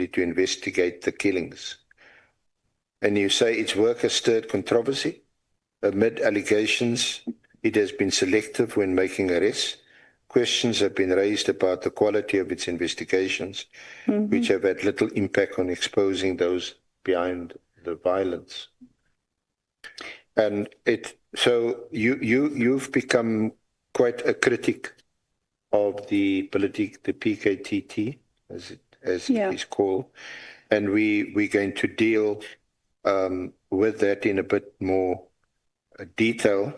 to investigate the killings. And you say its work has stirred controversy. Amid allegations, it has been selective when making arrests. Questions have been raised about the quality of its investigations, which have had little impact on exposing those behind the violence. And so you've become quite a critic of the PKTT, as it is called, and we're going to deal with that in a bit more detail.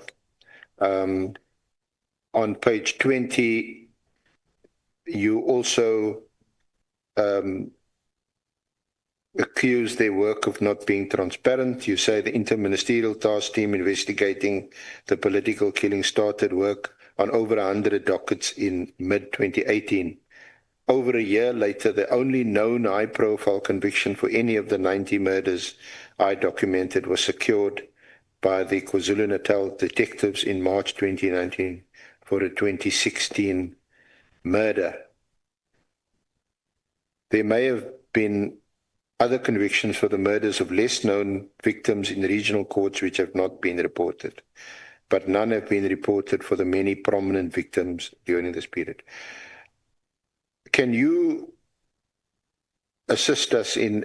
On page 20, you also accuse their work of not being transparent. You say the interministerial task team investigating the political killing started work on over 100 dockets in mid-2018. Over a year later, the only known high-profile conviction for any of the 90 murders I documented was secured by the KwaZulu-Natal detectives in March 2019 for a 2016 murder. There may have been other convictions for the murders of less-known victims in regional courts which have not been reported, but none have been reported for the many prominent victims during this period. Can you assist us in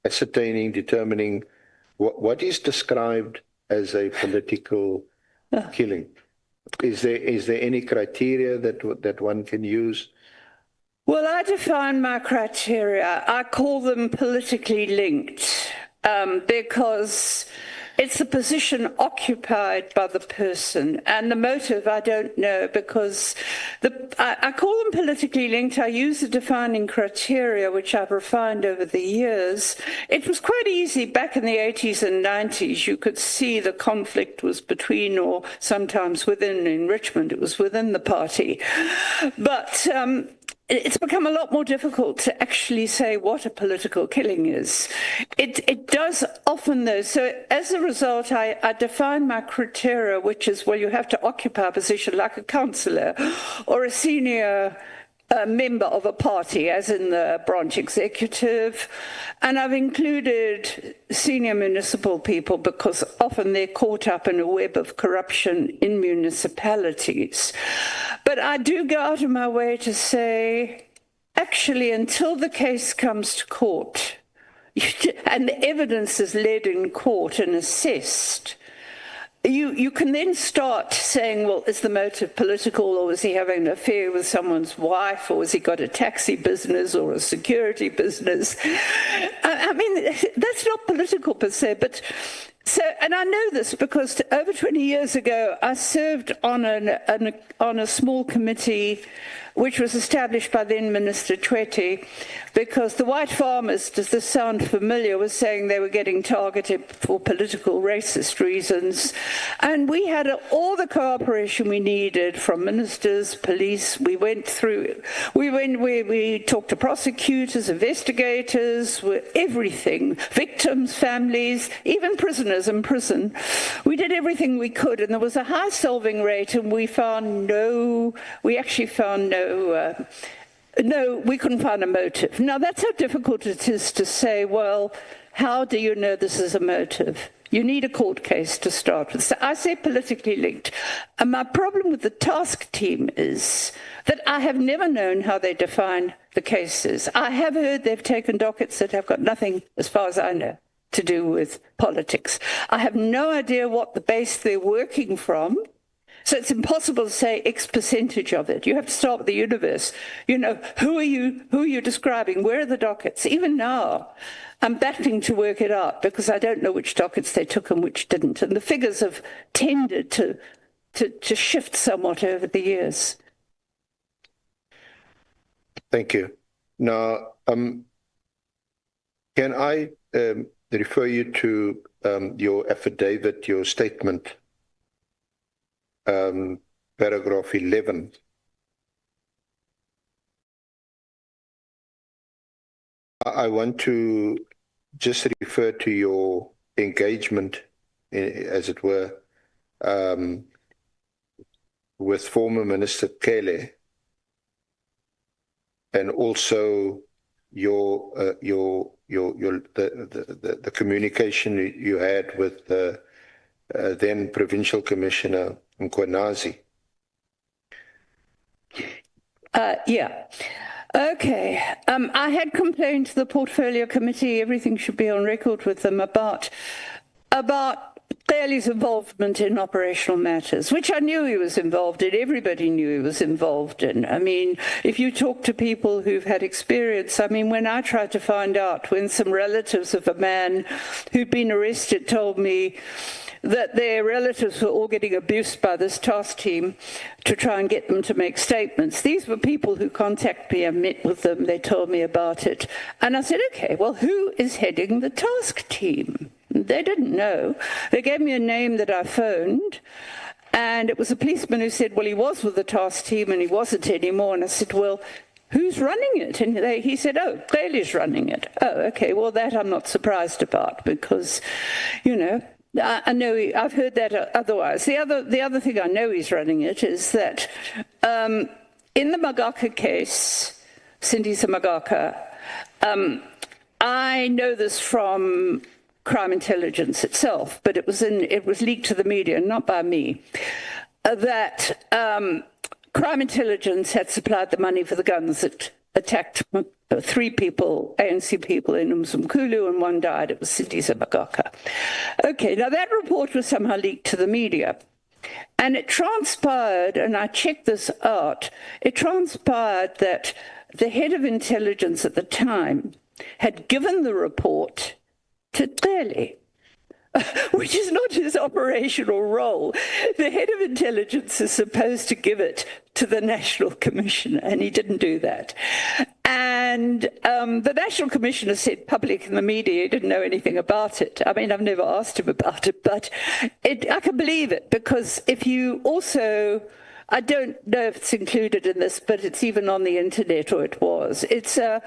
ascertaining, determining what is described as a political killing? Is there any criteria that one can use? Well, I define my criteria. I call them politically linked because it's the position occupied by the person, and the motive I don't know, because I call them politically linked. I use the defining criteria, which I've refined over the years. It was quite easy back in the 80s and 90s. You could see the conflict was between, or sometimes within, in Richmond, it was within the party. But it's become a lot more difficult to actually say what a political killing is. It does often, though. So as a result, I define my criteria, which is, well, you have to occupy a position like a councillor or a senior member of a party, as in the branch executive. And I've included senior municipal people because often they're caught up in a web of corruption in municipalities. But I do go out of my way to say, actually, until the case comes to court, and the evidence is led in court and assessed, you can then start saying, well, is the motive political, or is he having an affair with someone's wife, or has he got a taxi business or a security business? I mean, that's not political per se, but so, and I know this because over 20 years ago, I served on a small committee which was established by then Minister Twete, because the white farmers, does this sound familiar, were saying they were getting targeted for political racist reasons. And we had all the cooperation we needed from ministers, police. We talked to prosecutors, investigators, everything, victims, families, even prisoners in prison. We did everything we could, and there was a high solving rate, and we actually found no, we couldn't find a motive. Now, that's how difficult it is to say, well, how do you know this is a motive? You need a court case to start with. So I say politically linked. And my problem with the task team is that I have never known how they define the cases. I have heard they've taken dockets that have got nothing, as far as I know, to do with politics. I have no idea what the base they're working from. So it's impossible to say X percentage of it. You have to start with the universe. You know, who are you describing? Where are the dockets? Even now, I'm battling to work it out because I don't know which dockets they took and which didn't. And the figures have tended to shift somewhat over the years. Thank you. Now, can I refer you to your affidavit, your statement, paragraph 11. I want to just refer to your engagement, as it were, with former Minister Kele and also the communication you had with the then Provincial Commissioner Mkhwanazi. Yeah. Okay. I had complained to the Portfolio Committee, everything should be on record with them, about Clearly's involvement in operational matters, which I knew he was involved in. Everybody knew he was involved in. I mean, if you talk to people who've had experience, I mean, when I tried to find out, when some relatives of a man who'd been arrested told me that their relatives were all getting abused by this task team to try and get them to make statements. These were people who contacted me. I met with them. They told me about it. And I said, okay, well, who is heading the task team? They didn't know. They gave me a name that I phoned, and it was a policeman who said, well, he was with the task team and he wasn't anymore. And I said, well, who's running it? And he said, oh, Clearly's running it. Oh, okay, well, that I'm not surprised about because, you know, I know I've heard that otherwise. The other thing I know he's running it is that in the Magaka case, Sindisa Magaka, I know this from crime intelligence itself, but it was leaked to the media, not by me, that crime intelligence had supplied the money for the guns that attacked 3 people, ANC people in Mzimkhulu, and 1 died. It was Sindisa Magaka. Okay, now that report was somehow leaked to the media. And it transpired, and I checked this out, it transpired that the head of intelligence at the time had given the report to Clearly, which is not his operational role. The head of intelligence is supposed to give it to the National Commissioner, and he didn't do that. And the National Commissioner said public in the media he didn't know anything about it. I mean, I've never asked him about it, but I can believe it, because if you also, I don't know if it's included in this, but it's even on the internet, or it was. It's a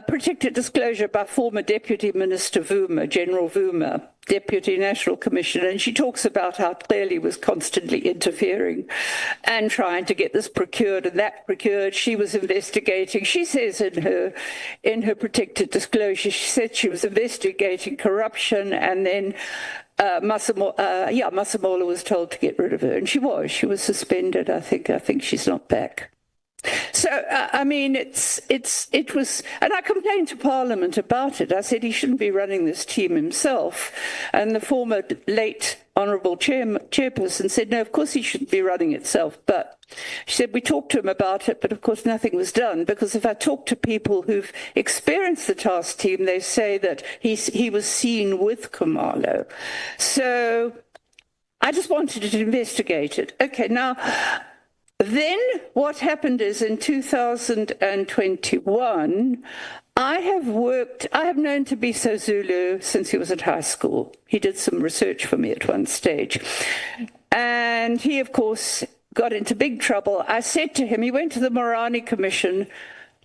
protected disclosure by former Deputy Minister Vuma, General Vuma, Deputy National Commissioner, and she talks about how Clearly was constantly interfering and trying to get this procured and that procured. She was investigating. She says in her protected disclosure, she said she was investigating corruption, and then Masemola was told to get rid of her, and she was suspended. I think she's not back. So, I mean, it was, and I complained to Parliament about it. I said he shouldn't be running this team himself. And the former late Honourable Chairperson said, no, of course he shouldn't be running itself. But she said, we talked to him about it, but of course nothing was done. Because if I talk to people who've experienced the task team, they say that he was seen with Khumalo. So I just wanted to investigate it. Okay, now, then what happened is in 2021, I have known Tabiso Zulu since he was at high school. He did some research for me at one stage. And he, of course, got into big trouble. I said to him, he went to the Morani Commission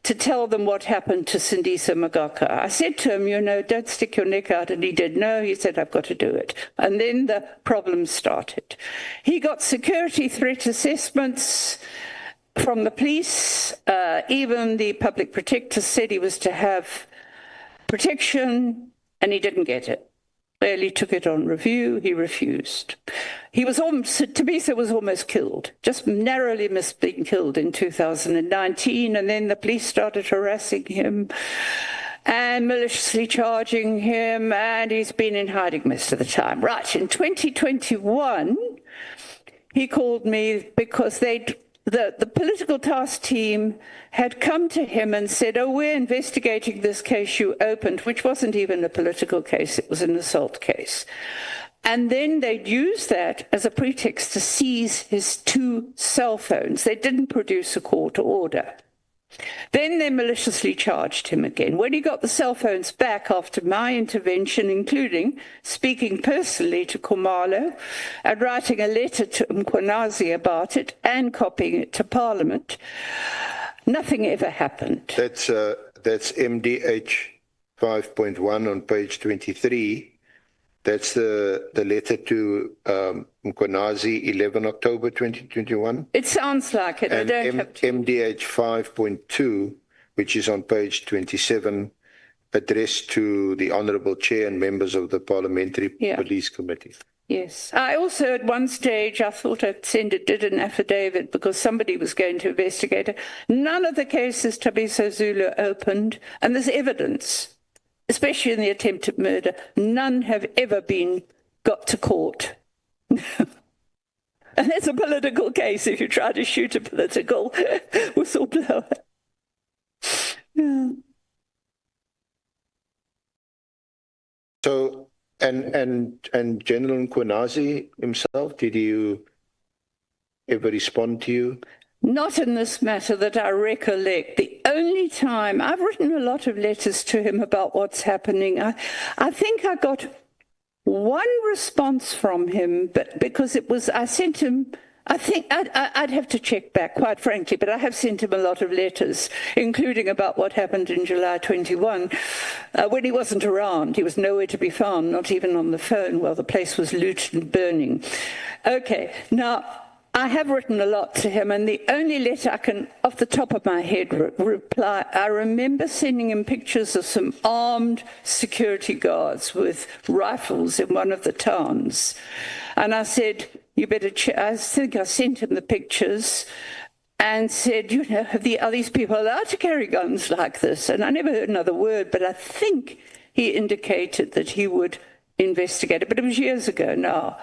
to tell them what happened to Sindisa Magaka. I said to him, you know, don't stick your neck out. And he did. No, he said, I've got to do it. And then the problem started. He got security threat assessments from the police. Even the public protector said he was to have protection, and he didn't get it. Clearly took it on review. He refused. Tabiso was almost killed, just narrowly missed being killed in 2019. And then the police started harassing him and maliciously charging him. And he's been in hiding most of the time. Right. In 2021, he called me because the political task team had come to him and said, oh, we're investigating this case you opened, which wasn't even a political case, it was an assault case. And then they'd use that as a pretext to seize his 2 cell phones. They didn't produce a court order. Then they maliciously charged him again. When he got the cell phones back after my intervention, including speaking personally to Khumalo and writing a letter to Mkhwanazi about it and copying it to Parliament, nothing ever happened. That's MDH 5.1 on page 23. That's the letter to Mkhwanazi, 11 October 2021. It sounds like it. And I don't have to. MDH 5.2, which is on page 27, addressed to the Honourable Chair and members of the Parliamentary Police Committee. Yes. I also, at one stage, I thought I'd did an affidavit because somebody was going to investigate it. None of the cases Thabiso Zulu opened, and there's evidence, especially in the attempted murder, none have ever been got to court. And that's a political case if you try to shoot a political whistleblower. Yeah. So, and General Mkhwanazi himself, did you ever respond to you? Not in this matter that I recollect. The only time, I've written a lot of letters to him about what's happening. I think I got one response from him, but because it was, I sent him, I think I'd have to check back, quite frankly, but I have sent him a lot of letters, including about what happened in July 21, when he wasn't around. He was nowhere to be found, not even on the phone, while the place was looted and burning. Okay, now, I have written a lot to him, and the only letter I can, off the top of my head, reply, I remember sending him pictures of some armed security guards with rifles in one of the towns. And I said, you better check. I think I sent him the pictures and said, you know, are these people allowed to carry guns like this? And I never heard another word, but I think he indicated that he would investigate it, but it was years ago now.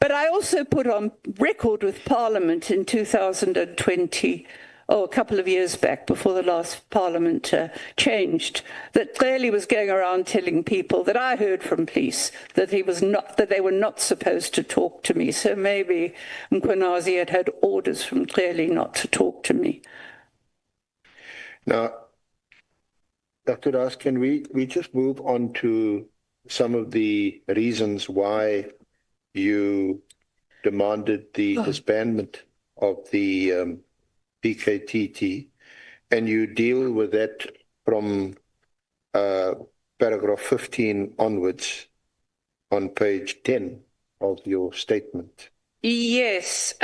But I also put on record with Parliament in 2020, a couple of years back, before the last Parliament changed, that clearly was going around telling people that I heard from police that they were not supposed to talk to me. So maybe Mkhwanazi had orders from clearly not to talk to me. Now, Dr. Das, can we just move on to some of the reasons why you demanded the disbandment of the PKTT, and you deal with that from paragraph 15 onwards on page 10 of your statement. Yes.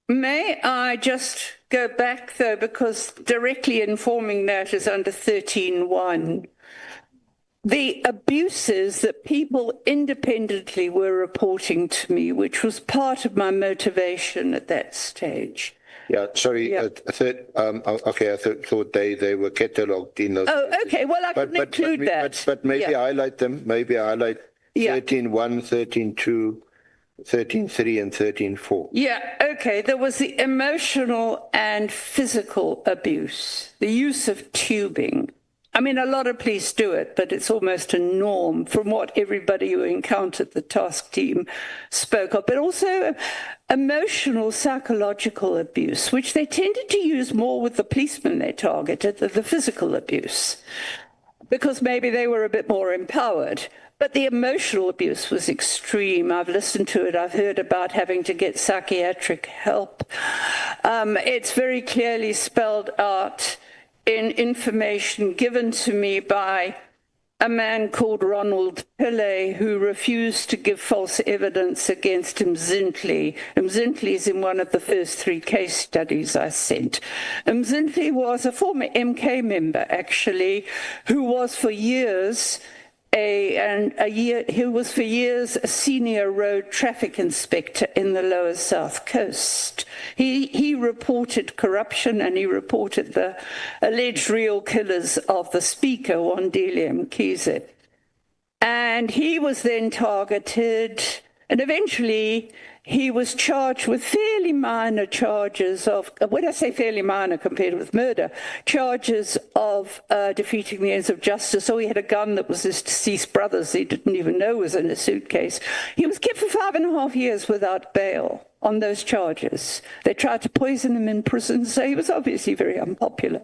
May I just go back, though, because directly informing that is under 13.1. The abuses that people independently were reporting to me, which was part of my motivation at that stage. Yeah, sorry. Yeah. Okay, I thought they were catalogued in those. Oh, okay. Well, I can include that. But maybe highlight them. Maybe highlight 13.1, 13.2, 13.3, and 13.4. Yeah, okay. There was the emotional and physical abuse, the use of tubing. I mean, a lot of police do it, but it's almost a norm from what everybody who encountered the task team spoke of. But also emotional, psychological abuse, which they tended to use more with the policemen they targeted than the physical abuse, because maybe they were a bit more empowered. But the emotional abuse was extreme. I've listened to it. I've heard about having to get psychiatric help. It's very clearly spelled out in information given to me by a man called Ronald Pillay, who refused to give false evidence against Mzintli. Mzintli is in one of the first 3 case studies I sent. Mzintli was a former MK member, actually, who was for years a senior road traffic inspector in the Lower South Coast. He reported corruption, and he reported the alleged real killers of the speaker, Wandile Mkhize. And he was then targeted, and eventually he was charged with fairly minor charges of, when I say fairly minor compared with murder, charges of defeating the ends of justice. So he had a gun that was his deceased brother's, he didn't even know was in a suitcase. He was kept for 5.5 years without bail on those charges. They tried to poison him in prison, so he was obviously very unpopular.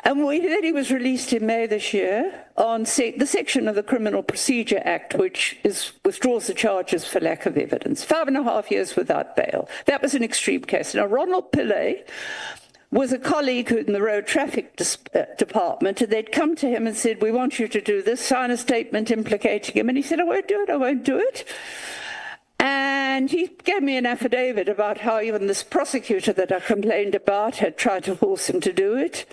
And then he was released in May this year on the section of the Criminal Procedure Act, which withdraws the charges for lack of evidence. 5.5 years without bail. That was an extreme case. Now, Ronald Pillay was a colleague in the road traffic department, and they'd come to him and said, we want you to do this, sign a statement implicating him. And he said, I won't do it, I won't do it. And And he gave me an affidavit about how even this prosecutor that I complained about had tried to force him to do it.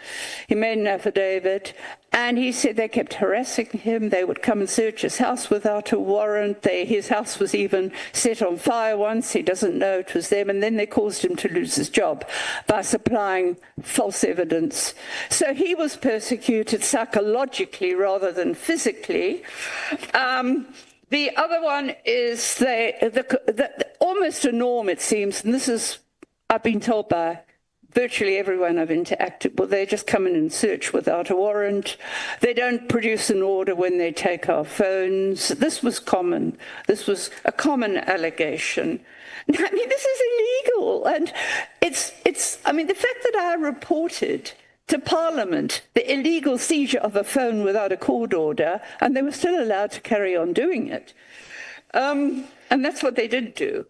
He made an affidavit, and he said they kept harassing him. They would come and search his house without a warrant. His house was even set on fire once. He doesn't know it was them. And then they caused him to lose his job by supplying false evidence. So he was persecuted psychologically rather than physically. The other one is almost a norm, it seems, and this is, I've been told by virtually everyone I've interacted with, they just come in and search without a warrant. They don't produce an order when they take our phones. This was common. This was a common allegation. I mean, this is illegal. And I mean, the fact that I reported to Parliament the illegal seizure of a phone without a court order, and they were still allowed to carry on doing it. And that's what they did do.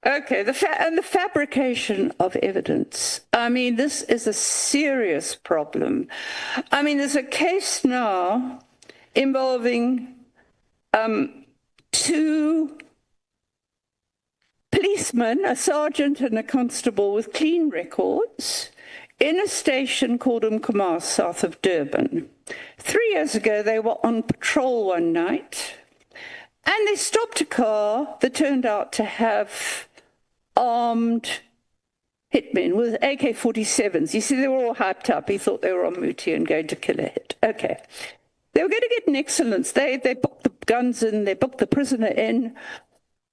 Okay, and the fabrication of evidence. I mean, this is a serious problem. I mean, there's a case now involving 2 policemen, a sergeant and a constable with clean records, in a station called Mkhwanazi, south of Durban. 3 years ago, they were on patrol one night, and they stopped a car that turned out to have armed hitmen with AK-47s. You see, they were all hyped up. He thought they were on Muti and going to kill a hit. Okay. They were going to get an excellence. They booked the guns in, they booked the prisoner in.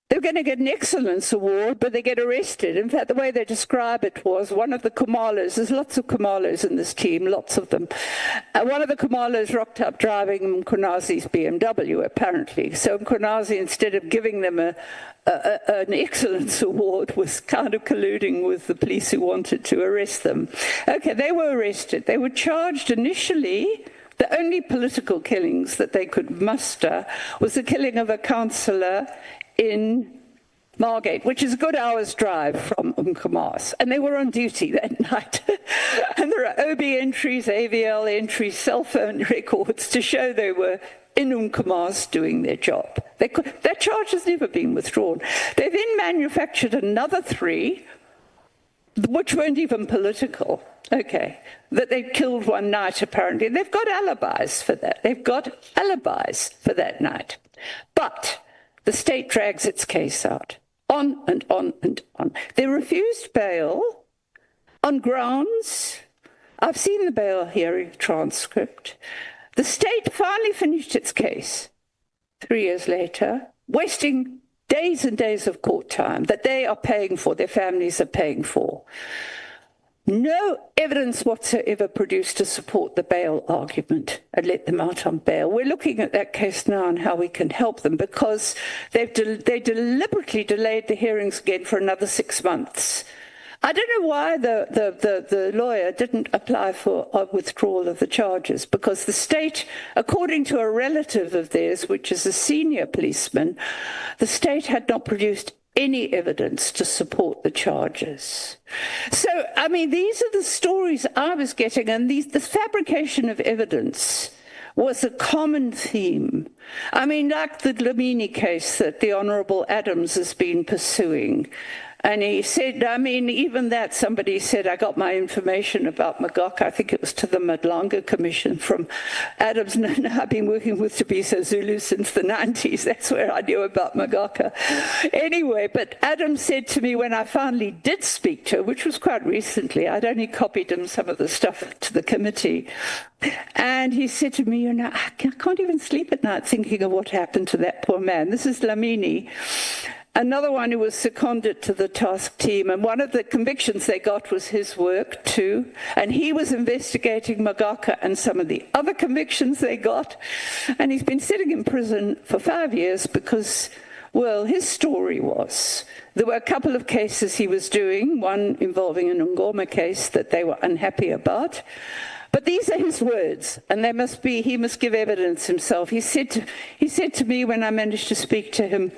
They were going to get an excellence award, but they get arrested. In fact, the way they describe it was one of the Kumalas, there's lots of Kumalas in this team, lots of them. One of the Kumalas rocked up driving Mkhwanazi's BMW, apparently. So Mkhwanazi, instead of giving them an excellence award, was kind of colluding with the police who wanted to arrest them. Okay, they were arrested. They were charged initially. The only political killings that they could muster was the killing of a councillor in Margate, which is a good hour's drive from Mkhwanazi, and they were on duty that night. And there are OB entries, AVL entries, cell phone records to show they were in Mkhwanazi doing their job. That charge has never been withdrawn. They then manufactured another 3, which weren't even political, okay, that they killed one night apparently. They've got alibis for that. They've got alibis for that night. But the state drags its case out, on and on and on. They refused bail on grounds. I've seen the bail hearing transcript. The state finally finished its case 3 years later, wasting days and days of court time that they are paying for, their families are paying for. No evidence whatsoever produced to support the bail argument and let them out on bail. We're looking at that case now and how we can help them, because they deliberately delayed the hearings again for another 6 months. I don't know why the lawyer didn't apply for a withdrawal of the charges, because the state, according to a relative of theirs, which is a senior policeman, the state had not produced any evidence to support the charges. So, I mean, these are the stories I was getting, and this fabrication of evidence was a common theme. I mean, like the Dlamini case that the Honourable Adams has been pursuing. And he said, I mean, even that, somebody said, I got my information about Magaka, I think it was to the Madlanga Commission from Adams. And I've been working with Thabiso Zulu since the 90s. That's where I knew about Magaka. Anyway, but Adams said to me when I finally did speak to her, which was quite recently, I'd only copied him some of the stuff to the committee. And he said to me, you know, I can't even sleep at night thinking of what happened to that poor man. This is Dlamini. Another one who was seconded to the task team, and one of the convictions they got was his work too, and he was investigating Magaka and some of the other convictions they got, and he's been sitting in prison for 5 years because, well, his story was there were a couple of cases he was doing, one involving an Ngoma case that they were unhappy about, but these are his words, and he must give evidence himself. He said to me when I managed to speak to him,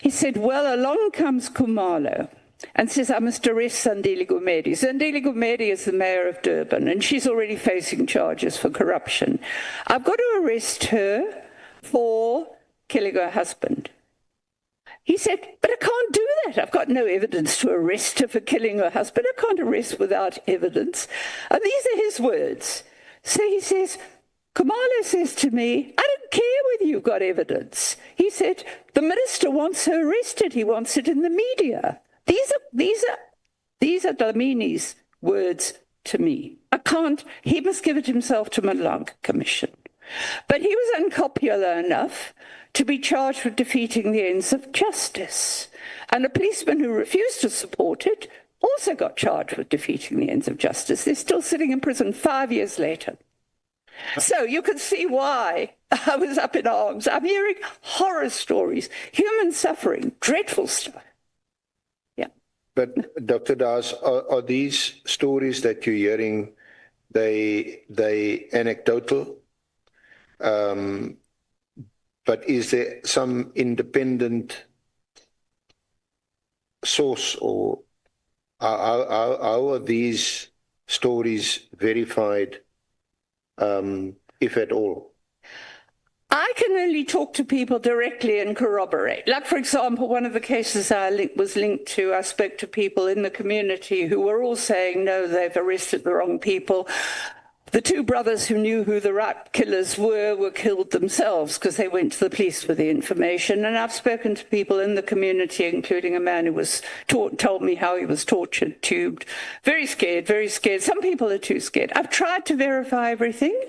he said, well, along comes Khumalo and says, I must arrest Zandile Gumede. Zandile Gumede is the mayor of Durban, and she's already facing charges for corruption. I've got to arrest her for killing her husband. He said, but I can't do that. I've got no evidence to arrest her for killing her husband. I can't arrest without evidence. And these are his words. So he says, Khumalo says to me, I don't care whether you've got evidence. He said, the minister wants her arrested. He wants it in the media. These are Dlamini's words to me. He must give it himself to Malanga Commission. But he was unpopular enough to be charged with defeating the ends of justice. And a policeman who refused to support it also got charged with defeating the ends of justice. They're still sitting in prison 5 years later. So you can see why I was up in arms. I'm hearing horror stories, human suffering, dreadful stuff. Yeah. But Dr. Das, are these stories that you're hearing, they anecdotal? But is there some independent source, or how are these stories verified, if at all? I can only talk to people directly and corroborate. Like, for example, one of the cases I was linked to, I spoke to people in the community who were all saying, no, they've arrested the wrong people. The two brothers who knew who the right killers were killed themselves because they went to the police with the information. And I've spoken to people in the community, including a man who was told me how he was tortured, tubed. Very scared, very scared. Some people are too scared. I've tried to verify everything.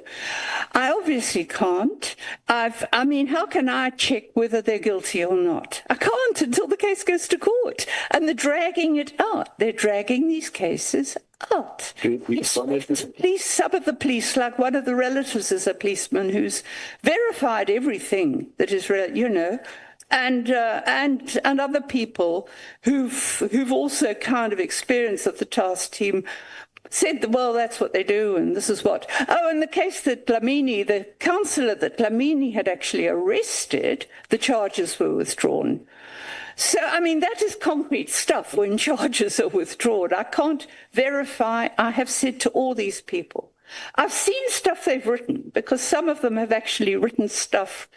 I obviously can't. I mean, how can I check whether they're guilty or not? I can't until the case goes to court. And they're dragging it out. They're dragging these cases out. Some of the police, like one of the relatives is a policeman who's verified everything that is, and other people who've also kind of experienced that the task team said that, well, that's what they do, and this is what. Oh, in the case that Dlamini, the councillor that Dlamini had actually arrested, the charges were withdrawn. So, I mean, that is concrete stuff when charges are withdrawn. I can't verify. I have said to all these people, I've seen stuff they've written, because some of them have actually written stuff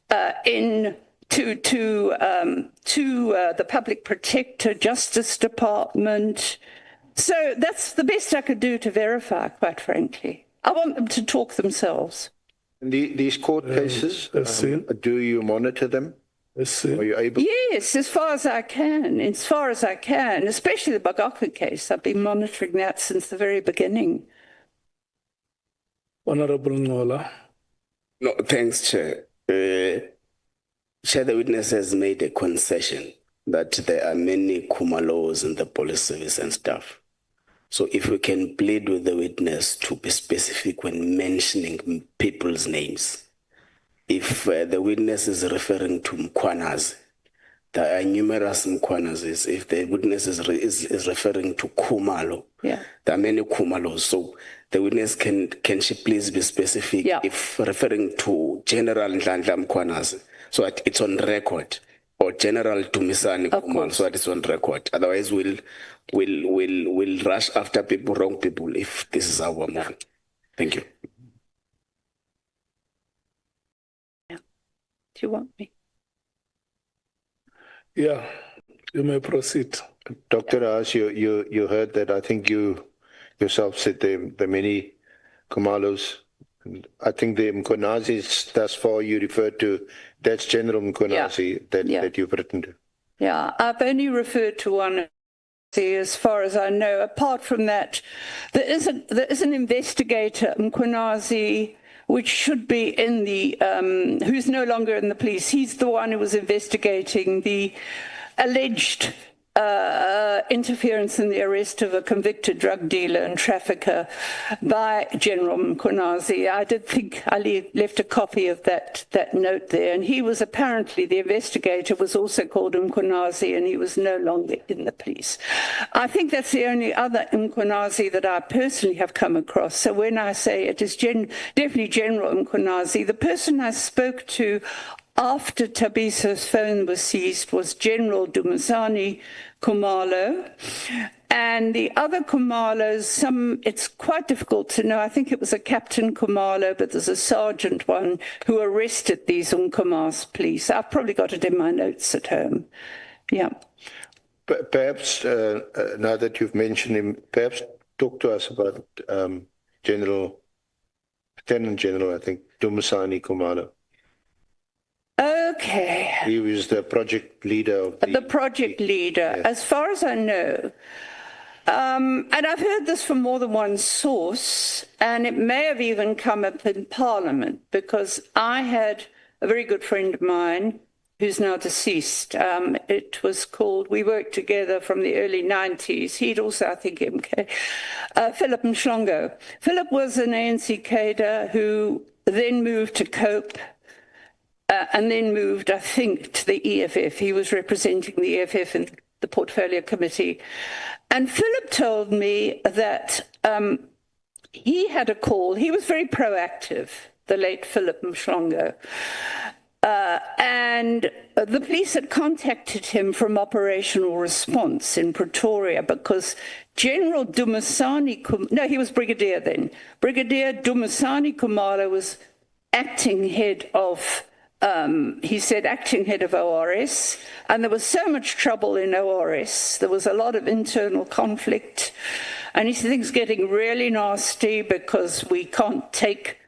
to the Public Protector, Justice Department. So that's the best I could do to verify, quite frankly. I want them to talk themselves. These court cases, do you monitor them? Are you able? Yes, as far as I can, especially the Bagaka case. I've been monitoring that since the very beginning. Honorable Ngola. No, thanks, Chair. Chair, the witness has made a concession that there are many Khumalos in the police service and stuff. So if we can plead with the witness to be specific when mentioning people's names. If the witness is referring to Mkhwanazi, there are numerous Mkhwanazis. If the witness is referring to Khumalo, there are many Khumalos. So the witness can she please be specific if referring to General Ndlandla Mkhwanazi, so that it's on record, or General Tumisani Khumalo, so that it's on record. Otherwise, we'll rush after people, wrong people, if this is our moving. Thank you. Do you want me? Yeah, you may proceed. Dr. Haas, you heard that. I think you yourself said there are many Khumalos. I think the Mkhwanazis thus far you referred to, that's General Mkhwanazi that you've written to. Yeah, I've only referred to one as far as I know. Apart from that, there is an investigator, Mkhwanazi, which should be in the, who's no longer in the police. He's the one who was investigating the alleged interference in the arrest of a convicted drug dealer and trafficker by General Mkhwanazi. I did think I left a copy of that note there, and he was apparently, the investigator was also called Mkhwanazi, and he was no longer in the police. I think that's the only other Mkhwanazi that I personally have come across. So when I say it is definitely General Mkhwanazi, the person I spoke to after Tabisa's phone was seized was General Dumisani Khumalo, And the other Khumalos, it's quite difficult to know. I think it was a Captain Khumalo, but there's a sergeant one who arrested these Unkomas police. I've probably got it in my notes at home. Yeah. Perhaps, now that you've mentioned him, perhaps talk to us about Lieutenant General, I think, Dumisani Khumalo. Okay. He was the project leader of the project leader, yes. As far as I know. And I've heard this from more than one source, and it may have even come up in Parliament, because I had a very good friend of mine who's now deceased. It was called, we worked together from the early 90s. He'd also, I think, MK, Philip Mhlongo. Philip was an ANC cadre who then moved to COPE, and then moved, I think, to the EFF. He was representing the EFF in the Portfolio Committee. And Philip told me that he had a call. He was very proactive, the late Philip Mhlongo. And the police had contacted him from Operational Response in Pretoria because General Dumisani, no, he was Brigadier then. Brigadier Dumisani Khumalo was acting head of he said acting head of ORS, and there was so much trouble in ORS. There was a lot of internal conflict, and he said things getting really nasty because we can't take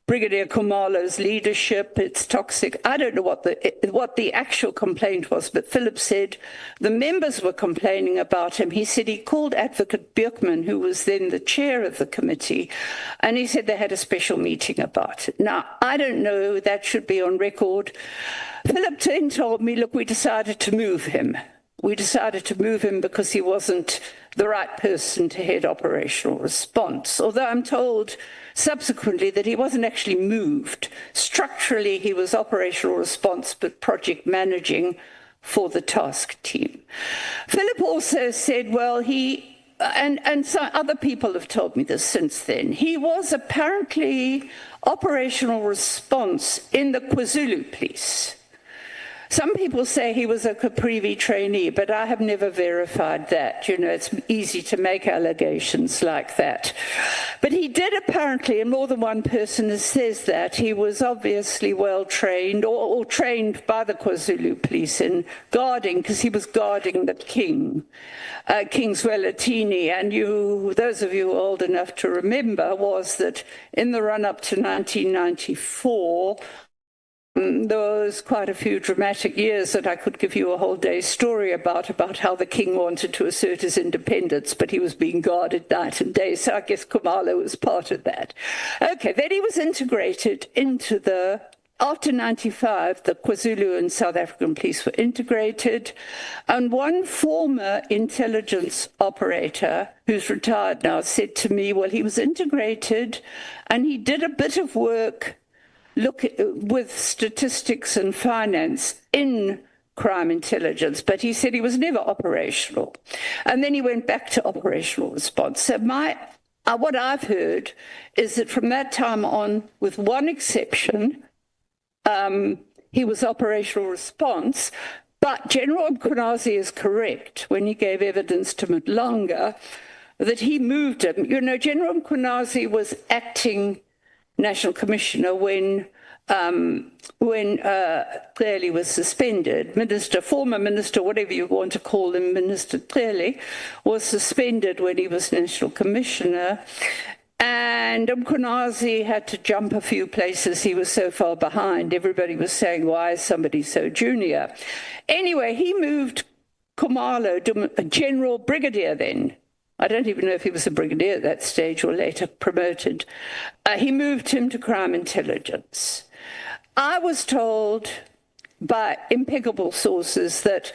Brigadier Khumalo's leadership. It's toxic. I don't know what the actual complaint was, but Philip said the members were complaining about him. He said he called Advocate Björkman, who was then the chair of the committee, and he said they had a special meeting about it. Now, I don't know, that should be on record. Philip then told me, look, we decided to move him. We decided to move him because he wasn't the right person to head Operational Response, although I'm told subsequently that he wasn't actually moved. Structurally, he was Operational Response, but project managing for the task team. Philip also said, well, and some other people have told me this since then, he was apparently Operational Response in the KwaZulu police. Some people say he was a Caprivi trainee, but I have never verified that. You know, it's easy to make allegations like that. But he did apparently, and more than one person says that, he was obviously well trained or trained by the KwaZulu police in guarding, because he was guarding the king, King Zwelithini. And those of you old enough to remember, was that in the run-up to 1994, there was quite a few dramatic years that I could give you a whole day's story about how the king wanted to assert his independence, but he was being guarded night and day. So I guess Khumalo was part of that. Okay, then he was integrated into after 95, the KwaZulu and South African police were integrated. And one former intelligence operator, who's retired now, said to me, well, he was integrated and he did a bit of work with statistics and finance in crime intelligence, but he said he was never operational. And then he went back to Operational Response. So what I've heard is that from that time on, with one exception, he was Operational Response, but General Mkhwanazi is correct when he gave evidence to Mhlongo that he moved him. You know, General Mkhwanazi was acting National Commissioner when Clearly was suspended. Former minister, whatever you want to call him, Minister Clearly, was suspended when he was National Commissioner. And Mkhwanazi had to jump a few places. He was so far behind. Everybody was saying, why is somebody so junior? Anyway, he moved Khumalo to a general brigadier then. I don't even know if he was a brigadier at that stage or later promoted. He moved him to crime intelligence. I was told by impeccable sources that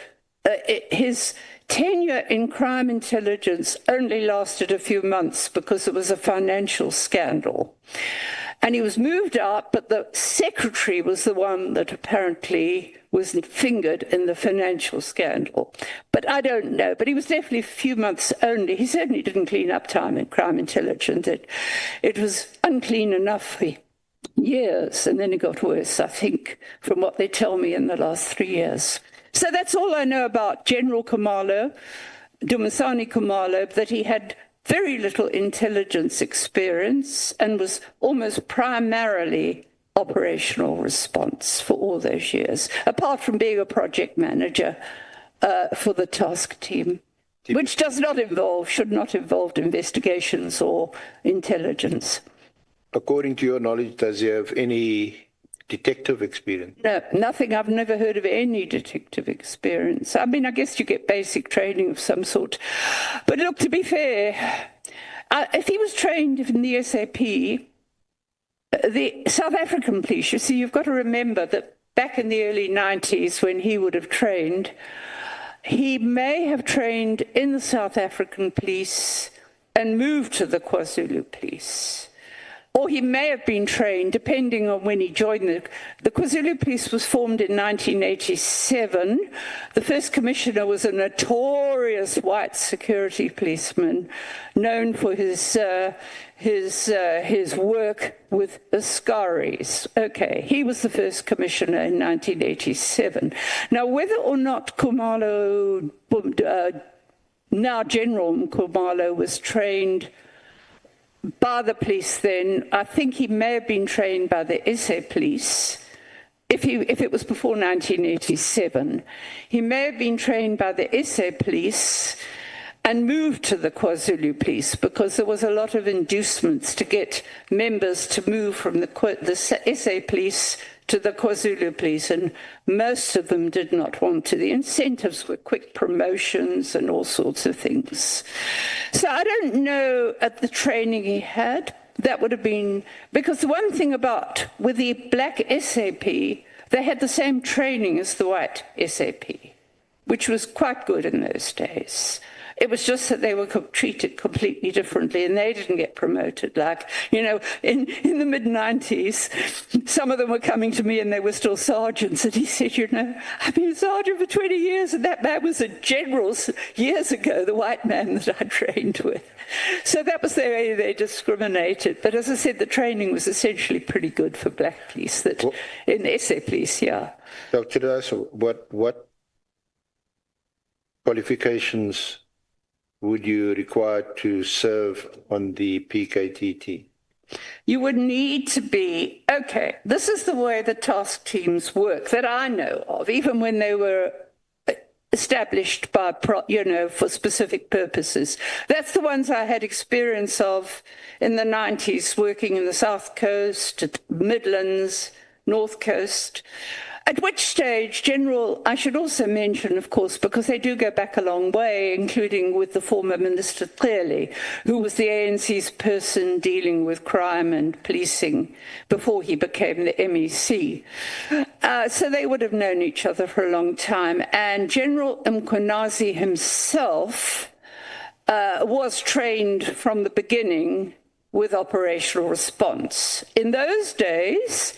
his tenure in crime intelligence only lasted a few months because it was a financial scandal. And he was moved out, but the secretary was the one that apparently was fingered in the financial scandal. But I don't know. But he was definitely a few months only. He certainly didn't clean up time in crime intelligence. It was unclean enough for years, and then it got worse, I think, from what they tell me in the last 3 years. So that's all I know about General Khumalo. Dumisani Khumalo, that he had very little intelligence experience and was almost primarily operational response for all those years, apart from being a project manager for the task team, which should not involve investigations or intelligence. According to your knowledge, does he have any detective experience? No, nothing. I've never heard of any detective experience. I mean, I guess you get basic training of some sort. But look, to be fair, if he was trained in the SAP, the South African police, you see, you've got to remember that back in the early 90s when he would have trained, he may have trained in the South African police and moved to the KwaZulu police. Or he may have been trained, depending on when he joined the KwaZulu police was formed in 1987. The first commissioner was a notorious white security policeman known for his work with Askaris. Okay, he was the first commissioner in 1987. Now, whether or not Khumalo, now General Khumalo, was trained by the police then, I think he may have been trained by the SA police. If it was before 1987, he may have been trained by the SA police and moved to the KwaZulu police because there was a lot of inducements to get members to move from the SA police to the KwaZulu police, and most of them did not want to. The incentives were quick promotions and all sorts of things. So I don't know at the training he had, that would have been, because the one thing with the black SAP, they had the same training as the white SAP, which was quite good in those days. It was just that they were treated completely differently and they didn't get promoted. Like, you know, in the mid-90s, some of them were coming to me and they were still sergeants. And he said, you know, I've been a sergeant for 20 years and that man was a general years ago, the white man that I trained with. So that was the way they discriminated. But as I said, the training was essentially pretty good for black police, in the SA police, yeah. Dr. Das, what qualifications would you require to serve on the PKTT? You would need to be, okay, this is the way the task teams work that I know of, even when they were established by, for specific purposes. That's the ones I had experience of in the 90s, working in the South Coast, Midlands, North Coast. At which stage, I should also mention, of course, because they do go back a long way, including with the former Minister Clearly, who was the ANC's person dealing with crime and policing before he became the MEC. So they would have known each other for a long time. And General Mkhwanazi himself was trained from the beginning with operational response. In those days,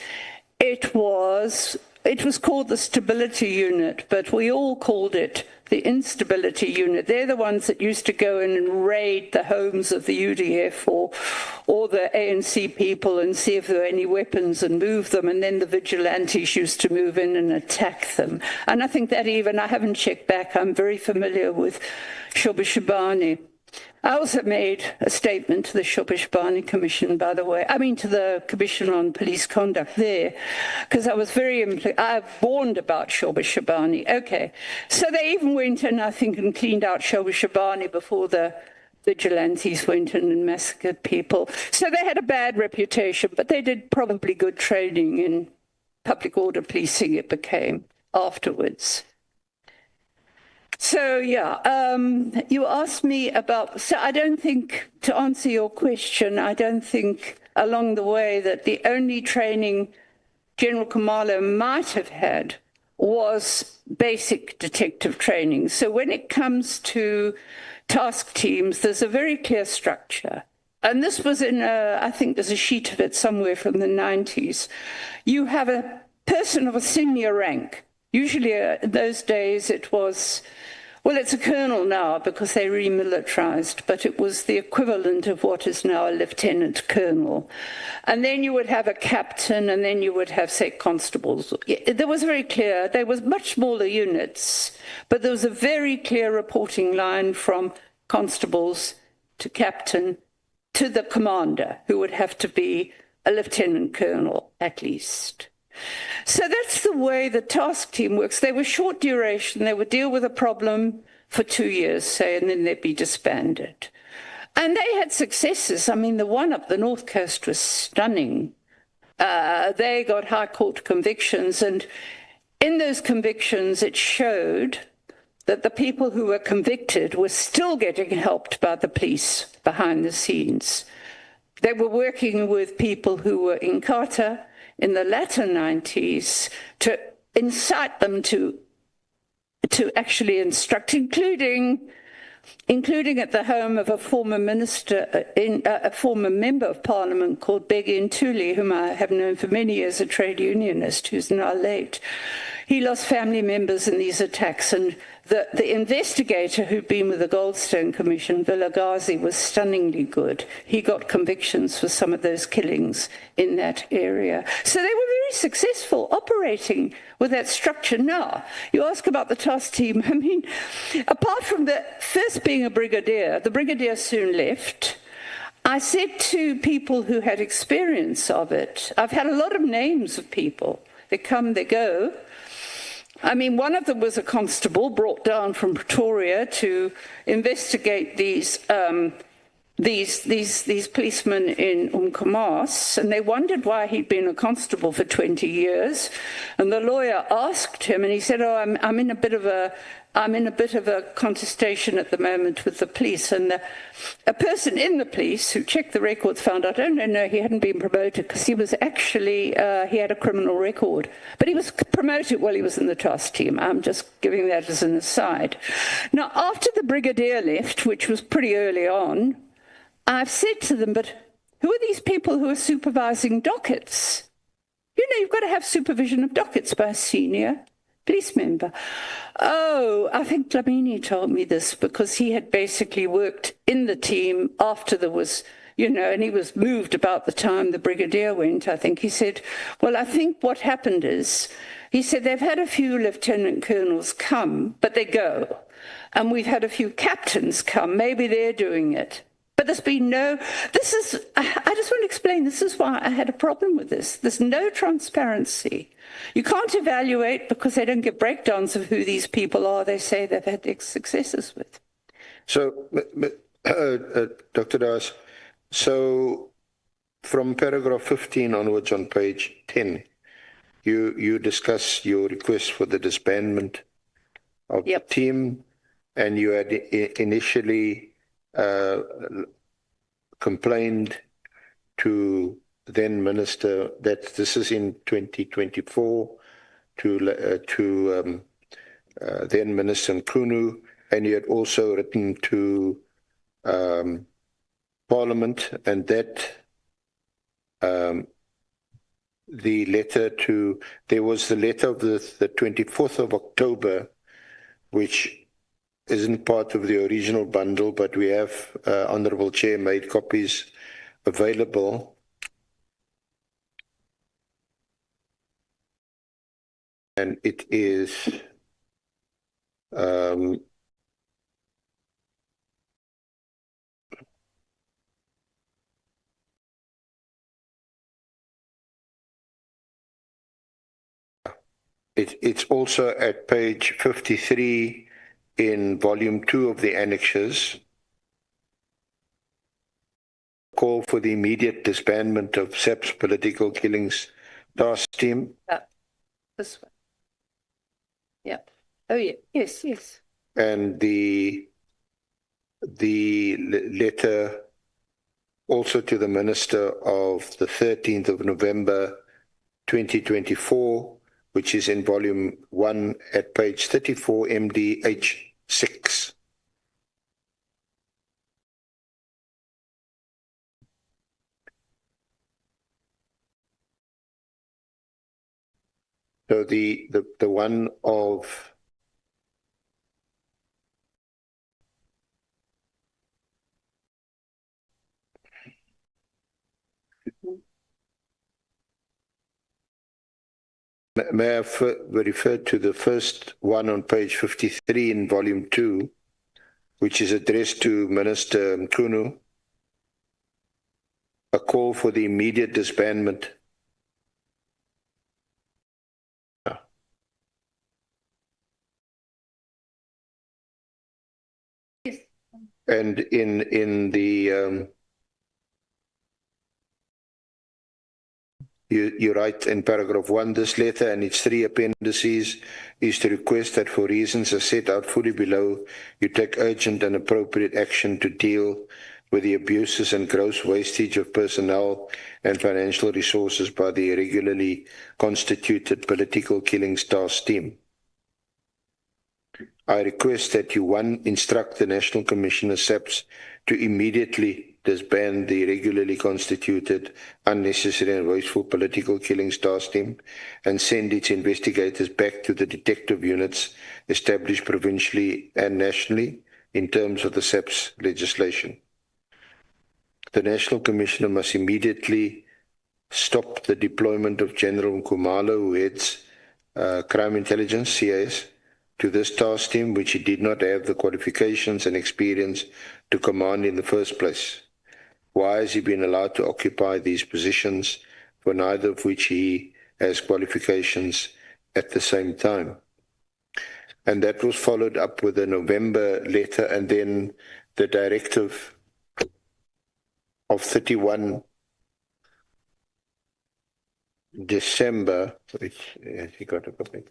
it was called the Stability Unit, but we all called it the Instability Unit. They're the ones that used to go in and raid the homes of the UDF or the ANC people and see if there were any weapons and move them, and then the vigilantes used to move in and attack them. And I think that I haven't checked back, I'm very familiar with Shobishibani. I also made a statement to the Shobishibani Commission, by the way. I mean, to the Commission on Police Conduct there, because I was I warned about Shobishibani. Okay, so they even went in, I think, and cleaned out Shobishibani before the vigilantes went in and massacred people. So they had a bad reputation, but they did probably good training in public order policing, it became afterwards. So, yeah, you asked me about, so I don't think, to answer your question, I don't think along the way that the only training General Khumalo might have had was basic detective training. So when it comes to task teams, there's a very clear structure. And this was I think there's a sheet of it somewhere from the 90s. You have a person of a senior rank. Usually in those days it was Well, it's a colonel now because they remilitarized, but it was the equivalent of what is now a lieutenant colonel. And then you would have a captain, and then you would have, say, constables. There was very clear, they were much smaller units, but there was a very clear reporting line from constables to captain to the commander, who would have to be a lieutenant colonel at least. So that's the way the task team works. They were short duration. They would deal with a problem for 2 years, say, and then they'd be disbanded. And they had successes. I mean, the one up the North Coast was stunning. They got high court convictions, and in those convictions, it showed that the people who were convicted were still getting helped by the police behind the scenes. They were working with people who were in Carter in the latter 90s to incite them to actually instruct, including at the home of a former minister, a former member of parliament called MDN&t, whom I have known for many years, a trade unionist who's now late. He lost family members in these attacks, and the investigator who'd been with the Goldstone Commission, Vilagazi, was stunningly good. He got convictions for some of those killings in that area. So they were very successful operating with that structure. Now, you ask about the task team. I mean, apart from the first being a brigadier, the brigadier soon left. I said to people who had experience of it, I've had a lot of names of people. They come, they go. I mean, one of them was a constable brought down from Pretoria to investigate these policemen in Mkhwanazi, and they wondered why he'd been a constable for 20 years. And the lawyer asked him, and he said, "Oh, I'm in a bit of a contestation at the moment with the police." And a person in the police who checked the records found out, oh, no, he hadn't been promoted because he was actually, he had a criminal record. But he was promoted while he was in the task team. I'm just giving that as an aside. Now, after the brigadier left, which was pretty early on, I've said to them, but who are these people who are supervising dockets? You know, you've got to have supervision of dockets by a senior police member. Oh, I think Dlamini told me this because he had basically worked in the team after there was, you know, and he was moved about the time the brigadier went, I think. He said, well, I think what happened is, he said, they've had a few lieutenant colonels come, but they go. And we've had a few captains come. Maybe they're doing it. But there's been no, I just want to explain, this is why I had a problem with this. There's no transparency. You can't evaluate because they don't give breakdowns of who these people are they say they've had successes with. So, Dr. Das, so from paragraph 15 onwards on page 10, you discuss your request for the disbandment of the team, and you had initially complained to then Minister, that this is in 2024, to then Minister Mkhwanazi, and you had also written to Parliament, and that the letter to, there was the letter of the 24th of October, which isn't part of the original bundle, but we have, Honourable Chair, made copies available. And it is it's also at page 53 in volume 2 of the annexes. Call for the immediate disbandment of SAPS political killings task team. This one. Yeah. Oh, yeah. Yes, yes. And the letter also to the Minister of the 13th of November 2024, which is in volume 1 at page 34, MDH6. So the one of May I refer to the first one on page 53 in volume 2, which is addressed to Minister Mkhwanazi, a call for the immediate disbandment. And in the you write in paragraph 1, this letter and its 3 appendices is to request that for reasons as set out fully below, you take urgent and appropriate action to deal with the abuses and gross wastage of personnel and financial resources by the irregularly constituted political killings task team. I request that you, 1, instruct the National Commissioner SAPS to immediately disband the irregularly constituted, unnecessary and wasteful political killings task team and send its investigators back to the detective units established provincially and nationally in terms of the SAPS legislation. The National Commissioner must immediately stop the deployment of General Mkhwanazi, who heads Crime Intelligence, CIS, to this task team, which he did not have the qualifications and experience to command in the first place. Why has he been allowed to occupy these positions, for neither of which he has qualifications at the same time? And that was followed up with a November letter and then the directive of 31 December, which he got a copy,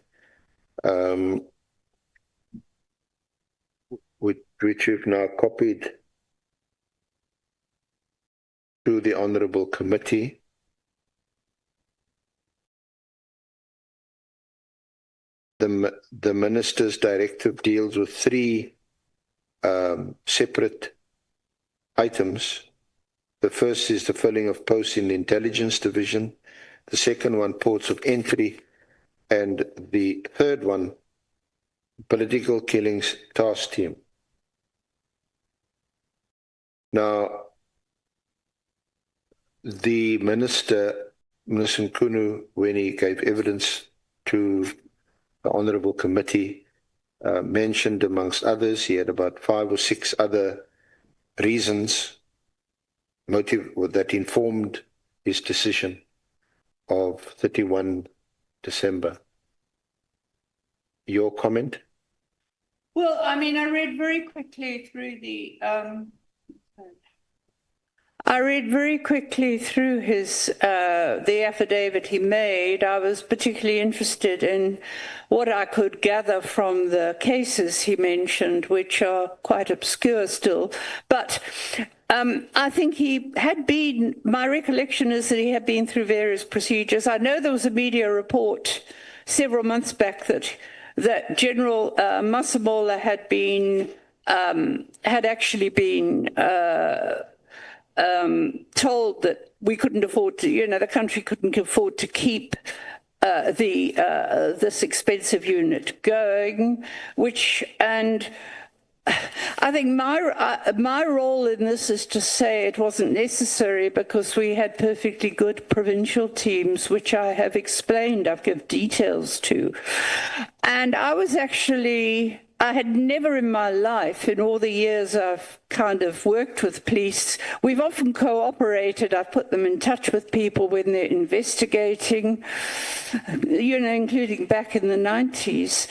which we've now copied to the Honourable Committee. The Minister's directive deals with 3 separate items. The first is the filling of posts in the Intelligence Division. The second one, ports of entry. And the third one, political killings task team. Now, the Minister Mkhwanazi, when he gave evidence to the Honourable Committee, mentioned amongst others, he had about 5 or 6 other reasons, motive that informed his decision of 31 December. Your comment? Well, I mean, I read very quickly through his the affidavit he made. I was particularly interested in what I could gather from the cases he mentioned, which are quite obscure still. But I think he had been, my recollection is that he had been through various procedures. I know there was a media report several months back that General Masemola had actually been told that we couldn't afford to, the country couldn't afford to keep this expensive unit going, and I think my role in this is to say it wasn't necessary because we had perfectly good provincial teams, which I have explained, I've given details to. And I had never in my life, in all the years I've kind of worked with police, we've often cooperated. I've put them in touch with people when they're investigating, including back in the 90s.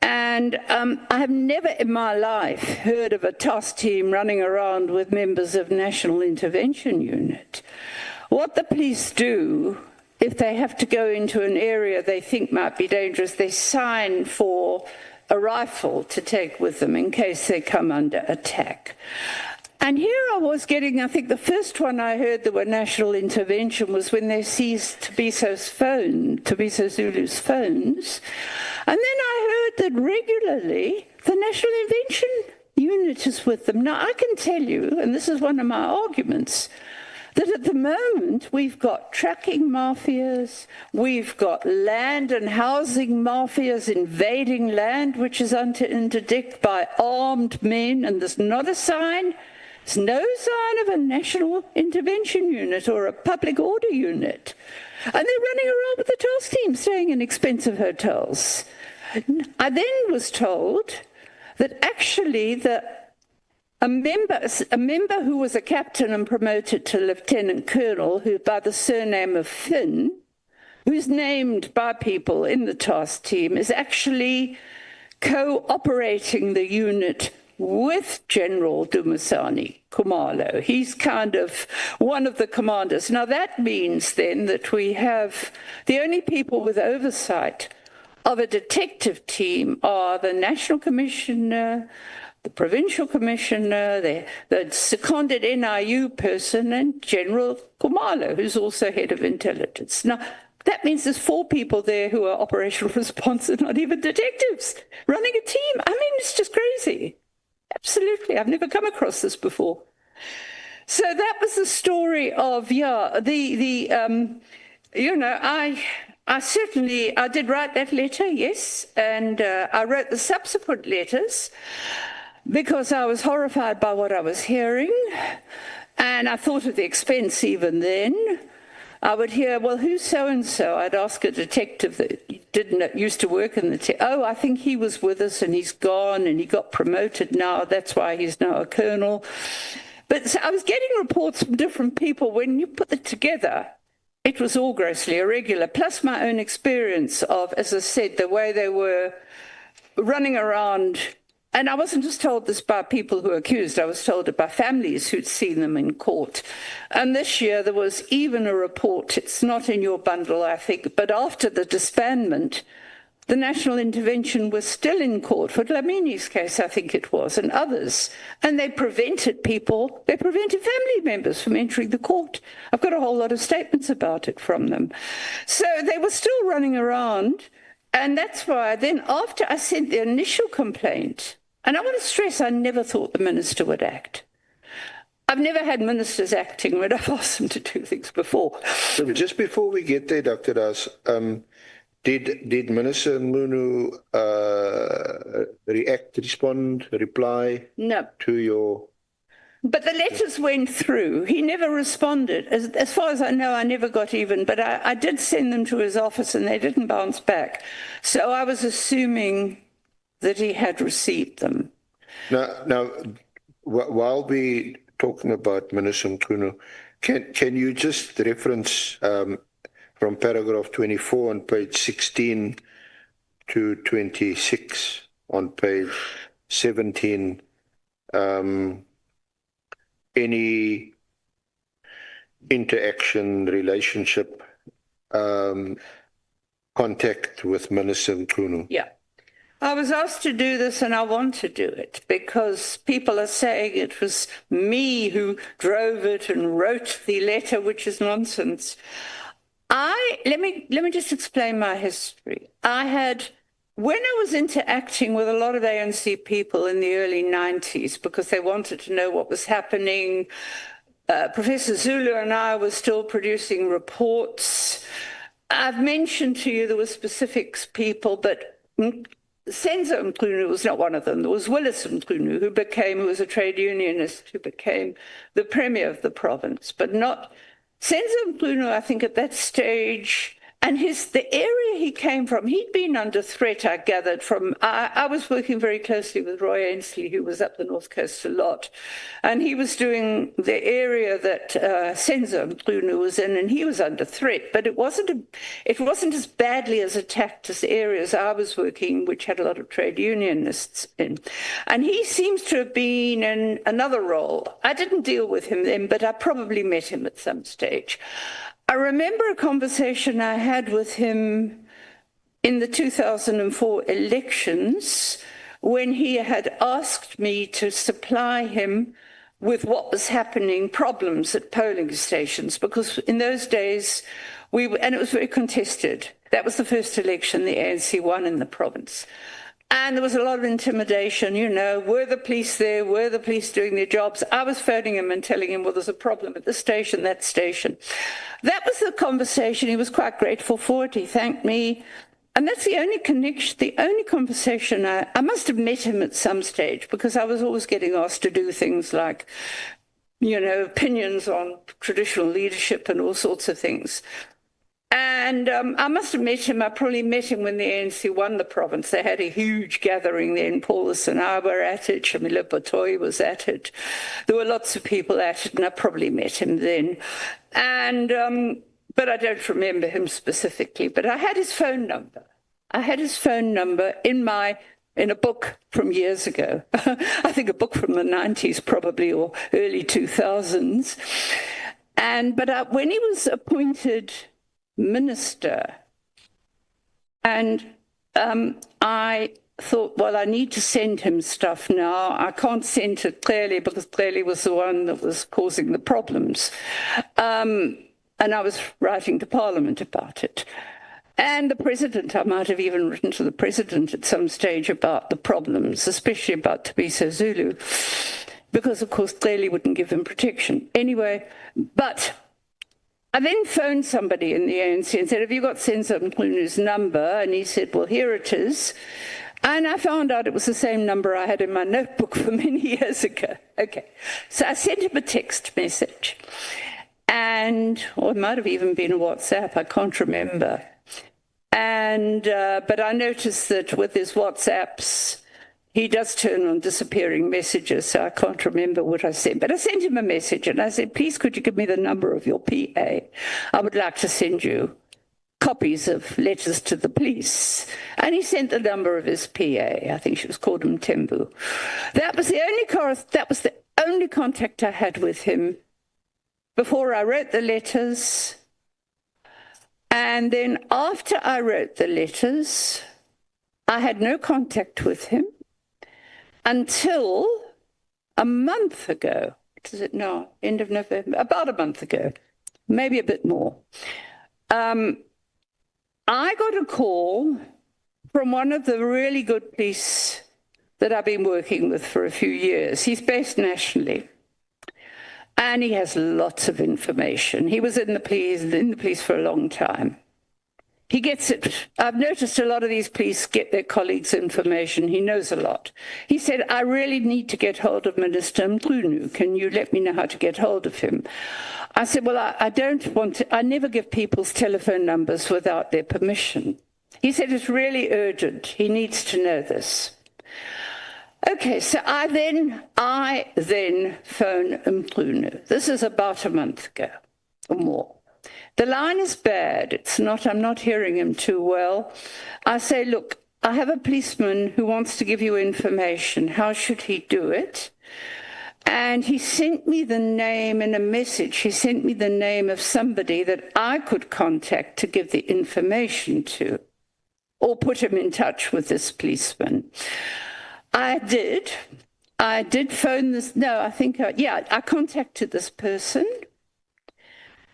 And I have never in my life heard of a task team running around with members of National Intervention Unit. What the police do, if they have to go into an area they think might be dangerous, they sign for a rifle to take with them in case they come under attack. And here I was getting, I think the first one I heard that were national intervention was when they seized Tabiso Zulu's phones. And then I heard that regularly the National Intervention Unit is with them. Now I can tell you, and this is one of my arguments, that at the moment we've got trucking mafias, we've got land and housing mafias invading land which is under interdict by armed men, and there's not a sign There's no sign of a national intervention unit or a public order unit. And they're running around with the task team, staying in expensive hotels. I then was told that actually a member who was a captain and promoted to lieutenant colonel, who by the surname of Finn, who's named by people in the task team, is actually cooperating the unit with General Dumisani Khumalo. He's kind of one of the commanders. Now that means then that we have the only people with oversight of a detective team are the National Commissioner, the Provincial Commissioner, the seconded NIU person, and General Khumalo, who's also head of intelligence. Now, that means there's 4 people there who are operational response and not even detectives running a team. I mean, it's just crazy. Absolutely. I've never come across this before. So that was the story of, you know, I did write that letter, yes, and I wrote the subsequent letters because I was horrified by what I was hearing, and I thought of the expense even then. I would hear, well, who's so-and-so? I'd ask a detective that used to work in the oh, I think he was with us and he's gone and he got promoted now. That's why he's now a colonel. But so I was getting reports from different people. When you put it together, it was all grossly irregular, plus my own experience of, as I said, the way they were running around. And I wasn't just told this by people who were accused, I was told it by families who'd seen them in court. And this year there was even a report, it's not in your bundle, I think, but after the disbandment, the national intervention was still in court for Dlamini's case, I think it was, and others. And they prevented family members from entering the court. I've got a whole lot of statements about it from them. So they were still running around. And that's why then after I sent the initial complaint, and I want to stress, I never thought the minister would act. I've never had ministers acting when I've asked them to do things before. So just before we get there, Dr. Das, did Minister Munu reply No. To your... But the letters went through. He never responded. As far as I know, I never got even, but I did send them to his office and they didn't bounce back. So I was assuming that he had received them. Now, while we talking about Minister Mkhwanazi, can you just reference from paragraph 24 on page 16 to 26 on page 17, any interaction, relationship, contact with Minister Mkhwanazi? Yeah. I was asked to do this and I want to do it because people are saying it was me who drove it and wrote the letter, which is nonsense. Let me just explain my history. When I was interacting with a lot of ANC people in the early 90s because they wanted to know what was happening, Professor Zulu and I were still producing reports. I've mentioned to you there were specific people, but Senzo Mkhwanazi was not one of them. There was Willis Mkhwanazi, who was a trade unionist, who became the premier of the province, but not Senzo Mkhwanazi, I think, at that stage. And the area he came from, he'd been under threat, I gathered, from... I was working very closely with Roy Ainsley, who was up the North Coast a lot. And he was doing the area that Senzo Mkhwanazi was in, and he was under threat. But it wasn't as badly as attacked as the areas I was working, which had a lot of trade unionists in. And he seems to have been in another role. I didn't deal with him then, but I probably met him at some stage. I remember a conversation I had with him in the 2004 elections when he had asked me to supply him with what was happening, problems at polling stations, because in those days, and it was very contested. That was the first election the ANC won in the province. And there was a lot of intimidation, were the police there? Were the police doing their jobs? I was phoning him and telling him, well, there's a problem at this station, that station. That was the conversation. He was quite grateful for it. He thanked me. And that's the only connection, the only conversation. I must have met him at some stage because I was always getting asked to do things like opinions on traditional leadership and all sorts of things. And I must have met him. I probably met him when the ANC won the province. They had a huge gathering then. Paulus and I were at it. Shamila Batoy was at it. There were lots of people at it, and I probably met him then. And but I don't remember him specifically. But I had his phone number. I had his phone number in a book from years ago. I think a book from the 90s probably, or early 2000s. But when he was appointed minister, and I thought, well, I need to send him stuff now. I can't send it clearly because clearly was the one that was causing the problems. And I was writing to Parliament about it. And the president, I might have even written to the president at some stage about the problems, especially about Thabiso Zulu, because, of course, clearly wouldn't give him protection. Anyway, but I then phoned somebody in the ANC and said, have you got Senzo Mkhwanazi's number? And he said, well, here it is. And I found out it was the same number I had in my notebook for many years ago. Okay, so I sent him a text message. Or it might have even been a WhatsApp, I can't remember. But I noticed that with his WhatsApps, he does turn on disappearing messages, so I can't remember what I sent. But I sent him a message, and I said, please, could you give me the number of your PA? I would like to send you copies of letters to the police. And he sent the number of his PA. I think she was called Mtembu. That was the only contact I had with him before I wrote the letters. And then after I wrote the letters, I had no contact with him until a month ago. What is it now? End of November? About a month ago, maybe a bit more. I got a call from one of the really good police that I've been working with for a few years. He's based nationally. And he has lots of information. He was in the police for a long time. He gets it. I've noticed a lot of these police get their colleagues' information. He knows a lot. He said, I really need to get hold of Minister Mkhwanazi. Can you let me know how to get hold of him? I said, well, I don't want to. I never give people's telephone numbers without their permission. He said, it's really urgent. He needs to know this. Okay, so I then phone Mkhwanazi. This is about a month ago or more. The line is bad. I'm not hearing him too well. I say, look, I have a policeman who wants to give you information. How should he do it? And he sent me the name in a message. He sent me the name of somebody that I could contact to give the information to, or put him in touch with this policeman. I did phone this. No, I contacted this person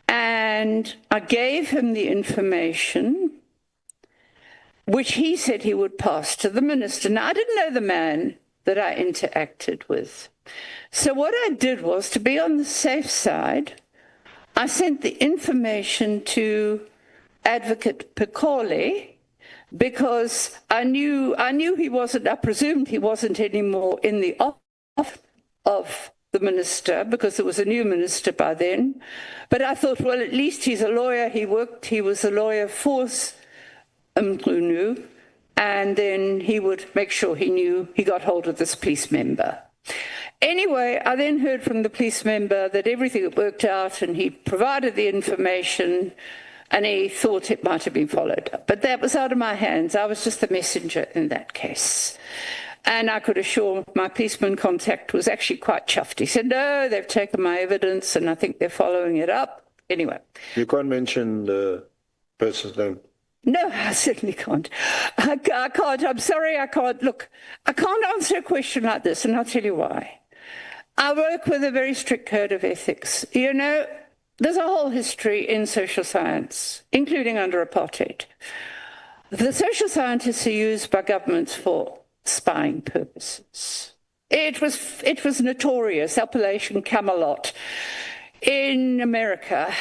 and I gave him the information, which he said he would pass to the minister. Now, I didn't know the man that I interacted with. So what I did was, to be on the safe side, I sent the information to Advocate Pekole, because I knew he wasn't, I presumed he wasn't anymore in the office of the minister, because there was a new minister by then. But I thought, well, at least he's a lawyer. He was a lawyer for Mkhwanazi, and then he would make sure he got hold of this police member. Anyway, I then heard from the police member that everything had worked out and he provided the information, and he thought it might have been followed up. But that was out of my hands. I was just the messenger in that case. And I could assure my policeman contact was actually quite chuffed. He said, no, they've taken my evidence and I think they're following it up. Anyway. You can't mention the person's name. No, I certainly can't. I can't. I'm sorry, I can't. Look, I can't answer a question like this, and I'll tell you why. I work with a very strict code of ethics. You know, there's a whole history in social science, including under apartheid. The social scientists are used by governments for spying purposes. It was notorious, Operation Camelot in America.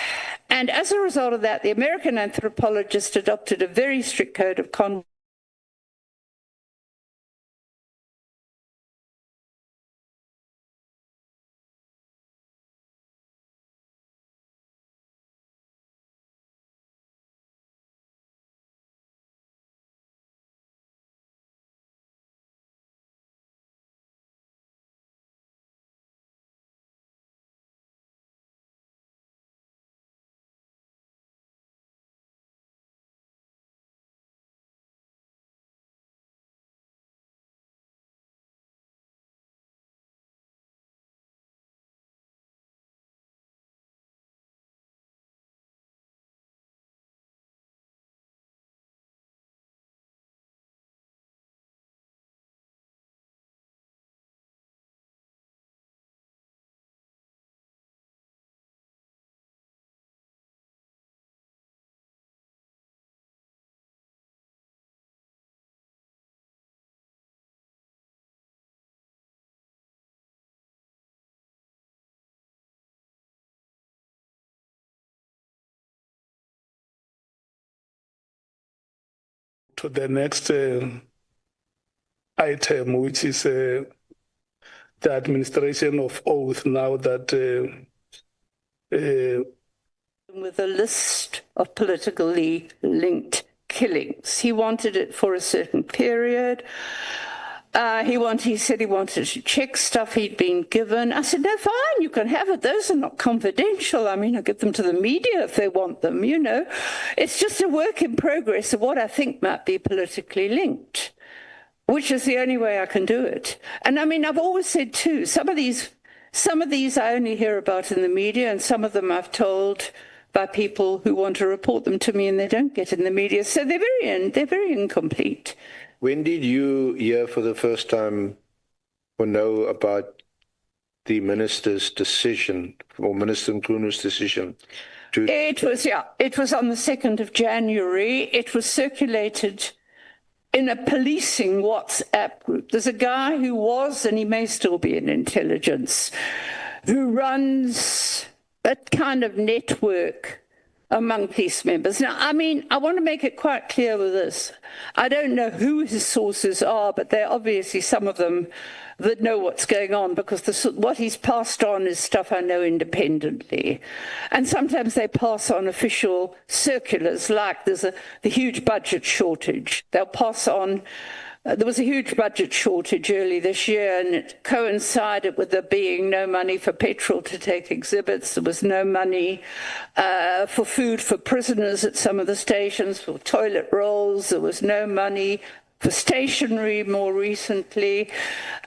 And as a result of that, the American anthropologists adopted a very strict code of conduct to the next item, which is the administration of oath. Now that with a list of politically linked killings. He wanted it for a certain period. He said he wanted to check stuff he'd been given. I said, no, fine, you can have it. Those are not confidential. I mean, I'll give them to the media if they want them, you know. It's just a work in progress of what I think might be politically linked, which is the only way I can do it. And I mean, I've always said too, some of these I only hear about in the media, and some of them I've told by people who want to report them to me and they don't get in the media. So they're very incomplete. When did you hear for the first time or know about the minister's decision, or Minister Mkhwanazi's decision? It was on the 2nd of January. It was circulated in a policing WhatsApp group. There's a guy who was, and he may still be in intelligence, who runs a kind of network among police members. Now, I mean, I want to make it quite clear with this. I don't know who his sources are, but they're obviously some of them that know what's going on, because what he's passed on is stuff I know independently. And sometimes they pass on official circulars, like there's the huge budget shortage. They'll pass on. There was a huge budget shortage early this year, and it coincided with there being no money for petrol to take exhibits. There was no money for food for prisoners at some of the stations, for toilet rolls. There was no money for stationery more recently.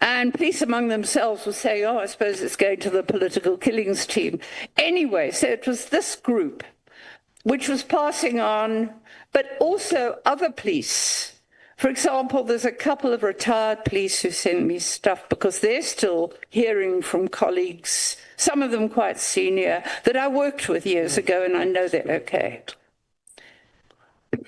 And police among themselves were saying, oh, I suppose it's going to the political killings team. Anyway, so it was this group which was passing on, but also other police. For example, there's a couple of retired police who send me stuff because they're still hearing from colleagues, some of them quite senior, that I worked with years ago, and I know they're okay.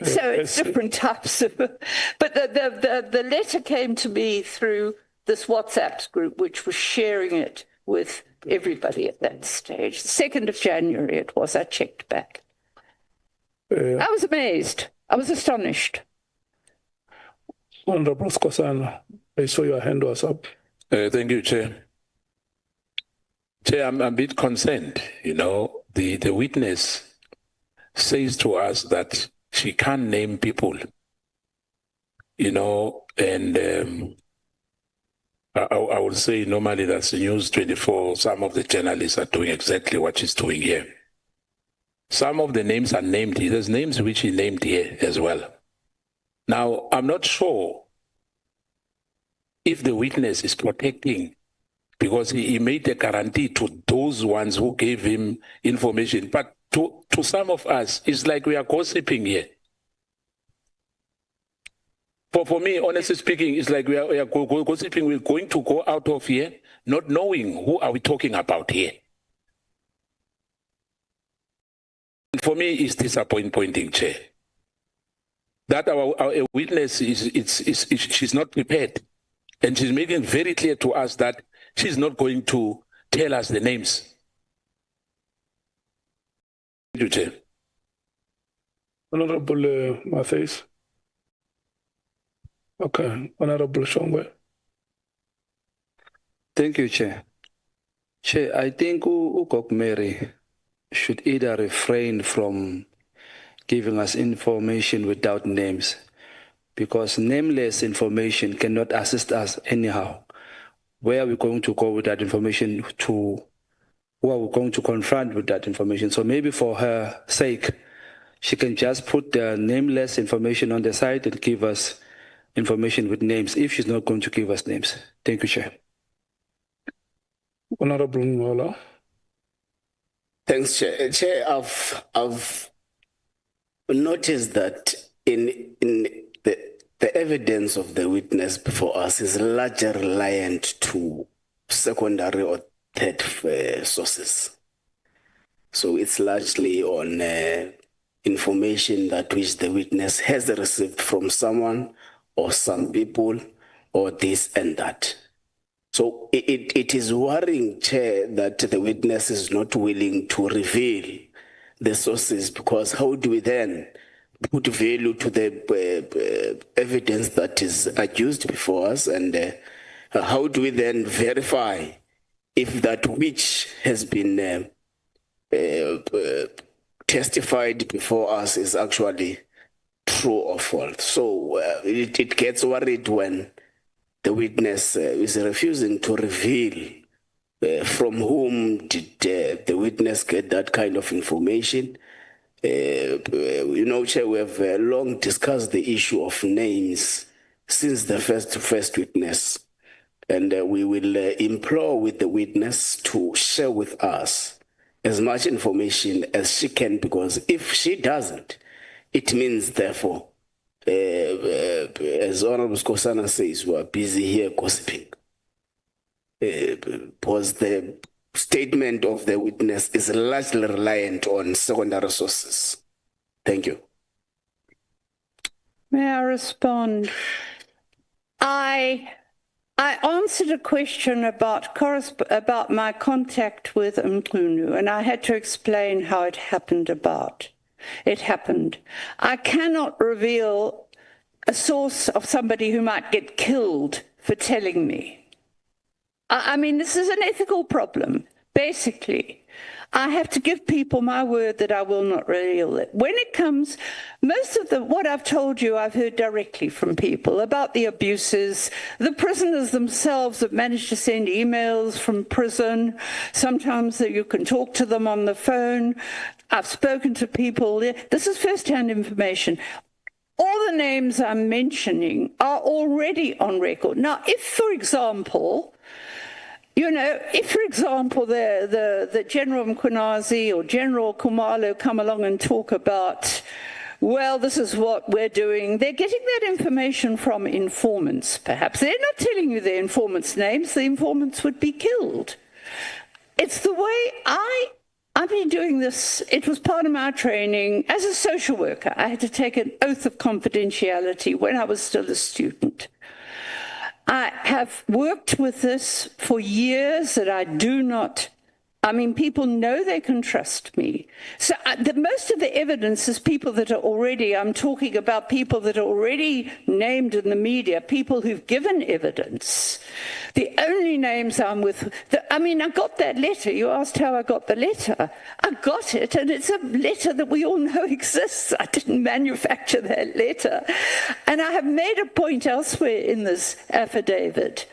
So it's different types of... But the letter came to me through this WhatsApp group, which was sharing it with everybody at that stage. The 2nd of January it was. I checked back. I was amazed. I was astonished. Honorable Skosana, I saw your hand was up. Thank you, Chair. Chair, I'm a bit concerned. You know, the witness says to us that she can't name people, you know, and I would say normally that's News 24. Some of the journalists are doing exactly what she's doing here. Some of the names are named here. There's names which he named here as well. Now, I'm not sure if the witness is protecting, because he made a guarantee to those ones who gave him information. But to some of us, it's like we are gossiping here. For me, honestly speaking, it's like we are gossiping. We're going to go out of here not knowing who are we talking about here. And for me, it's disappointing, Chair, that our witness she's not prepared, and she's making very clear to us that she's not going to tell us the names. Thank you, Chair. Honorable Matthews. Okay, Honorable Shongwe. Thank you, Chair. Chair, I think Ugok Mary should either refrain from giving us information without names, because nameless information cannot assist us anyhow. Where are we going to go with that information to? Who are we going to confront with that information? So maybe for her sake, she can just put the nameless information on the side and give us information with names, if she's not going to give us names. Thank you, Chair. Honorable Ngola. Thanks, Chair. Chair, I've noticed that in the evidence of the witness before us is largely reliant to secondary or third sources. So it's largely on information that which the witness has received from someone or some people or this and that. So it is worrying, Chair, that the witness is not willing to reveal the sources, because how do we then put value to the evidence that is adduced before us, and how do we then verify if that which has been testified before us is actually true or false? So it gets worried when the witness is refusing to reveal from whom did the witness get that kind of information. You know, Chair, we have long discussed the issue of names since the first witness, and we will implore with the witness to share with us as much information as she can, because if she doesn't, it means, therefore, as Honorable Skosana says, we are busy here gossiping. Because the statement of the witness is largely reliant on secondary sources. Thank you. May I respond? I answered a question about my contact with Mkhwanazi, and I had to explain how it happened. I cannot reveal a source of somebody who might get killed for telling me. I mean, this is an ethical problem, basically. I have to give people my word that I will not reveal it. When it comes, most of what I've told you, I've heard directly from people about the abuses. The prisoners themselves have managed to send emails from prison. Sometimes you can talk to them on the phone. I've spoken to people. This is first-hand information. All the names I'm mentioning are already on record. Now, if, for example, the General Mkhwanazi or General Khumalo come along and talk about, well, this is what we're doing, they're getting that information from informants, perhaps. They're not telling you the informants' names. The informants would be killed. It's the way I've been doing this. It was part of my training as a social worker. I had to take an oath of confidentiality when I was still a student. I have worked with this for years that I do not, I mean, people know they can trust me. So most of the evidence is people that are already, I'm talking about people that are already named in the media, people who've given evidence. The only names I'm with, I got that letter. You asked how I got the letter. I got it, and it's a letter that we all know exists. I didn't manufacture that letter. And I have made a point elsewhere in this affidavit,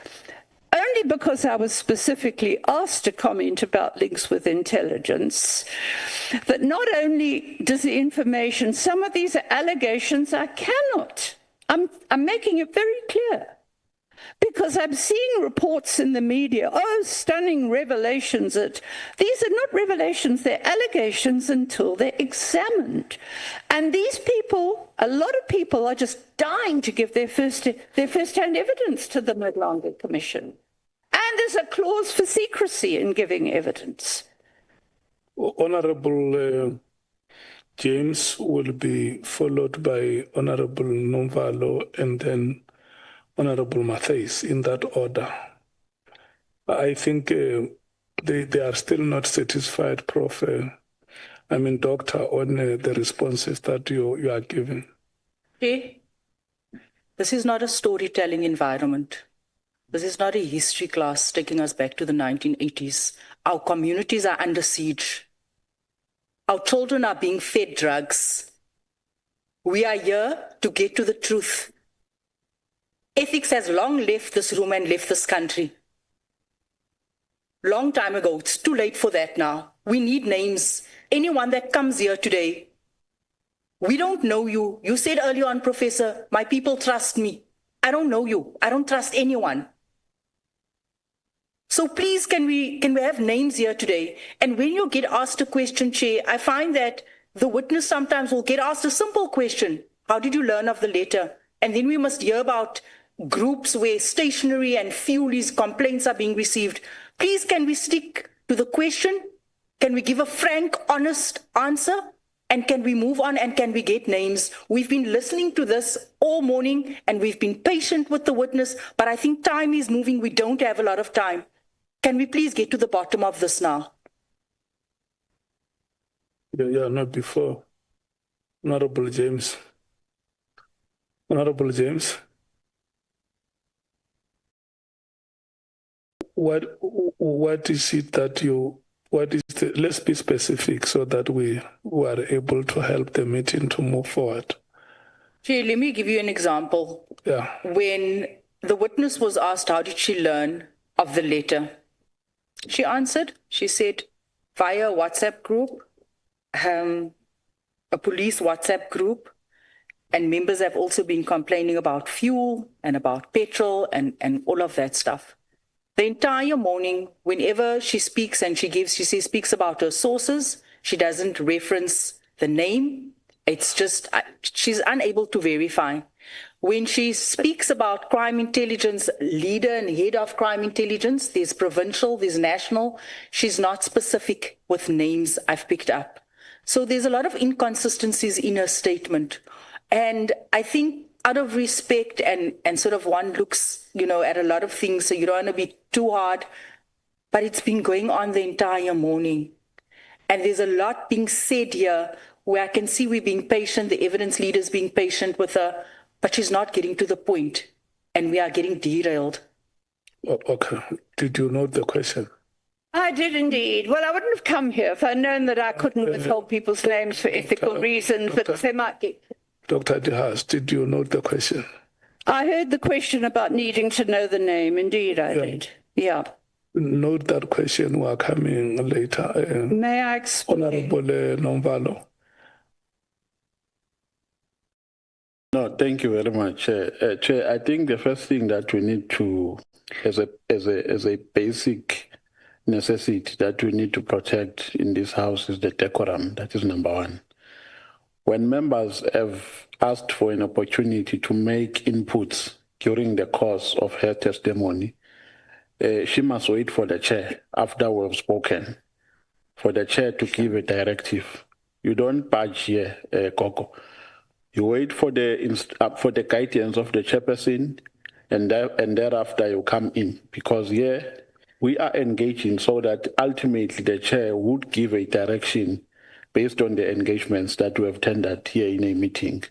only because I was specifically asked to comment about links with intelligence, that not only does the information, some of these allegations I cannot. I'm making it very clear. Because I'm seeing reports in the media, stunning revelations. These are not revelations, they're allegations until they're examined. And these people, a lot of people are just dying to give their first-hand evidence to the Mkhwanazi Commission. And there's a clause for secrecy in giving evidence. Honorable James will be followed by Honorable Nomvalo and then Honorable Mathis, in that order. I think they are still not satisfied, Prof. Doctor, on the responses that you are giving. Okay. This is not a storytelling environment. This is not a history class taking us back to the 1980s. Our communities are under siege. Our children are being fed drugs. We are here to get to the truth. Ethics has long left this room and left this country. Long time ago. It's too late for that now. We need names. Anyone that comes here today, we don't know you. You said earlier on, Professor, my people trust me. I don't know you. I don't trust anyone. So please, can we have names here today? And when you get asked a question, Chair, I find that the witness sometimes will get asked a simple question. How did you learn of the letter? And then we must hear about groups where stationery and fuelis complaints are being received. Please, can we stick to the question? Can we give a frank, honest answer? And can we move on and can we get names? We've been listening to this all morning and we've been patient with the witness, but I think time is moving. We don't have a lot of time. Can we please get to the bottom of this now? Yeah, not before Honorable James. Honorable James. What is it that you, what is the, let's be specific so that we are able to help the meeting to move forward. Chair, let me give you an example. Yeah. When the witness was asked how did she learn of the letter, she answered, she said, via a WhatsApp group, a police WhatsApp group, and members have also been complaining about fuel and about petrol and all of that stuff. The entire morning, whenever she speaks and she speaks about her sources, she doesn't reference the name. It's just, she's unable to verify. When she speaks about crime intelligence leader and head of crime intelligence, there's provincial, there's national. She's not specific with names I've picked up. So there's a lot of inconsistencies in her statement. And I think out of respect and sort of one looks, you know, at a lot of things, so you don't want to be too hard, but it's been going on the entire morning. And there's a lot being said here where I can see we're being patient, the evidence leader's being patient with her, but she's not getting to the point, and we are getting derailed. Okay. Did you note the question? I did indeed. Well, I wouldn't have come here if I'd known that I couldn't withhold people's names for ethical reasons, but they might get... Dr. Haas, did you note the question? I heard the question about needing to know the name. Indeed, I did. Yeah. Note that question. We are coming later. May I explain? Honorable Nomvalo. No, thank you very much, Chair. Chair, I think the first thing that we need to, as a basic necessity that we need to protect in this house is the decorum. That is number one. When members have asked for an opportunity to make inputs during the course of her testimony, she must wait for the chair after we have spoken, for the chair to give a directive. You don't budge here, Coco. You wait for the guidance of the chairperson, and thereafter you come in, because here we are engaging so that ultimately the chair would give a direction based on the engagements that we have tendered here in a meeting.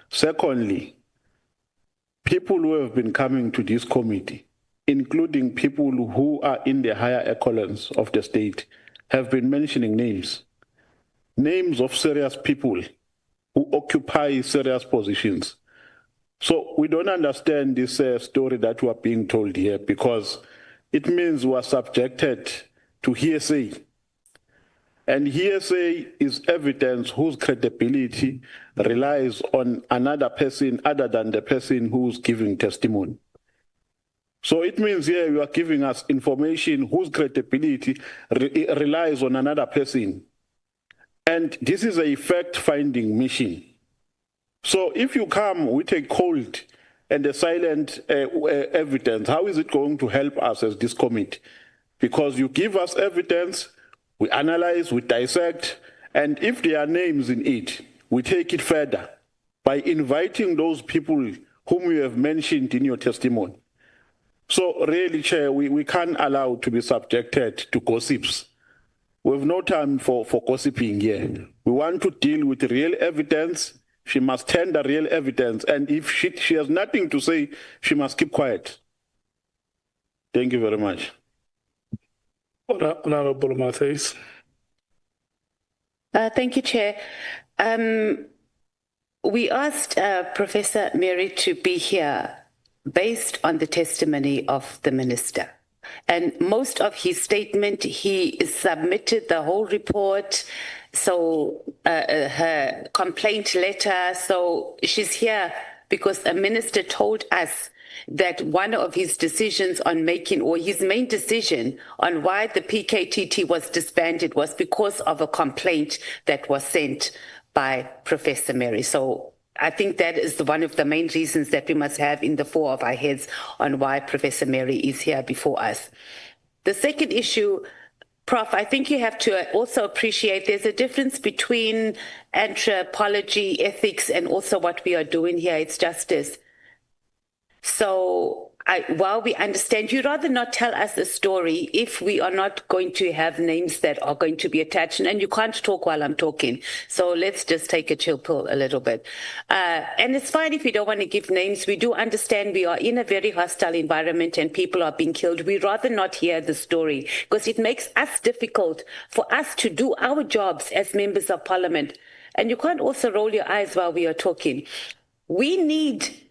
Secondly, people who have been coming to this committee, including people who are in the higher echelons of the state, have been mentioning names of serious people who occupy serious positions. So we don't understand this story that we are being told here, because it means we are subjected to hearsay. And hearsay is evidence whose credibility relies on another person other than the person who's giving testimony. So it means here you are giving us information whose credibility relies on another person. And this is a fact-finding mission. So if you come with a cold and a silent evidence, how is it going to help us as this committee? Because you give us evidence, we analyze, we dissect, and if there are names in it, we take it further by inviting those people whom you have mentioned in your testimony. So really, Chair, we can't allow to be subjected to gossips. We have no time for gossiping here. We want to deal with real evidence. She must tender real evidence, and if she has nothing to say, she must keep quiet. Thank you very much. Honorable Matthews. Thank you, Chair. We asked Professor Mary to be here based on the testimony of the minister. And most of his statement, he submitted the whole report, so her complaint letter. So she's here because a minister told us that one of his decisions on making, or his main decision on why the PKTT was disbanded was because of a complaint that was sent by Professor Mary. So I think that is one of the main reasons that we must have in the fore of our heads on why Professor Mary is here before us. The second issue, Prof, I think you have to also appreciate there's a difference between anthropology, ethics, and also what we are doing here. It's justice. So while we understand, you'd rather not tell us the story if we are not going to have names that are going to be attached. And you can't talk while I'm talking. So let's just take a chill pill a little bit. And it's fine if you don't want to give names. We do understand we are in a very hostile environment and people are being killed. We'd rather not hear the story because it makes us difficult for us to do our jobs as members of parliament. And you can't also roll your eyes while we are talking. We need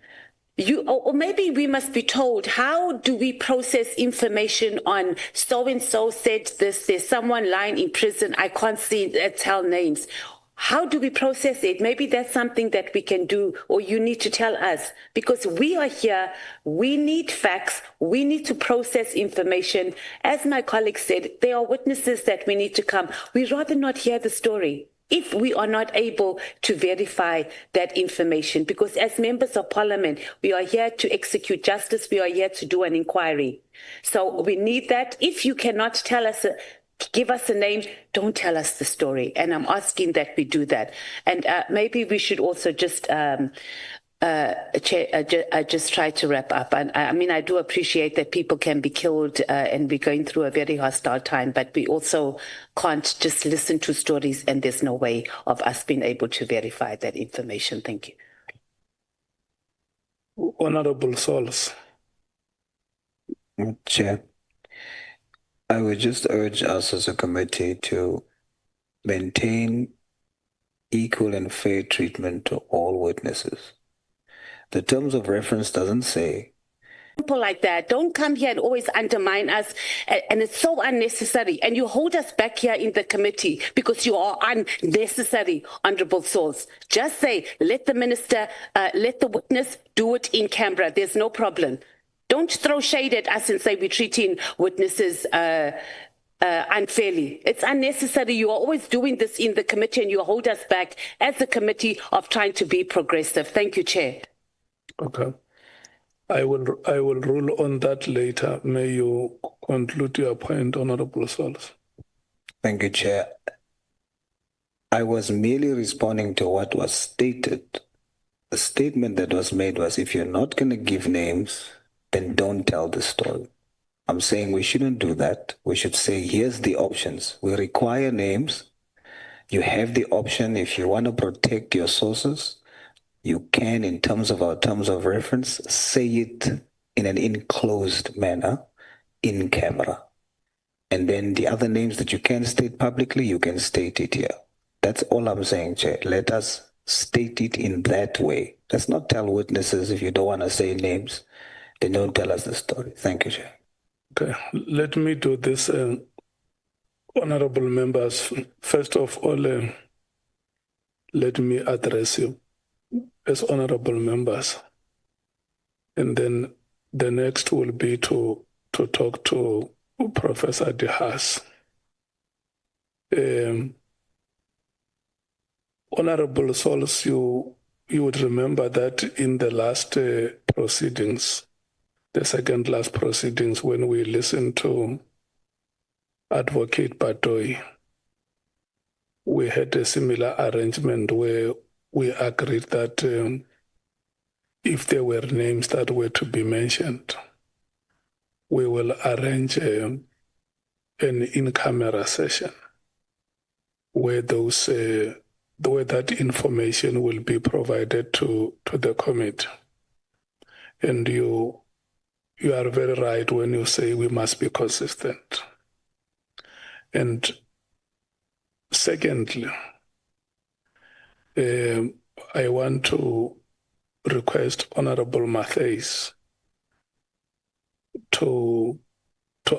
you, or maybe we must be told, how do we process information on so-and-so said this, there's someone lying in prison, I can't tell names. How do we process it? Maybe that's something that we can do, or you need to tell us, because we are here, we need facts, we need to process information. As my colleague said, there are witnesses that we need to come. We'd rather not hear the story if we are not able to verify that information, because as members of parliament, we are here to execute justice, we are here to do an inquiry. So we need that. If you cannot tell us, give us a name, don't tell us the story. And I'm asking that we do that. And maybe we should also just just try to wrap up. And I mean, I do appreciate that people can be killed and we're going through a very hostile time, but we also can't just listen to stories and there's no way of us being able to verify that information. Thank you. Honorable Sols. Chair, I would just urge us as a committee to maintain equal and fair treatment to all witnesses. The terms of reference doesn't say. People like that, don't come here and always undermine us, and it's so unnecessary. And you hold us back here in the committee because you are unnecessary, Honourable Souls. Just say, let the minister, let the witness do it in camera. There's no problem. Don't throw shade at us and say we're treating witnesses unfairly. It's unnecessary. You are always doing this in the committee and you hold us back as a committee of trying to be progressive. Thank you, Chair. Okay. I will rule on that later. May you conclude your point, Honorable Sols. Thank you, Chair. I was merely responding to what was stated. The statement that was made was, if you're not going to give names, then don't tell the story. I'm saying we shouldn't do that. We should say, here's the options. We require names. You have the option, if you want to protect your sources, you can, in terms of our terms of reference, say it in an enclosed manner, in camera. And then the other names that you can state publicly, you can state it here. That's all I'm saying, Chair. Let us state it in that way. Let's not tell witnesses, if you don't want to say names, then don't tell us the story. Thank you, Chair. Okay, let me do this, honorable members. First of all, let me address you as honorable members. And then the next will be to talk to Professor Haas. Honorable Sols, you would remember that in the last proceedings, the second last proceedings, when we listened to Advocate Batoy, we had a similar arrangement where we agreed that if there were names that were to be mentioned, we will arrange an in-camera session where where that information will be provided to the committee. And you are very right when you say we must be consistent. And secondly, I want to request Honorable Mkhwanazi to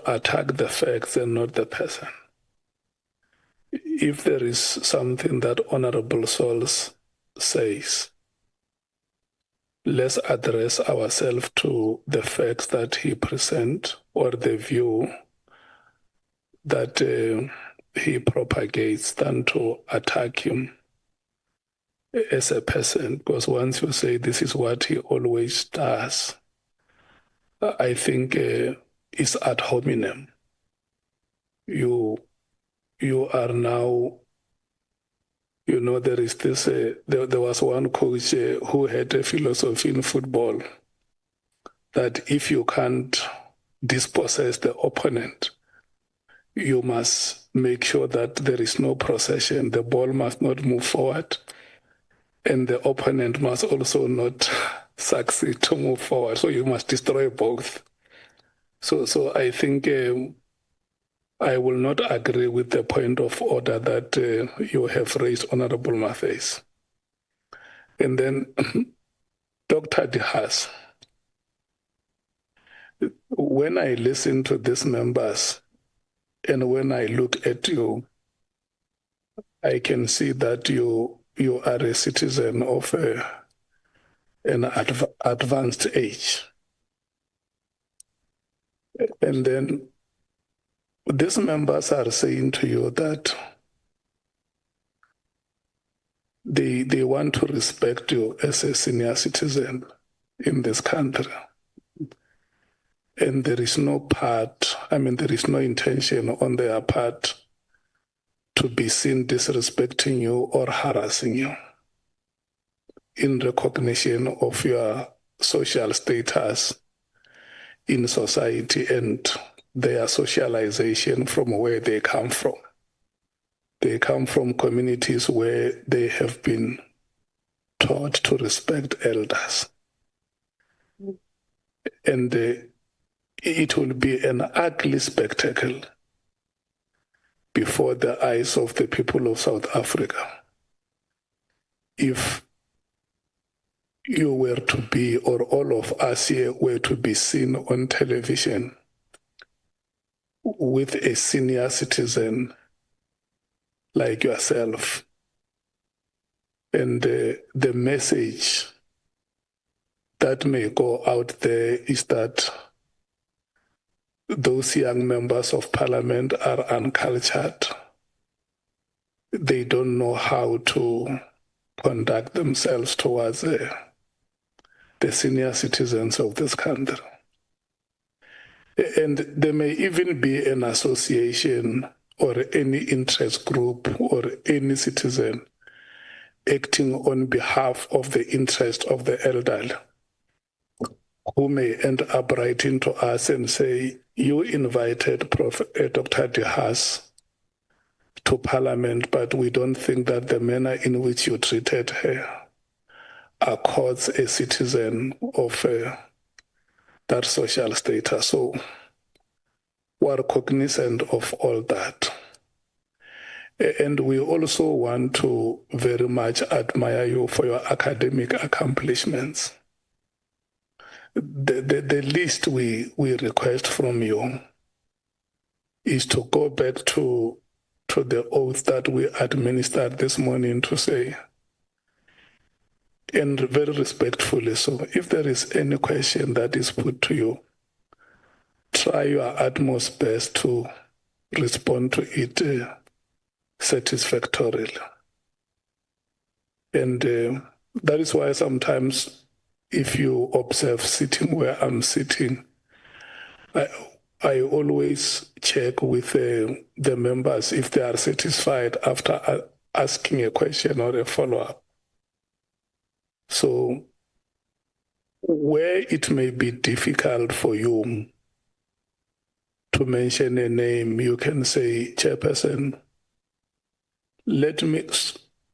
attack the facts and not the person. If there is something that Honorable Sols says, let's address ourselves to the facts that he presents or the view that he propagates than to attack him as a person. Because once you say this is what he always does, I think it's ad hominem. You are now, you know, there is this, there was one coach who had a philosophy in football that if you can't dispossess the opponent, you must make sure that there is no procession. The ball must not move forward, and the opponent must also not succeed to move forward. So you must destroy both. So I think I will not agree with the point of order that you have raised, Honorable Mathis. And then Dr. Haas, when I listen to these members and when I look at you, I can see that you are a citizen of an advanced age. And then these members are saying to you that they want to respect you as a senior citizen in this country. And there is no there is no intention on their part to be seen disrespecting you or harassing you in recognition of your social status in society and their socialization from where they come from. They come from communities where they have been taught to respect elders. And it will be an ugly spectacle before the eyes of the people of South Africa if you were to be, or all of us here were to be seen on television with a senior citizen like yourself. And the message that may go out there is that those young members of parliament are uncultured. They don't know how to conduct themselves towards the senior citizens of this country. And there may even be an association or any interest group or any citizen acting on behalf of the interest of the elderly, who may end up writing to us and say, you invited Dr. Haas to Parliament, but we don't think that the manner in which you treated her accords a citizen of that social status. So we're cognizant of all that. And we also want to very much admire you for your academic accomplishments. The least we request from you is to go back to the oath that we administered this morning to say, and very respectfully so, if there is any question that is put to you, try your utmost best to respond to it satisfactorily. And that is why sometimes if you observe sitting where I'm sitting, I always check with the members if they are satisfied after asking a question or a follow-up. So where it may be difficult for you to mention a name, you can say, Chairperson, let me,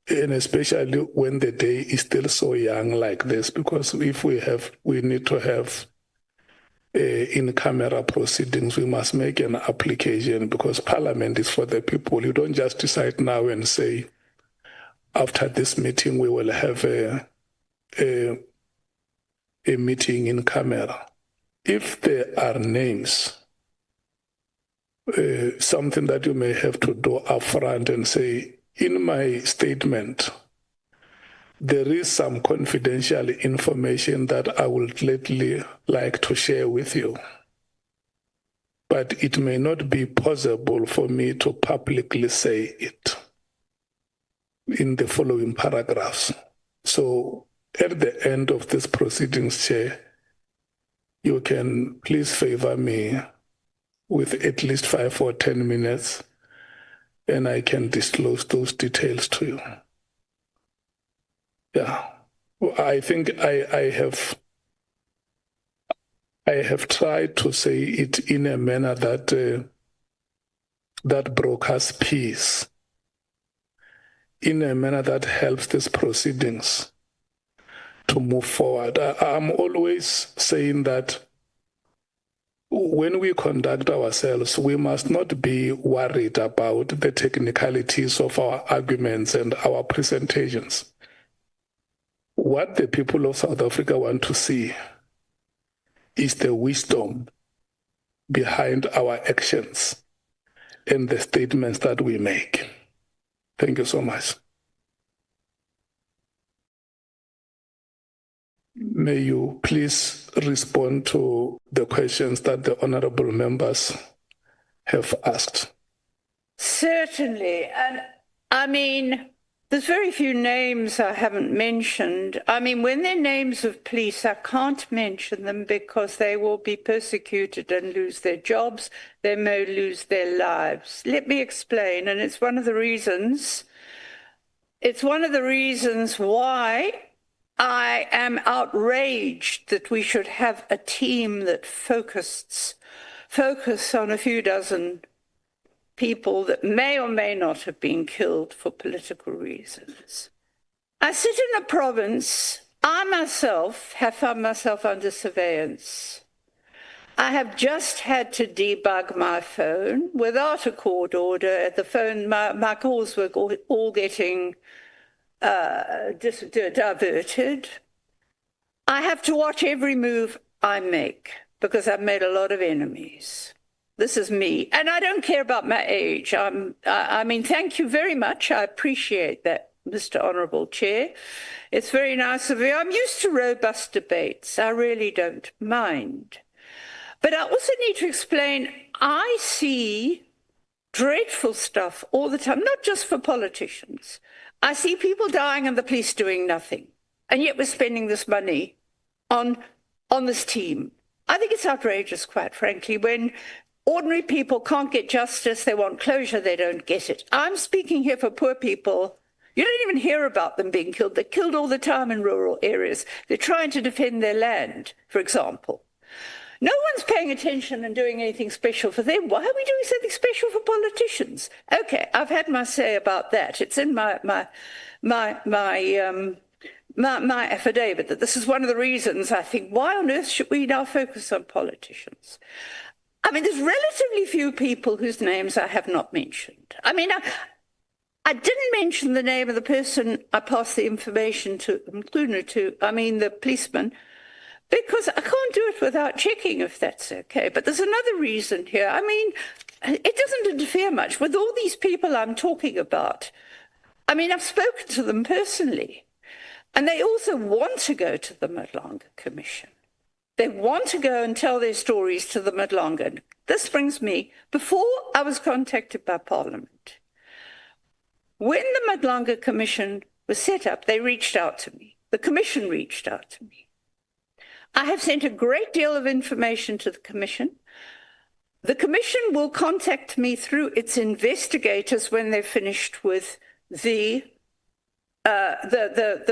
and especially when the day is still so young like this, because if we need to have in-camera proceedings, we must make an application because Parliament is for the people. You don't just decide now and say, after this meeting, we will have a meeting in camera. If there are names, something that you may have to do upfront and say, in my statement, there is some confidential information that I would gladly like to share with you. But it may not be possible for me to publicly say it in the following paragraphs. So at the end of this proceedings, Chair, you can please favor me with at least 5 or 10 minutes, and I can disclose those details to you. Yeah, I think I have I have tried to say it in a manner that that brokers peace, in a manner that helps these proceedings to move forward. I'm always saying that when we conduct ourselves, we must not be worried about the technicalities of our arguments and our presentations. What the people of South Africa want to see is the wisdom behind our actions and the statements that we make. Thank you so much. May you please respond to the questions that the honorable members have asked. Certainly. And I mean, there's very few names I haven't mentioned. I mean, when they're names of police, I can't mention them because they will be persecuted and lose their jobs. They may lose their lives. Let me explain. And it's one of the reasons why I am outraged that we should have a team that focus on a few dozen people that may or may not have been killed for political reasons. I sit in a province, I myself have found myself under surveillance. I have just had to debug my phone without a court order. The phone, my calls were all getting diverted. I have to watch every move I make because I've made a lot of enemies. This is me, and I don't care about my age. I mean, thank you very much. I appreciate that, Mr. Honourable Chair. It's very nice of you. I'm used to robust debates. I really don't mind. But I also need to explain, I see dreadful stuff all the time, not just for politicians. I see people dying and the police doing nothing. And yet we're spending this money on this team. I think it's outrageous, quite frankly, when ordinary people can't get justice, they want closure, they don't get it. I'm speaking here for poor people. You don't even hear about them being killed. They're killed all the time in rural areas. They're trying to defend their land, for example. No one's paying attention and doing anything special for them. Why are we doing something special for politicians? Okay, I've had my say about that. It's in my affidavit that this is one of the reasons I think, why on earth should we now focus on politicians? I mean, there's relatively few people whose names I have not mentioned. I mean, I didn't mention the name of the person I passed the information to, the policeman, because I can't do it without checking if that's okay. But there's another reason here. I mean, it doesn't interfere much with all these people I'm talking about. I mean, I've spoken to them personally, and they also want to go to the Madlanga Commission. They want to go and tell their stories to the Madlanga. This brings me, before I was contacted by Parliament, when the Madlanga Commission was set up, they reached out to me. The Commission reached out to me. I have sent a great deal of information to the Commission. The Commission will contact me through its investigators when they're finished with the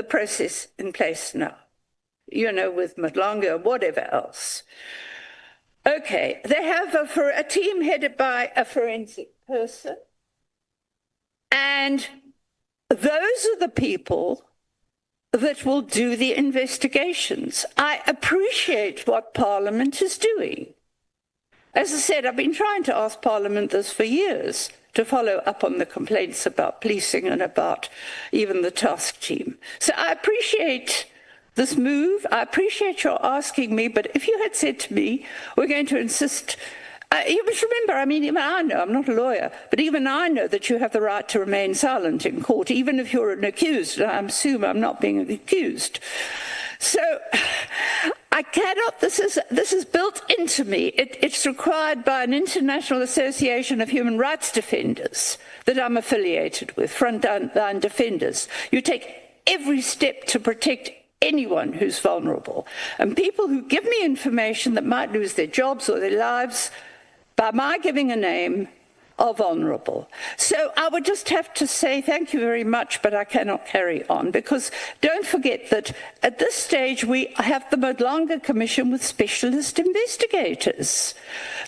process in place now, with Madlanga or whatever else. Okay, they have a team headed by a forensic person, and those are the people that will do the investigations. I appreciate what Parliament is doing. As I said, I've been trying to ask Parliament this for years, to follow up on the complaints about policing and about even the task team. So I appreciate this move. I appreciate your asking me, but if you had said to me, we're going to insist, you must remember, I mean, even I know, I'm not a lawyer, but even I know that you have the right to remain silent in court, even if you're an accused. I assume I'm not being accused. So I cannot, this is built into me. It's required by an International Association of Human Rights Defenders that I'm affiliated with, Frontline Defenders. You take every step to protect anyone who's vulnerable. And people who give me information that might lose their jobs or their lives, by my giving a name, are vulnerable. So I would just have to say thank you very much, but I cannot carry on, because don't forget that at this stage we have the Madlanga Commission with specialist investigators.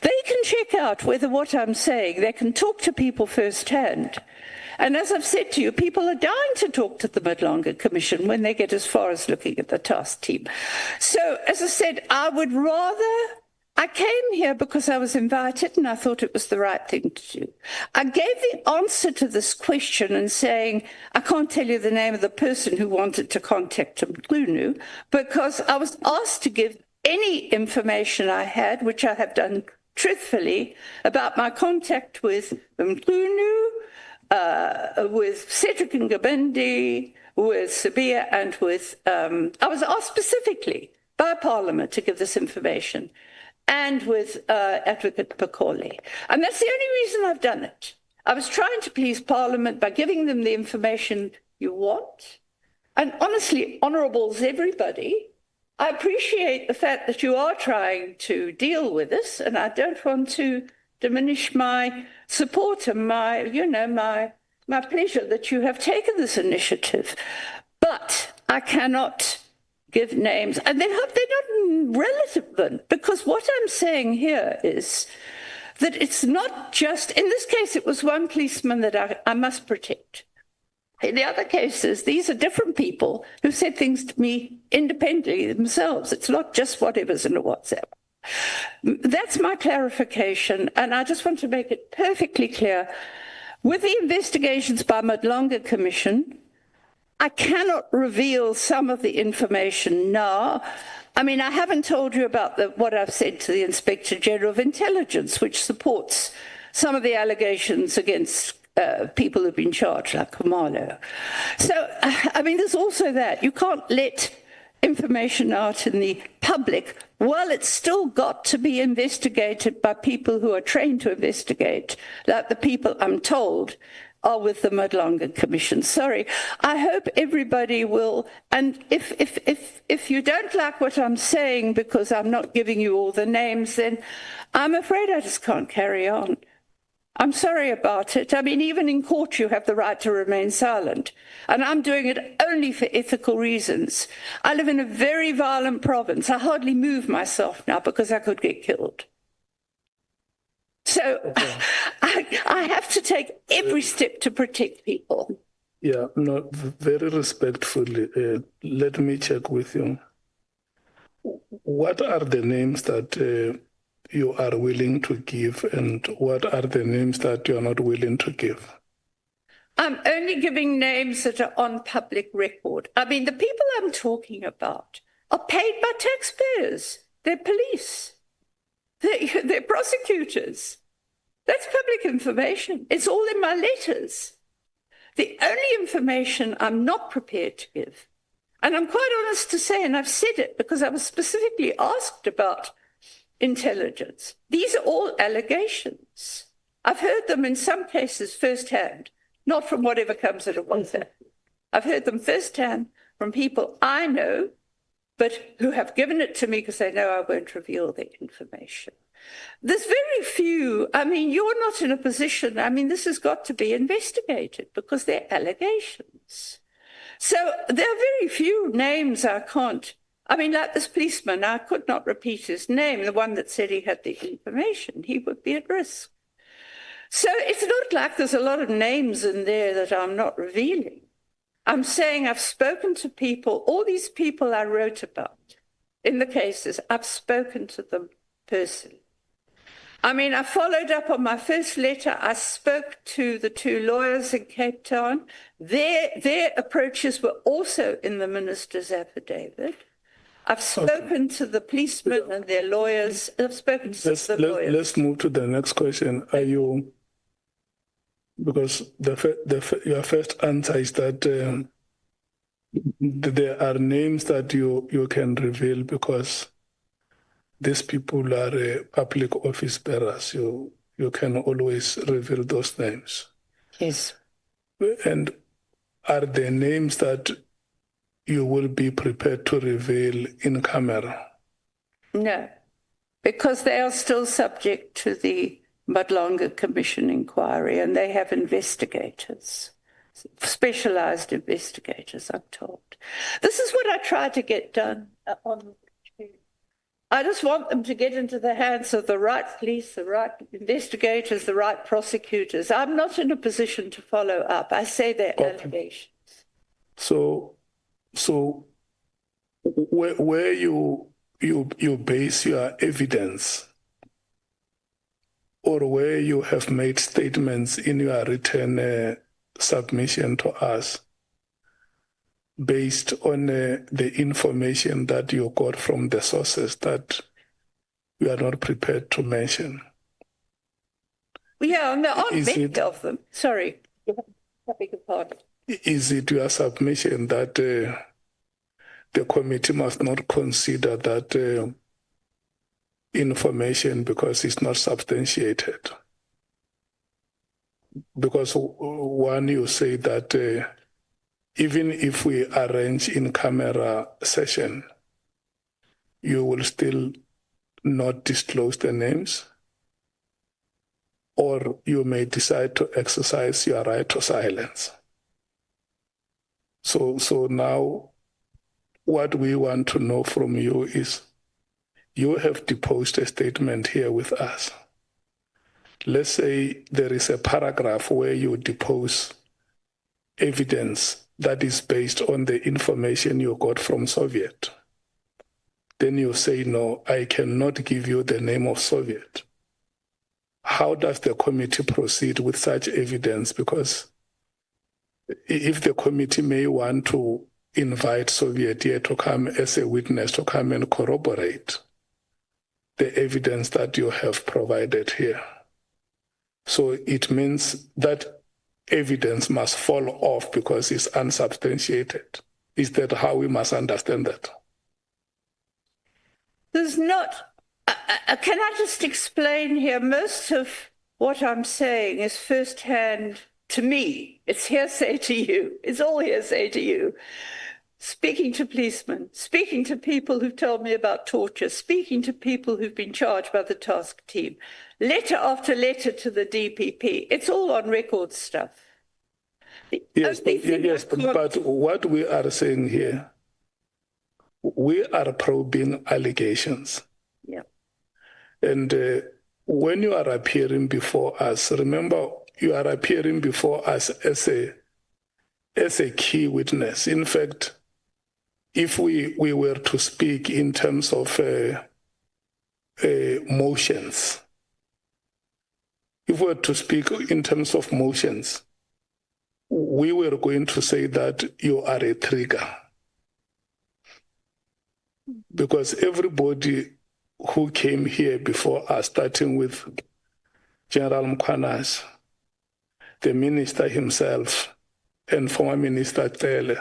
They can check out whether what I'm saying, they can talk to people firsthand. And as I've said to you, people are dying to talk to the Madlanga Commission when they get as far as looking at the task team. So, as I said, I came here because I was invited and I thought it was the right thing to do. I gave the answer to this question and saying, I can't tell you the name of the person who wanted to contact Mkhwanazi, because I was asked to give any information I had, which I have done truthfully, about my contact with Mkhwanazi, with Cedric Ngabindi, with Sabia, and with, I was asked specifically by Parliament to give this information, and with Advocate Pakoli. And that's the only reason I've done it. I was trying to please Parliament by giving them the information you want. And honestly, honourables, everybody, I appreciate the fact that you are trying to deal with this, and I don't want to diminish my support and my pleasure that you have taken this initiative. But I cannot give names, and they're not relevant, because what I'm saying here is that it's not just, in this case, it was one policeman that I must protect. In the other cases, these are different people who said things to me independently themselves. It's not just whatever's in a WhatsApp. That's my clarification, and I just want to make it perfectly clear. With the investigations by Madlanga Commission, I cannot reveal some of the information now. I mean, I haven't told you about what I've said to the Inspector General of Intelligence, which supports some of the allegations against people who've been charged, like Khumalo. So, I mean, there's also that. You can't let information out in the public. Well, it's still got to be investigated by people who are trained to investigate, like the people I'm told are with the Madlanga Commission. Sorry. I hope everybody will, and if you don't like what I'm saying because I'm not giving you all the names, then I'm afraid I just can't carry on. I'm sorry about it. I mean, even in court, you have the right to remain silent. And I'm doing it only for ethical reasons. I live in a very violent province. I hardly move myself now because I could get killed. So I have to take every step to protect people. Yeah, no, very respectfully, let me check with you. What are the names that you are willing to give, and what are the names that you are not willing to give? I'm only giving names that are on public record. I mean, the people I'm talking about are paid by taxpayers. They're police. They're prosecutors. That's public information. It's all in my letters. The only information I'm not prepared to give, and I'm quite honest to say, and I've said it because I was specifically asked about intelligence. These are all allegations. I've heard them in some cases firsthand, not from whatever comes out of WhatsApp. I've heard them firsthand from people I know, but who have given it to me because they know I won't reveal the information. There's very few, I mean, you're not in a position, I mean, this has got to be investigated because they're allegations. So there are very few names I can't, I mean, like this policeman, I could not repeat his name, the one that said he had the information, he would be at risk. So it's not like there's a lot of names in there that I'm not revealing. I'm saying I've spoken to people, all these people I wrote about in the cases, I've spoken to them personally. I mean, I followed up on my first letter. I spoke to the two lawyers in Cape Town. Their approaches were also in the minister's affidavit. I've spoken to the policemen and their lawyers. I've spoken to the lawyers. Let's move to the next question. Are you, because your first answer is that there are names that you can reveal because these people are public office bearers. You can always reveal those names. Yes. And are there names that you will be prepared to reveal in camera? No, because they are still subject to the but longer commission inquiry, and they have investigators, specialized investigators, I'm told. This is what I try to get done on. I just want them to get into the hands of the right police, the right investigators, the right prosecutors. I'm not in a position to follow up. I say they're allegations. So where you base your evidence, or where you have made statements in your written submission to us based on the information that you got from the sources that you are not prepared to mention. Yeah, and there aren't many of them. Sorry, I beg your pardon. Is it your submission that the committee must not consider that information because it's not substantiated? Because one, you say that even if we arrange in-camera session, you will still not disclose the names, or you may decide to exercise your right to silence. So now what we want to know from you is, you have deposed a statement here with us. Let's say there is a paragraph where you depose evidence that is based on the information you got from Soviet. Then you say, no, I cannot give you the name of Soviet. How does the committee proceed with such evidence? Because if the committee may want to invite Soviet here to come as a witness to come and corroborate the evidence that you have provided here. So it means that evidence must fall off because it's unsubstantiated. Is that how we must understand that? There's not, can I just explain here? Most of what I'm saying is firsthand to me. It's hearsay to you. It's all hearsay to you. Speaking to policemen, speaking to people who've told me about torture, speaking to people who've been charged by the task team, letter after letter to the DPP. It's all on record stuff. Yes, but what we are saying here, we are probing allegations. Yeah. And when you are appearing before us, remember, you are appearing before us as a key witness. In fact, if we were to speak in terms of motions, if we were to speak in terms of motions, we were going to say that you are a trigger. Because everybody who came here before us, starting with General Mkhwanazi, the minister himself, and former Minister Tele,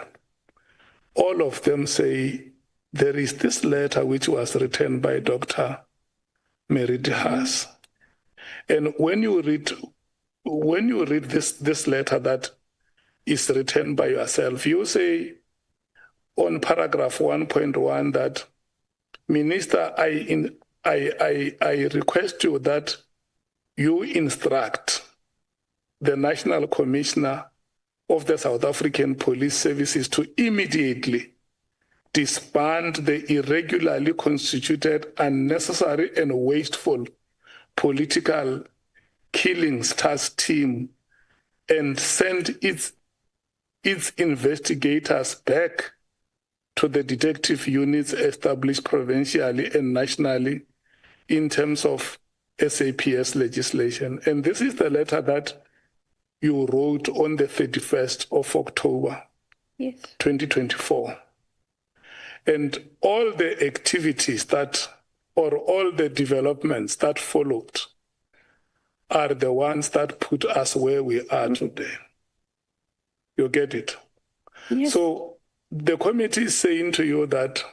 all of them say there is this letter which was written by Dr. Mary Haas. And when you read this letter that is written by yourself, you say on paragraph 1.1 that, Minister, I request you that you instruct the National Commissioner of the South African Police Services to immediately disband the irregularly constituted, unnecessary and wasteful political killings task team and send its investigators back to the detective units established provincially and nationally in terms of SAPS legislation. And this is the letter that you wrote on the 31st of October, yes, 2024. And all the activities that, or all the developments that followed are the ones that put us where we are today. You get it? yes. So the committee is saying to you that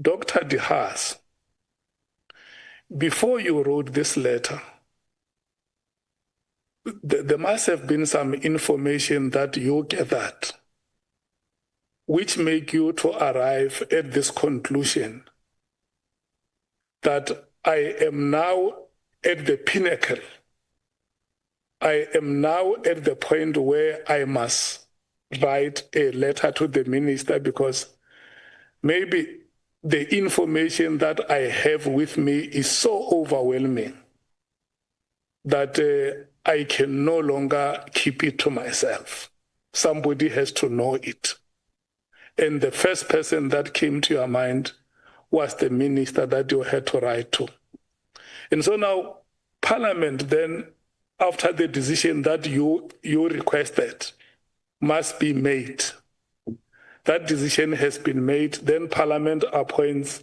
Dr. De Haas, before you wrote this letter, there must have been some information that you gathered which make you to arrive at this conclusion that I am now at the pinnacle. I am now at the point where I must write a letter to the minister because maybe the information that I have with me is so overwhelming that I can no longer keep it to myself. Somebody has to know it. And the first person that came to your mind was the minister that you had to write to. And so now Parliament then, after the decision that you requested must be made, that decision has been made, then Parliament appoints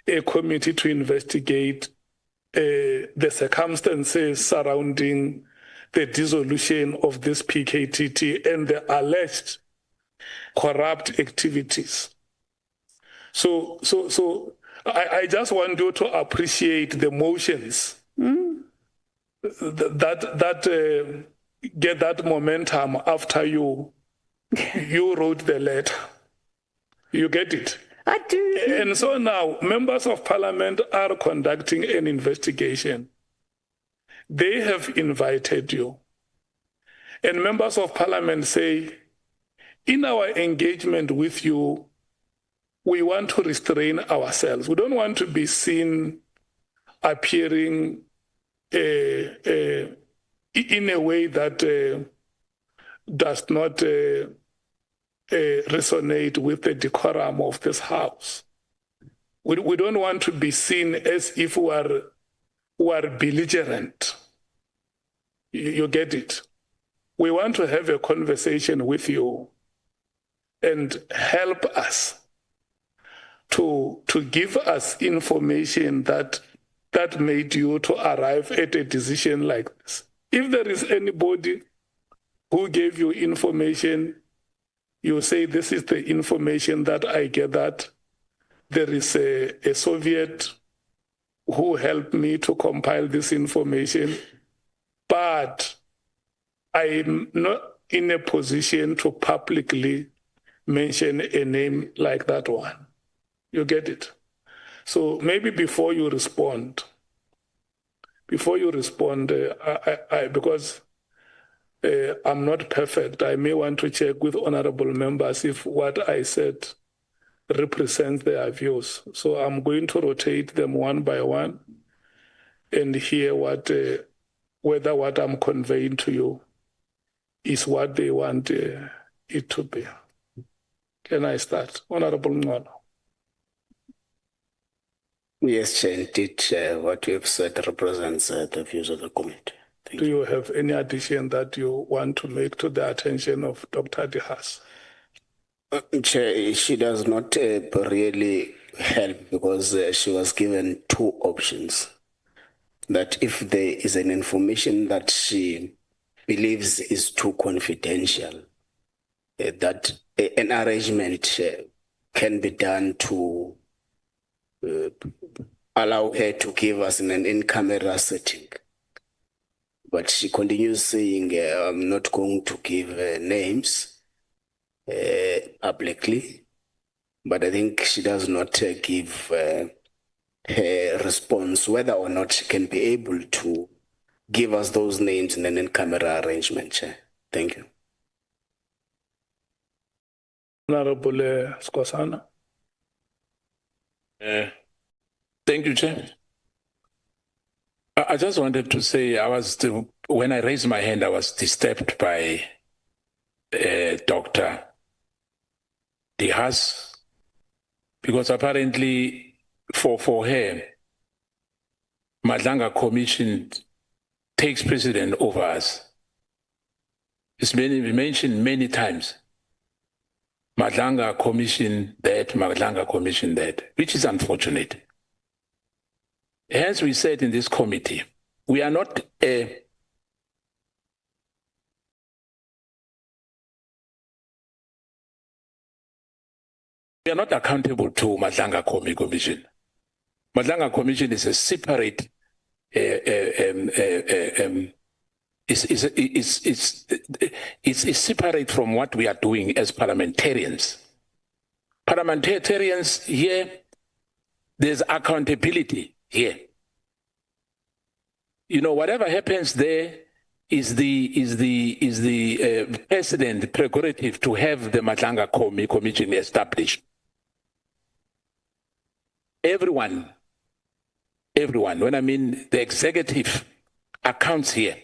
a committee to investigate the circumstances surrounding the dissolution of this PKTT and the alleged corrupt activities. So I just want you to appreciate the motions that get that momentum after you wrote the letter. You get it? I do. And so now members of Parliament are conducting an investigation. They have invited you. And members of Parliament say, in our engagement with you, we want to restrain ourselves. We don't want to be seen appearing in a way that does not resonate with the decorum of this house. We don't want to be seen as if we are belligerent. You get it? We want to have a conversation with you and help us to give us information that made you to arrive at a decision like this. If there is anybody who gave you information, you say, this is the information that I gathered. There is a Soviet who helped me to compile this information, but I'm not in a position to publicly mention a name like that one. You get it? So maybe before you respond, because I'm not perfect, I may want to check with honorable members if what I said represents their views. So I'm going to rotate them one by one and hear whether what I'm conveying to you is what they want it to be. Can I start? Honorable Mkhwanazi. Yes, Chair, indeed, what you have said represents the views of the committee. Do you have any addition that you want to make to the attention of Dr. Haas? Chair, she does not really help because she was given two options. That if there is an information that she believes is too confidential, that an arrangement can be done to allow her to give us in an in-camera setting. But she continues saying, I'm not going to give names publicly, but I think she does not give her response whether or not she can be able to give us those names in an in-camera arrangement, Chair. Thank you. Honorable Skosana. Thank you, Chair. I just wanted to say, when I raised my hand, I was disturbed by Dr. Haas, because apparently for her, Madlanga Commission takes precedent over us. It's been mentioned many times. Madlanga Commission that, Madlanga Commission that, which is unfortunate. Hence, we said in this committee, we are not we are not accountable to Madlanga Commission. Madlanga Commission is a separate it's separate from what we are doing as parliamentarians. Parliamentarians here, there's accountability here. you know, whatever happens there is the president prerogative to have the Madlanga Commission established. Everyone, when I mean the executive accounts here,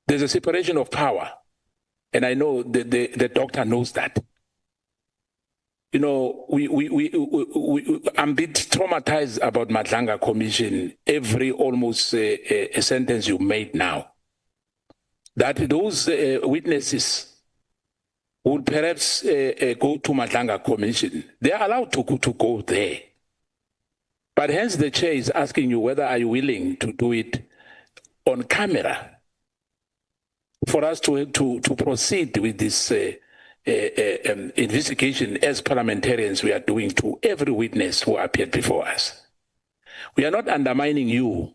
there's a separation of power. And I know the doctor knows that. You know, I'm a bit traumatized about Madlanga Commission, every almost a sentence you made now. That those witnesses would perhaps go to Madlanga Commission. They are allowed to go there. But hence the chair is asking you whether are you willing to do it on camera for us to proceed with this investigation as parliamentarians we are doing to every witness who appeared before us. We are not undermining you.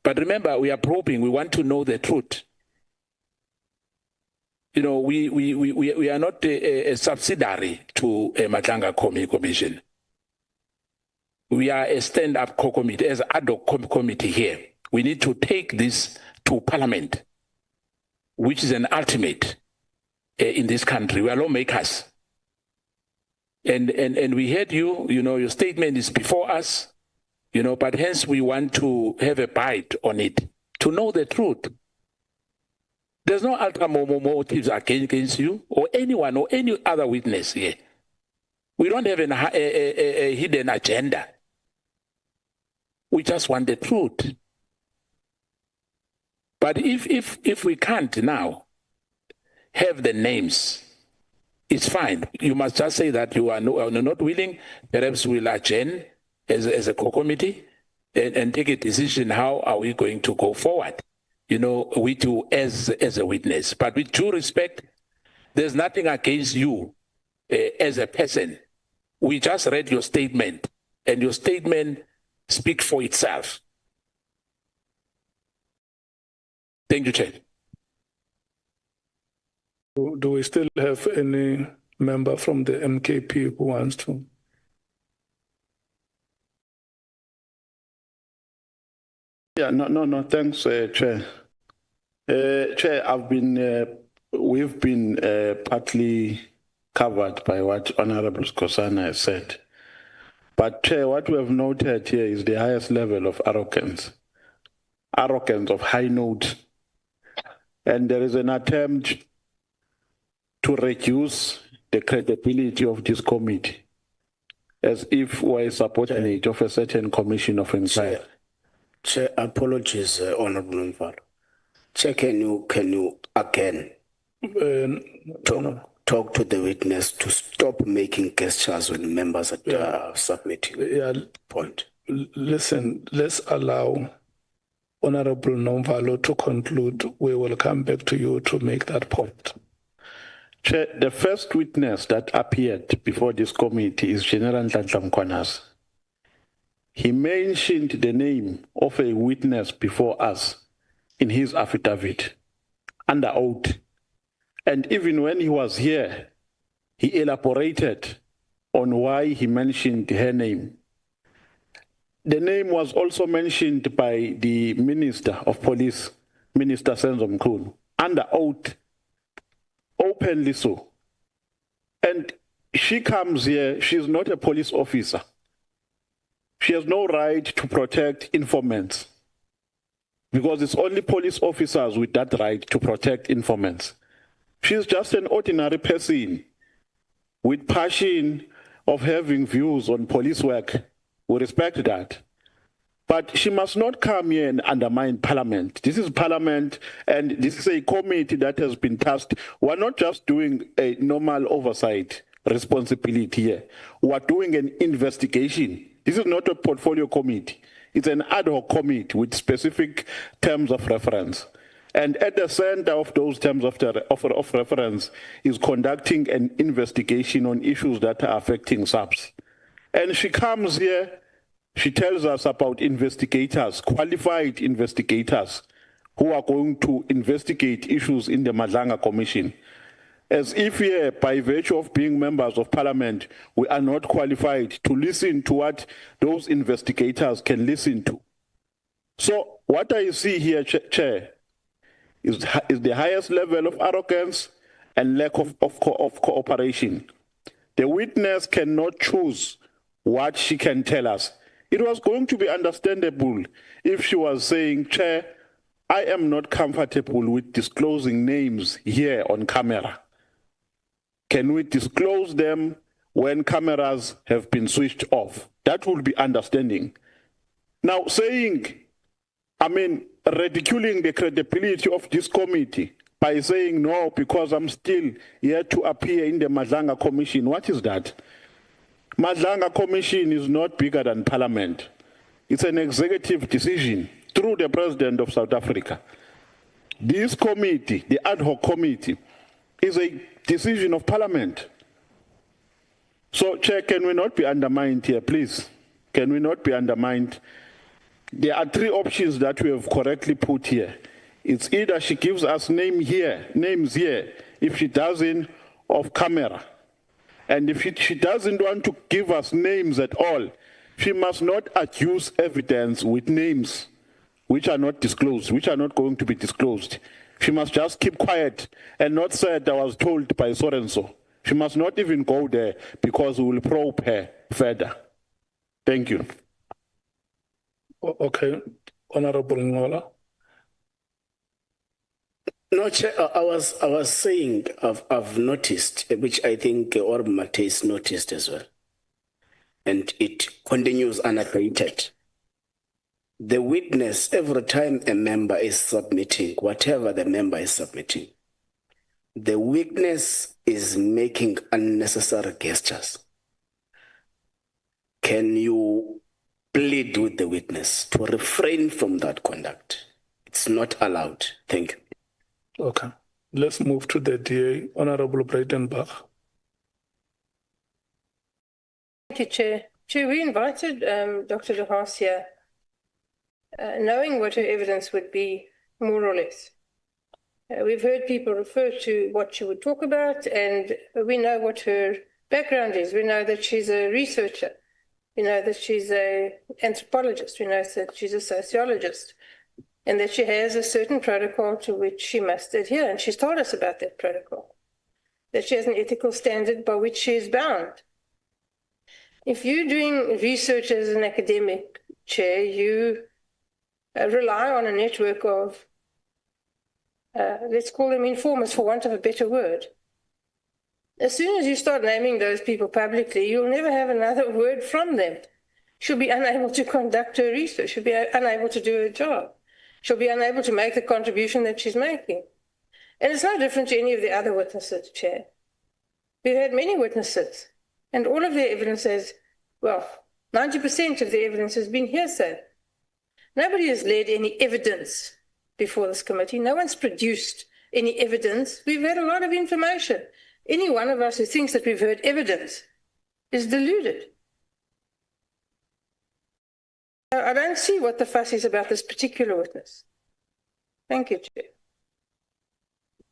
But remember, we are probing. We want to know the truth. You know, we are not a subsidiary to a Madlanga Commission. We are a stand-up committee, as an ad hoc committee here. We need to take this to Parliament, which is an ultimate in this country. We are lawmakers. And we heard you, you know, your statement is before us, you know, but hence we want to have a bite on it, to know the truth. There's no ulterior motives against you or anyone or any other witness here. We don't have a hidden agenda. We just want the truth. But if we can't now have the names, it's fine. You must just say that you are not willing. Perhaps we'll adjourn as a committee and take a decision. How are we going to go forward? You know, with you as a witness. But with due respect, there's nothing against you as a person. We just read your statement, and your statement speaks for itself. Thank you, Chair. Do we still have any member from the MKP who wants to? Yeah, no. Thanks, Chair. Chair, we've been partly covered by what Honorable Skosana has said. But Chair, what we have noted here is the highest level of arrogance of high note. And there is an attempt to reduce the credibility of this committee as if we're a subordinate of a certain commission of inquiry. Chair, apologies, Honorable Mkhwanazi. Chair, can you again talk to the witness to stop making gestures when members are submitting point? Listen, let's allow Honorable Nomvalo to conclude. We will come back to you to make that point. Chair, the first witness that appeared before this committee is General Mkhwanazi. He mentioned the name of a witness before us in his affidavit under oath. And even when he was here, he elaborated on why he mentioned her name. The name was also mentioned by the Minister of Police, Minister Senzo Mkhulu, under oath, openly so. And she comes here, she's not a police officer. She has no right to protect informants because it's only police officers with that right to protect informants. She's just an ordinary person with passion of having views on police work. We respect that. But she must not come here and undermine Parliament. This is Parliament, and this is a committee that has been tasked. We're not just doing a normal oversight responsibility here. We're doing an investigation. This is not a portfolio committee. It's an ad hoc committee with specific terms of reference. And at the center of those terms of reference is conducting an investigation on issues that are affecting SAPS. And she comes here, she tells us about investigators, qualified investigators, who are going to investigate issues in the Madlanga Commission. As if here, by virtue of being members of Parliament, we are not qualified to listen to what those investigators can listen to. So what I see here, Chair, is the highest level of arrogance and lack of cooperation. The witness cannot choose what she can tell us. It was going to be understandable if she was saying, Chair, I am not comfortable with disclosing names here on camera. Can we disclose them when cameras have been switched off? That would be understanding. Now saying, ridiculing the credibility of this committee by saying no because I'm still here to appear in the Madlanga Commission. What is that? Madlanga Commission is not bigger than Parliament. It's an executive decision through the President of South Africa. This committee, the ad hoc committee, is a decision of Parliament. So, Chair, can we not be undermined here, please? Can we not be undermined? There are three options that we have correctly put here. It's either she gives us names here. If she doesn't, off camera. And if she doesn't want to give us names at all, she must not adduce evidence with names which are not disclosed, which are not going to be disclosed. She must just keep quiet and not say that I was told by so-and-so. She must not even go there because we will probe her further. Thank you. Okay, Honorable Ngola. No, Chair, I was saying I've noticed, which I think Orb Mateus noticed as well, and it continues unabated. The witness, every time a member is submitting, whatever the member is submitting, the witness is making unnecessary gestures. Can you plead with the witness to refrain from that conduct? It's not allowed. Thank you. Okay, let's move to the DA, Honorable Breitenbach. Thank you, Chair. Chair, we invited Dr. de Haas here, knowing what her evidence would be, more or less. We've heard people refer to what she would talk about, and we know what her background is. We know that she's a researcher. We know that she's an anthropologist. We know that she's a sociologist, and that she has a certain protocol to which she must adhere, and she's told us about that protocol, that she has an ethical standard by which she is bound. If you're doing research as an academic, Chair, you rely on a network of, let's call them informers for want of a better word. As soon as you start naming those people publicly, you'll never have another word from them. She'll be unable to conduct her research. She'll be unable to do her job. She'll be unable to make the contribution that she's making. And it's no different to any of the other witnesses, Chair. We've had many witnesses, and all of their evidence is, well, 90% of the evidence has been hearsay. Nobody has led any evidence before this committee. No one's produced any evidence. We've had a lot of information. Any one of us who thinks that we've heard evidence is deluded. I don't see what the fuss is about this particular witness. Thank you,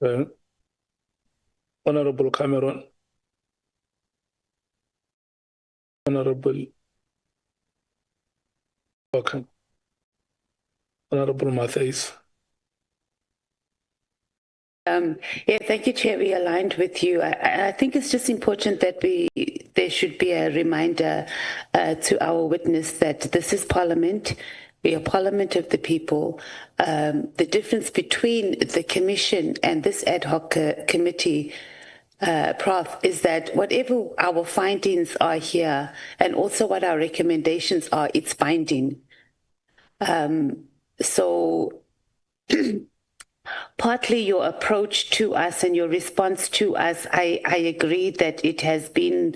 Chair. Honorable Cameron. Honorable. Okay. Honorable Matthews. Yeah, thank you, Chair. We aligned with you. I think it's just important that there should be a reminder to our witness that this is Parliament. We are Parliament of the people. The difference between the Commission and this ad hoc committee, Prof, is that whatever our findings are here and also what our recommendations are, it's binding. So partly your approach to us and your response to us, I agree that it has been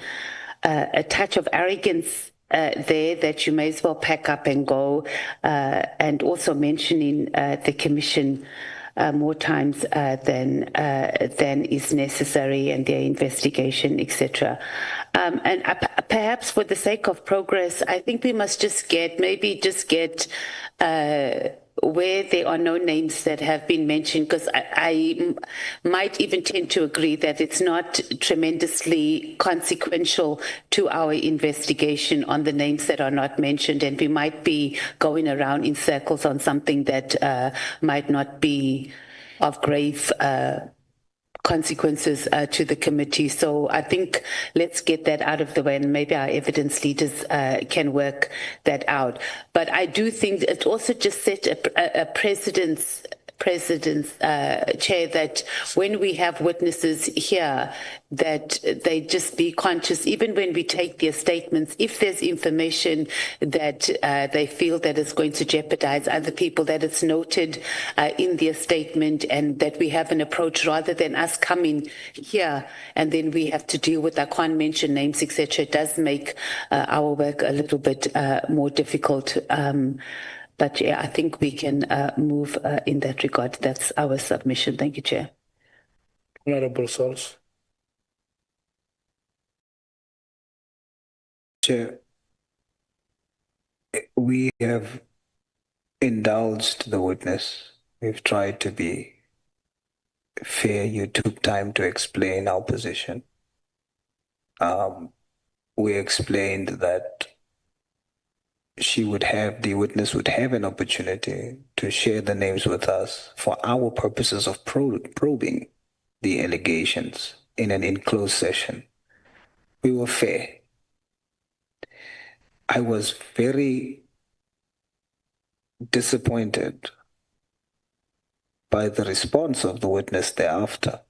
a touch of arrogance there that you may as well pack up and go, and also mentioning the Commission more times than is necessary, and their investigation, etc. And perhaps for the sake of progress, I think we must just get where there are no names that have been mentioned, because I might even tend to agree that it's not tremendously consequential to our investigation on the names that are not mentioned, and we might be going around in circles on something that might not be of grave consequences to the committee. So I think let's get that out of the way, and maybe our evidence leaders can work that out. But I do think it also just set a precedence, Chair, that when we have witnesses here, that they just be conscious, even when we take their statements, if there's information that they feel that is going to jeopardize other people, that it's noted in their statement, and that we have an approach rather than us coming here and then we have to deal with, I can't mention names, etc. It does make our work a little bit more difficult. But yeah, I think we can move in that regard. That's our submission. Thank you, Chair. Honorable Source. Chair, we have indulged the witness. We've tried to be fair. You took time to explain our position. We explained that the witness would have an opportunity to share the names with us for our purposes of probing the allegations in an enclosed session. We were fair. I was very disappointed by the response of the witness thereafter.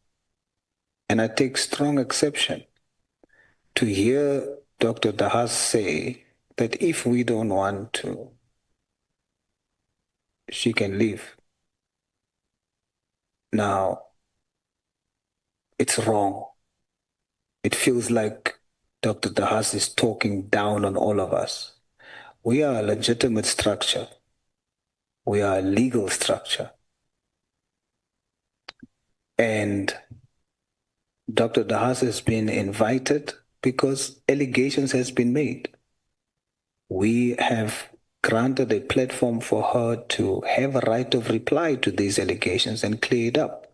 And I take strong exception to hear Dr. Haas say that if we don't want to, she can leave. Now, it's wrong. It feels like Dr. Haas is talking down on all of us. We are a legitimate structure. We are a legal structure. And Dr. Haas has been invited because allegations has been made. We have granted a platform for her to have a right of reply to these allegations and clear it up.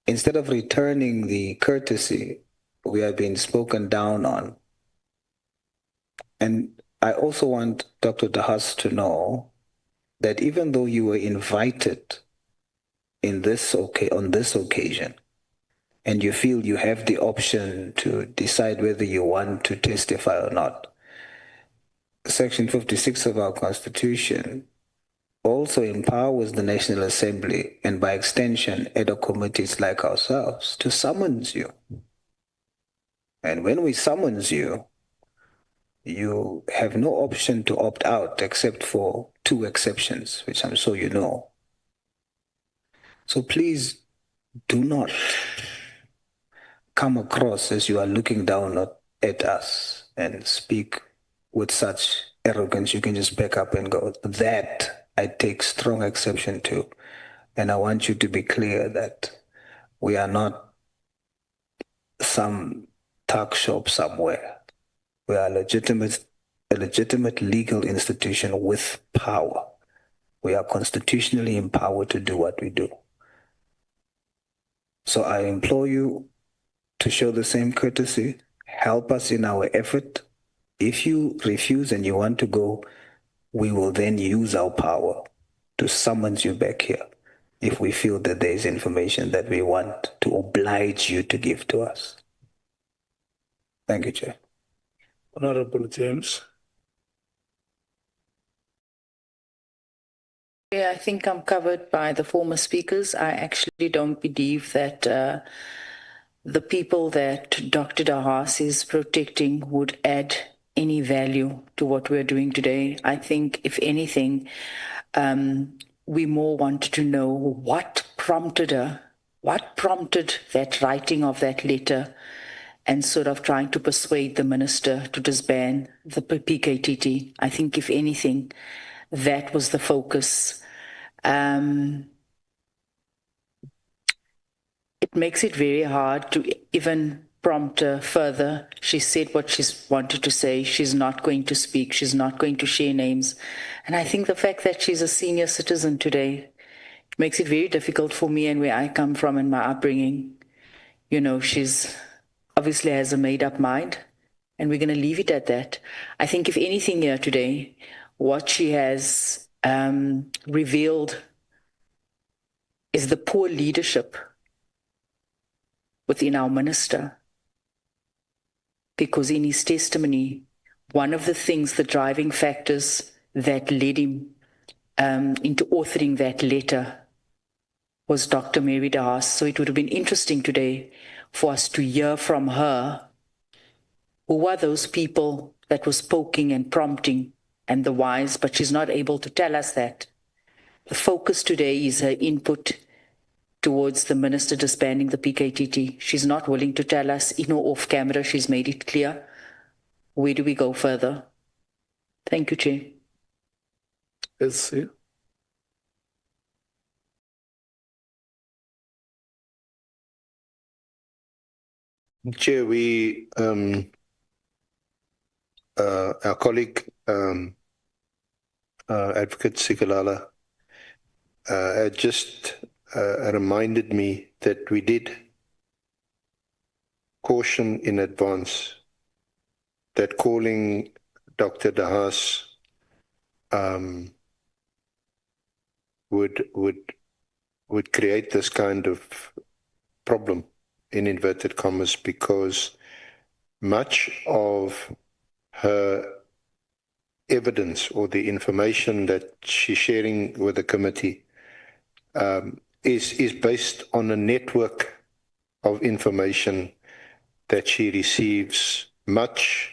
Instead of returning the courtesy, we are being spoken down on. And I also want Dr. Haas to know that even though you were invited on this occasion, and you feel you have the option to decide whether you want to testify or not, Section 56 of our Constitution also empowers the National Assembly, and by extension, ad hoc committees like ourselves, to summons you. And when we summons you, you have no option to opt out except for 2 exceptions, which I'm sure you know. So please do not come across as you are looking down at us and speak with such arrogance. You can just back up and go. That I take strong exception to. And I want you to be clear that we are not some tuck shop somewhere. We are a legitimate legal institution with power. We are constitutionally empowered to do what we do. So I implore you to show the same courtesy. Help us in our effort. If you refuse and you want to go, we will then use our power to summons you back here if we feel that there is information that we want to oblige you to give to us. Thank you, Chair. Honorable James. Yeah, I think I'm covered by the former speakers. I actually don't believe that the people that Dr. Haas is protecting would add any value to what we're doing today. I think, if anything, we more wanted to know what prompted her, what prompted that writing of that letter, and sort of trying to persuade the minister to disband the PKTT. I think, if anything, that was the focus. It makes it very hard to even prompt her further. She said what she's wanted to say. She's not going to speak. She's not going to share names. And I think the fact that she's a senior citizen today makes it very difficult for me and where I come from and my upbringing. You know, she's obviously has a made-up mind, and we're going to leave it at that. I think if anything here today, what she has revealed is the poor leadership within our minister. Because in his testimony, one of the things, the driving factors that led him into authoring that letter was Dr. Mary de Haas. So it would have been interesting today for us to hear from her who are those people that was poking and prompting and the whys, but she's not able to tell us that. The focus today is her input towards the minister disbanding the PKTT. She's not willing to tell us, in or off camera, she's made it clear. Where do we go further? Thank you, Chair. Let's see. Chair, we, our colleague, Advocate Sikalala, had just reminded me that we did caution in advance that calling Dr. de Haas would create this kind of problem, in inverted commas, because much of her evidence or the information that she's sharing with the committee is based on a network of information that she receives, much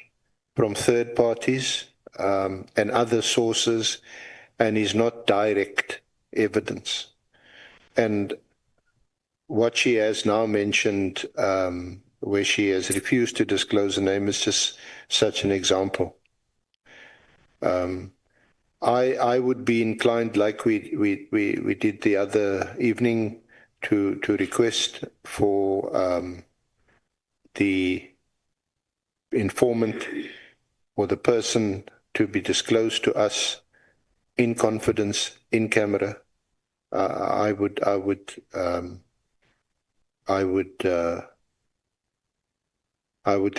from third parties and other sources, and is not direct evidence. And what she has now mentioned, where she has refused to disclose the name, is just such an example. I would be inclined, like we did the other evening, to request for the informant or the person to be disclosed to us in confidence, in camera. I would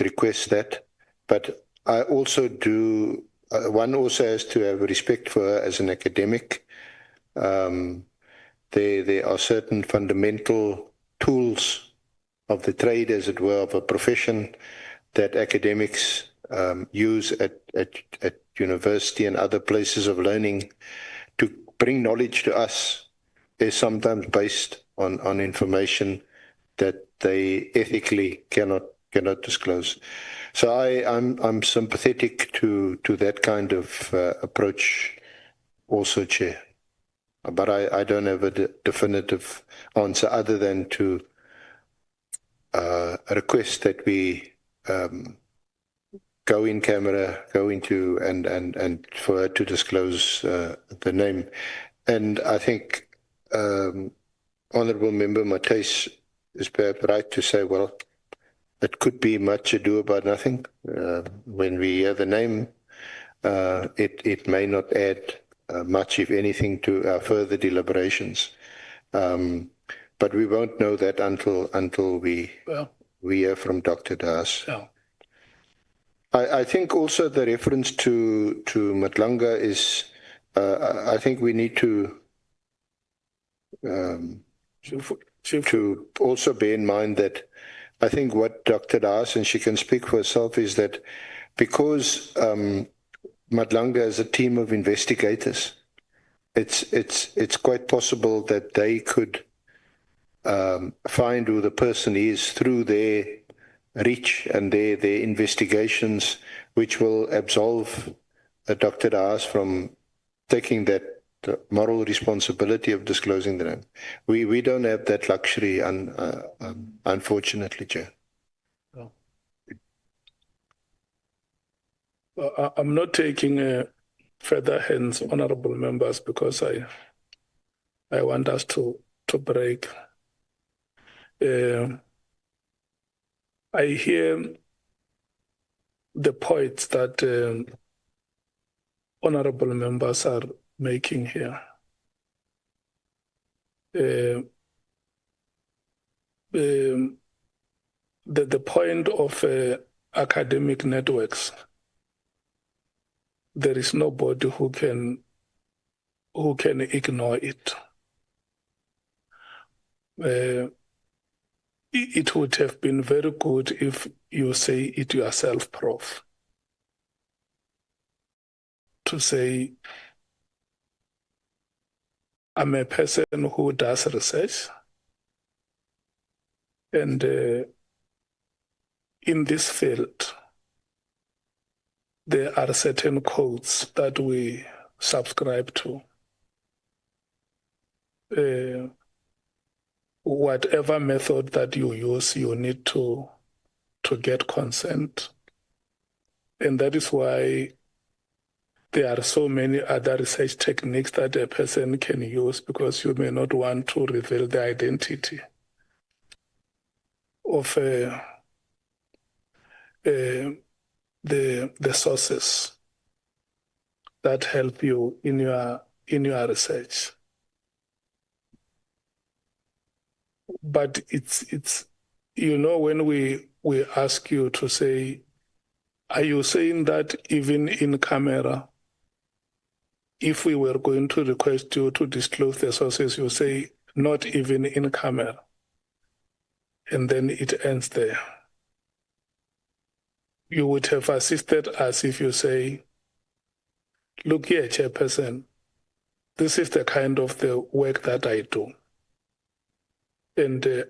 request that, but I also do. One also has to have respect for her as an academic. There are certain fundamental tools of the trade, as it were, of a profession that academics use at university and other places of learning to bring knowledge to us, is sometimes based on information that they ethically cannot disclose. So I'm sympathetic to that kind of approach also, Chair. But I don't have a definitive answer other than to request that we go in camera, go into and for her to disclose the name. And I think Honourable Member Matthys is perhaps right to say, well, it could be much ado about nothing. When we hear the name, it may not add much, if anything, to our further deliberations. But we won't know that until we hear from Dr. de Haas. Yeah. I think also the reference to Matlanga is, I think we need to also bear in mind that I think what Dr. de Haas, and she can speak for herself, is that because Matlanga is a team of investigators, it's quite possible that they could find who the person is through their reach and their investigations, which will absolve Dr. de Haas from taking that moral responsibility of disclosing the name. We don't have that luxury, unfortunately, Chair. Well, I'm not taking further hands, honourable members, because I want us to break. I hear the points that honorable members are making here. The point of academic networks, there is nobody who can ignore it. It would have been very good if you say it yourself, Prof. To say, I'm a person who does research, and in this field, there are certain codes that we subscribe to. Whatever method that you use, you need to get consent. And that is why there are so many other research techniques that a person can use, because you may not want to reveal the identity of the sources that help you in your research. But it's when we ask you to say, are you saying that even in camera, if we were going to request you to disclose the sources, you say not even in camera, and then it ends there? You would have assisted us if you say, look here, Chairperson, this is the kind of the work that I do. And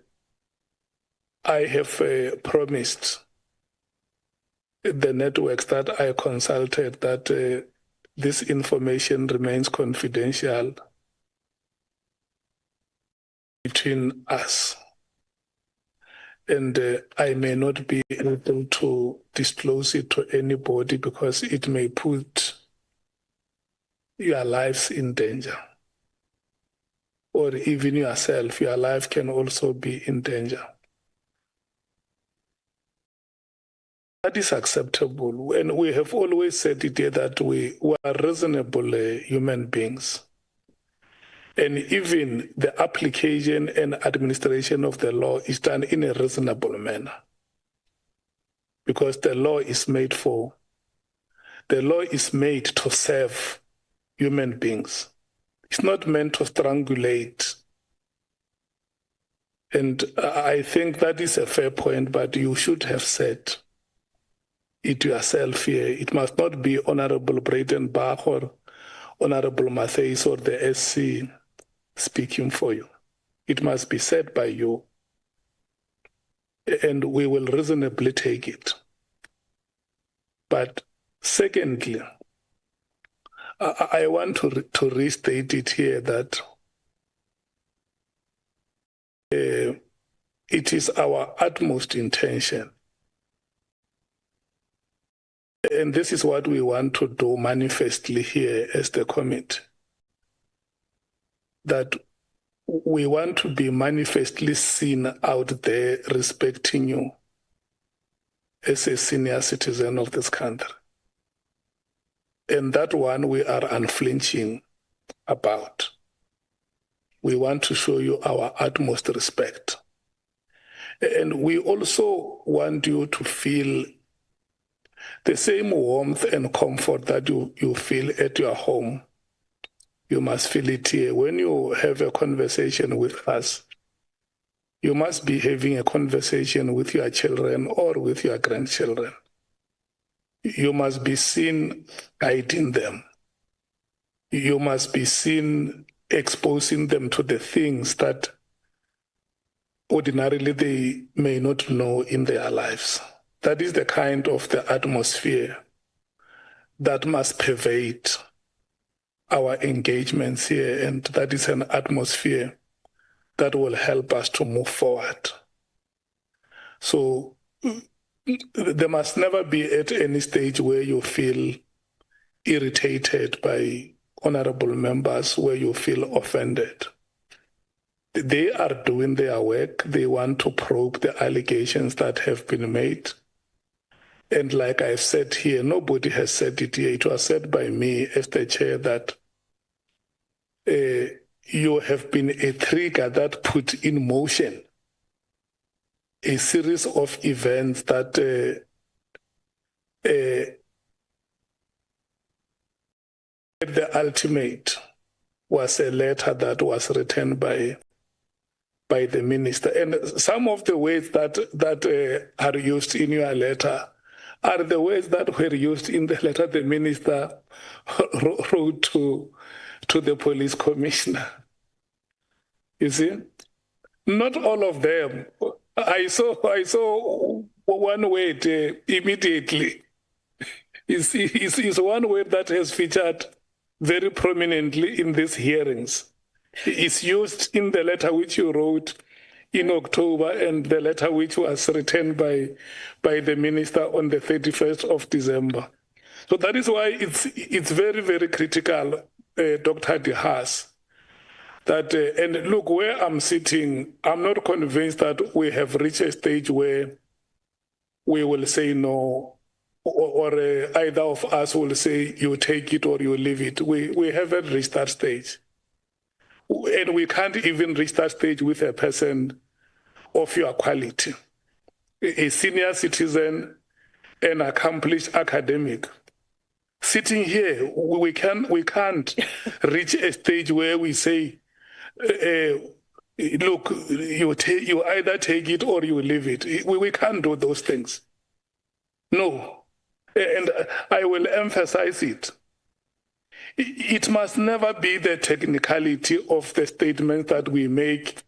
I have promised the networks that I consulted that this information remains confidential between us. And I may not be able to disclose it to anybody because it may put your lives in danger. Or even yourself, your life can also be in danger. That is acceptable. And we have always said it here that we are reasonable human beings. And even the application and administration of the law is done in a reasonable manner. Because the law is made to serve human beings. It's not meant to strangulate. And I think that is a fair point, but you should have said it yourself here. It must not be Honorable Breitenbach or Honorable Matthys or the SC speaking for you. It must be said by you, and we will reasonably take it. But secondly, I want to restate it here that it is our utmost intention, and this is what we want to do manifestly here as the committee, that we want to be manifestly seen out there respecting you as a senior citizen of this country. And that one we are unflinching about. We want to show you our utmost respect. And we also want you to feel the same warmth and comfort that you feel at your home. You must feel it here. When you have a conversation with us, you must be having a conversation with your children or with your grandchildren. You must be seen guiding them. You must be seen exposing them to the things that ordinarily they may not know in their lives. That is the kind of the atmosphere that must pervade our engagements here, and that is an atmosphere that will help us to move forward. So there must never be at any stage where you feel irritated by honorable members, where you feel offended. They are doing their work. They want to probe the allegations that have been made. And like I've said here, nobody has said it here. It was said by me as the chair that you have been a trigger that put in motion a series of events that the ultimate was a letter that was written by the minister. And some of the words that are used in your letter are the words that were used in the letter the minister wrote to the police commissioner. You see? Not all of them. I saw one word immediately. Is one word that has featured very prominently in these hearings. It's used in the letter which you wrote in October and the letter which was written by the minister on the 31st of December. So that is why it's very, very critical, Dr. Haas, that, and look, where I'm sitting, I'm not convinced that we have reached a stage where we will say no, or either of us will say you take it or you leave it. We haven't reached that stage. And we can't even reach that stage with a person of your quality, a senior citizen, an accomplished academic. Sitting here, we can't reach a stage where we say, look, you either take it or you leave it. We can't do those things. No. And I will emphasize it. It must never be the technicality of the statements that we make.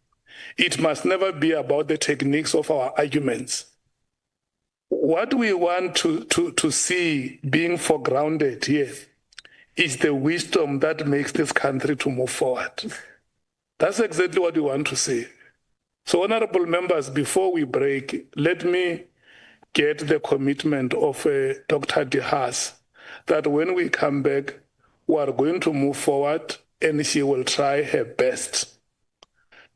It must never be about the techniques of our arguments. What we want to see being foregrounded here is the wisdom that makes this country to move forward. That's exactly what we want to see. So, honorable members, before we break, let me get the commitment of Dr. Haas that when we come back, we are going to move forward and she will try her best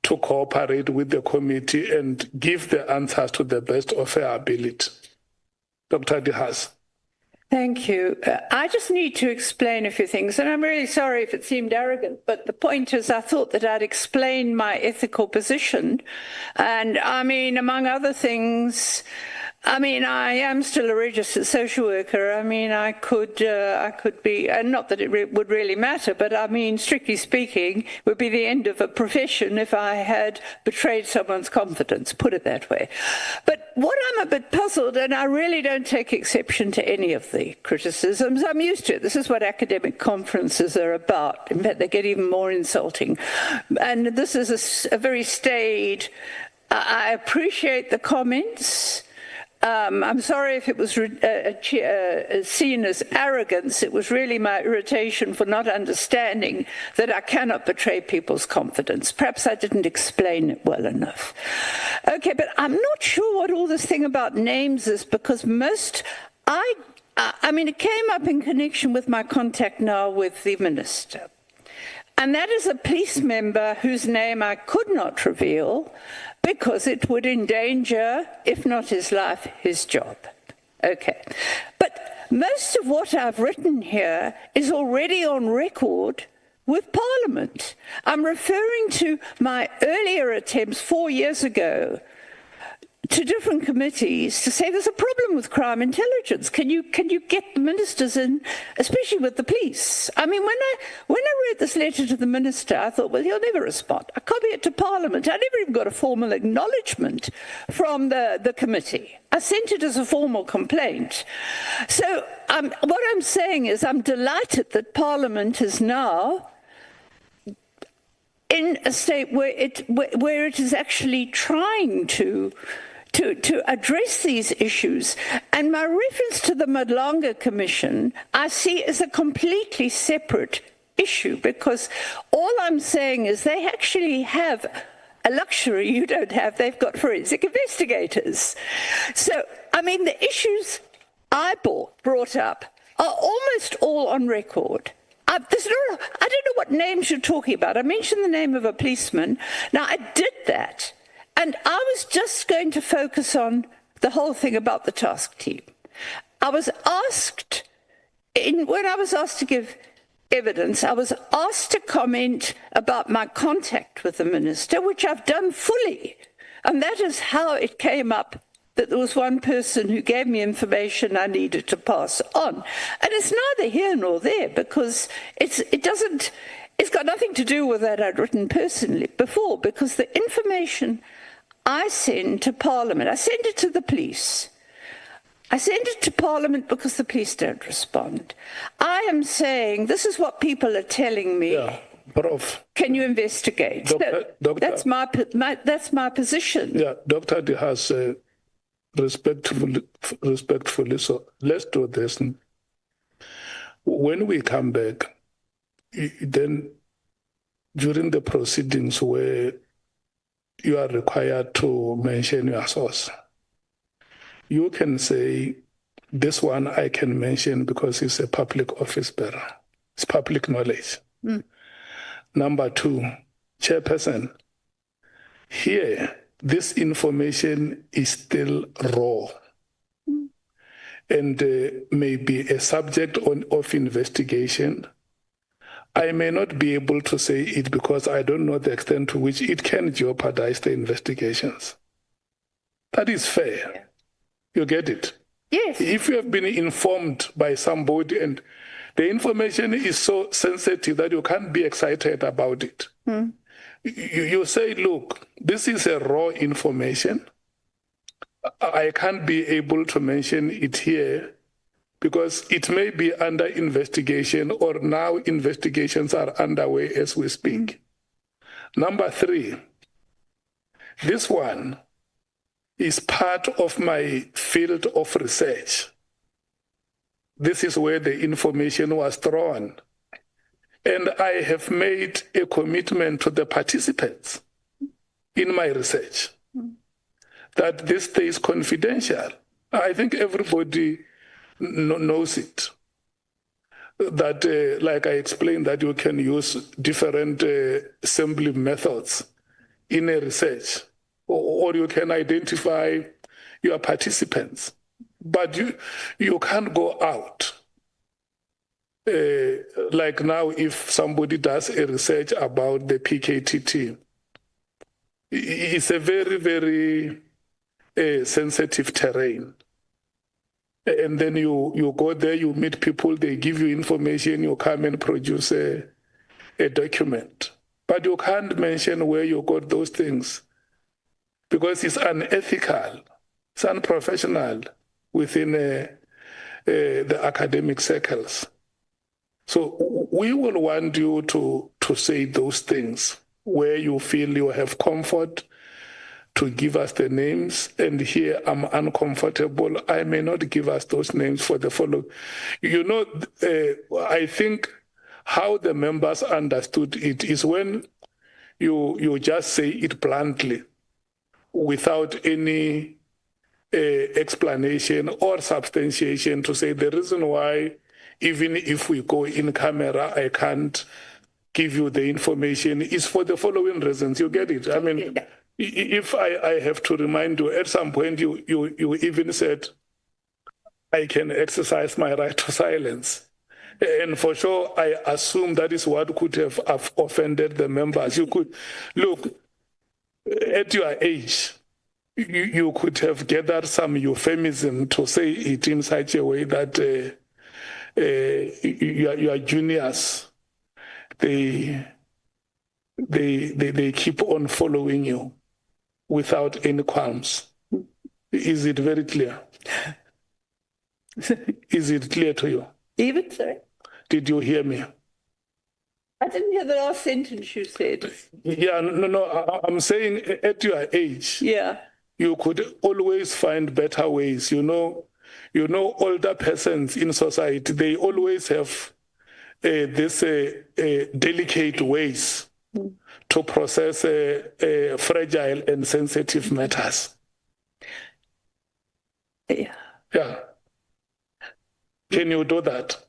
to cooperate with the committee and give the answers to the best of her ability. Dr. Haas. Thank you. I just need to explain a few things, and I'm really sorry if it seemed arrogant, but the point is I thought that I'd explain my ethical position. And I mean, among other things, I mean, I am still a registered social worker. I mean, I could be, and not that it would really matter, but I mean, strictly speaking, would be the end of a profession if I had betrayed someone's confidence, put it that way. But what I'm a bit puzzled, and I really don't take exception to any of the criticisms, I'm used to it. This is what academic conferences are about. In fact, they get even more insulting. And this is a very staid, I appreciate the comments. I'm sorry if it was seen as arrogance. It was really my irritation for not understanding that I cannot betray people's confidence. Perhaps I didn't explain it well enough. Okay, but I'm not sure what all this thing about names is, because I mean, it came up in connection with my contact now with the minister. And that is a police member whose name I could not reveal, because it would endanger, if not his life, his job. Okay. But most of what I've written here is already on record with Parliament. I'm referring to my earlier attempts 4 years ago to different committees to say there's a problem with crime intelligence. Can you get the ministers in, especially with the police? I mean, when I read this letter to the minister, I thought, well, he'll never respond. I copy it to Parliament. I never even got a formal acknowledgement from the committee. I sent it as a formal complaint. So what I'm saying is I'm delighted that Parliament is now in a state where it is actually trying to address these issues. And my reference to the Madlanga Commission, I see as a completely separate issue, because all I'm saying is they actually have a luxury you don't have. They've got forensic investigators. So, I mean, the issues I brought up are almost all on record. I I don't know what names you're talking about. I mentioned the name of a policeman. Now, I did that, and I was just going to focus on the whole thing about the task team. I was asked, when I was asked to give evidence, I was asked to comment about my contact with the minister, which I've done fully. And that is how it came up that there was one person who gave me information I needed to pass on. And it's neither here nor there, because it's got nothing to do with that I'd written personally before, because the information I send to Parliament, I send it to the police. I send it to Parliament because the police don't respond. I am saying, this is what people are telling me. Yeah, Prof. Can you investigate? Doctor, That's my position. Yeah, Dr. De Haas, respectfully, so let's do this. When we come back, then during the proceedings where you are required to mention your source, you can say, this one I can mention because he's a public office bearer. It's public knowledge. Number two, Chairperson, here, this information is still raw and may be a subject of investigation. I may not be able to say it because I don't know the extent to which it can jeopardize the investigations. That is fair. Yeah. You get it? Yes. If you have been informed by somebody and the information is so sensitive that you can't be excited about it, you say, look, this is a raw information. I can't be able to mention it here because it may be under investigation, or now investigations are underway as we speak. Number three, this one is part of my field of research. This is where the information was drawn. And I have made a commitment to the participants in my research that this stays confidential. I think everybody knows it. That, like I explained, that you can use different assembly methods in a research, or you can identify your participants. But you can't go out. Like now, if somebody does a research about the PKTT, it's a very, very sensitive terrain. And then you go there, you meet people, they give you information, you come and produce a document. But you can't mention where you got those things because it's unethical, it's unprofessional within the academic circles. So we will want you to say those things where you feel you have comfort to give us the names. And here I'm uncomfortable. I may not give us those names for the following. You know, I think how the members understood it is when you just say it bluntly without any explanation or substantiation to say the reason why, even if we go in camera, I can't give you the information is for the following reasons. You get it? I mean, if I have to remind you, at some point you even said, I can exercise my right to silence. And for sure, I assume that is what could have offended the members. You could, look, at your age, you could have gathered some euphemism to say it in such a way that your juniors, they keep on following you without any qualms. Is it very clear? Is it clear to you? Even so. Did you hear me? I didn't hear the last sentence you said. Yeah, no, I'm saying at your age, yeah, you could always find better ways. You know, older persons in society, they always have this delicate ways to process fragile and sensitive matters. Yeah. Yeah. Can you do that?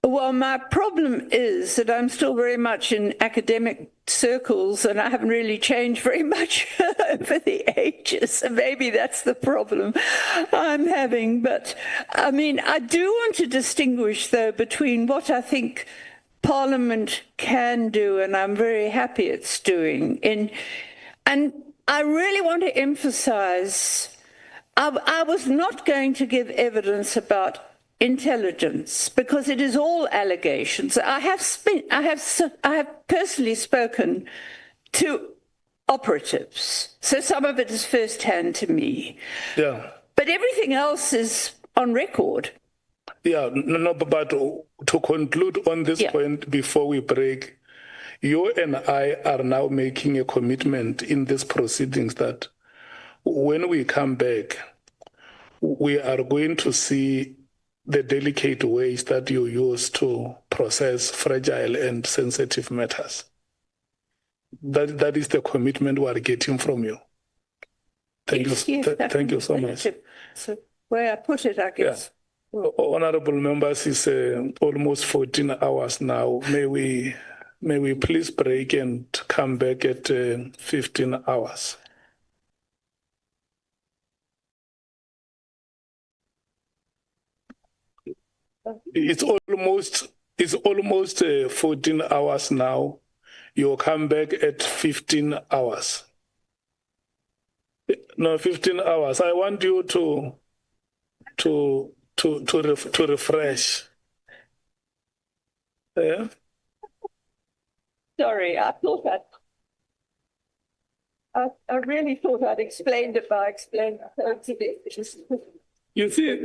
Well, my problem is that I'm still very much in academic circles and I haven't really changed very much over the ages. So maybe that's the problem I'm having. But I mean, I do want to distinguish, though, between what I think Parliament can do, and I'm very happy it's doing. And I really want to emphasize, I was not going to give evidence about intelligence because it is all allegations. I have personally spoken to operatives, so some of it is firsthand to me. Yeah. But everything else is on record. Yeah, no, but to conclude on this point before we break, you and I are now making a commitment in these proceedings that when we come back, we are going to see the delicate ways that you use to process fragile and sensitive matters. That is the commitment we are getting from you. Thank you so much. So where I put it, I guess. Yeah. Honorable members, it's almost 14 hours now. May we please break and come back at 15 hours. It's almost 14 hours now. You'll come back at 15 hours. No, 15 hours. I want you to refresh. Yeah. Sorry, I thought I really thought I'd explained it by explaining it. You see,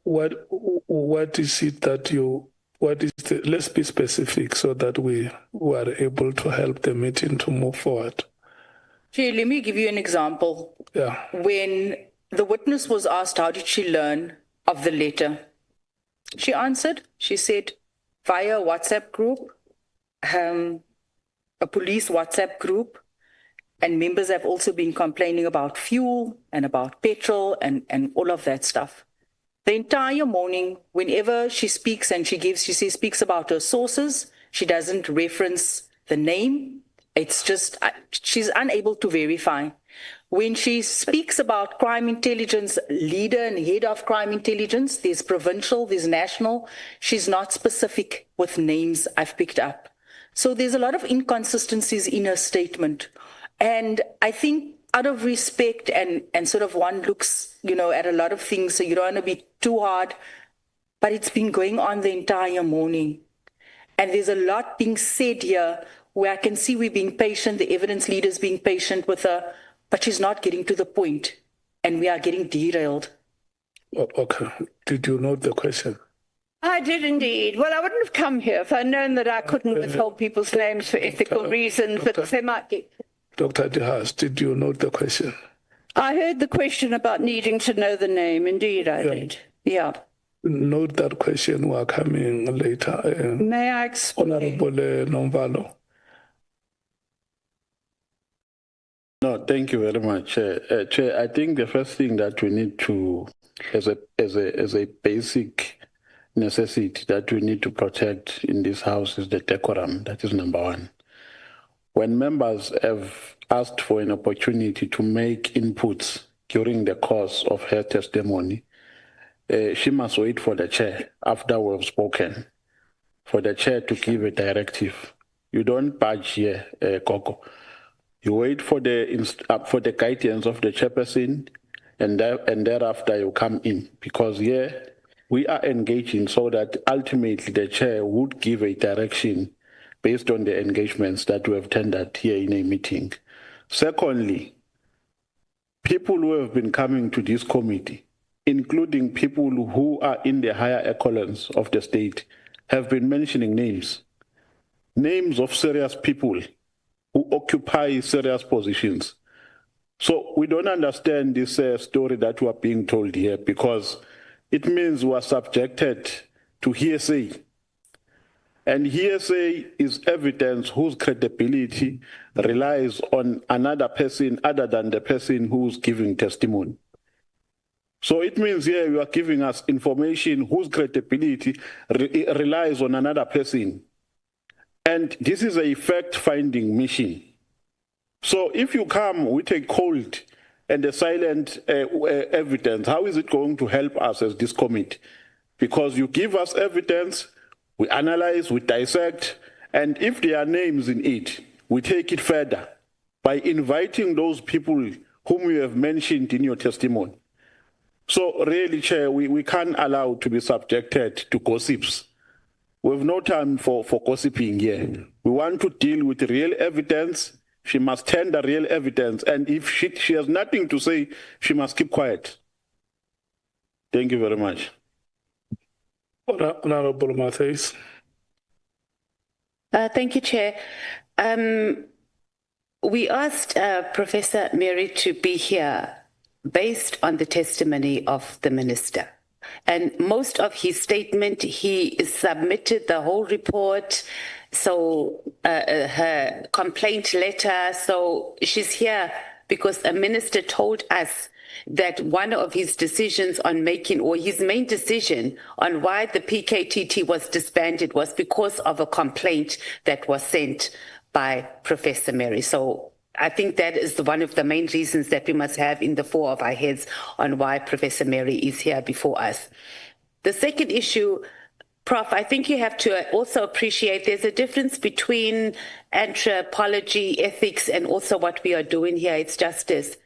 what is it that let's be specific so that we are able to help the meeting to move forward. Chair, let me give you an example. Yeah. When the witness was asked, how did she learn of the letter? She answered, she said, via a WhatsApp group, a police WhatsApp group, and members have also been complaining about fuel and about petrol and all of that stuff. The entire morning, whenever she speaks and she speaks about her sources, she doesn't reference the name. It's just, she's unable to verify. When she speaks about crime intelligence leader and head of crime intelligence, there's provincial, there's national, she's not specific with names I've picked up. So there's a lot of inconsistencies in her statement. And I think out of respect and sort of one looks, at a lot of things, so you don't want to be too hard, but it's been going on the entire morning. And there's a lot being said here where I can see we're being patient, the evidence leader's being patient with her, but she's not getting to the point, and we are getting derailed. Okay. Did you note the question? I did indeed. Well, I wouldn't have come here if I'd known that I couldn't withhold people's names for ethical reasons, but they might get... Dr. Haas, did you note the question? I heard the question about needing to know the name. Indeed, I did. Yeah. Note that question. We are coming later. May I explain? Honorable Nomvalo. No, thank you very much. Chair, I think the first thing that we need to, as a basic necessity that we need to protect in this house is the decorum. That is number one. When members have asked for an opportunity to make inputs during the course of her testimony, she must wait for the chair after we've spoken, for the chair to give a directive. You don't budge here, Coco. You wait for the guidance of the chairperson, and thereafter you come in, because here we are engaging so that ultimately the chair would give a direction based on the engagements that we have tendered here in a meeting. Secondly, people who have been coming to this committee, including people who are in the higher echelons of the state, have been mentioning names of serious people who occupy serious positions. So we don't understand this story that we are being told here, because it means we are subjected to hearsay. And hearsay is evidence whose credibility relies on another person other than the person who's giving testimony. So it means here you are giving us information whose credibility relies on another person. And this is a fact-finding mission. So if you come with a cold and a silent evidence, how is it going to help us as this committee? Because you give us evidence, we analyze, we dissect, and if there are names in it, we take it further by inviting those people whom you have mentioned in your testimony. So really, Chair, we can't allow to be subjected to gossips. We have no time for gossiping here. We want to deal with real evidence. She must tender real evidence, and if she has nothing to say, she must keep quiet. Thank you very much. Honorable Matthews. Thank you, Chair. We asked Professor Mary to be here based on the testimony of the minister. And most of his statement, he submitted the whole report, so her complaint letter. So she's here because a minister told us that one of his decisions on making, or his main decision on why the PKTT was disbanded was because of a complaint that was sent by Professor Mary. So I think that is one of the main reasons that we must have in the fore of our heads on why Professor Mary is here before us. The second issue, Prof, I think you have to also appreciate there's a difference between anthropology, ethics, and also what we are doing here. It's justice.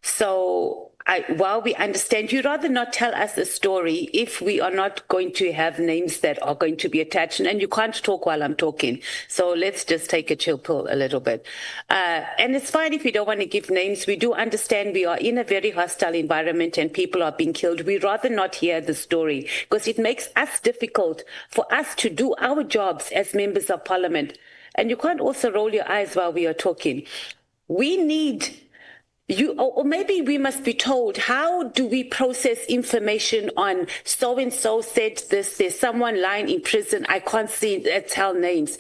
So while we understand, you'd rather not tell us a story if we are not going to have names that are going to be attached. And you can't talk while I'm talking. So let's just take a chill pill a little bit. And it's fine if you don't want to give names. We do understand we are in a very hostile environment and people are being killed. We'd rather not hear the story because it makes us difficult for us to do our jobs as members of parliament. And you can't also roll your eyes while we are talking. We need... or maybe we must be told, how do we process information on so-and-so said this, there's someone lying in prison, I can't tell names.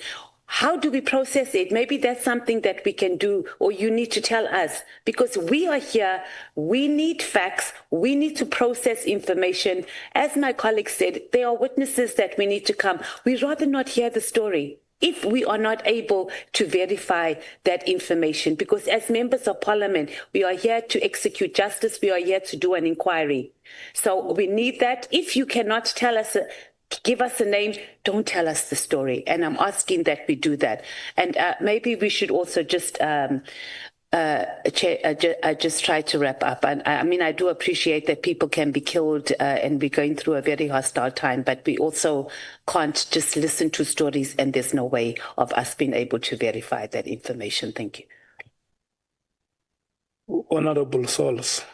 How do we process it? Maybe that's something that we can do, or you need to tell us, because we are here, we need facts, we need to process information. As my colleague said, there are witnesses that we need to come. We'd rather not hear the story if we are not able to verify that information, because as members of parliament, we are here to execute justice, we are here to do an inquiry. So we need that. If you cannot tell us, give us a name, don't tell us the story. And I'm asking that we do that. And maybe we should also just, just try to wrap up. And I mean, I do appreciate that people can be killed and be going through a very hostile time, but we also can't just listen to stories and there's no way of us being able to verify that information. Thank you. Honorable Sols.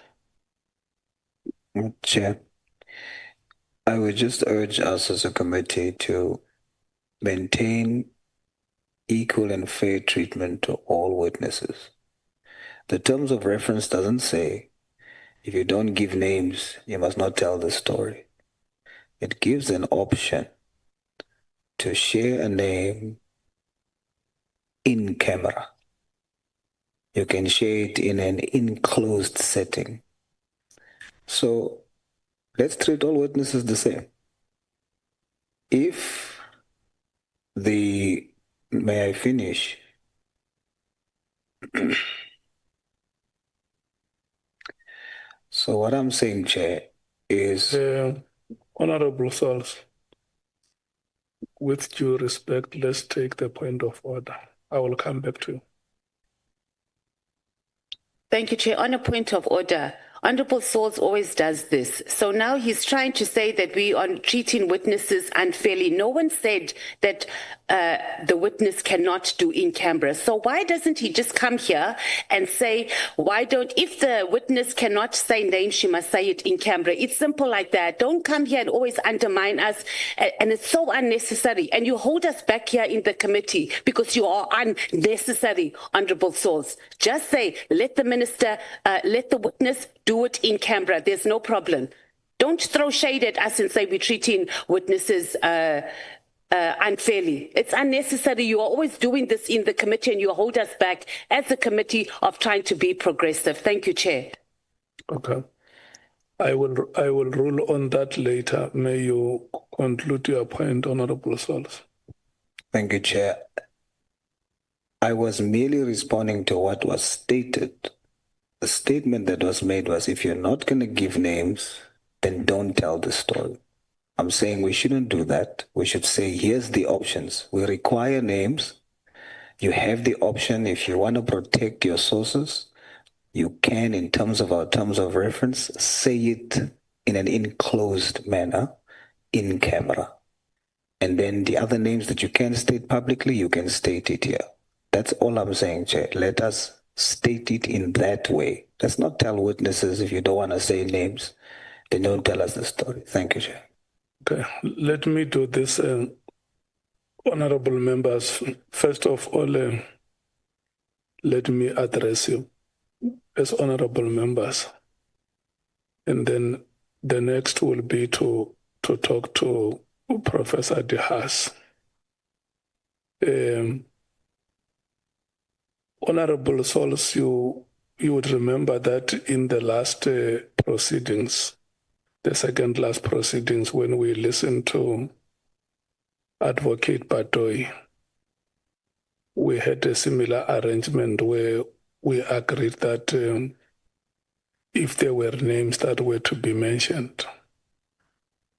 Chair, I would just urge us as a committee to maintain equal and fair treatment to all witnesses. The terms of reference doesn't say if you don't give names, you must not tell the story. It gives an option to share a name in camera. You can share it in an enclosed setting. So let's treat all witnesses the same. If may I finish? So what I'm saying, Chair, is... Honorable Sols, with due respect, let's take the point of order. I will come back to you. Thank you, Chair. On a point of order, Honorable Sols always does this. So now he's trying to say that we are treating witnesses unfairly. No one said that the witness cannot do in camera. So why doesn't he just come here and say, if the witness cannot say names, she must say it in camera. It's simple like that. Don't come here and always undermine us. And it's so unnecessary. And you hold us back here in the committee because you are unnecessary, Honorable Sols. Just say, let the minister, let the witness do it in camera. There's no problem. Don't throw shade at us and say we're treating witnesses unfairly. It's unnecessary. You are always doing this in the committee and you hold us back as a committee of trying to be progressive. Thank you, Chair. Okay. I will rule on that later. May you conclude your point, Honorable Solis. Thank you, Chair. I was merely responding to what was stated. The statement that was made was, if you're not going to give names, then don't tell the story. I'm saying we shouldn't do that. We should say, here's the options. We require names. You have the option. If you want to protect your sources, you can, in terms of our terms of reference, say it in an enclosed manner, in camera. And then the other names that you can state publicly, you can state it here. That's all I'm saying, Chair. Let us state it in that way. Let's not tell witnesses, if you don't want to say names, then don't tell us the story. Thank you, Chair. Okay, let me do this, honorable members. First of all, let me address you as honorable members. And then the next will be to talk to Professor Haas. Honorable Solis, you would remember that in the last proceedings, the second last proceedings, when we listened to Advocate Batoy, we had a similar arrangement where we agreed that if there were names that were to be mentioned,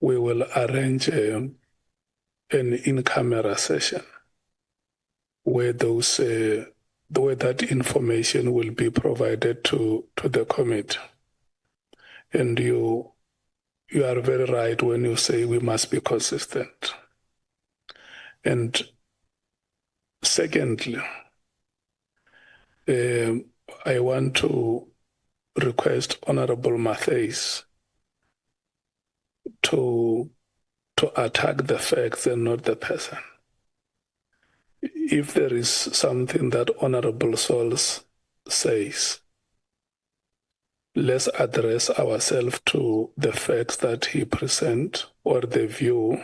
we will arrange an in-camera session where where that information will be provided to the committee. And you are very right when you say we must be consistent. And secondly, I want to request Honorable Matthys to attack the facts and not the person. If there is something that Honorable Solis says, let's address ourselves to the facts that he presents or the view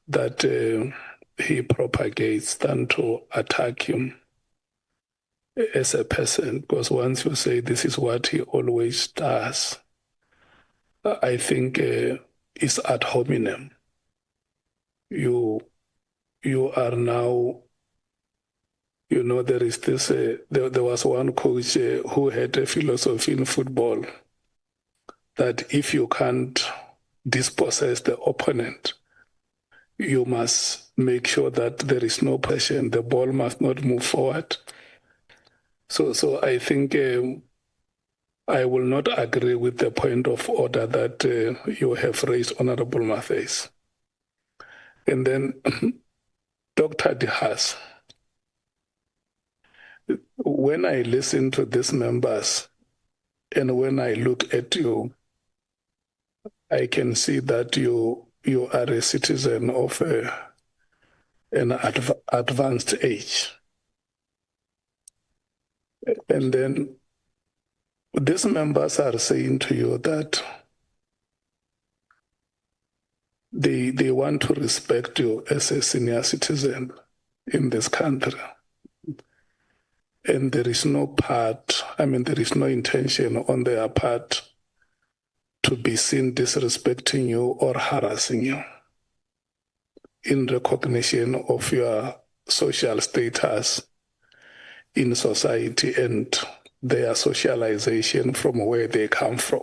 that he propagates than to attack him as a person. Because once you say this is what he always does, I think it's ad hominem. You are now, you know, there is this, there was one coach who had a philosophy in football that if you can't dispossess the opponent, you must make sure that there is no pressure and the ball must not move forward. So I think I will not agree with the point of order that you have raised, Honorable Matthys. And then Dr. Haas, when I listen to these members and when I look at you, I can see that you are a citizen of an advanced age. And then these members are saying to you that they want to respect you as a senior citizen in this country. And there is no there is no intention on their part to be seen disrespecting you or harassing you in recognition of your social status in society and their socialization from where they come from.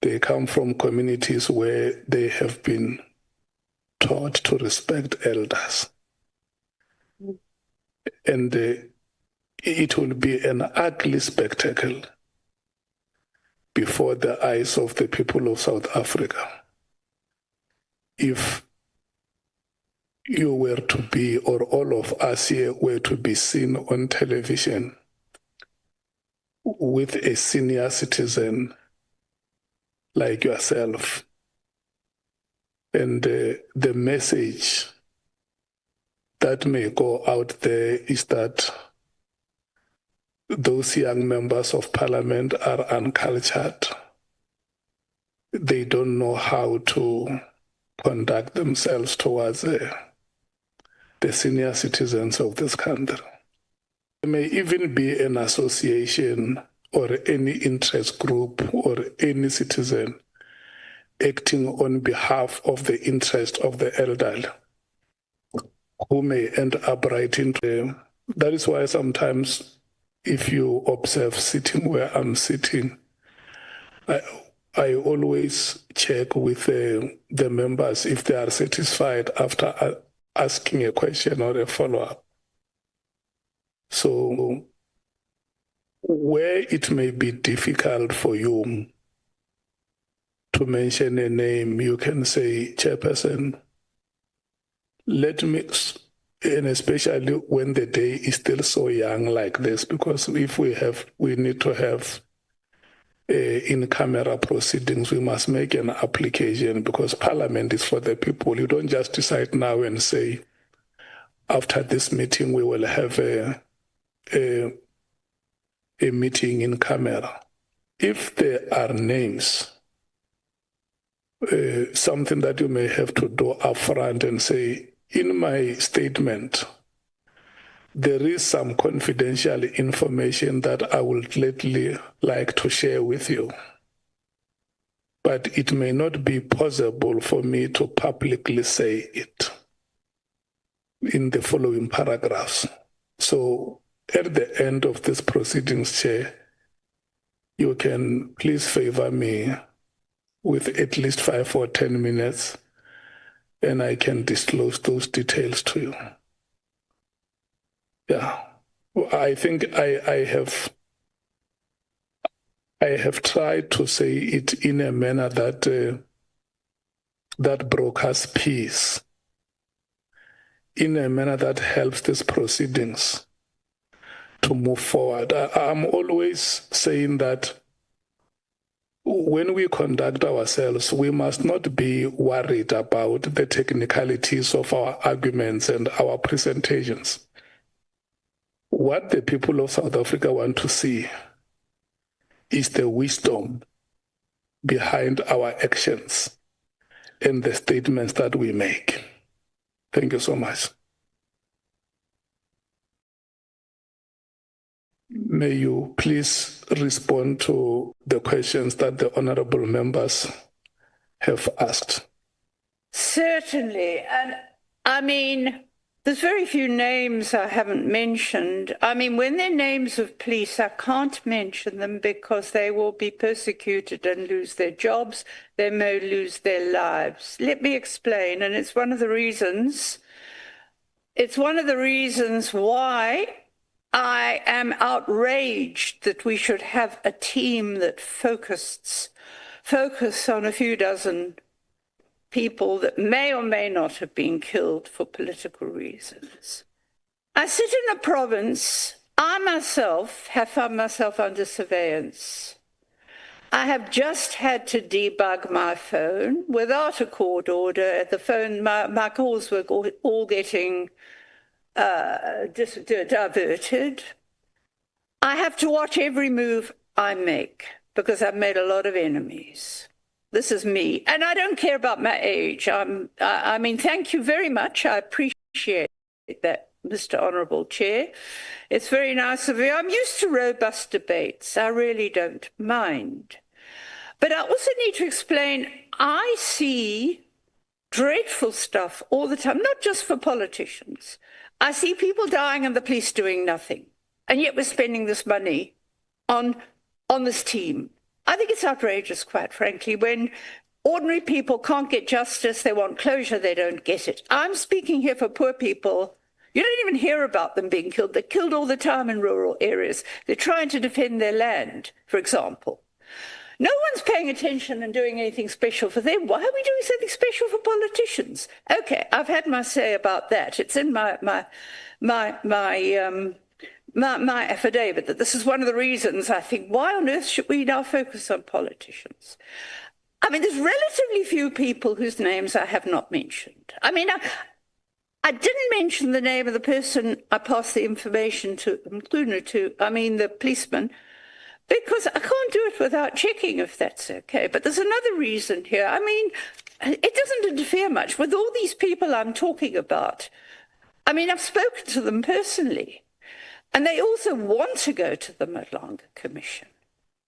They come from communities where they have been taught to respect elders. And it will be an ugly spectacle before the eyes of the people of South Africa if you were to be, or all of us here were to be seen on television with a senior citizen like yourself. And the message that may go out there is that those young members of parliament are uncultured they don't know how to conduct themselves towards the senior citizens of this country. There may even be an association or any interest group or any citizen acting on behalf of the interest of the elderly who may end up writing to them. That is why sometimes if you observe sitting where I'm sitting, I always check with the members if they are satisfied after asking a question or a follow-up. So where it may be difficult for you to mention a name, you can say, Chairperson, let me, and especially when the day is still so young like this, because if we need to have in-camera proceedings, we must make an application because Parliament is for the people. You don't just decide now and say, after this meeting, we will have a meeting in camera. If there are names, something that you may have to do upfront and say, in my statement, there is some confidential information that I would gladly like to share with you. But it may not be possible for me to publicly say it in the following paragraphs. So at the end of this proceedings, Chair, you can please favor me with at least 5 or 10 minutes, and I can disclose those details to you. Yeah, I think I have tried to say it in a manner that that brokers peace, in a manner that helps these proceedings to move forward. I'm always saying that when we conduct ourselves, we must not be worried about the technicalities of our arguments and our presentations. What the people of South Africa want to see is the wisdom behind our actions and the statements that we make. Thank you so much. May you please respond to the questions that the honorable members have asked. Certainly. And I mean, there's very few names I haven't mentioned. I mean, when they're names of police, I can't mention them because they will be persecuted and lose their jobs. They may lose their lives. Let me explain. And it's one of the reasons why I am outraged that we should have a team that focus on a few dozen people that may or may not have been killed for political reasons. I sit in a province, I myself have found myself under surveillance. I have just had to debug my phone without a court order. The phone, my calls were all getting diverted. I have to watch every move I make because I've made a lot of enemies. This is me, and I don't care about my age. I mean, thank you very much. I appreciate that, Mr. Honourable Chair. It's very nice of you. I'm used to robust debates. I really don't mind. But I also need to explain, I see dreadful stuff all the time, not just for politicians. I see people dying and the police doing nothing, and yet we're spending this money on this team. I think it's outrageous, quite frankly, when ordinary people can't get justice, they want closure, they don't get it. I'm speaking here for poor people. You don't even hear about them being killed. They're killed all the time in rural areas. They're trying to defend their land, for example. No one's paying attention and doing anything special for them. Why are we doing something special for politicians? Okay, I've had my say about that. It's in my affidavit that this is one of the reasons I think, why on earth should we now focus on politicians? I mean, there's relatively few people whose names I have not mentioned. I mean, I didn't mention the name of the person I passed the information to, Mkhwanazi, I mean the policeman, because I can't do it without checking if that's okay. But there's another reason here. I mean, it doesn't interfere much with all these people I'm talking about. I mean, I've spoken to them personally, and they also want to go to the Madlanga Commission.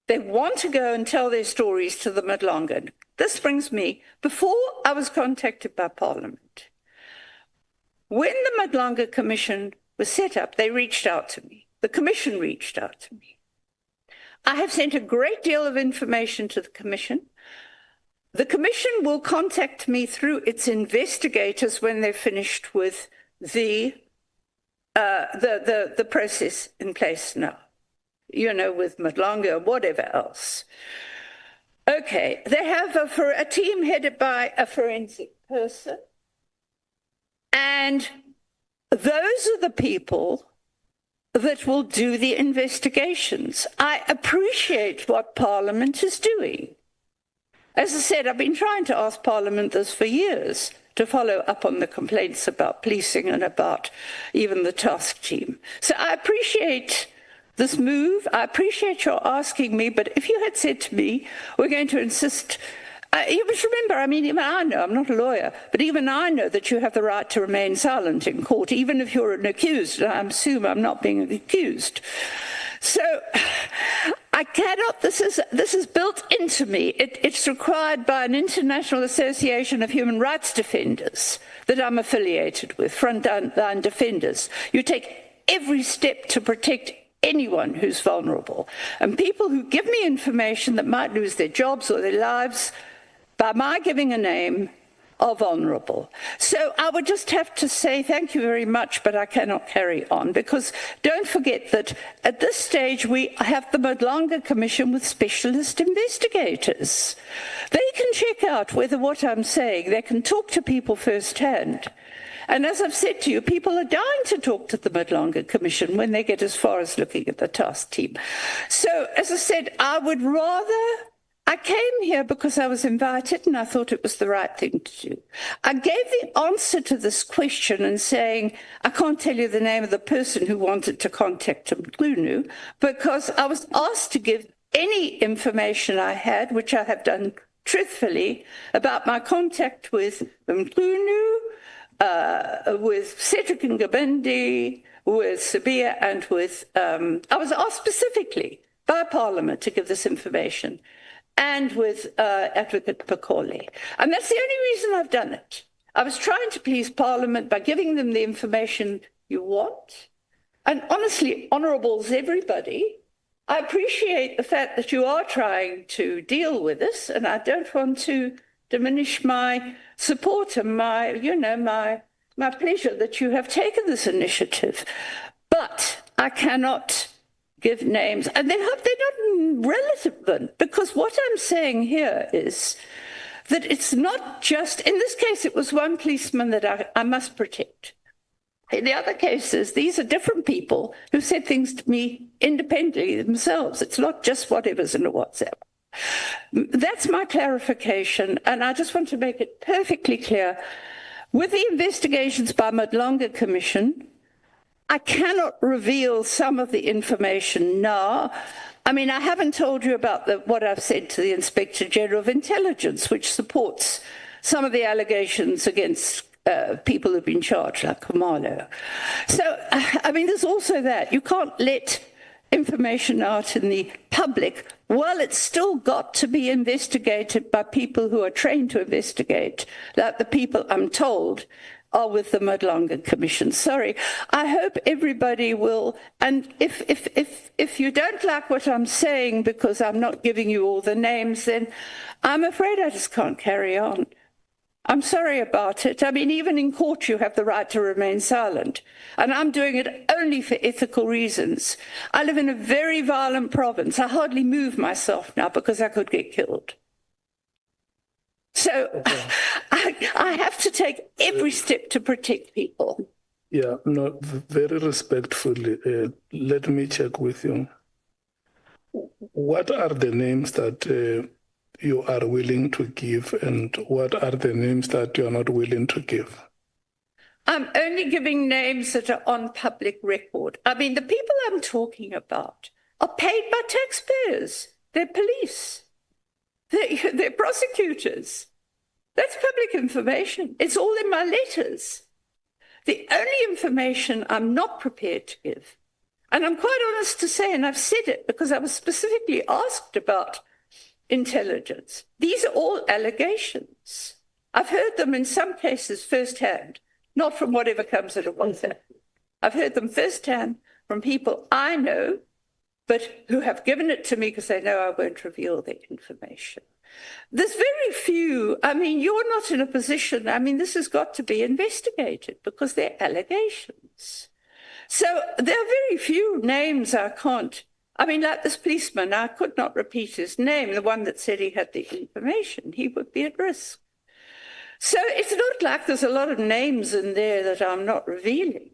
They want to go and tell their stories to the Madlanga. This brings me, before I was contacted by Parliament, when the Madlanga Commission was set up, they reached out to me. The Commission reached out to me. I have sent a great deal of information to the Commission. The Commission will contact me through its investigators when they're finished with the process in place now, you know, with Madlanga or whatever else. Okay, they have a team headed by a forensic person, and those are the people that will do the investigations. I appreciate what Parliament is doing. As I said, I've been trying to ask Parliament this for years, to follow up on the complaints about policing and about even the task team. So I appreciate this move. I appreciate your asking me, but if you had said to me, we're going to insist, you must remember, I mean, even I know, I'm not a lawyer, but even I know that you have the right to remain silent in court, even if you're an accused, and I assume I'm not being accused. So I cannot, this is built into me. It's required by an International Association of Human Rights Defenders that I'm affiliated with, Frontline Defenders. You take every step to protect anyone who's vulnerable. And people who give me information that might lose their jobs or their lives by my giving a name are vulnerable. So I would just have to say thank you very much, but I cannot carry on, because don't forget that at this stage we have the Madlanga Commission with specialist investigators. They can check out whether what I'm saying, they can talk to people firsthand. And as I've said to you, people are dying to talk to the Madlanga Commission when they get as far as looking at the task team. So as I said, I came here because I was invited and I thought it was the right thing to do. I gave the answer to this question and saying, I can't tell you the name of the person who wanted to contact Mkhwanazi, because I was asked to give any information I had, which I have done truthfully, about my contact with Mkhwanazi, with Cedric Ngabindi, with Sabia, and with, I was asked specifically by Parliament to give this information, and with Advocate Pakole. And that's the only reason I've done it. I was trying to please Parliament by giving them the information you want. And honestly, honourables, everybody, I appreciate the fact that you are trying to deal with this, and I don't want to diminish my support and my, you know, my pleasure that you have taken this initiative. But I cannot give names, and they're not relevant, because what I'm saying here is that it's not just, in this case, it was one policeman that I must protect. In the other cases, these are different people who said things to me independently themselves. It's not just whatever's in a WhatsApp. That's my clarification, and I just want to make it perfectly clear. With the investigations by Madlanga Commission, I cannot reveal some of the information now. I mean, I haven't told you about what I've said to the Inspector General of Intelligence, which supports some of the allegations against people who've been charged, like Khumalo. So, I mean, there's also that. You can't let information out in the public. Well, it's still got to be investigated by people who are trained to investigate, like the people I'm told are with the Madlanga Commission. Sorry. I hope everybody will, and if you don't like what I'm saying because I'm not giving you all the names, then I'm afraid I just can't carry on. I'm sorry about it. I mean, even in court, you have the right to remain silent. And I'm doing it only for ethical reasons. I live in a very violent province. I hardly move myself now because I could get killed. So okay. I have to take every step to protect people. Yeah, no, very respectfully, let me check with you. What are the names that you are willing to give, and what are the names that you are not willing to give? I'm only giving names that are on public record. I mean, the people I'm talking about, are paid by taxpayers. They're police. They're prosecutors. That's public information. It's all in my letters. The only information I'm not prepared to give, and I'm quite honest to say, and I've said it because I was specifically asked about intelligence, these are all allegations. I've heard them in some cases firsthand, not from whatever comes out of WhatsApp. I've heard them firsthand from people I know, but who have given it to me because they know I won't reveal the information. There's very few, I mean, you're not in a position, I mean, this has got to be investigated because they're allegations. So there are very few names I can't, I mean, like this policeman, I could not repeat his name, the one that said he had the information, he would be at risk. So it's not like there's a lot of names in there that I'm not revealing.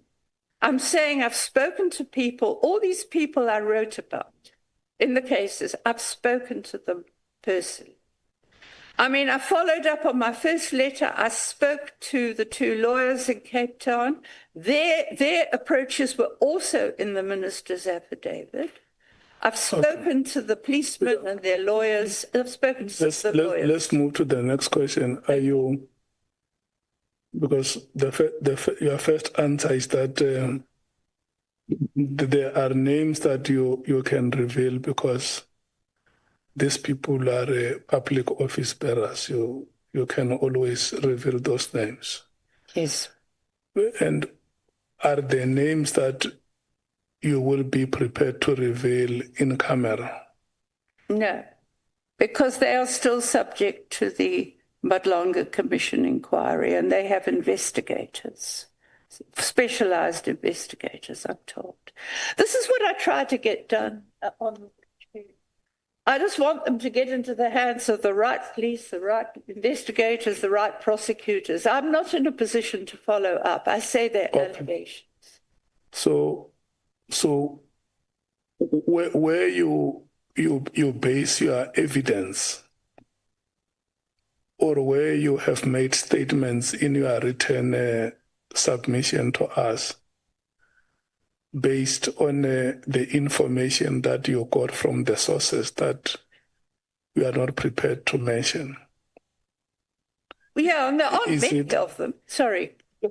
I'm saying I've spoken to people, all these people I wrote about in the cases, I've spoken to them personally. I mean, I followed up on my first letter. I spoke to the two lawyers in Cape Town. Their approaches were also in the minister's affidavit. I've spoken to the policemen and their lawyers. I've spoken to the lawyers. Let's move to the next question. Are you... Because your first answer is that there are names that you can reveal because these people are public office bearers. You can always reveal those names. Yes. And are there names that you will be prepared to reveal in camera? No, because they are still subject to the Madlonga Commission inquiry, and they have investigators, specialized investigators, I'm told. This is what I try to get done on. I just want them to get into the hands of the right police, the right investigators, the right prosecutors. I'm not in a position to follow up. I say they're allegations. So where you base your evidence, or where you have made statements in your written submission to us based on the information that you got from the sources that we are not prepared to mention. Yeah, and there aren't many of them. Sorry, I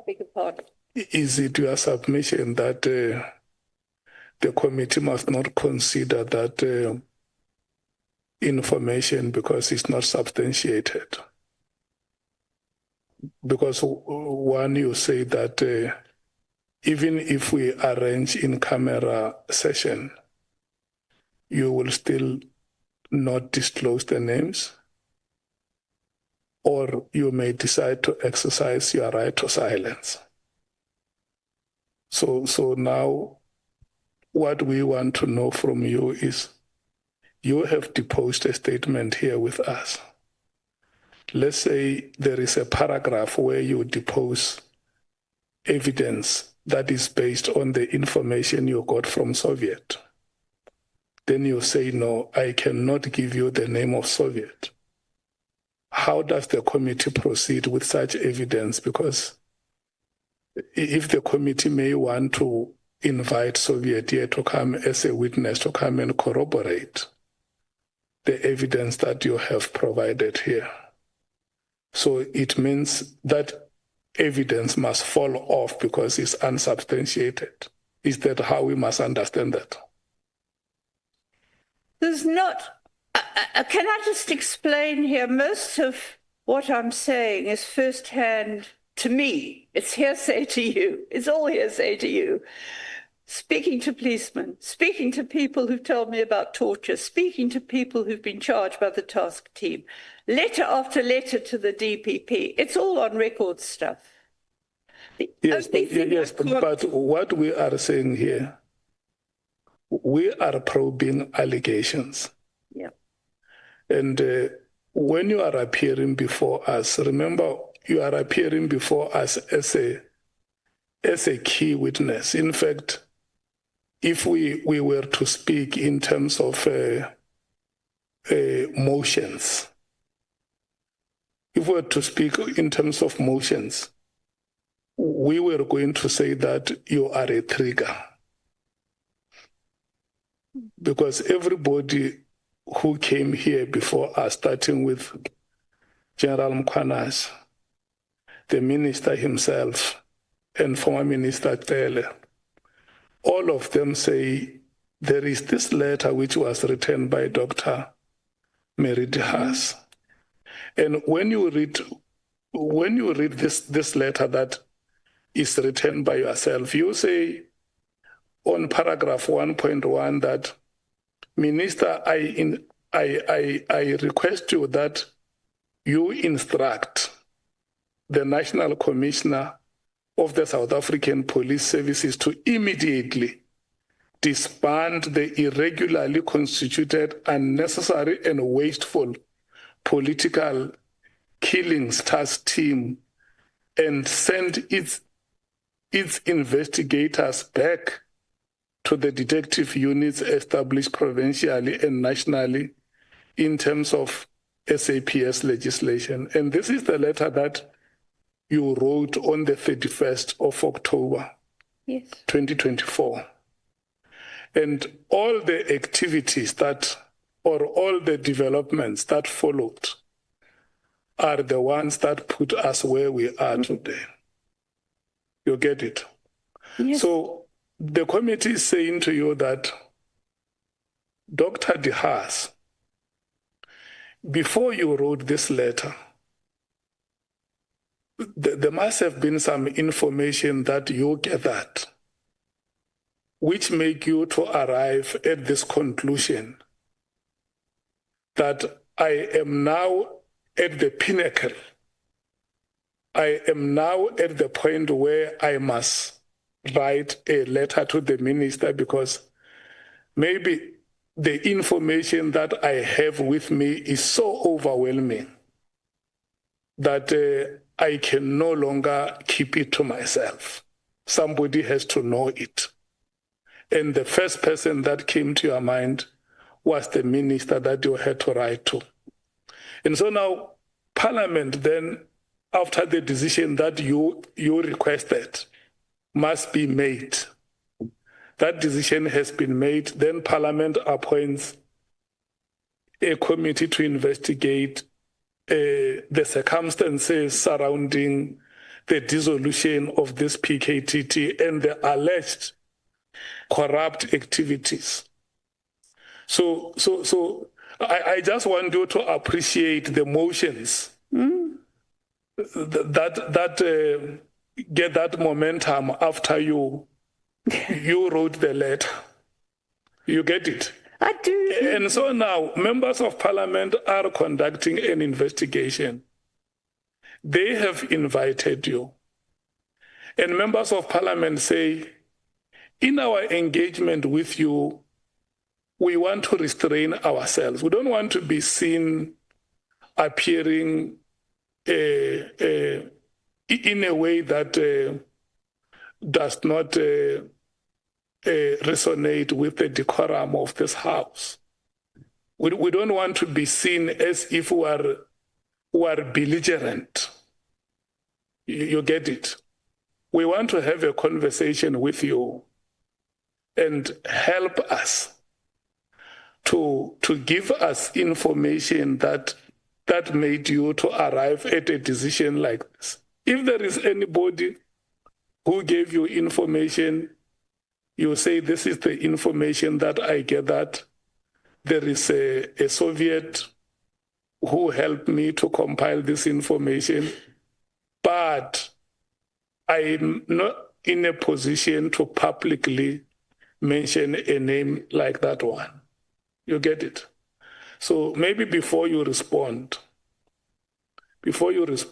beg your pardon. Is it your submission that the committee must not consider that information because it's not substantiated? Because one, you say that even if we arrange in camera session, you will still not disclose the names, or you may decide to exercise your right to silence. So now what we want to know from you is, you have deposed a statement here with us. Let's say there is a paragraph where you depose evidence that is based on the information you got from Soviet. Then you say, no, I cannot give you the name of Soviet. How does the committee proceed with such evidence? Because if the committee may want to invite Soviet here to come as a witness to come and corroborate the evidence that you have provided here. So it means that evidence must fall off because it's unsubstantiated. Is that how we must understand that? There's not, can I just explain here? Most of what I'm saying is firsthand to me. It's hearsay to you. It's all hearsay to you. Speaking to policemen, speaking to people who've told me about torture, speaking to people who've been charged by the task team, letter after letter to the DPP. It's all on record stuff. Yes, but what we are saying here, we are probing allegations. Yeah. And when you are appearing before us, remember, you are appearing before us as a key witness. In fact, if we were to speak in terms of motions, if we were to speak in terms of motions, we were going to say that you are a trigger. because everybody who came here before us, starting with General Mkhwanazi, the minister himself, and former Minister Tele, all of them say there is this letter which was written by Dr. Mary Haas. And when you read this letter that is written by yourself, you say on paragraph 1.1 that, Minister, I request you that you instruct the National Commissioner of the South African Police Services to immediately disband the irregularly constituted, unnecessary and wasteful political killings task team and send its investigators back to the detective units established provincially and nationally in terms of SAPS legislation. And this is the letter that you wrote on the 31st of October, 2024. And all the activities or all the developments that followed are the ones that put us where we are today. You get it? Yes. So the committee is saying to you that Dr. Haas, before you wrote this letter, there must have been some information that you gathered which make you to arrive at this conclusion that I am now at the pinnacle. I am now at the point where I must write a letter to the minister because maybe the information that I have with me is so overwhelming that I can no longer keep it to myself. Somebody has to know it. And the first person that came to your mind was the minister that you had to write to. And so now Parliament then, after the decision that you requested must be made, that decision has been made, then Parliament appoints a committee to investigate the circumstances surrounding the dissolution of this PKTT and the alleged corrupt activities. So I just want you to appreciate the motions that get that momentum after you wrote the letter. You get it? I do. And so now members of parliament are conducting an investigation. They have invited you. And members of parliament say, in our engagement with you, we want to restrain ourselves. We don't want to be seen appearing in a way that does not resonate with the decorum of this house. We don't want to be seen as if we are belligerent. You get it? We want to have a conversation with you and help us to give us information that made you to arrive at a decision like this. If there is anybody who gave you information, you say, this is the information that I gathered. There is a Soviet who helped me to compile this information, but I'm not in a position to publicly mention a name like that one. You get it? So maybe before you respond, because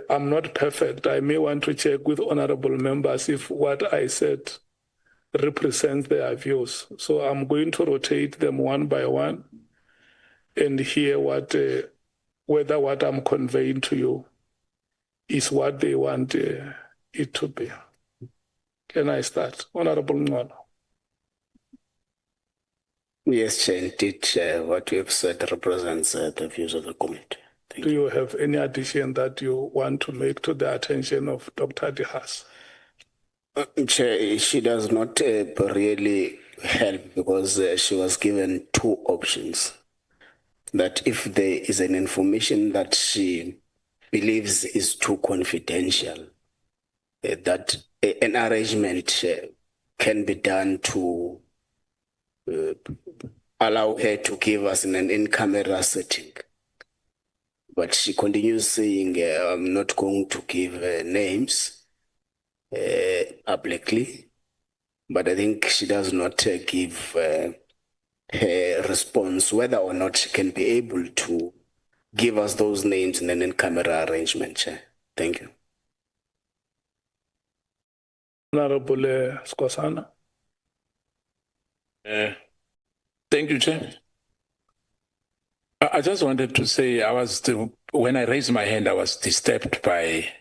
I'm not perfect, I may want to check with honorable members if what I said represents their views. So I'm going to rotate them one by one and hear whether what I'm conveying to you is what they want it to be. Can I start? Honorable Mkhwanazi. Yes, Chair, indeed, what you have said represents the views of the committee. Do you have any addition that you want to make to the attention of Dr. Haas? Chair, she does not really help because she was given two options. That if there is an information that she believes is too confidential, that an arrangement can be done to allow her to give us in an in-camera setting. But she continues saying, I'm not going to give names publicly, but I think she does not give her response whether or not she can be able to give us those names in an in-camera arrangement, Chair. Thank you. Honorable Skhosana. Thank you, Chair. I just wanted to say when I raised my hand, I was disturbed by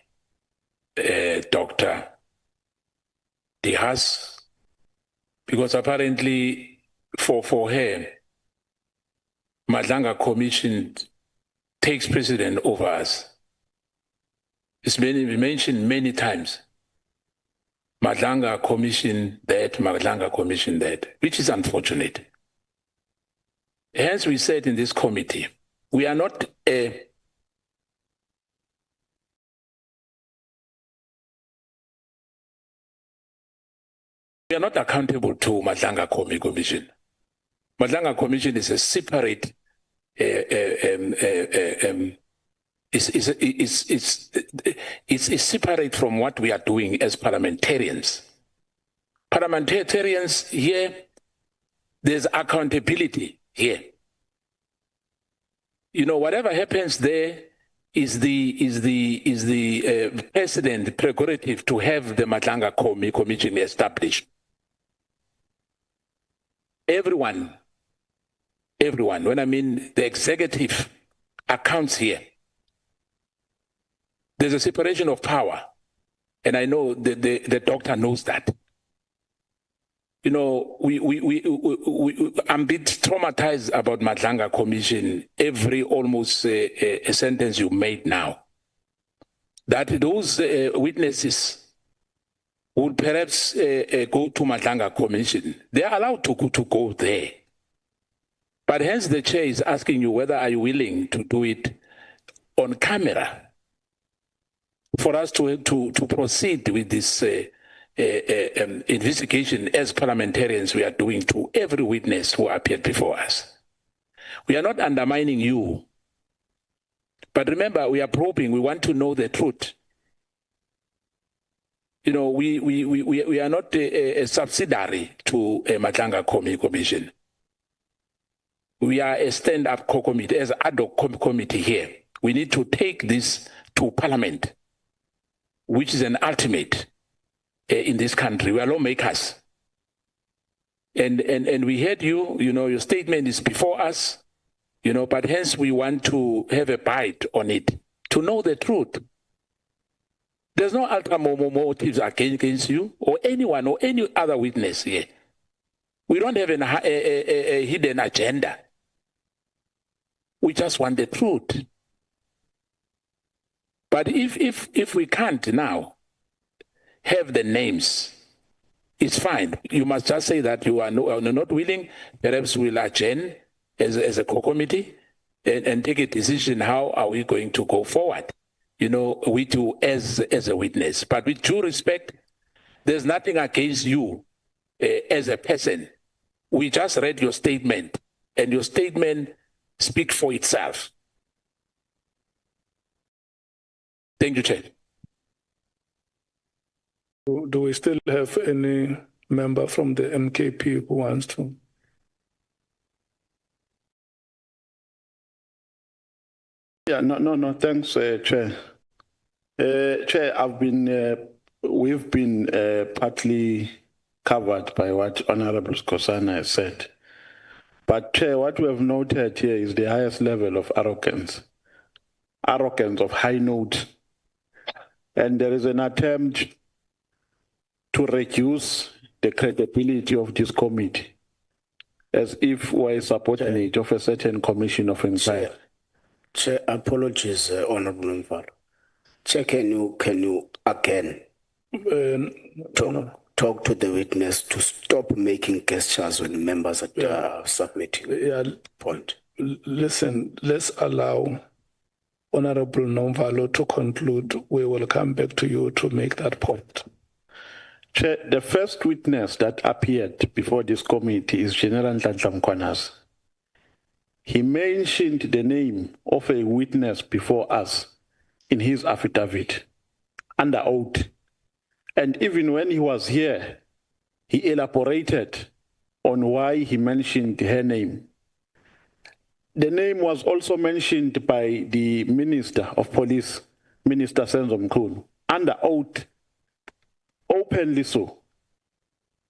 Dr. Haas, because apparently for her, Madlanga Commission takes precedent over us. It's been mentioned many times. Madlanga Commission that, which is unfortunate. Hence, we said in this committee, we are not accountable to Madlanga Commission. Madlanga Commission is a separate. It's separate from what we are doing as parliamentarians. Parliamentarians here, there's accountability here. You know, whatever happens there is the president prerogative to have the Madlanga Commission established. Everyone, when I mean the executive accounts here, there's a separation of power. And I know the doctor knows that. You know, I'm a bit traumatized about Madlanga Commission, every almost a sentence you made now. That those witnesses would perhaps go to Madlanga Commission. They are allowed to go there. But hence the chair is asking you whether are you willing to do it on camera for us to proceed with this investigation as parliamentarians we are doing to every witness who appeared before us. We are not undermining you. But remember, we are probing. We want to know the truth. You know, we are not a subsidiary to a Madlanga Commission. We are a stand-up committee, as an ad hoc committee here. We need to take this to Parliament, which is an ultimate in this country. We are lawmakers. And we heard you, you know, your statement is before us, you know, but hence we want to have a bite on it, to know the truth. There's no ulterior motives against you or anyone or any other witness here. We don't have a hidden agenda. We just want the truth. But if we can't now have the names, it's fine. You must just say that you are not willing. Perhaps we'll adjourn as a co-committee and take a decision. How are we going to go forward? You know, with you as a witness. But with due respect, there's nothing against you as a person. We just read your statement, and your statement speaks for itself. Thank you, Chair. Do we still have any member from the MKP who wants to? Yeah, no, thanks, Chair. Chair, we've been partly covered by what Honorable Skhosana has said. But Chair, what we have noted here is the highest level of arrogance of high note. And there is an attempt to reduce the credibility of this committee as if we're a subordinate of a certain commission of inquiry. Chair, apologies, Honorable Mkhwanazi. Chair, can you again Talk to the witness to stop making gestures when members are submitting. Yeah. Point. Listen, let's allow Honorable Nomvalo to conclude. We will come back to you to make that point. Chair, the first witness that appeared before this committee is General Mkhwanazi. He mentioned the name of a witness before us in his affidavit under oath. And even when he was here, he elaborated on why he mentioned her name. The name was also mentioned by the Minister of Police, Minister Senzo Mkhulu, under oath, openly so.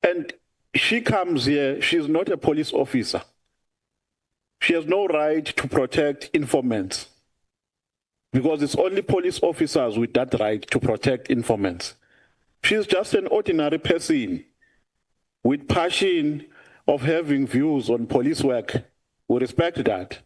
And she comes here, she's not a police officer. She has no right to protect informants because it's only police officers with that right to protect informants. She's just an ordinary person with passion of having views on police work. We respect that.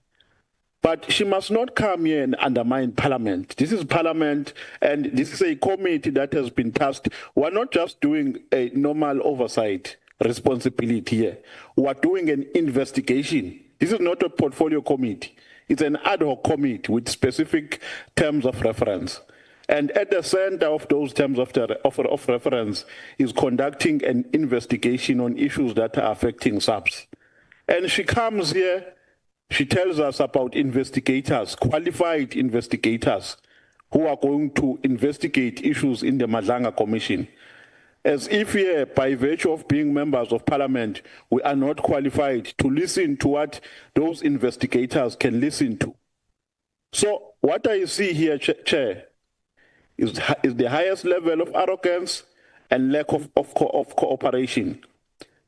But she must not come here and undermine Parliament. This is Parliament, and this is a committee that has been tasked. We're not just doing a normal oversight responsibility here. We're doing an investigation. This is not a portfolio committee. It's an ad hoc committee with specific terms of reference. And at the center of those terms of reference is conducting an investigation on issues that are affecting SAPS. And she comes here, she tells us about investigators, qualified investigators, who are going to investigate issues in the Madlanga Commission. As if here, by virtue of being members of Parliament, we are not qualified to listen to what those investigators can listen to. So what I see here, Chair, is the highest level of arrogance and lack of cooperation.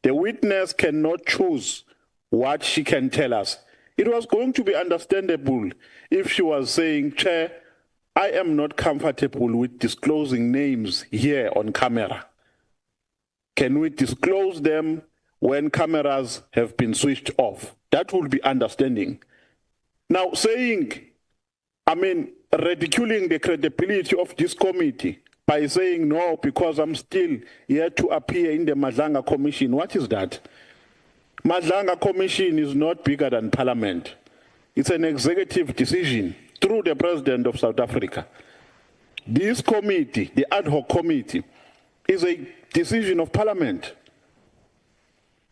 The witness cannot choose what she can tell us. It was going to be understandable if she was saying, Chair, I am not comfortable with disclosing names here on camera. Can we disclose them when cameras have been switched off? That will be understanding. Now saying, ridiculing the credibility of this committee by saying no because I'm still here to appear in the Madlanga Commission. What is that? Madlanga Commission is not bigger than Parliament. It's an executive decision through the President of South Africa. This committee, the ad hoc committee, is a decision of Parliament.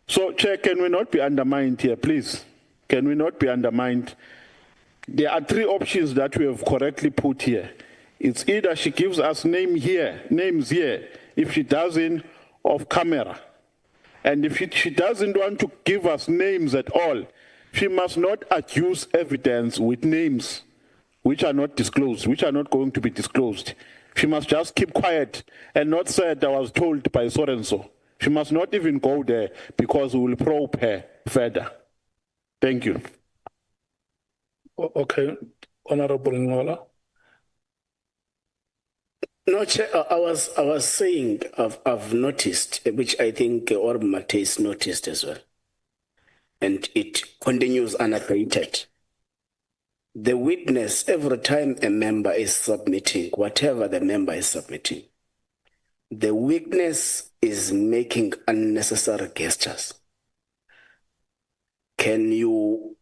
So, Chair, can we not be undermined here, please? Can we not be undermined? There are three options that we have correctly put here. It's either she gives us names here, if she doesn't, of camera. And if she doesn't want to give us names at all, she must not adduce evidence with names which are not disclosed, which are not going to be disclosed. She must just keep quiet and not say that I was told by so-and-so. She must not even go there because we will probe her further. Thank you. Okay, Honorable Ngola. No, Chair, I was saying I've noticed, which I think Orb Mateus noticed as well, and it continues unabated. The witness, every time a member is submitting, whatever the member is submitting, the witness is making unnecessary gestures. Can you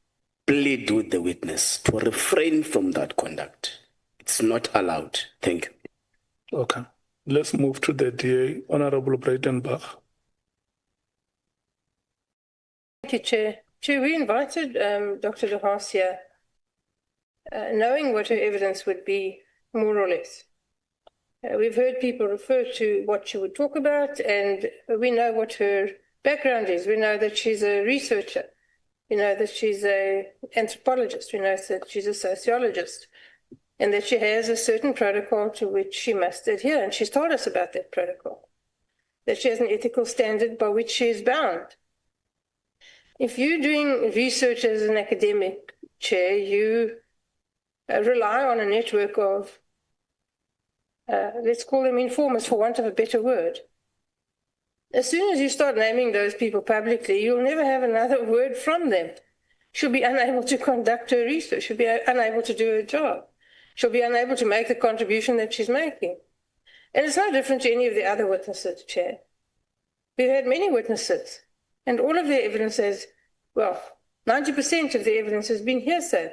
plead with the witness to refrain from that conduct? It's not allowed. Thank you. Okay. Let's move to the DA, Honorable Breitenbach. Thank you, Chair. Chair, we invited Dr. de Haas here, knowing what her evidence would be, more or less. We've heard people refer to what she would talk about, and we know what her background is. We know that she's a researcher. We know that she's an anthropologist. We know that she's a sociologist, and that she has a certain protocol to which she must adhere. And she's told us about that protocol, that she has an ethical standard by which she is bound. If you're doing research as an academic, Chair, you rely on a network of, let's call them informers for want of a better word. As soon as you start naming those people publicly, you'll never have another word from them. She'll be unable to conduct her research. She'll be unable to do her job. She'll be unable to make the contribution that she's making. And it's no different to any of the other witnesses, Chair. We've had many witnesses, and all of their evidence is, well, 90% of the evidence has been hearsay.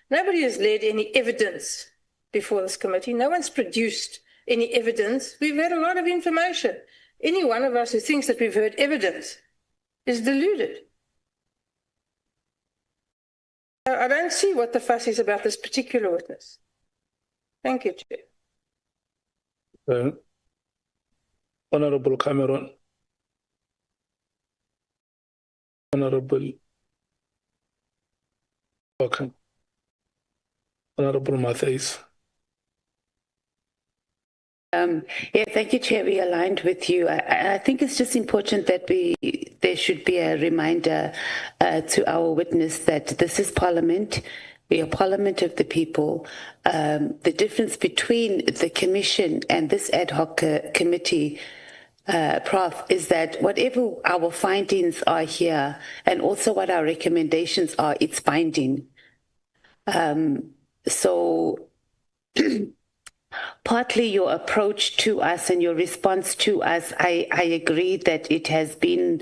Nobody has led any evidence before this committee. No one's produced any evidence. We've had a lot of information. Any one of us who thinks that we've heard evidence is deluded. I don't see what the fuss is about this particular witness. Thank you, Chair. Honorable Cameron. Honorable. Okay. Honorable Mathis. Yeah, thank you, Chair. We aligned with you. I think it's just important that there should be a reminder to our witness that this is Parliament. We are Parliament of the people. The difference between the Commission and this ad hoc committee, Prof, is that whatever our findings are here and also what our recommendations are, it's binding. Partly your approach to us and your response to us, I agree that it has been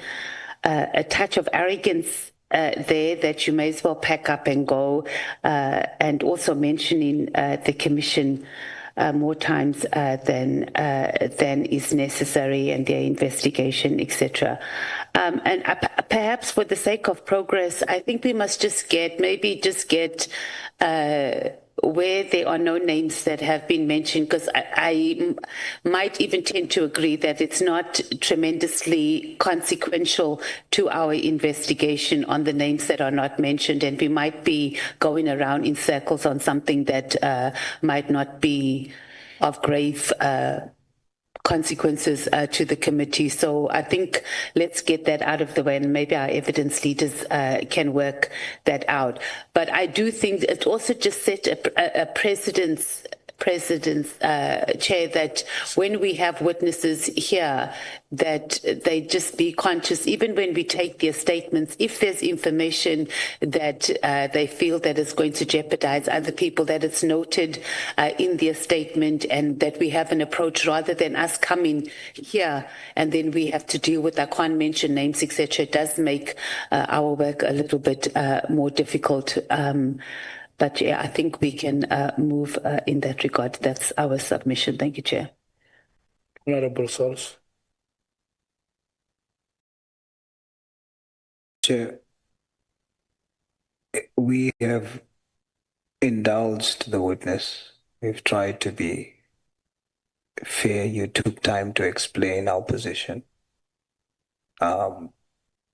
a touch of arrogance there that you may as well pack up and go, and also mentioning the Commission more times than is necessary and their investigation, etc. And perhaps for the sake of progress, I think we must just get where there are no names that have been mentioned, because I might even tend to agree that it's not tremendously consequential to our investigation on the names that are not mentioned, and we might be going around in circles on something that might not be of grave consequences to the committee. So I think let's get that out of the way, and maybe our evidence leaders can work that out. But I do think it also just set a precedence, Chair, that when we have witnesses here, that they just be conscious, even when we take their statements, if there's information that they feel that is going to jeopardize other people, that it's noted in their statement, and that we have an approach rather than us coming here and then we have to deal with, I can't mention names, etc. It does make our work a little bit more difficult. But yeah, I think we can move in that regard. That's our submission. Thank you, Chair. Honorable Source. Chair, we have indulged the witness. We've tried to be fair. You took time to explain our position.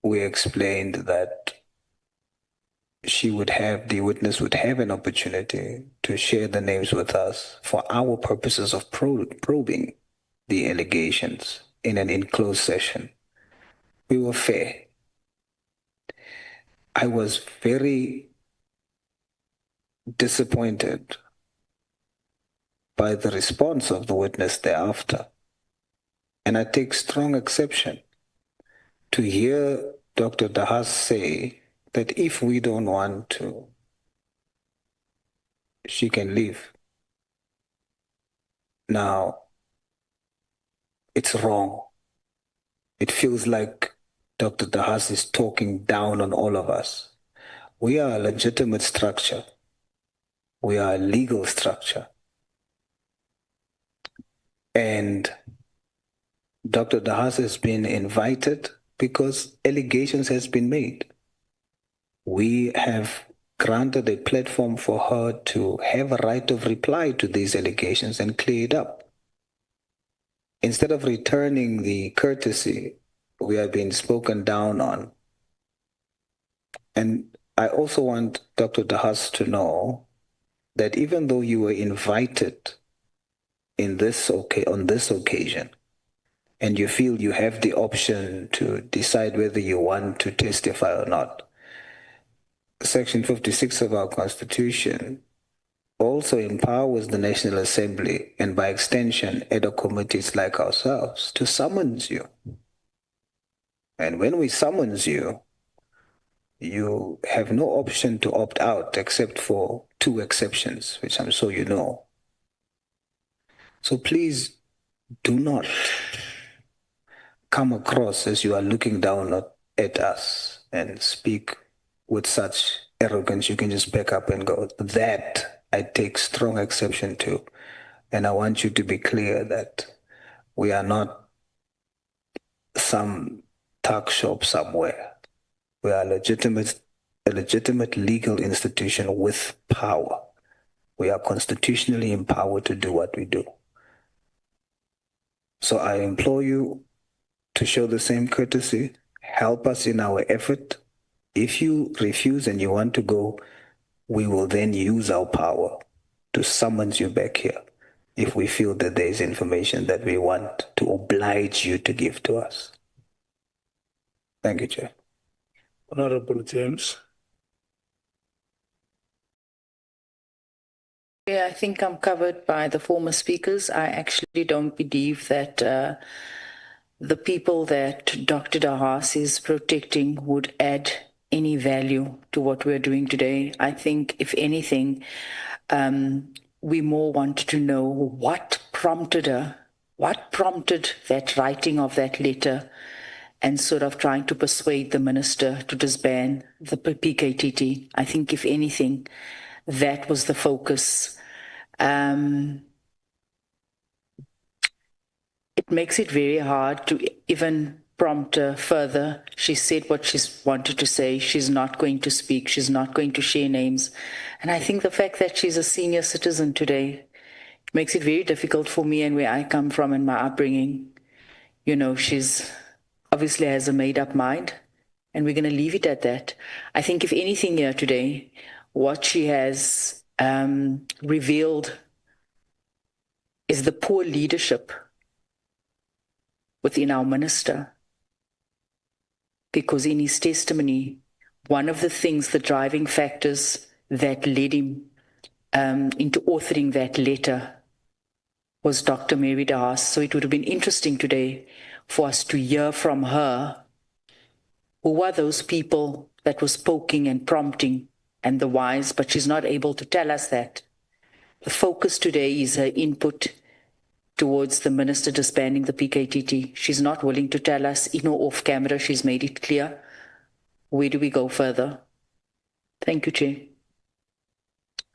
We explained that the witness would have an opportunity to share the names with us for our purposes of probing the allegations in an enclosed session. We were fair. I was very disappointed by the response of the witness thereafter. And I take strong exception to hear Dr. Haas say that if we don't want to, she can leave. Now, it's wrong. It feels like Dr. Haas is talking down on all of us. We are a legitimate structure. We are a legal structure. And Dr. Haas has been invited because allegations has been made. We have granted a platform for her to have a right of reply to these allegations and clear it up. Instead of returning the courtesy, we are being spoken down on. And I also want Dr. Haas to know that even though you were invited on this occasion, and you feel you have the option to decide whether you want to testify or not, Section 56 of our Constitution also empowers the National Assembly, and by extension, ad hoc committees like ourselves, to summons you. And when we summons you, you have no option to opt out except for two exceptions, which I'm sure you know. So please do not come across as you are looking down at us and speak with such arrogance. You can just back up and go, that I take strong exception to. And I want you to be clear that we are not some tuck shop somewhere. We are a legitimate legal institution with power. We are constitutionally empowered to do what we do. So I implore you to show the same courtesy, help us in our effort. If you refuse and you want to go, we will then use our power to summons you back here if we feel that there is information that we want to oblige you to give to us. Thank you, Chair. Honorable James. Yeah, I think I'm covered by the former speakers. I actually don't believe that the people that Dr. Haas is protecting would add any value to what we're doing today. I think, if anything, we more want to know what prompted her, what prompted that writing of that letter and sort of trying to persuade the minister to disband the PKTT. I think, if anything, that was the focus. It makes it very hard to even prompt her further. She said what she wanted to say. She's not going to speak. She's not going to share names. And I think the fact that she's a senior citizen today makes it very difficult for me and where I come from and my upbringing. You know, she's obviously has a made-up mind, and we're going to leave it at that. I think, if anything here today, what she has revealed is the poor leadership within our minister. Because in his testimony, one of the things, the driving factors that led him into authoring that letter was Dr. Mary Haas. So it would have been interesting today for us to hear from her who are those people that was poking and prompting and the whys, but she's not able to tell us that. The focus today is her input towards the minister disbanding the PKTT. She's not willing to tell us, in or off camera. She's made it clear. Where do we go further? Thank you, Chair.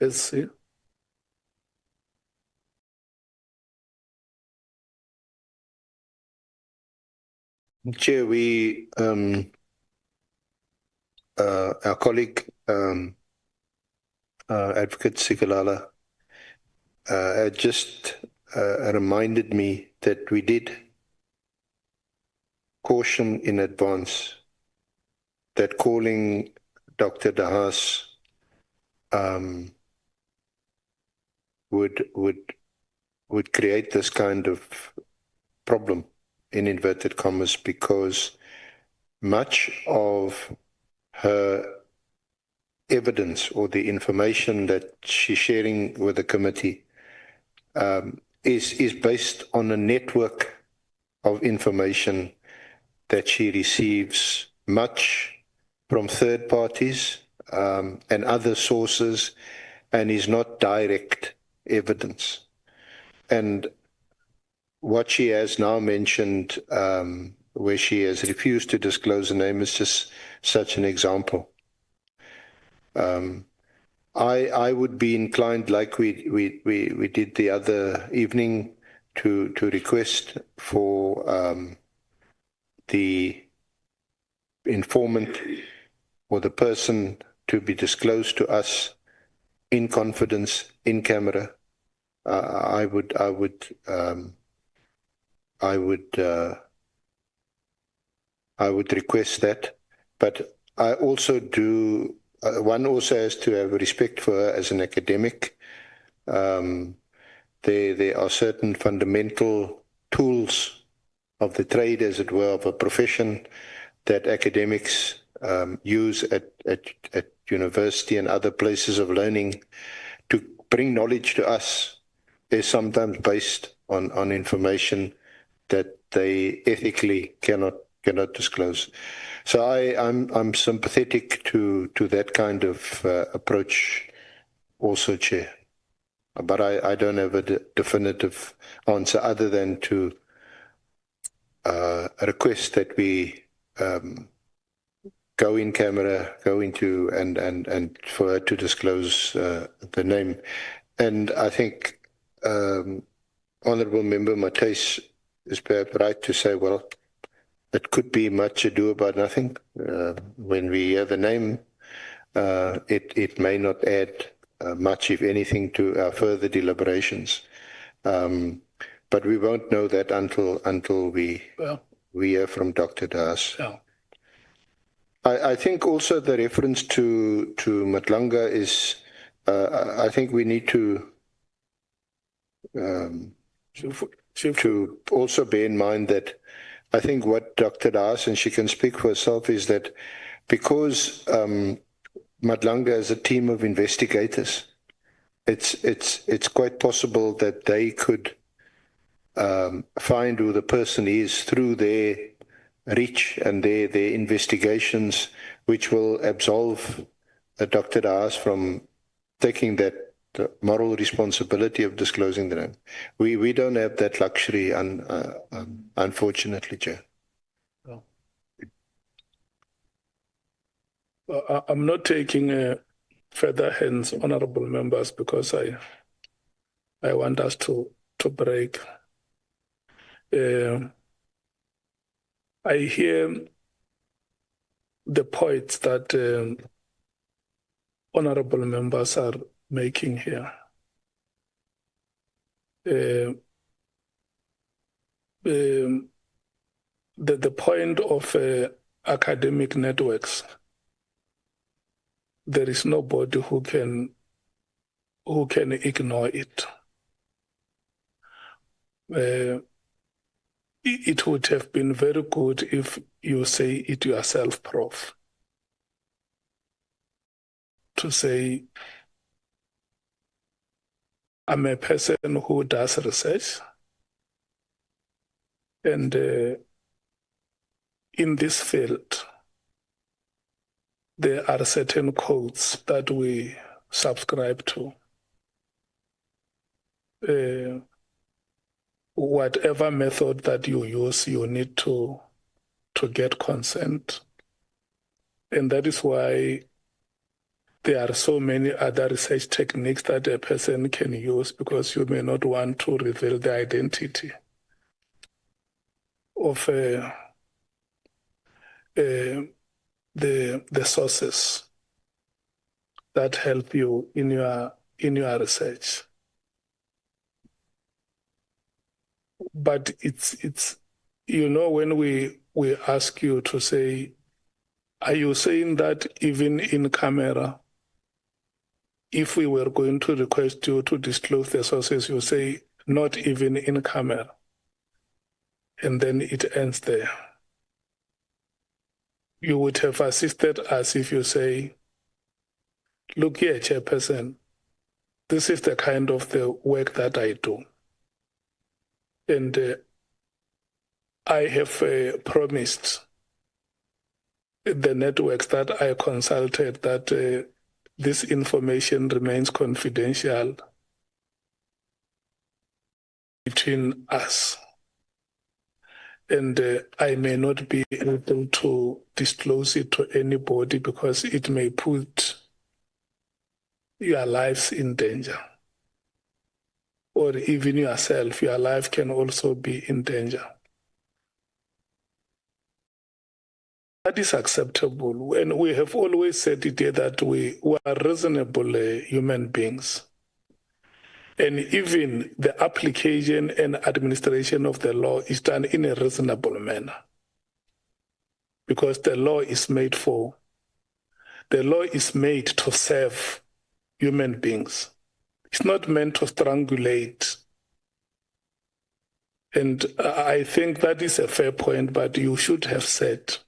Yes, sir. Chair, our colleague, Advocate Sikalala, just reminded me that we did caution in advance that calling Dr. Haas would create this kind of problem, in inverted commas, because much of her evidence or the information that she's sharing with the committee is based on a network of information that she receives, much from third parties and other sources, and is not direct evidence. And what she has now mentioned, where she has refused to disclose the name, is just such an example. I would be inclined, like we did the other evening, to request for the informant or the person to be disclosed to us in confidence, in camera. I would request that, but I also do. One also has to have respect for her as an academic. There are certain fundamental tools of the trade, as it were, of a profession that academics use at university and other places of learning to bring knowledge to us, is sometimes based on information that they ethically cannot disclose. So I'm sympathetic to that kind of approach also, Chair. But I don't have a definitive answer other than to request that we go in camera, go into and for her to disclose the name. And I think Honourable Member Matthys is perhaps right to say, well, it could be much ado about nothing. When we hear the name, it may not add much, if anything, to our further deliberations. But we won't know that until we hear from Dr. Das. Yeah. I think also the reference to Matlanga is, I think we need to also bear in mind that I think what Dr. Das, and she can speak for herself, is that because Matlanga is a team of investigators, it's quite possible that they could find who the person is through their reach and their investigations, which will absolve Dr. Das from taking that moral responsibility of disclosing the name. We don't have that luxury, unfortunately, Chair. Well, I'm not taking further hands, honourable members, because I want us to break. I hear the points that honourable members are making here. The point of academic networks, there is nobody who can ignore it. It would have been very good if you say it yourself, Prof. To say, I'm a person who does research, and in this field, there are certain codes that we subscribe to. Whatever method that you use, you need to get consent. And that is why there are so many other research techniques that a person can use, because you may not want to reveal the identity of the sources that help you in your research. But it's when we ask you to say, are you saying that even in camera, if we were going to request you to disclose the sources, you say not even in camera, and then it ends there? You would have assisted us if you say, look here, Chairperson, this is the kind of the work that I do. And I have promised the networks that I consulted that this information remains confidential between us. And I may not be able to disclose it to anybody because it may put your lives in danger. Or even yourself, your life can also be in danger. That is acceptable. And we have always said it here that we are reasonable human beings. And even the application and administration of the law is done in a reasonable manner. Because the law is made to serve human beings. It's not meant to strangulate. And I think that is a fair point, but you should have said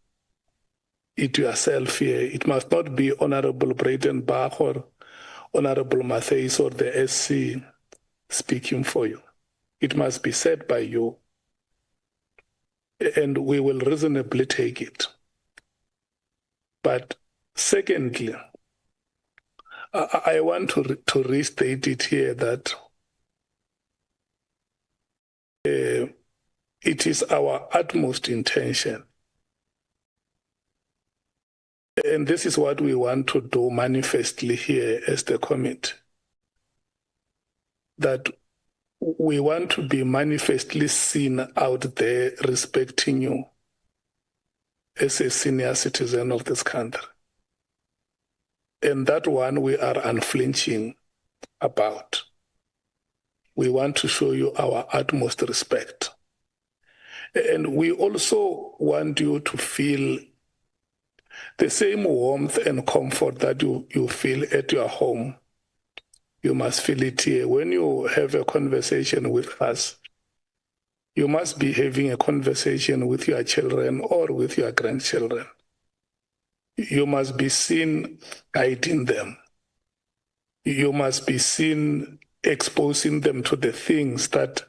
it yourself here. It must not be Honorable Breitenbach or Honorable Matthys or the SC speaking for you. It must be said by you, and we will reasonably take it. But secondly, I want to restate it here that it is our utmost intention, and this is what we want to do manifestly here as the committee, that we want to be manifestly seen out there respecting you as a senior citizen of this country. And that one we are unflinching about. We want to show you our utmost respect. And we also want you to feel the same warmth and comfort that you feel at your home. You must feel it here. When you have a conversation with us, you must be having a conversation with your children or with your grandchildren. You must be seen guiding them. You must be seen exposing them to the things that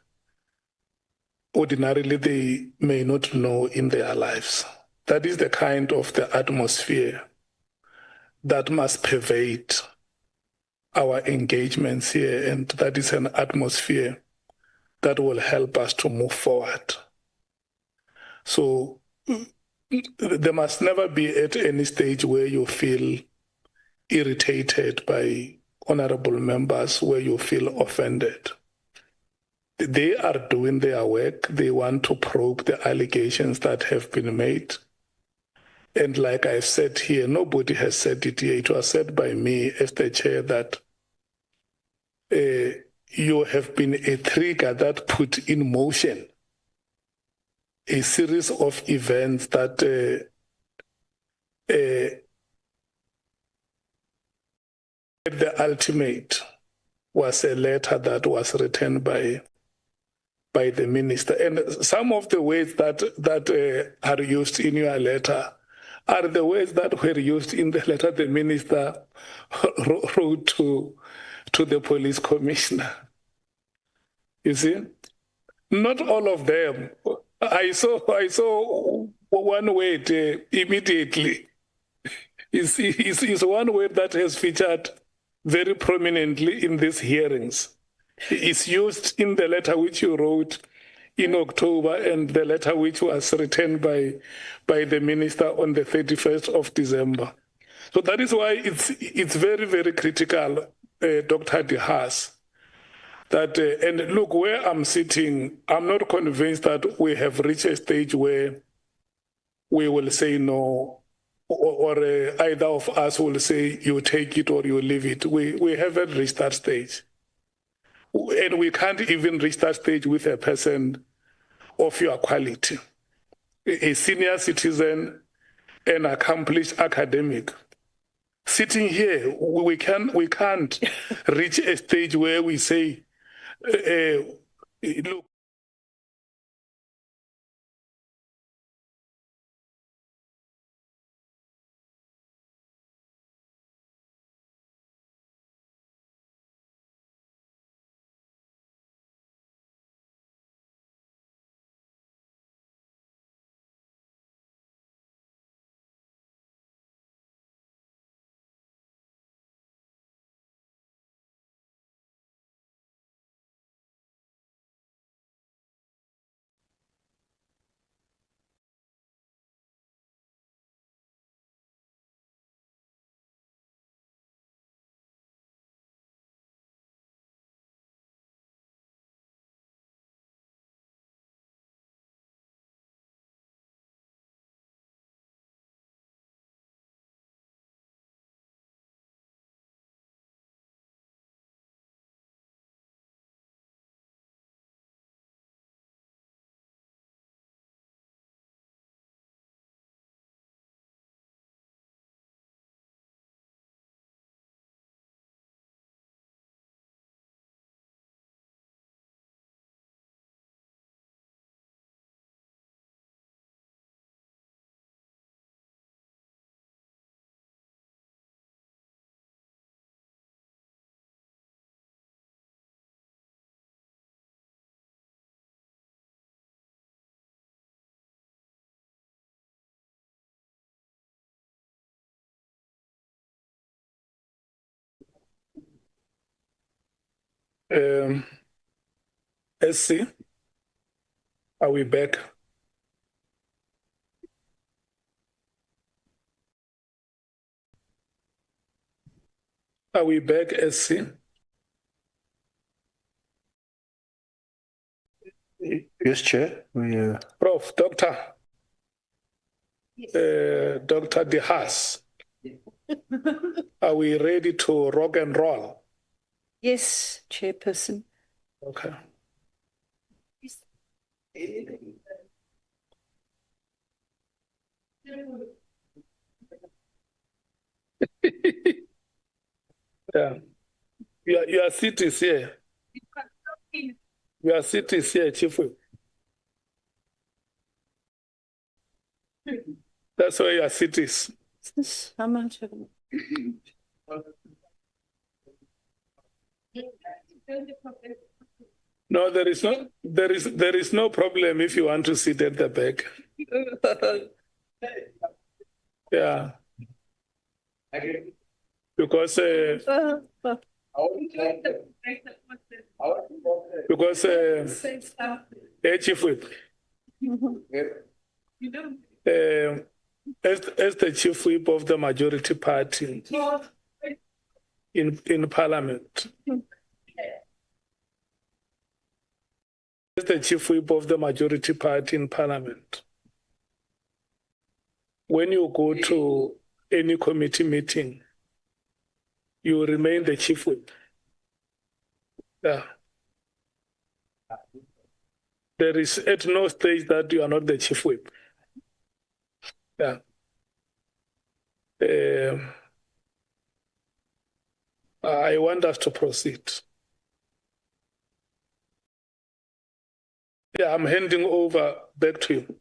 ordinarily they may not know in their lives. That is the kind of the atmosphere that must pervade our engagements here, and that is an atmosphere that will help us to move forward. So there must never be at any stage where you feel irritated by honorable members, where you feel offended. They are doing their work. They want to probe the allegations that have been made. And like I said here, nobody has said it here. It was said by me as the chair that you have been a trigger that put in motion a series of events that the ultimate was a letter that was written by the minister. And some of the words that are used in your letter are the words that were used in the letter the minister wrote to the police commissioner. You see? Not all of them. I saw one word immediately. Is one word that has featured very prominently in these hearings. It's used in the letter which you wrote in October and the letter which was written by the minister on the 31st of December. So that is why it's very, very critical, Dr. Haas, that, and look, where I'm sitting, I'm not convinced that we have reached a stage where we will say no, or either of us will say you take it or you leave it. We haven't reached that stage. And we can't even reach that stage with a person of your quality, a senior citizen, an accomplished academic. Sitting here, we can't reach a stage where we say, look, SC, are we back? Are we back, SC? Yes, Chair. Prof, Doctor. Dr. De Haas. Are we ready to rock and roll? Yes, Chairperson. Okay. Yeah. Your seat is here. Your seat is here, Chief Whip. That's where your seat is. How much of No, there is no problem if you want to sit at the back. Yeah. Because Chief Whip, as the Chief Whip of the majority party in Parliament, as the Chief Whip of the majority party in Parliament, when you go to any committee meeting, you remain the Chief Whip. Yeah. There is at no stage that you are not the Chief Whip. Yeah. I want us to proceed. Yeah, I'm handing over back to you.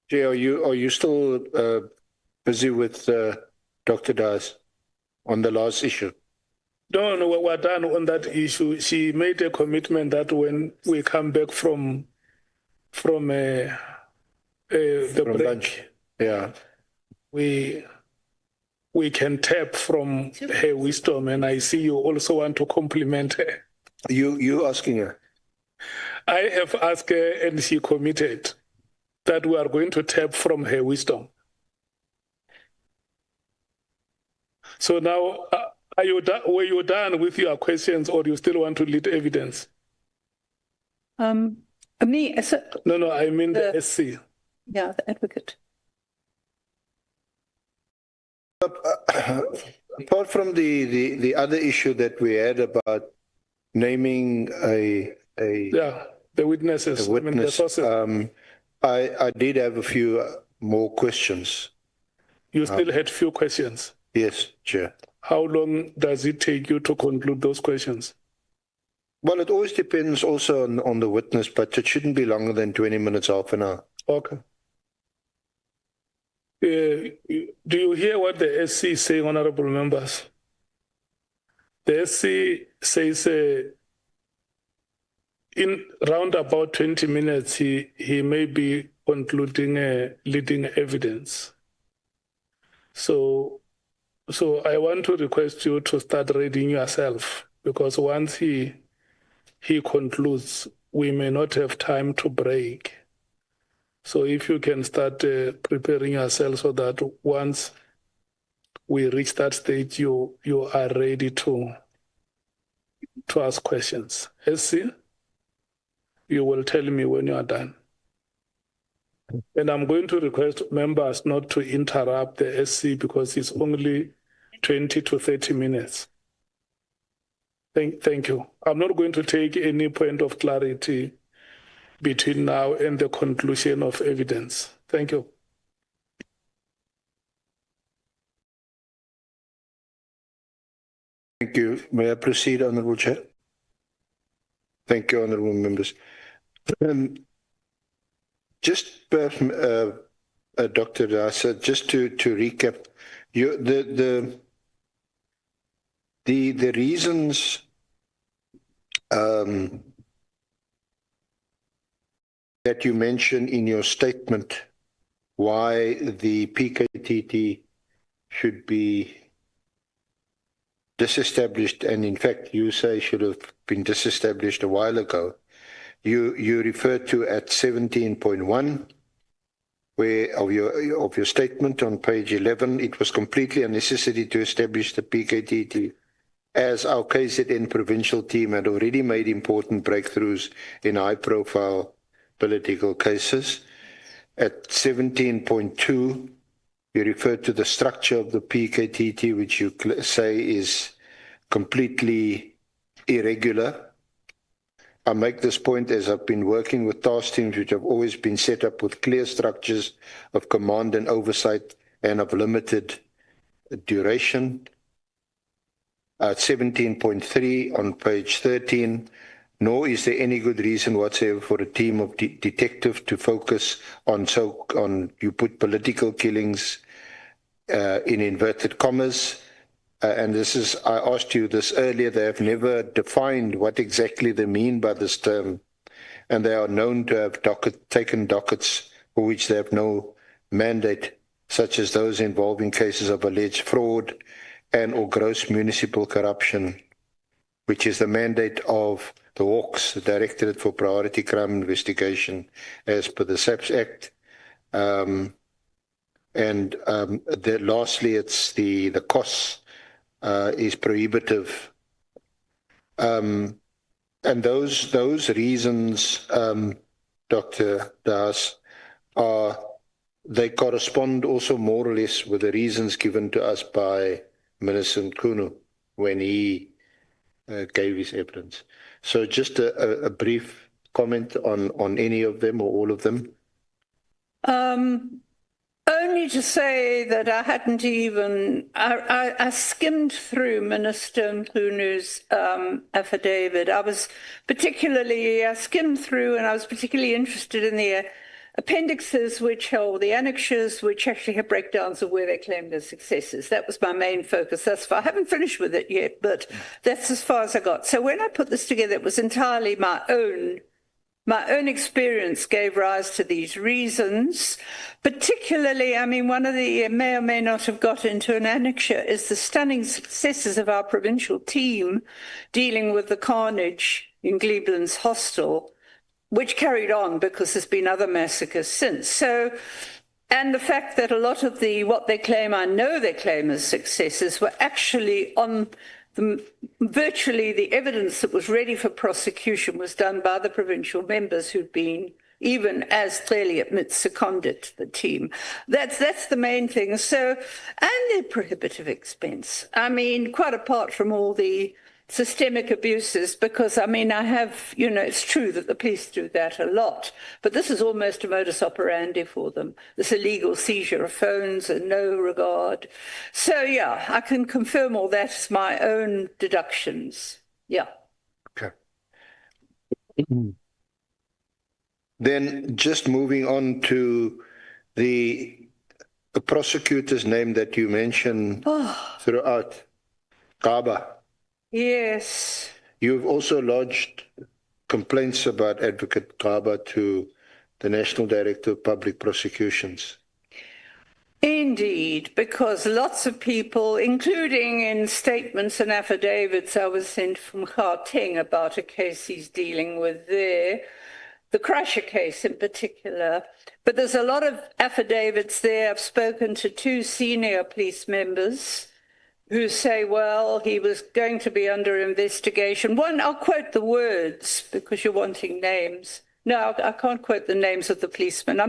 Jay, are you still busy with Dr. Das on the last issue? No, we're done on that issue. She made a commitment that when we come back from the break, lunch. Yeah, we can tap from her wisdom, and I see you also want to compliment her. You asking her? I have asked her, and she committed that we are going to tap from her wisdom. So now, were you done with your questions, or you still want to lead evidence? Me? No, I mean the SC. Yeah, the advocate. Apart from the other issue that we had about naming the witnesses. The witness. I did have a few more questions. You still had few questions? Yes, Chair. How long does it take you to conclude those questions? Well, it always depends also on the witness, but it shouldn't be longer than 20 minutes, half an hour. Okay. Do you hear what the SC is saying, honorable members? The SC says in round about 20 minutes, he may be concluding leading evidence. So I want to request you to start reading yourself, because once he concludes, we may not have time to break. So if you can start preparing yourself so that once we reach that stage, you are ready to ask questions. SC, you will tell me when you are done. And I'm going to request members not to interrupt the SC because it's only 20 to 30 minutes. Thank you. I'm not going to take any point of clarity between now and the conclusion of evidence. Thank you. Thank you. May I proceed, Honourable Chair? Thank you, Honourable Members. Just, Dr. Dasa, just to recap, the reasons that you mentioned in your statement why the PKTT should be disestablished, and in fact you say should have been disestablished a while ago. You refer to at 17.1, where of your statement on page 11, it was completely unnecessary to establish the PKTT as our KZN provincial team had already made important breakthroughs in high-profile political cases. At 17.2, you refer to the structure of the PKTT, which you say is completely irregular. I make this point as I've been working with task teams which have always been set up with clear structures of command and oversight and of limited duration. At 17.3 on page 13, nor is there any good reason whatsoever for a team of detectives to focus on you put political killings in inverted commas. And this is, I asked you this earlier, they have never defined what exactly they mean by this term. And they are known to have taken dockets for which they have no mandate, such as those involving cases of alleged fraud and or gross municipal corruption, which is the mandate of the Hawks, the Directorate for Priority Crime Investigation, as per the SAPS Act. Lastly, it's the costs is prohibitive. And those reasons, Dr. Das, they correspond also more or less with the reasons given to us by Minister Mkhwanazi when he gave his evidence. So just a brief comment on any of them or all of them. Only to say that I hadn't even, I skimmed through Minister Mkhwanazi's affidavit. I skimmed through and I was particularly interested in the appendixes, the annexures, which actually have breakdowns of where they claim their successes. That was my main focus thus far. I haven't finished with it yet, but that's as far as I got. So when I put this together, it was entirely my own experience gave rise to these reasons. Particularly, I mean, one of the may or may not have got into an annexure is the stunning successes of our provincial team dealing with the carnage in Glebeland's hostel, which carried on because there's been other massacres since. So, and the fact that a lot of what they claim, I know they claim as successes, were actually on virtually the evidence that was ready for prosecution was done by the provincial members who'd been, even as clearly admits, seconded to the team. That's the main thing. So, and the prohibitive expense. I mean, quite apart from all the systemic abuses, because, I mean, it's true that the police do that a lot, but this is almost a modus operandi for them, this illegal seizure of phones and no regard. So, yeah, I can confirm all that as my own deductions. Yeah. Okay. Then just moving on to the prosecutor's name that you mentioned throughout, Kaba. Yes. You've also lodged complaints about Advocate Kaba to the National Director of Public Prosecutions. Indeed, because lots of people, including in statements and affidavits I was sent from Gauteng about a case he's dealing with there, the Crusher case in particular. But there's a lot of affidavits there. I've spoken to 2 senior police members who say, well, he was going to be under investigation. One, I'll quote the words because you're wanting names. No, I can't quote the names of the policemen.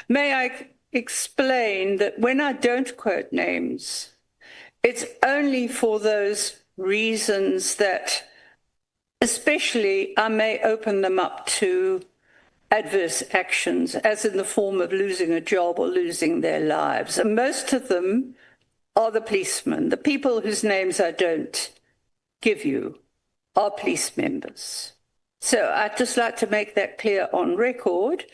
May I explain that when I don't quote names, it's only for those reasons that, especially, I may open them up to adverse actions, as in the form of losing a job or losing their lives. And most of them are the policemen. The people whose names I don't give you are police members. So I'd just like to make that clear on record.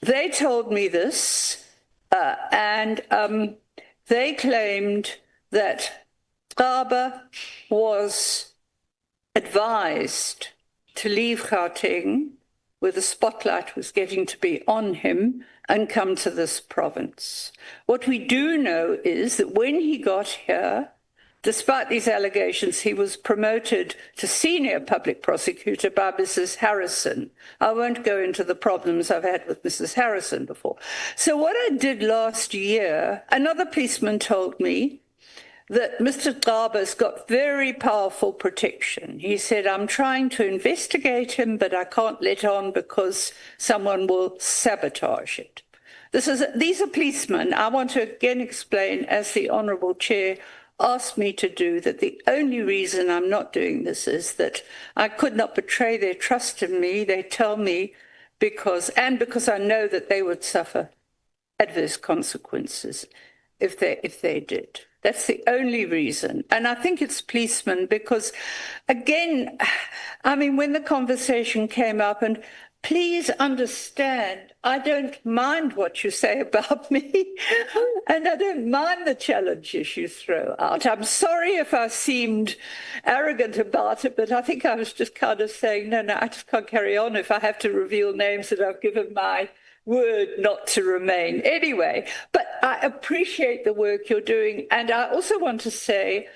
They told me this, and they claimed that Kaba was advised to leave Gauteng, where the spotlight was getting to be on him, and come to this province. What we do know is that when he got here, Despite these allegations, he was promoted to senior public prosecutor by Mrs. Harrison. I won't go into the problems I've had with Mrs. Harrison before. So what I did last year, another policeman told me that Mr. Garber's got very powerful protection. He said, I'm trying to investigate him, but I can't let on because someone will sabotage it. These are policemen. I want to again explain, as the Honourable Chair asked me to do, that the only reason I'm not doing this is that I could not betray their trust in me. They tell me because I know that they would suffer adverse consequences if they did. That's the only reason. And I think it's policemen because, again, I mean, when the conversation came up, and please understand, I don't mind what you say about me, and I don't mind the challenges you throw out. I'm sorry if I seemed arrogant about it, but I think I was just kind of saying, no, I just can't carry on if I have to reveal names that I've given my word not to remain. Anyway, but I appreciate the work you're doing, and I also want to say,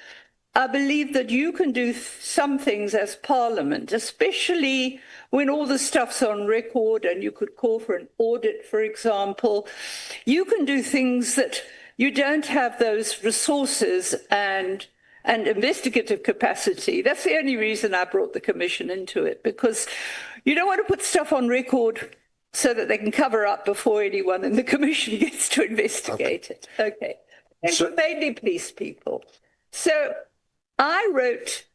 I believe that you can do some things as Parliament, especially when all the stuff's on record and you could call for an audit, for example. You can do things that you don't have those resources and investigative capacity. That's the only reason I brought the Commission into it, because you don't want to put stuff on record so that they can cover up before anyone in the Commission gets to investigate it. Okay. And mainly police people. So I wrote,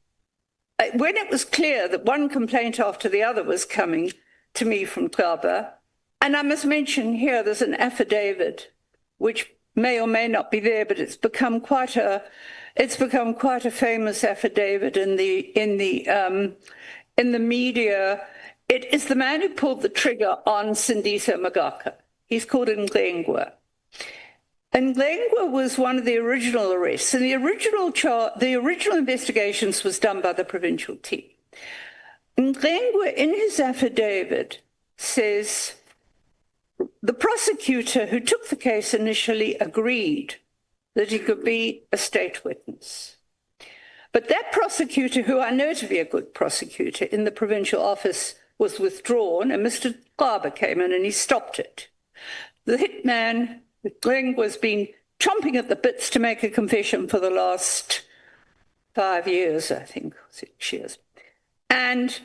when it was clear that one complaint after the other was coming to me from Kaba, and I must mention here there's an affidavit which may or may not be there, but it's become quite a famous affidavit in the media. It is the man who pulled the trigger on Sindiso Magaka. He's called Nglengwa. And Nglengwa was one of the original arrests, and the original investigations was done by the provincial team. Nglengwa, in his affidavit, says the prosecutor who took the case initially agreed that he could be a state witness. But that prosecutor, who I know to be a good prosecutor in the provincial office, was withdrawn, and Mr. Kaba came in and he stopped it. The hitman, Nglengwa, has been chomping at the bits to make a confession for the last 5 years, I think, 6 years. And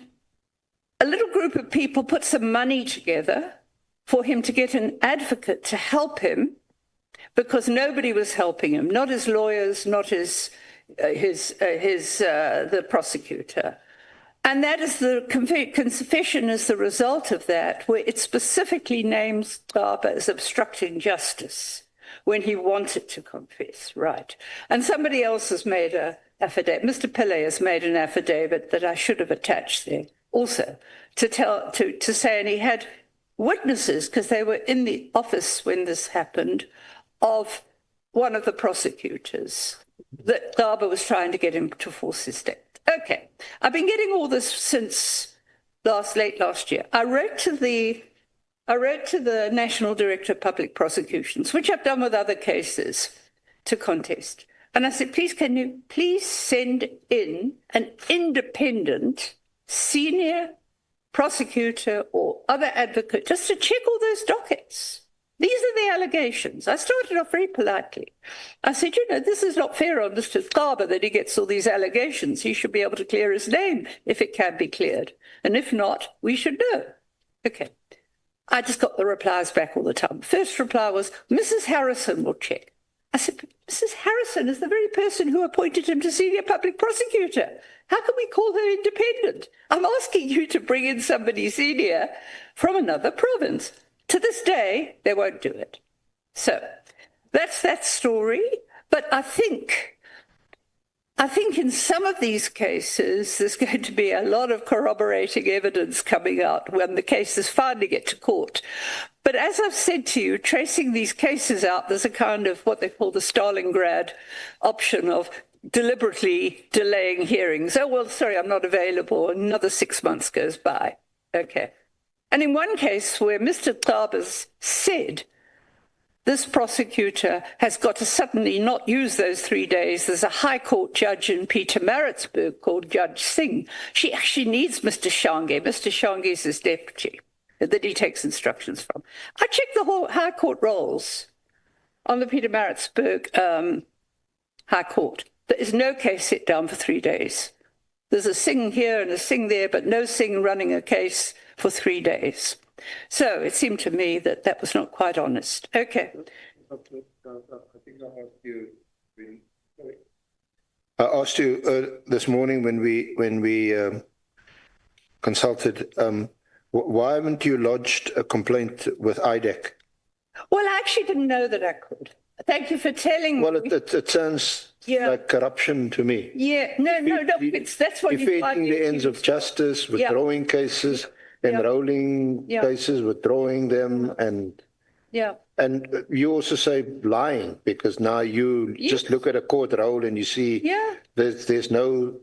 a little group of people put some money together for him to get an advocate to help him, because nobody was helping him, not his lawyers, not the prosecutor. And that is the confession is the result of that, where it specifically names Kaba as obstructing justice when he wanted to confess, right? And somebody else has made an affidavit. Mr. Pillay has made an affidavit that I should have attached there also to say, and he had witnesses, because they were in the office when this happened, of one of the prosecutors that Kaba was trying to get him to force his statement. Okay, I've been getting all this since late last year. I wrote to the National Director of Public Prosecutions, which I've done with other cases, to contest. And I said, can you please send in an independent senior prosecutor or other advocate just to check all those dockets? These are the allegations. I started off very politely. I said, this is not fair on Mr. Kaba that he gets all these allegations. He should be able to clear his name if it can be cleared. And if not, we should know. Okay. I just got the replies back all the time. First reply was, Mrs. Harrison will check. I said, Mrs. Harrison is the very person who appointed him to senior public prosecutor. How can we call her independent? I'm asking you to bring in somebody senior from another province. To this day, they won't do it. So that's that story. But I think in some of these cases, there's going to be a lot of corroborating evidence coming out when the cases finally get to court. But as I've said to you, tracing these cases out, there's a kind of what they call the Stalingrad option of deliberately delaying hearings. Oh, well, sorry, I'm not available. Another 6 months goes by. Okay. And in one case where Mr. Tabas said this prosecutor has got to suddenly not use those 3 days. There's a High Court judge in Pietermaritzburg called Judge Singh. She actually needs Mr. Shange. Mr. Shange is his deputy that he takes instructions from. I checked the whole High Court rolls on the Pietermaritzburg High Court. There is no case set down for 3 days. There's a Singh here and a Singh there, but no Singh running a case for 3 days. So it seemed to me that that was not quite honest. Okay. I think I asked you this morning when we consulted, why haven't you lodged a complaint with IDEC? Well, I actually didn't know that I could. Thank you for telling me. Well, it sounds like corruption to me. Yeah, no, that's what you defeating the ends of justice, withdrawing cases, enrolling cases, withdrawing them, and you also say lying, because now you just look at a court roll and you see there's no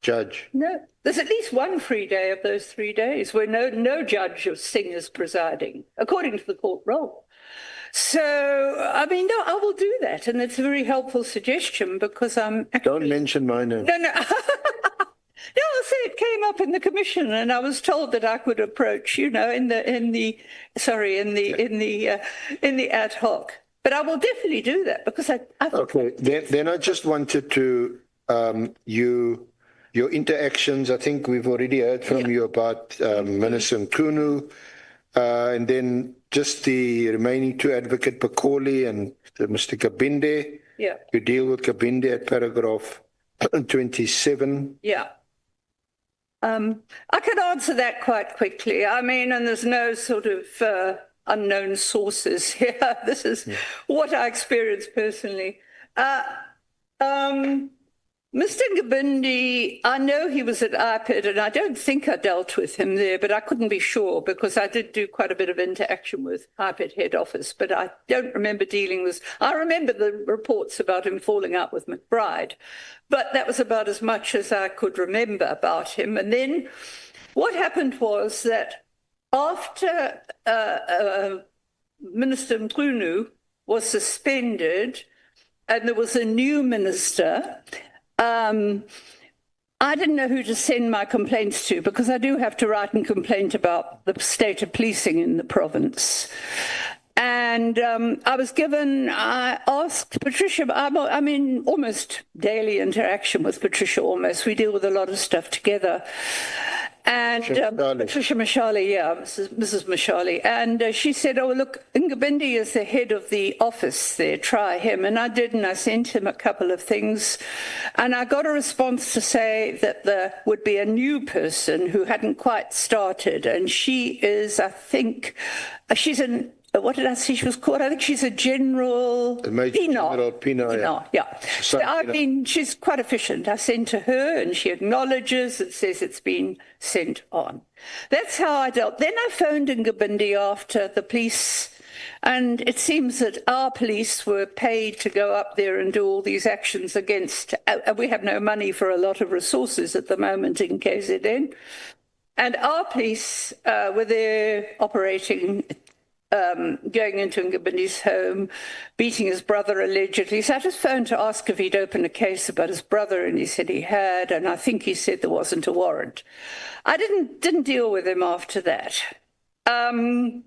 judge. No, there's at least one free day of those 3 days where no judge of Singh is presiding, according to the court roll. So, I mean, no, I will do that, and it's a very helpful suggestion because I'm actually... Don't mention my name. No. No, I'll say it came up in the commission, and I was told that I could approach, in the ad hoc. But I will definitely do that because I okay. Then I just wanted to your interactions. I think we've already heard from you about Minister Mkhwanazi, and then just the remaining two, Advocate Bakoli and Mr. Kabinde. Yeah. You deal with Kabinde at paragraph 27. Yeah. I can answer that quite quickly. I mean, and there's no sort of unknown sources here. This is what I experienced personally. Mr. Ngabindi, I know he was at IPID, and I don't think I dealt with him there, but I couldn't be sure because I did do quite a bit of interaction with IPID head office, but I don't remember dealing with... I remember the reports about him falling out with McBride, but that was about as much as I could remember about him. And then what happened was that after Minister Mkhwanazi was suspended and there was a new minister... I didn't know who to send my complaints to because I do have to write a complaint about the state of policing in the province. And I asked Patricia, I'm in almost daily interaction with Patricia almost. We deal with a lot of stuff together. And Patricia Mashali, Mrs. Mashali. And she said, oh, look, Ngabindi is the head of the office there, try him. And I did, and I sent him a couple of things. And I got a response to say that there would be a new person who hadn't quite started. And she is, I think, she's an... What did I say she was called? I think she's a General Pino. Yeah. So she's quite efficient. I sent to her and she acknowledges and says it's been sent on. That's how I dealt. Then I phoned Ngabindi after the police, and it seems that our police were paid to go up there and do all these actions against. We have no money for a lot of resources at the moment in KZN. And our police were there operating... going into Ngabindi's home, beating his brother allegedly. So I just phoned to ask if he'd opened a case about his brother, and he said he had, and I think he said there wasn't a warrant. I didn't deal with him after that. And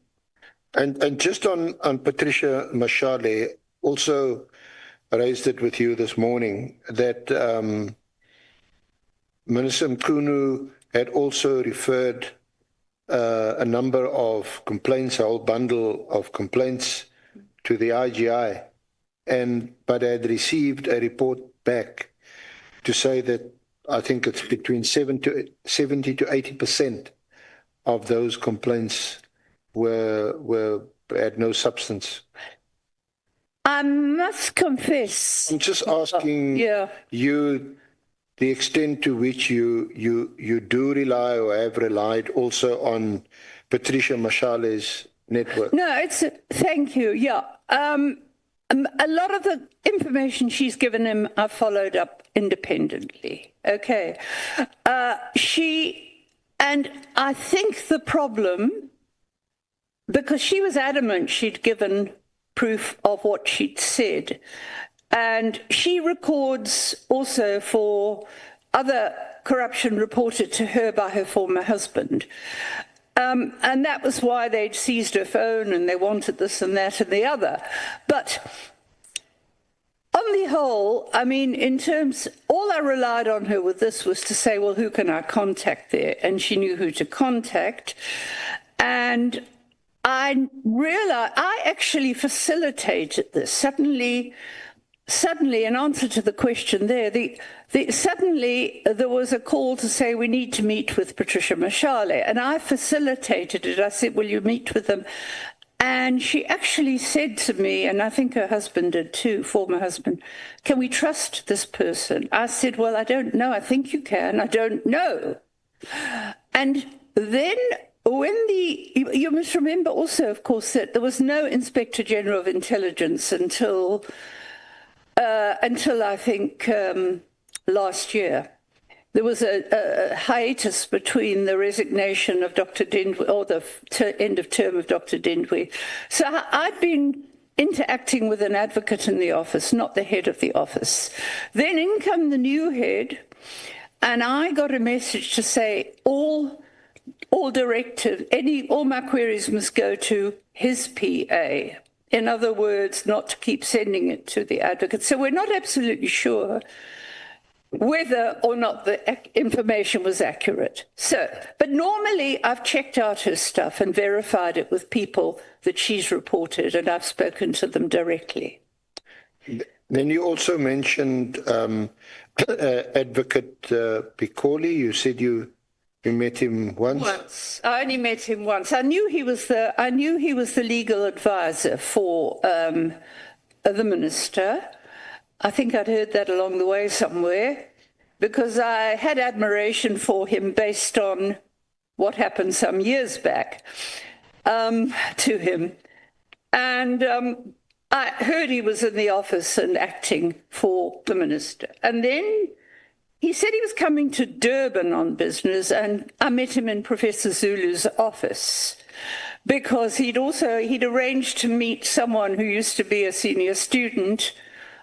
just on Patricia Mashale, also raised it with you this morning, that Minister Mkhwanazi had also referred a number of complaints, a whole bundle of complaints to the IGI, but had received a report back to say that I think it's between 70 to 80% of those complaints had no substance. I must confess. I'm just asking you the extent to which you do rely or have relied also on Patricia Mashale's network. No, thank you. Yeah. A lot of the information she's given him, I followed up independently. Okay. And I think the problem, because she was adamant she'd given proof of what she'd said. And she records also for other corruption reported to her by her former husband. And that was why they'd seized her phone and they wanted this and that and the other. But on the whole, I mean, in terms, all I relied on her with this was to say, well, who can I contact there? And she knew who to contact. And I realized I actually facilitated this. Suddenly, in answer to the question there, suddenly there was a call to say we need to meet with Patricia Mashale, and I facilitated it. I said, will you meet with them? And she actually said to me, and I think her husband did too, former husband, can we trust this person? I said, well, I don't know. I think you can. I don't know. And then when you must remember also, of course, that there was no Inspector General of Intelligence until I think last year. There was a hiatus between the resignation of Dr. Dindwe, or the end of term of Dr. Dindwe. So I'd been interacting with an advocate in the office, not the head of the office. Then in come the new head, and I got a message to say all directives, all my queries must go to his PA. In other words, not to keep sending it to the advocate. So we're not absolutely sure whether or not the information was accurate. But normally I've checked out her stuff and verified it with people that she's reported, and I've spoken to them directly. Then you also mentioned Advocate Piccoli. You said you met him once? Once. I only met him once. I knew he was the legal advisor for the minister. I think I'd heard that along the way somewhere, because I had admiration for him based on what happened some years back to him. And I heard he was in the office and acting for the minister. And then he said he was coming to Durban on business, and I met him in Professor Zulu's office, because he'd arranged to meet someone who used to be a senior student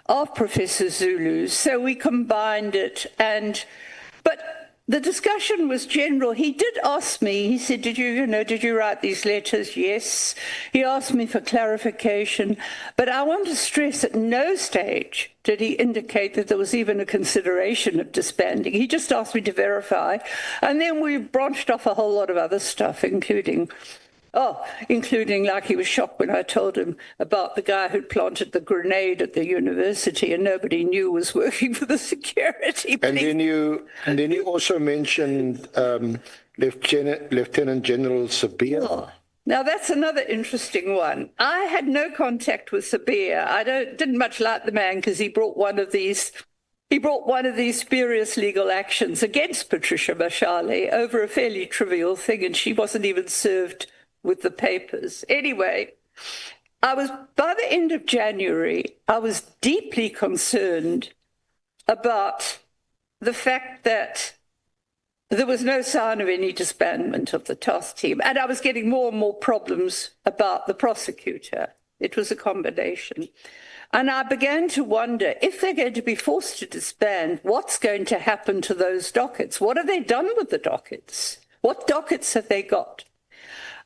of Professor Zulu's. So we combined it, but the discussion was general. He did ask me, he said, did you write these letters? Yes. He asked me for clarification, but I want to stress at no stage did he indicate that there was even a consideration of disbanding. He just asked me to verify, and then we branched off a whole lot of other stuff, including like he was shocked when I told him about the guy who'd planted the grenade at the university and nobody knew was working for the security police. And then you also mentioned Lieutenant General Sabir. Oh, now that's another interesting one. I had no contact with Sabir. I didn't much like the man because he brought one of these spurious legal actions against Patricia Mashale over a fairly trivial thing, and she wasn't even served with the papers. Anyway, by the end of January, I was deeply concerned about the fact that there was no sign of any disbandment of the task team, and I was getting more and more problems about the prosecutor. It was a combination. And I began to wonder, if they're going to be forced to disband, what's going to happen to those dockets? What have they done with the dockets? What dockets have they got?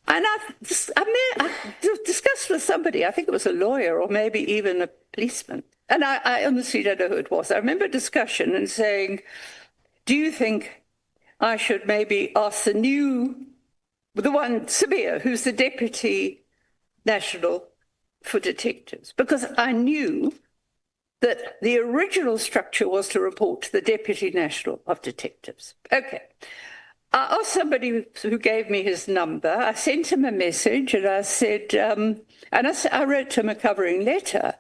And I discussed with somebody, I think it was a lawyer or maybe even a policeman, and I honestly don't know who it was. I remember a discussion and saying, do you think I should maybe ask the one, Sabir, who's the Deputy National for Detectives? Because I knew that the original structure was to report to the Deputy National of Detectives. Okay. I asked somebody who gave me his number. I sent him a message, and I said, I wrote him a covering letter,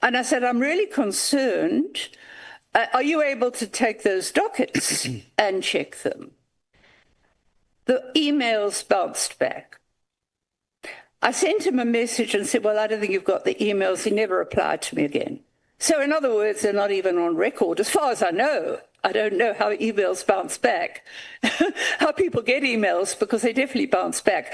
and I said, I'm really concerned. Are you able to take those dockets and check them? The emails bounced back. I sent him a message and said, well, I don't think you've got the emails. He never replied to me again. So in other words, they're not even on record, as far as I know. I don't know how emails bounce back, how people get emails, because they definitely bounce back.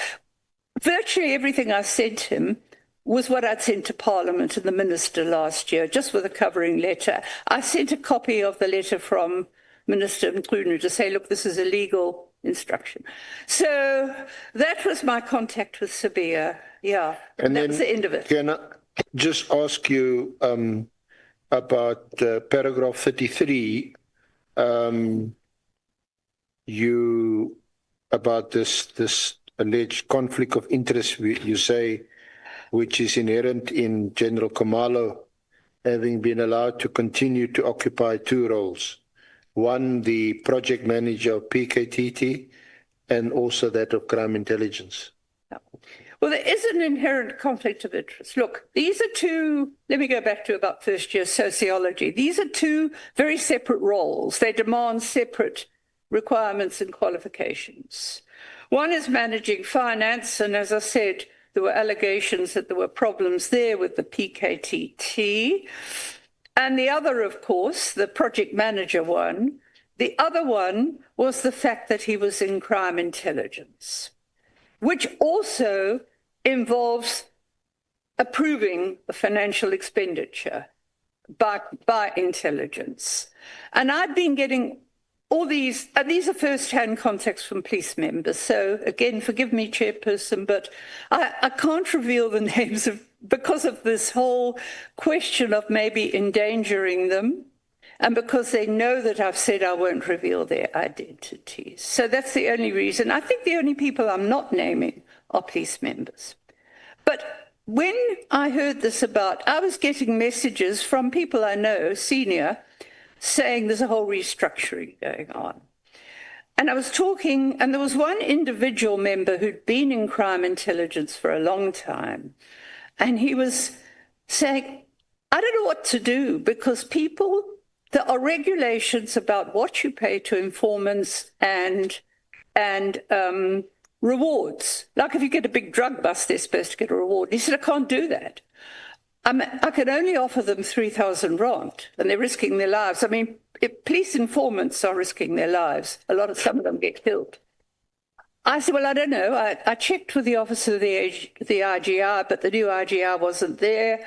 Virtually everything I sent him was what I'd sent to Parliament and the Minister last year, just with a covering letter. I sent a copy of the letter from Minister Mkhwanazi to say, look, this is a legal instruction. So that was my contact with Sabia. Yeah, and that was the end of it. Can I just ask you about paragraph 33, about this alleged conflict of interest, you say, which is inherent in General Khumalo having been allowed to continue to occupy two roles. One, the project manager of PKTT, and also that of crime intelligence. Well, there is an inherent conflict of interest. Look, these are two, let me go back to about first year sociology. These are two very separate roles. They demand separate requirements and qualifications. One is managing finance, and as I said, there were allegations that there were problems there with the PKTT. And the other, of course, the project manager one, the other one was the fact that he was in crime intelligence, which also involves approving the financial expenditure by intelligence. And I've been getting all these, and these are first-hand contacts from police members. So again, forgive me, Chairperson, but I can't reveal the names because of this whole question of maybe endangering them, and because they know that I've said I won't reveal their identities. So that's the only reason. I think the only people I'm not naming are police members. But when I heard this I was getting messages from people I know, senior, saying there's a whole restructuring going on. And I was talking, and there was one individual member who'd been in crime intelligence for a long time, and he was saying, I don't know what to do, because there are regulations about what you pay to informants and rewards. Like if you get a big drug bust, they're supposed to get a reward. He said, I can't do that. I can only offer them 3,000 rand, and they're risking their lives. I mean, police informants are risking their lives. Some of them get killed. I said, well, I don't know. I checked with the officer of the IGR, but the new IGR wasn't there.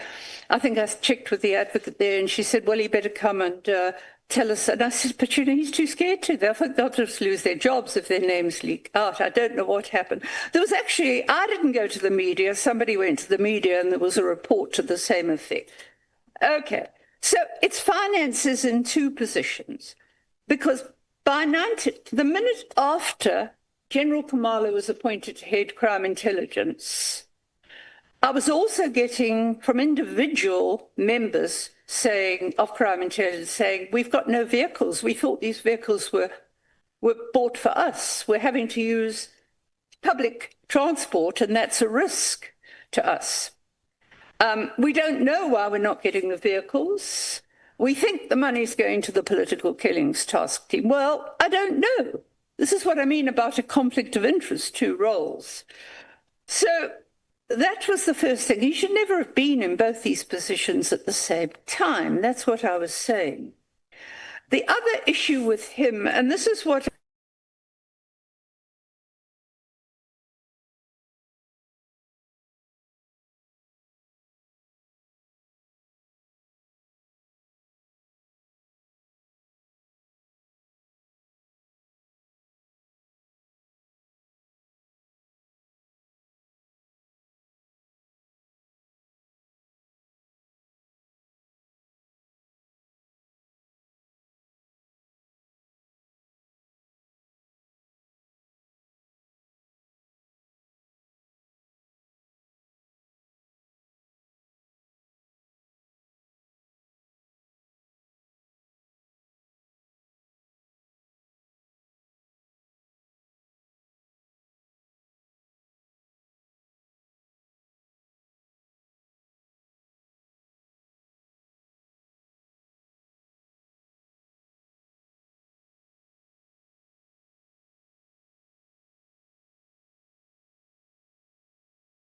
I think I checked with the advocate there, and she said, well, you better come and tell us. And I said, but he's too scared to. I think they'll just lose their jobs if their names leak out. I don't know what happened. There was actually, I didn't go to the media. Somebody went to the media, and there was a report to the same effect. Okay, so it's finances in two positions, because the minute after General Khumalo was appointed to head crime intelligence, I was also getting from individual members of crime intelligence saying, we've got no vehicles. We thought these vehicles were bought for us. We're having to use public transport, and that's a risk to us. We don't know why we're not getting the vehicles. We think the money's going to the political killings task team. Well, I don't know. This is what I mean about a conflict of interest, two roles. So that was the first thing. He should never have been in both these positions at the same time. That's what I was saying. The other issue with him, and this is what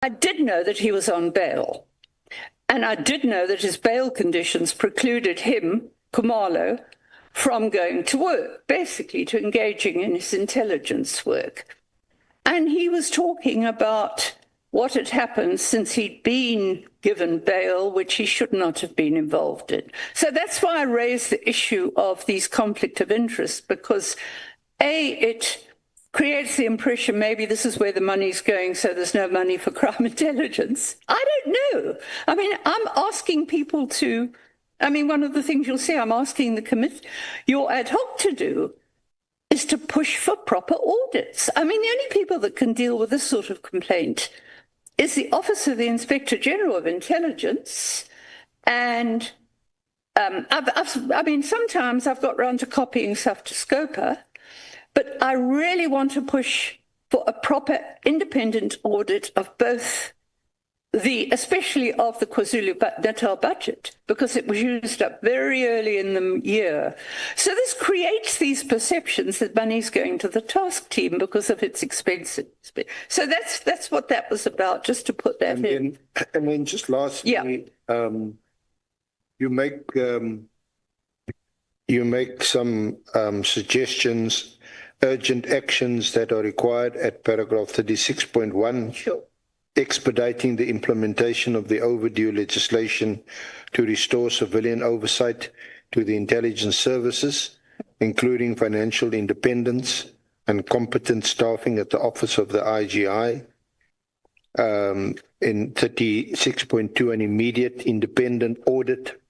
I did know that he was on bail, and I did know that his bail conditions precluded him, Khumalo, from going to work, basically to engaging in his intelligence work. And he was talking about what had happened since he'd been given bail, which he should not have been involved in. So that's why I raised the issue of these conflict of interest, because it creates the impression maybe this is where the money's going, so there's no money for crime intelligence. I don't know. I mean, I'm asking people to, one of the things you'll see I'm asking the committee, your ad hoc to do, is to push for proper audits. The only people that can deal with this sort of complaint is the Office of the Inspector General of Intelligence. And sometimes I've got round to copying stuff to Scopa, but I really want to push for a proper independent audit of both especially of the KwaZulu-Natal budget, because it was used up very early in the year. So this creates these perceptions that money's going to the task team because of its expenses. So that's what that was about, just to put that in. And then just lastly, you make some suggestions, urgent actions that are required at paragraph 36.1. Sure. Expediting the implementation of the overdue legislation to restore civilian oversight to the intelligence services, including financial independence and competent staffing at the Office of the IGI. In 36.2, an immediate independent audit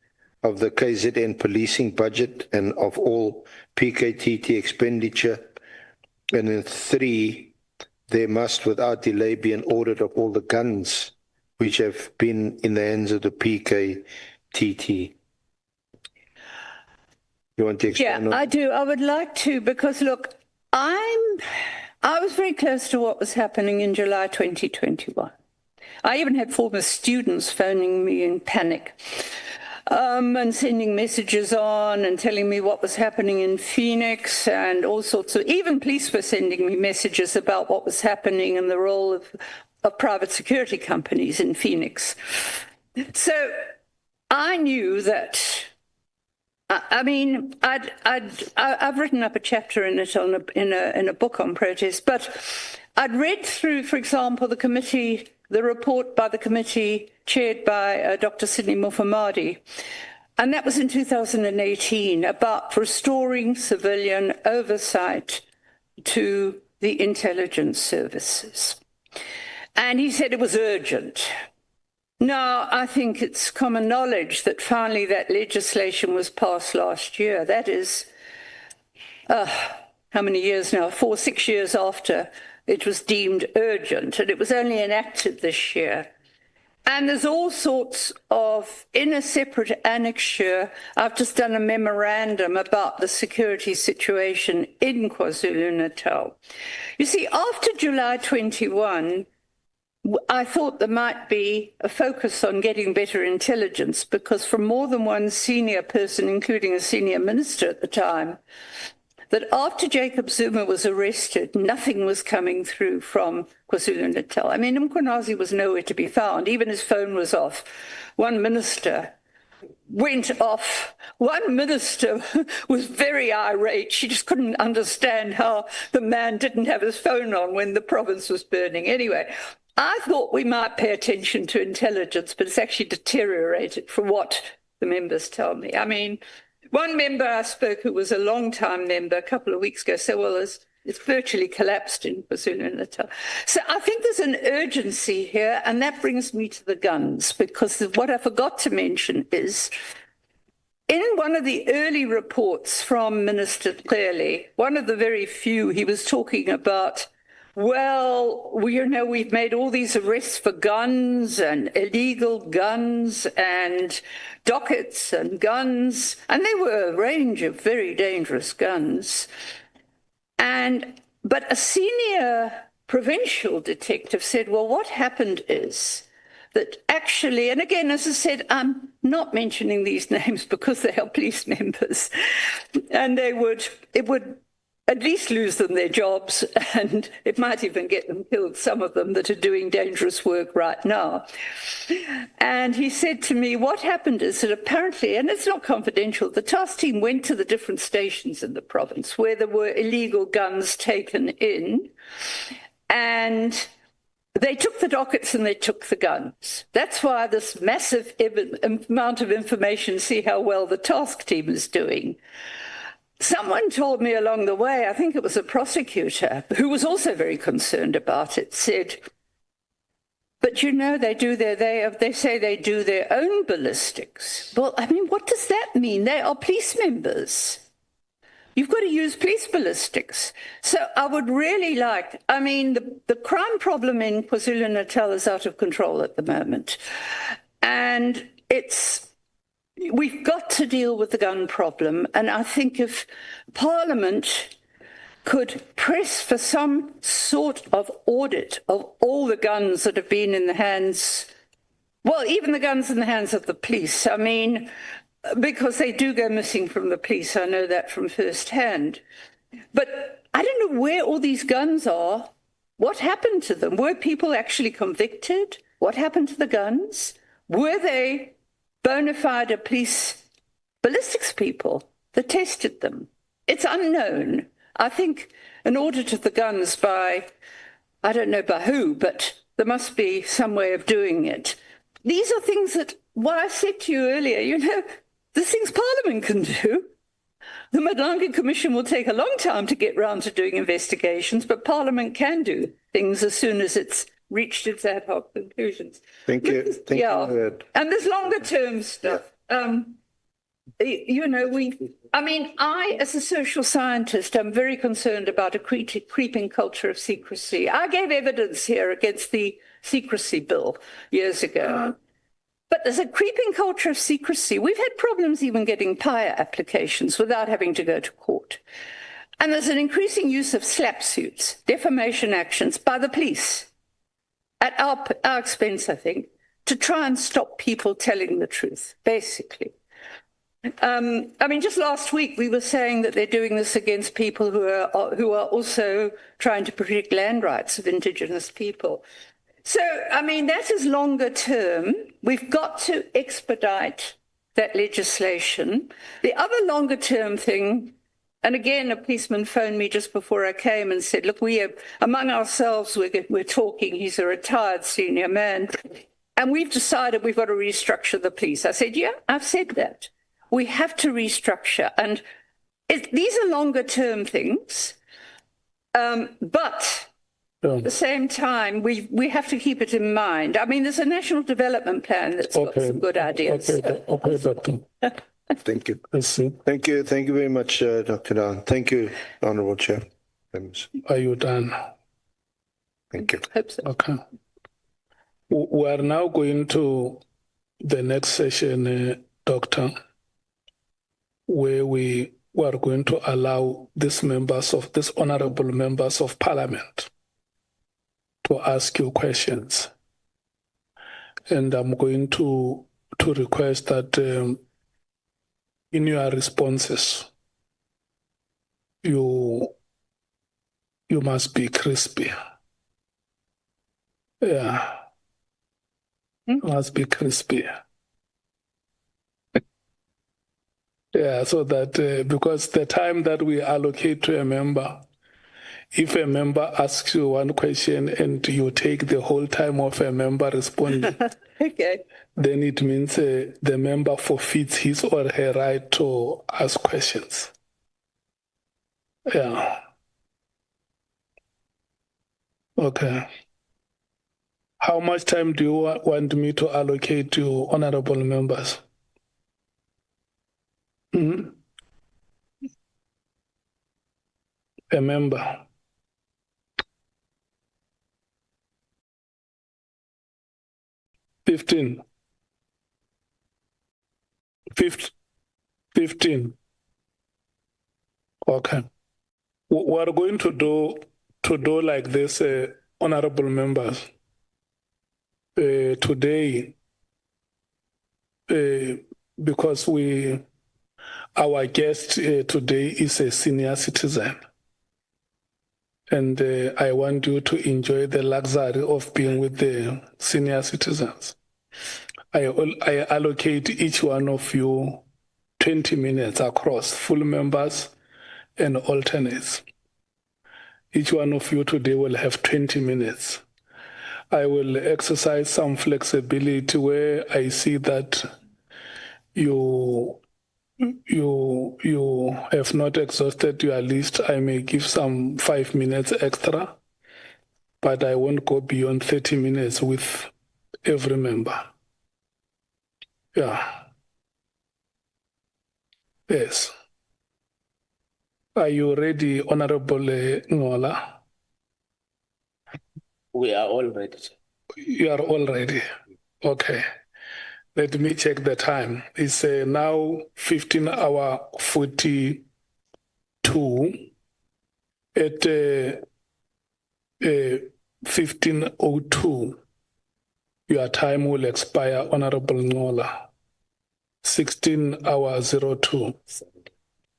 of the KZN policing budget and of all PKTT expenditure. And in 3, there must, without delay, be an audit of all the guns which have been in the hands of the PKTT. You want to explain? Yeah, I do. I would like to, because look, I was very close to what was happening in July 2021. I even had former students phoning me in panic. And sending messages on and telling me what was happening in Phoenix and all sorts of, even police were sending me messages about what was happening and the role of private security companies in Phoenix. So I knew that, I've written up a chapter in it in a book on protest, but I'd read through, for example, the report by the committee chaired by Dr. Sidney Mkhwanazi, and that was in 2018, about restoring civilian oversight to the intelligence services. And he said it was urgent. Now, I think it's common knowledge that finally that legislation was passed last year. That is, how many years now? 6 years after it was deemed urgent, and it was only enacted this year. And there's all sorts of, in a separate annexure, I've just done a memorandum about the security situation in KwaZulu-Natal. You see, after July 21, I thought there might be a focus on getting better intelligence, because from more than one senior person, including a senior minister at the time, that after Jacob Zuma was arrested, nothing was coming through from KwaZulu-Natal. Mkhwanazi was nowhere to be found. Even his phone was off. One minister went off. One minister was very irate. She just couldn't understand how the man didn't have his phone on when the province was burning. Anyway, I thought we might pay attention to intelligence, but it's actually deteriorated from what the members tell me. One member I spoke, who was a long-time member a couple of weeks ago, said, well, it's virtually collapsed in KwaZulu-Natal. So I think there's an urgency here, and that brings me to the guns, because what I forgot to mention is, in one of the early reports from Minister Clearly, one of the very few, he was talking about, well, we've made all these arrests for guns and illegal guns and dockets and guns, and they were a range of very dangerous guns. But a senior provincial detective said, well, what happened is that actually, and again, as I said, I'm not mentioning these names because they are police members, and it would at least lose them their jobs, and it might even get them killed, some of them that are doing dangerous work right now. And he said to me, what happened is that apparently, and it's not confidential, the task team went to the different stations in the province where there were illegal guns taken in, and they took the dockets and they took the guns. That's why this massive amount of information, see how well the task team is doing. Someone told me along the way, I think it was a prosecutor, who was also very concerned about it, said, but you know, they say they do their own ballistics. Well, I mean, what does that mean? They are police members. You've got to use police ballistics. So I would really like, I mean, the crime problem in KwaZulu-Natal is out of control at the moment. And we've got to deal with the gun problem. And I think if Parliament could press for some sort of audit of all the guns that have been in the hands, well, even the guns in the hands of the police. I mean, because they do go missing from the police. I know that from firsthand. But I don't know where all these guns are. What happened to them? Were people actually convicted? What happened to the guns? Were they bona fide police ballistics people that tested them? It's unknown. I think an audit of the guns by, I don't know by who, but there must be some way of doing it. These are things that, what I said to you earlier, you know, the things Parliament can do. The Madanga Commission will take a long time to get round to doing investigations, but Parliament can do things as soon as it's reached its ad hoc conclusions. Thank you. Thank you. And there's longer term stuff. You know, I, as a social scientist, am very concerned about a creeping culture of secrecy. I gave evidence here against the secrecy bill years ago. But there's a creeping culture of secrecy. We've had problems even getting PIA applications without having to go to court. And there's an increasing use of slap suits, defamation actions by the police at our expense, I think, to try and stop people telling the truth, basically. I mean, just last week we were saying that they're doing this against people who are also trying to protect land rights of Indigenous people. So, I mean, that is longer term. We've got to expedite that legislation. The other longer term thing, and again, a policeman phoned me just before I came and said, look, we are among ourselves, we're talking. He's a retired senior man. And we've decided we've got to restructure the police. I said, yeah, I've said that. We have to restructure. And these are longer term things. But at the same time, we have to keep it in mind. I mean, there's a national development plan that's got some good ideas. Okay, Doctor. Thank you. Merci. Thank you. Thank you very much, Dr. Dan. Thank you, Honourable Chair. Are you done? Thank you. Hope so. Okay. We are now going to the next session, Doctor, where we are going to allow these honourable members of Parliament to ask you questions. And I'm going to request that in your responses, you must be crispy. Yeah. You must be crispy. Yeah, so that because the time that we allocate to a member, if a member asks you one question and you take the whole time of a member responding, Okay. then it means the member forfeits his or her right to ask questions. Yeah. Okay. How much time do you want me to allocate to honorable members? Mm-hmm. A member. 15. 15. Okay. We are going to do like this, honorable members. Today, because our guest today is a senior citizen, and I want you to enjoy the luxury of being with the senior citizens. I allocate each one of you 20 minutes across, full members and alternates. Each one of you today will have 20 minutes. I will exercise some flexibility where I see that you have not exhausted your list. I may give some 5 minutes extra, but I won't go beyond 30 minutes with every member. Yeah. Yes. Are you ready, Honorable Ngola? We are all ready. You are all ready. Okay. Let me check the time. It's now 15:42. At 15:02, your time will expire, Honorable Ngola. 16:02.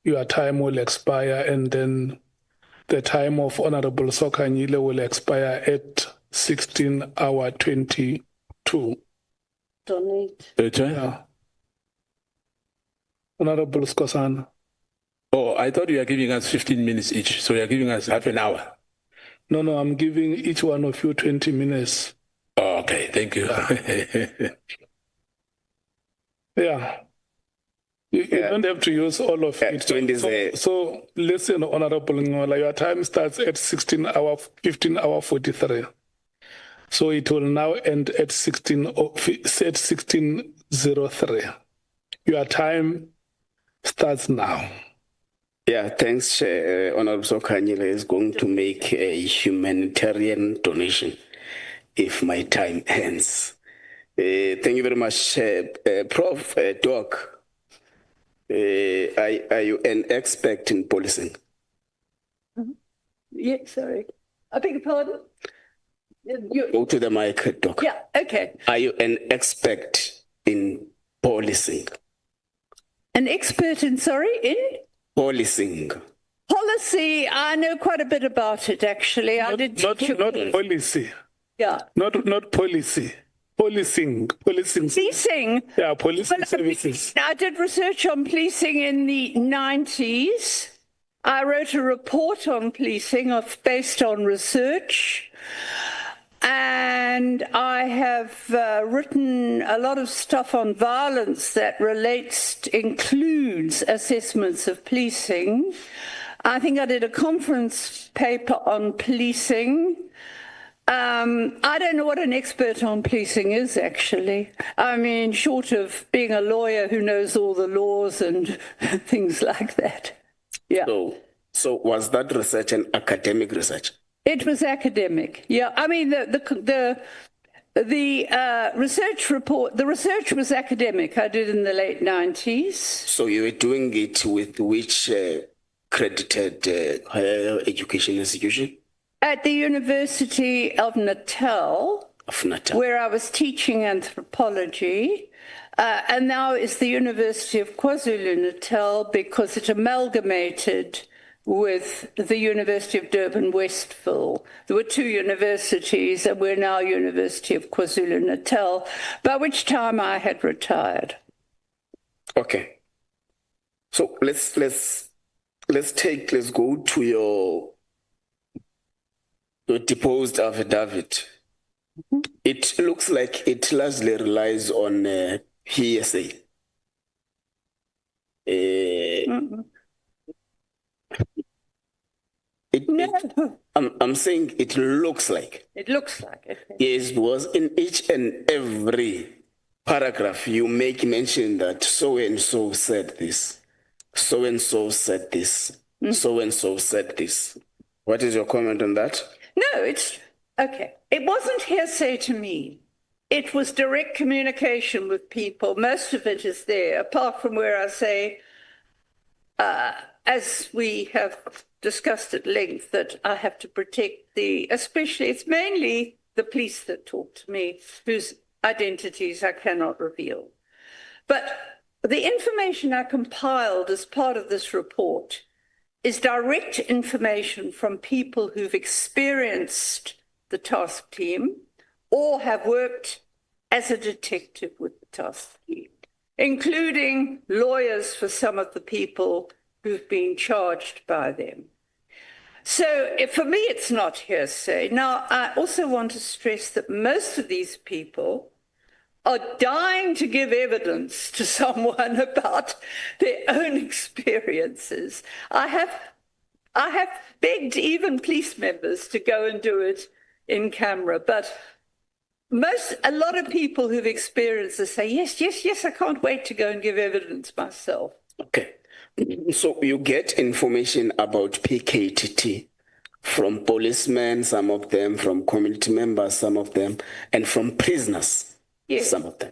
Your time will expire, and then the time of Honorable Sokanyile will expire at 16:22. Donate. Yeah. Honorable Skosana. Oh, I thought you were giving us 15 minutes each, so you're giving us half an hour. No, I'm giving each one of you 20 minutes. Oh, okay, thank you. Yeah. You don't have to use all of it. So listen, Honorable Ngola, your time starts at 15:43. So it will now end at 16:03. Your time starts now. Yeah, thanks, Chair. Honorable Sokanyile is going to make a humanitarian donation if my time ends. Thank you very much, Prof. Doc. Are you an expert in policing? Yeah, sorry. I beg your pardon? Go to the mic, Doc. Yeah, okay. Are you an expert in policing? An expert in, sorry, in? Policing. Policy, I know quite a bit about it, actually. Not policy. Yeah. Not policy. Policing. Policing? Yeah, policing services. I did research on policing in the 90s. I wrote a report on policing based on research. And I have written a lot of stuff on violence that includes assessments of policing. I think I did a conference paper on policing. I don't know what an expert on policing is, actually. I mean, short of being a lawyer who knows all the laws and things like that. Yeah. So was that research an academic research? It was academic. Yeah. I mean, the research report, the research was academic. I did in the late 90s. So you were doing it with which accredited higher education institution? At the University of Natal, where I was teaching anthropology, and now it's the University of KwaZulu-Natal because it amalgamated with the University of Durban Westville. There were two universities, and we're now University of KwaZulu-Natal, by which time I had retired. Okay. So let's go to your deposed affidavit. Mm-hmm. It looks like it largely relies on hearsay. I'm saying it looks like. It looks like it. Yes, because in each and every paragraph you make mention that so-and-so said this, so-and-so said this, so-and-so said this. What is your comment on that? No, it's okay. It wasn't hearsay to me. It was direct communication with people. Most of it is there, apart from where I say, as we have discussed at length, that I have to protect especially, it's mainly the police that talk to me, whose identities I cannot reveal. But the information I compiled as part of this report is direct information from people who've experienced the task team or have worked as a detective with the task team, including lawyers for some of the people who've been charged by them. So for me, it's not hearsay. Now, I also want to stress that most of these people are dying to give evidence to someone about their own experiences. I have begged even police members to go and do it in camera, but a lot of people who've experienced this say, yes, I can't wait to go and give evidence myself. Okay. So you get information about PKTT from policemen, some of them, from community members, some of them, and from prisoners, yes. Some of them.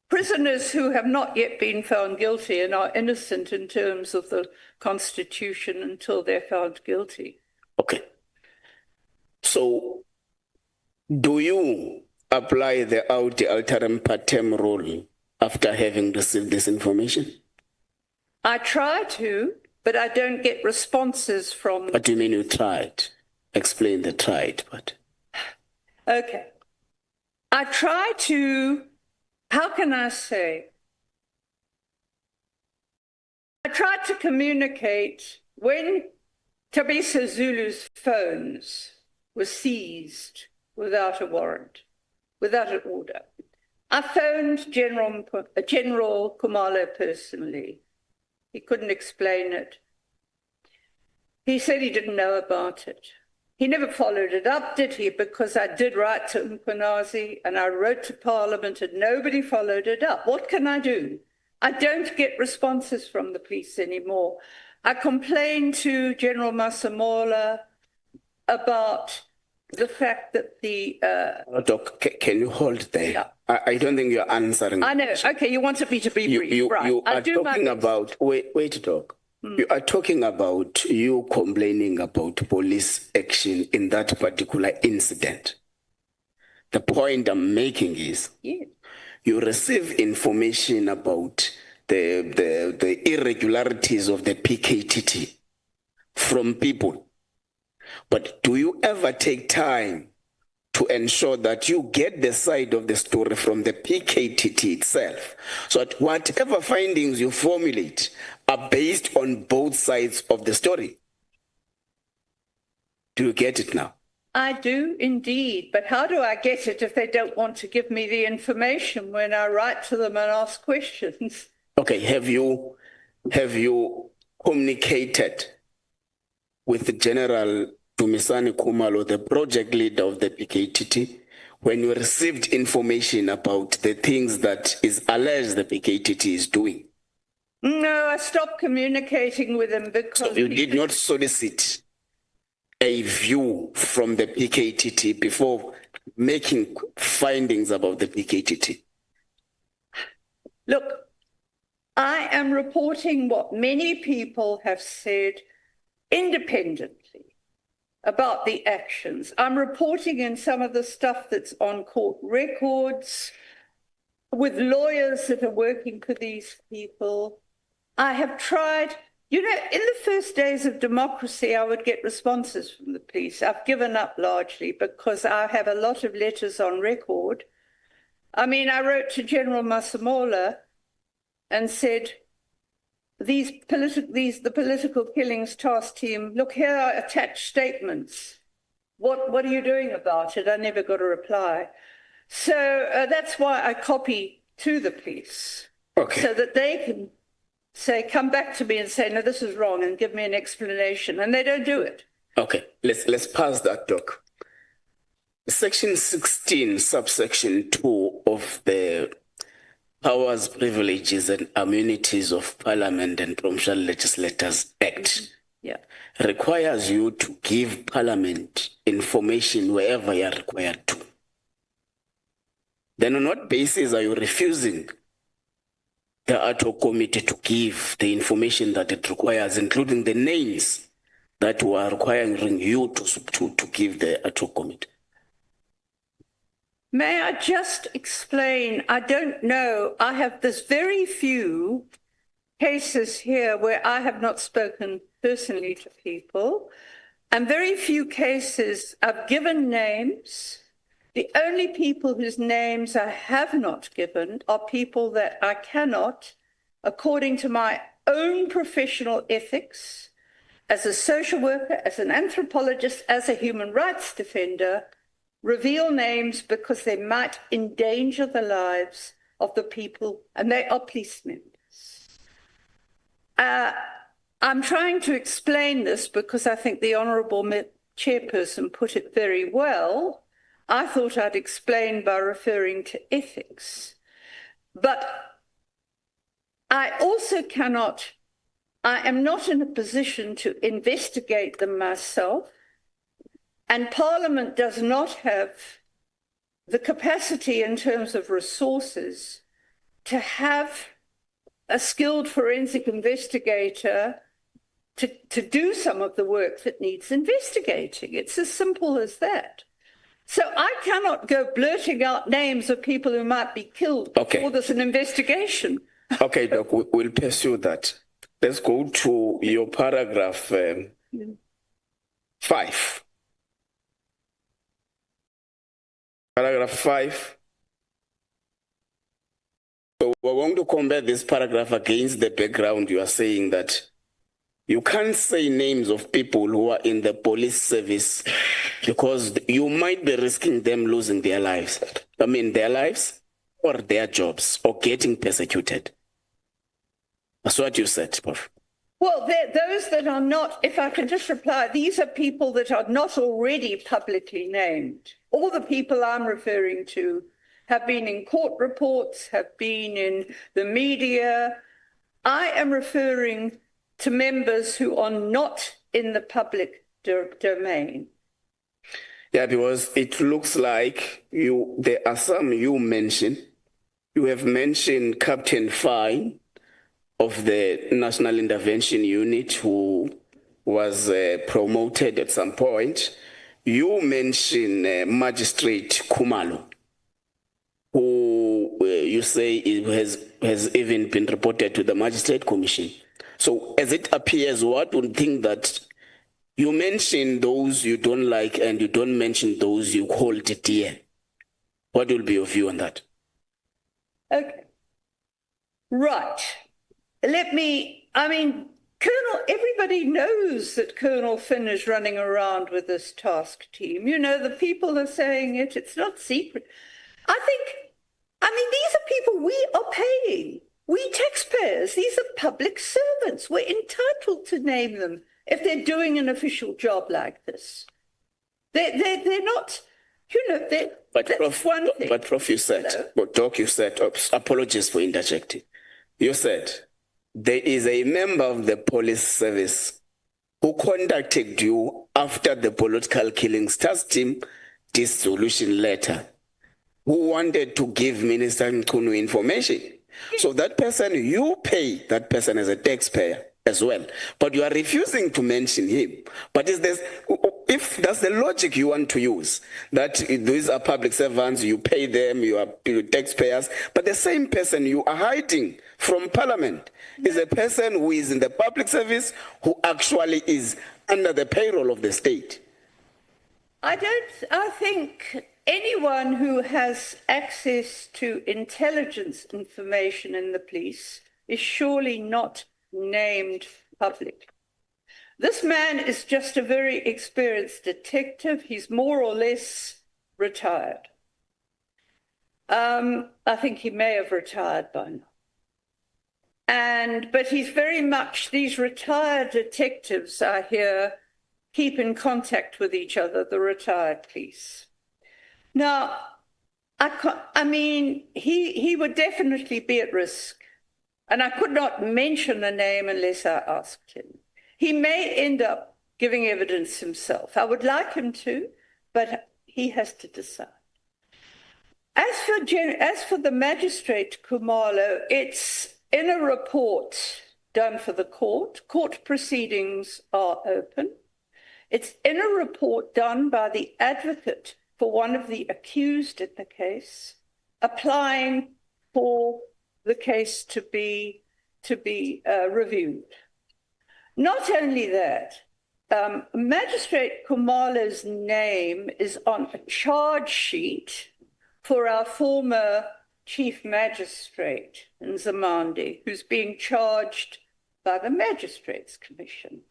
Prisoners who have not yet been found guilty and are innocent in terms of the Constitution until they're found guilty. Okay. So do you apply the audi alteram partem rule after having received this information? I try to, but I don't get responses from... What do you mean you tried? Explain the tried part. Okay. I try to, how can I say? I tried to communicate when Tabisa Zulu's phones were seized without a warrant, without an order. I phoned General Khumalo personally. He couldn't explain it. He said he didn't know about it. He never followed it up, did he? Because I did write to Mkhwanazi and I wrote to Parliament and nobody followed it up. What can I do? I don't get responses from the police anymore. I complained to General Masemola about the fact that the... Doc, can you hold there? Yeah. I don't think you're answering. I know. Okay, you wanted me to be brief. Right. You are talking about... Wait, Doc. You are talking about you complaining about police action in that particular incident. The point I'm making is you receive information about the irregularities of the PKTT from people. But do you ever take time to ensure that you get the side of the story from the PKTT itself, so that whatever findings you formulate are based on both sides of the story? Do you get it now? I do indeed, but how do I get it if they don't want to give me the information when I write to them and ask questions? Okay, have you communicated with General Dumisani Khumalo, the project leader of the PKTT, when you received information about the things that is alleged the PKTT is doing? No, I stopped communicating with him because... So you did not solicit a view from the PKTT before making findings about the PKTT? Look, I am reporting what many people have said independently about the actions. I'm reporting in some of the stuff that's on court records with lawyers that are working for these people. I have tried, in the first days of democracy, I would get responses from the police. I've given up largely because I have a lot of letters on record. I mean, I wrote to General Masemola and said, the political killings task team, look, here are attached statements. What are you doing about it? I never got a reply. So that's why I copy to the police, so that they can say, come back to me and say, no, this is wrong, and give me an explanation. And they don't do it. Okay, let's pass that, Doc. Section 16, subsection 2 of the Powers, Privileges and Immunities of Parliament and Provincial Legislators Act requires you to give Parliament information wherever you are required to. Then on what basis are you refusing the ad hoc committee to give the information that it requires, including the names that were requiring you to give the ad hoc committee? May I just explain? I don't know. There's very few cases here where I have not spoken personally to people, and very few cases I've given names. The only people whose names I have not given are people that I cannot, according to my own professional ethics as a social worker, as an anthropologist, as a human rights defender, reveal names because they might endanger the lives of the people, and they are police members. I'm trying to explain this because I think the Honourable Chairperson put it very well. I thought I'd explain by referring to ethics. But I also I am not in a position to investigate them myself, and Parliament does not have the capacity in terms of resources to have a skilled forensic investigator to do some of the work that needs investigating. It's as simple as that. So I cannot go blurting out names of people who might be killed before there's an investigation. Okay, Doc, we'll pursue that. Let's go to your paragraph 5. Paragraph 5. So we're going to compare this paragraph against the background. You are saying that you can't say names of people who are in the police service because you might be risking them losing their lives. I mean, their lives or their jobs or getting persecuted. That's what you said, Prof. Well, those that are not, if I can just reply, these are people that are not already publicly named. All the people I'm referring to have been in court reports, have been in the media. I am referring to members who are not in the public domain. Yeah, because it looks like there are some you mentioned. You have mentioned Captain Fine of the National Intervention Unit, who was promoted at some point. You mentioned Magistrate Khumalo, who you say has even been reported to the Magistrate Commission. So as it appears, what would think that you mention those you don't like and you don't mention those you hold dear? What will be your view on that? Okay. Right. Everybody knows that Colonel Finn is running around with this task team. You know, the people are saying it, it's not secret. These are people we are paying. We taxpayers, these are public servants. We're entitled to name them if they're doing an official job like this. They're not, that's one thing. But Prof, you said, Doc, you said, apologies for interjecting. You said, there is a member of the police service who contacted you after the political killings task team dissolution letter, who wanted to give Minister Mkhunu information. So that person, you pay that person as a taxpayer as well, but you are refusing to mention him. But if that's the logic you want to use, that these are public servants, you pay them, you are taxpayers, but the same person you are hiding from Parliament is a person who is in the public service, who actually is under the payroll of the state. I think anyone who has access to intelligence information in the police is surely not named public. This man is just a very experienced detective. He's more or less retired. I think he may have retired by now. But he's very much, these retired detectives, I hear, keep in contact with each other, the retired police. Now, he would definitely be at risk. And I could not mention a name unless I asked him. He may end up giving evidence himself. I would like him to, but he has to decide. As for the magistrate Khumalo, it's in a report done for the court. Court proceedings are open. It's in a report done by the advocate for one of the accused in the case, applying for the case to be reviewed. Not only that, Magistrate Khumalo's name is on a charge sheet for our former Chief Magistrate Nzimande, who's being charged by the Magistrates Commission.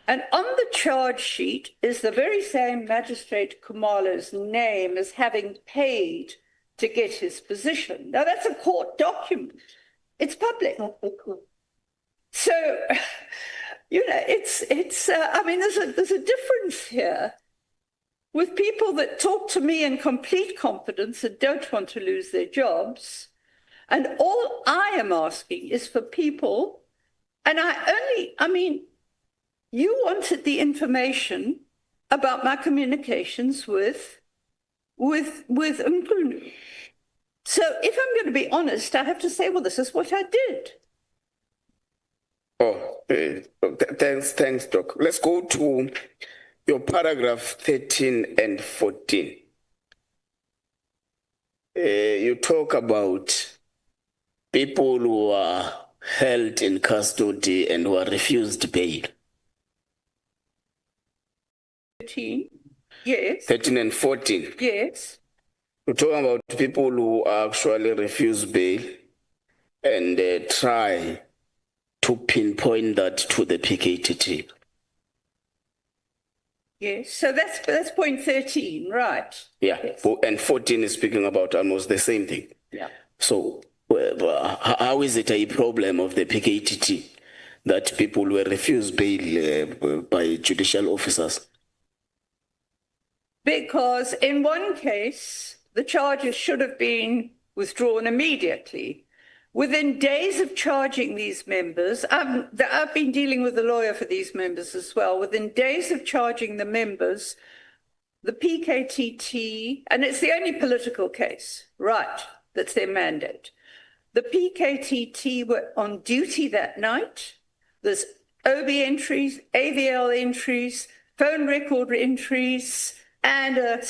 And on the charge sheet is the very same Magistrate Khumalo's name as having paid to get his position. Now, that's a court document. It's public. So, you know, I mean, there's a difference here with people that talk to me in complete confidence and don't want to lose their jobs. And all I am asking is for people, and I mean, you wanted the information about my communications with Mkhwanazi. So if I'm going to be honest, I have to say, well, this is what I did. Oh, thanks, Doc. Let's go to your paragraph 13 and 14. You talk about people who are held in custody and who are refused bail. 13, yes. 13 and 14. Yes. We're talking about people who actually refuse bail and try to pinpoint that to the PKTT. Yes, so that's point 13, right? Yeah, yes. And 14 is speaking about almost the same thing. Yeah. So how is it a problem of the PKTT that people were refused bail by judicial officers? Because in one case, the charges should have been withdrawn immediately. Within days of charging these members, I've been dealing with a lawyer for these members as well. Within days of charging the members, the PKTT, and it's the only political case, right, that's their mandate. The PKTT were on duty that night. There's OB entries, AVL entries, phone record entries, and a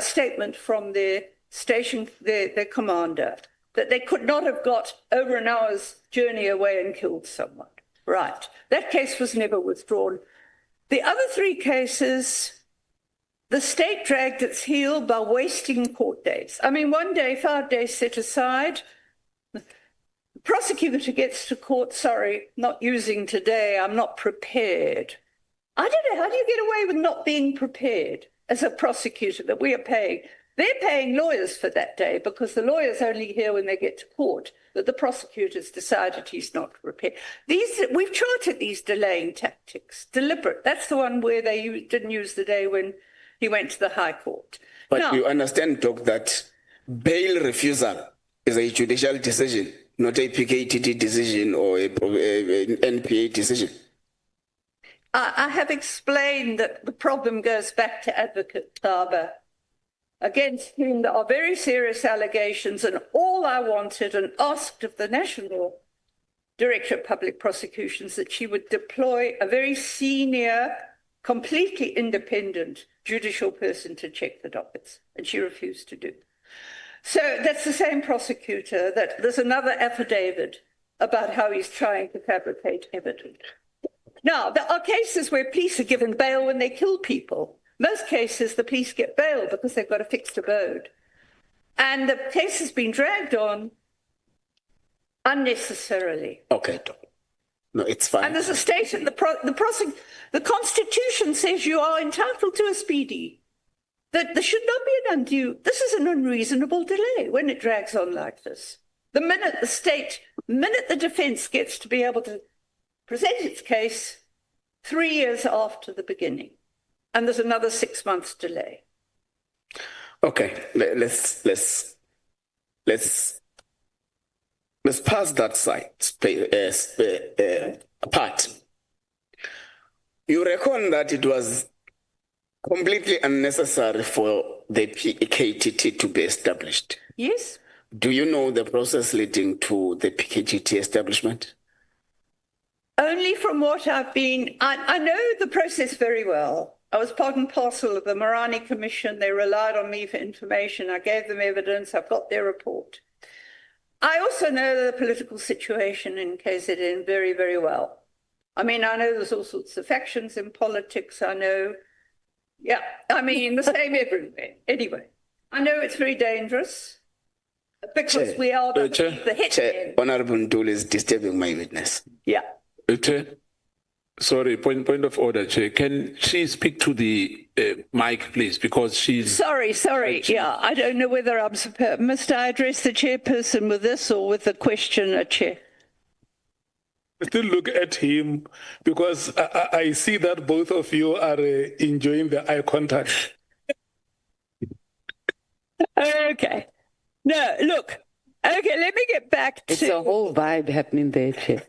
statement from their station, their commander, that they could not have got over an hour's journey away and killed someone. Right. That case was never withdrawn. The other three cases, the state dragged its heel by wasting court days. I mean, one day, 5 days set aside, the prosecutor gets to court, sorry, not using today, I'm not prepared. I don't know, how do you get away with not being prepared as a prosecutor that we are paying? They're paying lawyers for that day because the lawyer's only here when they get to court, that the prosecutor's decided he's not prepared. We've charted these delaying tactics, deliberate. That's the one where they didn't use the day when he went to the High Court. But now, you understand, Doc, that bail refusal is a judicial decision, not a PKTT decision or an NPA decision. I have explained that the problem goes back to Advocate Thaba, against whom there are very serious allegations, and all I wanted and asked of the National Director of Public Prosecutions that she would deploy a very senior, completely independent judicial person to check the dockets, and she refused to do. So that's the same prosecutor that there's another affidavit about how he's trying to fabricate evidence. Now, there are cases where police are given bail when they kill people. Most cases, the police get bail because they've got a fixed abode. And the case has been dragged on unnecessarily. Okay, no, it's fine. And there's a state in the Constitution says you are entitled to a speedy. That there should not be an undue. This is an unreasonable delay when it drags on like this. The minute the defense gets to be able to present its case 3 years after the beginning, and there's another 6 months delay. Okay, let's pass that part. You reckon that it was completely unnecessary for the PKTT to be established? Yes. Do you know the process leading to the PKTT establishment? Only from what I've been, I know the process very well. I was part and parcel of the Marani Commission. They relied on me for information. I gave them evidence. I've got their report. I also know the political situation in KZN very, very well. I mean, I know there's all sorts of factions in politics. I know, the same everywhere. Anyway, I know it's very dangerous because we are the hitmen. Honorable Nduli is disturbing my witness. Yeah. Sorry, point of order, Chair. Can she speak to the mic, please? Because she's... Sorry. Yeah, I don't know whether I'm supposed... Must I address the chairperson with this or with the question, Chair? Still look at him, because I see that both of you are enjoying the eye contact. Okay. No, look. Okay, let me get back to... It's a whole vibe happening there, Chair.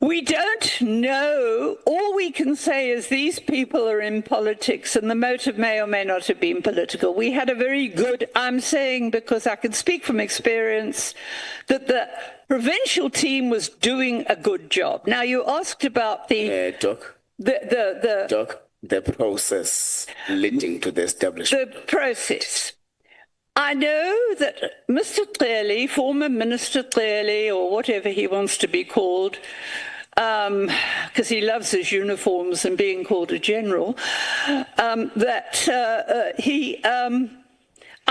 We don't know. All we can say is these people are in politics and the motive may or may not have been political. We had a very good, I'm saying because I can speak from experience, that the provincial team was doing a good job. Now, you asked about the... Doc, the process leading to the establishment. The process. I know that Mr. Clearly, former Minister Clearly, or whatever he wants to be called, because he loves his uniforms and being called a general, I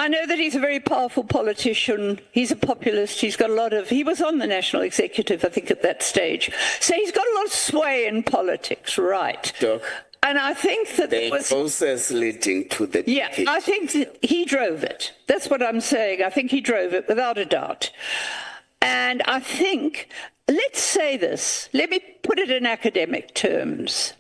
know that he's a very powerful politician. He's a populist. He's got a lot of... He was on the national executive, I think, at that stage. So he's got a lot of sway in politics, right? Doc. And I think that the process leading to the... Yeah, I think that he drove it. That's what I'm saying. I think he drove it without a doubt. And I think, let's say this, let me put it in academic terms.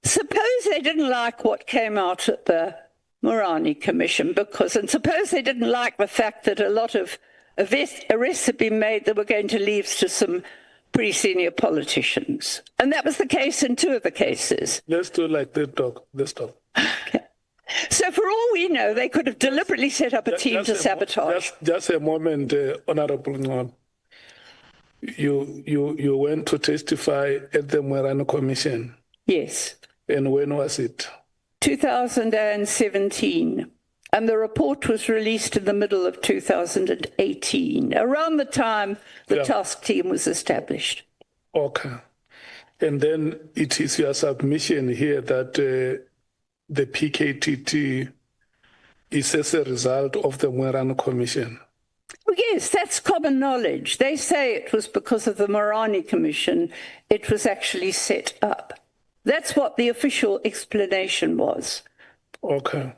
Suppose they didn't like what came out at the Morani Commission, and suppose they didn't like the fact that a lot of arrests had been made that were going to lead to some pretty senior politicians. And that was the case in two of the cases. Let's do like that, Doc. Let's talk. Okay. So for all we know, they could have deliberately set up a team to sabotage. Just a moment, Honorable Ngwan. You went to testify at the Morani Commission. Yes. And when was it? 2017. And the report was released in the middle of 2018, around the time the task team was established. Okay. And then it is your submission here that the PKTT is as a result of the Morani Commission. Well, yes, that's common knowledge. They say it was because of the Morani Commission it was actually set up. That's what the official explanation was. Okay.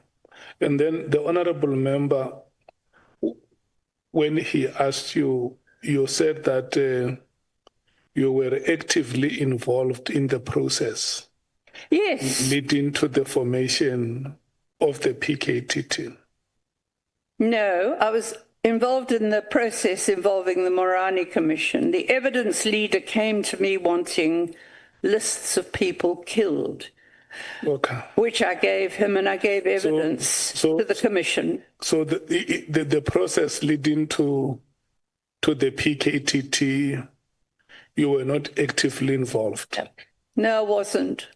And then the honorable member, when he asked you, you said that you were actively involved in the process. Yes. Leading to the formation of the PKTT. No, I was involved in the process involving the Morani Commission. The evidence leader came to me wanting lists of people killed. Okay. Which I gave him, and I gave evidence to the commission. So the process leading to the PKTT, you were not actively involved. No, I wasn't.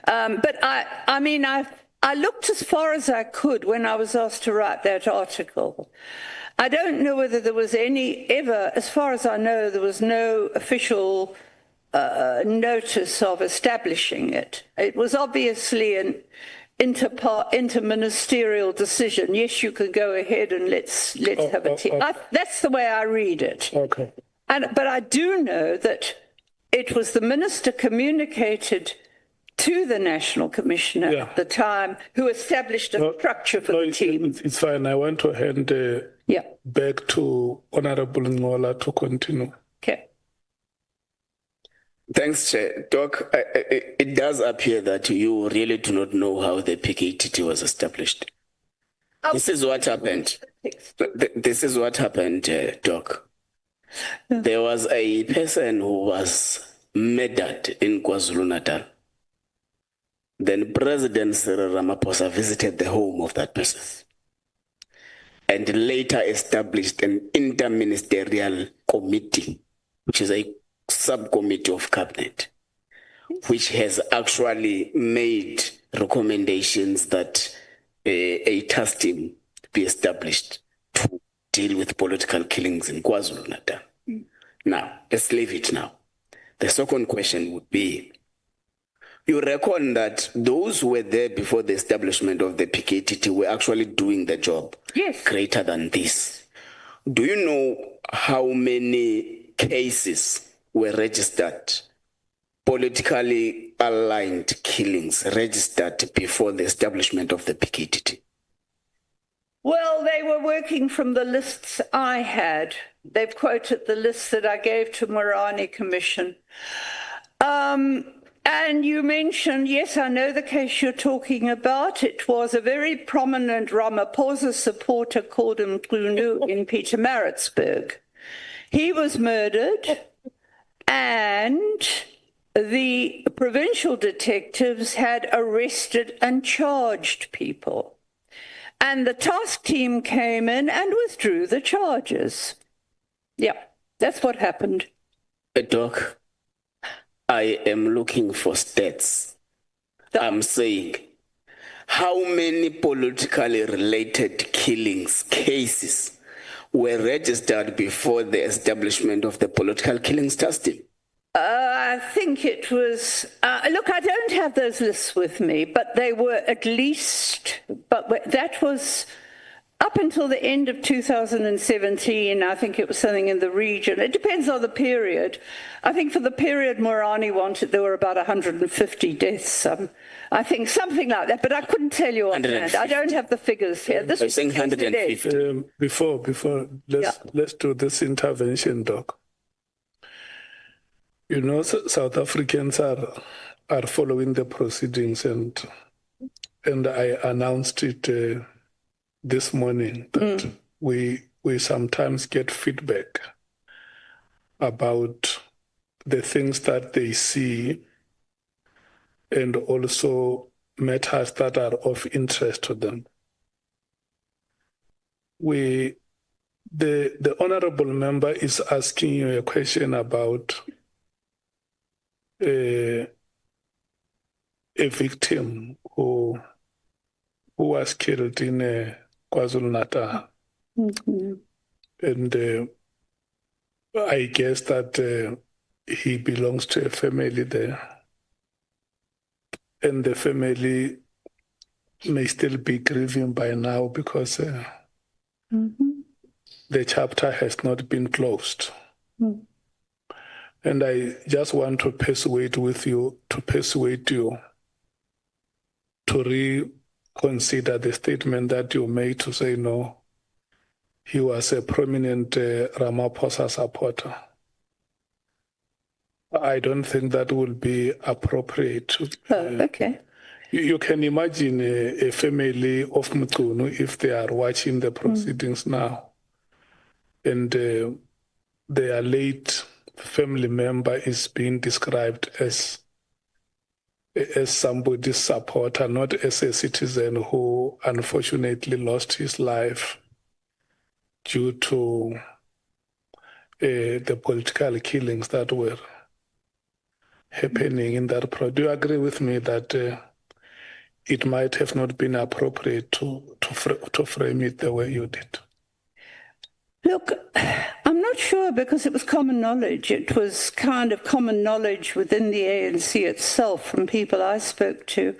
But I mean, I looked as far as I could when I was asked to write that article. I don't know whether there was as far as I know, there was no official notice of establishing it. It was obviously an interministerial decision. Yes, you can go ahead and let's have a team. That's the way I read it. Okay. But I do know that it was the minister communicated to the National Commissioner at the time who established a structure for the team. It's fine. I want to hand back to Honorable Ngola to continue. Okay. Thanks, Chair. Doc, it does appear that you really do not know how the PKTT was established. This is what happened. This is what happened, Doc. There was a person who was murdered in KwaZulu-Natal. Then President Cyril Ramaphosa visited the home of that person and later established an interministerial committee, which is a subcommittee of cabinet, which has actually made recommendations that a task team be established to deal with political killings in KwaZulu-Natal. Now, let's leave it now. The second question would be, you reckon that those who were there before the establishment of the PKTT were actually doing the job greater than this. Do you know how many cases were registered, politically aligned killings registered before the establishment of the PKTT? Well, they were working from the lists I had. They've quoted the list that I gave to Morani Commission. And you mentioned, yes, I know the case you're talking about. It was a very prominent Ramaphosa supporter called Mkhwanazi in Pietermaritzburg. He was murdered, and the provincial detectives had arrested and charged people. And the task team came in and withdrew the charges. Yeah, that's what happened. Doc, I am looking for stats. I'm saying, how many politically related killings cases were registered before the establishment of the political killings task team? I think it was, look, I don't have those lists with me, but they were at least, but that was up until the end of 2017, I think it was something in the region. It depends on the period. I think for the period Morani wanted, there were about 150 deaths. I think something like that, but I couldn't tell you offhand. I don't have the figures here. This was 150. Before, let's do this intervention, Doc. You know, South Africans are following the proceedings, and I announced it this morning that we sometimes get feedback about the things that they see and also matters that are of interest to them. The honorable member is asking you a question about a victim who was killed in KwaZulu-Natal. And I guess that he belongs to a family there. And the family may still be grieving by now because the chapter has not been closed. And I just want to persuade you to reconsider the statement that you made to say, no, he was a prominent Ramaphosa supporter. I don't think that will be appropriate. Okay. You can imagine a family of Mkhwanazi if they are watching the proceedings now, and their late family member is being described as somebody's supporter, not as a citizen who unfortunately lost his life due to the political killings that were happening in that project. Do you agree with me that it might have not been appropriate to frame it the way you did? Look, I'm not sure because it was common knowledge. It was kind of common knowledge within the ANC itself from people I spoke to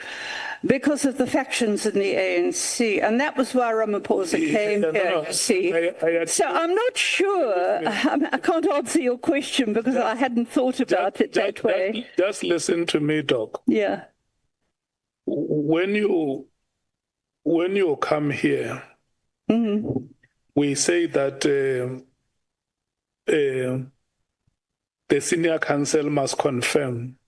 because of the factions in the ANC. And that was why Ramaphosa came here, you see. So I'm not sure. I can't answer your question because I hadn't thought about it that way. Just listen to me, Doc. Yeah. When you come here, we say that the senior counsel must confirm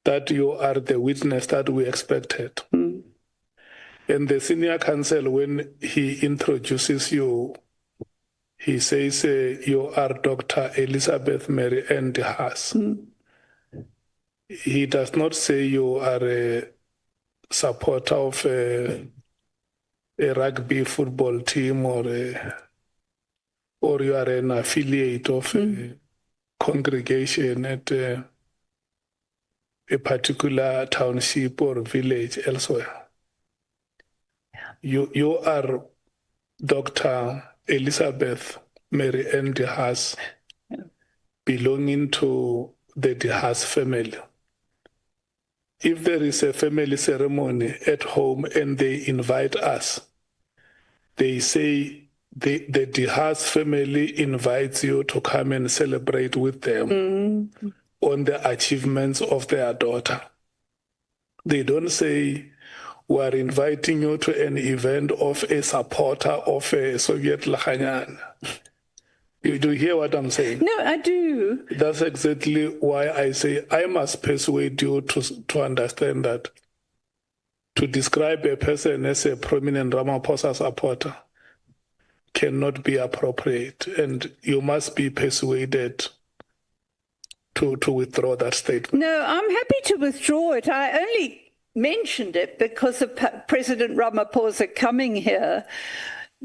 that you are the witness that we expected. And the senior counsel, when he introduces you, he says, you are Dr. Elizabeth Mary and Haas. He does not say you are a supporter of a rugby football team or you are an affiliate of a congregation at a particular township or village elsewhere. You are Dr. Elizabeth Mary Ann de Haas, belonging to the de Haas family. If there is a family ceremony at home and they invite us, they say the Haas family invites you to come and celebrate with them on the achievements of their daughter. They don't say, we are inviting you to an event of a supporter of a Soviet Lahanyan. You do hear what I'm saying? No, I do. That's exactly why I say I must persuade you to understand that to describe a person as a prominent Ramaphosa supporter cannot be appropriate, and you must be persuaded to withdraw that statement. No, I'm happy to withdraw it. I only mentioned it because of President Ramaphosa coming here,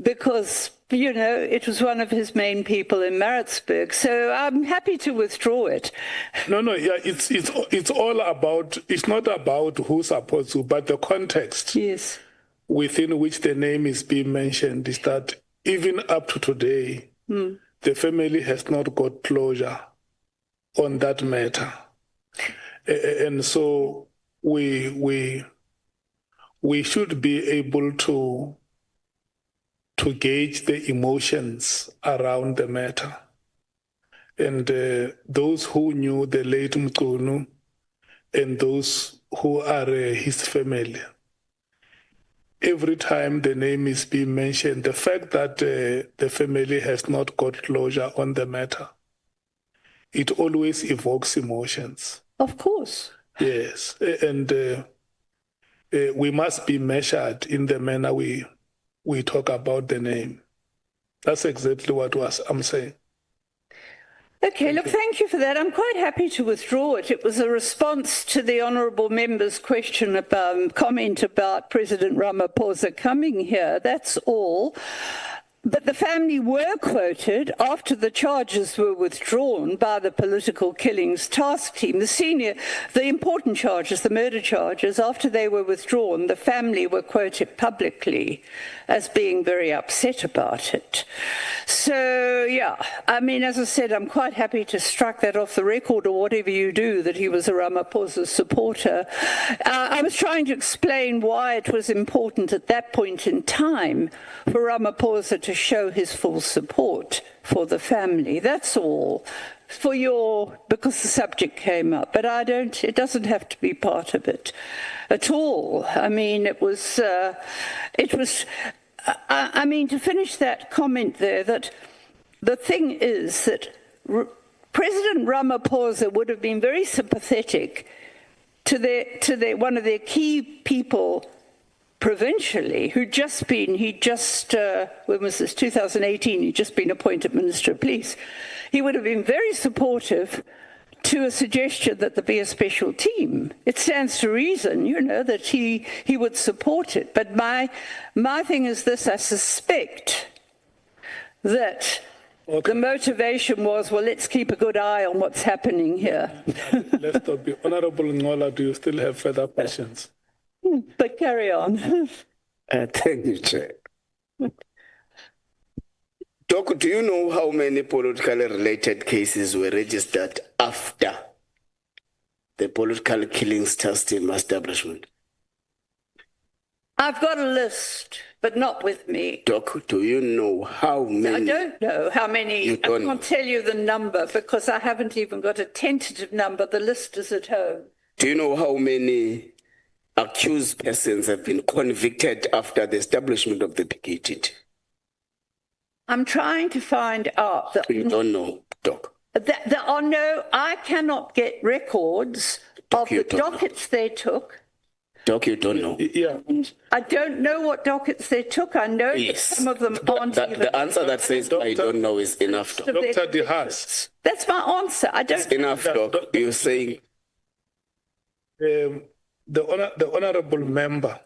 because, you know, it was one of his main people in Maritzburg. So I'm happy to withdraw it. No, yeah, it's all about, it's not about who supports who, but the context within which the name is being mentioned is that even up to today, the family has not got closure on that matter. And so we should be able to gauge the emotions around the matter. And those who knew the late Mkhwanazi and those who are his family, every time the name is being mentioned, the fact that the family has not got closure on the matter, it always evokes emotions. Of course. Yes. And we must be measured in the manner we talk about the name. That's exactly what I'm saying. Okay, look, thank you for that. I'm quite happy to withdraw it. It was a response to the honourable member's question about comment about President Ramaphosa coming here. That's all. But the family were quoted after the charges were withdrawn by the political killings task team. The important charges, the murder charges, after they were withdrawn, the family were quoted publicly as being very upset about it. So, yeah, I mean, as I said, I'm quite happy to strike that off the record, or whatever you do, that he was a Ramaphosa supporter. I was trying to explain why it was important at that point in time for Ramaphosa to show his full support for the family. That's all. Because the subject came up, but it doesn't have to be part of it at all. I mean, to finish that comment there, that the thing is that President Ramaphosa would have been very sympathetic to one of their key people provincially, when was this, 2018, he'd just been appointed Minister of Police. He would have been very supportive to a suggestion that there be a special team. It stands to reason, you know, that he would support it. But my thing is this: I suspect that the motivation was, well, let's keep a good eye on what's happening here. Let's not be Honourable Ngola. Do you still have further questions? But carry on. Thank you, Chair. Doc, do you know how many politically related cases were registered after the political killings task team establishment? I've got a list, but not with me. Doc, do you know how many? I don't know how many. I can't tell you the number because I haven't even got a tentative number. The list is at home. Do you know how many accused persons have been convicted after the establishment of the PKT? I'm trying to find out. You don't know, Doc? There are no, I cannot get records of the dockets they took. Doc, you don't know? Yeah. I don't know what dockets they took. I know that some of them aren't even. The answer that says I don't know is enough, Doc. Dr. De Haas. That's my answer. I don't. It's enough, Doc. You're saying... The honourable member,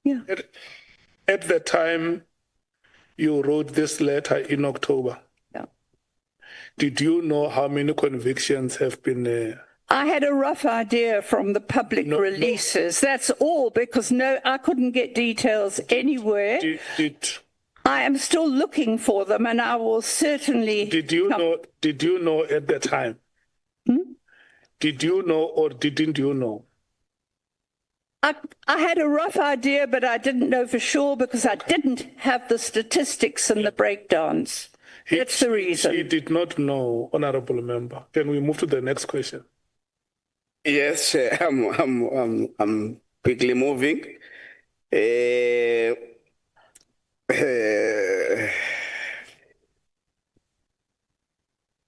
at the time you wrote this letter in October, did you know how many convictions have been... I had a rough idea from the public releases. That's all, because I couldn't get details anywhere. I am still looking for them, and I will certainly... Did you know at the time? Did you know or didn't you know? I had a rough idea, but I didn't know for sure because I didn't have the statistics and the breakdowns. That's the reason. He did not know, Honorable Member. Can we move to the next question? Yes, Chair. I'm quickly moving.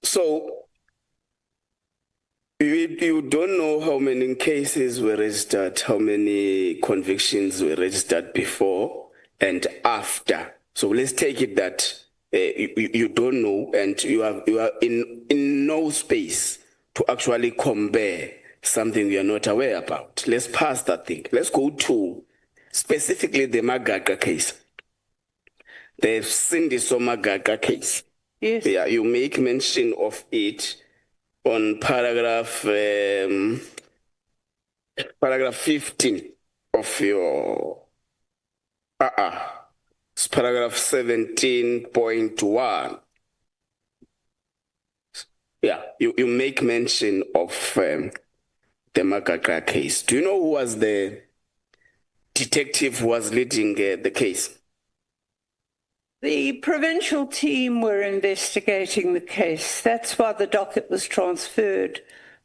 So you don't know how many cases were registered, how many convictions were registered before and after. So let's take it that you don't know, and you are in no space to actually compare something you are not aware about. Let's pass that thing. Let's go to specifically the Magaga case. The Cindy Magaga case. Yes. Yeah, you make mention of it on paragraph 15 of your it's paragraph 17.1. Yeah, you make mention of the Magaga case. Do you know who was the detective who was leading the case? The provincial team were investigating the case. That's why the docket was transferred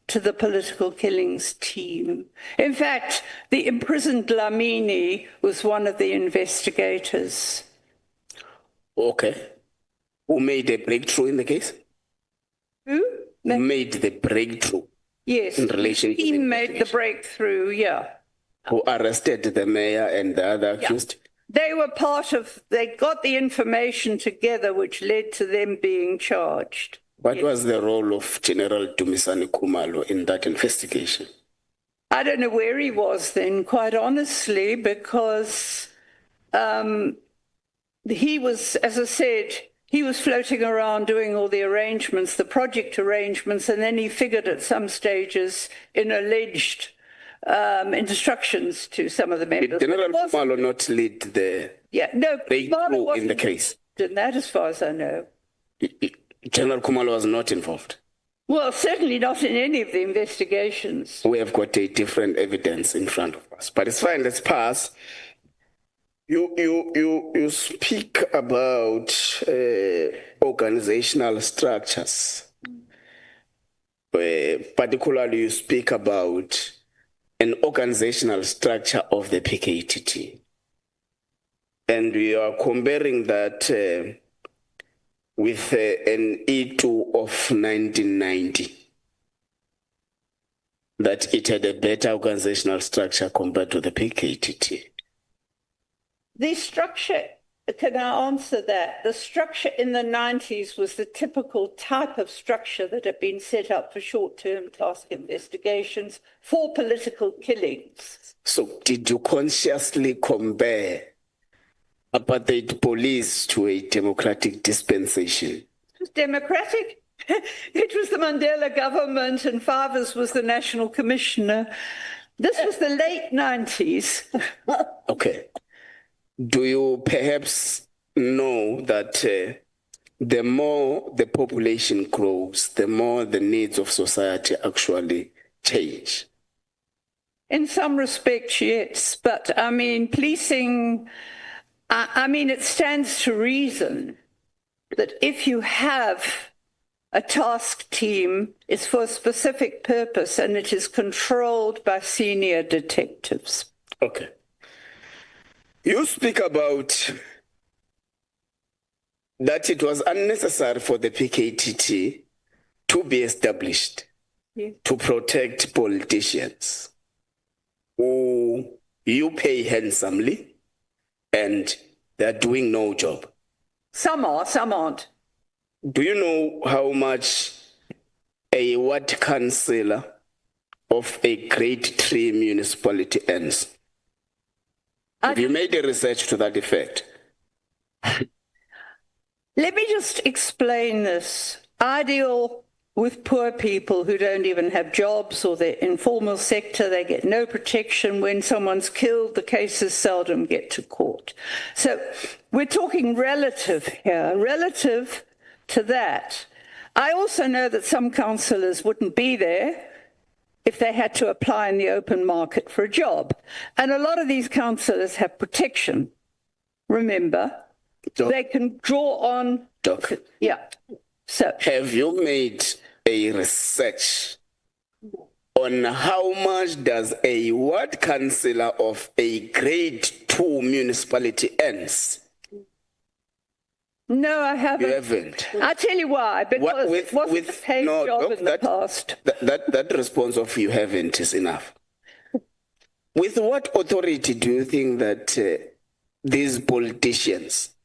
to the political killings team. In fact, the imprisoned Dlamini was one of the investigators. Okay. Who made a breakthrough in the case? Who? Who made the breakthrough? Yes, in relation the team made the breakthrough, yeah. Who arrested the mayor and the other accused? Yeah. They were they got the information together, which led to them being charged. What was the role of General Dumisani Khumalo in that investigation? I don't know where he was then, quite honestly, because he was, as I said, he was floating around doing all the arrangements, the project arrangements, and then he figured at some stages in alleged instructions to some of the members. Did General Khumalo not lead the breakthrough in the case? In that, as far as I know. General Khumalo was not involved? Well, certainly not in any of the investigations. We have got a different evidence in front of us, but it's fine, let's pass. You speak about organizational structures. Particularly, you speak about an organizational structure of the PKTT. And we are comparing that with an E2 of 1990, that it had a better organizational structure compared to the PKTT. The structure, can I answer that? The structure in the 90s was the typical type of structure that had been set up for short-term task investigations for political killings. So did you consciously compare apartheid police to a democratic dispensation? It was democratic. It was the Mandela government and Favers was the national commissioner. This was the late 90s. Okay. Do you perhaps know that the more the population grows, the more the needs of society actually change? In some respects, yes. But, I mean, policing, it stands to reason that if you have a task team, it's for a specific purpose and it is controlled by senior detectives. Okay. You speak about that it was unnecessary for the PKTT to be established to protect politicians who you pay handsomely and they're doing no job. Some are, some aren't. Do you know how much a ward councillor of a grade 3 municipality earns? Have you made a research to that effect? Let me just explain this. I deal with poor people who don't even have jobs, or they're informal sector, they get no protection. When someone's killed, the cases seldom get to court. So we're talking relative here, relative to that. I also know that some councillors wouldn't be there if they had to apply in the open market for a job. And a lot of these councillors have protection. Remember, they can draw on... Doc. Yeah. So, have you made a research on how much does a ward councillor of a grade 2 municipality earns? no, I haven't. You haven't. I'll tell you why. Because it wasn't a paid job in the past. That response of you haven't is enough. With what authority do you think that these politicians,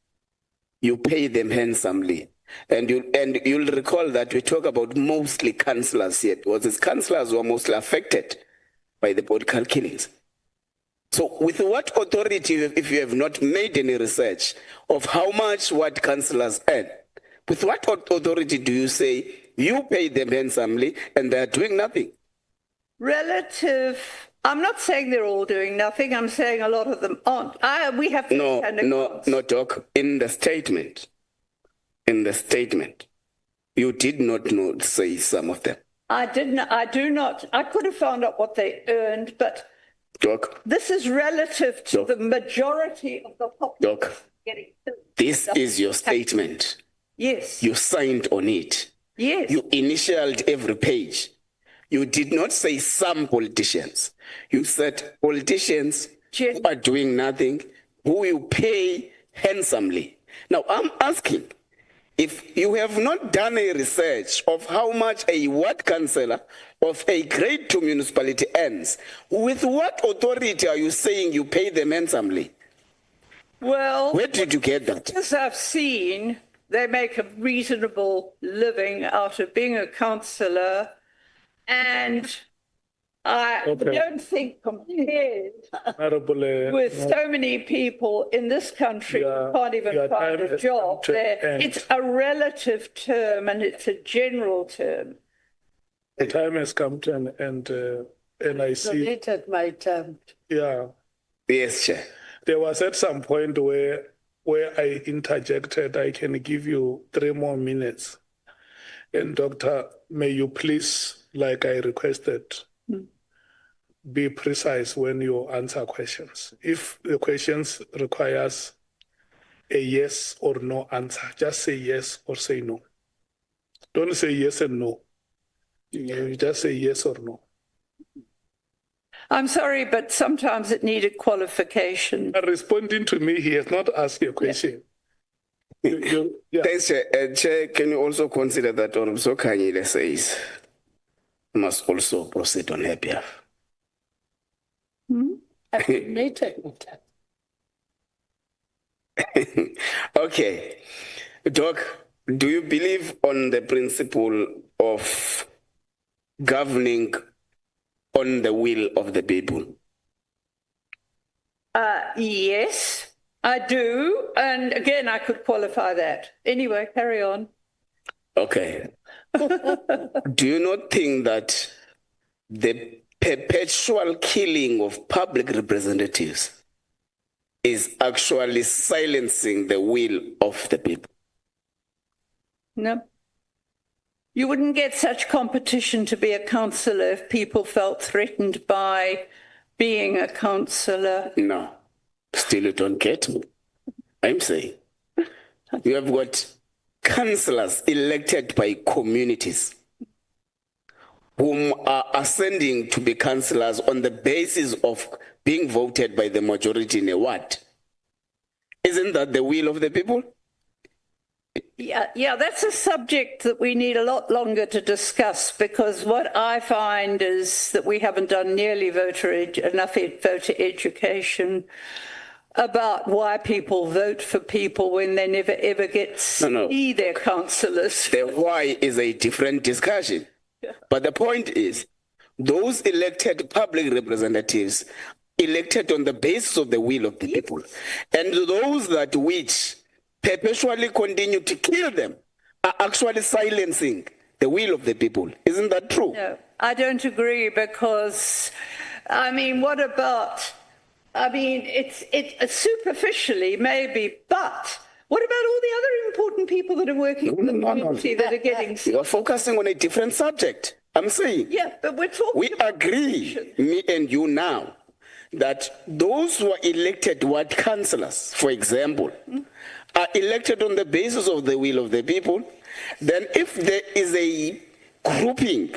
you pay them handsomely? And you'll recall that we talk about mostly councillors here. It was these councillors who are mostly affected by the political killings. So with what authority, if you have not made any research of how much what councillors earn, with what authority do you say you pay them handsomely and they're doing nothing? Relative, I'm not saying they're all doing nothing. I'm saying a lot of them aren't. We have to no, Doc. In the statement, you did not say some of them. I didn't. I do not. I could have found out what they earned, but Doc, this is relative to the majority of the population. Doc, getting this is your statement. Yes. You signed on it. Yes. You initialed every page. You did not say some politicians. You said politicians who are doing nothing, who you pay handsomely. Now, I'm asking, if you have not done a research of how much a ward councillor of a grade 2 municipality earns, with what authority are you saying you pay them handsomely? Well, where did you get that? As I've seen, they make a reasonable living out of being a councillor, and I don't think compared with so many people in this country who can't even find a job, it's a relative term and it's a general term. The time has come to an end, and I see... Completed my term. Yeah. Yes, Chair. There was at some point where I interjected. I can give you 3 more minutes. And Doctor, may you please, like I requested, be precise when you answer questions. If the questions requires a yes or no answer, just say yes or say no. Don't say yes and no. You just say yes or no. I'm sorry, but sometimes it needed qualification. Responding to me, he has not asked a question. Yeah. Thanks, Chair. Chair, can you also consider that Honorable Sokanyile says must also proceed on her behalf? Okay. Doc, do you believe on the principle of governing on the will of the people? Yes, I do. And again, I could qualify that. Anyway, carry on. Okay. Do you not think that the perpetual killing of public representatives is actually silencing the will of the people? No. You wouldn't get such competition to be a councillor if people felt threatened by being a councillor. No. Still you don't get me. I'm saying you have got councillors elected by communities whom are ascending to be councillors on the basis of being voted by the majority in a ward. Isn't that the will of the people? Yeah, that's a subject that we need a lot longer to discuss, because what I find is that we haven't done nearly enough voter education about why people vote for people when they never ever get to see their councillors. The why is a different discussion. Yeah. But the point is, those elected public representatives elected on the basis of the will of the people, and those that which perpetually continue to kill them are actually silencing the will of the people. Isn't that true? No, I don't agree, because, I mean, what about, I mean, it's superficially maybe, but what about all the other important people that are working in the community that are getting... You are focusing on a different subject. I'm saying, Yeah, but we're talking. we agree, me and you now, that those who are elected ward councillors, for example, are elected on the basis of the will of the people. Then if there is a grouping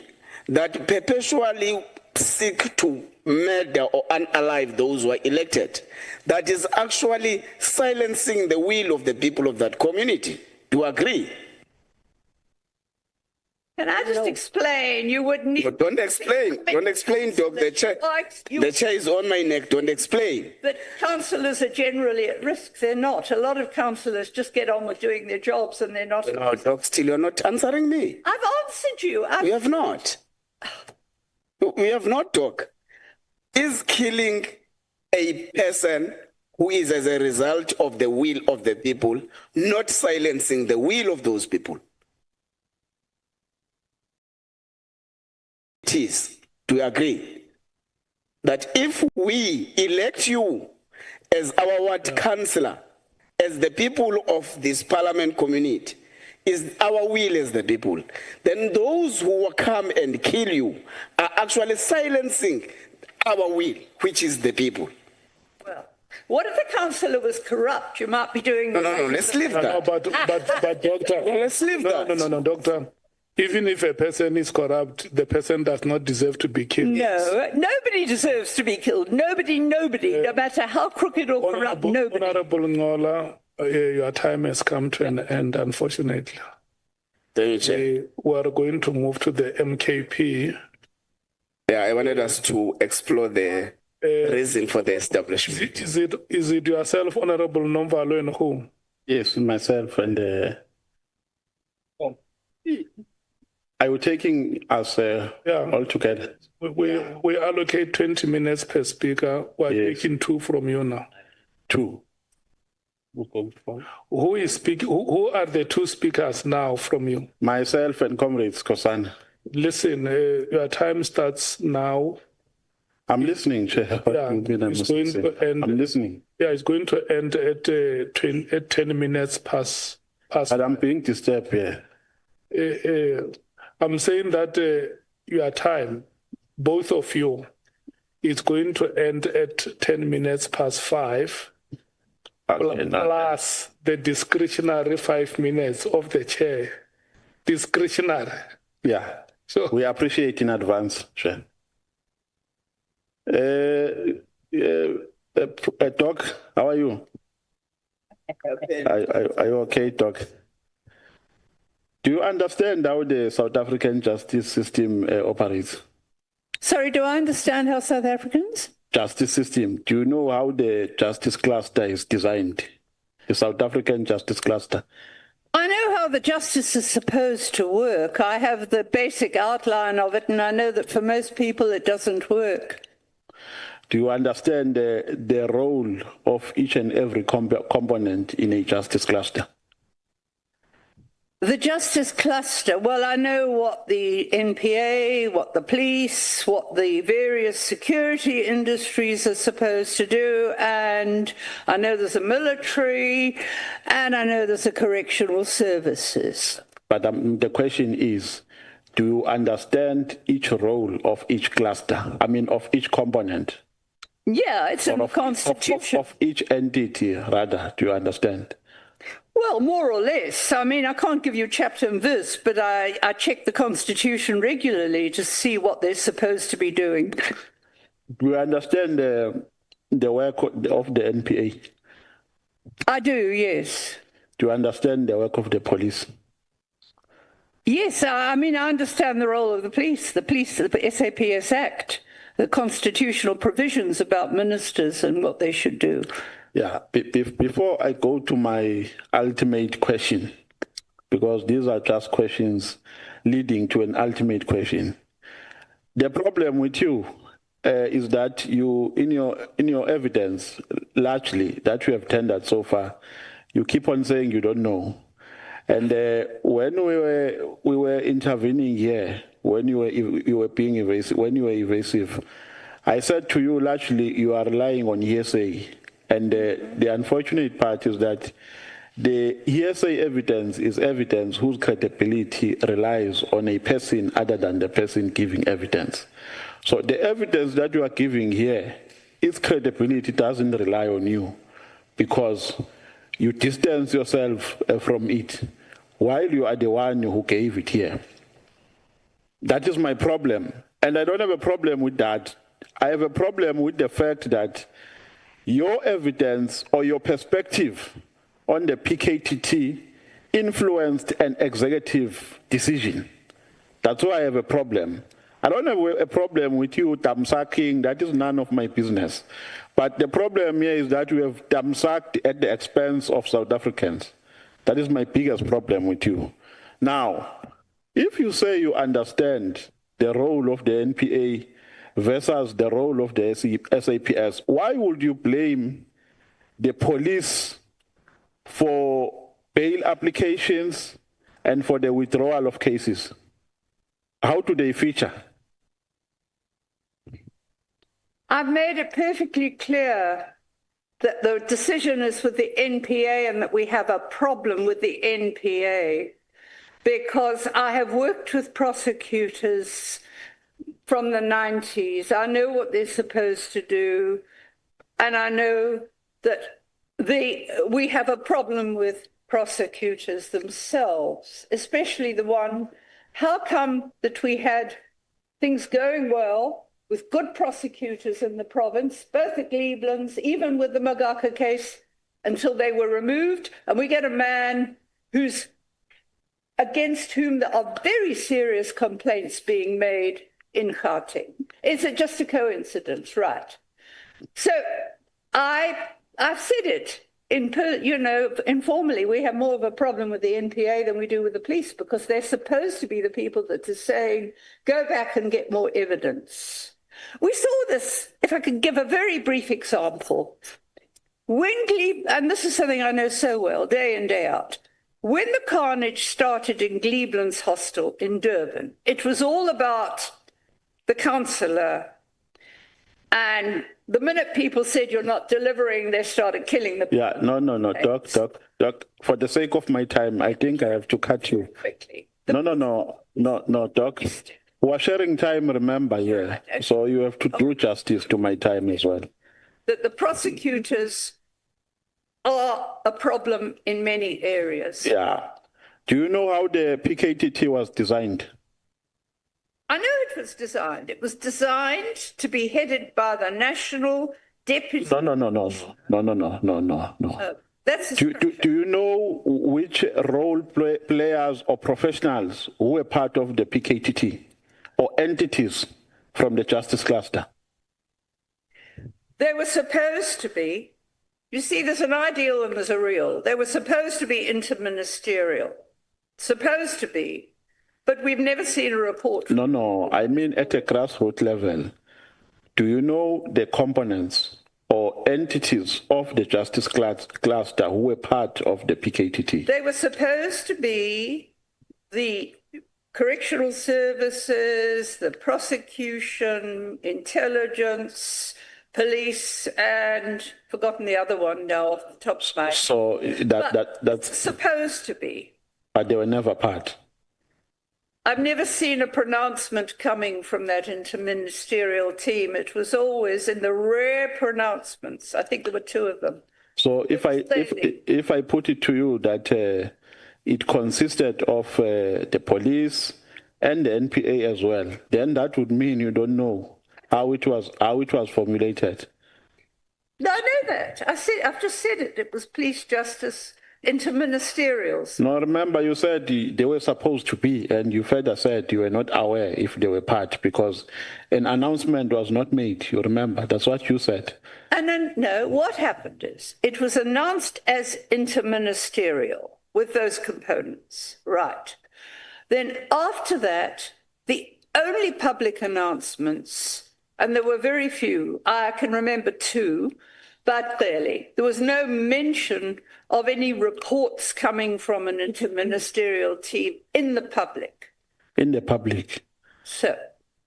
that perpetually seek to murder or unalive those who are elected, that is actually silencing the will of the people of that community. Do you agree? Can I just explain? You would need. No, don't explain. Don't explain, Doc. The chair is on my neck. Don't explain. But councillors are generally at risk. They're not. A lot of councillors just get on with doing their jobs and they're not. No, Doc, still you're not answering me. I've answered you. We have not. We have not, Doc. Is killing a person who is as a result of the will of the people, not silencing the will of those people? It is. Do you agree that if we elect you as our ward councillor, as the people of this parliament community, is our will as the people, then those who will come and kill you are actually silencing our will, which is the people. Well, what if the councillor was corrupt? You might be doing. No, let's leave that. No, but Doctor. Let's leave that. No, Doctor. Even if a person is corrupt, the person does not deserve to be killed. No, nobody deserves to be killed. Nobody, no matter how crooked or corrupt, nobody. Honorable Ngola, your time has come to an end, unfortunately. Thank you. We are going to move to the MKP. Yeah, I wanted us to explore the reason for the establishment. Is it yourself, Honorable Nomvalo, and who? Yes, myself and I will taking us all together. We allocate 20 minutes per speaker. We're taking 2 from you now. 2. Who is speaking? Who are the 2 speakers now from you? Myself and comrades Kosana. Listen, your time starts now. I'm listening, Chair. Yeah, it's going to end. I'm listening. Yeah, it's going to end at 10 minutes past. But I'm being disturbed here. I'm saying that your time, both of you, is going to end at 10 minutes past 5. Okay, plus the discretionary 5 minutes of the chair. Discretionary. Yeah. So we appreciate in advance, Chair. Doc, how are you? Okay. Are you okay, Doc? Do you understand how the South African justice system operates? Sorry, do I understand how South Africans? Justice system. Do you know how the justice cluster is designed? The South African justice cluster. I know how the justice is supposed to work. I have the basic outline of it, and I know that for most people it doesn't work. Do you understand the role of each and every component in a justice cluster? The justice cluster, well, I know what the NPA, what the police, what the various security industries are supposed to do, and I know there's a military, and I know there's a correctional services. But the question is, do you understand each role of each cluster? I mean, of each component? Yeah, it's in the Constitution. Of each entity, rather, do you understand? Well, more or less. I mean, I can't give you chapter and verse, but I check the Constitution regularly to see what they're supposed to be doing. Do you understand the work of the NPA? I do, yes. Do you understand the work of the police? Yes, I mean, I understand the role of the police, the SAPS Act, the constitutional provisions about ministers and what they should do. Yeah, before I go to my ultimate question, because these are just questions leading to an ultimate question. The problem with you is that you, in your evidence, largely that you have tendered so far, you keep on saying you don't know. And when we were intervening here, when you were being evasive, when you were evasive, I said to you, largely you are relying on hearsay. And the unfortunate part is that the hearsay evidence is evidence whose credibility relies on a person other than the person giving evidence. So the evidence that you are giving here, its credibility doesn't rely on you because you distance yourself from it while you are the one who gave it here. That is my problem. And I don't have a problem with that. I have a problem with the fact that your evidence or your perspective on the PKTT influenced an executive decision. That's why I have a problem. I don't have a problem with you damsacking. That is none of my business. But the problem here is that you have damsacked at the expense of South Africans. That is my biggest problem with you. Now, if you say you understand the role of the NPA versus the role of the SAPS, why would you blame the police for bail applications and for the withdrawal of cases? How do they feature? I've made it perfectly clear that the decision is with the NPA and that we have a problem with the NPA because I have worked with prosecutors from the 90s. I know what they're supposed to do, and I know that we have a problem with prosecutors themselves, especially the one, how come that we had things going well with good prosecutors in the province, both at Cleveland's, even with the Magaka case, until they were removed, and we get a man who's against whom there are very serious complaints being made in Gauteng. Is it just a coincidence? Right. So I've said it, informally, we have more of a problem with the NPA than we do with the police because they're supposed to be the people that are saying, go back and get more evidence. We saw this, if I could give a very brief example. And this is something I know so well, day in, day out. When the carnage started in Cleveland's hostel in Durban, it was all about the councillor. And the minute people said you're not delivering, they started killing the people. Yeah, no, Doc, for the sake of my time, I think I have to cut you. Quickly. No, Doc. We're sharing time, remember, yeah. So you have to do justice to my time as well. That the prosecutors are a problem in many areas. Yeah. Do you know how the PKTT was designed? I know it was designed. It was designed to be headed by the national deputy. No. That's do you know which role players or professionals who were part of the PKTT or entities from the justice cluster? They were supposed to be. You see, there's an ideal and there's a real. They were supposed to be interministerial. Supposed to be. But we've never seen a report. No. I mean at a grassroots level. Do you know the components or entities of the justice cluster who were part of the PKTT? They were supposed to be the correctional services, the prosecution, intelligence, police, and forgotten the other one now off the top of my head. So that's supposed to be. But they were never part. I've never seen a pronouncement coming from that interministerial team. It was always in the rare pronouncements. I think there were two of them. So if I put it to you that it consisted of the police and the NPA as well, then that would mean you don't know how it was formulated. No, I know that. I've just said it. It was police, justice, interministerials. No, remember you said they were supposed to be, and you further said you were not aware if they were part because an announcement was not made. You remember? That's what you said. And then, no, what happened is it was announced as interministerial with those components, right? Then after that, the only public announcements, and there were very few, I can remember two, but clearly there was no mention of any reports coming from an interministerial team in the public. In the public? So.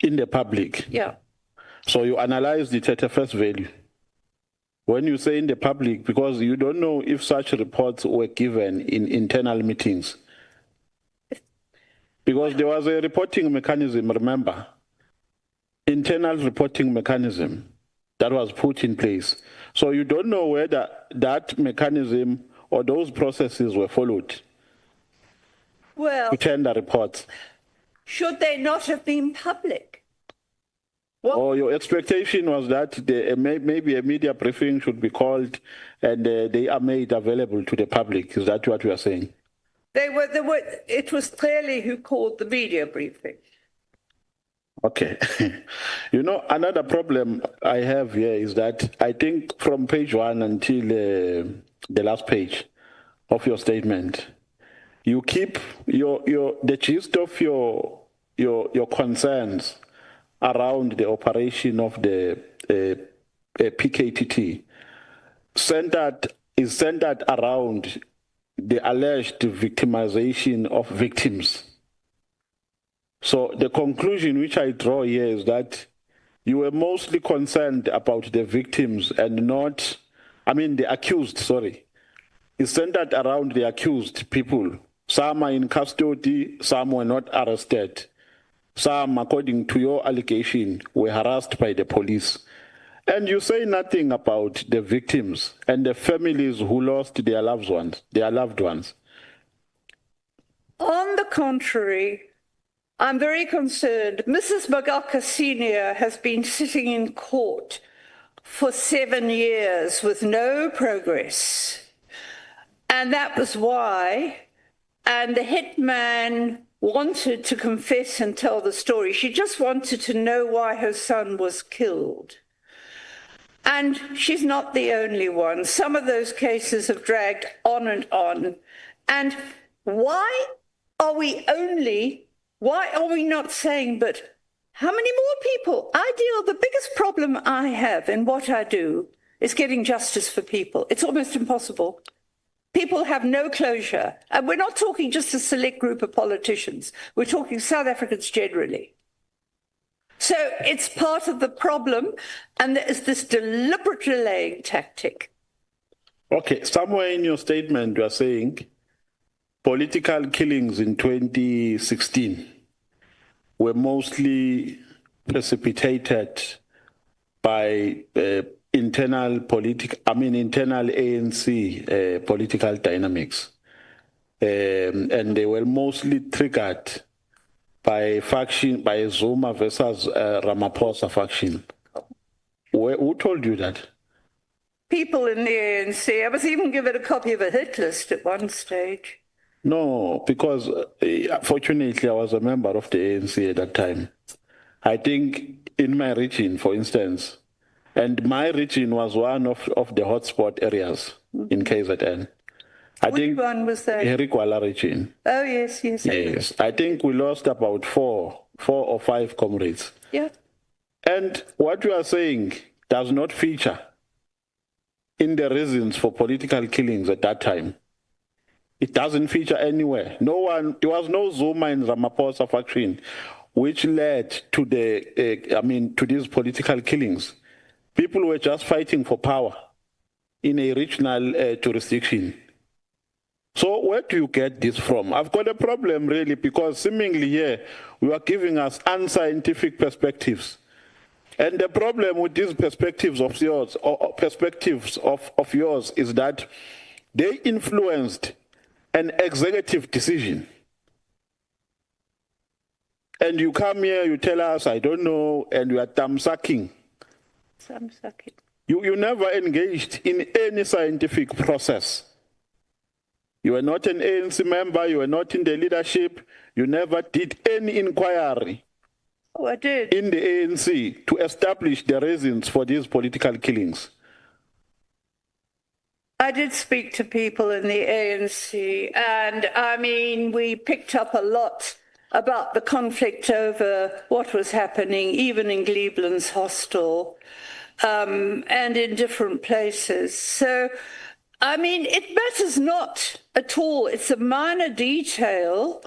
In the public? Yeah. So you analyzed it at a first value When you say in the public, because you don't know if such reports were given in internal meetings. Because there was a reporting mechanism, remember? Internal reporting mechanism that was put in place. So you don't know whether that mechanism or those processes were followed Well, to tender reports. should they not have been public? Or your expectation was that maybe a media briefing should be called and they are made available to the public. Is that what you are saying? It was clearly who called the media briefing. Okay. You know, another problem I have here is that I think from page 1 until the last page of your statement, you keep the gist of your concerns around the operation of the PKTT is centered around the alleged victimization of victims. So the conclusion which I draw here is that you were mostly concerned about the victims and not, the accused, sorry. It's centered around the accused people. Some are in custody, some were not arrested. Some, according to your allegation, were harassed by the police. And you say nothing about the victims and the families who lost their loved ones. On the contrary, I'm very concerned. Mrs. Magaka Senior has been sitting in court for 7 years with no progress. And that was why, and the hitman wanted to confess and tell the story. She just wanted to know why her son was killed. And she's not the only one. Some of those cases have dragged on and on. And why are we not saying, but how many more people? The biggest problem I have in what I do is getting justice for people. It's almost impossible. People have no closure. And we're not talking just a select group of politicians. We're talking South Africans generally. So it's part of the problem, and there is this deliberate delaying tactic. Okay, somewhere in your statement you are saying political killings in 2016 were mostly precipitated by internal ANC political dynamics, and they were mostly triggered by Zuma versus Ramaphosa faction. Who told you that? People in the ANC. I was even given a copy of a hit list at one stage. No, because fortunately I was a member of the ANC at that time. I think in my region, for instance, and my region was one of the hotspot areas in KZN. Which one was that? Herikwala region. Oh, yes. Yes. I think we lost about four or five comrades. Yeah. And what you are saying does not feature in the reasons for political killings at that time. It doesn't feature anywhere. There was no Zuma and Ramaphosa faction which led to to these political killings. People were just fighting for power in a regional jurisdiction. So where do you get this from? I've got a problem really, because seemingly here you are giving us unscientific perspectives. And the problem with these perspectives of yours, is that they influenced an executive decision. And you come here, you tell us, I don't know, and you are thumb-sucking. You never engaged in any scientific process. You were not an ANC member, you were not in the leadership, you never did any inquiry. Oh, I did. In the ANC to establish the reasons for these political killings. I did speak to people in the ANC, and we picked up a lot about the conflict over what was happening, even in Cleveland's hostel, and in different places. So, it matters not at all. It's a minor detail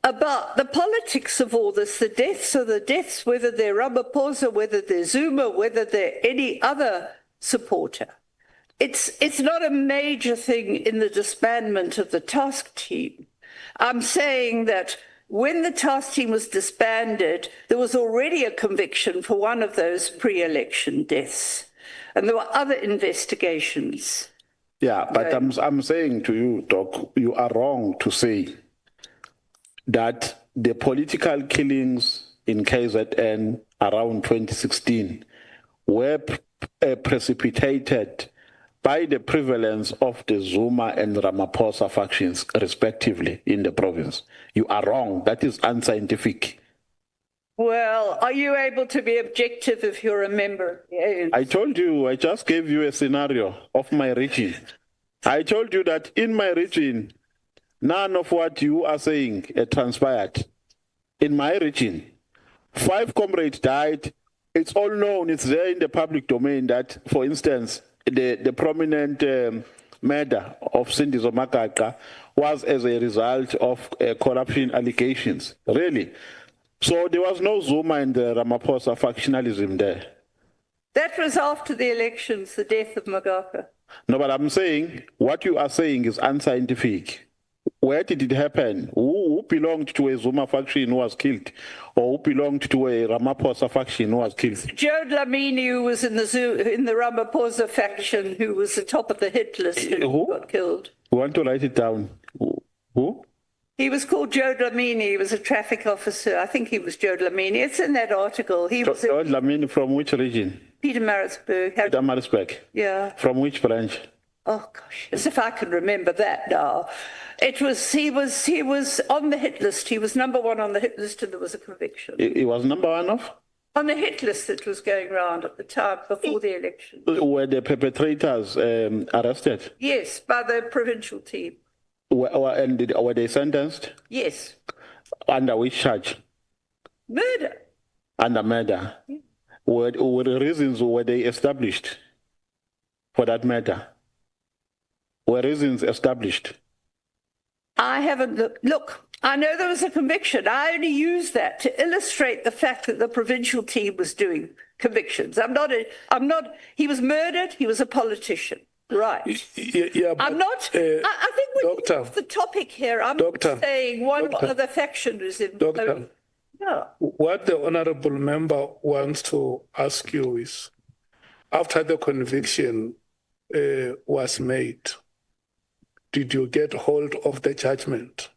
about the politics of all this. The deaths are the deaths, whether they're Ramaphosa, whether they're Zuma, whether they're any other supporter. it's not a major thing in the disbandment of the task team. I'm saying that when the task team was disbanded, there was already a conviction for one of those pre-election deaths. And there were other investigations. Yeah, but I'm saying to you, Doc, you are wrong to say that the political killings in KZN around 2016 were precipitated by the prevalence of the Zuma and Ramaphosa factions, respectively, in the province. You are wrong. That is unscientific. Well, are you able to be objective if you're a member? I told you, I just gave you a scenario of my region. I told you that in my region, none of what you are saying transpired. In my region, 5 comrades died. It's all known, it's there in the public domain that, for instance, the prominent murder of Cindy Zomakaka was as a result of corruption allegations. Really. So there was no Zuma and Ramaphosa factionalism there. That was after the elections, the death of Magaka. No, but I'm saying what you are saying is unscientific. Where did it happen? Who belonged to a Zuma faction who was killed? Or who belonged to a Ramaphosa faction who was killed? Joe Dlamini, who was in the Ramaphosa faction, who was the top of the hit list, who got killed. You want to write it down? Who? He was called Joe Dlamini. He was a traffic officer. I think he was Joe Dlamini. It's in that article. He was Joe Dlamini from which region? Pietermaritzburg. Pietermaritzburg. Yeah. From which branch? Oh gosh, as if I can remember that now. He was on the hit list. He was number 1 on the hit list, and there was a conviction. He was number 1 of? On the hit list that was going around at the time before the election. Were the perpetrators arrested? Yes, by the provincial team. And were they sentenced? Yes. Under which charge? Murder. Under murder. Yeah. Were the reasons were they established for that murder? Were reasons established? I haven't looked. Look, I know there was a conviction. I only use that to illustrate the fact that the provincial team was doing convictions. He was murdered. He was a politician. Right. Yeah, I'm not. I think we're off the topic here. I'm not saying one other faction is involved. Doctor, yeah. What the honourable member wants to ask you is, after the conviction was made, did you get hold of the judgment?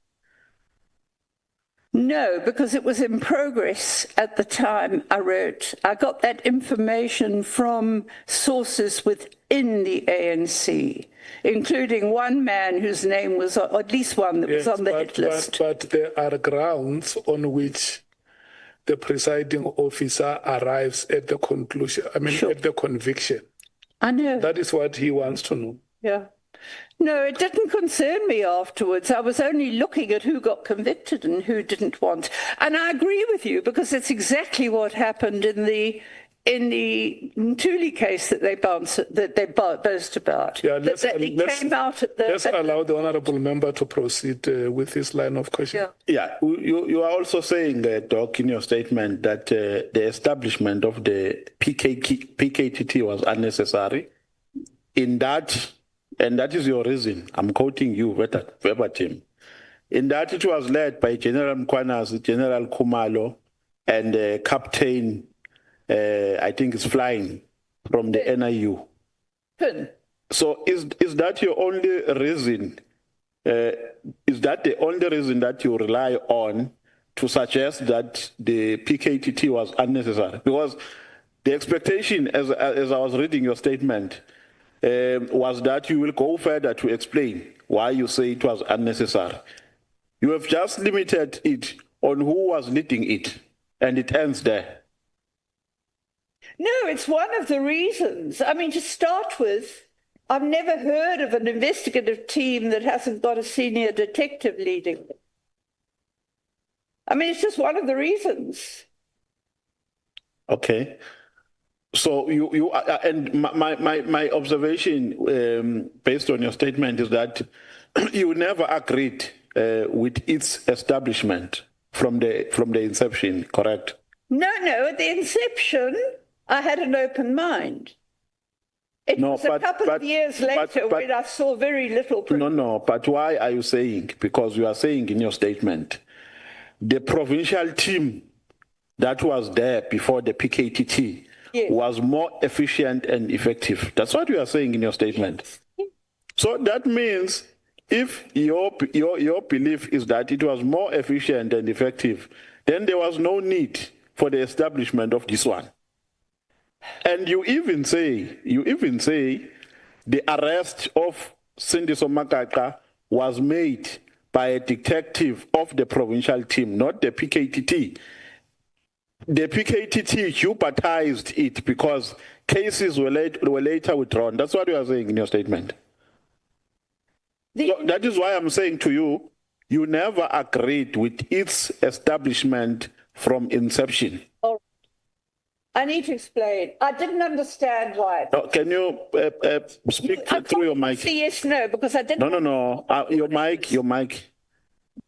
No, because it was in progress at the time I wrote. I got that information from sources within the ANC, including one man whose name was, or at least one that was on the hit list. But there are grounds on which the presiding officer arrives at the conclusion, at the conviction. I know. That is what he wants to know. Yeah. No, it didn't concern me afterwards. I was only looking at who got convicted and who didn't want. And I agree with you, because it's exactly what happened in the Ntuli case that they boast about. Yeah, let's allow the honourable member to proceed with his line of questioning. Yeah, you are also saying, Doc, in your statement that the establishment of the PKTT was unnecessary. And that is your reason. I'm quoting you verbatim. In that it was led by General Mkhwanazi, General Kumalo, and Captain, I think it's flying from the NIU. So is that your only reason? Is that the only reason that you rely on to suggest that the PKTT was unnecessary? Because the expectation, as I was reading your statement, was that you will go further to explain why you say it was unnecessary. You have just limited it on who was leading it, and it ends there. No, it's one of the reasons. To start with, I've never heard of an investigative team that hasn't got a senior detective leading it. It's just one of the reasons. Okay. So you and my observation based on your statement is that you never agreed with its establishment from the inception, correct? No. At the inception, I had an open mind. It was a couple of years later when I saw very little. No, but why are you saying? Because you are saying in your statement, the provincial team that was there before the PKTT was more efficient and effective. That's what you are saying in your statement. So that means if your belief is that it was more efficient and effective, then there was no need for the establishment of this one. And you even say the arrest of Cindy Somakaka was made by a detective of the provincial team, not the PKTT. The PKTT hubotized it because cases were later withdrawn. That's what you are saying in your statement. So that is why I'm saying to you, you never agreed with its establishment from inception. Oh, I need to explain. I didn't understand why. No, can you speak through your mic? Say yes, no, because I didn't. No. Your mic.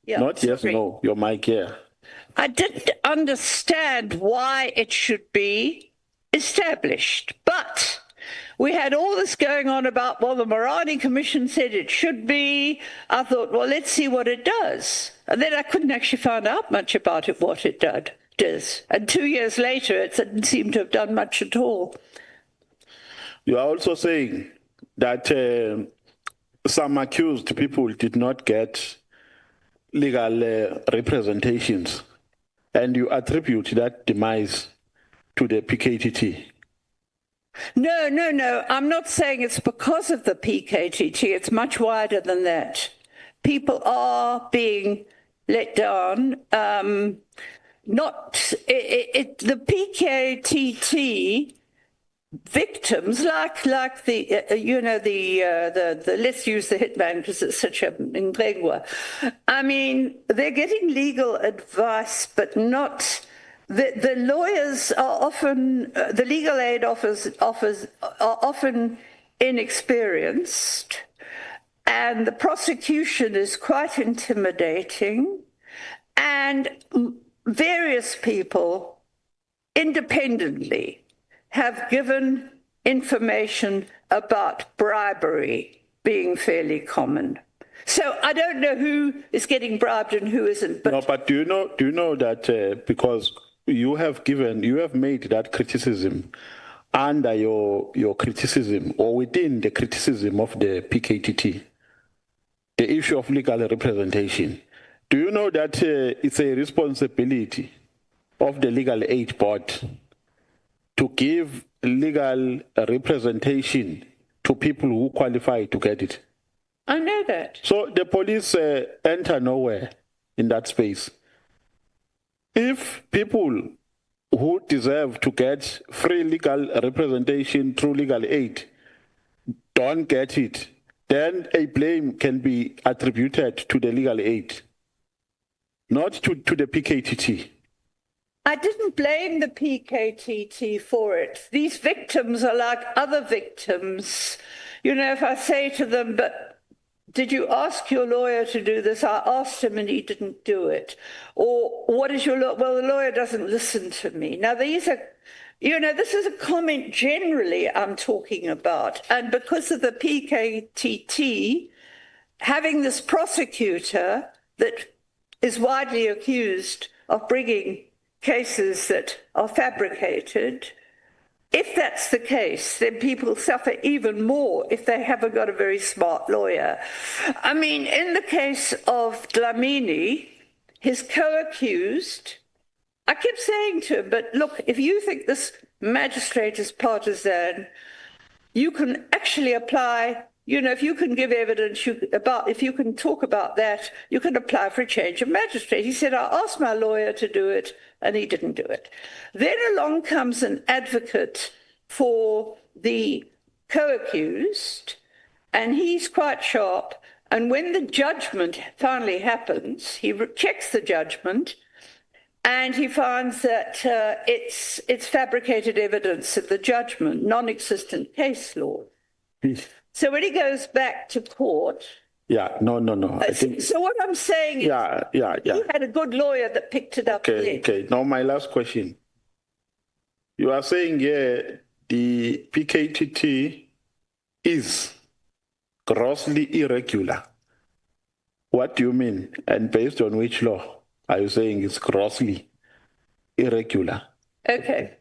Yeah, not yes, no. Your mic, yeah. I didn't understand why it should be established, but we had all this going on about, well, the Morani Commission said it should be. I thought, well, let's see what it does. And then I couldn't actually find out much about it, what it does. And 2 years later, it didn't seem to have done much at all. You are also saying that some accused people did not get legal representations, and you attribute that demise to the PKTT. No. I'm not saying it's because of the PKTT. It's much wider than that. People are being let down. The PKTT victims, like the let's use the hitman because it's such a Mkhwanazi. I mean, they're getting legal advice, but not. The lawyers are often, the legal aid offers are often inexperienced, and the prosecution is quite intimidating, and various people independently have given information about bribery being fairly common. So I don't know who is getting bribed and who isn't. But no, but do you know that because you have made that criticism under your criticism or within the criticism of the PKTT, the issue of legal representation. Do you know that it's a responsibility of the Legal Aid Board to give legal representation to people who qualify to get it? I know that. So the police enter nowhere in that space. If people who deserve to get free legal representation through legal aid don't get it, then a blame can be attributed to the legal aid, not to the PKTT. I didn't blame the PKTT for it. These victims are like other victims. You know, if I say to them, but did you ask your lawyer to do this? I asked him and he didn't do it. Or what is your lawyer? Well, the lawyer doesn't listen to me. Now, these are, this is a comment generally I'm talking about. And because of the PKTT having this prosecutor that is widely accused of bringing cases that are fabricated, if that's the case, then people suffer even more if they haven't got a very smart lawyer. I mean, in the case of Dlamini, his co-accused, I kept saying to him, but look, if you think this magistrate is partisan, you can actually apply, if you can give evidence if you can talk about that, you can apply for a change of magistrate. He said, I asked my lawyer to do it, and he didn't do it. Then along comes an advocate for the co-accused, and he's quite sharp. And when the judgment finally happens, he checks the judgment, and he finds that it's fabricated evidence of the judgment, non-existent case law. So when he goes back to court... Yeah, no. I think, so what I'm saying is he had a good lawyer that picked it up. Okay. Now my last question. You are saying, the PKTT is grossly irregular. What do you mean? And based on which law are you saying it's grossly irregular? Okay.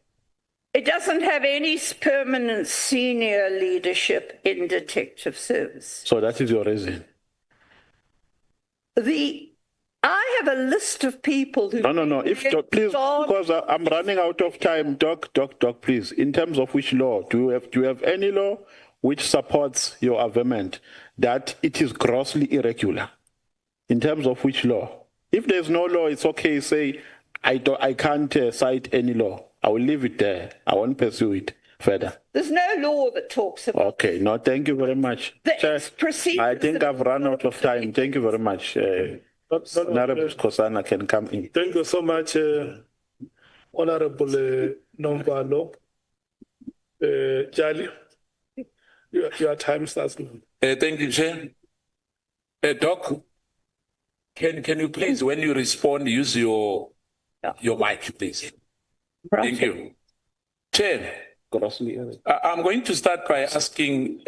It doesn't have any permanent senior leadership in detective service. So that is your reason. I have a list of people who... No. If please, because I'm running out of time. Doc, please. In terms of which law, do you have any law which supports your argument that it is grossly irregular? In terms of which law? If there's no law, it's okay. Say I can't cite any law. I will leave it there. I won't pursue it further. There's no law that talks about... Okay. No, thank you very much. I think I've run out of time. Thank you very much. Honorable Kosana can come in. Thank you so much, Honorable Nomvalo. Charlie, your time starts now. Thank you, Chair. Doc, can you please, when you respond, use your mic, please? Right. Thank you. Chair, I'm going to start by asking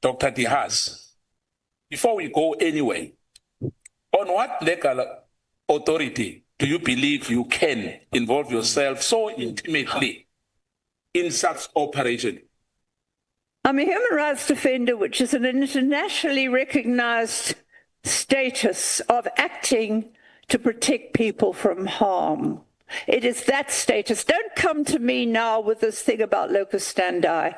Dr. De Haas, before we go anywhere, on what legal authority do you believe you can involve yourself so intimately in such operation? I'm a human rights defender, which is an internationally recognized status of acting to protect people from harm. It is that status. Don't come to me now with this thing about locus standi,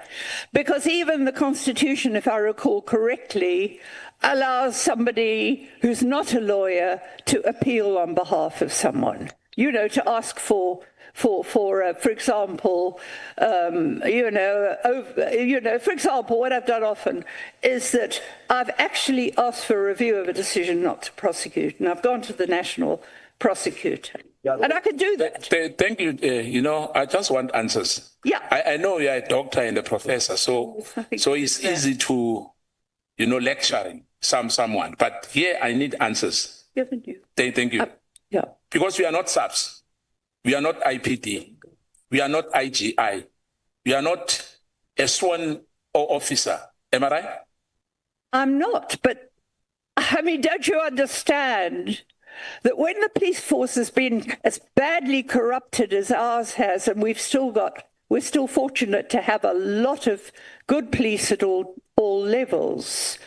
because even the Constitution, if I recall correctly, allows somebody who's not a lawyer to appeal on behalf of someone, to ask for example, for example, what I've done often is that I've actually asked for a review of a decision not to prosecute, and I've gone to the national prosecutor. And I can do that. Thank you. I just want answers. Yeah. I know you're a doctor and a professor, so it's easy to, lecturing someone. But here I need answers. Given you. Thank you. Yeah. Because we are not SAPS. We are not IPD. We are not IGI. We are not a sworn officer. Am I right? I'm not, but don't you understand that when the police force has been as badly corrupted as ours has, and we're still fortunate to have a lot of good police at all levels,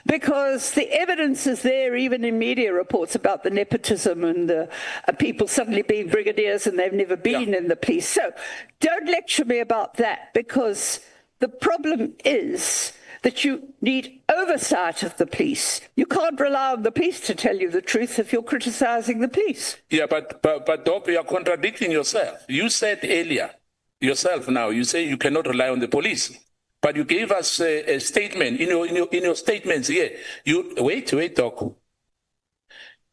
because the evidence is there, even in media reports about the nepotism and the people suddenly being brigadiers and they've never been in the police. So don't lecture me about that, because the problem is that you need oversight of the police. You can't rely on the police to tell you the truth if you're criticizing the police. Yeah, but Doc, you are contradicting yourself. You said earlier, yourself now, you say you cannot rely on the police. But you gave us a statement in your statements here. Wait, Doc.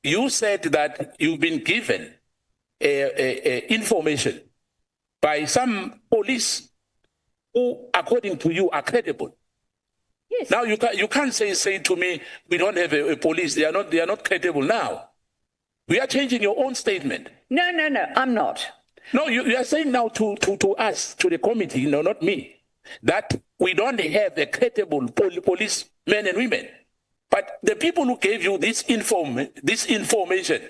You said that you've been given information by some police who, according to you, are credible. Yes. Now you can't say to me we don't have a police. They are not credible now. We are changing your own statement. No, I'm not. No, you are saying now to us, to the committee, not me, that we don't have a credible police men and women. But the people who gave you this information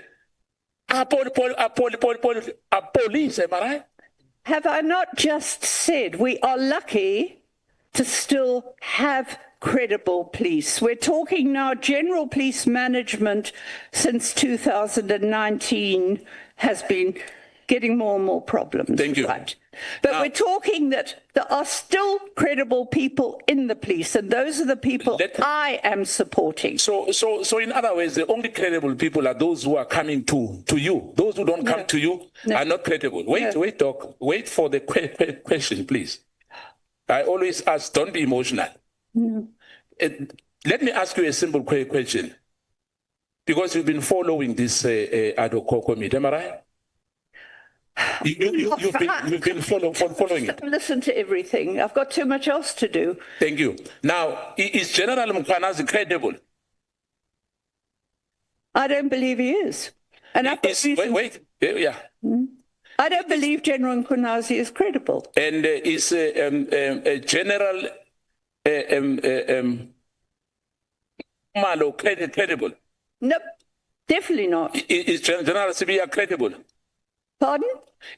are police, am I right? Have I not just said we are lucky to still have credible police? We're talking now general police management since 2019 has been getting more and more problems. Thank you. Right. But we're talking that there are still credible people in the police, and those are the people I am supporting. So in other words, the only credible people are those who are coming to you. Those who don't come to you are not credible. Wait, Doc. Wait for the question, please. I always ask, don't be emotional. No. Let me ask you a simple question. Because you've been following this ad hoc committee, am I right? You've been following it. Listen to everything. I've got too much else to do. Thank you. Now, is General Mkhwanazi credible? I don't believe he is. And I don't believe General Mkhwanazi is credible. And is General Malo credible? Nope, definitely not. Is General Sibia credible? Pardon?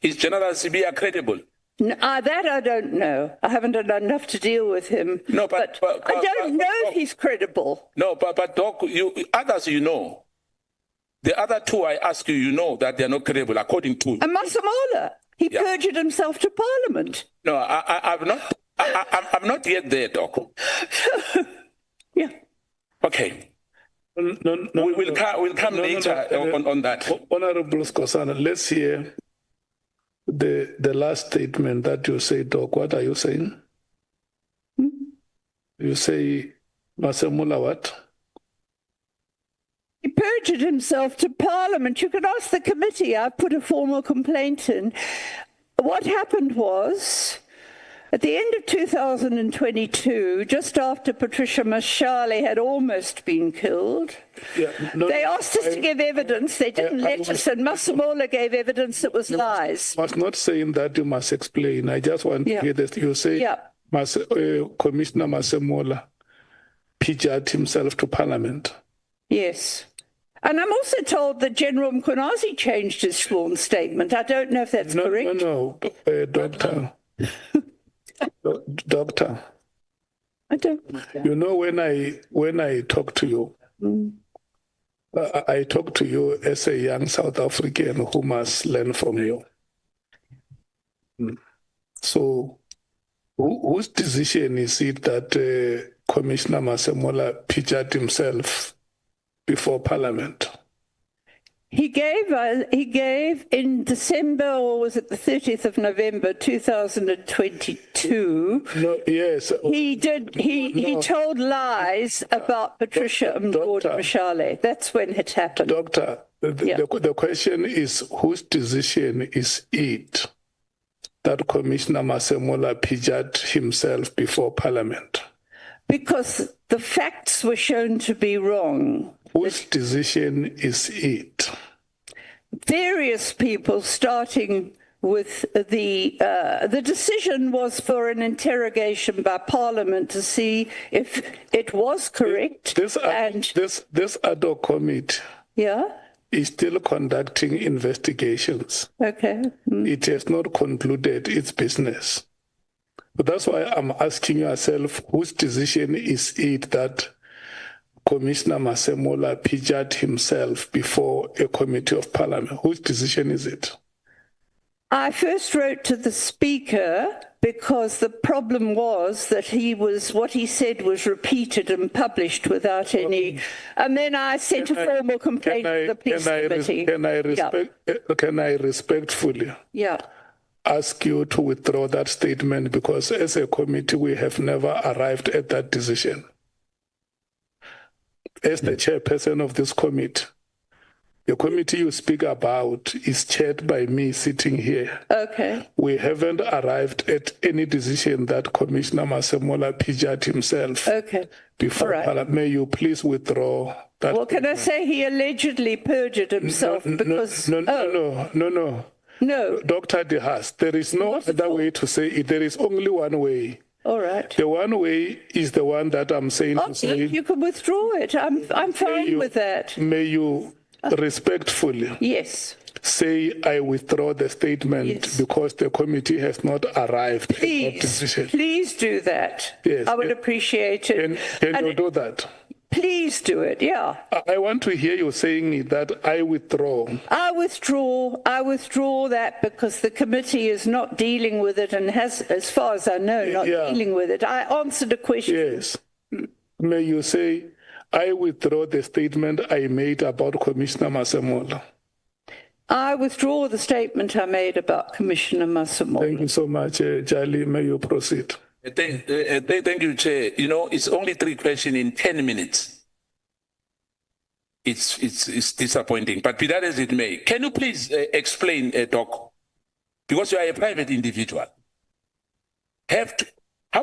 Is General Sibia credible? No, that I don't know. I haven't done enough to deal with him. No, but I don't know if he's credible. No, but Doc, others you know. The other two I ask you, you know that they're not credible according to you. And Masemola, he perjured himself to Parliament. No, I'm not yet there, Doc. Yeah. Okay. We'll come later on that. Honorable Skosana, let's hear the last statement that you say, Doc. What are you saying? You say Masemola what? He perjured himself to Parliament. You can ask the committee. I put a formal complaint in. What happened was, at the end of 2022, just after Patricia Mashale had almost been killed, they asked us to give evidence. They didn't let us, and Masemola gave evidence that was lies. I was not saying that you must explain. I just want to hear this. You say Commissioner Masemola perjured himself to Parliament. Yes. And I'm also told that General Mkhwanazi changed his sworn statement. I don't know if that's correct. No, Doctor. Doctor. I don't. You know, when I talk to you, I talk to you as a young South African who must learn from you. So, whose decision is it that Commissioner Masemola perjured himself before Parliament? He gave in December, or was it the 30th of November, 2022? No, yes. He told lies about Patricia and Gordon Mashale. That's when it happened. Doctor, the question is, whose decision is it that Commissioner Masemola perjured himself before Parliament? Because the facts were shown to be wrong. Whose decision is it? Various people, starting with the decision was for an interrogation by Parliament to see if it was correct. This ad hoc committee is still conducting investigations. Okay. It has not concluded its business. But that's why I'm asking yourself, whose decision is it that Commissioner Masemola perjured himself before a committee of Parliament? Whose decision is it? I first wrote to the Speaker because the problem was that what he said was repeated and published without any, and then I sent a formal complaint to the police committee. Can I respectfully ask you to withdraw that statement, because as a committee we have never arrived at that decision. As the chairperson of this committee, the committee you speak about is chaired by me sitting here. Okay. We haven't arrived at any decision that Commissioner Masemola perjured himself before Parliament. May you please withdraw that? Well, can I say he allegedly perjured himself because... No. Dr. De Haas, there is no other way to say it. There is only one way. All right. The one way is the one that I'm saying to say. You can withdraw it. I'm fine with that. May you respectfully say I withdraw the statement because the committee has not arrived at that decision. Please do that. Yes. I would appreciate it. Can you do that? Please do it, I want to hear you saying that I withdraw. I withdraw that because the committee is not dealing with it and has, as far as I know, not dealing with it. I answered a question. Yes. May you say, I withdraw the statement I made about Commissioner Masemola. I withdraw the statement I made about Commissioner Masemola. Thank you so much, Jali. May you proceed. Thank you, Chair. You know, it's only 3 questions in 10 minutes. It's disappointing, but be that as it may, can you please explain, Doc, because you are a private individual, how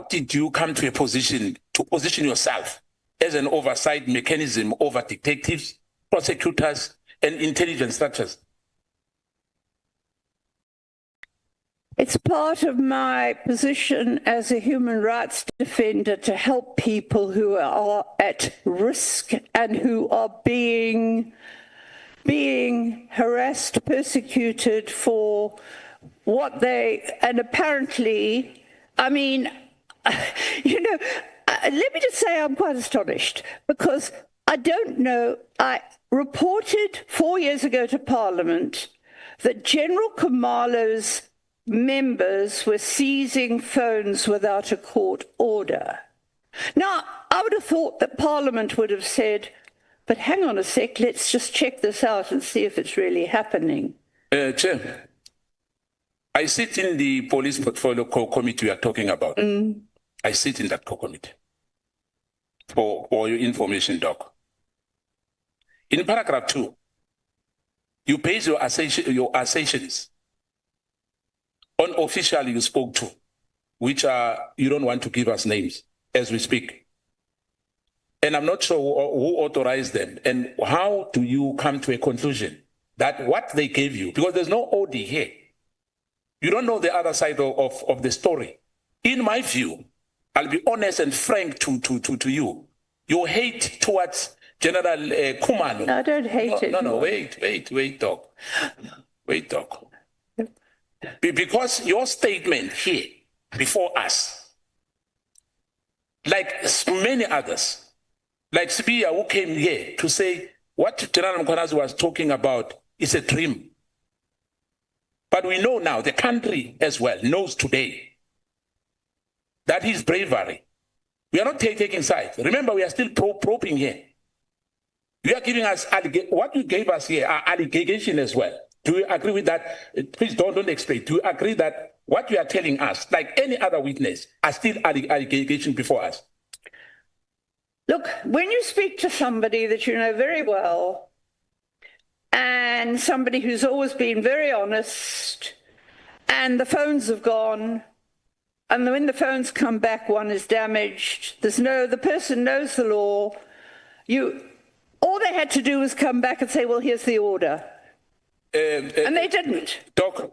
did you come to a position to position yourself as an oversight mechanism over detectives, prosecutors, and intelligence structures? It's part of my position as a human rights defender to help people who are at risk and who are being harassed, persecuted for what they, and apparently, I mean, you know, let me just say I'm quite astonished because I don't know, I reported 4 years ago to Parliament that General Khumalo's members were seizing phones without a court order. Now, I would have thought that Parliament would have said, but hang on a sec, let's just check this out and see if it's really happening. Chair, I sit in the police portfolio committee you are talking about. I sit in that committee for your information, Doc. In paragraph 2, you base your assertions on official you spoke to, which are, you don't want to give us names as we speak. And I'm not sure who authorized them. And how do you come to a conclusion that what they gave you, because there's no OD here, you don't know the other side of the story. In my view, I'll be honest and frank to you. Your hate towards General Khumalo. I don't hate it. No, wait, Doc. Wait, Doc. Because your statement here before us, like many others, like Sibia who came here to say what General Mkhwanazi was talking about is a dream. But we know now, the country as well knows today that his bravery. We are not taking sides. Remember, we are still probing here. You are giving us, what you gave us here are allegation as well. Do you agree with that? Please don't explain. Do you agree that what you are telling us, like any other witness, are still allegation before us? Look, when you speak to somebody that you know very well, and somebody who's always been very honest, and the phones have gone, and when the phones come back, one is damaged. The person knows the law. All they had to do was come back and say, well, here's the order. And they didn't. Doc,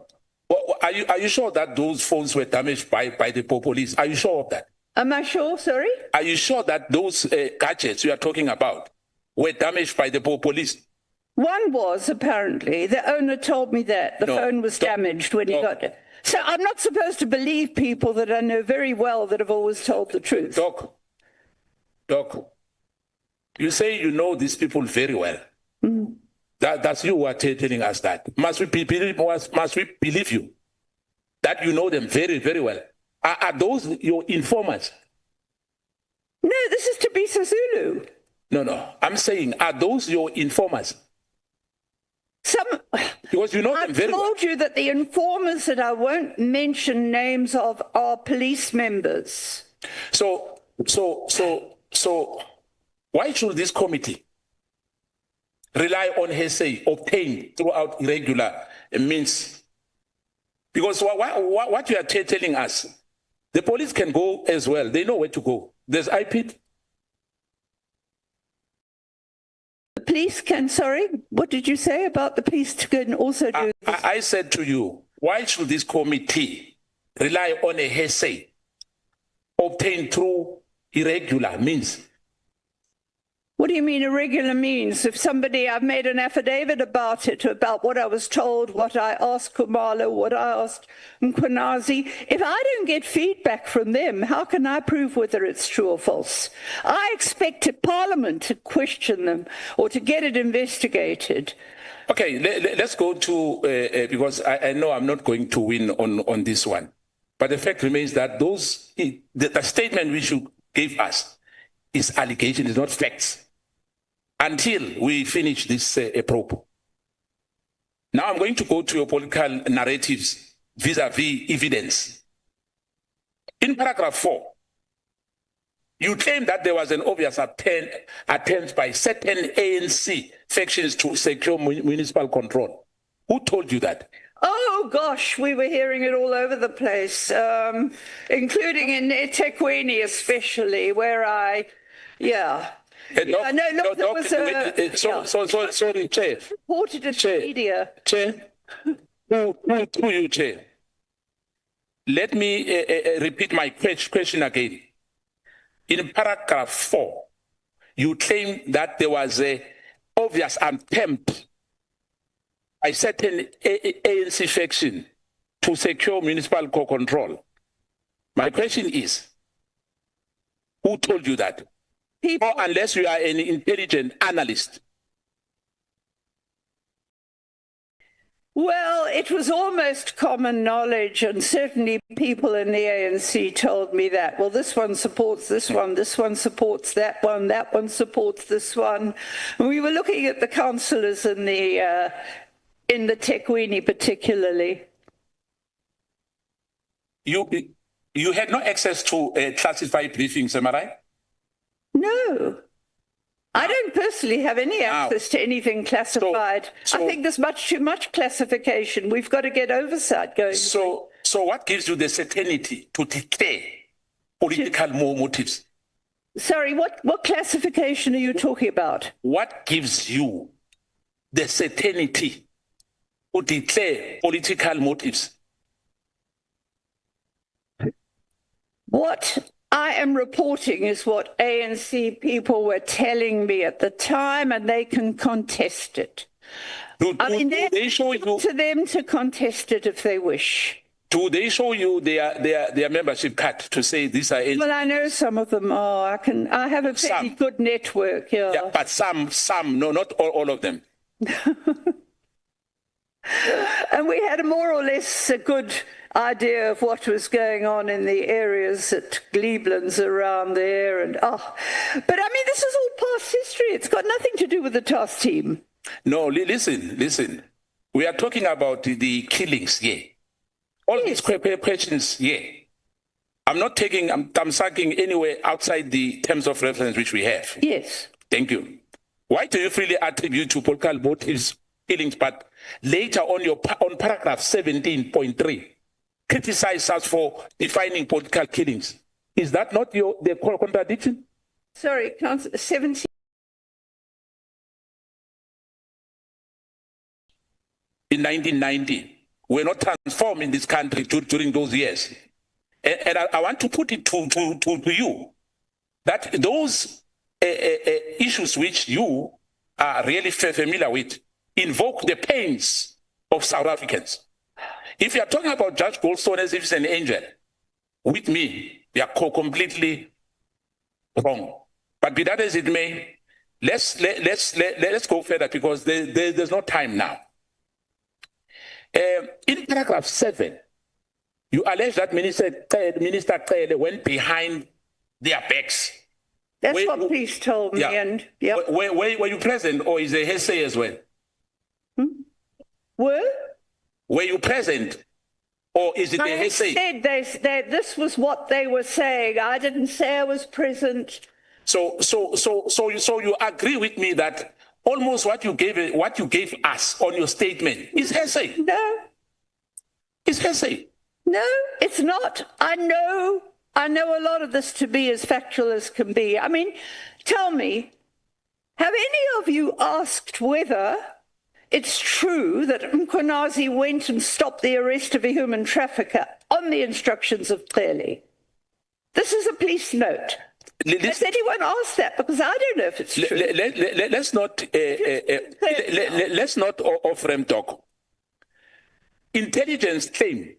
are you sure that those phones were damaged by the police? Are you sure of that? Am I sure? Sorry? Are you sure that those gadgets you are talking about were damaged by the police? One was, apparently. The owner told me that. The phone was damaged when he got it. So I'm not supposed to believe people that I know very well that have always told the truth. Doc, you say you know these people very well. That's you who are telling us that. Must we believe you? That you know them very, very well. Are those your informers? No, this is Tabisa Zulu. No. I'm saying, are those your informers? Because you know them very well. I told you that the informers that I won't mention names of are police members. So why should this committee rely on hearsay obtained throughout irregular means? Because what you are telling us, the police can go as well. They know where to go. There's IPIT. The police can, sorry, what did you say about the police can also do this? I said to you, why should this committee rely on a hearsay obtained through irregular means? What do you mean irregular means? If I've made an affidavit about it, about what I was told, what I asked Khumalo, what I asked Mkhwanazi. If I don't get feedback from them, how can I prove whether it's true or false? I expect Parliament to question them or to get it investigated. Okay, let's go to, because I know I'm not going to win on this one. But the fact remains that the statement which you gave us is allegation, is not facts. Until we finish this probe. Now I'm going to go to your political narratives vis-a-vis evidence. In paragraph 4, you claim that there was an obvious attempt by certain ANC factions to secure municipal control. Who told you that? Oh, gosh, we were hearing it all over the place, including in eThekwini especially, where Sorry, Chair. Reported in the media. Chair. Who you, Chair? let me repeat my question again. In paragraph 4, you claim that there was a obvious attempt by certain ANC faction to secure municipal control. My question is, who told you that? People, or unless you are an intelligent analyst. well, it was almost common knowledge, and certainly people in the ANC told me that. Well, this one supports this one supports that one supports this one. And we were looking at the councillors in the Tekwini particularly. You had no access to classified briefings, am I right? No. I don't personally have any access to anything classified. I think there's much too much classification. We've got to get oversight going. So what gives you the certainty to declare political motives? Sorry, what classification are you talking about? What gives you the certainty to declare political motives? What I am reporting is what ANC people were telling me at the time, and they can contest it. Do they show you to them to contest it if they wish? Do they show you their membership card to say these are ANC? Well, I know some of them are. I have a pretty good network. Yeah, but some, no, not all of them. And we had a more or less a good idea of what was going on in the areas at Glebelands around there. And but I mean, this is all past history. It's got nothing to do with the task team. No, listen. We are talking about the killings here. All these questions here. I'm sucking anywhere outside the terms of reference which we have. Yes. Thank you. Why do you freely attribute to political motives killings, but later on paragraph 17.3, criticize us for defining political killings? Is that not the contradiction? Sorry, Councillor, 17. In 1990, we're not transformed in this country during those years. And I want to put it to you that those issues which you are really familiar with invoke the pains of South Africans. If you are talking about Judge Goldstone as if he's an angel, with me, you are completely wrong. But be that as it may, let's go further because there's no time now. In paragraph 7, you allege that Minister Kele went behind their backs. That's what police told me. Yeah. And yep. Were you present, or is it hearsay as well? Were you present, or is it a hearsay? I said this was what they were saying. I didn't say I was present. So you agree with me that almost what you gave us on your statement is hearsay? No. It's hearsay. No, it's not. I know a lot of this to be as factual as can be. I mean, tell me, have any of you asked whether it's true that Mkhwanazi went and stopped the arrest of a human trafficker on the instructions of Clearly? This is a police note. Has anyone asked that? Because I don't know if it's true. Let's not off-ramp talk. Intelligence claim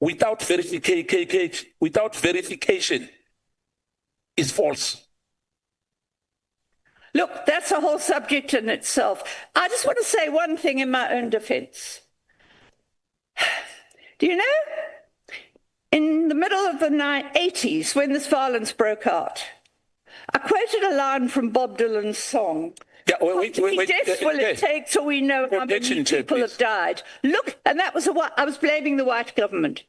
without verification is false. Look, that's a whole subject in itself. I just want to say one thing in my own defense. Do you know, in the middle of the 80s, when this violence broke out, I quoted a line from Bob Dylan's song. Yeah, wait, deaths will it take till we know how many people have died? Look, and that was I was blaming the white government.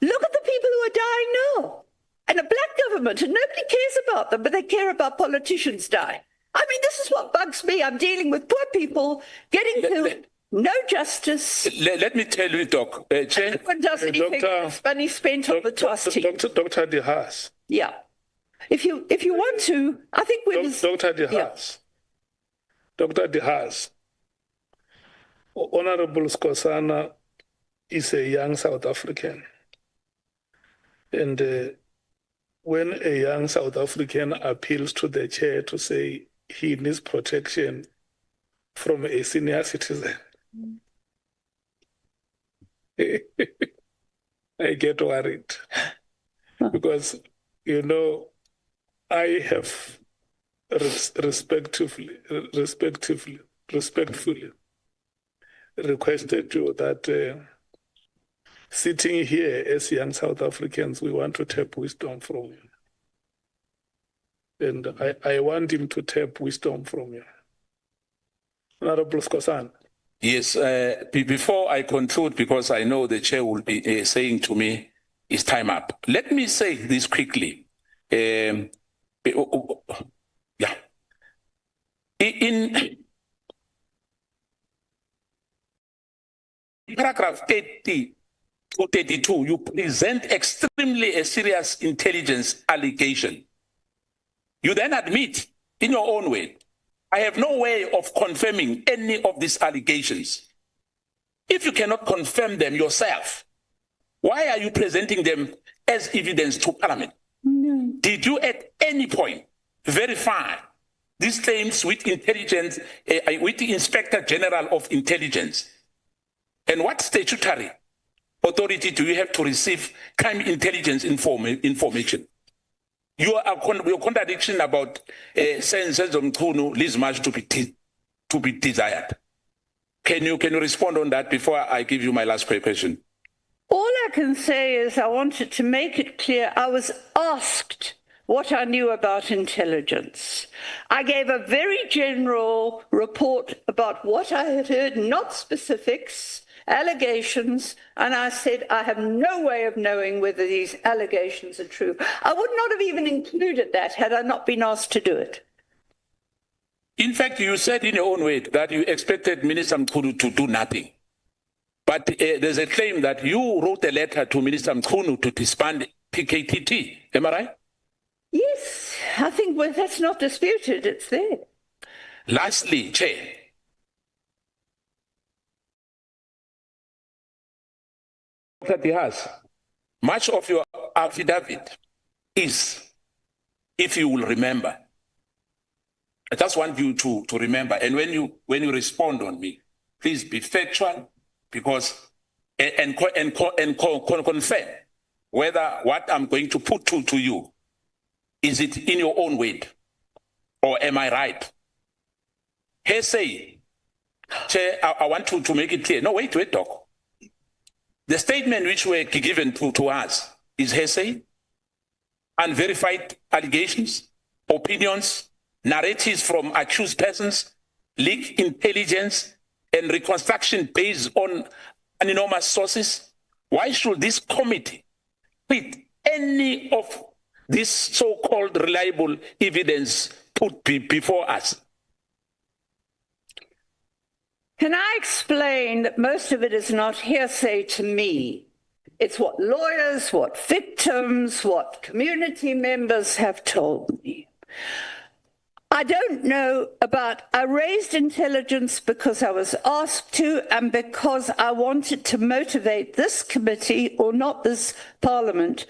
Look at the people who are dying now. And a black government, and nobody cares about them, but they care about politicians dying. I mean, this is what bugs me. I'm dealing with poor people getting killed, no justice. Let me tell you, Doc. Everyone does anything with money spent on the task team. Dr. De Haas. Yeah. If you want to, I think we Dr. De Haas. Yeah. Dr. De Haas. Honorable Skosana is a young South African. And when a young South African appeals to the chair to say he needs protection from a senior citizen, I get worried because, you know, I have respectfully requested you that sitting here as young South Africans, we want to tap wisdom from you. And I want him to tap wisdom from you. Honorable Skosan. Yes, before I conclude, because I know the chair will be saying to me, it's time up. Let me say this quickly. Yeah. In paragraph 30 to 32, you present extremely a serious intelligence allegation. You then admit in your own way, I have no way of confirming any of these allegations. If you cannot confirm them yourself, why are you presenting them as evidence to Parliament? No. Did you at any point verify these claims with intelligence, with the Inspector General of Intelligence? And what statutory authority do you have to receive crime intelligence information? Your contradiction about sense of Mkhunu leaves much to be desired. Can you respond on that before I give you my last question? All I can say is I wanted to make it clear I was asked what I knew about intelligence. I gave a very general report about what I had heard, not specifics, allegations, and I said I have no way of knowing whether these allegations are true. I would not have even included that had I not been asked to do it. In fact, you said in your own way that you expected Minister Mkhunu to do nothing. But there's a claim that you wrote a letter to Minister Mkhunu to disband PKTT. Am I right? Yes, I think that's not disputed. It's there. Lastly, Chair, Dr. Haas, much of your affidavit is, if you will remember, I just want you to remember, and when you respond on me, please be factual, because and confirm whether what I'm going to put to you, is it in your own weight, or am I right? Say, Chair, I want to make it clear. No, wait, Doc. The statement which were given to us is hearsay, unverified allegations, opinions, narratives from accused persons, leaked intelligence, and reconstruction based on anonymous sources. Why should this committee treat any of this so-called reliable evidence put before us? Can I explain that most of it is not hearsay to me? It's what lawyers, what victims, what community members have told me. I don't know about, I raised intelligence because I was asked to and because I wanted to motivate this committee, or not this parliament,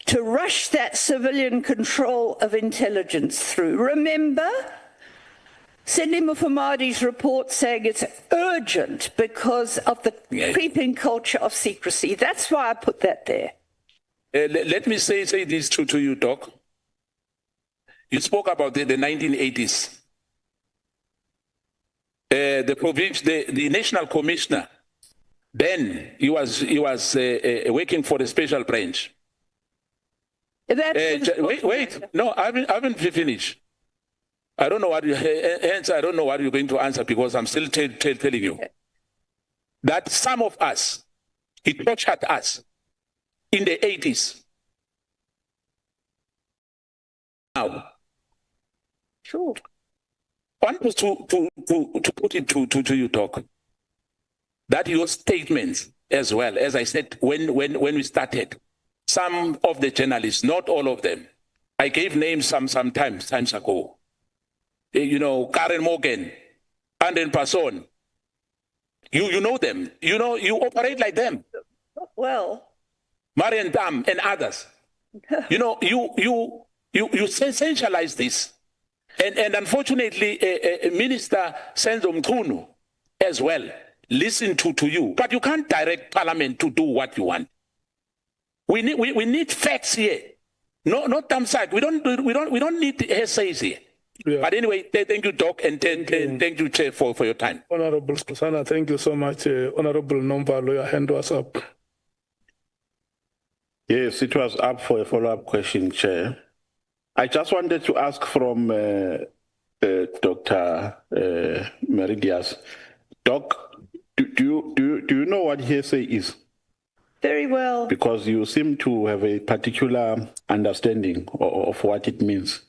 to rush that civilian control of intelligence through. Remember, Cindy Mkhwanazi's report saying it's urgent because of the creeping culture of secrecy. That's why I put that there. Let me say this to you, Doc. You spoke about the 1980s. The national commissioner, then he was working for the special branch. Wait, no, I haven't finished. I don't know what hence I don't know what you're going to answer, because I'm still telling you that some of us, he tortured us in the 80s. Now, sure. I want to put it to you, Doc, that your statements as well, as I said when we started, some of the journalists, not all of them, I gave names some times ago. You know, Karen Morgan, Anden Passon. You know them. You know, you operate like them. Well. Marian Tam and others. You know, you sensationalize this. And unfortunately, Minister Senzo Mkhunu as well listen to you. But you can't direct Parliament to do what you want. We need facts here. No, not thumb side. We don't need essays here. Yeah. But anyway, thank you, Doc, and thank you, Chair, for your time. Honorable Susana, thank you so much. Honorable Nomvalo, your hand was up. Yes, it was up for a follow-up question, Chair. I just wanted to ask from Dr. Meridias. Doc, do you know what hearsay is? Very well. Because you seem to have a particular understanding of what it means.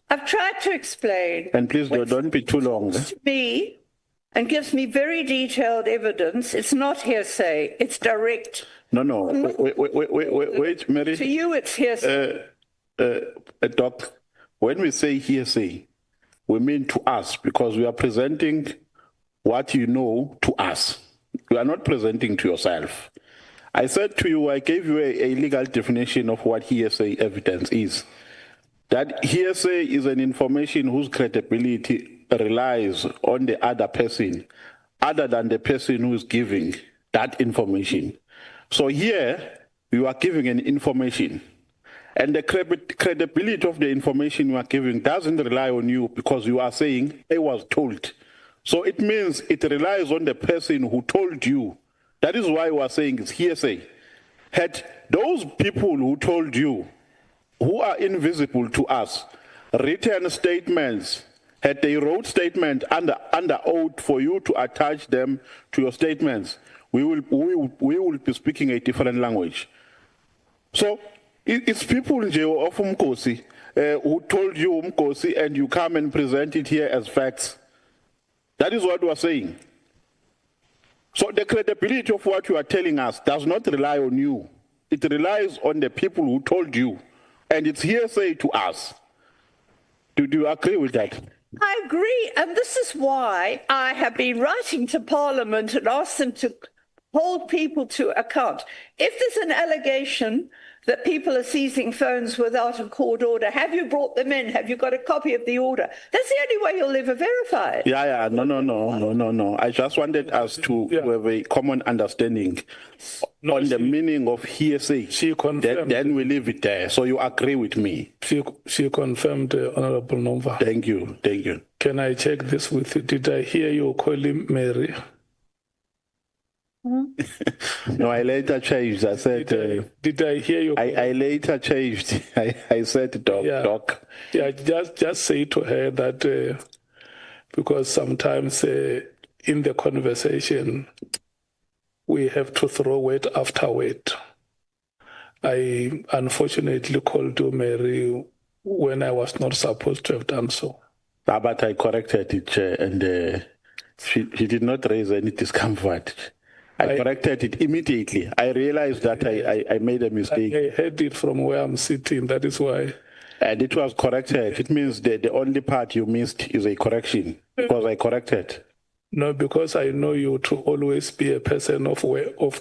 I've tried to explain. And please don't be too long. To me, and gives me very detailed evidence. It's not hearsay. It's direct. No. Wait, Mary. To you, it's hearsay. Doc, when we say hearsay, we mean to us because we are presenting what you know to us. You are not presenting to yourself. I said to you, I gave you a legal definition of what hearsay evidence is. That hearsay is an information whose credibility relies on the other person, other than the person who is giving that information. So here, you are giving an information. And the credibility of the information you are giving doesn't rely on you because you are saying, I was told. So it means it relies on the person who told you. That is why we are saying it's hearsay. Had those people who told you, who are invisible to us, written statements, had they wrote statement under oath for you to attach them to your statements, we will be speaking a different language. So it's people of Mkosi who told you Mkosi and you come and present it here as facts. That is what we are saying. So the credibility of what you are telling us does not rely on you. It relies on the people who told you. And it's hearsay to us. Do you agree with that? I agree. And this is why I have been writing to Parliament and asked them to hold people to account. If there's an allegation that people are seizing phones without a court order, have you brought them in? Have you got a copy of the order? That's the only way you'll ever verify it. Yeah. No. I just wanted us to have a common understanding on the meaning of hearsay. She confirmed. Then we leave it there. So you agree with me? She confirmed, Honorable Nomva. Thank you. Can I check this with you? Did I hear you calling Mary? No, I later changed. I said. Did I hear you? I later changed. I said, Doc. Yeah, just say to her that because sometimes in the conversation we have to throw word after word. I unfortunately called you Mary when I was not supposed to have done so. But I corrected it, and she did not raise any discomfort. I corrected it immediately. I realized that I made a mistake. I heard it from where I'm sitting. That is why. And it was corrected. It means the only part you missed is a correction because I corrected. No, because I know you to always be a person of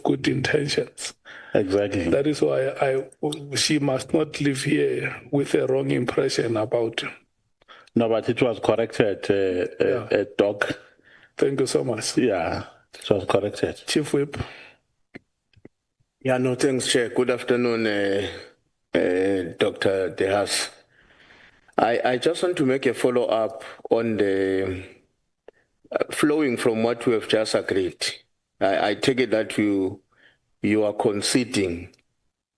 good intentions. Exactly. That is why she must not live here with a wrong impression about you. No, but it was corrected, Doc. Thank you so much. Yeah. It was corrected. Chief Whip. Yeah, no, thanks, Chair. Good afternoon, Dr. De Haas. I just want to make a follow-up on the flowing from what we have just agreed. I take it that you are conceding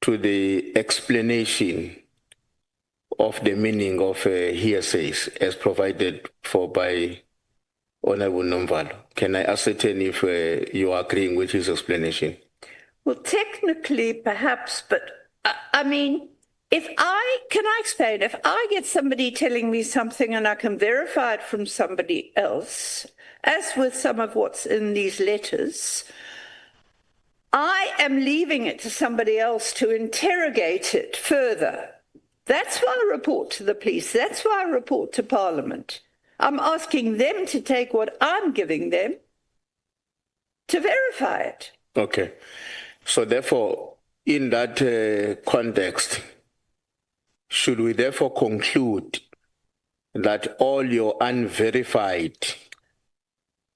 to the explanation of the meaning of hearsays as provided for by Honorable Nomvalo. Can I ascertain if you are agreeing with his explanation? Well, technically, perhaps, but I mean, can I explain? If I get somebody telling me something and I can verify it from somebody else, as with some of what's in these letters, I am leaving it to somebody else to interrogate it further. That's why I report to the police. That's why I report to Parliament. I'm asking them to take what I'm giving them to verify it. Okay. So therefore, In that context, should we therefore conclude that all your unverified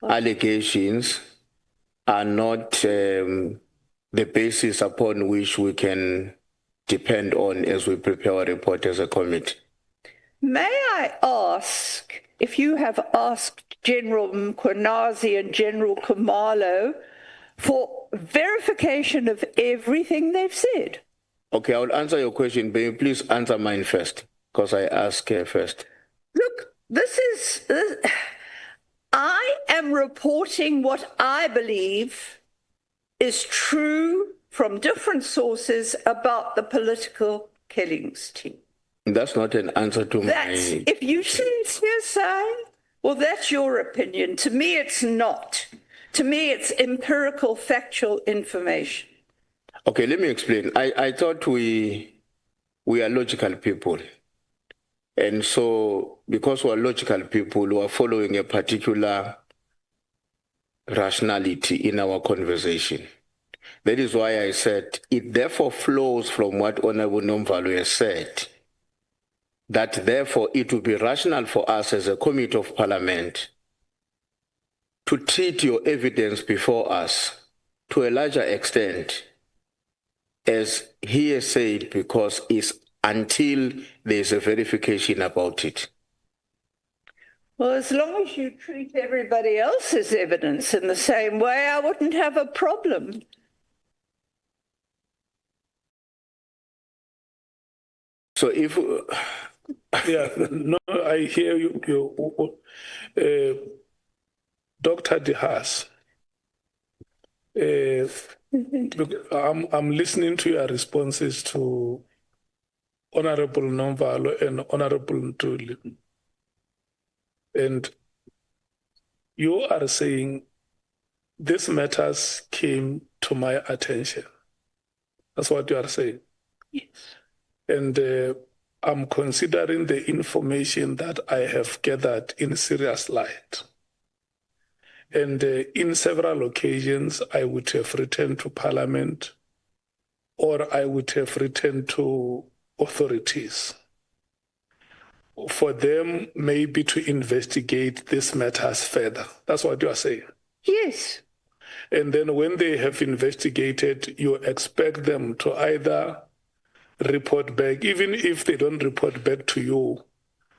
allegations are not the basis upon which we can depend on as we prepare our report as a committee? May I ask if you have asked General Mkhwanazi and General Khumalo for verification of everything they've said? Okay, I'll answer your question, but you please answer mine first, because I asked her first. Look, I am reporting what I believe is true from different sources about the political killings team. That's not an answer to my... If you say it's hearsay, well, that's your opinion. To me, it's not. To me, it's empirical, factual information. Okay, let me explain. I thought we are logical people. And so, because we are logical people who are following a particular rationality in our conversation, that is why I said it therefore flows from what Honorable Nomvalo has said, that therefore it would be rational for us as a Committee of Parliament to treat your evidence before us to a larger extent as he has said, because it's until there's a verification about it. Well, as long as you treat everybody else's evidence in the same way, I wouldn't have a problem. So if... Yeah, no, I hear you. Dr. De Haas, I'm listening to your responses to Honorable Nomvalo and Honorable Ntuli. And you are saying these matters came to my attention. That's what you are saying. Yes. And I'm considering the information that I have gathered in serious light. And in several occasions, I would have written to Parliament or I would have written to authorities for them maybe to investigate these matters further. That's what you are saying. Yes. And then when they have investigated, you expect them to either report back, even if they don't report back to you,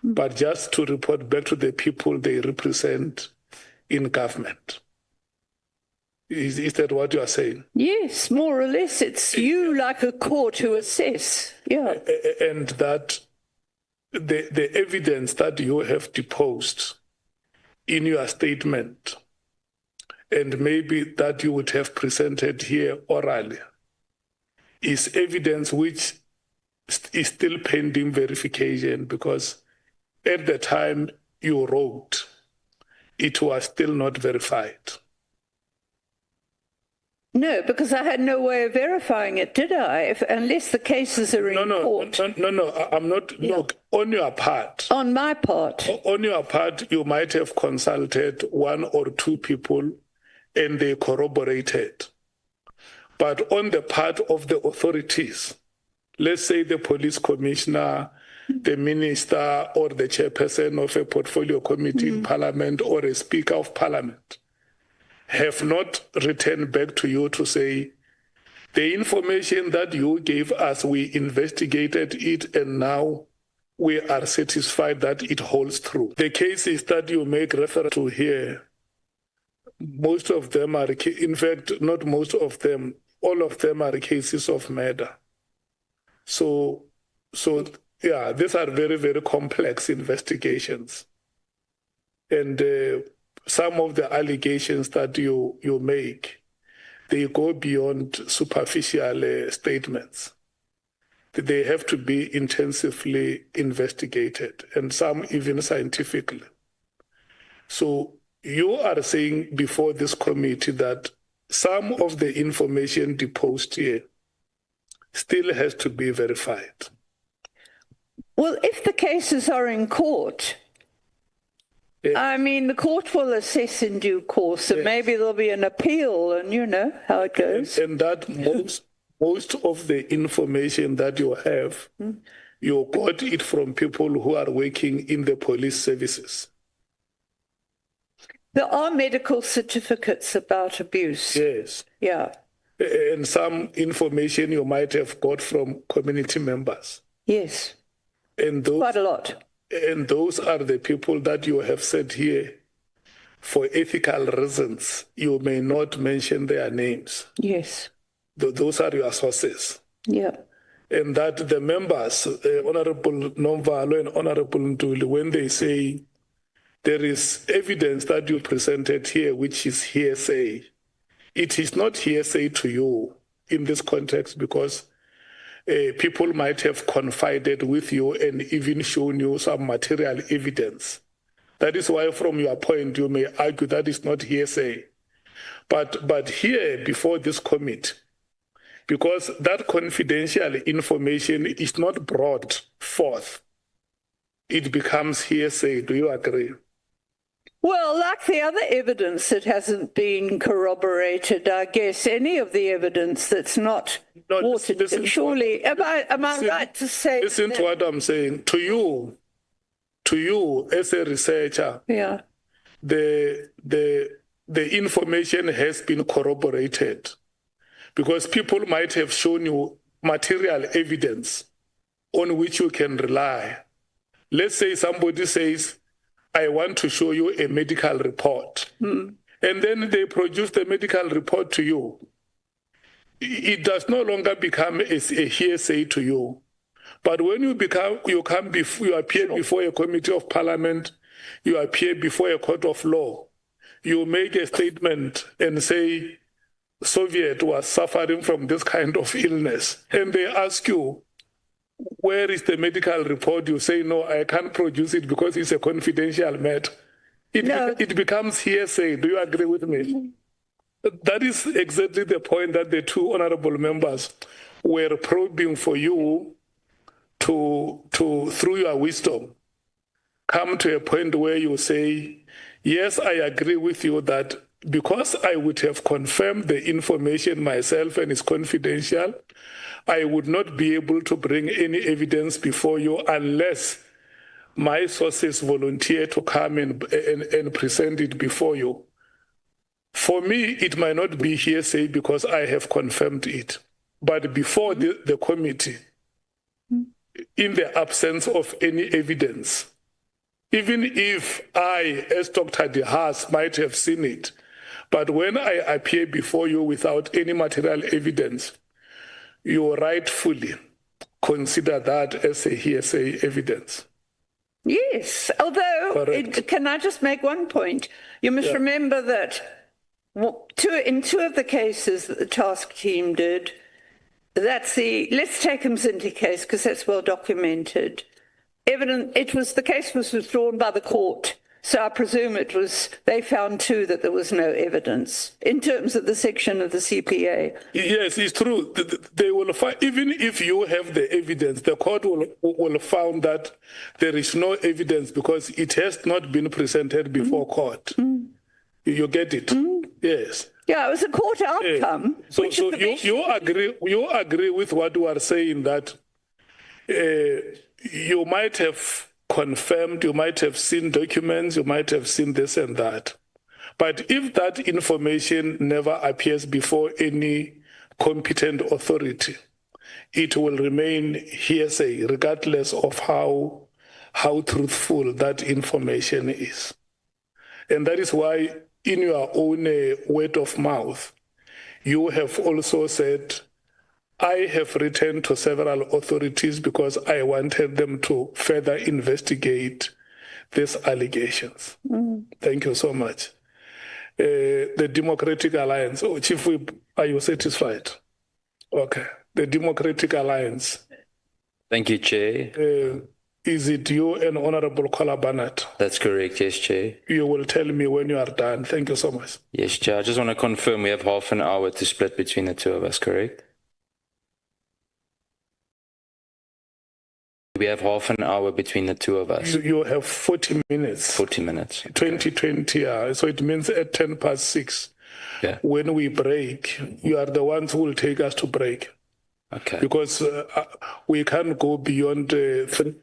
but just to report back to the people they represent in government. Is that what you are saying? Yes, more or less. It's you like a court to assess. Yeah. And that the evidence that you have deposed in your statement, and maybe that you would have presented here orally, is evidence which is still pending verification, because at the time you wrote, it was still not verified. No, because I had no way of verifying it, did I? Unless the cases are in court. No, I'm not. Yeah. Look, on your part. On my part. On your part, you might have consulted one or two people and they corroborated. But on the part of the authorities, let's say the police commissioner, the minister, or the chairperson of a portfolio committee in Parliament, or a speaker of Parliament, have not returned back to you to say, the information that you gave us, we investigated it, and now we are satisfied that it holds true. The cases that you make reference to here, most of them are, in fact, not most of them, all of them are cases of murder. So yeah, these are very, very complex investigations. And some of the allegations that you make, they go beyond superficial statements. They have to be intensively investigated, and some even scientifically. So you are saying before this committee that some of the information deposed here still has to be verified. Well, if the cases are in court, I mean, the court will assess in due course, and maybe there'll be an appeal, and you know how it goes. And that most of the information that you have, you got it from people who are working in the police services. There are medical certificates about abuse. Yes. Yeah. And some information you might have got from community members. Yes. And those, quite a lot. And those are the people that you have said here, for ethical reasons, you may not mention their names. Yes. Those are your sources. Yeah. And that the members, Honorable Nomvalo and Honorable Ntuli, when they say there is evidence that you presented here, which is hearsay, it is not hearsay to you in this context because people might have confided with you and even shown you some material evidence. That is why, from your point, you may argue that is not hearsay. But here, before this committee, because that confidential information is not brought forth, it becomes hearsay. Do you agree? Well, like the other evidence that hasn't been corroborated, I guess any of the evidence that's not watered, surely, am I right to say? Listen to what I'm saying. To you as a researcher, yeah, the information has been corroborated because people might have shown you material evidence on which you can rely. Let's say somebody says, I want to show you a medical report. And then they produce the medical report to you. It does no longer become a hearsay to you. But when you appear before a committee of parliament, you appear before a court of law, you make a statement and say, Soviet was suffering from this kind of illness. And they ask you, where is the medical report? You say, no, I can't produce it because it's a confidential matter. It becomes hearsay. Do you agree with me? That is exactly the point that the two honorable members were probing for you to through your wisdom, come to a point where you say, yes, I agree with you that because I would have confirmed the information myself and it's confidential, I would not be able to bring any evidence before you unless my sources volunteer to come and present it before you. For me, it might not be hearsay because I have confirmed it. But before the committee, in the absence of any evidence, even if I, as Dr. Haas, might have seen it, but when I appear before you without any material evidence, you rightfully consider that as a hearsay evidence. Yes, although, can I just make one point? You must remember that in two of the cases that the task team did, let's take Mzinti case because that's well documented. The case was withdrawn by the court. So I presume they found too that there was no evidence in terms of the section of the CPA. Yes, it's true. They will find, even if you have the evidence, the court will find that there is no evidence because it has not been presented before court. You get it? Yes. Yeah, it was a court outcome. So you agree with what you are saying that you might have confirmed, you might have seen documents, you might have seen this and that. But if that information never appears before any competent authority, it will remain hearsay regardless of how truthful that information is. And that is why in your own word of mouth, you have also said, I have written to several authorities because I wanted them to further investigate these allegations. Thank you so much. The Democratic Alliance. Oh, Chief Whip, are you satisfied? Okay. The Democratic Alliance. Thank you, Chair. Is it you and Honorable Kolabanat? That's correct, yes, Chair. You will tell me when you are done. Thank you so much. Yes, Chair. I just want to confirm we have half an hour to split between the two of us, correct? We have half an hour between the two of us. You have 40 minutes. 40 minutes. Okay. 2020, so it means at 6:10, yeah. When we break, you are the ones who will take us to break. Okay. Because we can't go beyond 3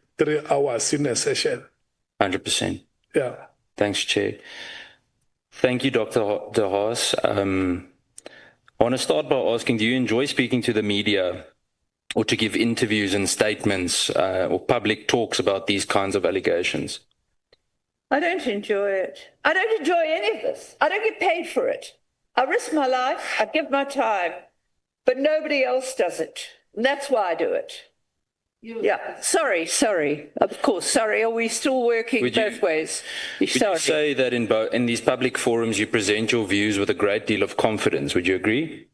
hours in a session. 100%. Yeah. Thanks, Chair. Thank you, Dr. De Haas. I want to start by asking, do you enjoy speaking to the media or to give interviews and statements or public talks about these kinds of allegations? I don't enjoy it. I don't enjoy any of this. I don't get paid for it. I risk my life, I give my time, but nobody else does it. And that's why I do it. Yeah, sorry. Of course, sorry. Are we still working both ways? Would you say that in these public forums you present your views with a great deal of confidence? Would you agree?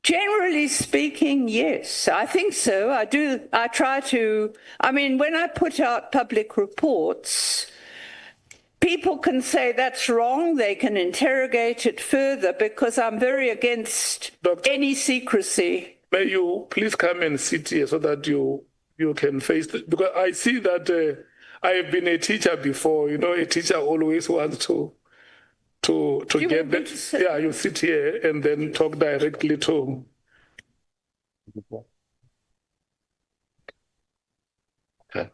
Generally speaking, yes, I think so. I do. I try to. I mean, when I put out public reports, people can say that's wrong. They can interrogate it further because I'm very against any secrecy. May you please come and sit here so that you can face it? Because I see that I have been a teacher before. You know, a teacher always wants to get that. Yeah, you sit here and then talk directly to. Okay.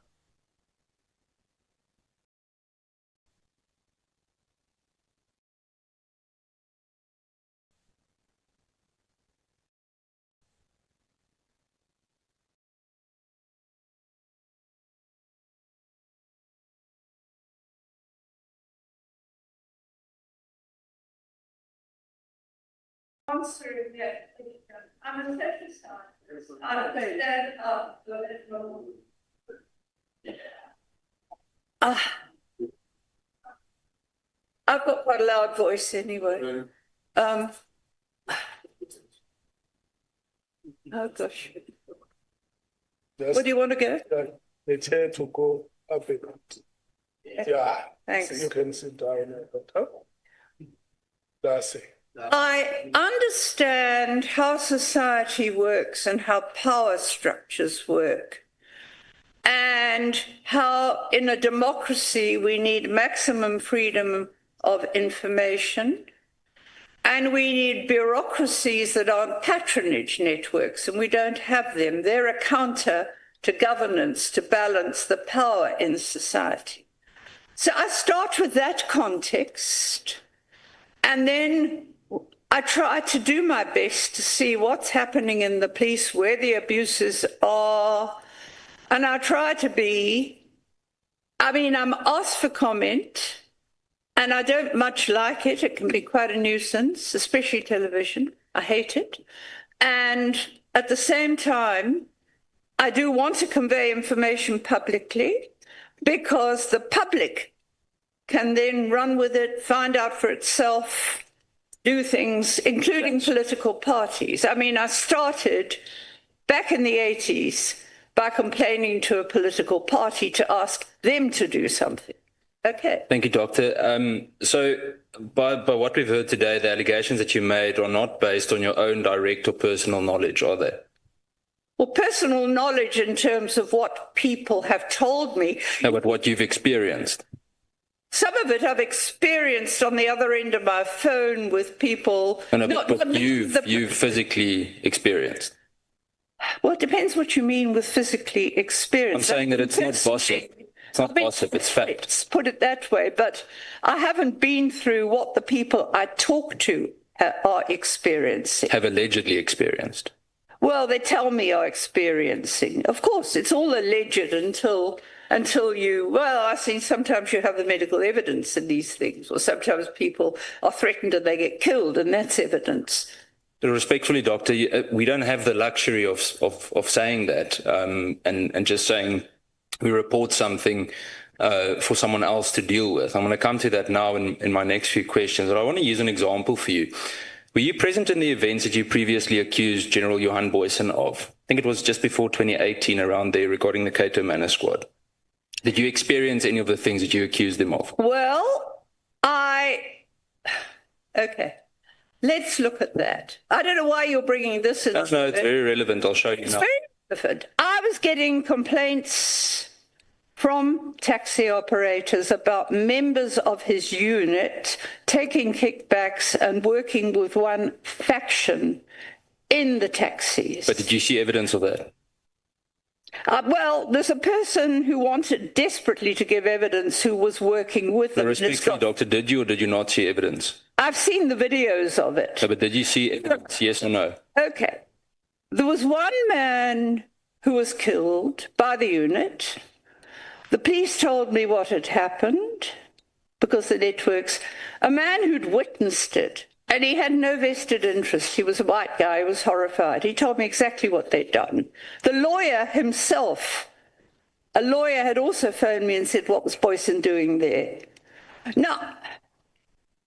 Answering that, I'm a social scientist. I understand how political. I've got quite a loud voice anyway. Oh gosh. Where do you want to go? The chair to go up a bit. Yeah. Thanks. So you can sit down. That's it. I understand how society works and how power structures work, and how in a democracy we need maximum freedom of information, and we need bureaucracies that aren't patronage networks, and we don't have them. They're a counter to governance to balance the power in society. So I start with that context, and then I try to do my best to see what's happening in the police, where the abuses are, and I try to be, I'm asked for comment, and I don't much like it. It can be quite a nuisance, especially television. I hate it. And at the same time, I do want to convey information publicly because the public can then run with it, find out for itself, do things, including political parties. I started back in the 80s by complaining to a political party to ask them to do something. Okay. Thank you, Doctor. So by what we've heard today, the allegations that you made are not based on your own direct or personal knowledge, are they? Well, personal knowledge in terms of what people have told me. No, but what you've experienced. Some of it I've experienced on the other end of my phone with people. But you've physically experienced. Well, it depends what you mean with physically experienced. I'm saying that it's not gossip. It's not gossip, it's facts. Put it that way, but I haven't been through what the people I talk to are experiencing. Have allegedly experienced. Well, they tell me are experiencing. Of course, it's all alleged until I see sometimes you have the medical evidence in these things, or sometimes people are threatened and they get killed, and that's evidence. Respectfully, Doctor, we don't have the luxury of saying that and just saying we report something for someone else to deal with. I'm going to come to that now in my next few questions, but I want to use an example for you. Were you present in the events that you previously accused General Johan Boysen of? I think it was just before 2018, around there, regarding the Cato Manor Squad. Did you experience any of the things that you accused them of? Well, okay. Let's look at that. I don't know why you're bringing this in. No, it's very relevant. I'll show you now. It's very relevant. I was getting complaints from taxi operators about members of his unit taking kickbacks and working with one faction in the taxis. But did you see evidence of that? Well, there's a person who wanted desperately to give evidence who was working with them. Respectfully, Doctor, did you or did you not see evidence? I've seen the videos of it. No, but did you see evidence, yes or no? Okay. There was one man who was killed by the unit. The police told me what had happened because the networks, a man who'd witnessed it, and he had no vested interest. He was a white guy, he was horrified. He told me exactly what they'd done. The lawyer himself, a lawyer had also phoned me and said, what was Boyson doing there? Now,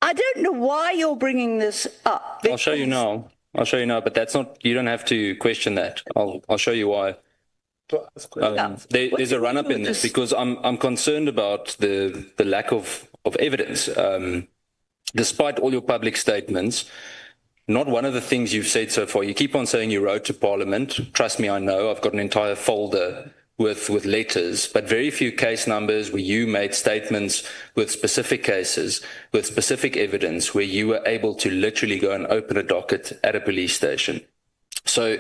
I don't know why you're bringing this up. I'll show you now. I'll show you now, but that's not, you don't have to question that. I'll show you why. There's a run-up in this because I'm concerned about the lack of evidence. Despite all your public statements, not one of the things you've said so far, you keep on saying you wrote to Parliament. Trust me, I know. I've got an entire folder with letters, but very few case numbers where you made statements with specific cases, with specific evidence, where you were able to literally go and open a docket at a police station. So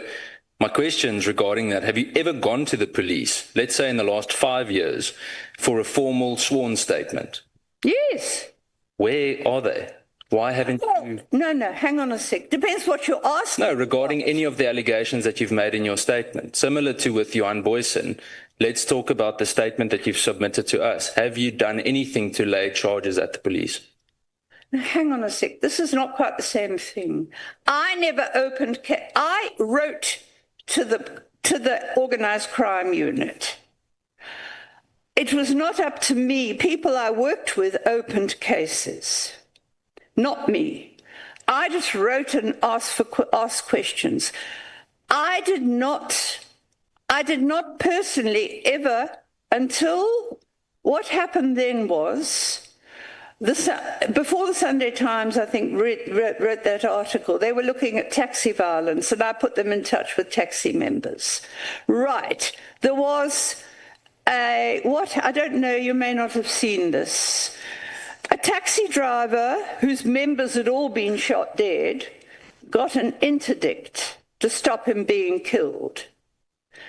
my questions regarding that, have you ever gone to the police, let's say in the last 5 years, for a formal sworn statement? Yes. Where are they? Why haven't you? No, hang on a sec. Depends what you're asking. No, regarding any of the allegations that you've made in your statement. Similar to with Johan Boyson, let's talk about the statement that you've submitted to us. Have you done anything to lay charges at the police? Now, hang on a sec. This is not quite the same thing. I never opened. I wrote to the organised crime unit. It was not up to me. People I worked with opened cases, not me. I just wrote and asked questions. I did not personally ever, until what happened then was, before the Sunday Times, I think, wrote that article, they were looking at taxi violence, and I put them in touch with taxi members. Right. There was I don't know, you may not have seen this. A taxi driver whose members had all been shot dead got an interdict to stop him being killed.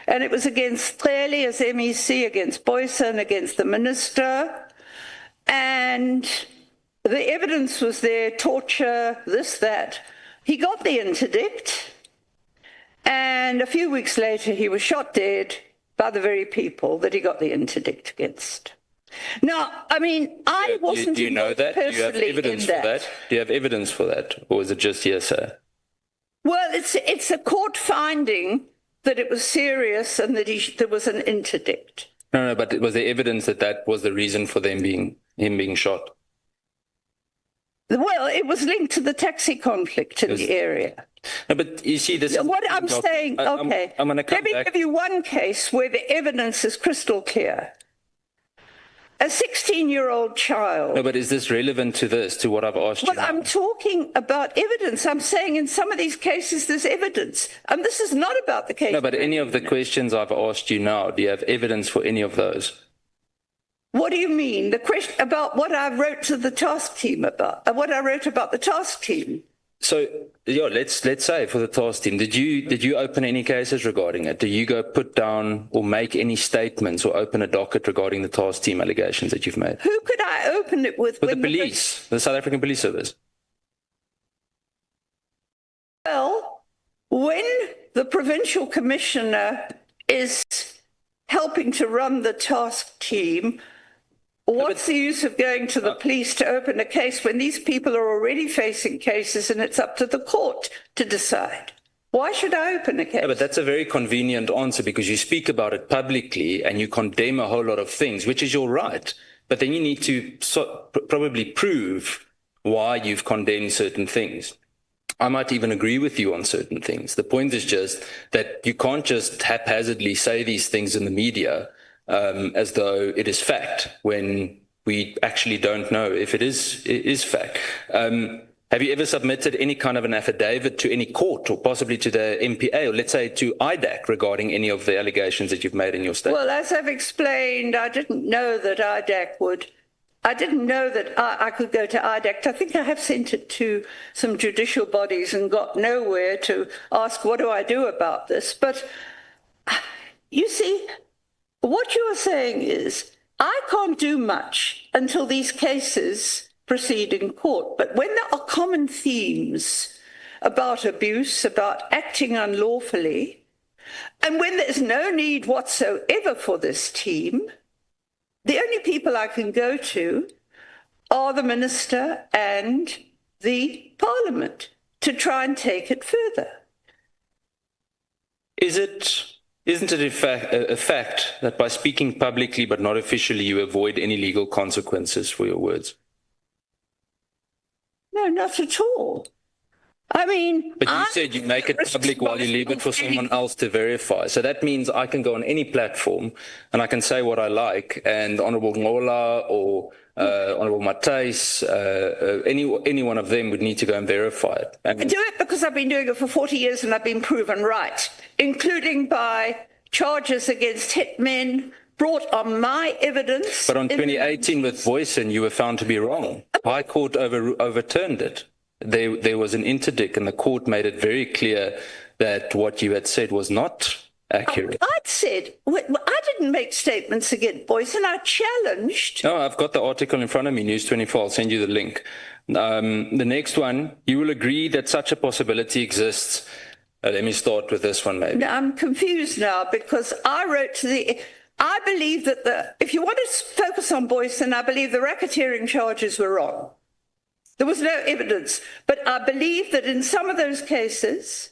And it was against Clearly as MEC, against Boyson, against the minister. And the evidence was there, torture, this, that. He got the interdict. And a few weeks later, he was shot dead by the very people that he got the interdict against. Now, I mean, I wasn't do you know that? Do you have evidence for that? Do you have evidence for that? Or is it just hearsay? Well, it's a court finding that it was serious and that there was an interdict. No, but was there evidence that was the reason for him being shot? Well, it was linked to the taxi conflict in the area. No, but you see, this. What I'm saying, okay. I'm going to come back. Let me give you one case where the evidence is crystal clear. A 16-year-old child. No, but is this relevant to this, to what I've asked you? Well, I'm talking about evidence. I'm saying in some of these cases there's evidence. And this is not about the case. No, but any of the questions I've asked you now, do you have evidence for any of those? What do you mean? The question about what I wrote to the task team about, what I wrote about the task team. So, yeah, let's say for the task team, did you open any cases regarding it? Do you go put down or make any statements or open a docket regarding the task team allegations that you've made? Who could I open it with? With the police, the South African Police Service. Well, when the provincial commissioner is helping to run the task team, what's the use of going to the police to open a case when these people are already facing cases and it's up to the court to decide? Why should I open a case? Yeah, but that's a very convenient answer because you speak about it publicly and you condemn a whole lot of things, which is your right. But then you need to probably prove why you've condemned certain things. I might even agree with you on certain things. The point is just that you can't just haphazardly say these things in the media as though it is fact when we actually don't know if it is fact. Have you ever submitted any kind of an affidavit to any court or possibly to the MPA or let's say to IDAC regarding any of the allegations that you've made in your statement? Well, as I've explained, I didn't know that IDAC would I didn't know that I could go to IDACT. I think I have sent it to some judicial bodies and got nowhere to ask, what do I do about this? But you see, what you are saying is, I can't do much until these cases proceed in court. But when there are common themes about abuse, about acting unlawfully, and when there's no need whatsoever for this team, the only people I can go to are the minister and the parliament to try and take it further. Isn't it a fact that by speaking publicly but not officially, you avoid any legal consequences for your words? No, not at all. I mean, but you said you make it public while you leave it for someone else to verify. So that means I can go on any platform and I can say what I like, and Honourable Ngola or Honourable Matthys, any one of them would need to go and verify it. I do it because I've been doing it for 40 years and I've been proven right, including by charges against hitmen brought on my evidence. But on 2018 with Voisin, you were found to be wrong. High Court overturned it. There was an interdict and the court made it very clear that what you had said was not accurate. I'd said, I didn't make statements against Voisin, I challenged. No, I've got the article in front of me, News 24, I'll send you the link. The next one, you will agree that such a possibility exists. Let me start with this one maybe. No, I'm confused now because I wrote to I believe that if you want to focus on Voisin, I believe the racketeering charges were wrong. There was no evidence, but I believe that in some of those cases,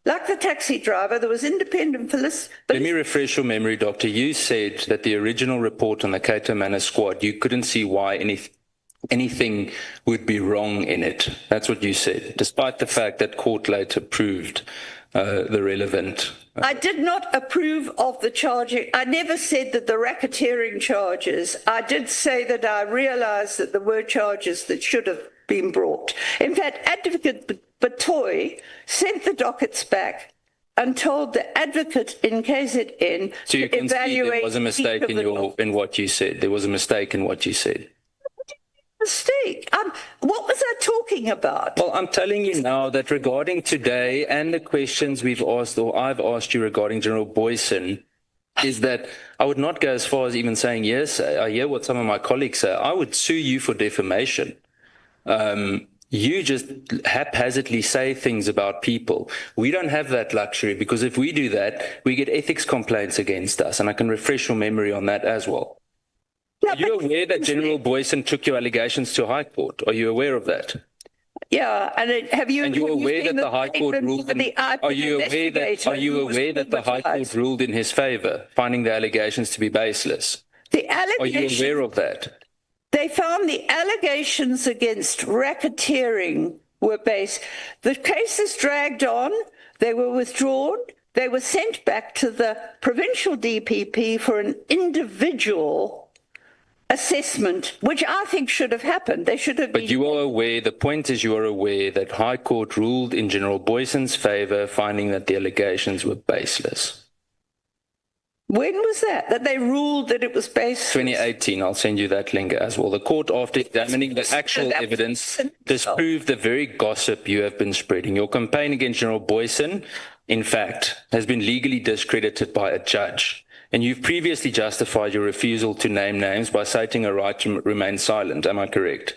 like the taxi driver, there was independent police. Let me refresh your memory, Doctor. You said that the original report on the Cato Manor squad, you couldn't see why anything would be wrong in it. That's what you said, despite the fact that court later proved the relevant. I did not approve of the charging. I never said that the racketeering charges. I did say that I realized that there were charges that should have been brought. In fact, Advocate Batoy sent the dockets back and told the advocate in KZN so you to can see there was a mistake in what you said. There was a mistake in what you said. Mistake. What was I talking about? Well, I'm telling you now that regarding today and the questions we've asked or I've asked you regarding General Boyson, is that I would not go as far as even saying, yes, I hear what some of my colleagues say. I would sue you for defamation. You just haphazardly say things about people. We don't have that luxury because if we do that, we get ethics complaints against us. And I can refresh your memory on that as well. Yeah, are you aware that General Boyson took your allegations to High Court? Are you aware of that? Yeah, and have you? And you're aware that the High Court ruled? Are you aware that the High Court ruled in his favour, finding the allegations to be baseless? Are you aware of that? They found the allegations against racketeering were based. The cases dragged on. They were withdrawn. They were sent back to the provincial DPP for an individual assessment, which I think should have happened. They should have been. But you are aware, the point is you are aware that High Court ruled in General Boyson's favour, finding that the allegations were baseless. When was that? That they ruled that it was baseless? 2018. I'll send you that link as well. The court, after examining the actual evidence, disproved the very gossip you have been spreading. Your campaign against General Boyson, in fact, has been legally discredited by a judge. And you've previously justified your refusal to name names by citing a right to remain silent. Am I correct?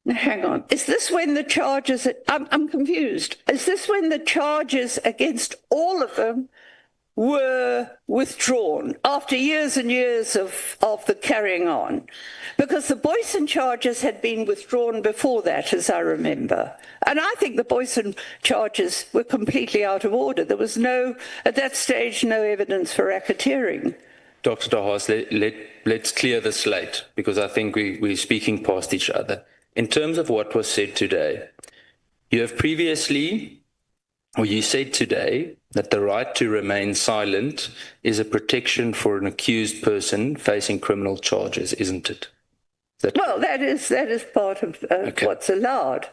Hang on. Is this when the charges... I'm confused. Is this when the charges against all of them were withdrawn after years and years of the carrying on? Because the Boyson charges had been withdrawn before that, as I remember. And I think the Boyson charges were completely out of order. There was at that stage, no evidence for racketeering. Dr. De Haas, let's clear the slate, because I think we're speaking past each other. In terms of what was said today, you have previously, or you said today, that the right to remain silent is a protection for an accused person facing criminal charges, isn't it? Well, that is part of what's allowed.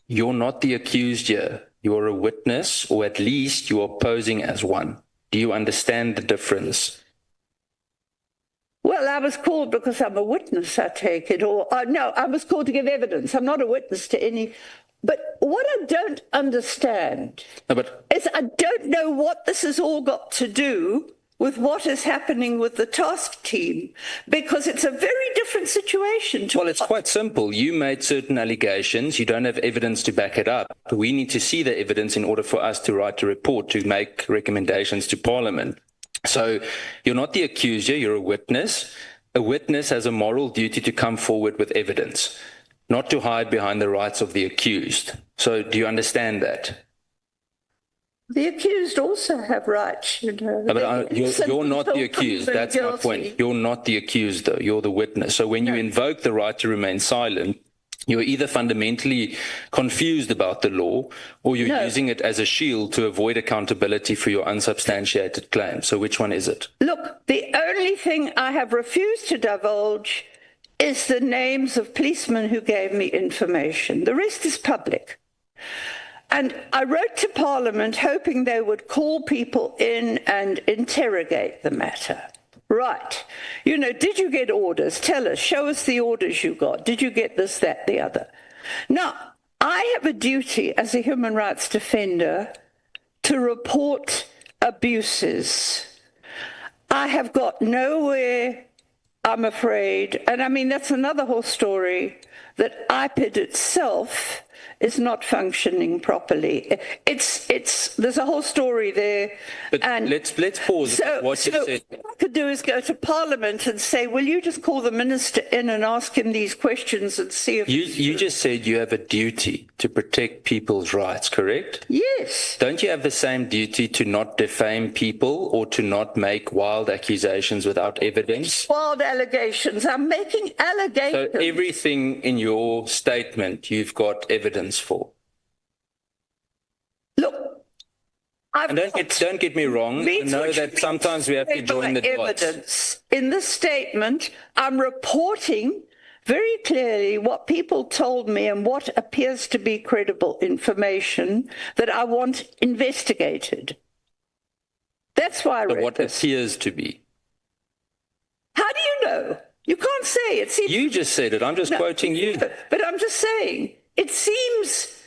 You're not the accused here. You're a witness, or at least you are posing as one. Do you understand the difference? Well, I was called because I'm a witness, I take it, or no, I was called to give evidence. I'm not a witness to any. But what I don't understand is I don't know what this has all got to do with what is happening with the task team, because it's a very different situation. Well, it's quite simple. You made certain allegations. You don't have evidence to back it up. We need to see the evidence in order for us to write a report, to make recommendations to Parliament. So you're not the accuser, you're a witness. A witness has a moral duty to come forward with evidence, not to hide behind the rights of the accused. So do you understand that? The accused also have rights, you know. But you're not the accused. That's my point. You're not the accused, though. You're the witness. So when you invoke the right to remain silent, you're either fundamentally confused about the law or you're using it as a shield to avoid accountability for your unsubstantiated claim. So which one is it? Look, the only thing I have refused to divulge is the names of policemen who gave me information. The rest is public. And I wrote to Parliament hoping they would call people in and interrogate the matter. Right. You know, did you get orders? Tell us. Show us the orders you got. Did you get this, that, the other? Now, I have a duty as a human rights defender to report abuses. I have got nowhere, I'm afraid, and I mean, that's another whole story, that IPID itself is not functioning properly. There's a whole story there. But and let's pause. So what I could do is go to Parliament and say, will you just call the minister in and ask him these questions and see if... You just said you have a duty to protect people's rights, correct? Yes. Don't you have the same duty to not defame people or to not make wild accusations without evidence? Wild allegations. I'm making allegations. So everything in your statement you've got evidence for. Look, and don't get me wrong. Know that sometimes we have to join the evidence. dots. In this statement, I'm reporting very clearly what people told me and what appears to be credible information that I want investigated. That's why I wrote what this. Appears to be. How do you know? You can't say it. You just said it. I'm just quoting you. But I'm just saying, it seems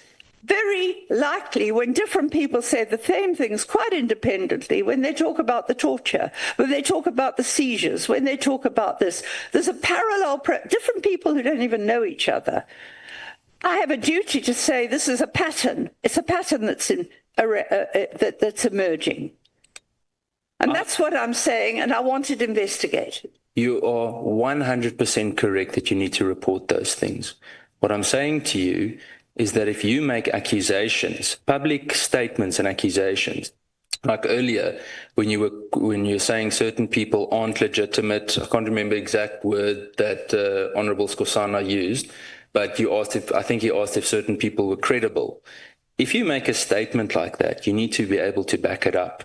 very likely when different people say the same things quite independently, when they talk about the torture, when they talk about the seizures, when they talk about this, there's a parallel, different people who don't even know each other. I have a duty to say this is a pattern. It's a pattern that's that's emerging. And that's what I'm saying, and I want it investigated. You are 100% correct that you need to report those things. What I'm saying to you is that if you make accusations, public statements and accusations, like earlier when you're saying certain people aren't legitimate, I can't remember the exact word that Honourable Skosana used, but I think he asked if certain people were credible. If you make a statement like that, you need to be able to back it up.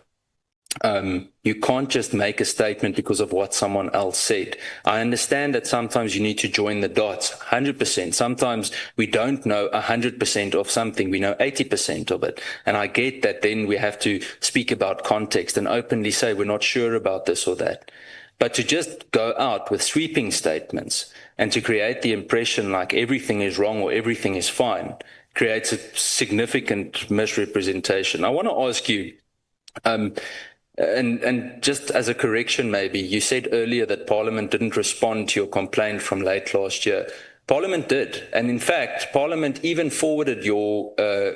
You can't just make a statement because of what someone else said. I understand that sometimes you need to join the dots, 100%. Sometimes we don't know 100% of something. We know 80% of it. And I get that then we have to speak about context and openly say we're not sure about this or that. But to just go out with sweeping statements and to create the impression like everything is wrong or everything is fine creates a significant misrepresentation. I want to ask you, and just as a correction, maybe, you said earlier that Parliament didn't respond to your complaint from late last year. Parliament did. And in fact, Parliament even forwarded your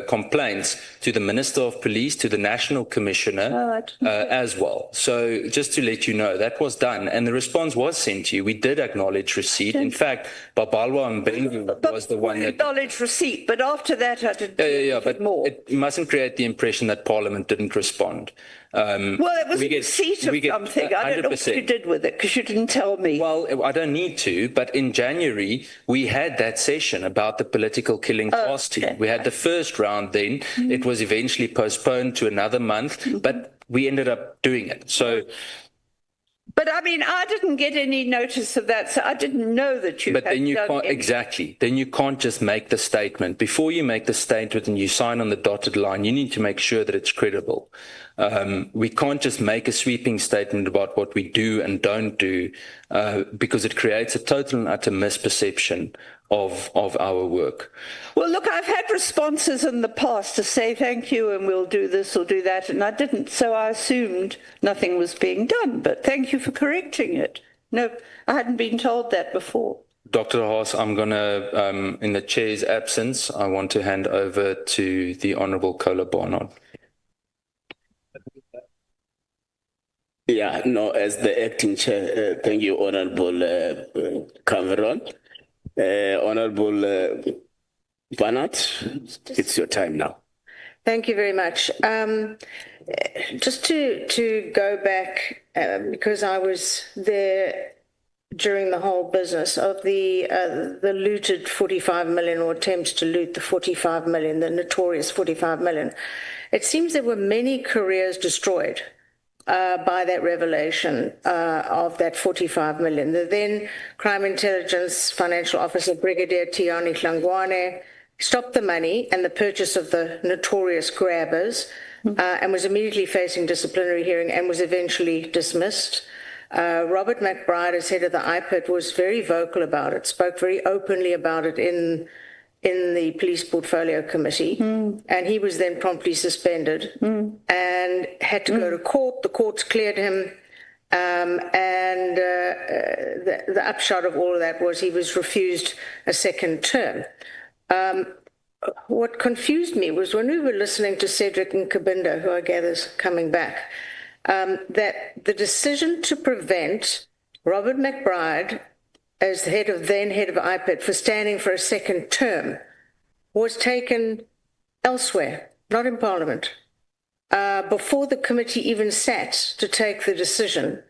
complaints to the Minister of Police, to the National Commissioner as well. So just to let you know, that was done. And the response was sent to you. We did acknowledge receipt. In fact, Babalwa Mbengu was the one that... Acknowledged receipt, but after that I didn't but more. It mustn't create the impression that Parliament didn't respond. Well, it was a receipt of something. I don't know what you did with it because you didn't tell me. Well, I don't need to, but in January, we had that session about the political killing task team. We had the first round then. It was eventually postponed to another month, but we ended up doing it. So... But I mean, I didn't get any notice of that, so I didn't know that you But had then you done can't, exactly. Then you can't just make the statement. Before you make the statement and you sign on the dotted line, you need to make sure that it's credible. We can't just make a sweeping statement about what we do and don't do because it creates a total and utter misperception of our work. Well, look, I've had responses in the past to say thank you and we'll do this or do that, and I didn't, so I assumed nothing was being done, but thank you for correcting it. No, I hadn't been told that before. Dr. Haas, I'm going to, in the chair's absence, I want to hand over to the Honourable Kola Barnard. Yeah, no, as the acting chair, thank you, Honourable Cameron. Honourable Barnard, it's your time now. Thank you very much. Just to go back, because I was there during the whole business of the looted 45 million, or attempts to loot the 45 million, the notorious 45 million. It seems there were many careers destroyed by that revelation of that 45 million. The then Crime Intelligence Financial Officer, Brigadier Tiani Hlangwane, stopped the money and the purchase of the notorious grabbers and was immediately facing disciplinary hearing and was eventually dismissed. Robert McBride, as head of the IPID, was very vocal about it, spoke very openly about it in the Police Portfolio Committee, and he was then promptly suspended and had to go to court. The courts cleared him, and the upshot of all of that was he was refused a second term. What confused me was when we were listening to Cedric Nkabinda, who I gather is coming back, that the decision to prevent Robert McBride as then head of IPID for standing for a second term was taken elsewhere, not in Parliament, before the committee even sat to take the decision,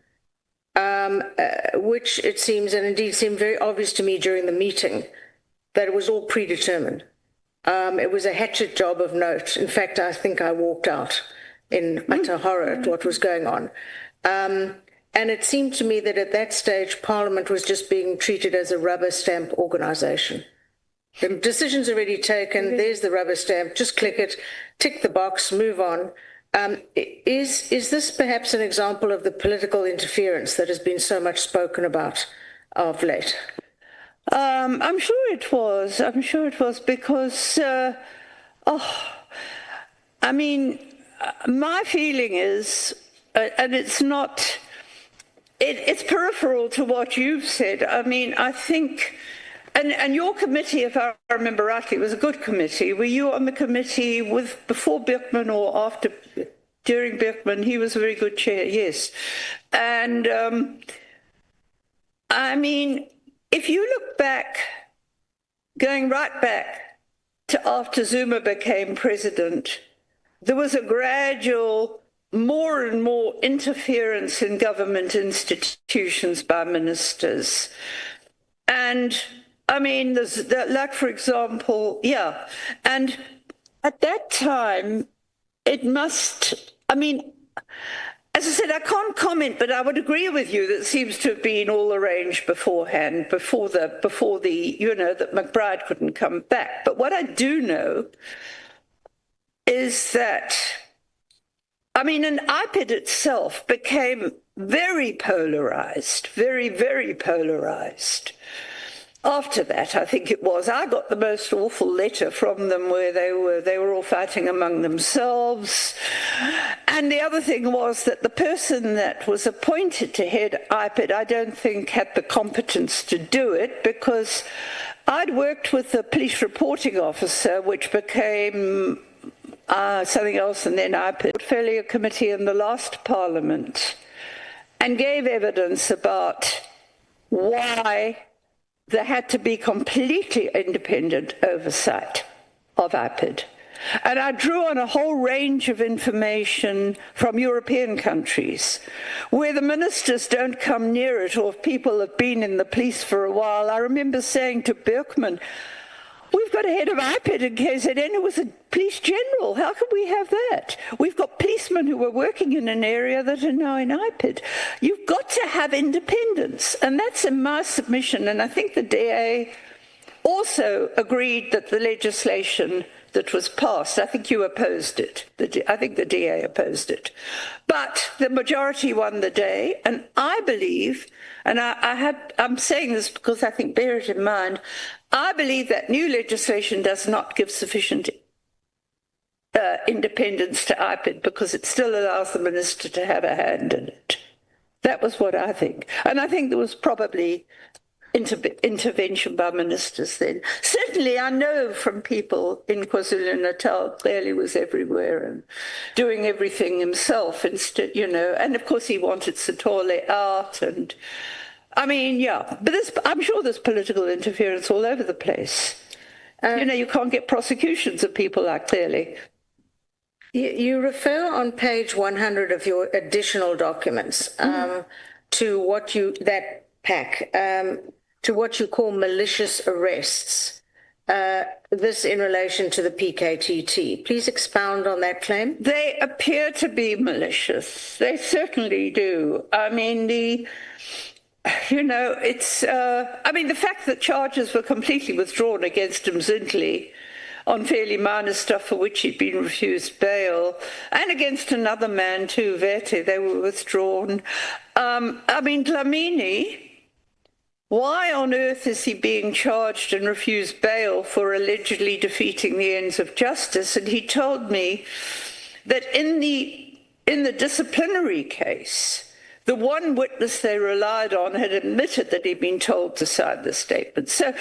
which it seems, and indeed seemed very obvious to me during the meeting, that it was all predetermined. It was a hatchet job of note. In fact, I think I walked out in utter horror at what was going on. And it seemed to me that at that stage, Parliament was just being treated as a rubber stamp organisation. The decision's already taken, there's the rubber stamp, just click it, tick the box, move on. Is this perhaps an example of the political interference that has been so much spoken about of late? I'm sure it was. I'm sure it was because, I mean, my feeling is, and it's not, it's peripheral to what you've said. I mean, I think, and your committee, if I remember rightly, was a good committee. Were you on the committee before Beckman or after, during Beckman? He was a very good chair, yes. And I mean, if you look back, going right back to after Zuma became president, there was a gradual, more and more interference in government institutions by ministers. And I mean, there's that, like, for example, yeah. And at that time, it must, I mean, as I said, I can't comment, but I would agree with you that it seems to have been all arranged beforehand, before the, you know, that McBride couldn't come back. But what I do know is that, I mean, an IPID itself became very polarized, very, very polarized. After that, I think it was, I got the most awful letter from them where they were all fighting among themselves. And the other thing was that the person that was appointed to head IPID, I don't think had the competence to do it, because I'd worked with the police reporting officer, which became something else, and then IPID Portfolio Committee in the last Parliament, and gave evidence about why there had to be completely independent oversight of IPID. And I drew on a whole range of information from European countries where the ministers don't come near it, or if people have been in the police for a while. I remember saying to Berkman, we've got a head of IPID in KZN who was a police general. How can we have that? We've got policemen who were working in an area that are now in IPID. You've got to have independence. And that's in my submission. And I think the DA also agreed that the legislation that was passed, I think you opposed it. I think the DA opposed it. But the majority won the day, and I believe, and I'm saying this because I think, bear it in mind, I believe that new legislation does not give sufficient independence to IPID because it still allows the minister to have a hand in it. That was what I think. And I think there was probably intervention by ministers then. Certainly, I know from people in KwaZulu-Natal, clearly was everywhere and doing everything himself instead, you know. And of course, he wanted Sithole out. And I mean, yeah, but I'm sure there's political interference all over the place. You know, you can't get prosecutions of people like clearly. You refer on page 100 of your additional documents to what that pack, to what you call malicious arrests, this in relation to the PKTT. Please expound on that claim. They appear to be malicious. They certainly do. I mean, you know, it's, I mean, the fact that charges were completely withdrawn against Mzindli on fairly minor stuff for which he'd been refused bail, and against another man too, Vete, they were withdrawn. I mean, Dlamini, why on earth is he being charged and refused bail for allegedly defeating the ends of justice? And he told me that in the disciplinary case, the one witness they relied on had admitted that he'd been told to sign the statement. So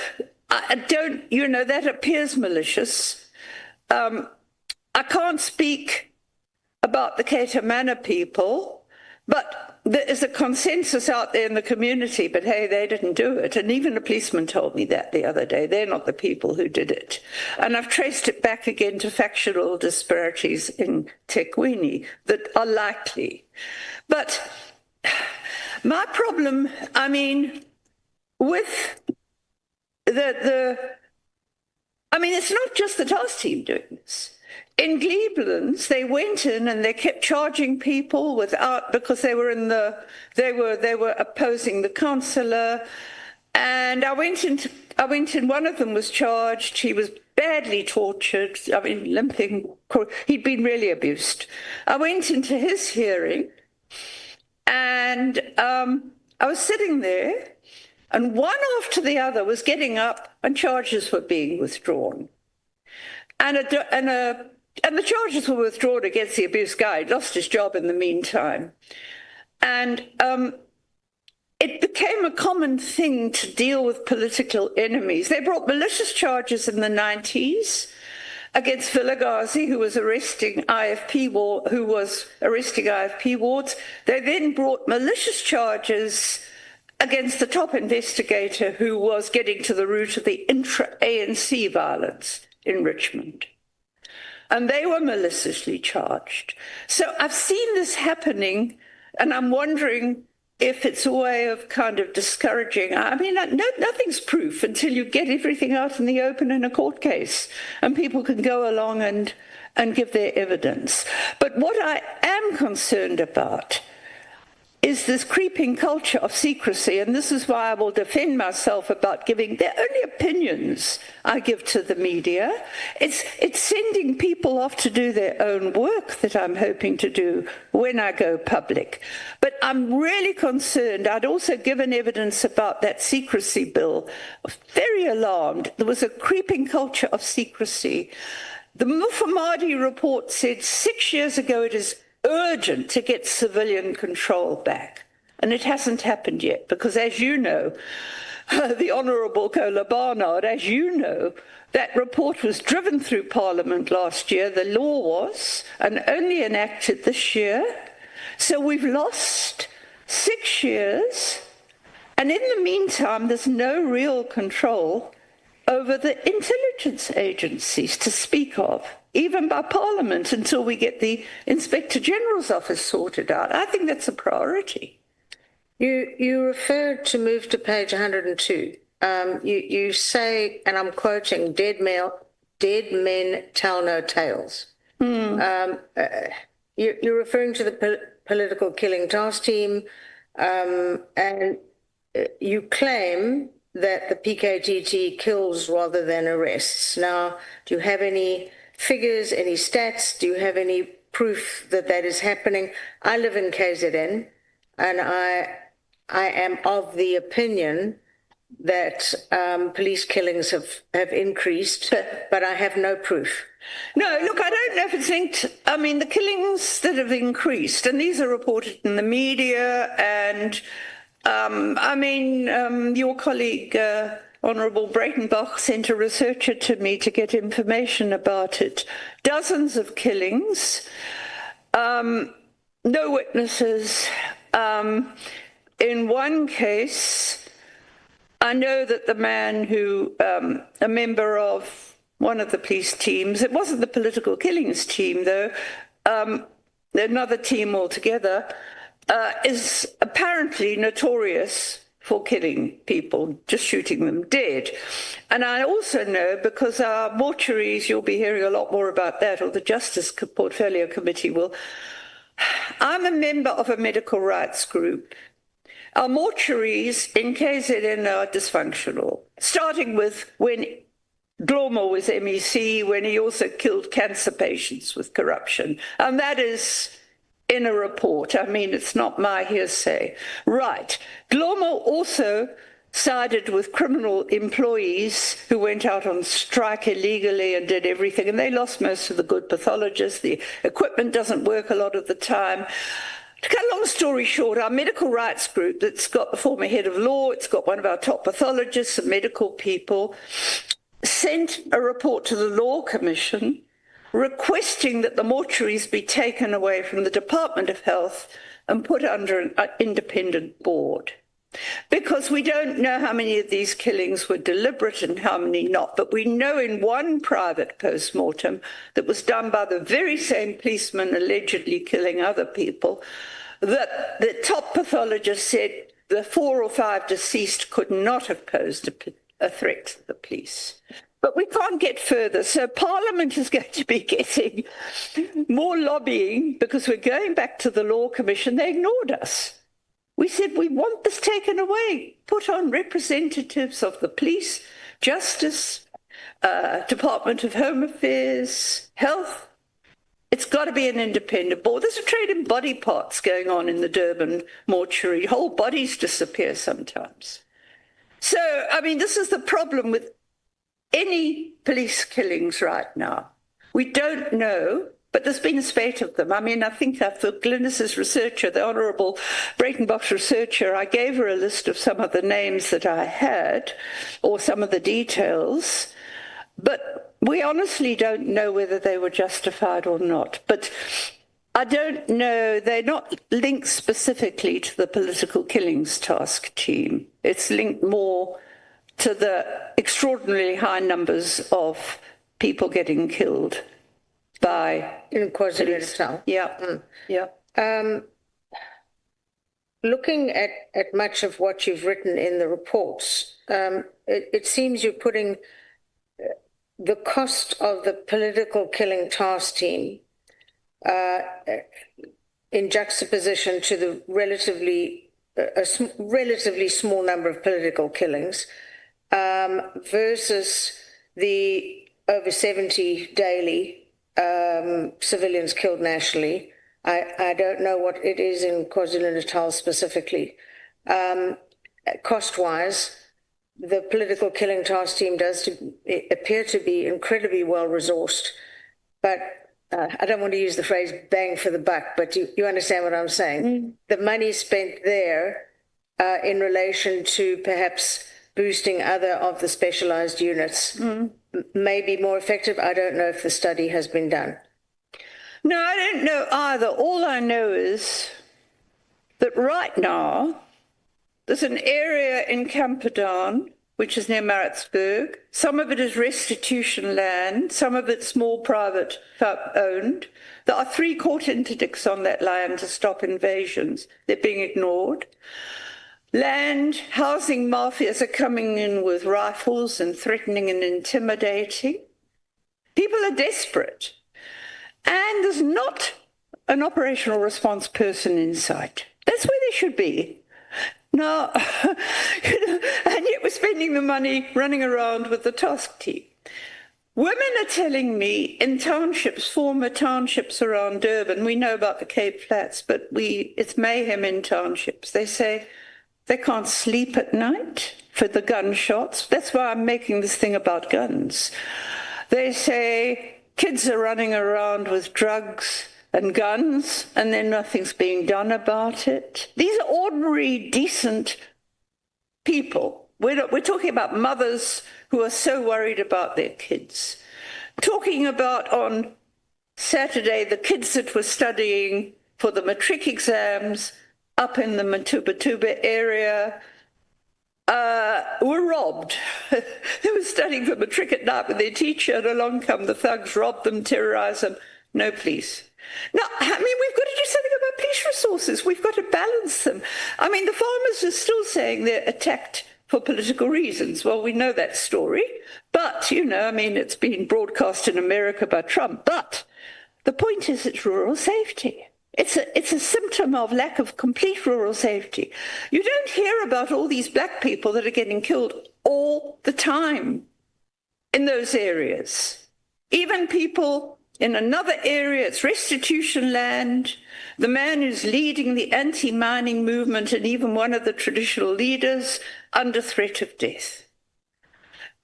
I don't, you know, that appears malicious. I can't speak about the Cater Manor people, but there is a consensus out there in the community, but hey, they didn't do it. And even a policeman told me that the other day. They're not the people who did it. And I've traced it back again to factual disparities in Tekwini that are likely. But my problem, I mean, with I mean, it's not just the task team doing this. In Glebelands, they went in and they kept charging people because they were they were opposing the councillor. And I went in, one of them was charged. He was badly tortured. I mean, limping. He'd been really abused. I went into his hearing and I was sitting there. And one after the other was getting up and charges were being withdrawn. And the charges were withdrawn against the abused guy. He lost his job in the meantime. And it became a common thing to deal with political enemies. They brought malicious charges in the 90s against Vilagazi, who was arresting IFP wards. They then brought malicious charges against the top investigator who was getting to the root of the intra-ANC violence in Richmond. And they were maliciously charged. So I've seen this happening, and I'm wondering if it's a way of kind of discouraging. I mean, nothing's proof until you get everything out in the open in a court case, and people can go along and give their evidence. But what I am concerned about is this creeping culture of secrecy, and this is why I will defend myself about giving the only opinions I give to the media. It's sending people off to do their own work that I'm hoping to do when I go public. But I'm really concerned. I'd also given evidence about that secrecy bill. Very alarmed. There was a creeping culture of secrecy. The Mkhwanazi report said 6 years ago it is urgent to get civilian control back. And it hasn't happened yet because, as you know, the Honourable Kola Barnard, as you know, that report was driven through Parliament last year. The law was, and only enacted this year. So we've lost 6 years. And in the meantime, there's no real control over the intelligence agencies to speak of, even by Parliament, until we get the Inspector General's office sorted out. I think that's a priority. You referred to move to page 102. You say, and I'm quoting, dead men tell no tales. You're referring to the political killing task team, and you claim that the PKTT kills rather than arrests. Now, do you have any figures, any stats? Do you have any proof that that is happening? I live in KZN, and I am of the opinion that police killings have increased, but I have no proof. No, look, I don't know if it's linked. I mean, the killings that have increased, and these are reported in the media, and your colleague, Honourable Breitenbach, sent a researcher to me to get information about it. Dozens of killings, no witnesses. In one case, I know that the man who, a member of one of the police teams, it wasn't the political killings team though, another team altogether, is apparently notorious for killing people, just shooting them dead. And I also know, because our mortuaries, you'll be hearing a lot more about that, or the Justice Portfolio Committee will. I'm a member of a medical rights group. Our mortuaries in KZN are dysfunctional, starting with when Glomo was MEC, when he also killed cancer patients with corruption. And that is in a report. I mean, it's not my hearsay. Right. Glomo also sided with criminal employees who went out on strike illegally and did everything, and they lost most of the good pathologists. The equipment doesn't work a lot of the time. To cut a long story short, our medical rights group, that's got the former head of law, it's got one of our top pathologists and medical people, sent a report to the Law Commission requesting that the mortuaries be taken away from the Department of Health and put under an independent board. Because we don't know how many of these killings were deliberate and how many not, but we know in one private post-mortem that was done by the very same policeman allegedly killing other people, that the top pathologist said the 4 or 5 deceased could not have posed a threat to the police. But we can't get further. So Parliament is going to be getting more lobbying because we're going back to the Law Commission. They ignored us. We said, we want this taken away. Put on representatives of the police, justice, Department of Home Affairs, health. It's got to be an independent board. There's a trade in body parts going on in the Durban mortuary. Whole bodies disappear sometimes. So, I mean, this is the problem with any police killings right now. We don't know, but there's been a spate of them. I mean, I think that for Glynis's researcher, the Honourable Breitenbach's researcher, I gave her a list of some of the names that I had, or some of the details, but we honestly don't know whether they were justified or not. But I don't know, they're not linked specifically to the political killings task team. It's linked more to the extraordinarily high numbers of people getting killed by in KwaZulu-Natal. Yeah, yeah. Looking at much of what you've written in the reports, it seems you're putting the cost of the political killing task team in juxtaposition to the relatively small number of political killings versus the over 70 daily civilians killed nationally. I don't know what it is in KwaZulu-Natal specifically. Cost-wise, the political killing task team does appear to be incredibly well-resourced, but I don't want to use the phrase bang for the buck, but you understand what I'm saying. Mm. The money spent there in relation to perhaps boosting other of the specialized units may be more effective. I don't know if the study has been done. No, I don't know either. All I know is that right now there's an area in Camperdown, which is near Maritzburg. Some of it is restitution land, some of it's more private owned. There are 3 court interdicts on that land to stop invasions. They're being ignored. Land, housing mafias are coming in with rifles and threatening and intimidating. People are desperate. And there's not an operational response person in sight. That's where they should be. Now, and yet we're spending the money running around with the task team. Women are telling me in townships, former townships around Durban, we know about the Cape Flats, but it's mayhem in townships. They say they can't sleep at night for the gunshots. That's why I'm making this thing about guns. They say kids are running around with drugs and guns, and then nothing's being done about it. These are ordinary, decent people. We're talking about mothers who are so worried about their kids. Talking about on Saturday, the kids that were studying for the matric exams up in the Matuba area were robbed. They were studying for matric at night with their teacher, and along come the thugs, rob them, terrorize them. No, please. Now, I mean, we've got to do something about police resources. We've got to balance them. I mean, the farmers are still saying they're attacked for political reasons. Well, we know that story. But, you know, I mean, it's been broadcast in America by Trump. But the point is it's rural safety. It's a symptom of lack of complete rural safety. You don't hear about all these black people that are getting killed all the time in those areas. Even people in another area, it's restitution land. The man who's leading the anti-mining movement and even one of the traditional leaders under threat of death.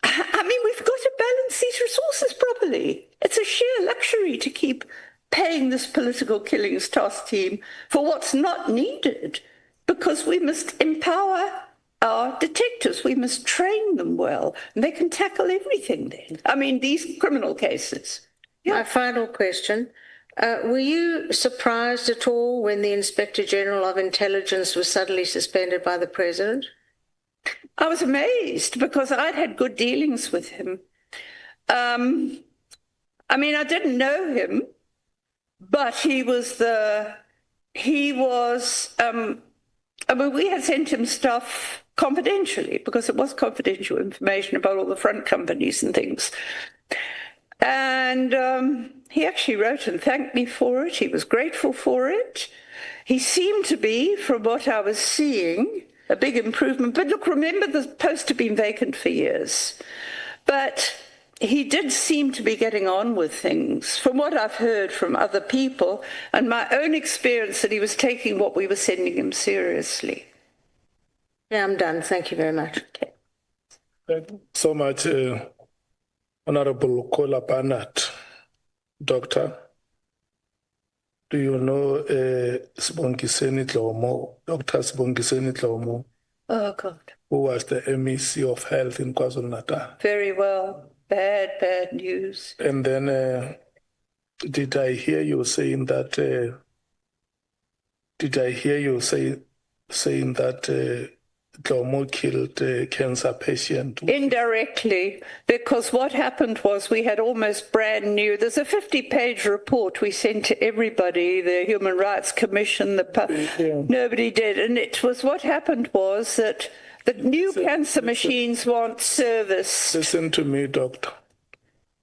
I mean, we've got to balance these resources properly. It's a sheer luxury to keep paying this political killings task team for what's not needed, because we must empower our detectives. We must train them well, and they can tackle everything then. I mean, these criminal cases. Yeah. My final question. Were you surprised at all when the Inspector General of Intelligence was suddenly suspended by the President? I was amazed because I'd had good dealings with him. I mean, I didn't know him, but I mean, we had sent him stuff confidentially because it was confidential information about all the front companies and things. And he actually wrote and thanked me for it. He was grateful for it. He seemed to be, from what I was seeing, a big improvement. But look, remember, the post had been vacant for years. But he did seem to be getting on with things, from what I've heard from other people and my own experience, that he was taking what we were sending him seriously. Yeah, I'm done. Thank you very much. Okay. Thank you so much, Honorable Kola Barnett. Doctor, do you know Sibongiseni Dlomo, Dr. Sibongiseni Dlomo? Oh, God. Who was the MEC of Health in KwaZulu-Natal? Very well. Bad news. And then did I hear you saying that Dlomo killed a cancer patient? Indirectly, because what happened was we had almost brand new, there's a 50-page report we sent to everybody, the Human Rights Commission, nobody did. And it was, what happened was that the new cancer machines weren't serviced. Listen to me, doctor.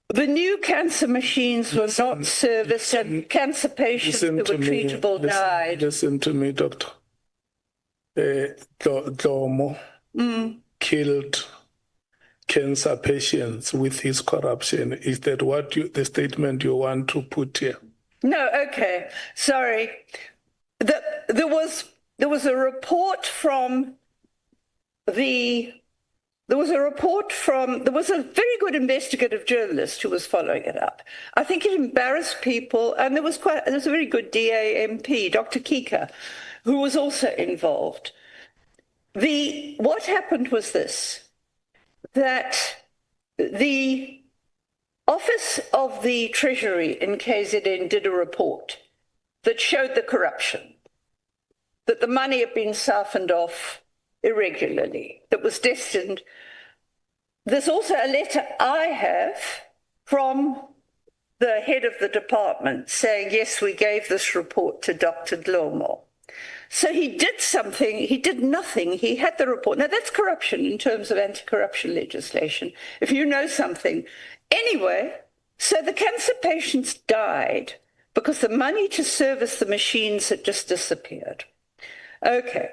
The new cancer machines were not serviced, and cancer patients who were treatable died. Listen to me, doctor. Dlomo killed cancer patients with his corruption. Is that what the statement you want to put here? No, okay. Sorry. There was a report from there was a very good investigative journalist who was following it up. I think it embarrassed people, and there was a very good DA MP, Dr. Kika, who was also involved. What happened was this, that the Office of the Treasury in KZN did a report that showed the corruption, that the money had been siphoned off irregularly, that was destined. There's also a letter I have from the head of the department saying, yes, we gave this report to Dr. Dlomo. So he did something, he did nothing, he had the report. Now that's corruption in terms of anti-corruption legislation, if you know something. Anyway, so the cancer patients died because the money to service the machines had just disappeared. Okay.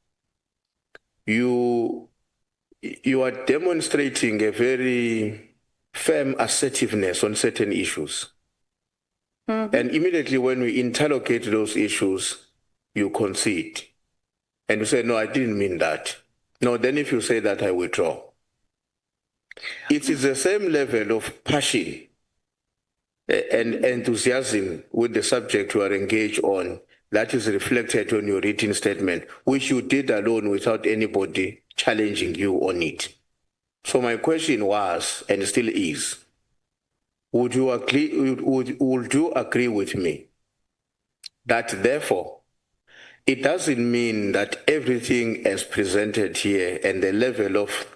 you are demonstrating a very firm assertiveness on certain issues. And immediately when we interrogate those issues, you concede. And you say, no, I didn't mean that. No, then if you say that, I withdraw. It is the same level of passion and enthusiasm with the subject you are engaged on that is reflected on your written statement, which you did alone without anybody challenging you on it. So my question was, and still is, would you agree with me that therefore it doesn't mean that everything as presented here and the level of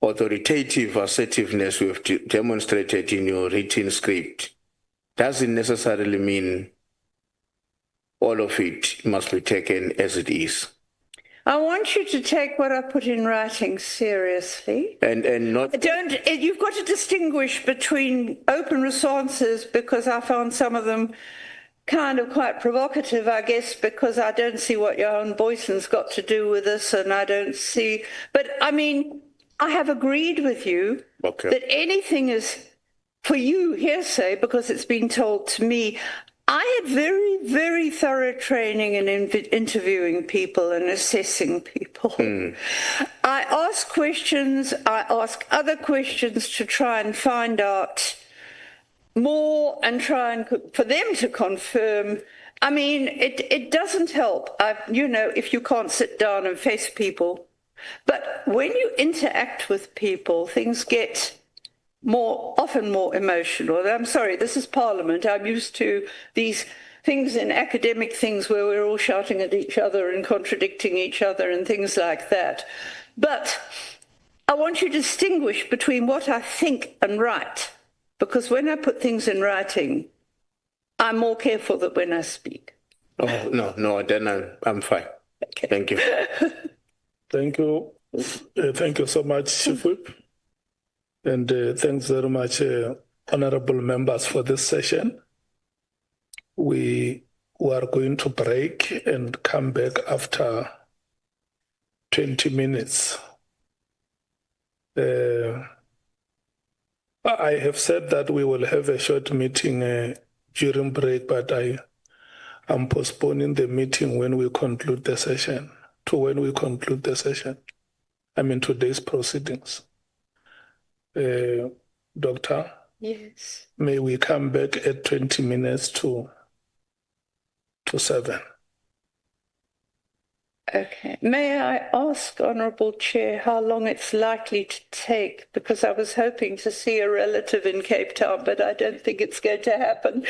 authoritative assertiveness we have demonstrated in your written script doesn't necessarily mean all of it must be taken as it is? I want you to take what I put in writing seriously. And not... You've got to distinguish between open responses, because I found some of them kind of quite provocative, I guess, because I don't see what your own Boyson's got to do with this, and I don't see... But, I mean, I have agreed with you that anything is, for you, hearsay, because it's been told to me. I had very, very thorough training in interviewing people and assessing people. I ask questions, I ask other questions to try and find out more and try and for them to confirm. I mean, it doesn't help, if you can't sit down and face people. But when you interact with people, things get often more emotional. I'm sorry, this is Parliament. I'm used to these things in academic things where we're all shouting at each other and contradicting each other and things like that. But I want you to distinguish between what I think and write, because when I put things in writing, I'm more careful than when I speak. Oh, no, then I'm fine. Okay. Thank you. Thank you. Thank you so much, Chief Whip. And thanks very much, honorable members, for this session. We are going to break and come back after 20 minutes. I have said that we will have a short meeting during break, but I am postponing the meeting when we conclude the session, I mean today's proceedings. Doctor? Yes. May we come back at 20 minutes to 7. Okay. May I ask, Honourable Chair, how long it's likely to take? Because I was hoping to see a relative in Cape Town, but I don't think it's going to happen.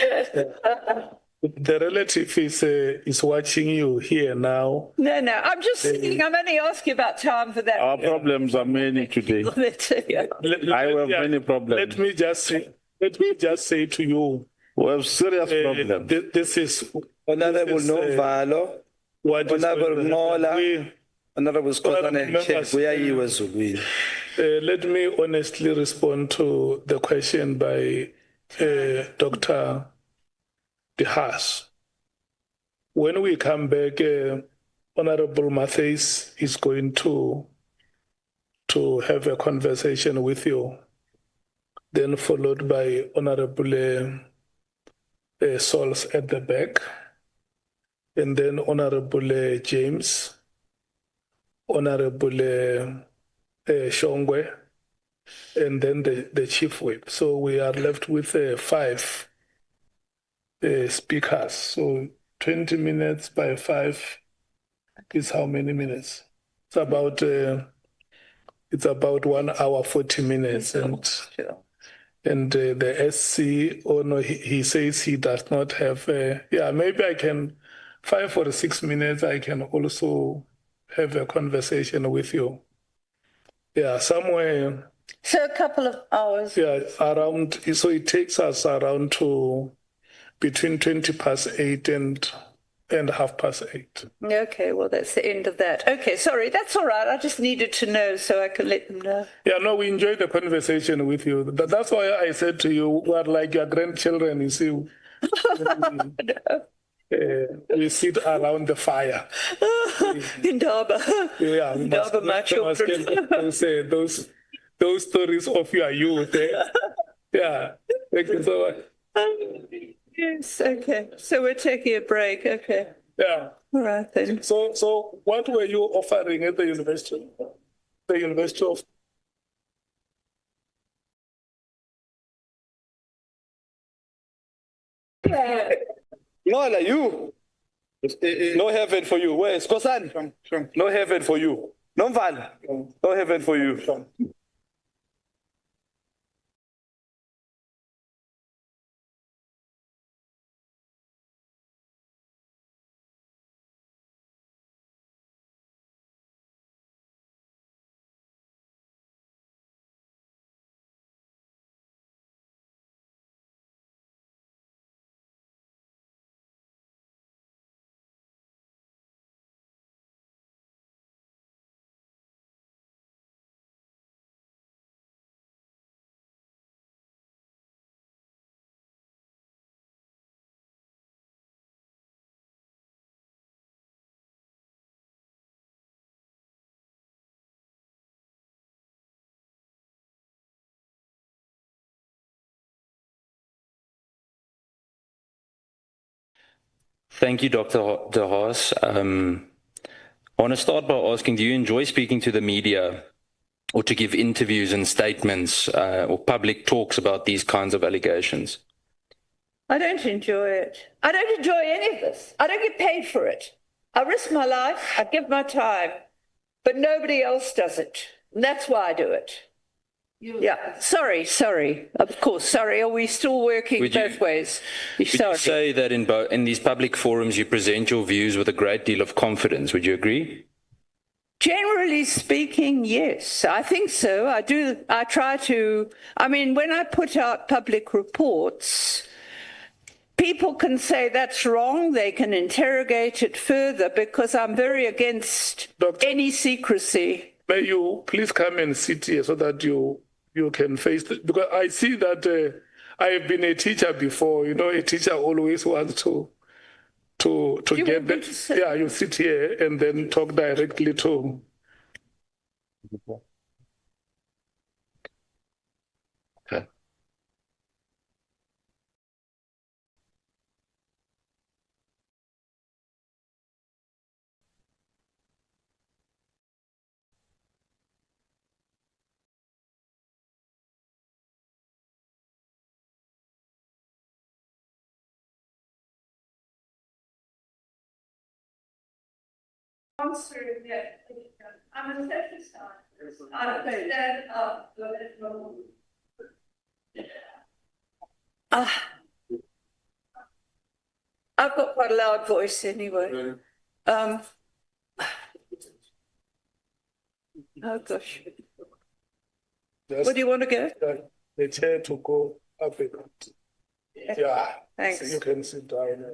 The relative is watching you here now. No, I'm just thinking, I'm only asking about time for that. Our problems are many today. I have many problems. Let me just say to you, we have serious problems. This is Honorable Novalo, Honorable Mola, Honorable Scotland, where you was. Let me honestly respond to the question by Dr. Haas. When we come back, Honorable Mathis is going to have a conversation with you, then followed by Honorable Sols at the back, and then Honorable James, Honorable Shongwe, and then the Chief Whip. So we are left with 5 speakers. So 20 minutes by 5 is how many minutes? It's about 1 hour 40 minutes, and the SC, he says he does not have. Maybe I can 5 or 6 minutes. I can also have a conversation with you. Yeah, somewhere. So a couple of hours. Yeah, around. So it takes us around to between 8:20 and 8:30. Okay, well, that's the end of that. Okay, sorry, that's all right. I just needed to know so I can let them know. Yeah, no, we enjoyed the conversation with you. That's why I said to you, we are like your grandchildren, you see. No. We sit around the fire. Indaba. Yeah, we must, Indaba, my children. say those stories of your youth. Yeah, thank you so much. Yes, okay. So we're taking a break, okay. Yeah. All right then. So what were you offering at the university? The University of... Yeah. Nola, you. No heaven for you. Where is Kosan? No heaven for you. No Mval. No heaven for you. Thank you, Dr. De Haas. I want to start by asking, do you enjoy speaking to the media or to give interviews and statements or public talks about these kinds of allegations? I don't enjoy it. I don't enjoy any of this. I don't get paid for it. I risk my life, I give my time, but nobody else does it. And that's why I do it. Yeah, sorry. Of course, sorry. Are we still working both ways? Would you say that in these public forums you present your views with a great deal of confidence? Would you agree? Generally speaking, yes, I think so. I do. I try to. I mean, when I put out public reports, people can say that's wrong. They can interrogate it further because I'm very against any secrecy. May you please come and sit here so that you can face it? Because I see that I have been a teacher before. You know, a teacher always wants to get that. Yeah, you sit here and then talk directly to. Okay. I'm a social scientist. I understand I've got quite a loud voice anyway. Oh gosh. Where do you want to go? The chair to go up a bit. Yeah. Thanks. So you can sit down.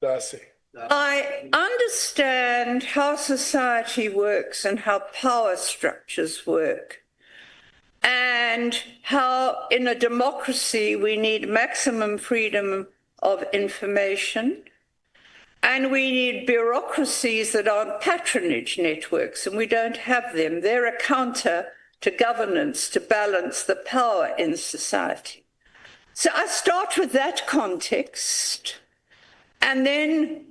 That's it. I understand how society works and how power structures work, and how in a democracy we need maximum freedom of information, and we need bureaucracies that aren't patronage networks, and we don't have them. They're a counter to governance to balance the power in society. So I start with that context, and then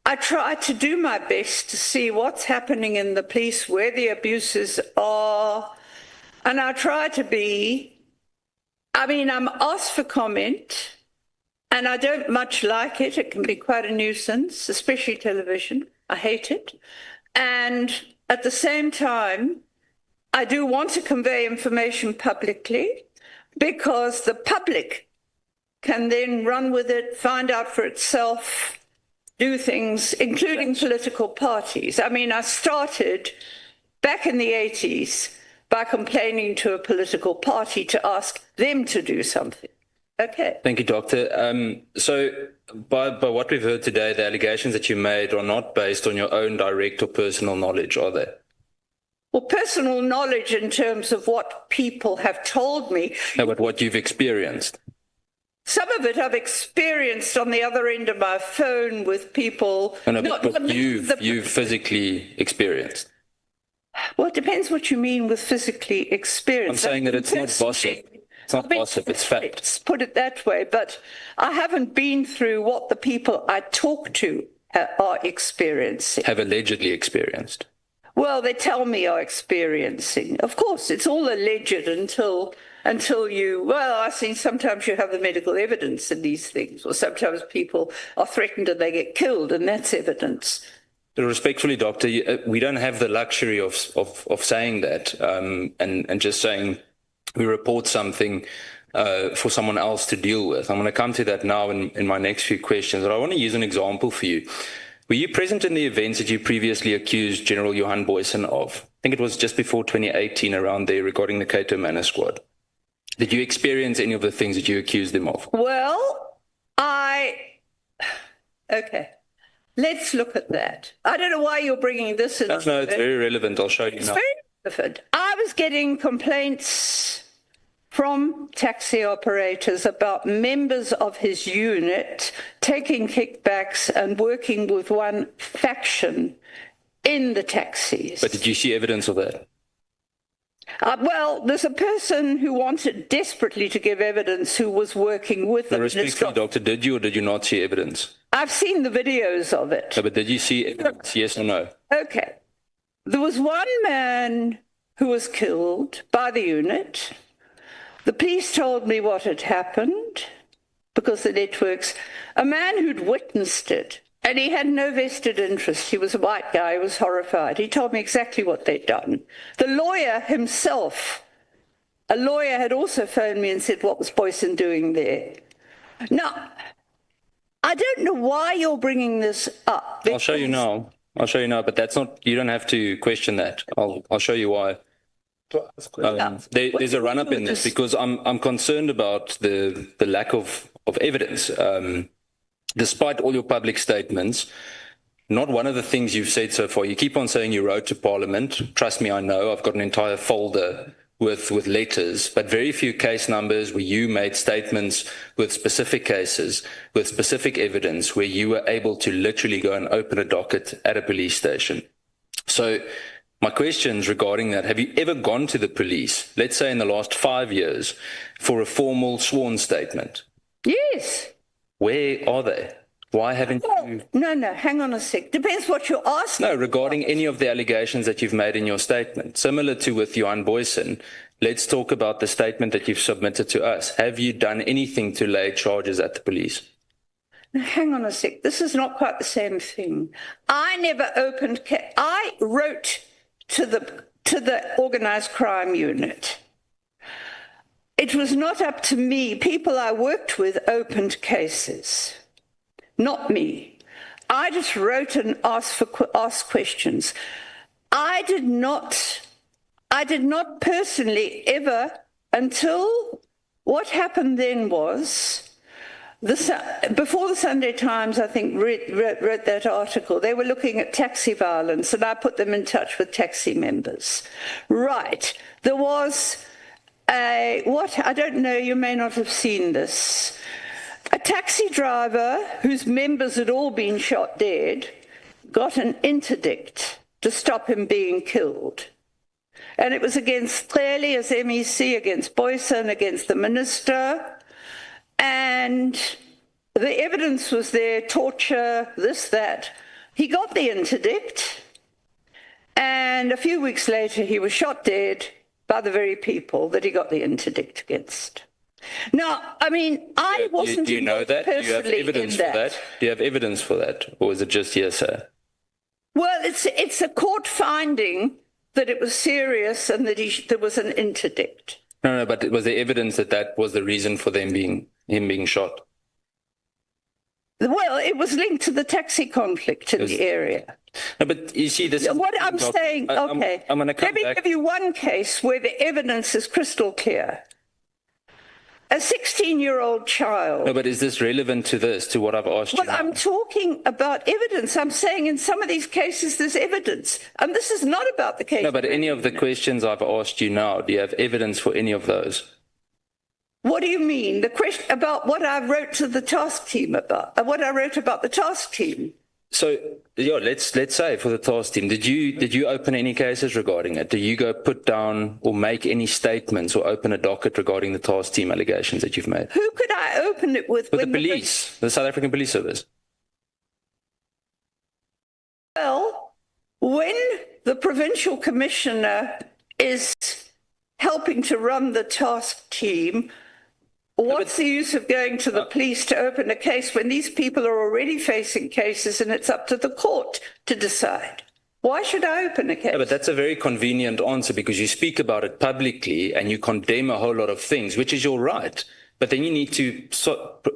I try to do my best to see what's happening in the police, where the abuses are, and I try to be, I'm asked for comment, and I don't much like it. It can be quite a nuisance, especially television. I hate it. And at the same time, I do want to convey information publicly because the public can then run with it, find out for itself, do things, including political parties. I started back in the 80s by complaining to a political party to ask them to do something. Okay. Thank you, Doctor. So by what we've heard today, the allegations that you made are not based on your own direct or personal knowledge, are they? Well, personal knowledge in terms of what people have told me. No, but what you've experienced. Some of it I've experienced on the other end of my phone with people. No, but you've physically experienced. Well, it depends what you mean with physically experienced. I'm saying that it's not gossip. It's not gossip, it's fact. Let's put it that way, but I haven't been through what the people I talk to are experiencing. Have allegedly experienced. Well, they tell me are experiencing. Of course, it's all alleged until you, well, I see sometimes you have the medical evidence in these things, or sometimes people are threatened and they get killed, and that's evidence. Respectfully, Doctor, we don't have the luxury of saying that and just saying we report something for someone else to deal with. I'm going to come to that now in my next few questions, but I want to use an example for you. Were you present in the events that you previously accused General Johan Boysen of? I think it was just before 2018 around there regarding the Cato Manor Squad. Did you experience any of the things that you accused them of? Well, okay. Let's look at that. I don't know why you're bringing this in. No, it's very relevant. I'll show you now. It's very relevant. I was getting complaints from taxi operators about members of his unit taking kickbacks and working with one faction in the taxis. But did you see evidence of that? Well, there's a person who wanted desperately to give evidence who was working with them. Respectfully, Doctor, did you or did you not see evidence? I've seen the videos of it. No, but did you see evidence, yes or no? Okay. There was one man who was killed by the unit. The police told me what had happened because the networks, a man who'd witnessed it, and he had no vested interest. He was a white guy, he was horrified. He told me exactly what they'd done. The lawyer himself, a lawyer had also phoned me and said, what was Boysen doing there? Now, I don't know why you're bringing this up. I'll show you now. But that's not, you don't have to question that. I'll show you why. There's a run-up in this because I'm concerned about the lack of evidence. Despite all your public statements, not one of the things you've said so far, you keep on saying you wrote to Parliament. Trust me, I know. I've got an entire folder with letters, but very few case numbers where you made statements with specific cases, with specific evidence, where you were able to literally go and open a docket at a police station. So my questions regarding that, have you ever gone to the police, let's say in the last 5 years, for a formal sworn statement? Yes. Where are they? Why haven't you? No, hang on a sec. Depends what you're asking. No, regarding any of the allegations that you've made in your statement. Similar to with Johan Boysen, let's talk about the statement that you've submitted to us. Have you done anything to lay charges at the police? Now, hang on a sec. This is not quite the same thing. I never opened. I wrote to the organised crime unit. It was not up to me. People I worked with opened cases, not me. I just wrote and asked questions. I did not personally ever, until what happened then was, before the Sunday Times, I think, wrote that article, they were looking at taxi violence, and I put them in touch with taxi members. Right. There was I don't know, you may not have seen this. A taxi driver whose members had all been shot dead got an interdict to stop him being killed. And it was clearly as MEC, against Boysen, against the minister. And the evidence was there, torture, this, that. He got the interdict. And a few weeks later, he was shot dead by the very people that he got the interdict against. Now, I mean, I wasn't. Do you know that? Do you have evidence for that? Do you have evidence for that, or is it just hearsay? Well, it's a court finding that it was serious and that there was an interdict. No, but was there evidence that was the reason for him being shot? Well, it was linked to the taxi conflict in the area. No, but you see, this. What I'm saying, okay. I'm going to come back. Let me give you one case where the evidence is crystal clear. A 16-year-old child. No, but is this relevant to what I've asked you? Well, I'm talking about evidence. I'm saying in some of these cases there's evidence. And this is not about the case. No, but any of the questions I've asked you now, do you have evidence for any of those? What do you mean? The question about what I wrote to the task team about, what I wrote about the task team. So, yeah, let's say for the task team, did you open any cases regarding it? Did you go put down or make any statements or open a docket regarding the task team allegations that you've made? Who could I open it with? With the police, the South African Police Service. Well, when the provincial commissioner is helping to run the task team, what's the use of going to the police to open a case when these people are already facing cases and it's up to the court to decide? Why should I open a case? Yeah, but that's a very convenient answer because you speak about it publicly and you condemn a whole lot of things, which is your right. But then you need to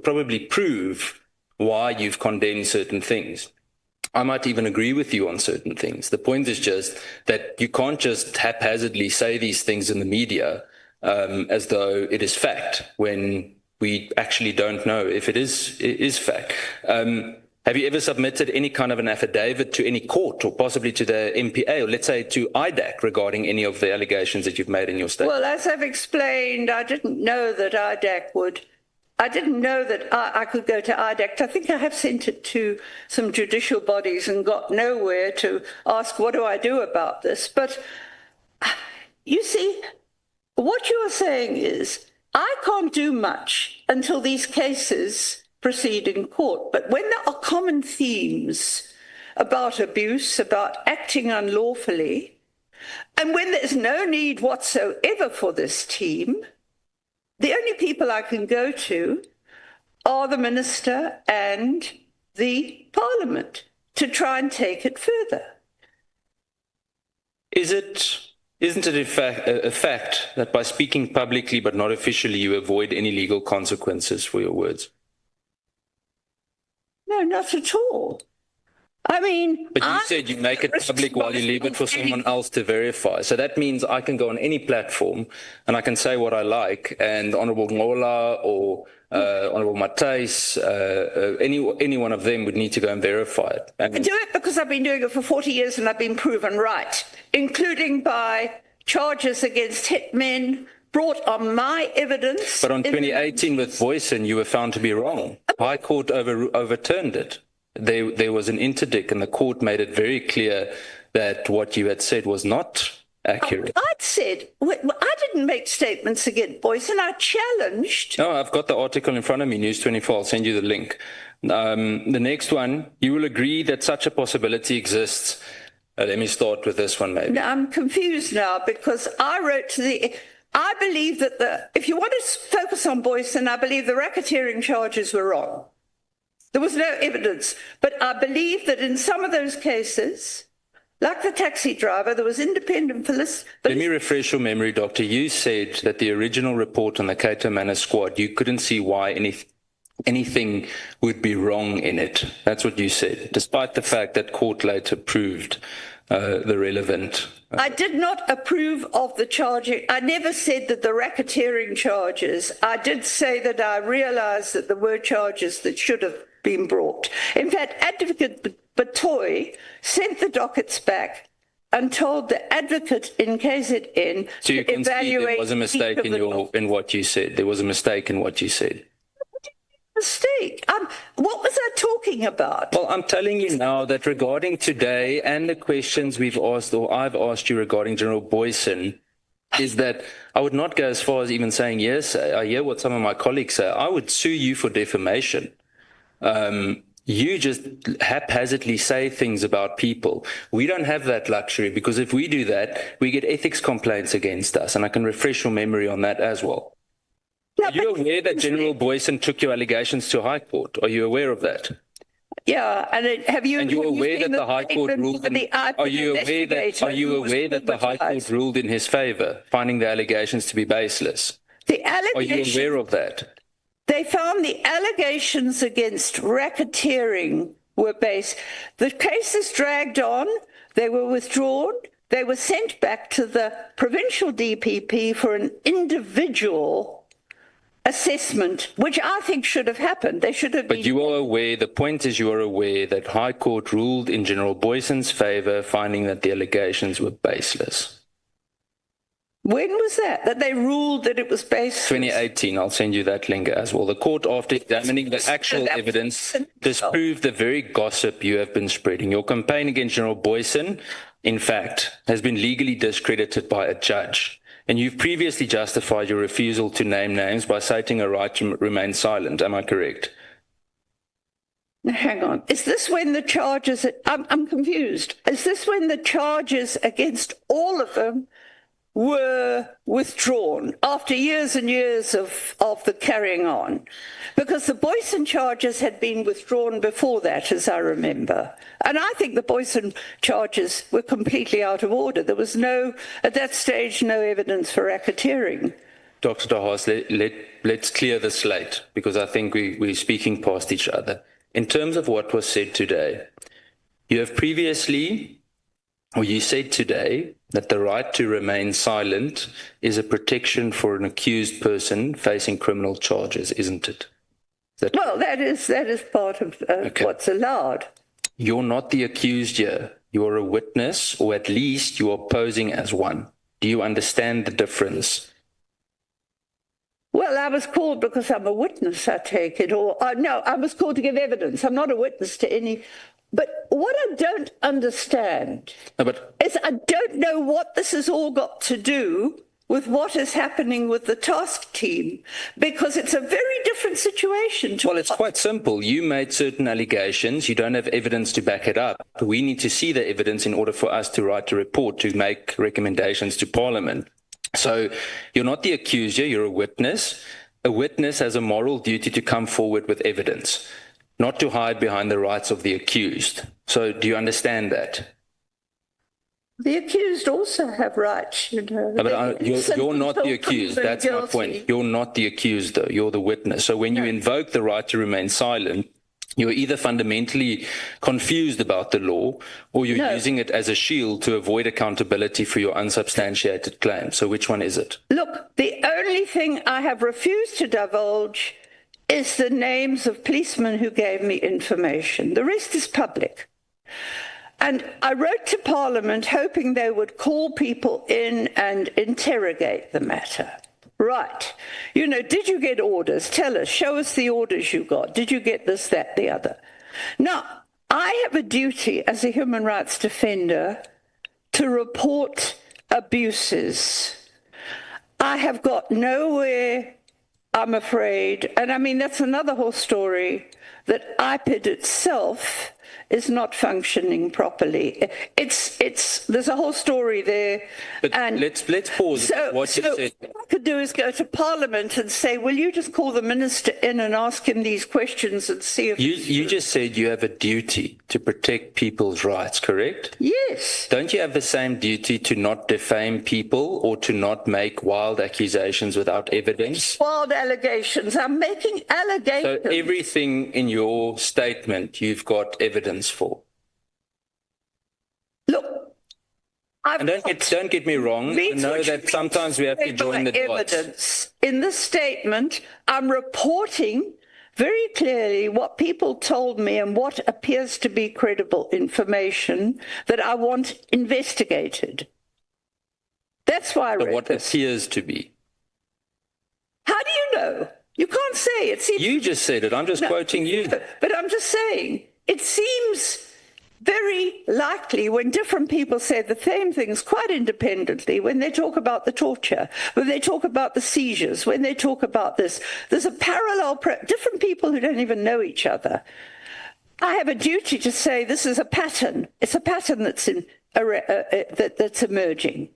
probably prove why you've condemned certain things. I might even agree with you on certain things. The point is just that you can't just haphazardly say these things in the media as though it is fact when we actually don't know if it is fact. Have you ever submitted any kind of an affidavit to any court or possibly to the MPA or let's say to IDAC regarding any of the allegations that you've made in your statement? Well, as I've explained, I didn't know that IDAC would. I didn't know that I could go to IDAC. I think I have sent it to some judicial bodies and got nowhere to ask, what do I do about this? But you see, what you are saying is, I can't do much until these cases proceed in court. But when there are common themes about abuse, about acting unlawfully, and when there's no need whatsoever for this team, the only people I can go to are the minister and the parliament to try and take it further. Isn't it a fact that by speaking publicly but not officially, you avoid any legal consequences for your words? No, not at all. I mean, but you said you make it public while you leave it for someone else to verify. So that means I can go on any platform and I can say what I like, and Honourable Ngola or Honourable Matthys, any one of them would need to go and verify it. I do it because I've been doing it for 40 years and I've been proven right, including by charges against hitmen brought on my evidence. But on 2018 with Voisin, you were found to be wrong. High Court overturned it. There was an interdict and the court made it very clear that what you had said was not accurate. I'd said, I didn't make statements against Boyce, and I challenged. No, I've got the article in front of me, News 24. I'll send you the link. The next one, you will agree that such a possibility exists. Let me start with this one, maybe. No, I'm confused now because I wrote to I believe that if you want to focus on Boyce, I believe the racketeering charges were wrong. There was no evidence, but I believe that in some of those cases, like the taxi driver, there was independent police. Let me refresh your memory, Doctor. You said that the original report on the Cato Manor squad, you couldn't see why anything would be wrong in it. That's what you said, despite the fact that court later proved the relevant. I did not approve of the charging. I never said that the racketeering charges. I did say that I realized that there were charges that should have been brought. In fact, Advocate Batoy sent the dockets back and told the advocate in KZN so you can see there was a mistake in what you said. There was a mistake in what you said. Mistake? What was I talking about? Well, I'm telling you now that regarding today and the questions we've asked or I've asked you regarding General Boyson, is that I would not go as far as even saying, yes, I hear what some of my colleagues say. I would sue you for defamation. You just haphazardly say things about people. We don't have that luxury because if we do that, we get ethics complaints against us. And I can refresh your memory on that as well. Are you aware that General Boyson took your allegations to High Court? Are you aware of that? Yeah, and have you? And you're aware that the High Court ruled? Are you aware that the High Court ruled in his favour, finding the allegations to be baseless? Are you aware of that? They found the allegations against racketeering were based. The cases dragged on. They were withdrawn. They were sent back to the provincial DPP for an individual assessment, which I think should have happened. They should have been. But you are aware, the point is you are aware that High Court ruled in General Boyson's favour, finding that the allegations were baseless. When was that? That they ruled that it was baseless? 2018, I'll send you that link as well. The court, after examining the actual evidence, disproved the very gossip you have been spreading. Your campaign against General Boyson, in fact, has been legally discredited by a judge. And you've previously justified your refusal to name names by citing a right to remain silent. Am I correct? Hang on. Is this when the charges... I'm confused. Is this when the charges against all of them were withdrawn after years and years of the carrying on? Because the Boyson charges had been withdrawn before that, as I remember. And I think the Boyson charges were completely out of order. There was at that stage, no evidence for racketeering. Dr. de Haas, let's clear the slate, because I think we're speaking past each other. In terms of what was said today, you have previously, or you said today, that the right to remain silent is a protection for an accused person facing criminal charges, isn't it? Well, that is part of what's allowed. You're not the accused here. You're a witness, or at least you are posing as one. Do you understand the difference? Well, I was called because I'm a witness, I take it. Or no, I was called to give evidence. I'm not a witness to any... But what I don't understand is I don't know what this has all got to do with what is happening with the task team, because it's a very different situation. Well, it's quite simple. You made certain allegations. You don't have evidence to back it up. We need to see the evidence in order for us to write a report, to make recommendations to Parliament. So you're not the accuser, you're a witness. A witness has a moral duty to come forward with evidence, not to hide behind the rights of the accused. So do you understand that? The accused also have rights, you know. But you're not the accused. That's my point. You're not the accused, though. You're the witness. So when you invoke the right to remain silent, you're either fundamentally confused about the law, or you're using it as a shield to avoid accountability for your unsubstantiated claim. So which one is it? Look, the only thing I have refused to divulge is the names of policemen who gave me information. The rest is public. And I wrote to Parliament hoping they would call people in and interrogate the matter. Right. You know, did you get orders? Tell us. Show us the orders you got. Did you get this, that, the other? Now, I have a duty as a human rights defender to report abuses. I have got nowhere, I'm afraid, and I mean, that's another whole story, that IPID itself is not functioning properly. There's a whole story there. But and let's pause. So what I could do is go to Parliament and say, will you just call the minister in and ask him these questions and see if... You just said you have a duty to protect people's rights, correct? Yes. Don't you have the same duty to not defame people or to not make wild accusations without evidence? Wild allegations. I'm making allegations. So everything in your statement you've got evidence for. Look, and don't get me wrong. I know that sometimes we have to join the dots. Evidence in this statement, I'm reporting very clearly what people told me and what appears to be credible information that I want investigated. That's why I read what this. Appears to be. How do you know? You can't say it. You just said it. I'm just quoting you. But I'm just saying, it seems very likely when different people say the same things quite independently, when they talk about the torture, when they talk about the seizures, when they talk about this, there's a parallel, different people who don't even know each other. I have a duty to say this is a pattern. It's a pattern that's that's emerging.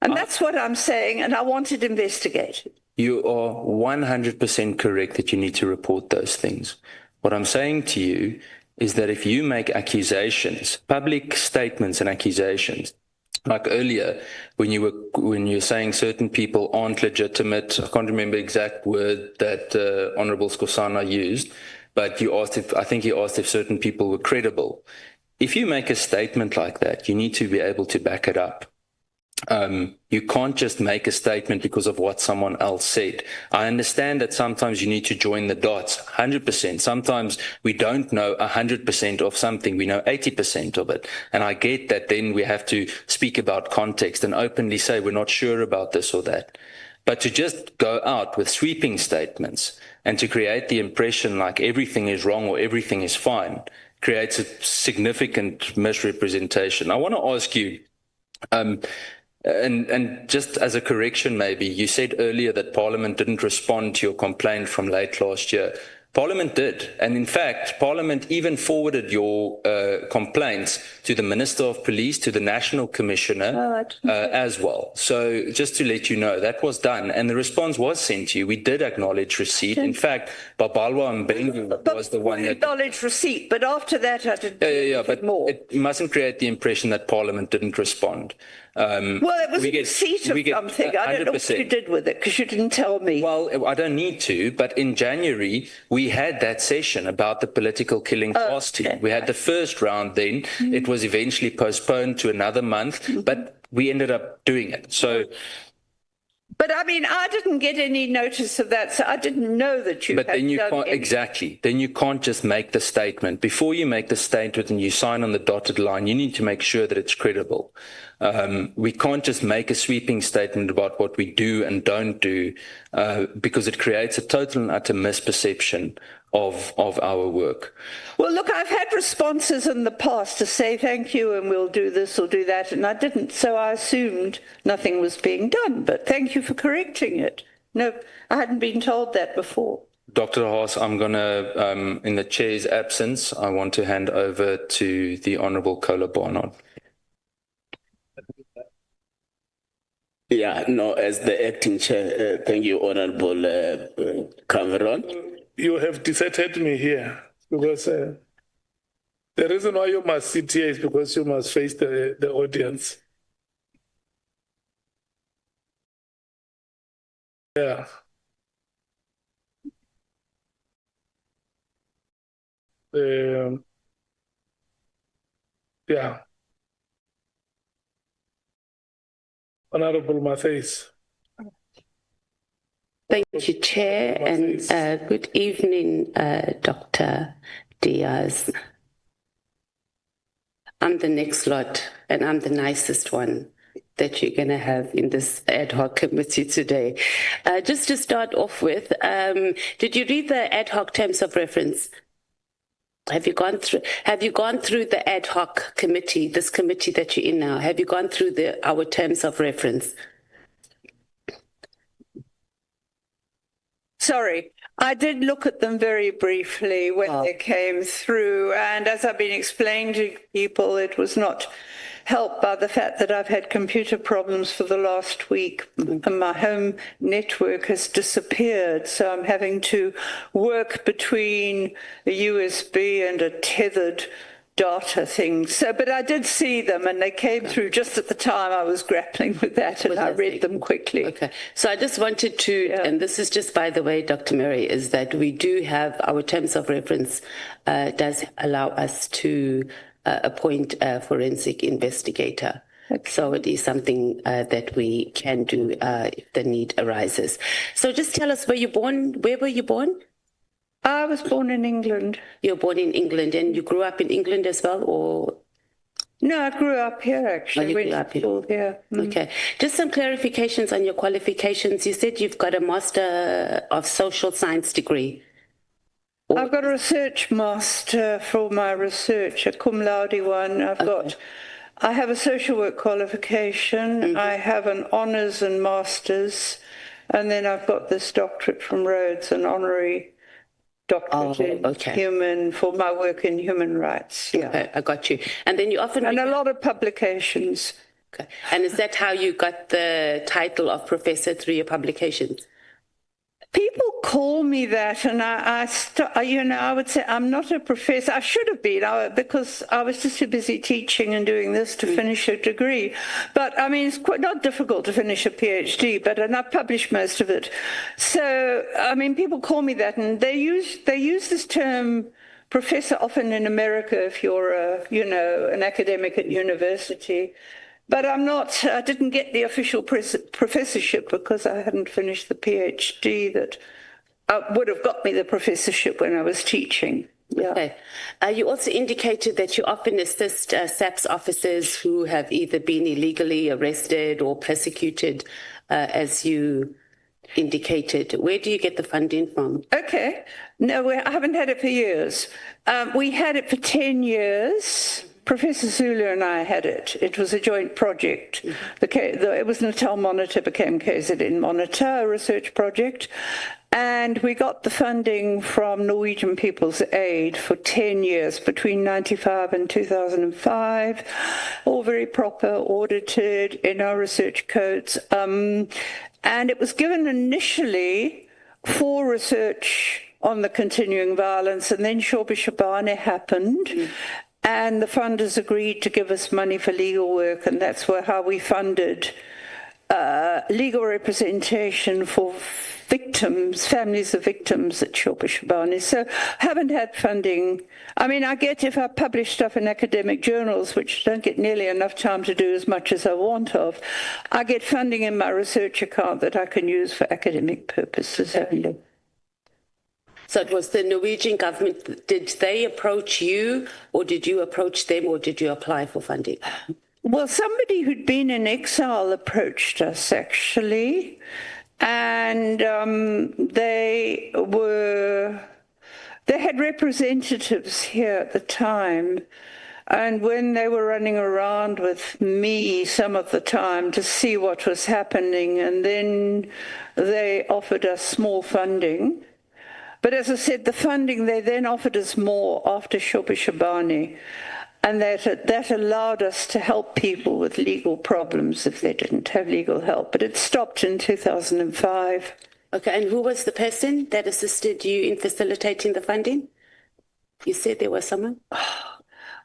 And that's what I'm saying, and I want it investigated. You are 100% correct that you need to report those things. What I'm saying to you is that if you make accusations, public statements and accusations, like earlier when you're saying certain people aren't legitimate, I can't remember the exact word that Honourable Skosana used, but I think you asked if certain people were credible. If you make a statement like that, you need to be able to back it up. You can't just make a statement because of what someone else said. I understand that sometimes you need to join the dots, 100%. Sometimes we don't know 100% of something. We know 80% of it. And I get that then we have to speak about context and openly say we're not sure about this or that. But to just go out with sweeping statements and to create the impression like everything is wrong or everything is fine creates a significant misrepresentation. I want to ask you, and just as a correction, maybe, you said earlier that Parliament didn't respond to your complaint from late last year. Parliament did. And in fact, Parliament even forwarded your complaints to the Minister of Police, to the National Commissioner as well. So just to let you know, that was done. And the response was sent to you. We did acknowledge receipt. In fact, Babalwa Mbengu was the one that... acknowledged receipt, but after that I didn't but more. It mustn't create the impression that Parliament didn't respond. Well, it was a receipt of something. I don't know what you did with it because you didn't tell me. Well, I don't need to, but in January, we had that session about the political killing task team. We had the first round then. It was eventually postponed to another month, but we ended up doing it. So... But I mean, I didn't get any notice of that, so I didn't know that you But had then you done can't, exactly. Then you can't just make the statement. Before you make the statement and you sign on the dotted line, you need to make sure that it's credible. We can't just make a sweeping statement about what we do and don't do because it creates a total and utter misperception of our work. Well, look, I've had responses in the past to say thank you and we'll do this or do that, and I didn't, so I assumed nothing was being done, but thank you for correcting it. No, I hadn't been told that before. Dr. Haas, I'm going to, in the chair's absence, I want to hand over to the Honourable Kola Barnard. Yeah, no, as the acting chair, thank you, Honourable Cameron. You have deserted me here because the reason why you must sit here is because you must face the audience. Yeah. Yeah. Honorable Matthys. Thank you, Chair, and good evening, Dr. Diaz. I'm the next lot, and I'm the nicest one that you're going to have in this ad hoc committee today. Just to start off with, did you read the ad hoc terms of reference? Have you gone through the ad hoc committee, this committee that you're in now? Have you gone through our terms of reference? Sorry, I did look at them very briefly when they came through, and as I've been explaining to people, it was not helped by the fact that I've had computer problems for the last week and my home network has disappeared, so I'm having to work between a USB and a tethered data thing. So, but I did see them and they came through just at the time I was grappling with that, and I read them quickly. Okay. So I just wanted to, and this is just by the way, Dr. Mary, is that we do have our terms of reference does allow us to appoint a forensic investigator. Okay. So it is something that we can do if the need arises. So just tell us, where were you born? I was born in England. You were born in England, and you grew up in England as well, or? No, I grew up here, actually. You grew up here. Yeah. Okay. Just some clarifications on your qualifications. You said you've got a Master of Social Science degree. I've got a research master for my research, a cum laude one. I have a social work qualification. I have an honours and masters, and then I've got this doctorate from Rhodes, an honorary doctorate in for my work in human rights. Yeah, okay, I got you. And then you often... And a lot of publications. Okay. And is that how you got the title of professor through your publications? People call me that, and I would say I'm not a professor. I should have been, because I was just too busy teaching and doing this to finish a degree. But I mean, it's quite not difficult to finish a PhD, and I've published most of it. So I mean, people call me that, and they use this term professor often in America if you're an academic at university. But I didn't get the official professorship because I hadn't finished the PhD that would have got me the professorship when I was teaching. Yeah. Okay. You also indicated that you often assist SAPS officers who have either been illegally arrested or persecuted, as you indicated. Where do you get the funding from? Okay. No, I haven't had it for years. We had it for 10 years. Professor Zulu and I had it. It was a joint project. It was Natal Monitor became KZN Monitor, a research project. And we got the funding from Norwegian People's Aid for 10 years, between 1995 and 2005, all very proper, audited in our research codes. And it was given initially for research on the continuing violence, and then Shobi Shabane happened. And the funders agreed to give us money for legal work, and that's how we funded legal representation for victims, families of victims at Shobi Shabane. So haven't had funding. I mean, if I publish stuff in academic journals, which don't get nearly enough time to do as much as I want of, I get funding in my research account that I can use for academic purposes only. So it was the Norwegian government. Did they approach you, or did you approach them, or did you apply for funding? Well, somebody who'd been in exile approached us, actually, and they had representatives here at the time, and when they were running around with me some of the time to see what was happening, and then they offered us small funding. But as I said, the funding, they then offered us more after Shobi Shabane, and that allowed us to help people with legal problems if they didn't have legal help. But it stopped in 2005. Okay, and who was the person that assisted you in facilitating the funding? You said there was someone?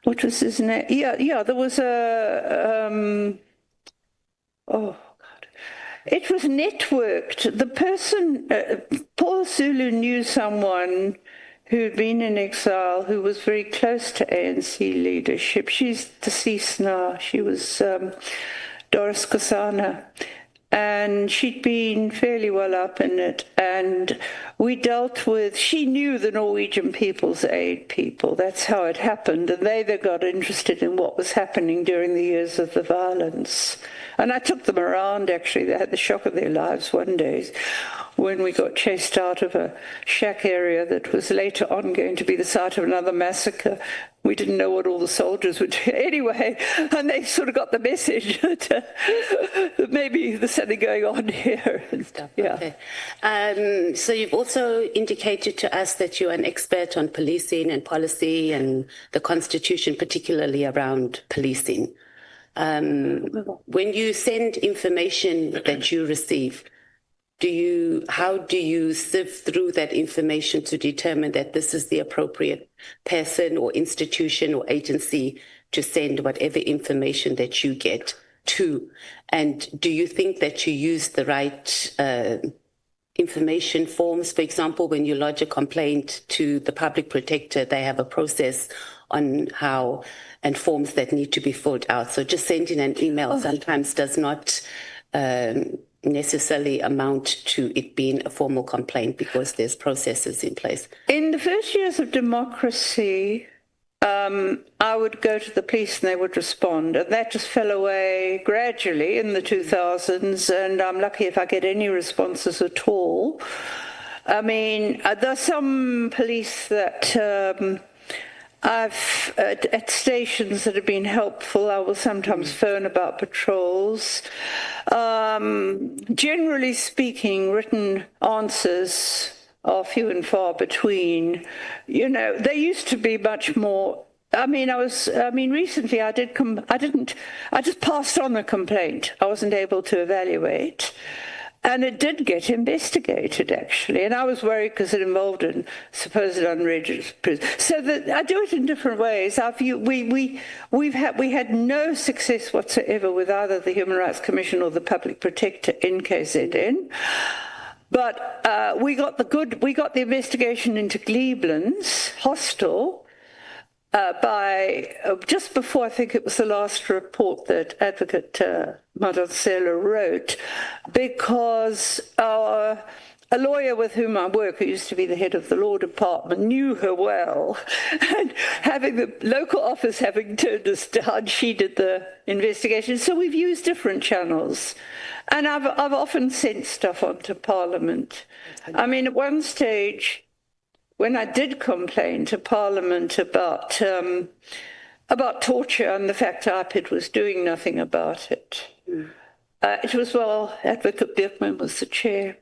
What was his name? Yeah, there was it was networked. The person, Paul Zulu knew someone who'd been in exile who was very close to ANC leadership. She's deceased now. She was Doris Kosana. And she'd been fairly well up in it. And we dealt with, she knew the Norwegian People's Aid people. That's how it happened. And they got interested in what was happening during the years of the violence. And I took them around, actually. They had the shock of their lives one day when we got chased out of a shack area that was later on going to be the site of another massacre. We didn't know what all the soldiers would do anyway, and they sort of got the message that maybe there's something going on here. And stuff. Yeah. Okay. So you've also indicated to us that you're an expert on policing and policy and the Constitution, particularly around policing. When you send information that you receive, how do you sift through that information to determine that this is the appropriate person or institution or agency to send whatever information that you get to? And do you think that you use the right information forms? For example, when you lodge a complaint to the public protector, they have a process on how and forms that need to be filled out. So just sending an email sometimes does not necessarily amount to it being a formal complaint because there's processes in place. In the first years of democracy, I would go to the police and they would respond, and that just fell away gradually in the 2000s, and I'm lucky if I get any responses at all. I mean, there's some police that I've at stations that have been helpful. I will sometimes phone about patrols. Generally speaking, written answers are few and far between. You know, they used to be much more. I mean, recently I just passed on the complaint. I wasn't able to evaluate. And it did get investigated, actually. And I was worried because it involved a supposed unregistered prison. So I do it in different ways. We had no success whatsoever with either the Human Rights Commission or the Public Protector in KZN. But we got the investigation into Cleveland's hostel. just before, I think it was the last report that Advocate Madonsela wrote, because a lawyer with whom I work, who used to be the head of the law department, knew her well. And having the local office having turned us down, she did the investigation. So we've used different channels. And I've often sent stuff on to Parliament. I mean, at one stage, when I did complain to Parliament about torture and the fact IPID was doing nothing about it, it was, well, Advocate Beertman was the chair.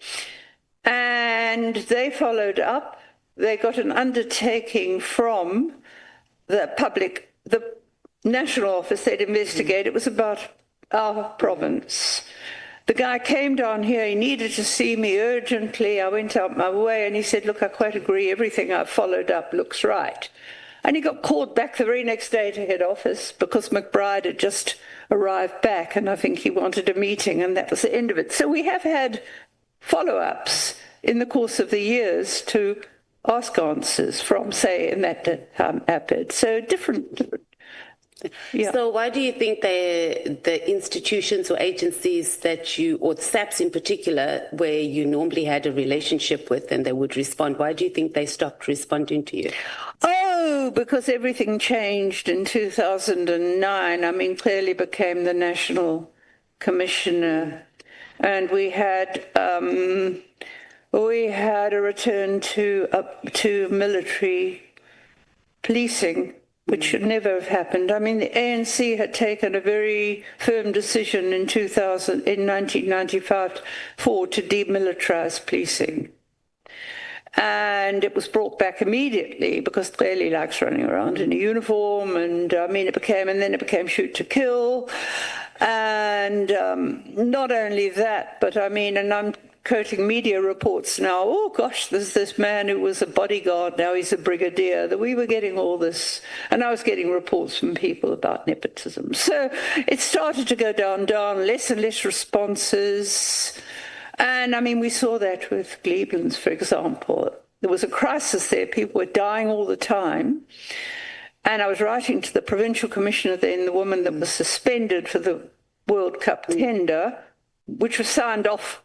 And they followed up. They got an undertaking from the national office. They'd investigate. It was about our province. The guy came down here. He needed to see me urgently. I went out my way, and he said, look, I quite agree. Everything I've followed up looks right. And he got called back the very next day to head office because McBride had just arrived back, and I think he wanted a meeting, and that was the end of it. So we have had follow-ups in the course of the years to ask answers from, say, in that APID. So different. Yeah. So why do you think the institutions or agencies that you, or the SAPS in particular, where you normally had a relationship with and they would respond, why do you think they stopped responding to you? Oh, because everything changed in 2009. I mean, clearly became the National Commissioner. And we had a return to military policing, which should never have happened. I mean, the ANC had taken a very firm decision in 1995 to demilitarize policing. And it was brought back immediately because clearly likes running around in a uniform. And I mean, then it became shoot to kill. And not only that, but I mean, and I'm quoting media reports now, oh gosh, there's this man who was a bodyguard, now he's a brigadier, that we were getting all this, and I was getting reports from people about nepotism. So it started to go down, less and less responses. And I mean, we saw that with Glebelands, for example. There was a crisis there, people were dying all the time. And I was writing to the provincial commissioner then, the woman that was suspended for the World Cup tender, which was signed off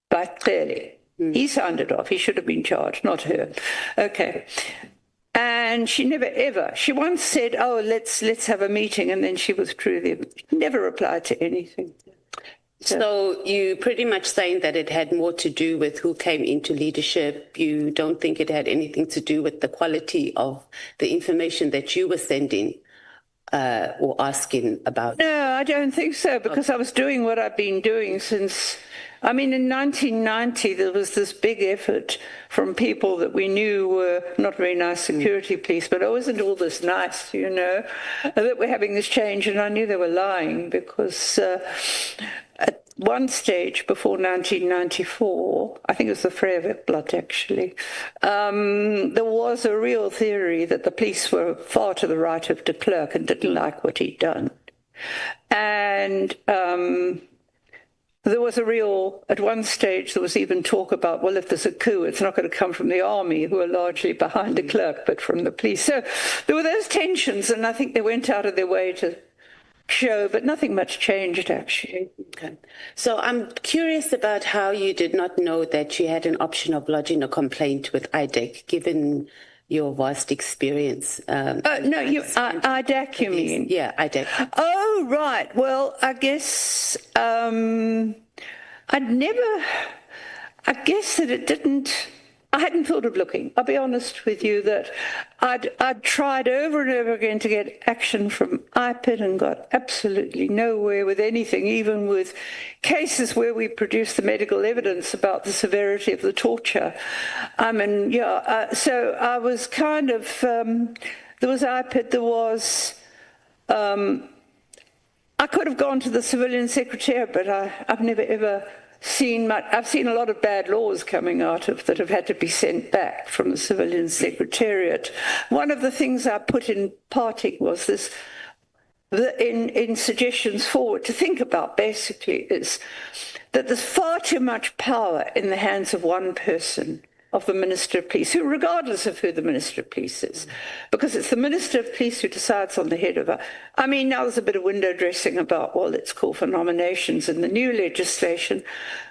by Clearly. He signed it off. He should have been charged, not her. Okay. And she she once said, oh, let's have a meeting, and then she withdrew never replied to anything. So you pretty much saying that it had more to do with who came into leadership. You don't think it had anything to do with the quality of the information that you were sending or asking about? No, I don't think so, because I was doing what I've been doing since, I mean, in 1990, there was this big effort from people that we knew were not very nice security police, but it wasn't all this nice, you know, that we're having this change, and I knew they were lying because at one stage before 1994, I think it was the Freyvik blood actually, there was a real theory that the police were far to the right of de Klerk and didn't like what he'd done. And there was at one stage, there was even talk about, well, if there's a coup, it's not going to come from the army, who are largely behind de Klerk, but from the police. So there were those tensions, and I think they went out of their way to show, but nothing much changed, actually. Okay. So I'm curious about how you did not know that you had an option of lodging a complaint with IDEC, given your vast experience. IDEC, you mean? Yeah, IDEC. Oh, right. Well, I guess I guess that it didn't, I hadn't thought of looking. I'll be honest with you that I'd tried over and over again to get action from IPID and got absolutely nowhere with anything, even with cases where we produced the medical evidence about the severity of the torture. I mean, so I was kind of, there was IPID, there was, I could have gone to the civilian secretariat, but I've never ever seen much. I've seen a lot of bad laws coming out of that have had to be sent back from the civilian secretariat. One of the things I put in parting was this, in suggestions forward to think about basically, is that there's far too much power in the hands of one person of the Minister of Police, who, regardless of who the Minister of Police is, because it's the Minister of Police who decides on the head of it. I mean, now there's a bit of window dressing about, well, let's call for nominations in the new legislation.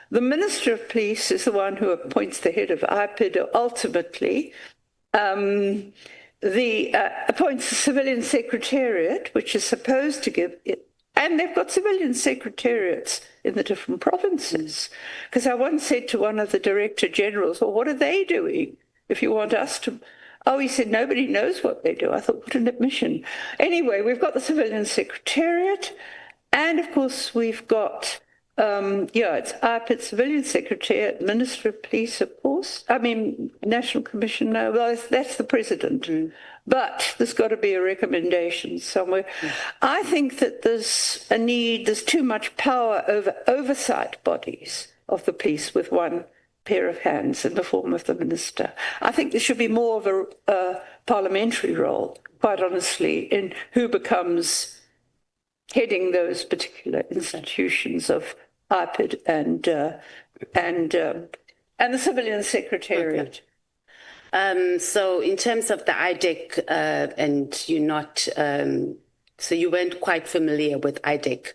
The Minister of Police is the one who appoints the head of IPID ultimately. Appoints the Civilian Secretariat, which is supposed to give it, and they've got civilian secretariats in the different provinces. Because I once said to one of the Director Generals, well, what are they doing if you want us to... Oh, he said, nobody knows what they do. I thought, what an admission. Anyway, we've got the Civilian Secretariat, and of course we've got, it's IPID, Civilian Secretariat, Minister of Police, of course. I mean, National Commission, no, well, that's the President. But there's got to be a recommendation somewhere. I think that there's a need, there's too much power over oversight bodies of the police with one pair of hands in the form of the minister. I think there should be more of a parliamentary role, quite honestly, in who becomes heading those particular institutions of IPID and the Civilian Secretariat. Okay. So in terms of the IDEC, and you're not, so you weren't quite familiar with IDEC.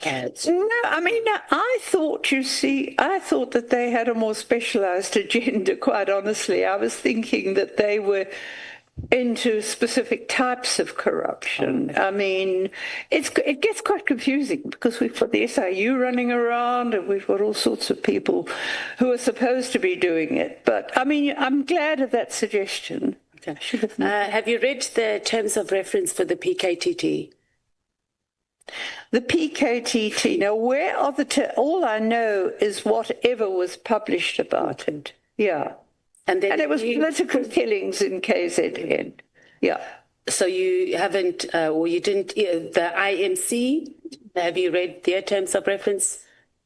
No, I mean, I thought that they had a more specialized agenda, quite honestly. I was thinking that they were into specific types of corruption. I mean, it gets quite confusing because we've got the SIU running around and we've got all sorts of people who are supposed to be doing it. But, I mean, I'm glad of that suggestion. Okay. Have you read the terms of reference for the PKTT? The PKTT, now where are all I know is whatever was published about it. Yeah. And it was political killings in KZN. Yeah. So you haven't, or you didn't, the IMC, have you read their terms of reference?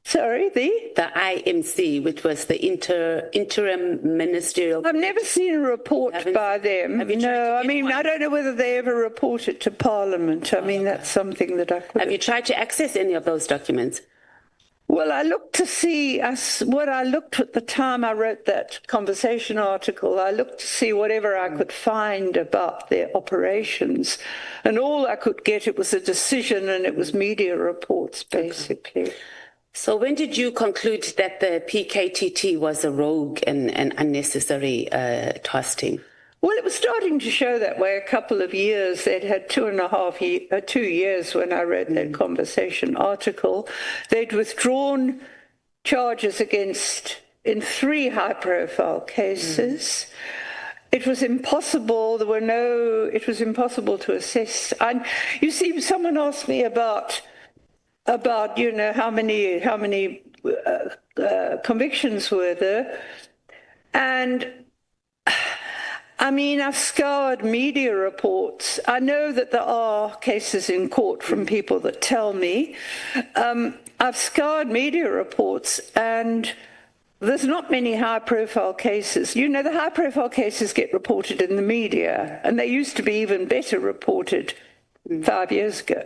Sorry, the IMC, which was the interim ministerial. I've never seen a report by them. No, I mean, I don't know whether they ever report it to Parliament. I mean, that's something that I could. Have you tried to access any of those documents? Well, I looked to see what I looked at the time I wrote that conversation article. I looked to see whatever I could find about their operations. And all I could get, it was a decision and it was media reports, basically. Okay. So when did you conclude that the PKTT was a rogue and unnecessary task team? Well, it was starting to show that way a couple of years. They'd had 2 years when I wrote that conversation article. They'd withdrawn charges in 3 high-profile cases. It was impossible. It was impossible to assess. And you see, someone asked me about how many convictions were there, and I mean, I've scoured media reports. I know that there are cases in court from people that tell me. I've scoured media reports, and there's not many high-profile cases. You know, the high-profile cases get reported in the media, and they used to be even better reported 5 years ago.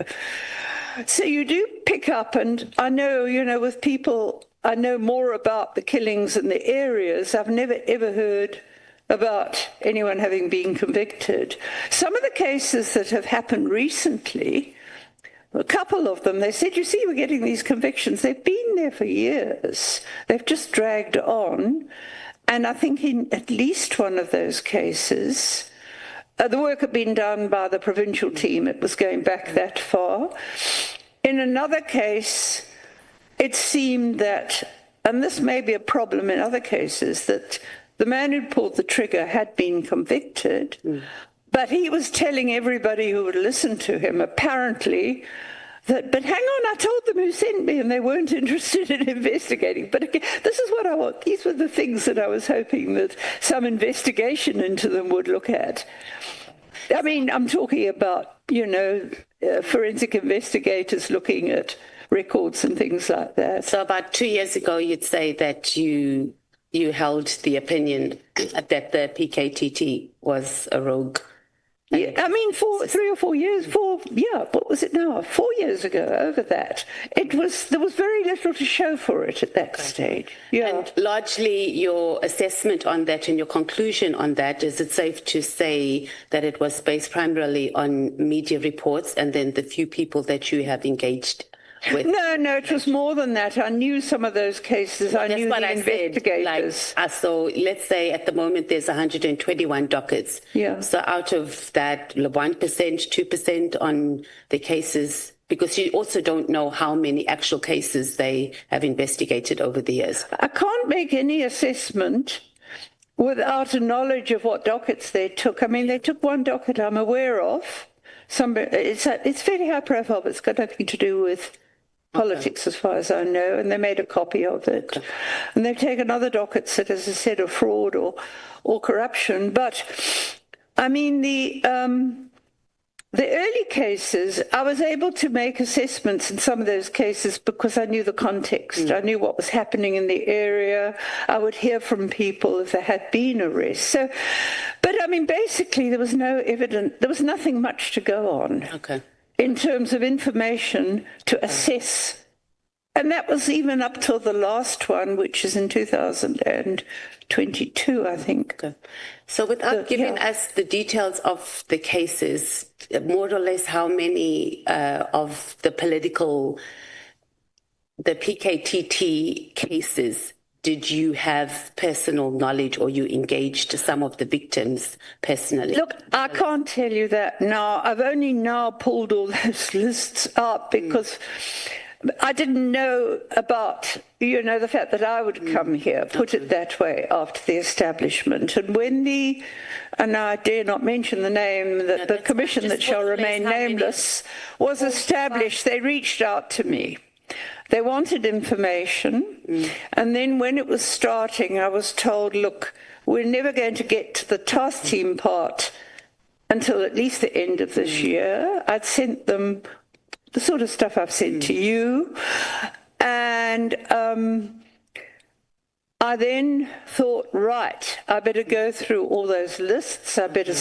So you do pick up, and I know, with people, I know more about the killings in the areas. I've never, ever heard about anyone having been convicted. Some of the cases that have happened recently, a couple of them, they said, you see, we're getting these convictions. They've been there for years. They've just dragged on. And I think in at least one of those cases, the work had been done by the provincial team. It was going back that far. In another case, it seemed that, and this may be a problem in other cases, that the man who pulled the trigger had been convicted, but he was telling everybody who would listen to him, apparently, that, but hang on, I told them who sent me, and they weren't interested in investigating. But again, this is what I want. These were the things that I was hoping that some investigation into them would look at. I mean, I'm talking about, forensic investigators looking at records and things like that. So about 2 years ago, you'd say that you held the opinion that the PKTT was a rogue Yeah, I mean, 3 or 4 years, what was it now? 4 years ago, over that. There was very little to show for it at that stage. Yeah. And largely your assessment on that and your conclusion on that, is it safe to say that it was based primarily on media reports and then the few people that you have engaged with? No, it was more than that. I knew some of those cases. I knew the investigators. So let's say at the moment there's 121 dockets. Yeah. So out of that, 1%, 2% on the cases, because you also don't know how many actual cases they have investigated over the years. I can't make any assessment without a knowledge of what dockets they took. I mean, they took one docket I'm aware of. It's fairly high profile, but it's got nothing to do with politics as far as I know, and they made a copy of it. Okay. And they've taken other dockets that, as I said, are fraud or corruption. But, I mean, the early cases, I was able to make assessments in some of those cases because I knew the context. I knew what was happening in the area. I would hear from people if there had been arrests. So, but, I mean, basically, there was no evidence. There was nothing much to go on. Okay. In terms of information to assess. And that was even up till the last one, which is in 2022, I think. Okay. So without giving us the details of the cases, more or less how many of the PKTT cases did you have personal knowledge, or you engaged some of the victims personally? Look, I can't tell you that now. I've only now pulled all those lists up because I didn't know about, the fact that I would come here, put it that way, after the establishment. And when and I dare not mention the name, the commission that shall remain nameless was established, they reached out to me. They wanted information, and then when it was starting, I was told, look, we're never going to get to the task team part until at least the end of this year. I'd sent them the sort of stuff I've sent to you, and I then thought, right, I better go through all those lists, I better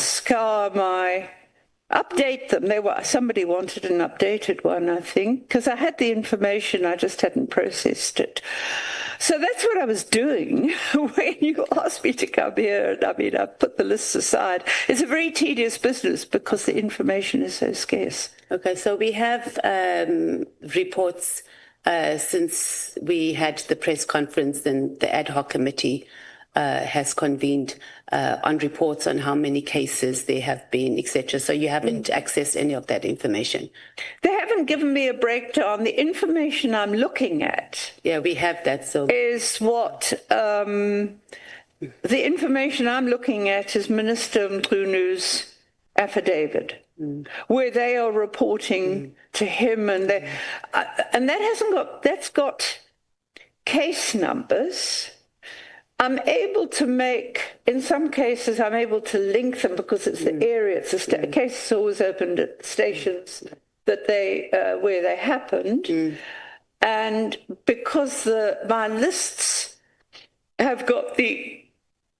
update them. Somebody wanted an updated one, I think, because I had the information, I just hadn't processed it. So that's what I was doing when you asked me to come here. And I mean, I put the lists aside. It's a very tedious business because the information is so scarce. Okay, so we have reports since we had the press conference and the ad hoc committee has convened on reports on how many cases there have been, etc. So you haven't accessed any of that information? They haven't given me a breakdown. The information I'm looking at... Yeah, we have that. So is what... the information I'm looking at is Minister Mkhwanazi's affidavit, where they are reporting to him, and that's got case numbers. I'm able to in some cases, I'm able to link them because it's the area. It's the case is always opened at stations that where they happened, and because my lists have got the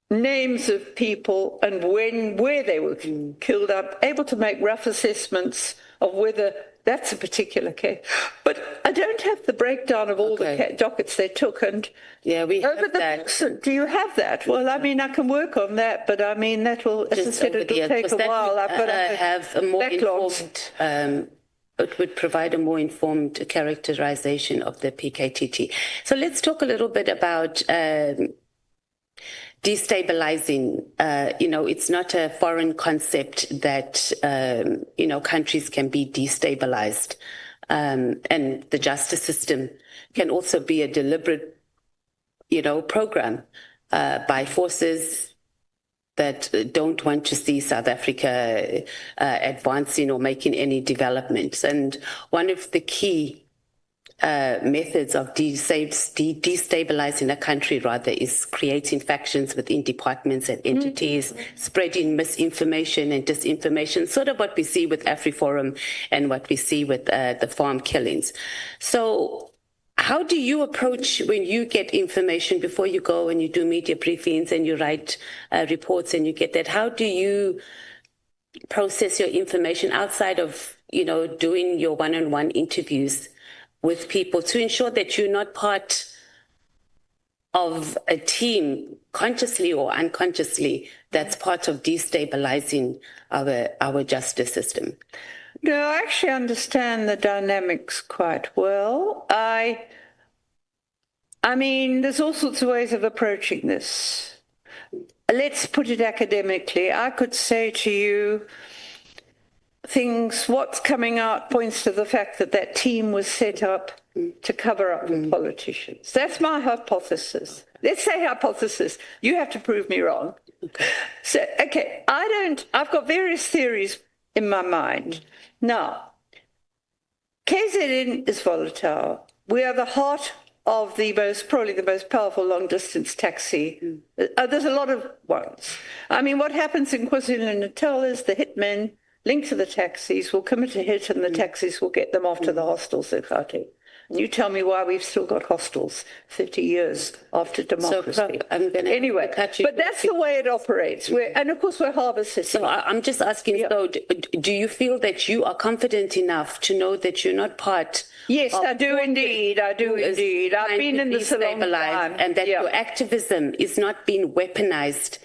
names of people and where they were killed, I'm able to make rough assessments of whether that's a particular case. But I don't have the breakdown of all the dockets they took. And yeah, we have that. Do you have that? Well, I mean, I can work on that, but I mean, that will, as I said, it'll take a while. I've got to have a more informed, it would provide a more informed characterization of the PKTT. So let's talk a little bit about destabilizing. It's not a foreign concept that, countries can be destabilized. And the justice system can also be a deliberate, program by forces that don't want to see South Africa advancing or making any developments. And one of the key methods of destabilizing a country, is creating factions within departments and entities, spreading misinformation and disinformation, sort of what we see with AfriForum and what we see with the farm killings. So how do you approach when you get information before you go and you do media briefings and you write reports and you get that? How do you process your information outside of, doing your one-on-one interviews with people to ensure that you're not part of a team, consciously or unconsciously, that's part of destabilizing our justice system? No, I actually understand the dynamics quite well. I mean, there's all sorts of ways of approaching this. Let's put it academically. I could say to you what's coming out points to the fact that that team was set up to cover up for politicians. That's my hypothesis. Let's say hypothesis. You have to prove me wrong. So, okay, I've got various theories in my mind. Now, KZN is volatile. We are the heart of probably the most powerful long-distance taxi. There's a lot of ones. I mean, what happens in KwaZulu-Natal is the hitmen linked to the taxis will commit a hit and the taxis will get them off to the hostels in Gauteng. And you tell me why we've still got hostels 30 years after democracy. Anyway, but that's the way it operates. And of course, we're harbour city. So I'm just asking, so do you feel that you are confident enough to know that you're not part? Yes, I do indeed. I do indeed. I've been in this a long time. And that your activism is not being weaponized.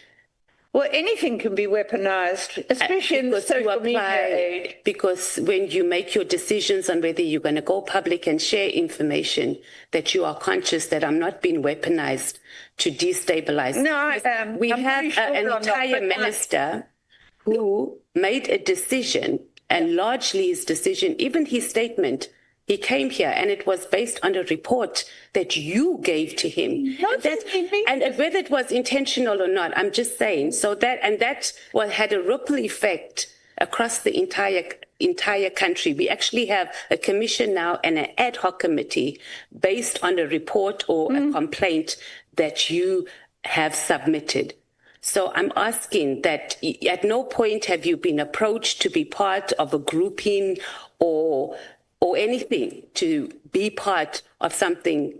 Well, anything can be weaponized, especially in the social media age. Because when you make your decisions on whether you're going to go public and share information, that you are conscious that I'm not being weaponized to destabilize. No, we have an entire minister who made a decision, and largely his decision, even his statement, he came here and it was based on a report that you gave to him. And whether it was intentional or not, I'm just saying. So that had a ripple effect across the entire country. We actually have a commission now and an ad hoc committee based on a report or a complaint that you have submitted. So I'm asking that at no point have you been approached to be part of a grouping or anything, to be part of something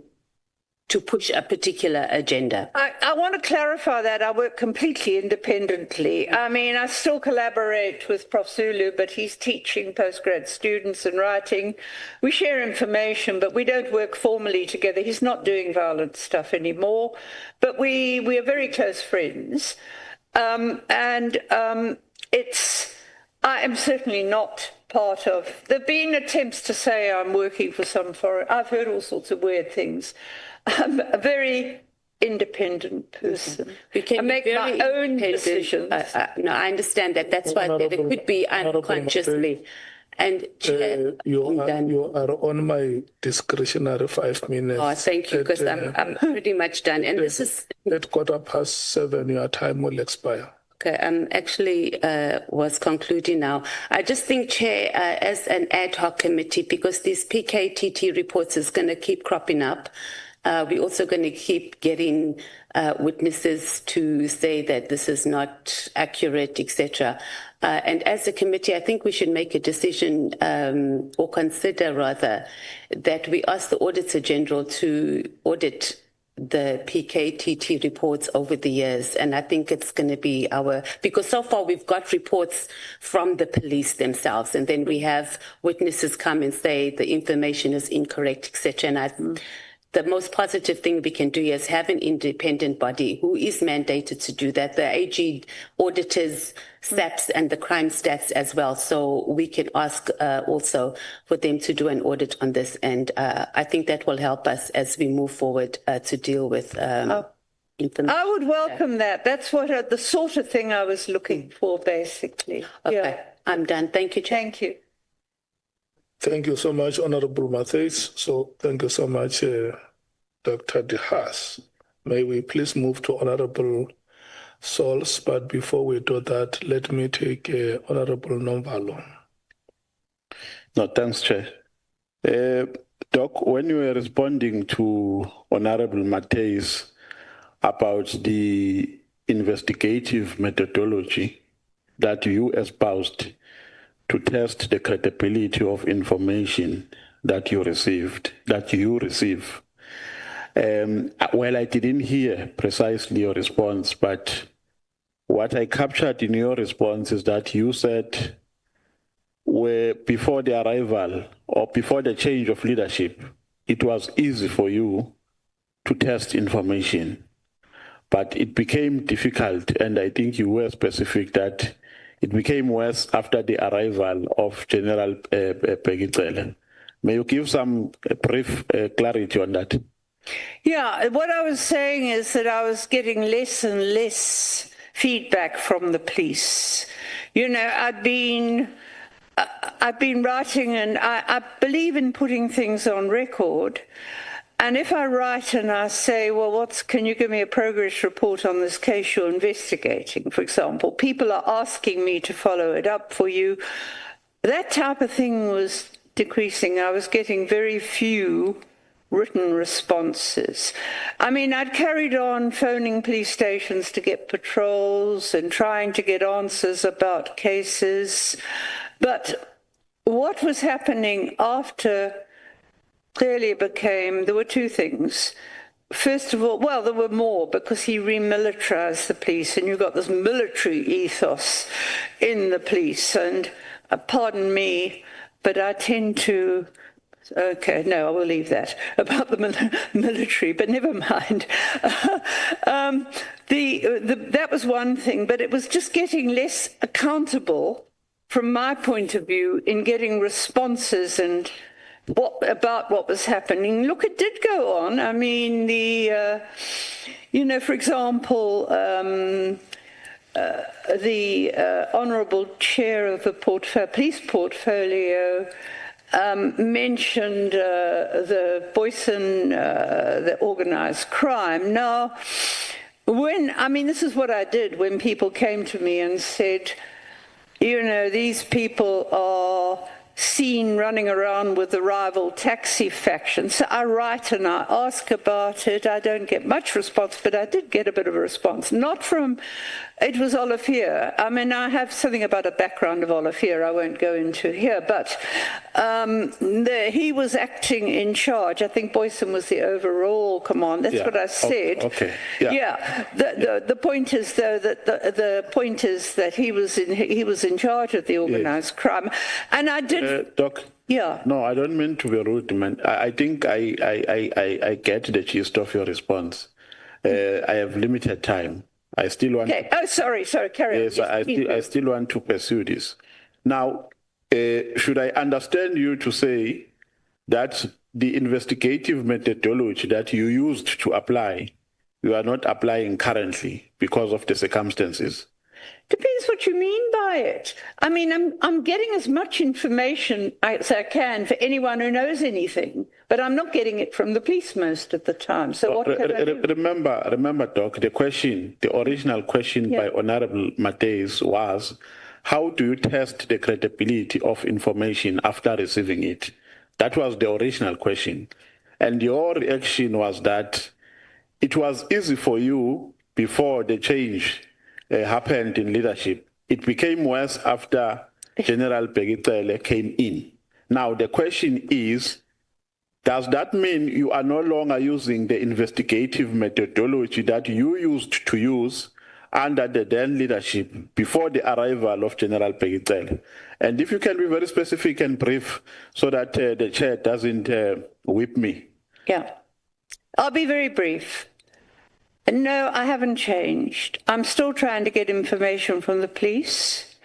to push a particular agenda? I want to clarify that I work completely independently. I mean, I still collaborate with Prof. Zulu, but he's teaching postgrad students and writing. We share information, but we don't work formally together. He's not doing violent stuff anymore, but we are very close friends. I am certainly not part of. There have been attempts to say I'm working for some foreign. I've heard all sorts of weird things. I'm a very independent person. I make my own decisions. No, I understand that. That's why there could be unconsciously. And you are on my discretionary 5 minutes. Oh, thank you, because I'm pretty much done. And this is at 7:15. Your time will expire. Okay, I'm actually was concluding now. I just think, Chair, as an ad hoc committee, because these PKTT reports is going to keep cropping up, we're also going to keep getting witnesses to say that this is not accurate, etc. And as a committee, I think we should make a decision or consider rather that we ask the Auditor General to audit the PKTT reports over the years. And I think it's going to be because so far we've got reports from the police themselves, and then we have witnesses come and say the information is incorrect, etc. And the most positive thing we can do is have an independent body who is mandated to do that. The AG auditors, SAPS, and the crime stats as well. So we can ask also for them to do an audit on this. And I think that will help us as we move forward to deal with information. I would welcome that. That's what the sort of thing I was looking for, basically. Okay, yeah. I'm done. Thank you, Chair. Thank you. Thank you so much, Honorable Matthys. So thank you so much, Dr. De Haas. May we please move to Honorable Sols, but before we do that, let me take Honorable Nomvalo. No, thanks, Chair. Doc, when you were responding to Honorable Matthys about the investigative methodology that you espoused to test the credibility of information that you receive. Well, I didn't hear precisely your response, but what I captured in your response is that you said where before the arrival or before the change of leadership, it was easy for you to test information, but it became difficult, and I think you were specific that it became worse after the arrival of General Pegicele. May you give some brief clarity on that? Yeah, what I was saying is that I was getting less and less feedback from the police. You know, I've been writing, and I believe in putting things on record. And if I write and I say, well, can you give me a progress report on this case you're investigating, for example, people are asking me to follow it up for you. That type of thing was decreasing. I was getting very few written responses. I mean, I'd carried on phoning police stations to get patrols and trying to get answers about cases. But what was happening after clearly became, there were two things. First of all, well, there were more because he remilitarized the police, and you've got this military ethos in the police. And pardon me, but I tend to, okay, no, I will leave that about the military, but never mind. That was one thing, but it was just getting less accountable from my point of view in getting responses and about what was happening. Look, it did go on. I mean, you know, for example, the honourable chair of the police portfolio mentioned the Boyson, the organised crime. Now, this is what I did when people came to me and said, you know, these people are seen running around with the rival taxi faction. So I write and I ask about it. I don't get much response, but I did get a bit of a response. Not from, it was Olivier. I mean, I have something about a background of Olivier I won't go into here, but he was acting in charge. I think Boyson was the overall command. That's what I said. Okay. Yeah. The point is, though, that the point is that he was in charge of the organised crime, and I did. Doc. Yeah. No, I don't mean to be rude, man. I think I get the gist of your response. I have limited time. I still want. Okay. Oh, sorry. Carry on. Yes, I still want to pursue this. Now, should I understand you to say that the investigative methodology that you used to apply, you are not applying currently because of the circumstances? Depends what you mean by it. I mean, I'm getting as much information as I can for anyone who knows anything, but I'm not getting it from the police most of the time. So what can I do? Remember, Doc, the original question by Honorable Mateus was, how do you test the credibility of information after receiving it? That was the original question. And your reaction was that it was easy for you before the change happened in leadership. It became worse after General Pegicele came in. Now, the question is, does that mean you are no longer using the investigative methodology that you used to use under the then leadership before the arrival of General Pegicele? And if you can be very specific and brief so that the chair doesn't whip me. Yeah, I'll be very brief. No, I haven't changed. I'm still trying to get information from the police,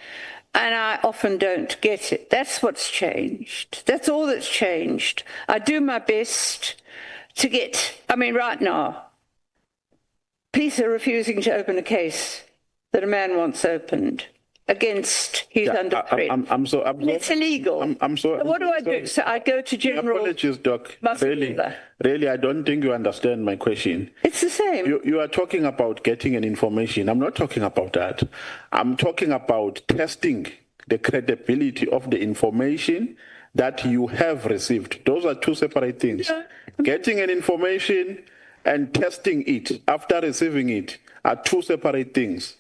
and I often don't get it. That's what's changed. That's all that's changed. I do my best to get, right now, police are refusing to open a case that a man wants opened against, he's under threat. It's illegal. What do I do? So I go to General... Apologies, Doc. Really, I don't think you understand my question. It's the same. You are talking about getting an information. I'm not talking about that. I'm talking about testing the credibility of the information that you have received. Those are two separate things. Yeah. Getting an information and testing it after receiving it are two separate things.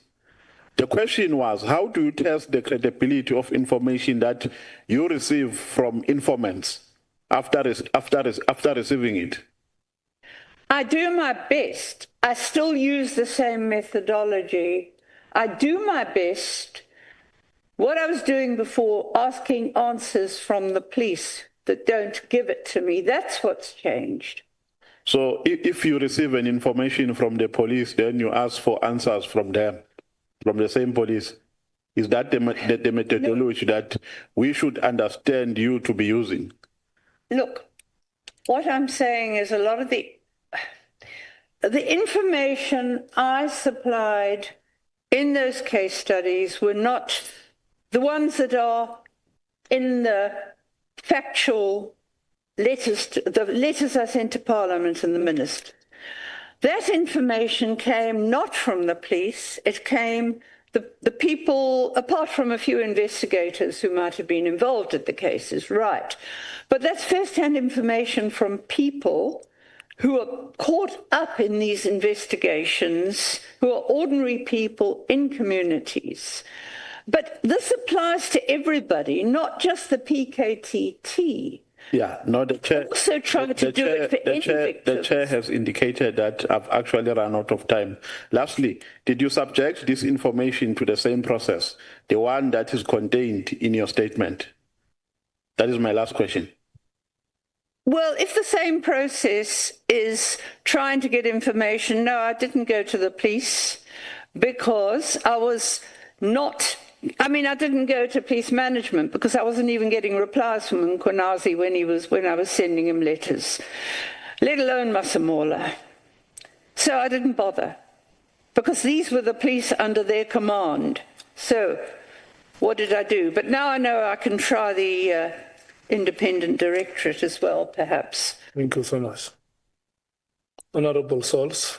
The question was, how do you test the credibility of information that you receive from informants after receiving it? I do my best. I still use the same methodology. I do my best. What I was doing before, asking answers from the police that don't give it to me, that's what's changed. So if you receive an information from the police, then you ask for answers from them, from the same police. Is that the methodology that we should understand you to be using? Look, what I'm saying is a lot of the information I supplied in those case studies were not the ones that are in the factual letters, the letters I sent to Parliament and the Minister. That information came not from the police, it came the people, apart from a few investigators who might have been involved in the cases, right. But that's first-hand information from people who are caught up in these investigations, who are ordinary people in communities. But this applies to everybody, not just the PKTT. Yeah, no, the chair. Also trying to do it for any victims. The chair has indicated that I've actually run out of time. Lastly, did you subject this information to the same process, the one that is contained in your statement? That is my last question. Well, if the same process is trying to get information, no, I didn't go to the police because I was not. I didn't go to police management because I wasn't even getting replies from Mkhwanazi when I was sending him letters, let alone Masemola. So I didn't bother because these were the police under their command. So what did I do? But now I know I can try the independent directorate as well, perhaps. Thank you so much. Honorable Sols,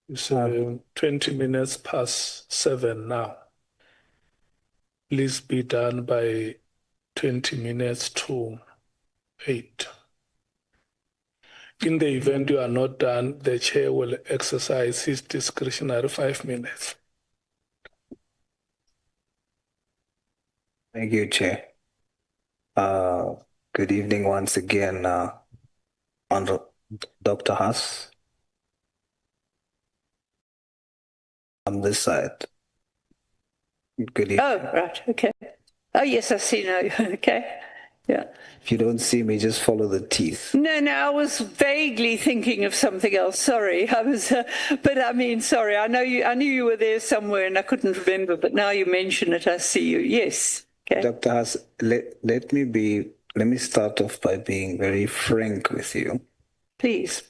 it's 20 minutes past 7 now. Please be done by 20 minutes to 8. In the event you are not done, the chair will exercise his discretionary 5 minutes. Thank you, Chair. Good evening once again, on Dr. Haas. On this side. Good evening. Oh, right, okay. Oh, yes, I see now. Okay, yeah. If you don't see me, just follow the teeth. No, I was vaguely thinking of something else. Sorry, I was, sorry. I knew you were there somewhere and I couldn't remember, but now you mention it, I see you. Yes. Okay. Dr. Haas, let me start off by being very frank with you. Please.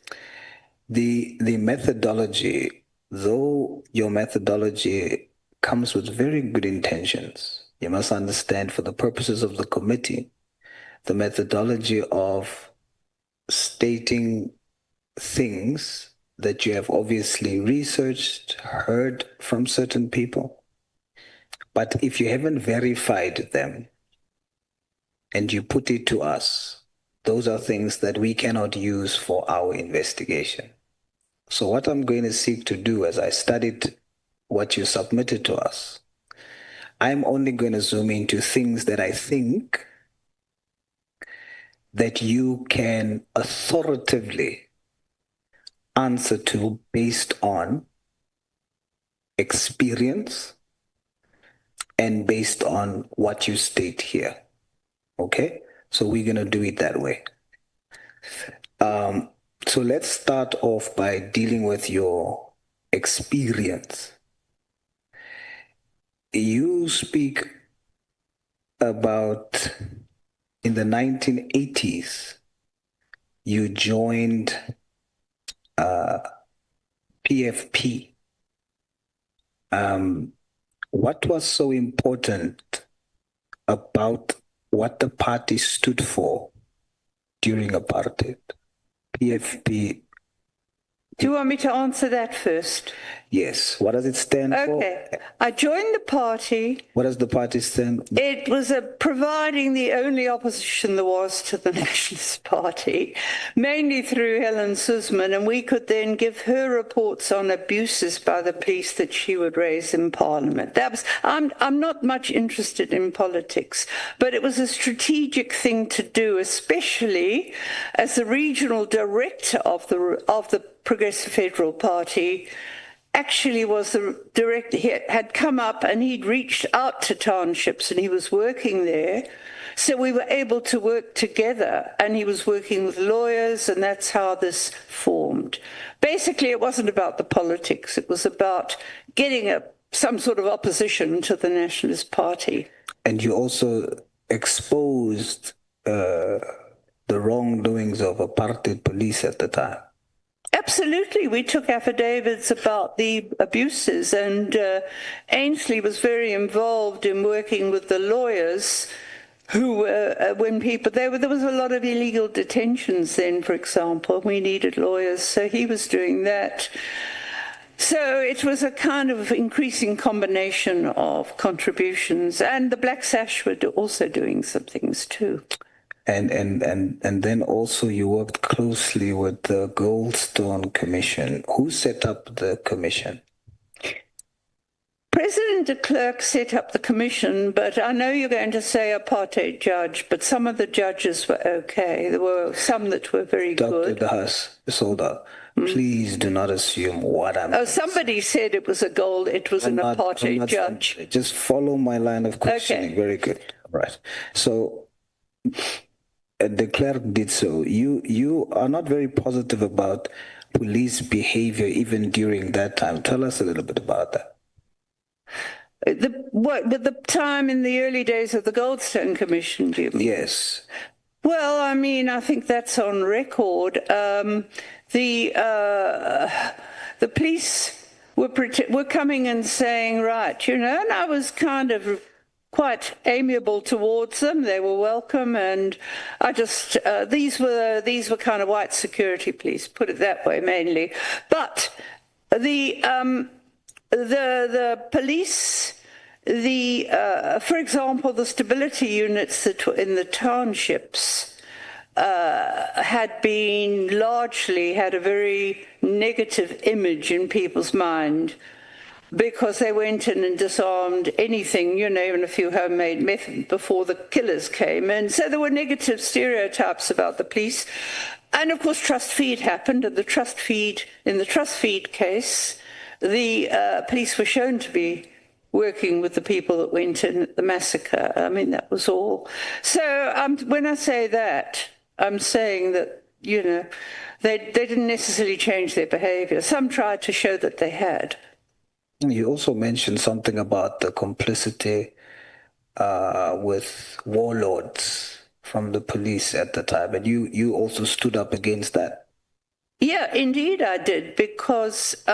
The methodology, though your methodology comes with very good intentions, you must understand for the purposes of the committee, the methodology of stating things that you have obviously researched, heard from certain people, but if you haven't verified them and you put it to us, those are things that we cannot use for our investigation. So what I'm going to seek to do as I studied what you submitted to us, I'm only going to zoom into things that I think that you can authoritatively answer to based on experience and based on what you state here. Okay? So we're going to do it that way. So let's start off by dealing with your experience. You speak about in the 1980s, you joined PFP. What was so important about what the party stood for during apartheid? PFP. Do you want me to answer that first? Yes. What does it stand for? Okay. I joined the party. What does the party stand for? It was providing the only opposition there was to the Nationalist Party, mainly through Helen Suzman, and we could then give her reports on abuses by the police that she would raise in Parliament. That was. I'm not much interested in politics, but it was a strategic thing to do, especially as the regional director of the Progressive Federal Party. actually was the director, he had come up and he'd reached out to townships and he was working there. So we were able to work together, and he was working with lawyers, and that's how this formed. Basically, it wasn't about the politics. It was about getting some sort of opposition to the Nationalist Party. And you also exposed the wrongdoings of apartheid police at the time. Absolutely. We took affidavits about the abuses, and Ainsley was very involved in working with the lawyers who were, there was a lot of illegal detentions then, for example. We needed lawyers, so he was doing that. So it was a kind of increasing combination of contributions, and the Black Sash were also doing some things too. And then also you worked closely with the Goldstone Commission. Who set up the commission? President de Klerk set up the commission, but I know you're going to say apartheid judge, but some of the judges were okay. There were some that were very good. Dr. Haas, Solda, please do not assume what I'm... Oh, somebody said it was an apartheid judge. Just follow my line of questioning. Okay. Very good. All right. So de Klerk did so. You are not very positive about police behavior even during that time. Tell us a little bit about that. With the time in the early days of the Goldstone Commission, do you mean? Yes. Well, I mean, I think that's on record. The police were coming and saying, right, and I was kind of quite amiable towards them. They were welcome, and I just these were kind of white security police, put it that way, mainly. But the police, for example, the stability units that were in the townships had a very negative image in people's mind, because they went in and disarmed anything, even a few homemade meth before the killers came. And so there were negative stereotypes about the police. And of course, trust feed happened, and in the trust feed case, the police were shown to be working with the people that went in at the massacre. I mean, that was all. So when I say that, I'm saying that, they didn't necessarily change their behavior. Some tried to show that they had. You also mentioned something about the complicity with warlords from the police at the time, and you also stood up against that. Yeah, indeed I did, because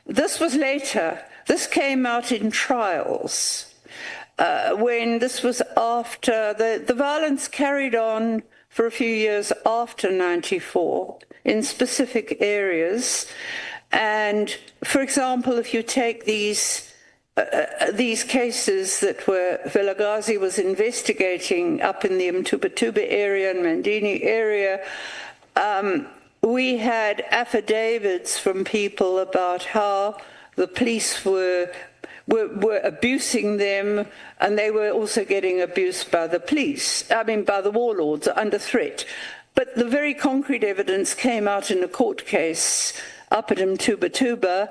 this was later. This came out in trials, when this was after the violence carried on for a few years after 94 in specific areas. And, for example, if you take these cases that Vilakazi was investigating up in the Mtuba area and Mandini area, we had affidavits from people about how the police were abusing them, and they were also getting abused by the police, by the warlords, under threat. But the very concrete evidence came out in a court case up at Mtuba,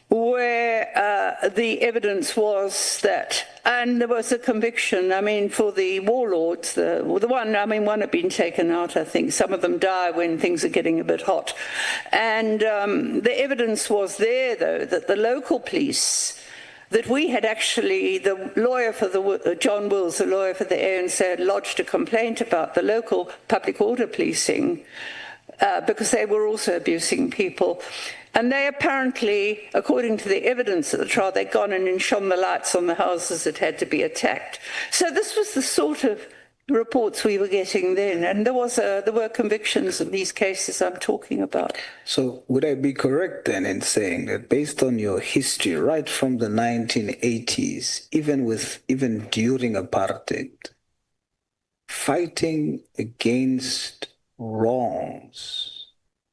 where the evidence was that, and there was a conviction, for the warlords, one had been taken out, I think. Some of them die when things are getting a bit hot. And the evidence was there, though, that the local police, that we had actually, the lawyer for John Wills, the lawyer for the ANC, had lodged a complaint about the local public order policing, because they were also abusing people. And they apparently, according to the evidence at the trial, they'd gone in and shone the lights on the houses that had to be attacked. So this was the sort of reports we were getting then, and there were convictions in these cases I'm talking about. So would I be correct then in saying that based on your history right from the 1980s, even during apartheid, fighting against wrongs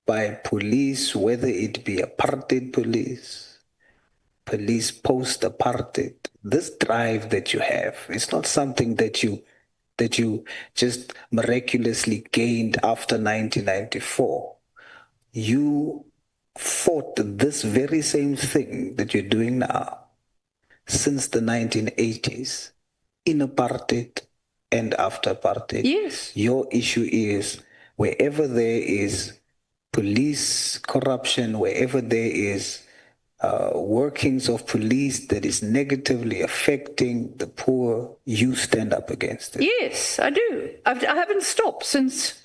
by police, whether it be apartheid police post-apartheid, this drive that you have, it's not something that you just miraculously gained after 1994. You fought this very same thing that you're doing now since the 1980s, in apartheid and after apartheid. Yes. Your issue is wherever there is police corruption, wherever there is workings of police that is negatively affecting the poor, you stand up against it. Yes, I do. I haven't stopped since.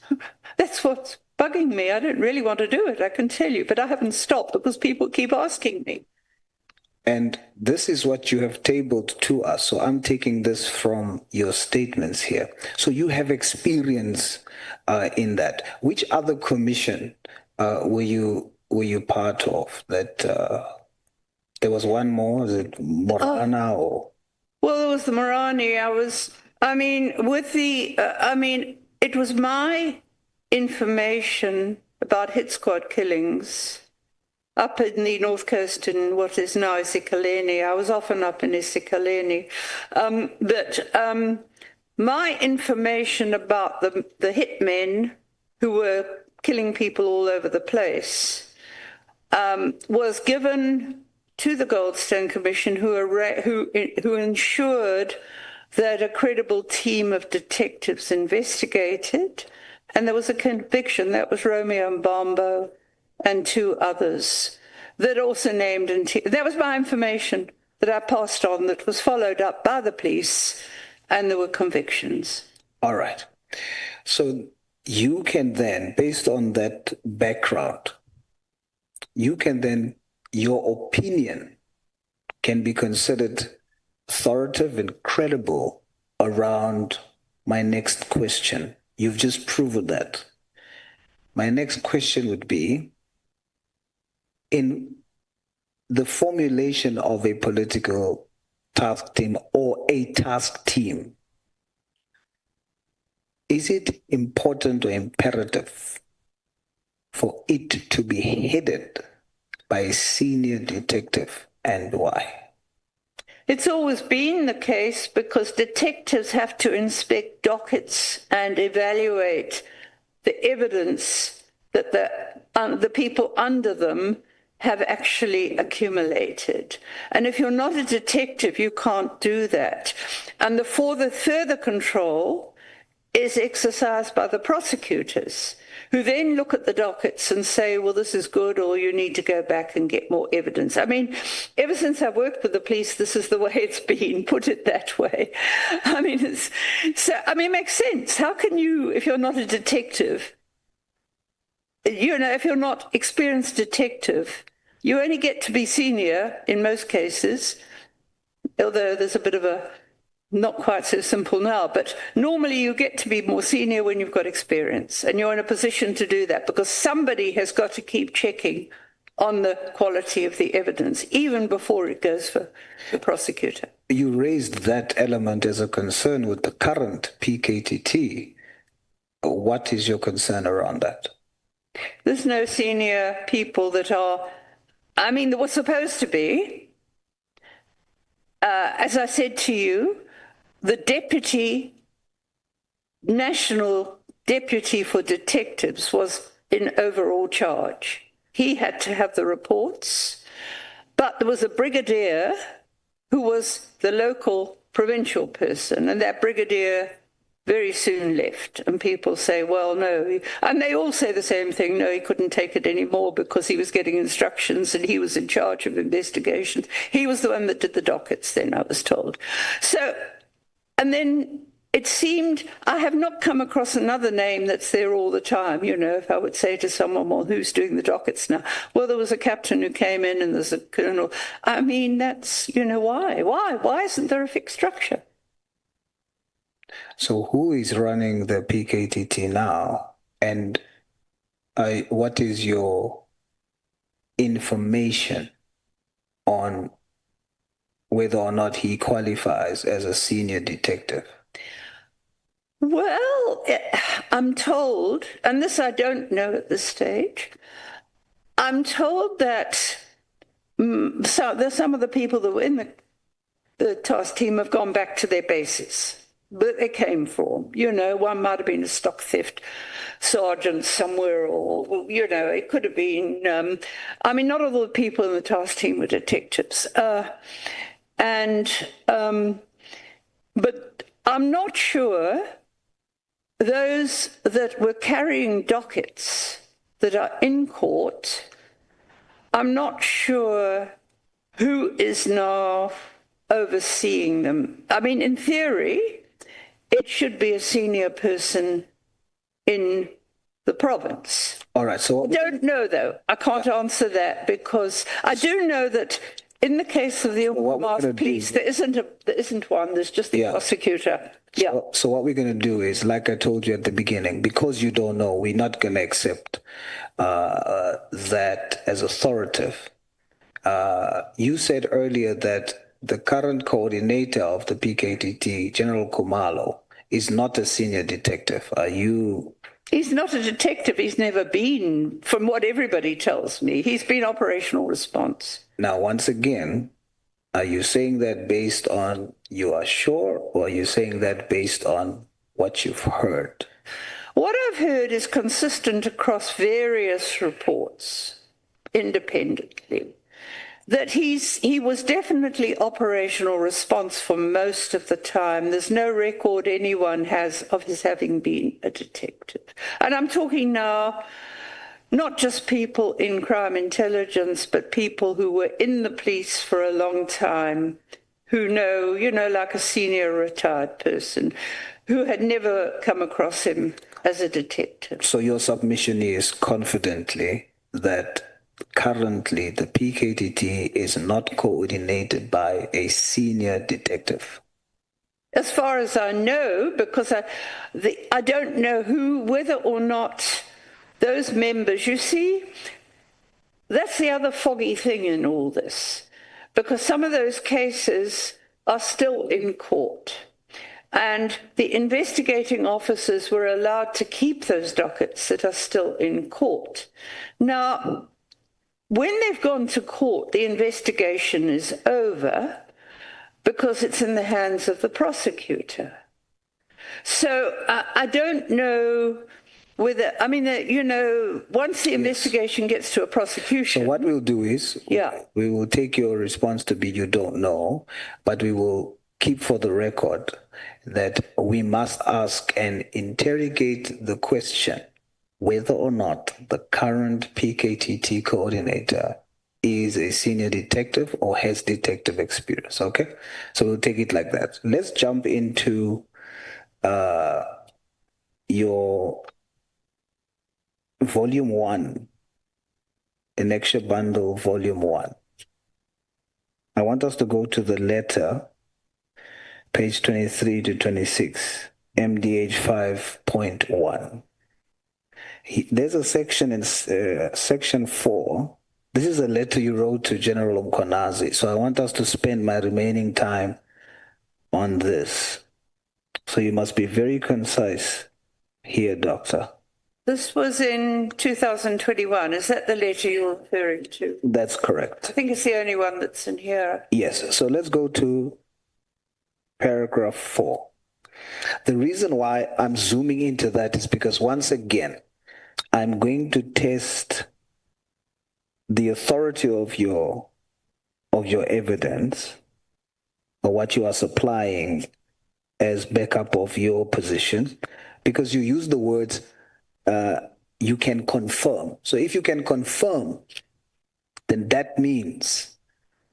That's what's bugging me. I don't really want to do it, I can tell you, but I haven't stopped because people keep asking me. And this is what you have tabled to us. So I'm taking this from your statements here. So you have experience in that. Which other commission were you part of? That there was one more. Was it Morana or? Well, it was the Morani. It was my information about hit squad killings up in the North Coast in what is now isikaleni. I was often up in isikaleni. My information about the hitmen who were killing people all over the place was given to the Goldstone Commission, who ensured that a credible team of detectives investigated, and there was a conviction. That was Romeo Mbambo and two others that also named. That was my information that I passed on, that was followed up by the police, and there were convictions. All right. So you can then, based on that background, your opinion can be considered authoritative and credible around my next question. You've just proven that. My next question would be, in the formulation of a political task team or a task team, is it important or imperative for it to be headed by a senior detective, and why? It's always been the case because detectives have to inspect dockets and evaluate the evidence that the people under them have actually accumulated. And if you're not a detective, you can't do that. And the further control is exercised by the prosecutors, who then look at the dockets and say, well, this is good, or you need to go back and get more evidence. I mean, ever since I've worked with the police, this is the way it's been, put it that way. It makes sense. How can you, if you're not a detective, if you're not experienced detective, you only get to be senior in most cases, although there's a bit of a not quite so simple now, but normally you get to be more senior when you've got experience, and you're in a position to do that because somebody has got to keep checking on the quality of the evidence, even before it goes for the prosecutor. You raised that element as a concern with the current PKTT. What is your concern around that? There's no senior people that are, there was supposed to be. As I said to you, the national deputy for detectives was in overall charge. He had to have the reports, but there was a brigadier who was the local provincial person, and that brigadier very soon left. And people say, well, no. And they all say the same thing. No, he couldn't take it anymore because he was getting instructions and he was in charge of investigations. He was the one that did the dockets then, I was told. And then it seemed, I have not come across another name that's there all the time. If I would say to someone, well, who's doing the dockets now? Well, there was a captain who came in and there's a colonel. That's, why? Why isn't there a fixed structure? So who is running the PKTT now? And what is your information on whether or not he qualifies as a senior detective? Well, I'm told, and this I don't know at this stage, I'm told that some of the people that were in the task team have gone back to their bases. that they came from. You know, one might have been a stock theft sergeant somewhere, or, you know, it could have been, I mean, not all the people in the task team were detectives. But I'm not sure those that were carrying dockets that are in court, I'm not sure who is now overseeing them. I mean, in theory, it should be a senior person in the province. All right. So I don't know, though. I can't answer that because I do know that in the case of the police, there isn't one. There's just the prosecutor. Yeah. So what we're going to do is, like I told you at the beginning, because you don't know, we're not going to accept that as authoritative. You said earlier that the current coordinator of the PKTT, General Khumalo, is not a senior detective. Are you... He's not a detective. He's never been, from what everybody tells me. He's been operational response. Now, once again, are you saying that based on you are sure, or are you saying that based on what you've heard? What I've heard is consistent across various reports, independently, that he was definitely operational response for most of the time. There's no record anyone has of his having been a detective. And I'm talking now not just people in crime intelligence, but people who were in the police for a long time, who know, you know, like a senior retired person, who had never come across him as a detective. So your submission is confidently that currently the PKTT is not coordinated by a senior detective? As far as I know, because I don't know whether or not those members, you see, that's the other foggy thing in all this, because some of those cases are still in court. And the investigating officers were allowed to keep those dockets that are still in court. Now, when they've gone to court, the investigation is over because it's in the hands of the prosecutor. So I don't know whether, I mean, you know, once the investigation gets to a prosecution. So what we'll do is, we will take your response to be you don't know, but we will keep for the record that we must ask and interrogate the question whether or not the current PKTT coordinator is a senior detective or has detective experience, okay? So we'll take it like that. Let's jump into your Volume 1, Annexure Bundle Volume 1. I want us to go to the letter, page 23 to 26, MDH 5.1. There's a section in section 4. This is a letter you wrote to General Mkhwanazi. So I want us to spend my remaining time on this. So you must be very concise here, Doctor. This was in 2021. Is that the letter you're referring to? That's correct. I think it's the only one that's in here. Yes. So let's go to paragraph 4. The reason why I'm zooming into that is because, once again, I'm going to test the authority of your evidence, or what you are supplying as backup of your position, because you use the words you can confirm. So if you can confirm, then that means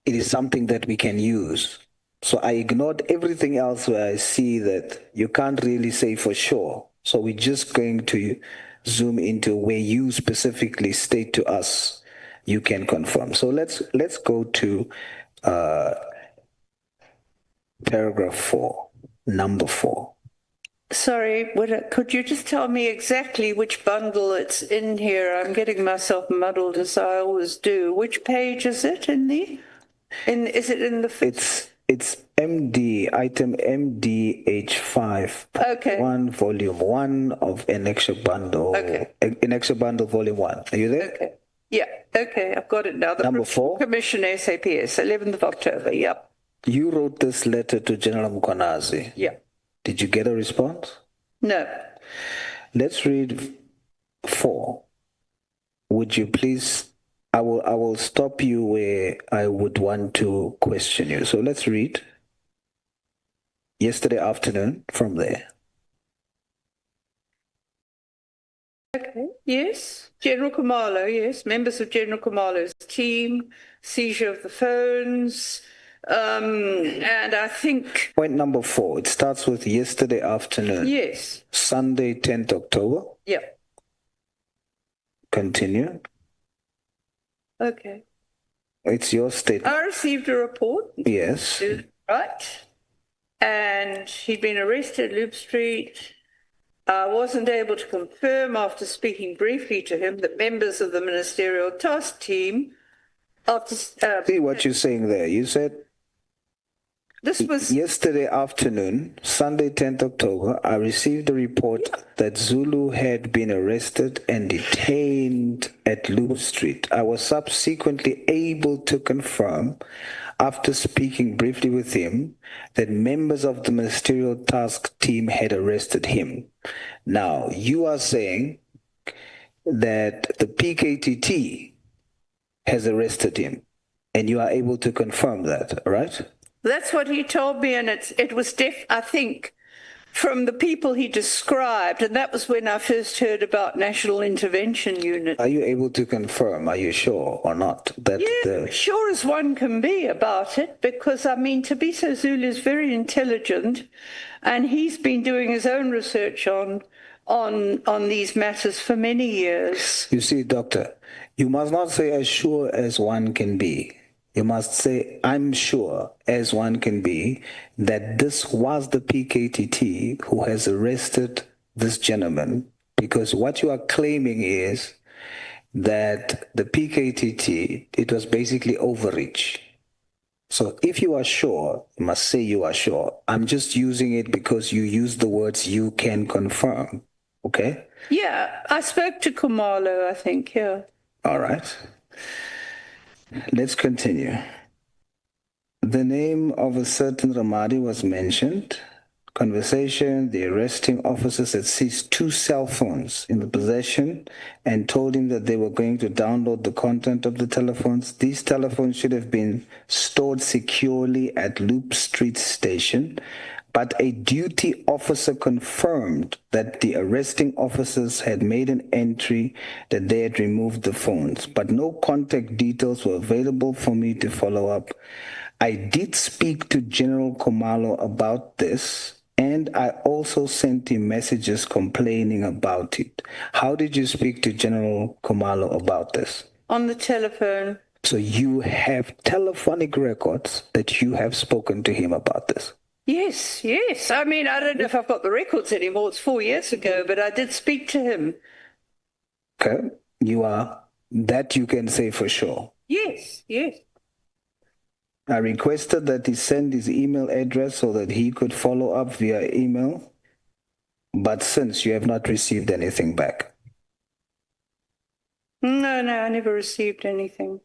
it is something that we can use. So I ignored everything else where I see that you can't really say for sure. So we're just going to zoom into where you specifically state to us you can confirm. So let's go to paragraph 4, number 4. Sorry, could you just tell me exactly which bundle it's in here? I'm getting myself muddled, as I always do. Which page is it in the? Is it in the? It's MD, item MDH5. Okay. 1, volume 1 of Annexure Bundle. Okay. Annexure Bundle, volume 1. Are you there? Okay. Yeah. Okay. I've got it now. The Number 4. Commission SAPS, 11th of October. Yep. You wrote this letter to General Mkhwanazi. Yeah. Did you get a response? No. Let's read 4. Would you please, I will stop you where I would want to question you. So let's read yesterday afternoon from there. Okay. Yes. General Khumalo, yes. Members of General Khumalo's team, seizure of the phones, and I think... Point number 4, it starts with yesterday afternoon. Yes. Sunday, 10th October. Yeah. Continue. Okay. It's your statement. I received a report. Yes. Right. And he'd been arrested at Loop Street. I wasn't able to confirm after speaking briefly to him that members of the ministerial task team after... See what you're saying there. You said this was yesterday afternoon, Sunday, 10th October, I received a report that Zulu had been arrested and detained at Loop Street. I was subsequently able to confirm, after speaking briefly with him, that members of the ministerial task team had arrested him. Now, you are saying that the PKTT has arrested him, and you are able to confirm that, right? That's what he told me, and it was I think, from the people he described, and that was when I first heard about National Intervention Unit. Are you able to confirm, are you sure or not? That sure as one can be about it, because, I mean, Tabiso Zulu is very intelligent, and he's been doing his own research on these matters for many years. You see, Doctor, you must not say as sure as one can be. You must say, I'm sure as one can be that this was the PKTT who has arrested this gentleman, because what you are claiming is that the PKTT, it was basically overreach. So if you are sure, you must say you are sure. I'm just using it because you use the words you can confirm. Okay? Yeah, I spoke to Khumalo, I think, yeah. All right. Let's continue. The name of a certain Ramadi was mentioned. Conversation, the arresting officers had seized 2 cell phones in the possession and told him that they were going to download the content of the telephones. These telephones should have been stored securely at Loop Street Station, but a duty officer confirmed that the arresting officers had made an entry that they had removed the phones, but no contact details were available for me to follow up. I did speak to General Khumalo about this, and I also sent him messages complaining about it. How did you speak to General Khumalo about this? On the telephone. So you have telephonic records that you have spoken to him about this? Yes, yes. I mean, I don't know if I've got the records anymore. It's 4 years ago, but I did speak to him. Okay. That you can say for sure. Yes, yes. I requested that he send his email address so that he could follow up via email, but since you have not received anything back. No, I never received anything.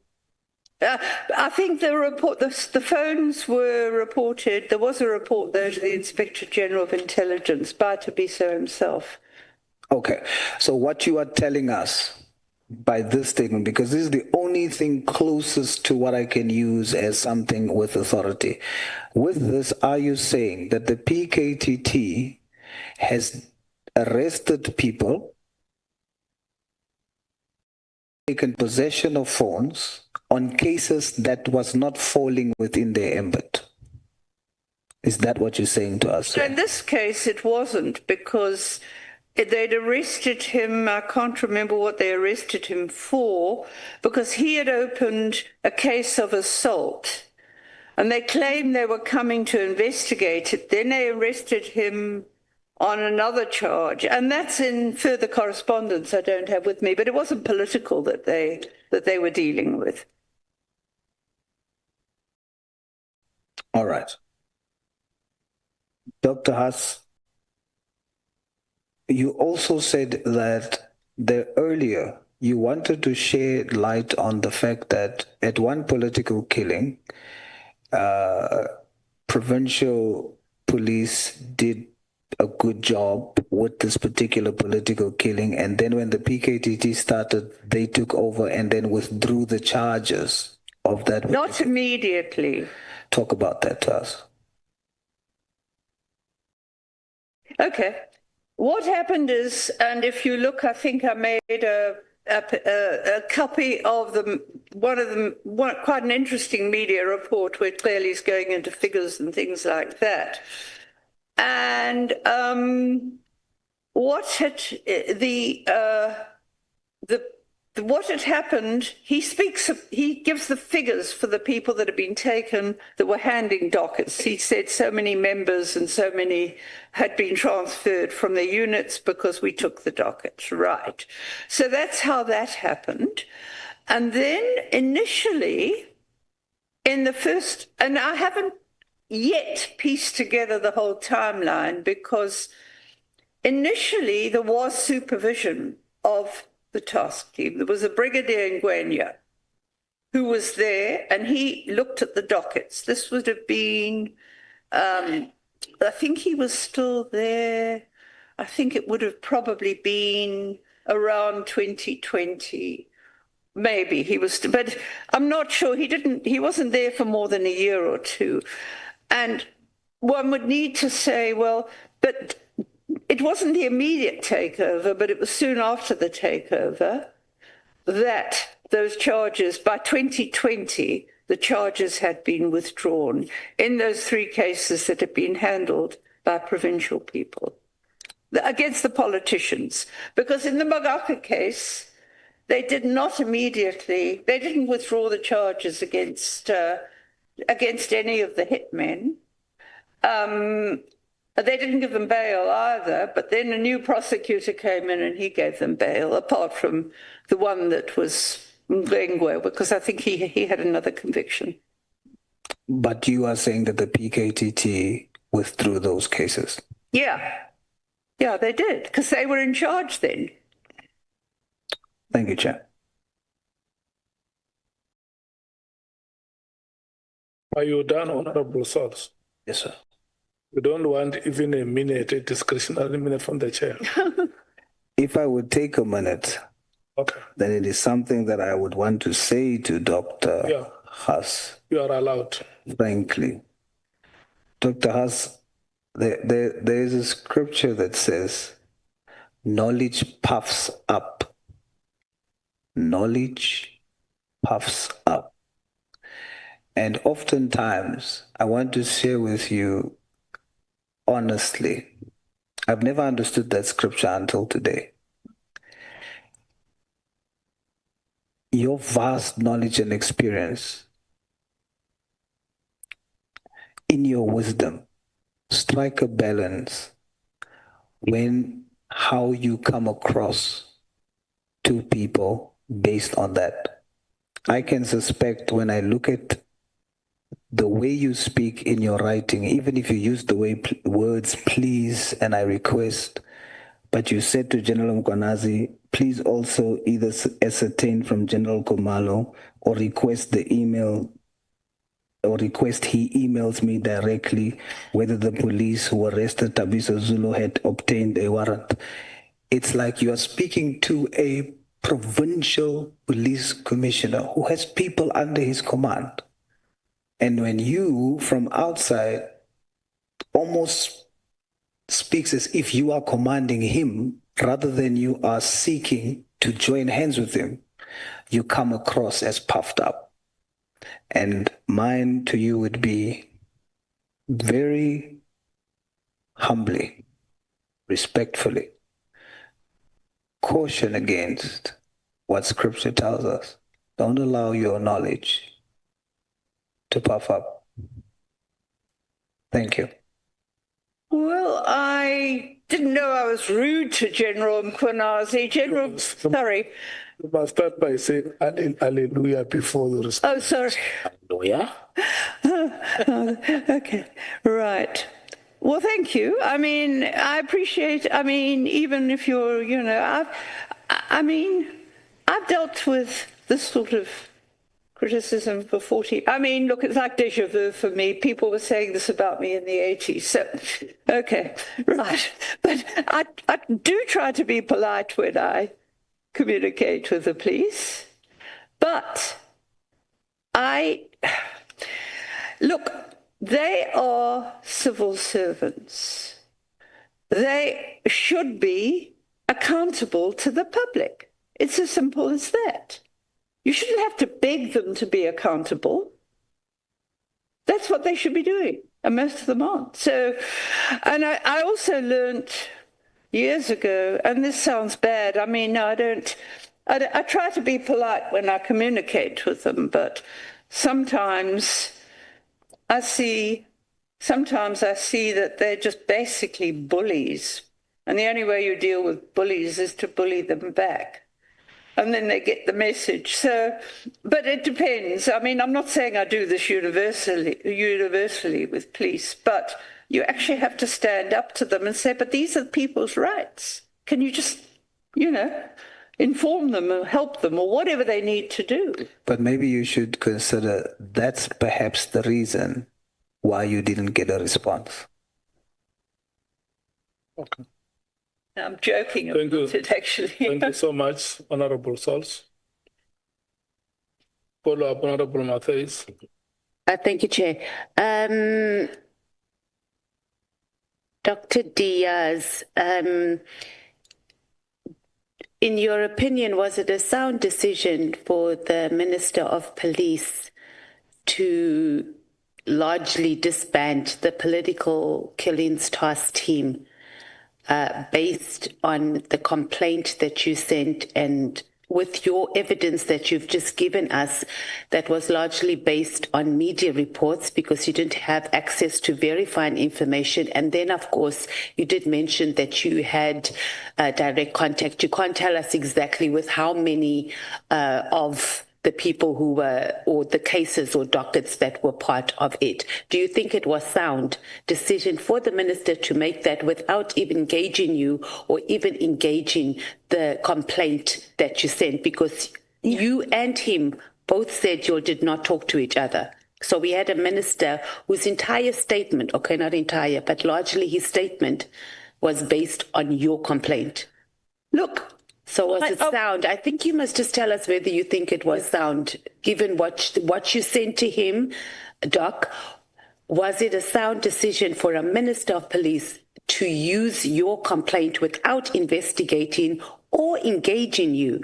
I think the report, the phones were reported. There was a report, though, to the Inspector General of Intelligence by Tabiso himself. Okay. So what you are telling us by this statement, because this is the only thing closest to what I can use as something with authority. With this, are you saying that the PKTT has arrested people, taken possession of phones on cases that was not falling within their ambit? Is that what you're saying to us? So in this case, it wasn't, because they'd arrested him. I can't remember what they arrested him for, because he had opened a case of assault, and they claimed they were coming to investigate it. Then they arrested him on another charge, and that's in further correspondence I don't have with me, but it wasn't political that they were dealing with. All right. Dr. Haas, you also said that earlier you wanted to shed light on the fact that at one political killing, provincial police did a good job with this particular political killing, and then when the PKTT started, they took over and then withdrew the charges of that. Not immediately. Talk about that to us. Okay. What happened is, and if you look, I think I made a copy of quite an interesting media report where clearly it's going into figures and things like that. And what had what had happened, he gives the figures for the people that had been taken that were handing dockets. He said so many members and so many had been transferred from their units because we took the dockets, right. So that's how that happened. And then initially, in the first, and I haven't yet pieced together the whole timeline because initially there was supervision of the task team. There was a Brigadier Mkhwanazi who was there and he looked at the dockets. This would have been, I think he was still there. I think it would have probably been around 2020. Maybe he was, but I'm not sure. He wasn't there for more than a year or two. And one would need to say, well, but it wasn't the immediate takeover, but it was soon after the takeover that those charges, by 2020, the charges had been withdrawn in those 3 cases that had been handled by provincial people against the politicians. Because in the Magaka case, they did not immediately, they didn't withdraw the charges against any of the hitmen. They didn't give them bail either, but then a new prosecutor came in and he gave them bail, apart from the one that was Mkhwanazi, because I think he had another conviction. But you are saying that the PKTT withdrew those cases? Yeah. Yeah, they did, because they were in charge then. Thank you, Chair. Are you done, Honorable Source? Yes, sir. We don't want even a minute, a discretionary minute from the chair. If I would take a minute, okay, then it is something that I would want to say to Dr. Haas. You are allowed. Frankly. Dr. Haas, there is a scripture that says, knowledge puffs up. Knowledge puffs up. And oftentimes, I want to share with you honestly, I've never understood that scripture until today. Your vast knowledge and experience, in your wisdom, strike a balance when how you come across to people based on that. I can suspect when I look at the way you speak in your writing, even if you use the words please and I request, but you said to General Mkhwanazi, please also either ascertain from General Khumalo or request the email or request he emails me directly whether the police who arrested Tabiso Zulu had obtained a warrant. It's like you are speaking to a provincial police commissioner who has people under his command. And when you, from outside, almost speaks as if you are commanding him rather than you are seeking to join hands with him, you come across as puffed up. And mine to you would be very humbly, respectfully, caution against what Scripture tells us. Don't allow your knowledge to puff up. Thank you. Well, I didn't know I was rude to General Mkhwanazi. Sorry. You must start by saying hallelujah before you respond. Oh, sorry. Hallelujah. Okay, right. Well, thank you. I mean, I appreciate, even if you're, I've dealt with this sort of criticism for 40. I mean, look, it's like déjà vu for me. People were saying this about me in the 80s. So, okay, right. But I do try to be polite when I communicate with the police. But look, they are civil servants. They should be accountable to the public. It's as simple as that. You shouldn't have to beg them to be accountable. That's what they should be doing, and most of them aren't. So, and I also learned years ago, and this sounds bad, I mean, no, I try to be polite when I communicate with them, but sometimes I see that they're just basically bullies. And the only way you deal with bullies is to bully them back. And then they get the message. So, but it depends. I mean, I'm not saying I do this universally with police, but you actually have to stand up to them and say, but these are people's rights. Can you just, inform them or help them or whatever they need to do? But maybe you should consider that's perhaps the reason why you didn't get a response. Okay. I'm joking about it, actually. Thank you so much, Honorable Sauls. Follow up, Honorable Matthias. Thank you, Chair. Dr. Diaz, in your opinion, was it a sound decision for the Minister of Police to largely disband the political killings task team based on the complaint that you sent and with your evidence that you've just given us that was largely based on media reports because you didn't have access to verifying information? And then, of course, you did mention that you had direct contact. You can't tell us exactly with how many of the people who were, or the cases or dockets that were part of it. Do you think it was sound decision for the minister to make that without even engaging you or even engaging the complaint that you sent? Because you and him both said you did not talk to each other. So we had a minister whose entire statement, okay, not entire, but largely his statement was based on your complaint. Look, so was it sound? I think you must just tell us whether you think it was sound, given what you sent to him, Doc. Was it a sound decision for a minister of police to use your complaint without investigating or engaging you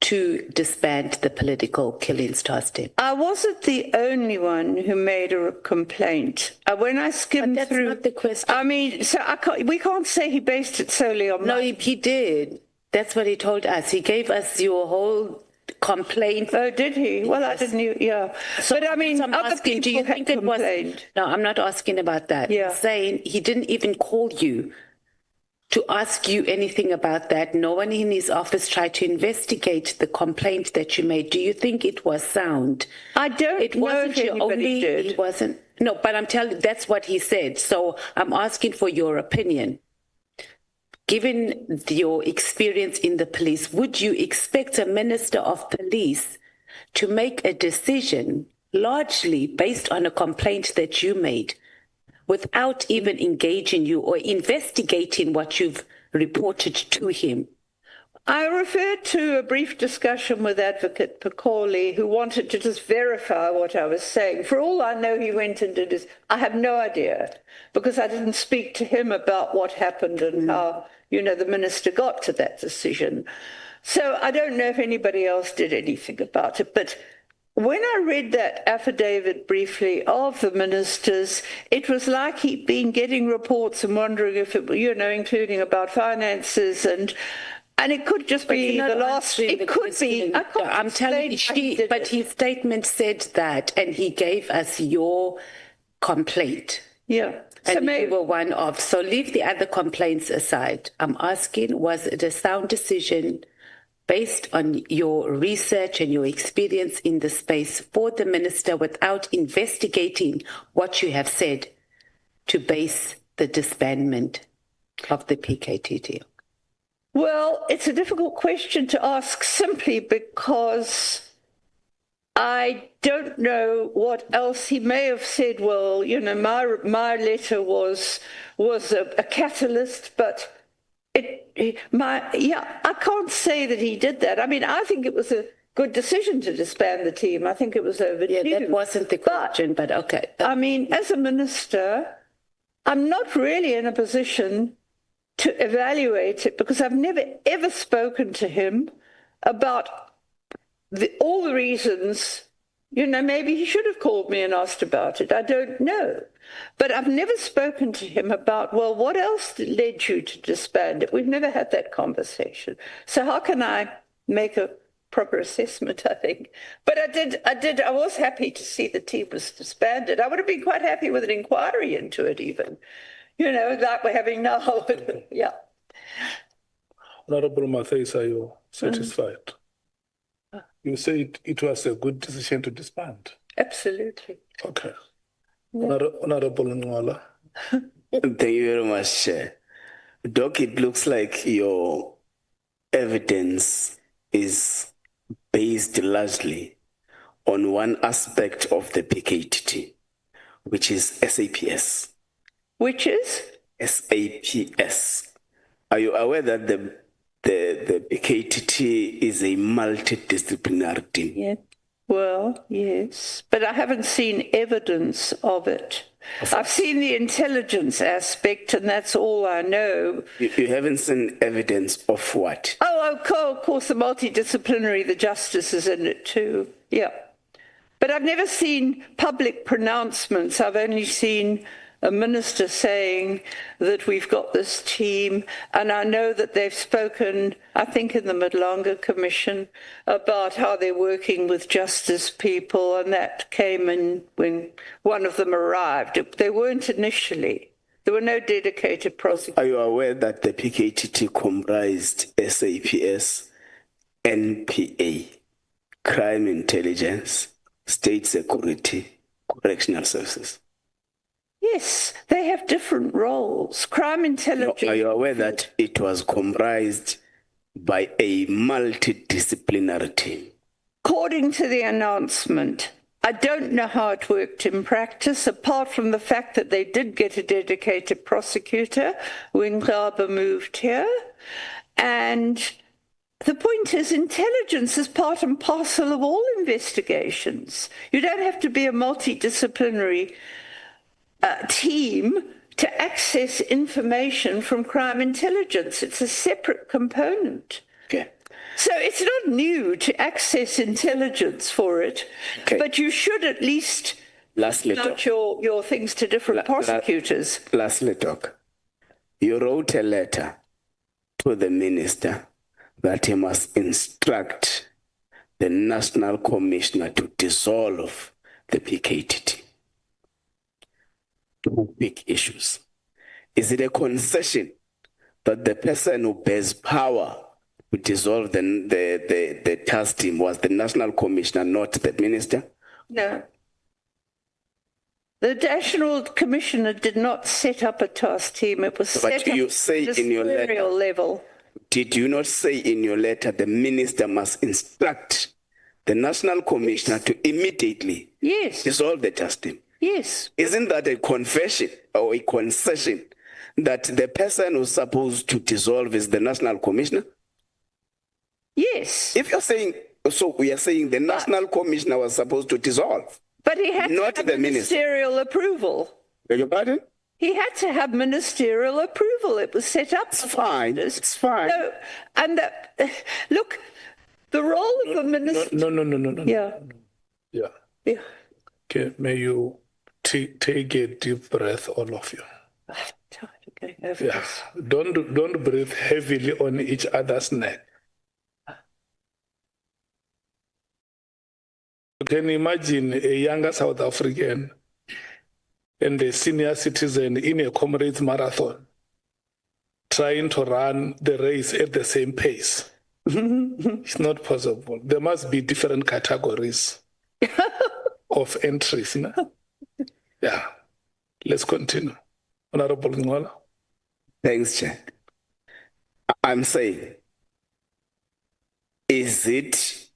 to disband the political killings task team? I wasn't the only one who made a complaint. When I skimmed but that's through, not the question. I mean, so we can't say he based it solely on. No, he did. That's what he told us. He gave us your whole complaint. Oh, did he? Well, I didn't. Yeah. So, but I mean, I'm asking, do you think it was? No, I'm not asking about that. Yeah. I'm saying he didn't even call you to ask you anything about that. No one in his office tried to investigate the complaint that you made. Do you think it was sound? I don't know if anybody did. It wasn't. No, but I'm telling you, that's what he said. So I'm asking for your opinion. Given your experience in the police, would you expect a minister of police to make a decision largely based on a complaint that you made without even engaging you or investigating what you've reported to him? I referred to a brief discussion with Advocate Pacoli, who wanted to just verify what I was saying. For all I know, he went and did his. I have no idea, because I didn't speak to him about what happened and how, the minister got to that decision. So I don't know if anybody else did anything about it. But when I read that affidavit briefly of the ministers, it was like he'd been getting reports and wondering if it, including about finances and it could just be the last. It could be. I'm telling you, but his statement said that, and he gave us your complaint. Yeah. And you were one of. So leave the other complaints aside. I'm asking, was it a sound decision based on your research and your experience in the space for the minister without investigating what you have said to base the disbandment of the PKTT? Well, it's a difficult question to ask simply because I don't know what else he may have said. Well, you know, my letter was a catalyst, but I can't say that he did that. I mean, I think it was a good decision to disband the team. I think it was overdue. Yeah, that wasn't the question, but okay. I mean, as a minister, I'm not really in a position to evaluate it because I've never ever spoken to him about all the reasons. You know, maybe he should have called me and asked about it. I don't know. But I've never spoken to him about, well, what else led you to disband it? We've never had that conversation. So how can I make a proper assessment, I think? But I was happy to see the team was disbanded. I would have been quite happy with an inquiry into it even, you know, like we're having now. Yeah. Honorable Mathis, are you satisfied? You say it was a good decision to disband. Absolutely. Okay. Yeah. Honorable Nwala. Thank you very much, Chair. Doc, it looks like your evidence is based largely on one aspect of the PKTT, which is SAPS. Which is? SAPS. Are you aware that the PKTT is a multidisciplinary team? Yeah. Well, yes, but I haven't seen evidence of it. I've seen the intelligence aspect, and that's all I know. You haven't seen evidence of what? Oh, of course, the multidisciplinary, the justice is in it too. Yeah. But I've never seen public pronouncements. I've only seen a minister saying that we've got this team, and I know that they've spoken, I think, in the Madlanga Commission about how they're working with justice people, and that came in when one of them arrived. They weren't initially. There were no dedicated prosecutors. Are you aware that the PKTT comprised SAPS, NPA, Crime Intelligence, State Security, Correctional Services? Yes, they have different roles. Crime Intelligence. Are you aware that it was comprised by a multidisciplinary team? According to the announcement, I don't know how it worked in practice, apart from the fact that they did get a dedicated prosecutor when Ngaba moved here. And the point is, intelligence is part and parcel of all investigations. You don't have to be a multidisciplinary team to access information from crime intelligence. It's a separate component. Okay. So it's not new to access intelligence for it, but you should at least note your things to different prosecutors. Lastly, Doc, you wrote a letter to the minister that he must instruct the National Commissioner to dissolve the PKTT. Two big issues. Is it a concession that the person who bears power to dissolve the task team was the National Commissioner, not the minister? No. The National Commissioner did not set up a task team. It was set up at a ministerial level. Did you not say in your letter the minister must instruct the National Commissioner to immediately dissolve the task team? Yes. Isn't that a confession or a concession that the person who's supposed to dissolve is the National Commissioner? Yes. If you're saying, so we are saying the National Commissioner was supposed to dissolve. But he had not to have the ministerial approval. Beg your pardon? He had to have ministerial approval. It was set up. It's fine. It's fine. So, and look, the role of the minister. No. Yeah. Yeah. Okay, may you take a deep breath, all of you. Yeah. Don't breathe heavily on each other's neck. You can imagine a younger South African and a senior citizen in a comrades marathon trying to run the race at the same pace. It's not possible. There must be different categories of entries. No? Yeah. Let's continue. Honorable Ngola. Thanks, Chair. I'm saying, is it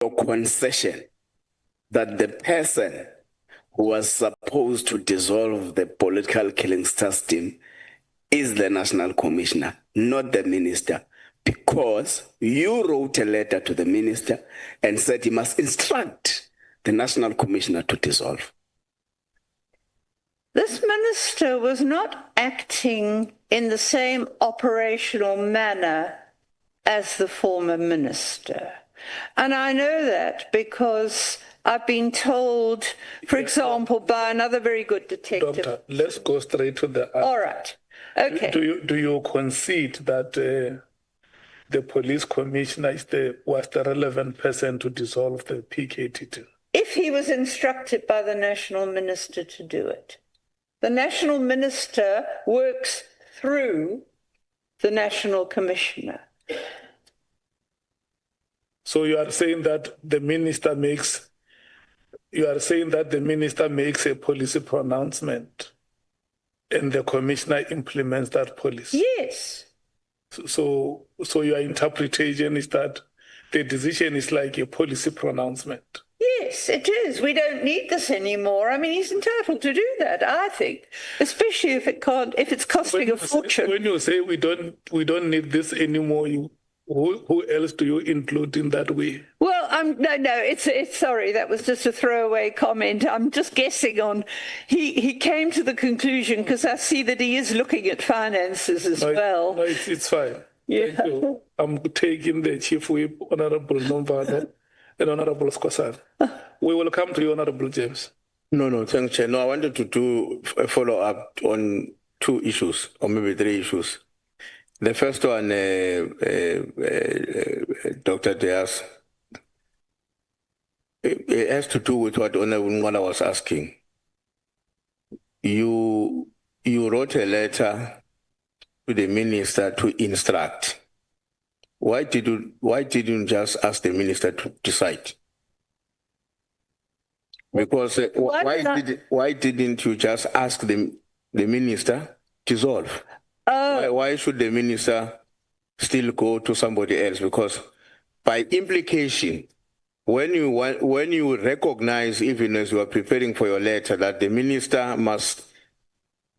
your concession that the person who was supposed to dissolve the political killing system is the National Commissioner, not the Minister, because you wrote a letter to the Minister and said he must instruct the National Commissioner to dissolve. This minister was not acting in the same operational manner as the former minister. And I know that because I've been told, for example, by another very good detective. Doctor, let's go straight to the... All right. Okay. Do you concede that the police commissioner was the relevant person to dissolve the PKT2? If he was instructed by the national minister to do it. The national minister works through the national commissioner. So you are saying that the minister makes a policy pronouncement and the commissioner implements that policy? Yes. So your interpretation is that the decision is like a policy pronouncement? Yes, it is. We don't need this anymore. I mean, he's entitled to do that, I think, especially if it's costing a fortune. When you say we don't need this anymore, who else do you include in that way? Well, no. It's sorry, that was just a throwaway comment. I'm just guessing on. He came to the conclusion because I see that he is looking at finances as well. No, it's fine. Yeah. Thank you. I'm taking the Chief Whip, Honorable Nomvalo, and Honorable Squasan. We will come to you, Honorable James. No, thanks, Chair. No, I wanted to do a follow-up on 2 issues, or maybe 3 issues. The first one, Dr. Diaz, it has to do with what Mkhwanazi was asking. You wrote a letter to the minister to instruct. Why didn't you just ask the minister to decide? Because why didn't you just ask the minister to dissolve? Why should the minister still go to somebody else? Because by implication, when you recognize, even as you are preparing for your letter, that the minister must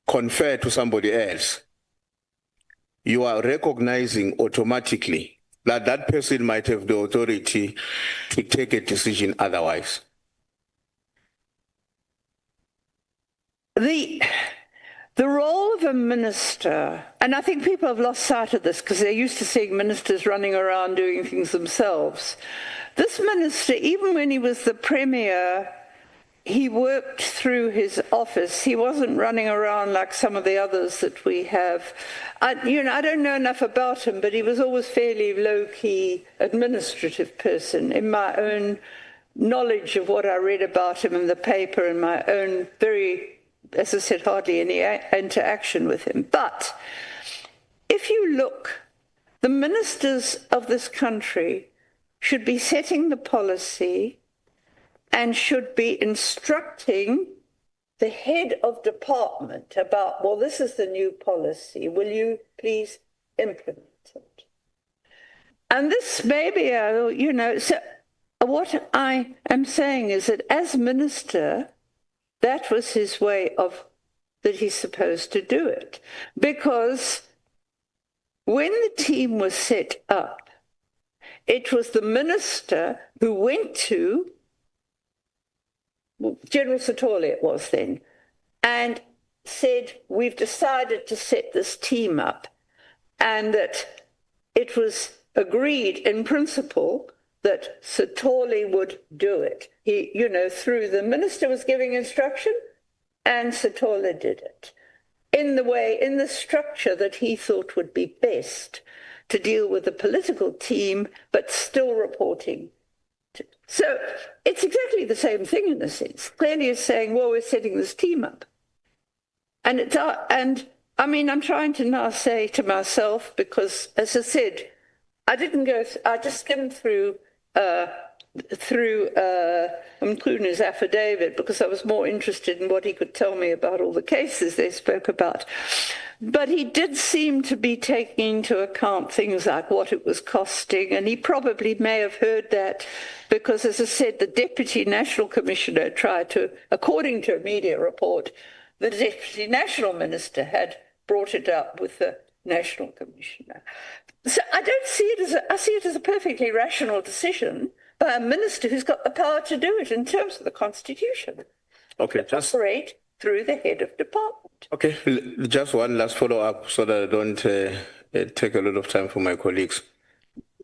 confer to somebody else, you are recognizing automatically that that person might have the authority to take a decision otherwise. The role of a minister, and I think people have lost sight of this because they're used to seeing ministers running around doing things themselves. This minister, even when he was the premier, he worked through his office. He wasn't running around like some of the others that we have. I don't know enough about him, but he was always fairly low-key administrative person in my own knowledge of what I read about him in the paper and my own very, as I said, hardly any interaction with him. But if you look, the ministers of this country should be setting the policy and should be instructing the head of department about, well, this is the new policy. Will you please implement it? And this maybe, so what I am saying is that as minister, that was his way of, that he's supposed to do it. Because when the team was set up, it was the minister who went to General Sithole, it was then, and said, we've decided to set this team up, and that it was agreed in principle that Sithole would do it. He, through the minister was giving instruction, and Sithole did it in the structure that he thought would be best to deal with the political team, but still reporting. So it's exactly the same thing in a sense. Clearly it's saying, well, we're setting this team up. And I'm trying to now say to myself, because as I said, I just skimmed through Mkhwanazi's affidavit because I was more interested in what he could tell me about all the cases they spoke about. But he did seem to be taking into account things like what it was costing, and he probably may have heard that because, as I said, the Deputy National Commissioner tried to, according to a media report, the Deputy National Minister had brought it up with the National Commissioner. So I don't see it as I see it as a perfectly rational decision by a minister who's got the power to do it in terms of the Constitution. Okay, just operate through the head of department. Okay, just one last follow-up so that I don't take a lot of time for my colleagues.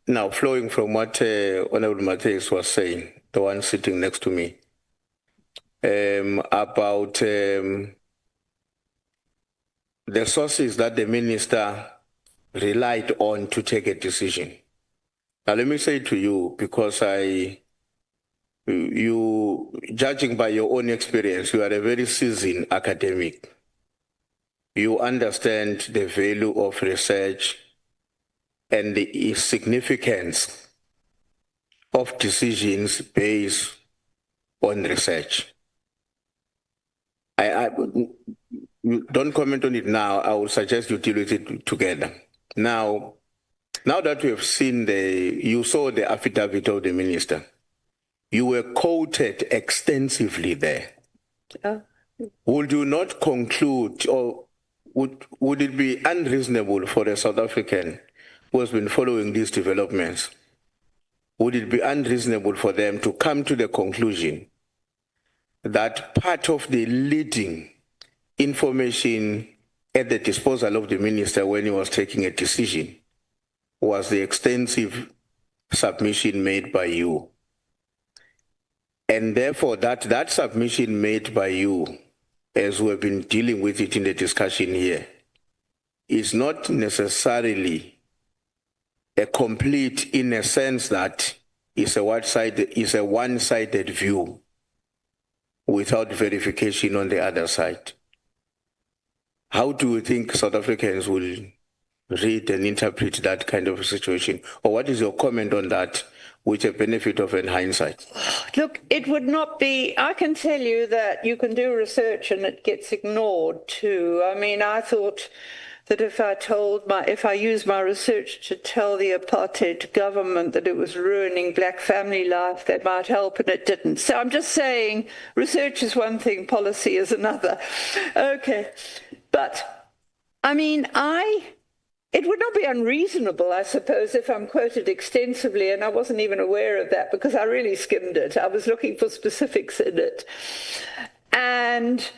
Now, flowing from what Honorable Matheus was saying, the one sitting next to me, about the sources that the minister relied on to take a decision. Now, let me say to you, because you, judging by your own experience, you are a very seasoned academic. You understand the value of research and the significance of decisions based on research. You don't comment on it now. I would suggest you deal with it together. Now that we have seen you saw the affidavit of the minister. You were quoted extensively there. Would you not conclude, or would it be unreasonable for a South African who has been following these developments, would it be unreasonable for them to come to the conclusion that part of the leading information at the disposal of the minister when he was taking a decision was the extensive submission made by you? And therefore, that submission made by you, as we have been dealing with it in the discussion here, is not necessarily a complete, in a sense that is a one-sided view without verification on the other side. How do you think South Africans will read and interpret that kind of a situation? Or what is your comment on that, with a benefit of hindsight? Look, it would not be, I can tell you that you can do research and it gets ignored too. I mean, I thought that if I used my research to tell the apartheid government that it was ruining black family life, that might help, and it didn't. So I'm just saying research is one thing, policy is another. Okay. But, I mean, it would not be unreasonable, I suppose, if I'm quoted extensively, and I wasn't even aware of that because I really skimmed it. I was looking for specifics in it. And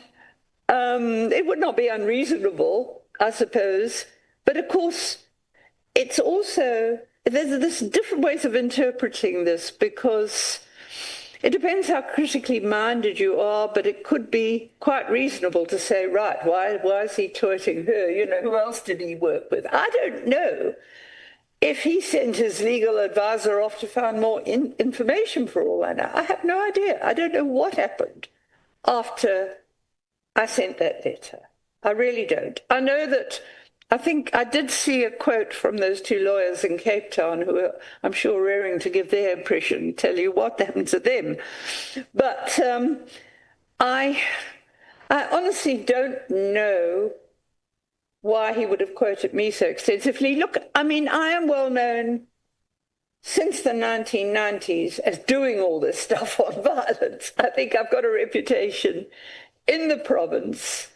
it would not be unreasonable, I suppose. But, of course, it's also, there's different ways of interpreting this because it depends how critically minded you are, but it could be quite reasonable to say, right, why is he tweeting her? You know, who else did he work with? I don't know if he sent his legal advisor off to find more information for all I know. I have no idea. I don't know what happened after I sent that letter. I really don't. I know that I think I did see a quote from those two lawyers in Cape Town who are, I'm sure, raring to give their impression, tell you what happened to them. But I honestly don't know why he would have quoted me so extensively. Look, I mean, I am well known since the 1990s as doing all this stuff on violence. I think I've got a reputation in the province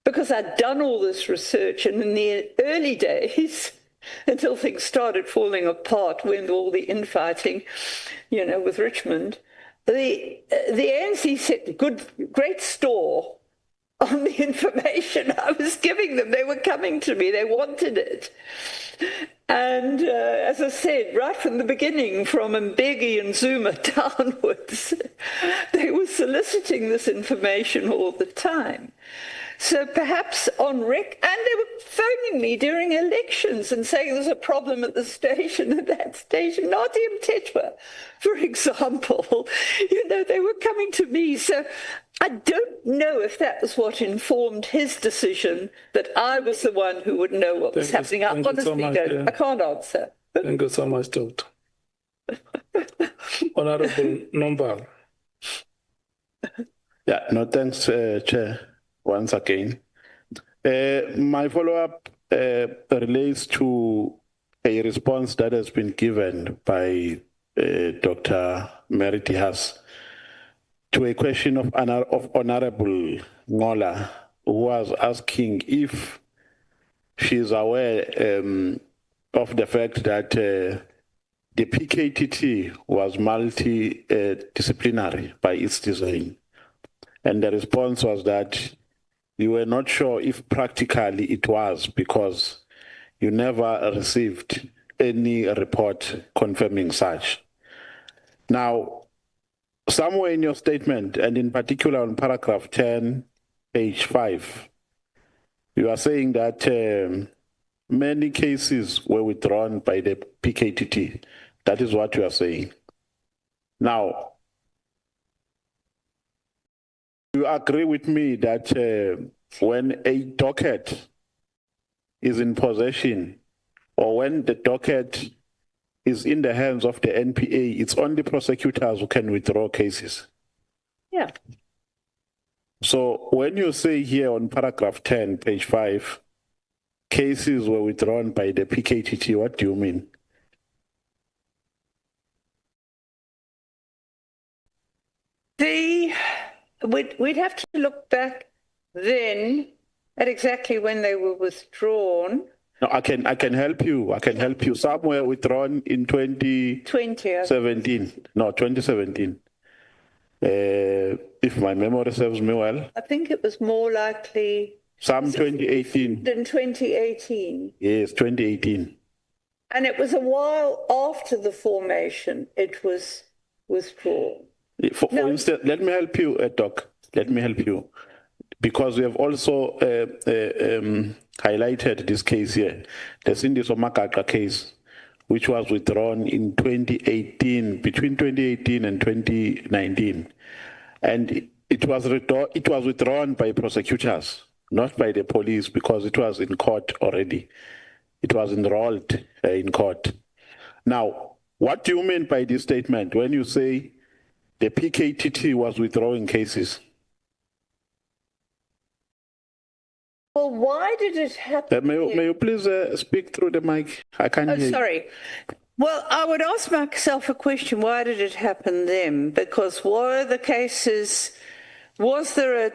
because I'd done all this research, and in the early days, until things started falling apart when all the infighting, you know, with Richmond, the ANC set great store on the information I was giving them. They were coming to me, they wanted it. And as I said, right from the beginning, from Mbeki and Zuma downwards, they were soliciting this information all the time. So perhaps on and they were phoning me during elections and saying there's a problem at the station, at that station. Nathi Mtetwa, for example, you know, they were coming to me. So I don't know if that was what informed his decision that I was the one who would know what was happening. I honestly don't. I can't answer. Thank you so much, Doctor. Honorable Nombal. Yeah, no, thanks, Chair, once again. My follow-up relates to a response that has been given by Dr. Mary Haas to a question of Honorable Ngola, who was asking if she is aware of the fact that the PKTT was multidisciplinary by its design. And the response was that you were not sure if practically it was because you never received any report confirming such. Now, somewhere in your statement, and in particular on paragraph 10, page 5, you are saying that many cases were withdrawn by the PKTT. That is what you are saying. Now, you agree with me that when a docket is in possession, or when the docket is in the hands of the NPA, it's only prosecutors who can withdraw cases? Yeah. So when you say here on paragraph 10, page 5, cases were withdrawn by the PKTT, what do you mean? We'd have to look back then at exactly when they were withdrawn. No, I can help you. I can help you. Some were withdrawn in 2017. No, 2017. If my memory serves me well. I think it was more likely. Some 2018. Than 2018. Yes, 2018. And it was a while after the formation it was withdrawn. For instance, let me help you, Doc. Let me help you. Because we have also highlighted this case here, the Sindiso Makaka case, which was withdrawn in 2018, between 2018 and 2019. And it was withdrawn by prosecutors, not by the police, because it was in court already. It was enrolled in court. Now, what do you mean by this statement when you say the PKTT was withdrawing cases? Well, why did it happen? May you please speak through the mic? I can't hear you. Sorry. Well, I would ask myself a question. Why did it happen then? Because were the cases, was there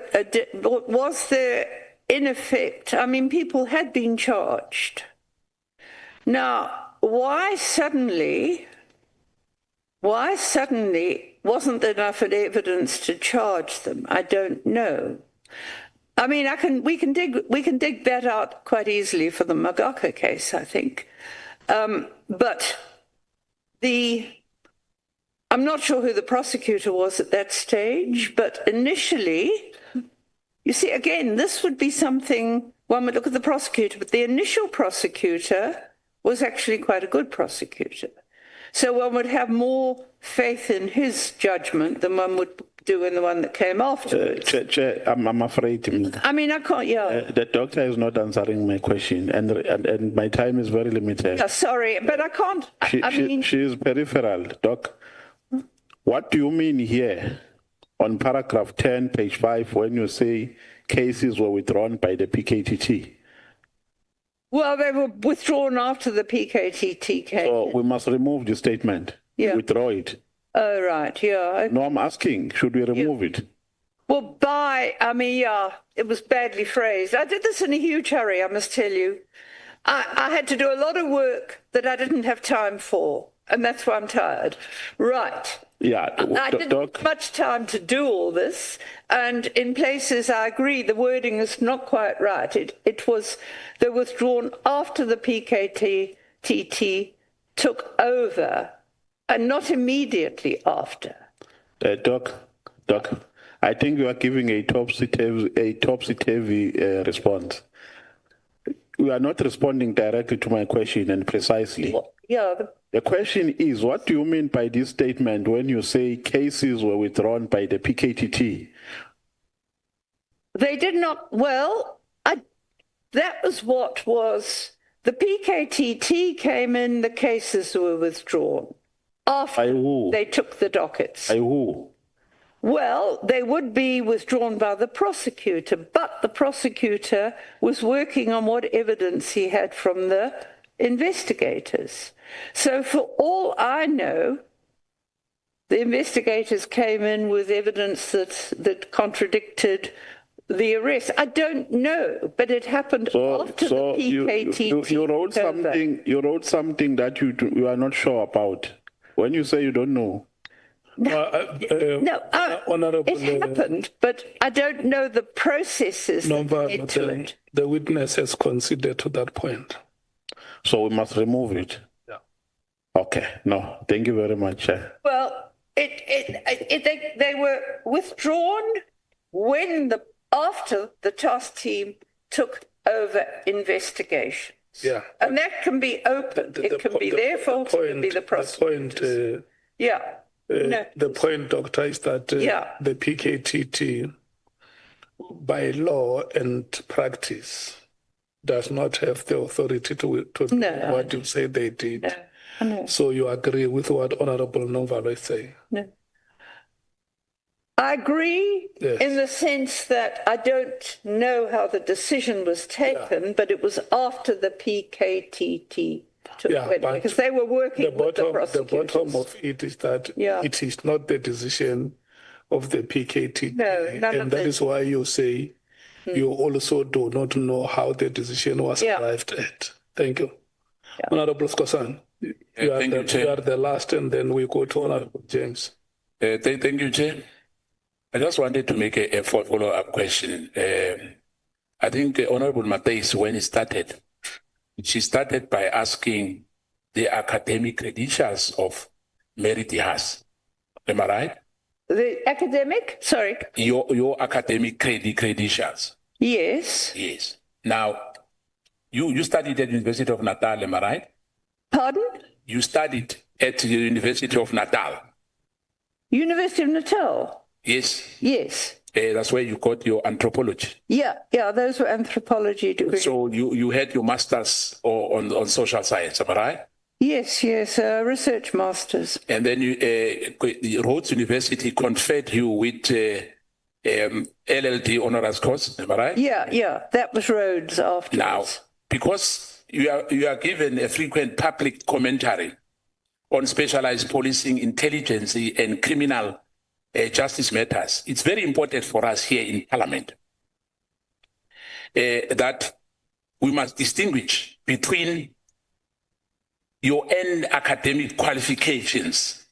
in effect, I mean, people had been charged. Now, why suddenly wasn't there enough evidence to charge them? I don't know. I mean, we can dig that out quite easily for the Magaka case, I think. But I'm not sure who the prosecutor was at that stage, but initially, you see, again, this would be something, one would look at the prosecutor, but the initial prosecutor was actually quite a good prosecutor. So one would have more faith in his judgment than one would do in the one that came after. I'm afraid. I mean, I can't, the doctor is not answering my question, and my time is very limited. Yeah, sorry, but I can't. She is peripheral, Doc. What do you mean here on paragraph 10, page 5, when you say cases were withdrawn by the PKTT? Well, they were withdrawn after the PKTT case. So we must remove the statement. Yeah. Withdraw it. Oh, right, yeah. No, I'm asking, should we remove it? Well, it was badly phrased. I did this in a huge hurry, I must tell you. I had to do a lot of work that I didn't have time for, and that's why I'm tired. Right. Yeah, I didn't have much time to do all this, and in places I agree the wording is not quite right. It was, they were withdrawn after the PKTT took over, and not immediately after. Doc, I think you are giving a topsy-turvy response. You are not responding directly to my question and precisely. Well, yeah. The question is, what do you mean by this statement when you say cases were withdrawn by the PKTT? They did not, that was what was, the PKTT came in, the cases were withdrawn. After they took the dockets. By who? Well, they would be withdrawn by the prosecutor, but the prosecutor was working on what evidence he had from the investigators. So for all I know, the investigators came in with evidence that contradicted the arrest. I don't know, but it happened after the PKT. You wrote something. You wrote something that you are not sure about. When you say you don't know. Honourable, it happened, but I don't know the processes that led to it. The witness has conceded to that point. So we must remove it. Yeah. Okay. No, thank you very much. Well, they were withdrawn after the task team took over investigations. Yeah. And that can be open. It can be their fault, it can be the prosecutor's. The point, Doctor, is that the PKTT, by law and practice, does not have the authority to do what you say they did. No. So you agree with what Honourable Nomvalo is saying? No. I agree in the sense that I don't know how the decision was taken, but it was after the PKTT took over, because they were working with the prosecutors. The bottom of it is that it is not the decision of the PKTT. No, and that is why you say you also do not know how the decision was arrived at. Thank you. Yeah. Honourable Skosan, you are the last, and then we go to Honourable James. Thank you, Chair. I just wanted to make a follow-up question. I think Honourable Matheus, when he started, she started by asking the academic credentials of Mary Haas. Am I right? The academic? Sorry. Your academic credentials. Yes. Yes. Now, you studied at the University of Natal, am I right? Pardon? You studied at the University of Natal. University of Natal? Yes. Yes. That's where you got your anthropology. Yeah, those were anthropology degrees. So you had your master's on social science, am I right? Yes, research masters. And then Rhodes University conferred you with LLD honoris causa, am I right? Yeah, that was Rhodes afterwards. Now, because you are given a frequent public commentary on specialized policing, intelligence, and criminal justice matters, it's very important for us here in Parliament that we must distinguish between your end academic qualifications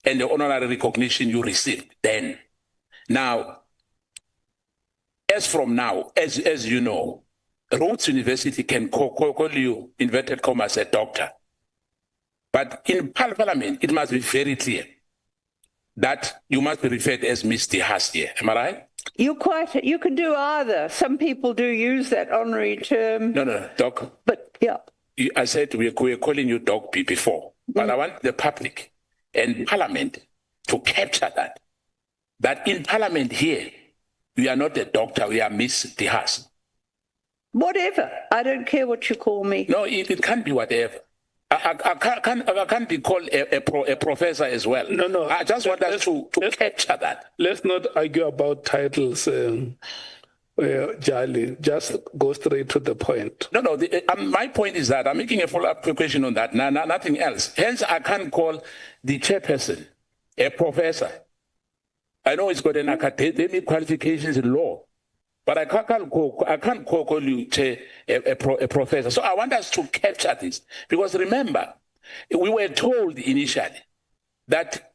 and the honorary recognition you received then. Now, as from now, as you know, Rhodes University can call you, inverted commas, a doctor. But in Parliament, it must be very clear that you must be referred as Mr. Haas here. Am I right? You can do either. Some people do use that honorary term. No, Doc. But I said we were calling you Doc before, but I want the public and Parliament to capture that in Parliament here, we are not a doctor, we are Miss Haas. Whatever. I don't care what you call me. No, it can't be whatever. I can't be called a professor as well. No. I just want us to capture that. Let's not argue about titles, Jali. Just go straight to the point. No. My point is that I'm making a follow-up question on that. Nothing else. Hence, I can't call the chairperson a professor. I know he's got an academic qualifications in law, but I can't call you a professor. So I want us to capture this, because remember, we were told initially that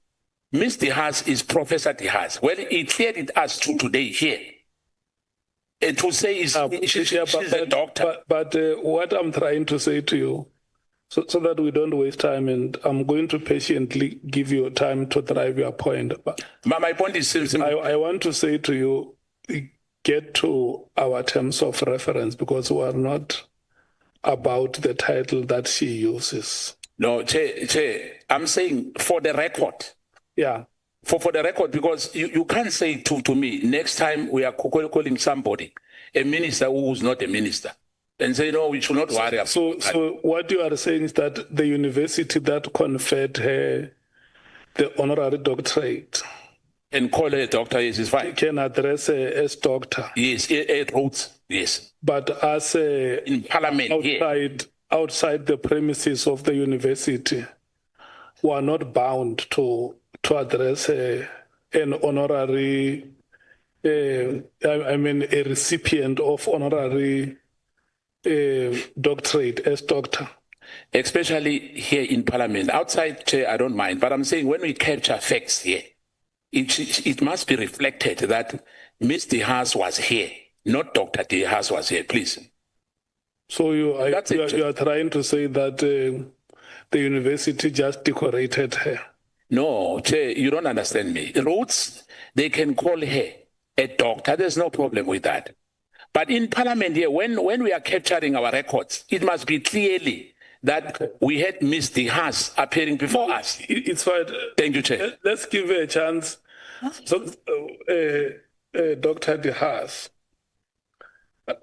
Mr. Haas is Professor Haas. Well, he cleared it us to today here. To say she's a doctor. But what I'm trying to say to you, so that we don't waste time, and I'm going to patiently give you time to drive your point. But my point is simple. I want to say to you, get to our terms of reference, because we are not about the title that she uses. No, Che, I'm saying for the record. Yeah. For the record, because you can't say to me, next time we are calling somebody a minister who's not a minister, and say, no, we should not worry about that. So what you are saying is that the university that conferred her the honorary doctorate And call her doctor, yes, it's fine. Can address as doctor. Yes, at Rhodes, yes. But as in Parliament outside the premises of the university, we are not bound to address an honorary, a recipient of honorary doctorate as doctor. Especially here in Parliament. Outside, Chair, I don't mind. But I'm saying when we capture facts here, it must be reflected that Ms. De Haas was here, not Dr. De Haas was here, please. So you are trying to say that the university just decorated her? No, Chair, you don't understand me. Rhodes, they can call her a doctor. There's no problem with that. But in Parliament here, when we are capturing our records, it must be clearly that we had Ms. De Haas appearing before us. It's fine. Thank you, Chair. Let's give her a chance. So, Dr. De Haas,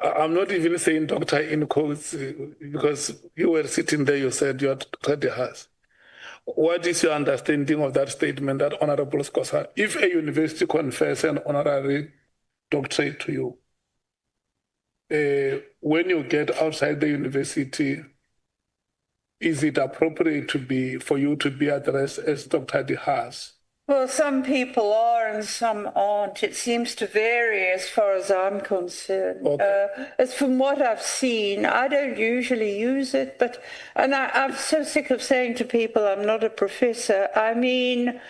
I'm not even saying doctor in quotes because you were sitting there, you said you're Dr. De Haas. What is your understanding of that statement, that Honorable Scosa? If a university confers an honorary doctorate to you, when you get outside the university, is it appropriate for you to be addressed as Dr. De Haas? Well, some people are and some aren't. It seems to vary as far as I'm concerned. Okay. As from what I've seen, I don't usually use it, and I'm so sick of saying to people I'm not a professor. I mean,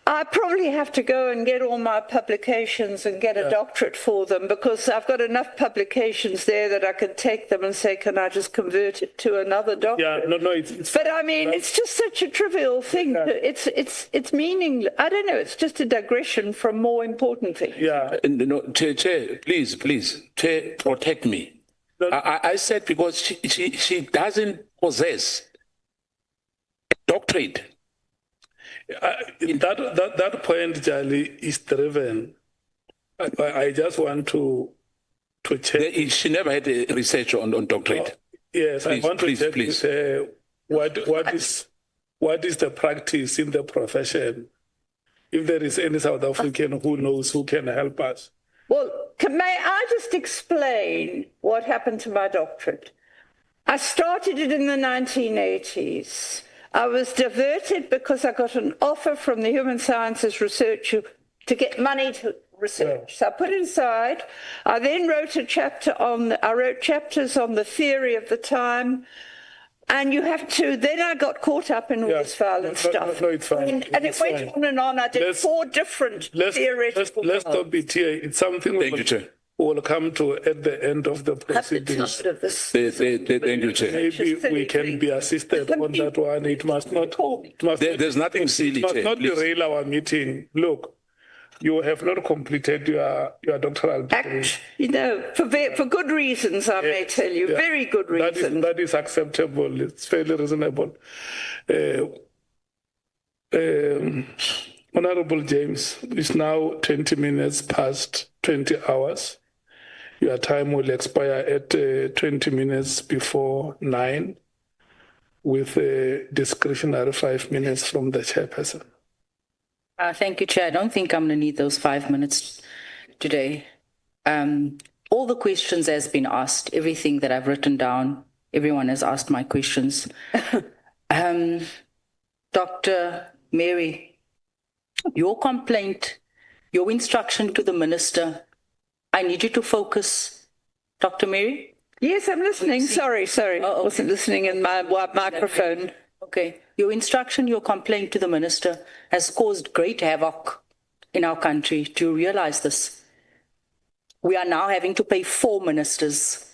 I probably have to go and get all my publications and get a doctorate for them because I've got enough publications there that I can take them and say, can I just convert it to another doctorate? Yeah, no, but I mean, it's just such a trivial thing. Yeah. It's meaningless. I don't know. It's just a digression from more important things. Yeah. No, Chair, please, Chair, protect me. No. I said because she doesn't possess doctorate. That point, Jali, is driven. I just want to check. She never had a research on doctorate. Yes, please, I want to check please. What is the practice in the profession? If there is any South African who knows who can help us. Well, may I just explain what happened to my doctorate? I started it in the 1980s. I was diverted because I got an offer from the Human Sciences Researcher to get money to research. So I put it aside. I then wrote I wrote chapters on the theory of the time. And you have to, then I got caught up in all this violent stuff. No, it's fine. And it went on and on. I did 4 different theoretical. Let's stop it here. It's something we'll come to at the end of the proceedings. Thank you, Chair. Maybe we can be assisted on that one. It must not. There's nothing silly, Chair. It must not please. derail our meeting. Look, you have not completed your doctoral degree. For good reasons, I may tell you. Very good reasons. That is acceptable. It's fairly reasonable. Honorable James, it's now 20 minutes past 20 hours. Your time will expire at 20 minutes before 9 with a discretionary 5 minutes from the chairperson. Thank you, Chair. I don't think I'm going to need those 5 minutes today. All the questions has been asked, everything that I've written down, everyone has asked my questions. Dr. Mary, your complaint, your instruction to the minister, I need you to focus. Dr. Mary? Yes, I'm listening. Sorry. I wasn't listening in my microphone. Okay. Your instruction, your complaint to the minister has caused great havoc in our country. Do you realize this? We are now having to pay 4 ministers.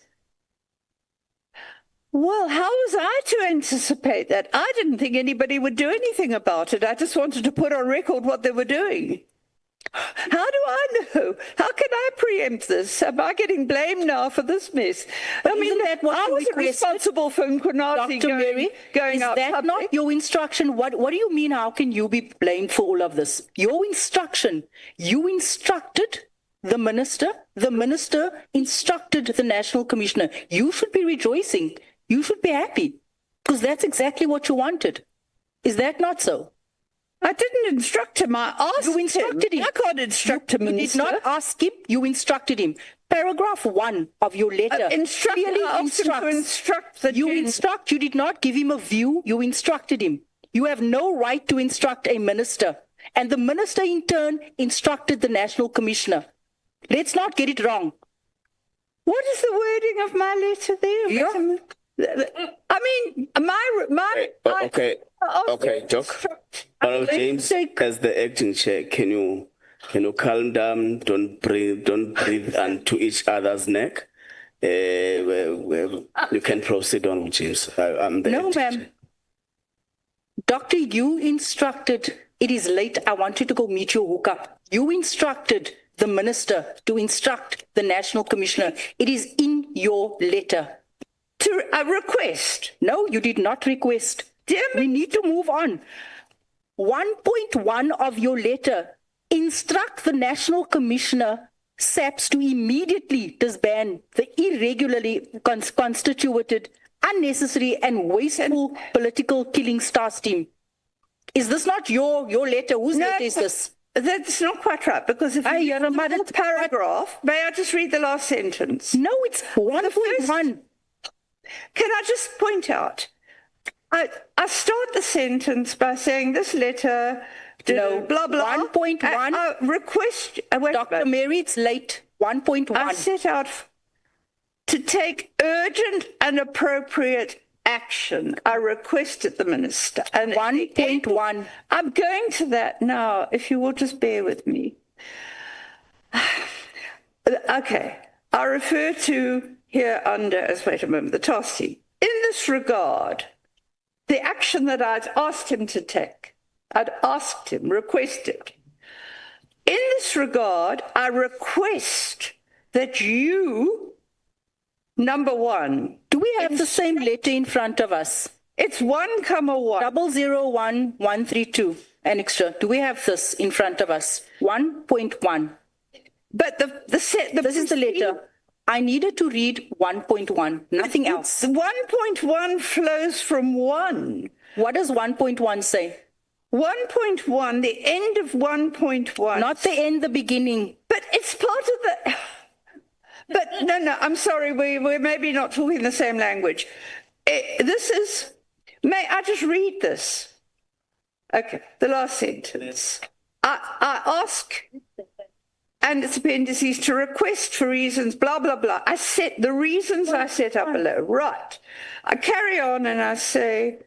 Well, how was I to anticipate that? I didn't think anybody would do anything about it. I just wanted to put on record what they were doing. How do I know? How can I preempt this? Am I getting blamed now for this mess? I mean, I wasn't responsible for Mkhwanazi going out public. Is that not your instruction? What do you mean, how can you be blamed for all of this? Your instruction, you instructed the minister instructed the National Commissioner. You should be rejoicing. You should be happy because that's exactly what you wanted. Is that not so? I didn't instruct him. I asked You instructed him. I can't instruct him. You did not ask him. You instructed him. Paragraph 1 of your letter clearly instruct the you instruct. You did not give him a view. You instructed him. You have no right to instruct a minister. And the minister in turn instructed the National Commissioner. Let's not get it wrong. What is the wording of my letter there? Yeah. I mean, Okay, Doc. James, as the acting chair, can you calm down? Don't breathe onto each other's neck. You can proceed on, James. I'm the No, ma'am. Doctor, you instructed. It is late. I want you to go meet your hookup. You instructed the minister to instruct the National Commissioner. It is in your letter. To a request? No, you did not request. We need to move on. 1.1 of your letter, instruct the National Commissioner, SAPS, to immediately disband the irregularly constituted, unnecessary and wasteful political killing stars team. Is this not your letter? Whose letter is this? That's not quite right, because if you read the paragraph, may I just read the last sentence? No, it's 1.1. Can I just point out, I start the sentence by saying this letter, blah, blah. 1.1. Request, Dr. Mary, it's late. 1.1. I set out to take urgent and appropriate action. I requested the minister. And 1.1. I'm going to that now, if you will just bear with me. Okay. I refer to here under as, wait a moment, the task team. In this regard, the action that I'd asked him to take, requested. In this regard, I request that you, number one. Do we have the same letter in front of us? It's 1, 1. 001 132. An extra. Do we have this in front of us? 1.1. But this is the letter. I needed to read 1.1, nothing else. 1.1 flows from 1. What does 1.1 say? 1.1, the end of 1.1. Not the end, the beginning. But it's part of the... But no, I'm sorry, we're maybe not talking the same language. This is... May I just read this? Okay, the last sentence. I ask... and its appendices to request for reasons, blah, blah, blah. I set the reasons I set up below. Right. I carry on and I say,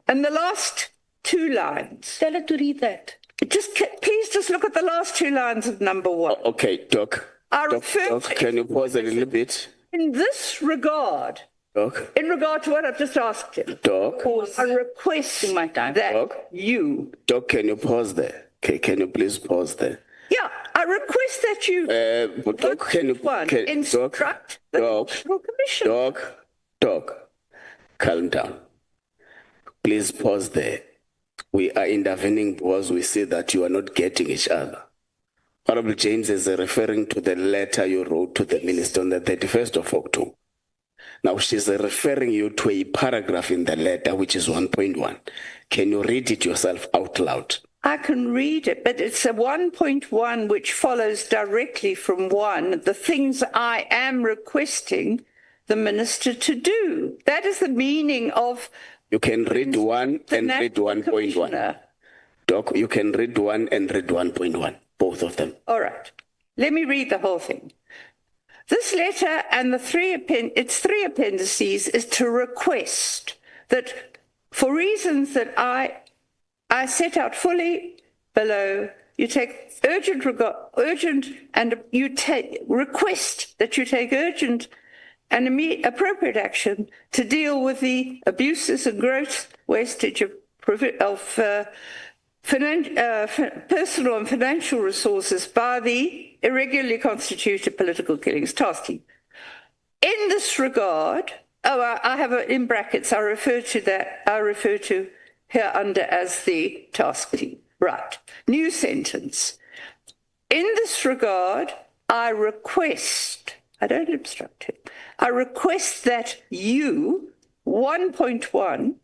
and the last 2 lines. Tell her to read that. Please just look at the last 2 lines of number 1. Okay, Doc. Doc, can you pause a little bit? In this regard, Doc. In regard to what I've just asked him. Doc. I request my time. that Doc. you. Doc, can you pause there? Okay, can you please pause there? Yeah, I request that you Doc, instruct the National Commission. Doc, calm down. Please pause there. We are intervening because we see that you are not getting each other. Honorable James is referring to the letter you wrote to the minister on the 31st of October. Now she's referring you to a paragraph in the letter, which is 1.1. Can you read it yourself out loud? I can read it, but it's a 1.1 which follows directly from 1, the things I am requesting the minister to do. That is the meaning of... You can read 1 and read 1.1. Doc, you can read 1 and read 1.1, both of them. All right. Let me read the whole thing. This letter and its 3 appendices is to request that for reasons that I set out fully below, you take request that you take urgent and appropriate action to deal with the abuses and gross wastage of personal and financial resources by the irregularly constituted political killings task team. In this regard, I have in brackets, I refer to here under as the task team. Right. New sentence. In this regard, I request, I don't obstruct it, I request that you, 1.1,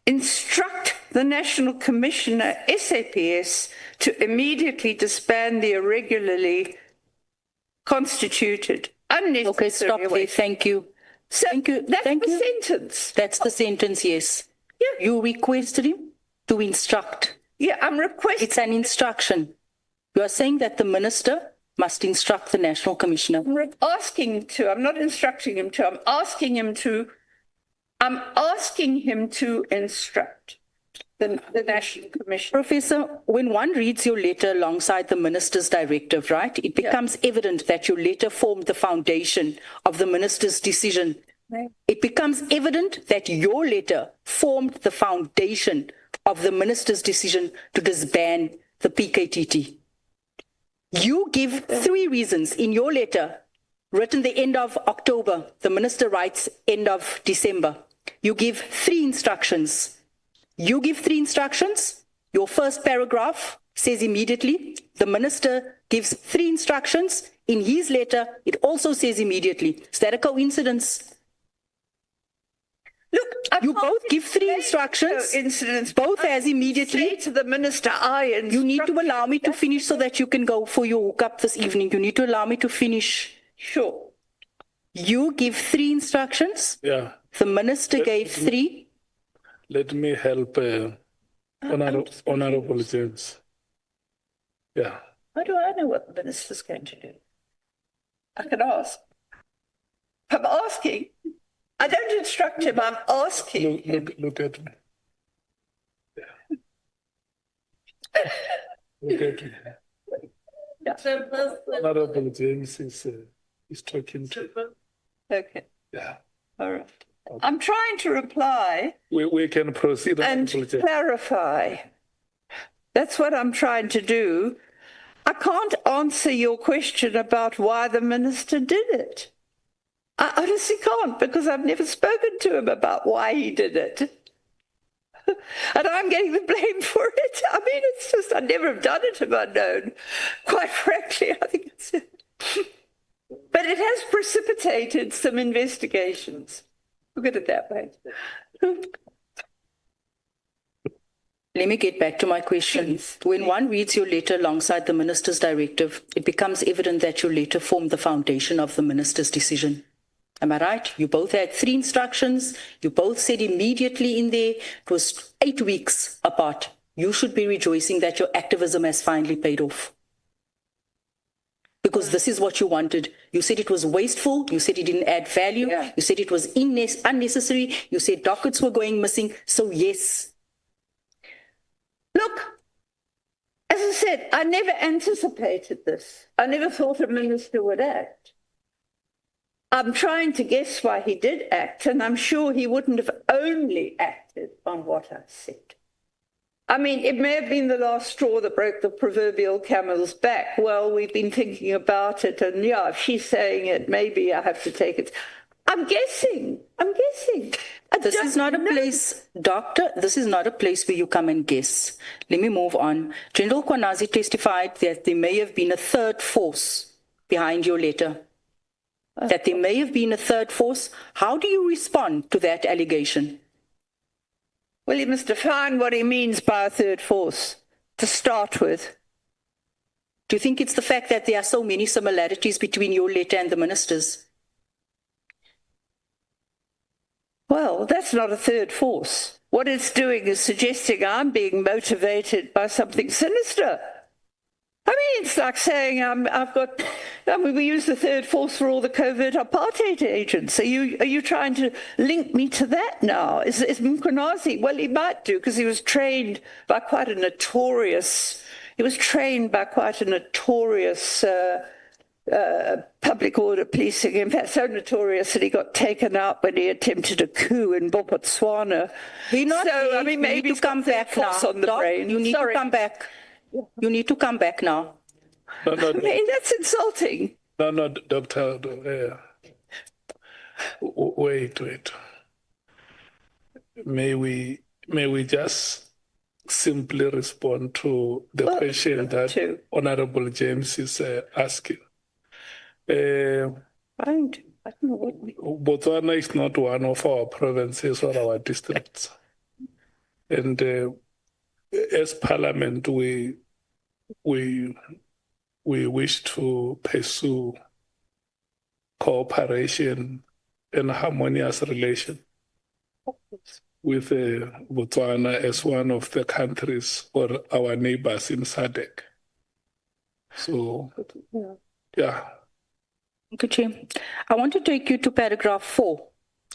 instruct the National Commissioner, SAPS, to immediately disband the irregularly constituted unnecessary... Okay, stop there. Thank you. So Thank you. that's Thank the you. sentence. That's the sentence, yes. Yeah. You requested him to instruct. Yeah, I'm requesting... It's an instruction. You are saying that the minister must instruct the National Commissioner. I'm asking him to. I'm not instructing him to. I'm asking him to instruct the National Commission. Professor, when one reads your letter alongside the minister's directive, right, it becomes evident that your letter formed the foundation of the minister's decision. Right. It becomes evident that your letter formed the foundation of the minister's decision to disband the PKTT. You give 3 reasons in your letter, written the end of October. The minister writes end of December. You give 3 instructions. You give 3 instructions. Your first paragraph says immediately. The minister gives 3 instructions. In his letter, it also says immediately. Is that a coincidence? Look, you both give 3 instructions. Incidents. Both as immediately. Say to the minister, you need to allow me to finish so that you can go for your hookup this evening. You need to allow me to finish. Sure. You give 3 instructions. Yeah. The minister gave 3. Let me help Honorable James. Yeah. How do I know what the minister's going to do? I can ask. I'm asking. I don't instruct him, I'm asking him. Look at me. Yeah. Look at me. Yeah. Honorable James is talking to... Okay. Yeah. All right. Okay. I'm trying to reply. We can proceed. And clarify. That's what I'm trying to do. I can't answer your question about why the minister did it. I honestly can't, because I've never spoken to him about why he did it. And I'm getting the blame for it. I mean, it's just, I'd never have done it if I'd known. Quite frankly, I think it's... But it has precipitated some investigations. Look at it that way. Let me get back to my question. When one reads your letter alongside the minister's directive, it becomes evident that your letter formed the foundation of the minister's decision. Am I right? You both had 3 instructions. You both said immediately in there. It was 8 weeks apart. You should be rejoicing that your activism has finally paid off. Because this is what you wanted. You said it was wasteful. You said it didn't add value. Yeah. You said it was unnecessary. You said dockets were going missing. So yes. Look, as I said, I never anticipated this. I never thought a minister would act. I'm trying to guess why he did act, and I'm sure he wouldn't have only acted on what I said. I mean, it may have been the last straw that broke the proverbial camel's back. Well, we've been thinking about it, and yeah, if she's saying it, maybe I have to take it. I'm guessing. This is not a place, Doctor, this is not a place where you come and guess. Let me move on. General Mkhwanazi testified that there may have been a third force behind your letter. That there may have been a third force. How do you respond to that allegation? Well, he must define what he means by a third force, to start with. Do you think it's the fact that there are so many similarities between your letter and the minister's? Well, that's not a third force. What it's doing is suggesting I'm being motivated by something sinister. I mean, it's like saying we use the third force for all the covert apartheid agents. Are you trying to link me to that now? Is Mkhwanazi? Well, he might do, because he was trained by quite a notorious public order policing. In fact, so notorious that he got taken out when he attempted a coup in Botswana. I mean, maybe to come back now. On the brain. You need to come back. You need to come back now. No, I mean, that's insulting. No, Doctor. Wait. May we just simply respond to the question that Honorable James is asking? I don't know what Botswana is not one of our provinces or our districts. And as Parliament, we wish to pursue cooperation and harmonious relation with Botswana as one of the countries or our neighbors in SADC. So, yeah. Thank you, Chair. I want to take you to paragraph 4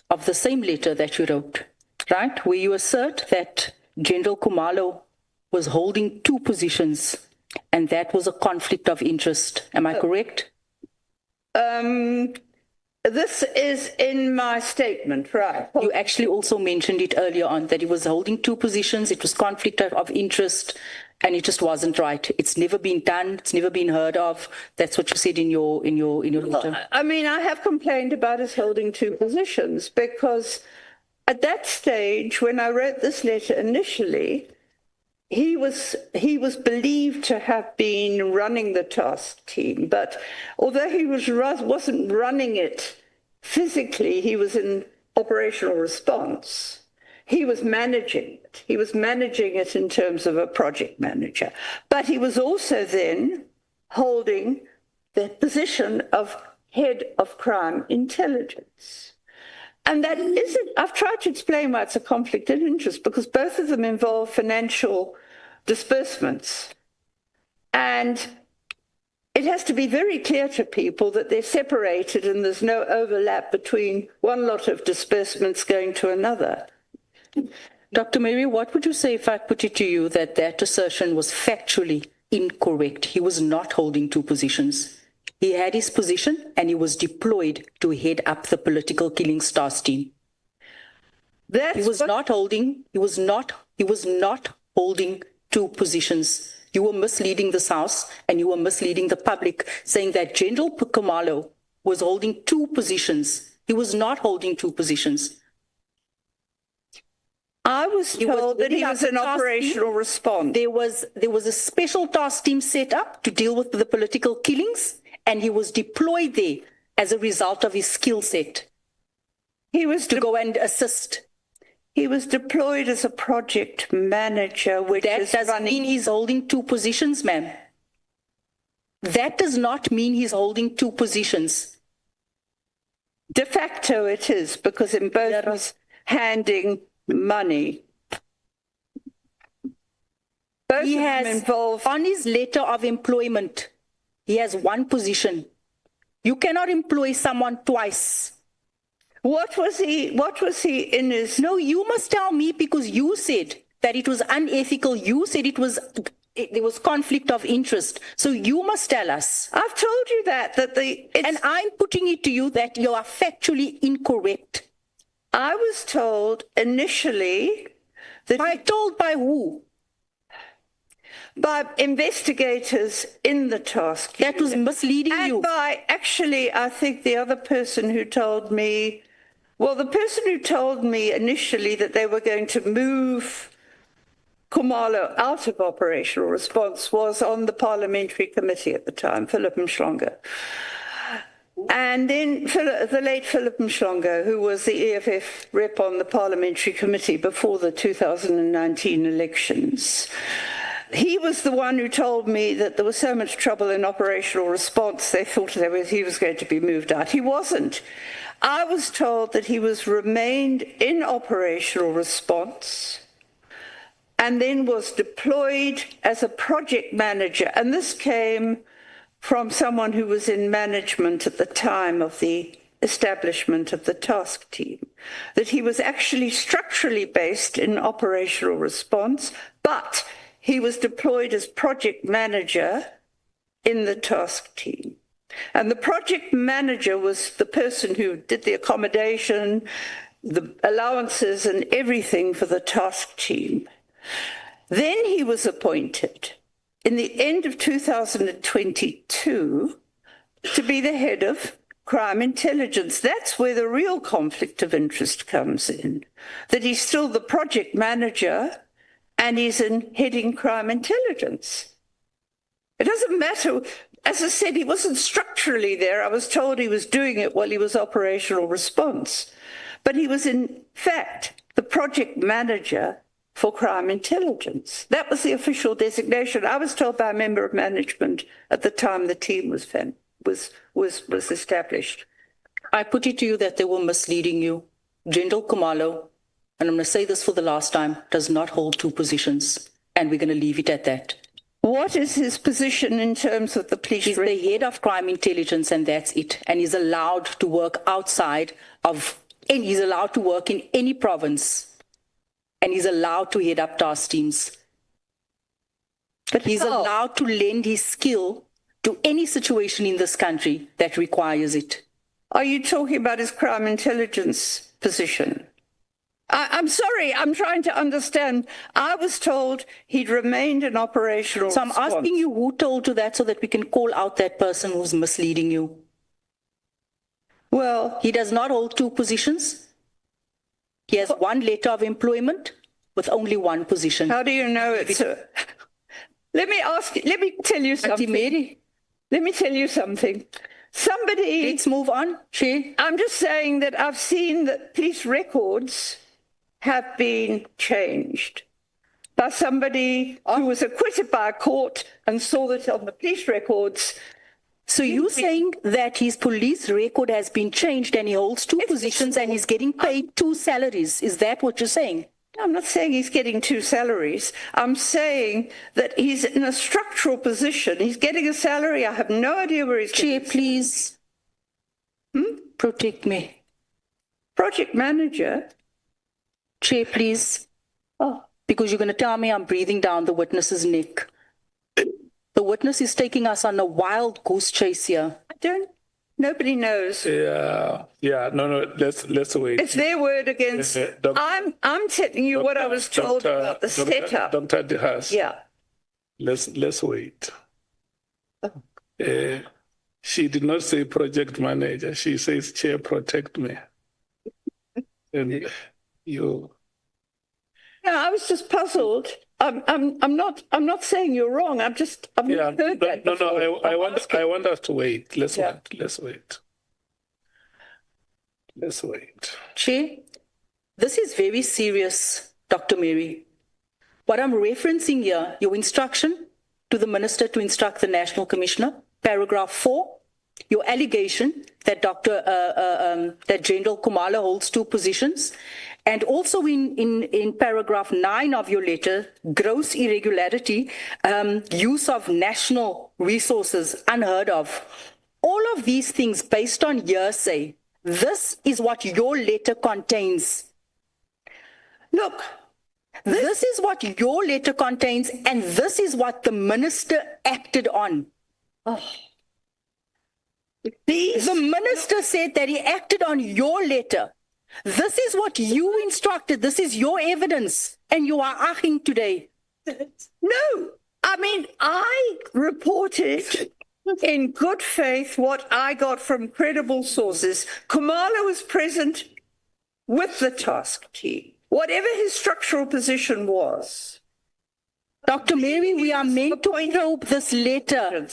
of the same letter that you wrote, right? Where you assert that General Khumalo was holding 2 positions and that was a conflict of interest. Am I correct? This is in my statement, right? You actually also mentioned it earlier on that he was holding 2 positions. It was conflict of interest, and it just wasn't right. It's never been done. It's never been heard of. That's what you said in your letter. I mean, I have complained about his holding 2 positions because at that stage, when I wrote this letter initially, he was believed to have been running the task team, but although he wasn't running it physically, he was in operational response. He was managing it. He was managing it in terms of a project manager, but he was also then holding the position of head of crime intelligence. And that isn't, I've tried to explain why it's a conflict of interest, because both of them involve financial disbursements. And it has to be very clear to people that they're separated and there's no overlap between one lot of disbursements going to another. Dr. Mary, what would you say if I put it to you that that assertion was factually incorrect? He was not holding 2 positions. He had his position and he was deployed to head up the political killings task team. He was not holding 2 positions. You were misleading this House and you were misleading the public, saying that General Khumalo was holding 2 positions. He was not holding 2 positions. I was told that he was in operational response. There was a special task team set up to deal with the political killings, and he was deployed there as a result of his skill set. He was to go and assist. He was deployed as a project manager, which that doesn't mean he's holding 2 positions, ma'am. That does not mean he's holding 2 positions. De facto it is, because in both was handing money. Both he of has them involved on his letter of employment. He has 1 position. You cannot employ someone twice. What was he in his... No, you must tell me, because you said that it was unethical. You said there was conflict of interest. So you must tell us. I've told you that and I'm putting it to you that you are factually incorrect. I was told initially that... Told by who? By investigators in the task. That was misleading you. And by, actually, I think the other person who told me, well, the person who told me initially that they were going to move Khumalo out of operational response was on the parliamentary committee at the time, Philip Mhlongo. And then the late Philip Mhlongo, who was the EFF rep on the parliamentary committee before the 2019 elections, he was the one who told me that there was so much trouble in operational response, they thought he was going to be moved out. He wasn't. I was told that he was remained in operational response and then was deployed as a project manager. And this came from someone who was in management at the time of the establishment of the task team, that he was actually structurally based in operational response, but he was deployed as project manager in the task team. And the project manager was the person who did the accommodation, the allowances and everything for the task team. Then he was appointed in the end of 2022 to be the head of crime intelligence. That's where the real conflict of interest comes in, that he's still the project manager and he's in heading crime intelligence. It doesn't matter. As I said, he wasn't structurally there. I was told he was doing it while he was operational response. But he was, in fact, the project manager for crime intelligence. That was the official designation. I was told by a member of management at the time the team was established. I put it to you that they were misleading you. General Khumalo, and I'm going to say this for the last time, does not hold two positions, and we're going to leave it at that. What is his position in terms of the police? He's the head of crime intelligence, and that's it. And he's allowed to work outside of, and he's allowed to work in any province, and he's allowed to head up task teams. But he's allowed to lend his skill to any situation in this country that requires it. Are you talking about his crime intelligence position? I'm sorry, I'm trying to understand. I was told he'd remained in operational So I'm asking you who told you that so that we can call out that person who's misleading you. Well, he does not hold two positions. He has one letter of employment with only one position. How do you know it's Let me tell you something. Mary. Let me tell you something. Somebody... Let's move on. I'm just saying that I've seen that police records have been changed by somebody who was acquitted by a court and saw that on the police records. So you're saying that his police record has been changed and he holds two positions and he's getting paid two salaries. Is that what you're saying? I'm not saying he's getting two salaries. I'm saying that he's in a structural position. He's getting a salary. I have no idea where he's Chair, please. Protect me. Project manager. Chair, please. Oh. Because you're going to tell me I'm breathing down the witness's neck. The witness is taking us on a wild goose chase here. Nobody knows. No, let's wait. It's their word against. I'm telling you what I was told about the setup. Dr. Haas. Yeah. Let's wait. She did not say project manager. She says, Chair, protect me. And you. Yeah, I was just puzzled. I'm not saying you're wrong. I've heard that before. I want us to wait. Let's wait. Chair, this is very serious, Dr. Mary. What I'm referencing here, your instruction to the Minister to instruct the National Commissioner, paragraph 4, your allegation that that General Khumalo holds two positions, and also in paragraph 9 of your letter, gross irregularity, use of national resources unheard of. All of these things based on hearsay. This is what your letter contains. Look, this is what your letter contains, and this is what the minister acted on. Oh. The minister said that he acted on your letter. This is what you instructed. This is your evidence. And you are aching today. No, I mean, I reported in good faith what I got from credible sources. Khumalo was present with the task team, whatever his structural position was. Dr. Mary, we are meant to probe this letter.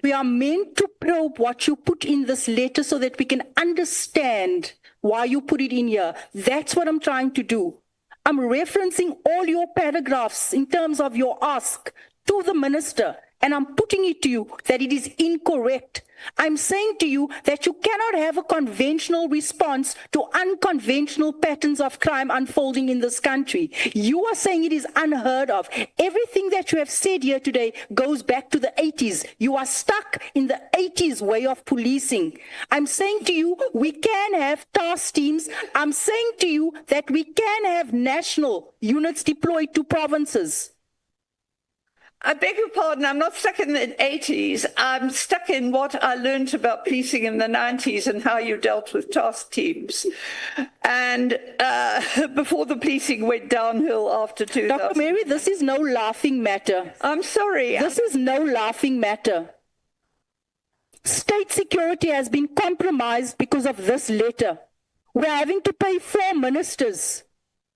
We are meant to probe what you put in this letter so that we can understand why you put it in here. That's what I'm trying to do. I'm referencing all your paragraphs in terms of your ask to the minister, and I'm putting it to you that it is incorrect. I'm saying to you that you cannot have a conventional response to unconventional patterns of crime unfolding in this country. You are saying it is unheard of. Everything that you have said here today goes back to the 80s. You are stuck in the 80s way of policing. I'm saying to you, we can have task teams. I'm saying to you that we can have national units deployed to provinces. I beg your pardon, I'm not stuck in the 80s. I'm stuck in what I learned about policing in the 90s and how you dealt with task teams. And before the policing went downhill after 2000. Dr. Mary, this is no laughing matter. I'm sorry. This is no laughing matter. State security has been compromised because of this letter. We're having to pay 4 ministers.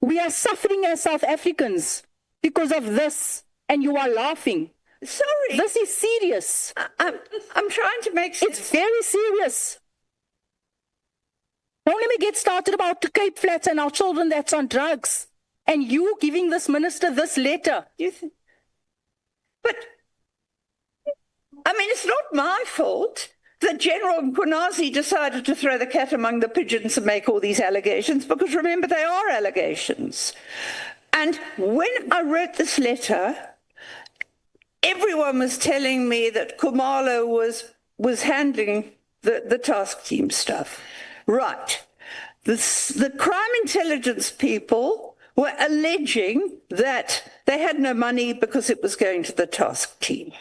We are suffering as South Africans because of this. And you are laughing. Sorry. This is serious. I'm trying to make sense. It's very serious. Don't let me get started about the Cape Flats and our children that's on drugs. And you giving this minister this letter. But, I mean, it's not my fault that General Mkhwanazi decided to throw the cat among the pigeons and make all these allegations, because remember, they are allegations. And when I wrote this letter, everyone was telling me that Khumalo was handling the task team stuff. Right. The crime intelligence people were alleging that they had no money because it was going to the task team.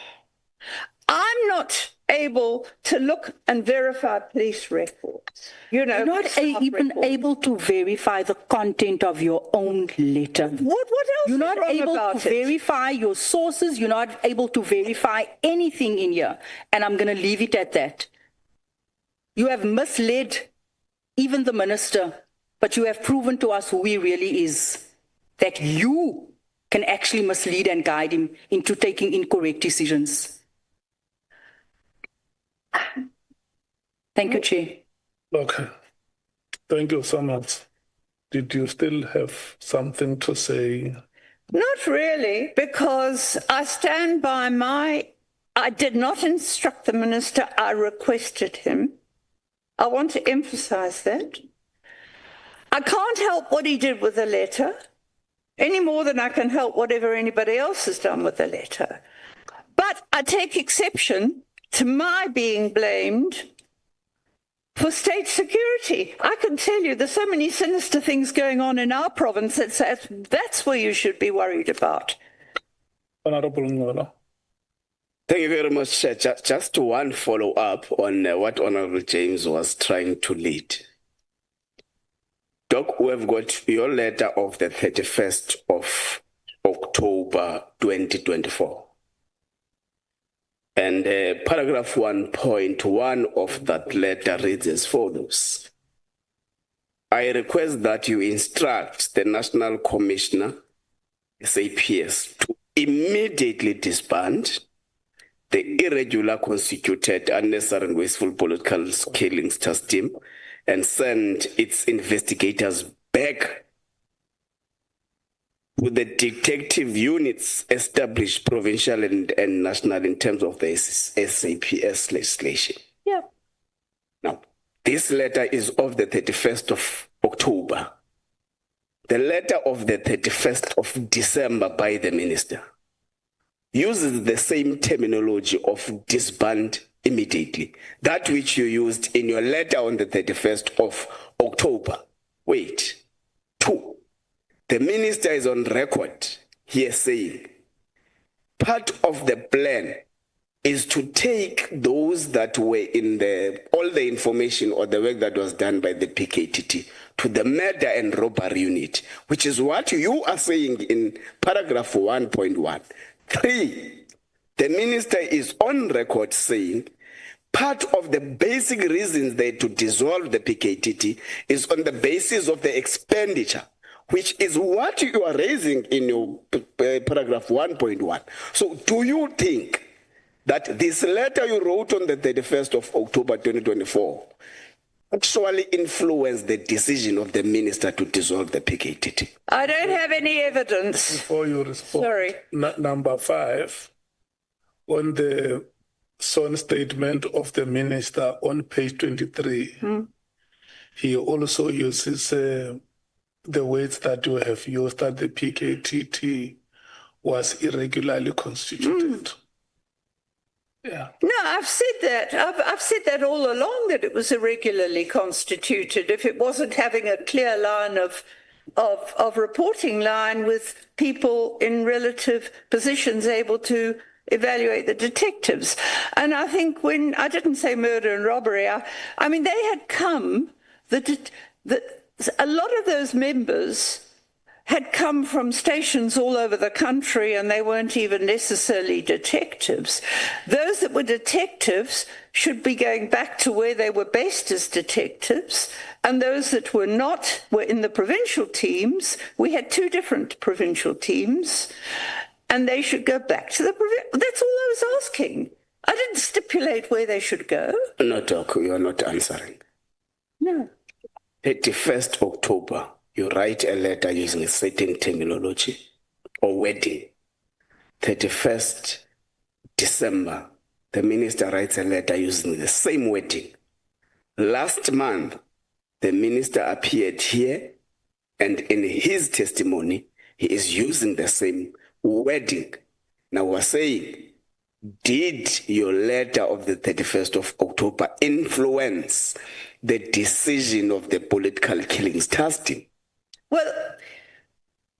I'm not able to look and verify police records. You know, you're not even able to verify the content of your own letter. What else? You're not able to verify your sources. You're not able to verify anything in here. And I'm going to leave it at that. You have misled even the minister, but you have proven to us who he really is, that you can actually mislead and guide him into taking incorrect decisions. Thank you, Chair. Okay. Thank you so much. Did you still have something to say? Not really, because I stand by I did not instruct the minister, I requested him. I want to emphasize that. I can't help what he did with the letter, any more than I can help whatever anybody else has done with the letter. But I take exception to my being blamed for state security. I can tell you there's so many sinister things going on in our province that that's where you should be worried about. Honorable Ngola. Thank you very much, Chair. Just one follow-up on what Honorable James was trying to lead. Doc, we have got your letter of the 31st of October 2024. And paragraph 1.1 of that letter reads as follows. I request that you instruct the National Commissioner, SAPS, to immediately disband the irregular, constituted, unnecessary and wasteful political killings task team and send its investigators back to the detective units established provincial and national in terms of the SAPS legislation. Yeah. Now, this letter is of the 31st of October. The letter of the 31st of December by the minister uses the same terminology of disband immediately. That which you used in your letter on the 31st of October. Wait. 2. The minister is on record here saying part of the plan is to take those that were in all the information or the work that was done by the PKTT to the murder and robbery unit, which is what you are saying in paragraph 1.1. 3, the minister is on record saying part of the basic reasons they to dissolve the PKTT is on the basis of the expenditure, which is what you are raising in your paragraph 1.1. So do you think that this letter you wrote on the 31st of October 2024 actually influenced the decision of the minister to dissolve the PKTT? I don't have any evidence. Before you respond, sorry. Number 5, on the sworn statement of the minister on page 23, he also uses the words that you have used, that the PKTT was irregularly constituted. Yeah. No, I've said that. I've said that all along, that it was irregularly constituted. If it wasn't having a clear line of reporting line with people in relative positions able to evaluate the detectives. And I think when I didn't say murder and robbery, I mean they had come. A lot of those members had come from stations all over the country, and they weren't even necessarily detectives. Those that were detectives should be going back to where they were based as detectives, and those that were not were in the provincial teams. We had 2 different provincial teams, and they should go back to the provincial. That's all I was asking. I didn't stipulate where they should go. No, Doc, you are not answering. No. 31st October you write a letter using a certain terminology or wording. 31st December, the minister writes a letter using the same wording. Last month, the minister appeared here, and in his testimony, he is using the same wording. Now we're saying, did your letter of the 31st of October influence the decision of the political killings task team? Well,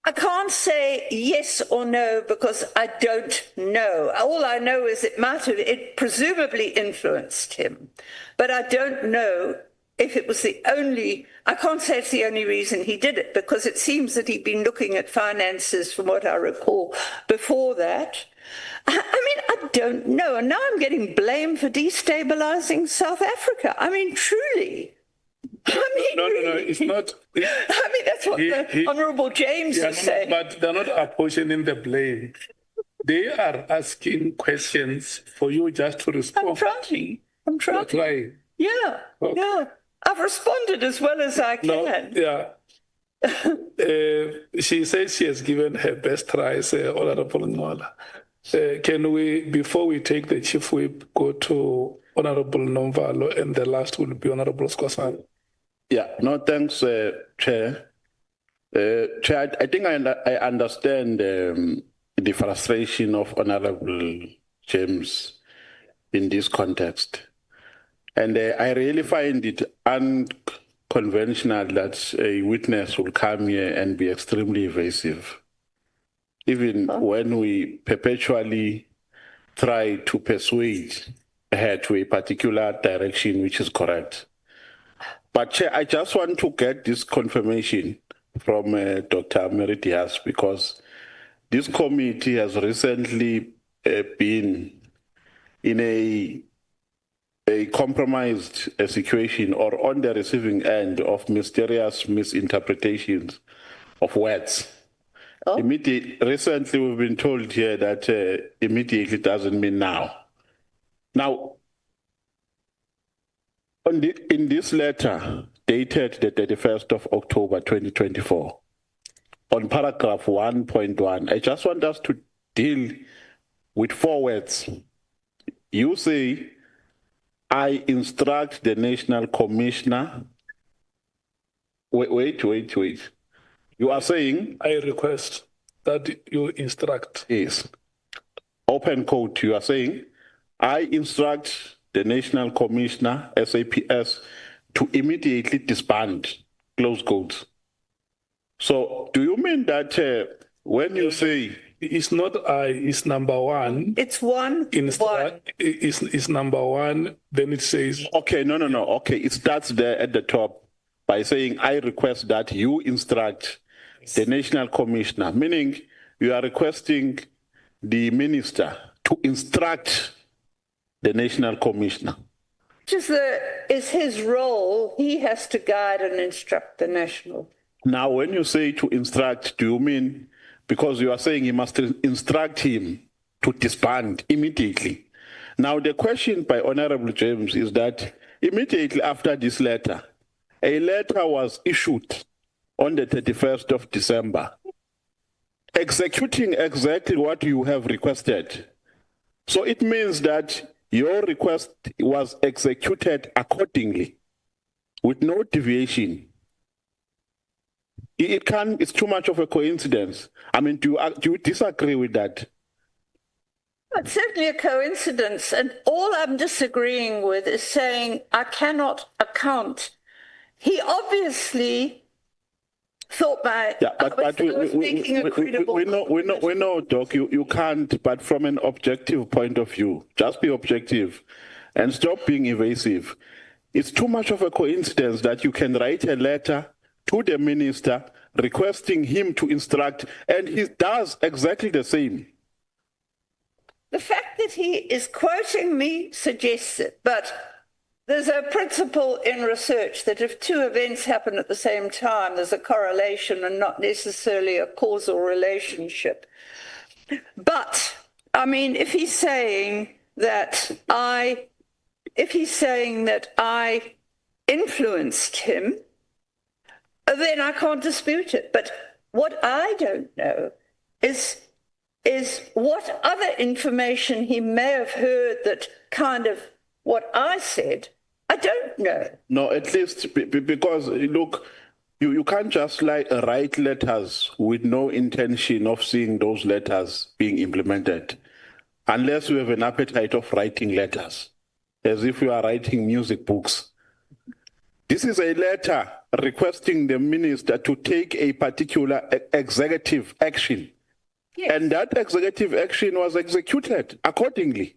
I can't say yes or no because I don't know. All I know is it presumably influenced him, but I don't know if it was I can't say it's the only reason he did it, because it seems that he'd been looking at finances, from what I recall, before that. I mean, I don't know. And now I'm getting blamed for destabilizing South Africa. I mean, truly. No, it's not. I mean, that's what the Honourable James is saying. But they're not apportioning the blame. They are asking questions for you just to respond. I'm trying. Yeah, okay. Yeah. I've responded as well as I can. No, yeah. She says she has given her best try, Honourable Nwala. Can we, before we take the Chief Whip, go to Honourable Nomvalo, and the last will be Honourable Skosana? Yeah, no, thanks, Chair. Chair, I think I understand the frustration of Honourable James in this context. And I really find it unconventional that a witness will come here and be extremely evasive, even when we perpetually try to persuade her to a particular direction which is correct. But Chair, I just want to get this confirmation from Dr. Mary Diaz, because this committee has recently been in a compromised situation or on the receiving end of mysterious misinterpretations of words. Recently, we've been told here that immediately doesn't mean now. Now, in this letter dated the 31st of October 2024, on paragraph 1.1, I just want us to deal with 4 words. You say, I instruct the National Commissioner. Wait. You are saying? I request that you instruct. Yes. Open quote, you are saying, I instruct the National Commissioner, SAPS, to immediately disband, close quotes. So do you mean that when you say... It's not I, it's number 1. It's 1. It's number 1, then it says... Okay, no. Okay, it starts there at the top by saying, I request that you instruct the National Commissioner, meaning you are requesting the minister to instruct the National Commissioner. Is his role. He has to guide and instruct the national. Now, when you say to instruct, do you mean... Because you are saying he must instruct him to disband immediately. Now, the question by Honorable James is that immediately after this letter, a letter was issued on the 31st of December, executing exactly what you have requested. So it means that your request was executed accordingly, with no deviation. It's too much of a coincidence. I mean, do you disagree with that? It's certainly a coincidence. And all I'm disagreeing with is saying I cannot account. He obviously thought I was making a credible... We know, Doc, you can't, but from an objective point of view, just be objective and stop being evasive. It's too much of a coincidence that you can write a letter to the minister requesting him to instruct, and he does exactly the same. The fact that he is quoting me suggests it, but there's a principle in research that if 2 events happen at the same time, there's a correlation and not necessarily a causal relationship. But, I mean, if he's saying that I influenced him, then I can't dispute it. But what I don't know is what other information he may have heard that kind of what I said. I don't know. No, at least because, look, you can't just write letters with no intention of seeing those letters being implemented, unless you have an appetite of writing letters, as if you are writing music books. This is a letter requesting the minister to take a particular executive action. Yes. And that executive action was executed accordingly.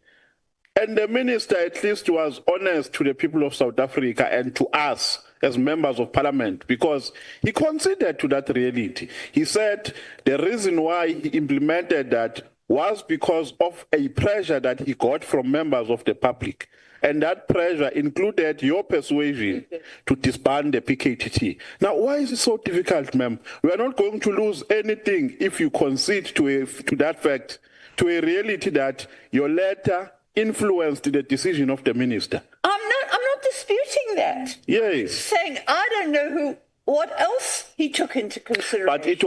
And the minister at least was honest to the people of South Africa and to us as members of parliament, because he conceded to that reality. He said the reason why he implemented that was because of a pressure that he got from members of the public. And that pressure included your persuasion to disband the PKTT. Now, why is it so difficult, ma'am? We are not going to lose anything if you concede to that fact, to a reality that your letter influenced the decision of the minister. I'm not disputing that. Yes. Saying I don't know what else he took into consideration. But it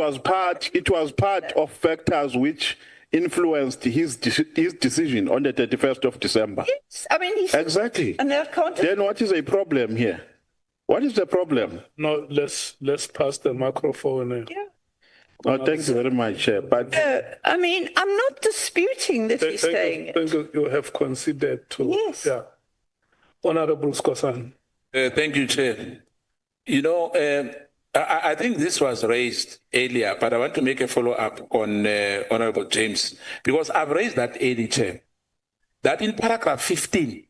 was part of factors which influenced his decision on the 31st of December. Yes, I mean exactly. And that can't. Then what is a problem here? What is the problem? No, let's pass the microphone. Yeah. Oh, thank you very much, Chair. But I mean, I'm not disputing that he's saying it. You have considered to. Yes. Yeah. Honorable Skosan. Thank you, Chair. You know, I think this was raised earlier, but I want to make a follow-up on Honorable James, because I've raised that earlier, Chair, that in paragraph 15,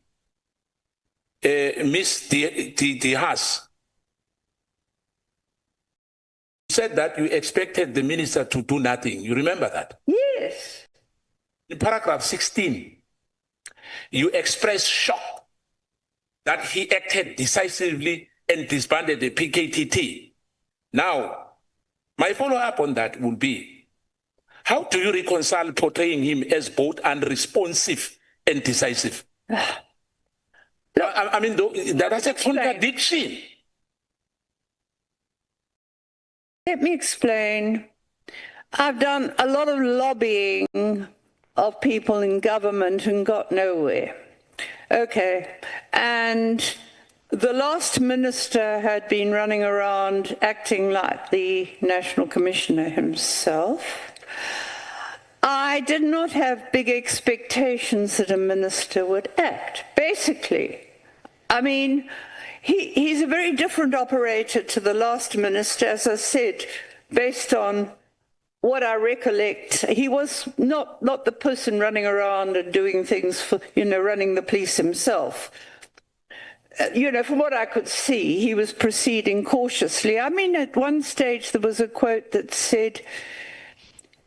Ms. Haas said that you expected the minister to do nothing. You remember that? Yes. In paragraph 16, you expressed shock that he acted decisively and disbanded the PKTT. Now, my follow-up on that would be, how do you reconcile portraying him as both unresponsive and decisive? I mean, that's a contradiction. Let me explain. I've done a lot of lobbying of people in government and got nowhere. Okay, and the last minister had been running around acting like the National Commissioner himself. I did not have big expectations that a minister would act. Basically, I mean, he's a very different operator to the last minister, as I said, based on what I recollect. He was not the person running around and doing things for, running the police himself. From what I could see, he was proceeding cautiously. I mean, at one stage there was a quote that said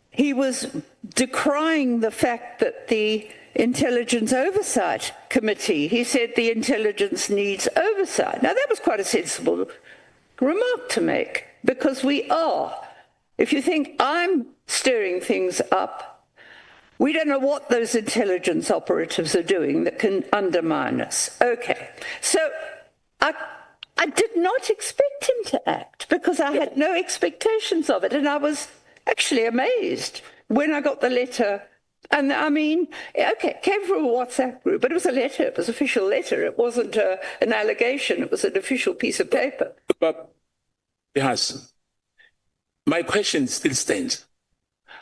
he was decrying the fact that the Intelligence Oversight Committee, he said the intelligence needs oversight. Now, that was quite a sensible remark to make, because we are. If you think I'm stirring things up, we don't know what those intelligence operatives are doing that can undermine us. Okay, so I did not expect him to act, because I had no expectations of it, and I was actually amazed when I got the letter. And I mean, okay, it came from a WhatsApp group, but it was a letter, it was an official letter, it wasn't an allegation, it was an official piece of paper. But, yes, my question still stands.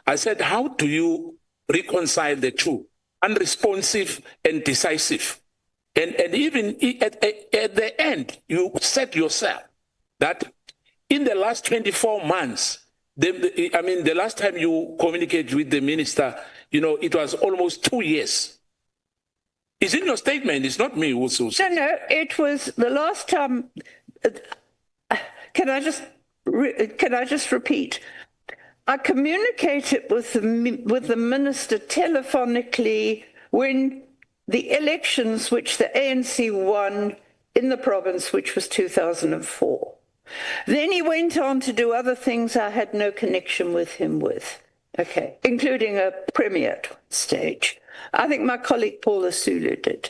I said, how do you reconcile the two, unresponsive and decisive? And even at the end, you said yourself that in the last 24 months, the last time you communicated with the minister, it was almost 2 years. It's in your statement. It's not me who says. No, it was the last time. Can I just repeat? I communicated with the minister telephonically when the elections, which the ANC won in the province, which was 2004. Then he went on to do other things I had no connection with him with. Okay, including a premier at one stage. I think my colleague Paula Sulu did.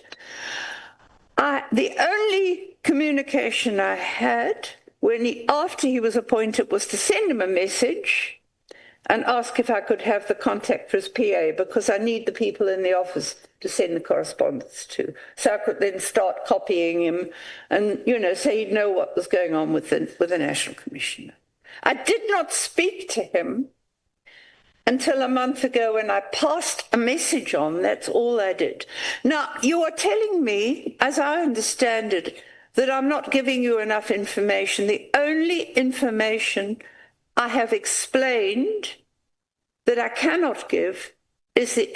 The only communication I had after he was appointed, was to send him a message and ask if I could have the contact for his PA, because I need the people in the office to send the correspondence to. So I could then start copying him and, so he'd know what was going on with the National Commissioner. I did not speak to him until a month ago when I passed a message on. That's all I did. Now, you are telling me, as I understand it, that I'm not giving you enough information. The only information I have explained that I cannot give is the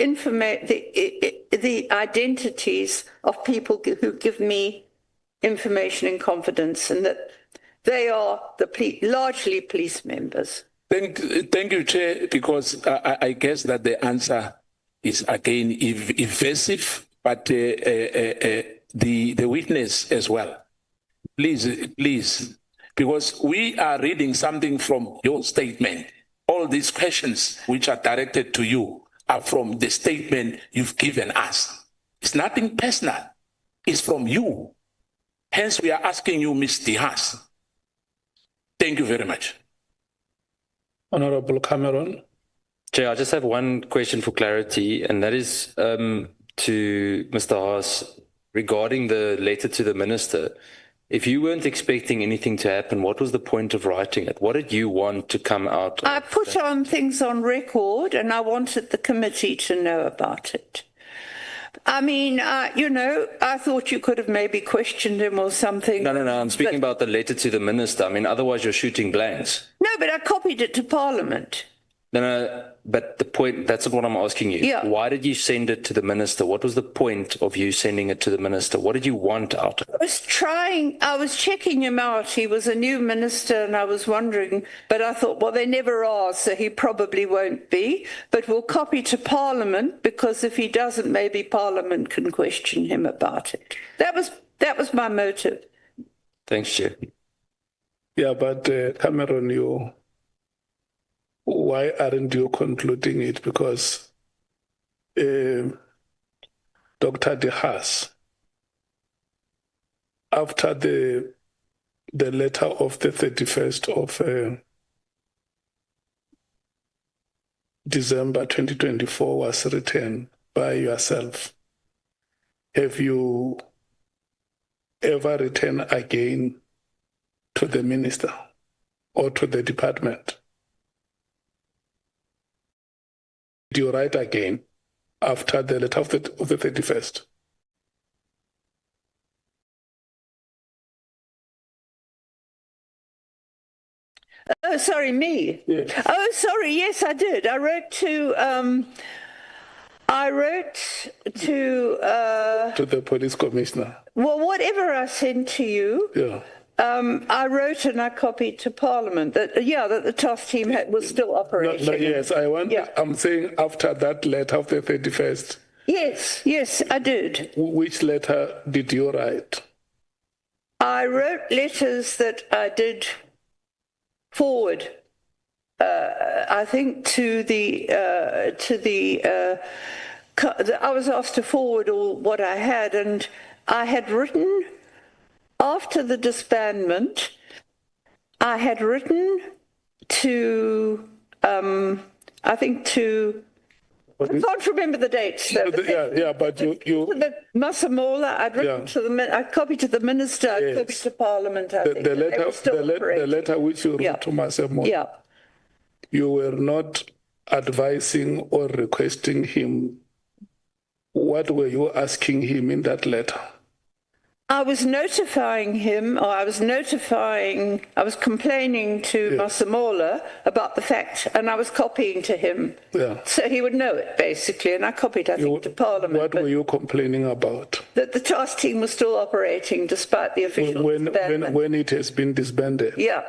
identities of people who give me information in confidence, and that they are largely police members. Thank you, Chair, because I guess that the answer is again evasive, but the witness as well. Please, because we are reading something from your statement. All these questions which are directed to you are from the statement you've given us. It's nothing personal. It's from you. Hence, we are asking you, Mr. Haas. Thank you very much. Honorable Cameron. Chair, I just have one question for clarity, and that is to Mr. Haas regarding the letter to the minister. If you weren't expecting anything to happen, what was the point of writing it? What did you want to come out? I put on things on record, and I wanted the committee to know about it. I mean, I thought you could have maybe questioned him or something. No. I'm speaking about the letter to the minister. I mean, otherwise you're shooting blanks. No, but I copied it to Parliament. No, but the point, that's what I'm asking you. Yeah. Why did you send it to the minister? What was the point of you sending it to the minister? What did you want out of it? I was checking him out. He was a new minister, and I was wondering, but I thought, well, they never are, so he probably won't be. But we'll copy to Parliament, because if he doesn't, maybe Parliament can question him about it. That was my motive. Thanks, Chair. Yeah, but Cameron, why aren't you concluding it? Because Dr. De Haas, after the letter of the 31st of December 2024 was written by yourself, have you ever written again to the minister or to the department? Did you write again after the letter of the 31st? Oh, sorry, me. Yes. Oh, sorry. Yes, I did. I wrote to the police commissioner. Well, whatever I sent to you. Yeah. I wrote and I copied to Parliament that the task team was still operating. Yes, I'm saying after that letter of the 31st. Yes, I did. Which letter did you write? I wrote letters that I did forward, I think I was asked to forward all what I had, and I had written. After the disbandment, I had written to, I can't remember the dates. Though, but you the Masemola, I'd written to I copied to the minister, I copied to Parliament. The letter which you wrote to Masemola, you were not advising or requesting him. What were you asking him in that letter? I was notifying him, or I was complaining to Masemola about the fact, and I was copying to him. Yeah. So he would know it, basically, and I copied, I think, to Parliament. What were you complaining about? That the task team was still operating despite the official disbandment. When it has been disbanded? Yeah.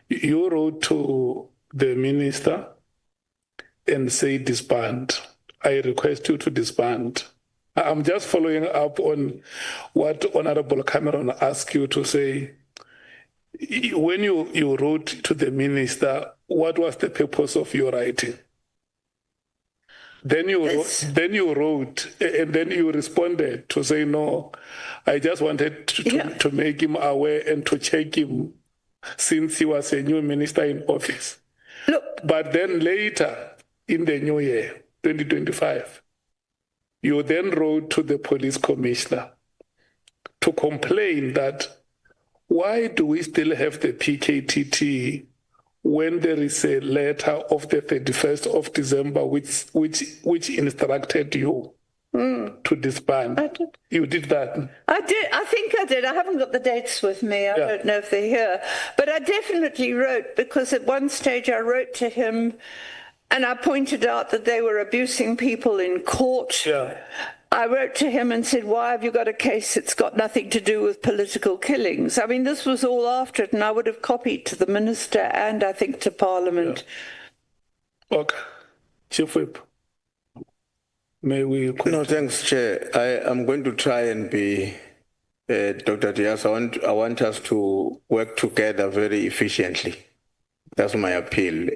You wrote to the minister and say disband. I request you to disband. I'm just following up on what Honorable Cameron asked you to say. When you wrote to the minister, what was the purpose of your writing? Then you wrote, and then you responded to say, no, I just wanted to make him aware and to check him since he was a new minister in office. Look, but then later in the new year, 2025, you then wrote to the police commissioner to complain that why do we still have the PKTT when there is a letter of the 31st of December which instructed you to disband? I did. You did that? I did. I think I did. I haven't got the dates with me. I don't know if they're here. But I definitely wrote, because at one stage I wrote to him and I pointed out that they were abusing people in court. Yeah. I wrote to him and said, why have you got a case that's got nothing to do with political killings? I mean, this was all after it, and I would have copied to the minister and I think to Parliament. Yeah. Okay. Chief Whip, may we... No, thanks, Chair. I am going to try and be, Dr. Diaz, I want us to work together very efficiently. That's my appeal.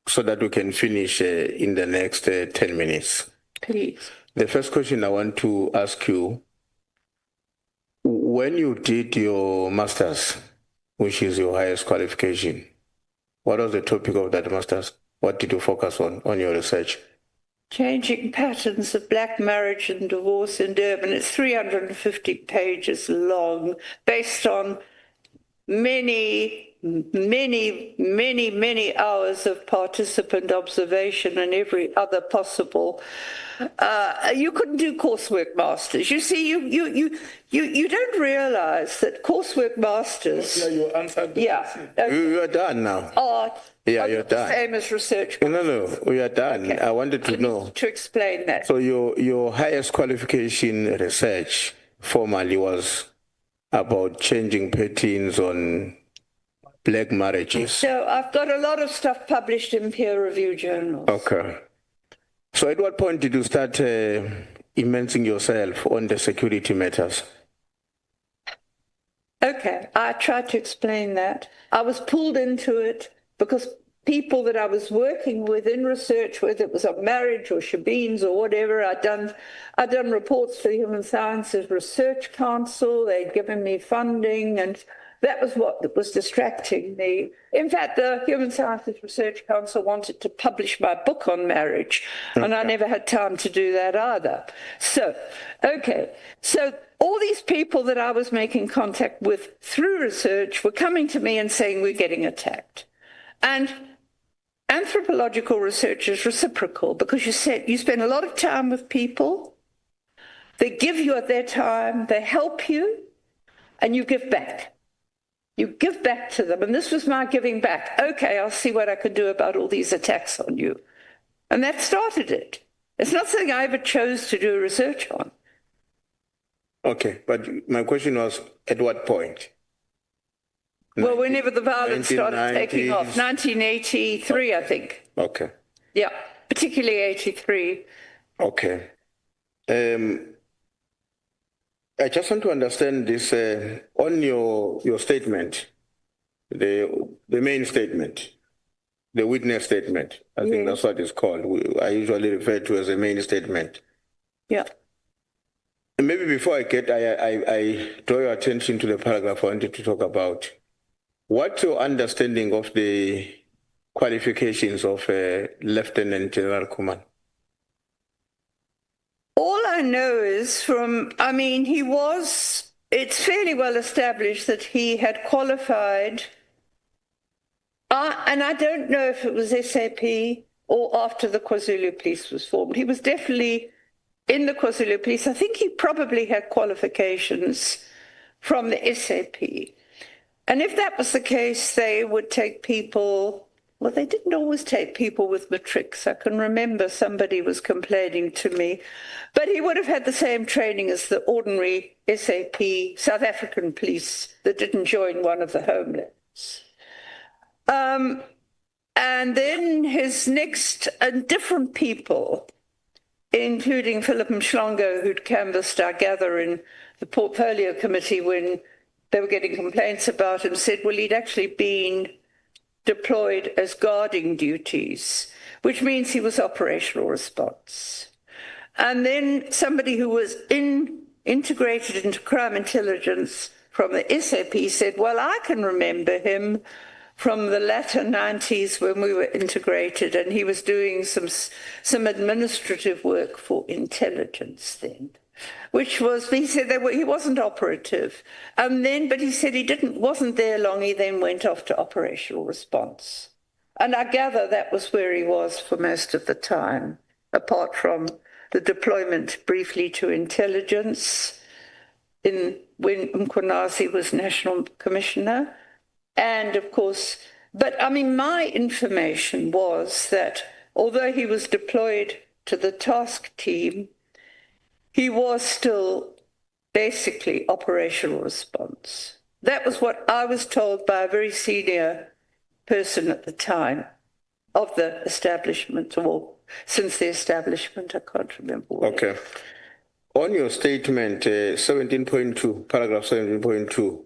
So that we can finish in the next 10 minutes. Please. The first question I want to ask you, when you did your master's, which is your highest qualification, what was the topic of that master's? What did you focus on your research? Changing patterns of black marriage and divorce in Durban. It's 350 pages long, based on many hours of participant observation and every other possible. You couldn't do coursework masters. You see, you don't realize that coursework masters. Yeah, you answered. You are done now. You're done. Same as research. No, we are done. Okay. I wanted to know. To explain that. So your highest qualification research formally was about changing patterns on black marriages. So I've got a lot of stuff published in peer-reviewed journals. Okay. So at what point did you start immersing yourself on the security matters? Okay, I tried to explain that. I was pulled into it because people that I was working with in research, whether it was on marriage or shebeens or whatever, I'd done reports for the Human Sciences Research Council. They'd given me funding, and that was what was distracting me. In fact, the Human Sciences Research Council wanted to publish my book on marriage, and I never had time to do that either. So all these people that I was making contact with through research were coming to me and saying, we're getting attacked. And anthropological research is reciprocal, because you spend a lot of time with people, they give you at their time, they help you, and you give back. You give back to them, and this was my giving back. Okay, I'll see what I could do about all these attacks on you. And that started it. It's not something I ever chose to do research on. Okay, but my question was, at what point? Well, whenever the violence started taking off, 1983, I think. Okay. Yeah, particularly 83. Okay. I just want to understand this on your statement, the main statement, the witness statement. I think that's what it's called. I usually refer to as a main statement. Yeah. And maybe before I draw your attention to the paragraph I wanted to talk about. What's your understanding of the qualifications of Lieutenant General Kuman? All I know is it's fairly well established that he had qualified, and I don't know if it was SAP or after the KwaZulu Police was formed. He was definitely in the KwaZulu Police. I think he probably had qualifications from the SAP. And if that was the case, they would take people, well, they didn't always take people with matrics. I can remember somebody was complaining to me. But he would have had the same training as the ordinary SAP, South African police that didn't join one of the homelands. And then his next, and different people, including Philip Mhlongo, who'd canvassed our gather in the portfolio committee when they were getting complaints about him, said, well, he'd actually been deployed as guarding duties, which means he was operational response. And then somebody who was integrated into crime intelligence, from the SAP said, well, I can remember him from the latter 90s when we were integrated, and he was doing some administrative work for intelligence then, which was, he said that he wasn't operative. But he said wasn't there long, he then went off to operational response. And I gather that was where he was for most of the time, apart from the deployment briefly to intelligence when Mkhwanazi was National Commissioner. And of course, but I mean, my information was that although he was deployed to the task team, he was still basically operational response. That was what I was told by a very senior person at the time of the establishment, or since the establishment, I can't remember. Okay. On your statement, 17.2, paragraph 17.2,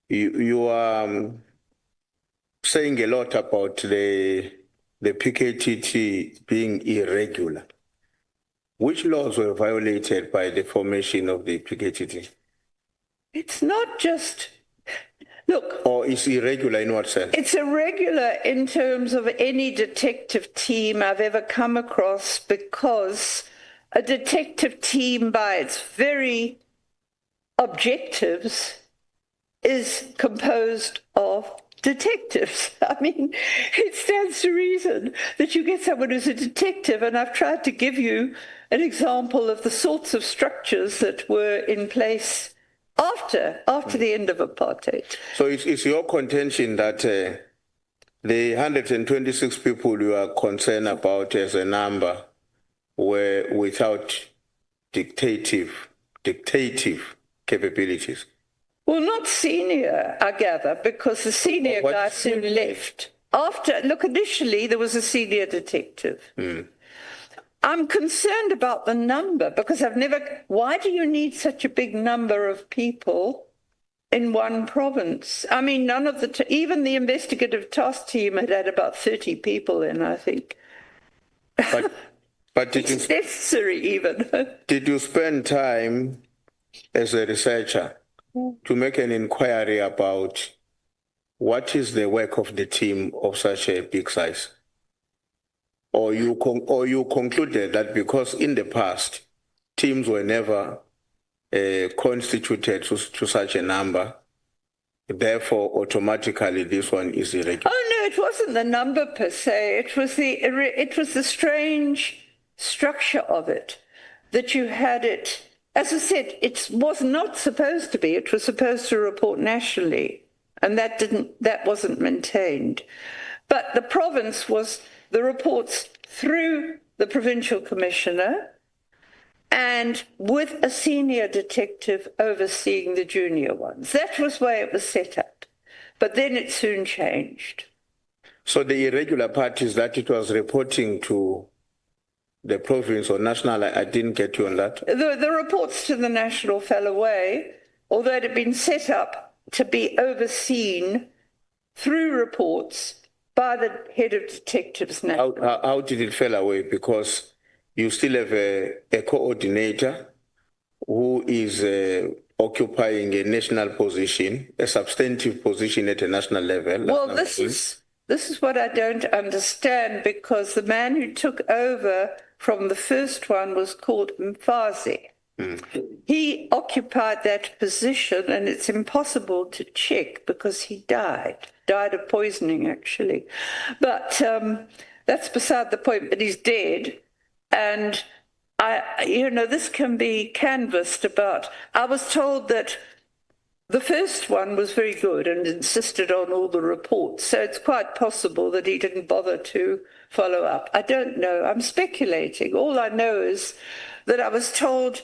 you are saying a lot about the PKTT being irregular. Which laws were violated by the formation of the PKTT? It's not just, look. Or is irregular in what sense? It's irregular in terms of any detective team I've ever come across, because a detective team, by its very objectives, is composed of detectives. I mean, it stands to reason that you get someone who's a detective, and I've tried to give you an example of the sorts of structures that were in place after the end of apartheid. So it's your contention that the 126 people you are concerned about as a number were without dictative capabilities? Well, not senior, I gather, because the senior guy soon left. Initially there was a senior detective. I'm concerned about the number, because why do you need such a big number of people in one province? I mean, even the investigative task team had about 30 people in, I think. But it's necessary even. Did you spend time as a researcher to make an inquiry about what is the work of the team of such a big size? Or you concluded that because in the past teams were never constituted to such a number, therefore automatically this one is irregular? Oh no, it wasn't the number per se. It was the strange structure of it, that you had it. As I said, it was not supposed to be. It was supposed to report nationally, and that wasn't maintained. But the province was the reports through the provincial commissioner, and with a senior detective overseeing the junior ones. That was the way it was set up. But then it soon changed. So the irregular part is that it was reporting to the province or national. I didn't get you on that. The reports to the national fell away, although it had been set up to be overseen through reports by the head of detectives now. How did it fall away? Because you still have a coordinator who is occupying a national position, a substantive position at a national level. Well, this is what I don't understand, because the man who took over from the first one was called Mkhwanazi. He occupied that position, and it's impossible to check because he died of poisoning, actually. But that's beside the point, but he's dead. And this can be canvassed about. I was told that the first one was very good and insisted on all the reports, so it's quite possible that he didn't bother to follow up. I don't know. I'm speculating. All I know is that I was told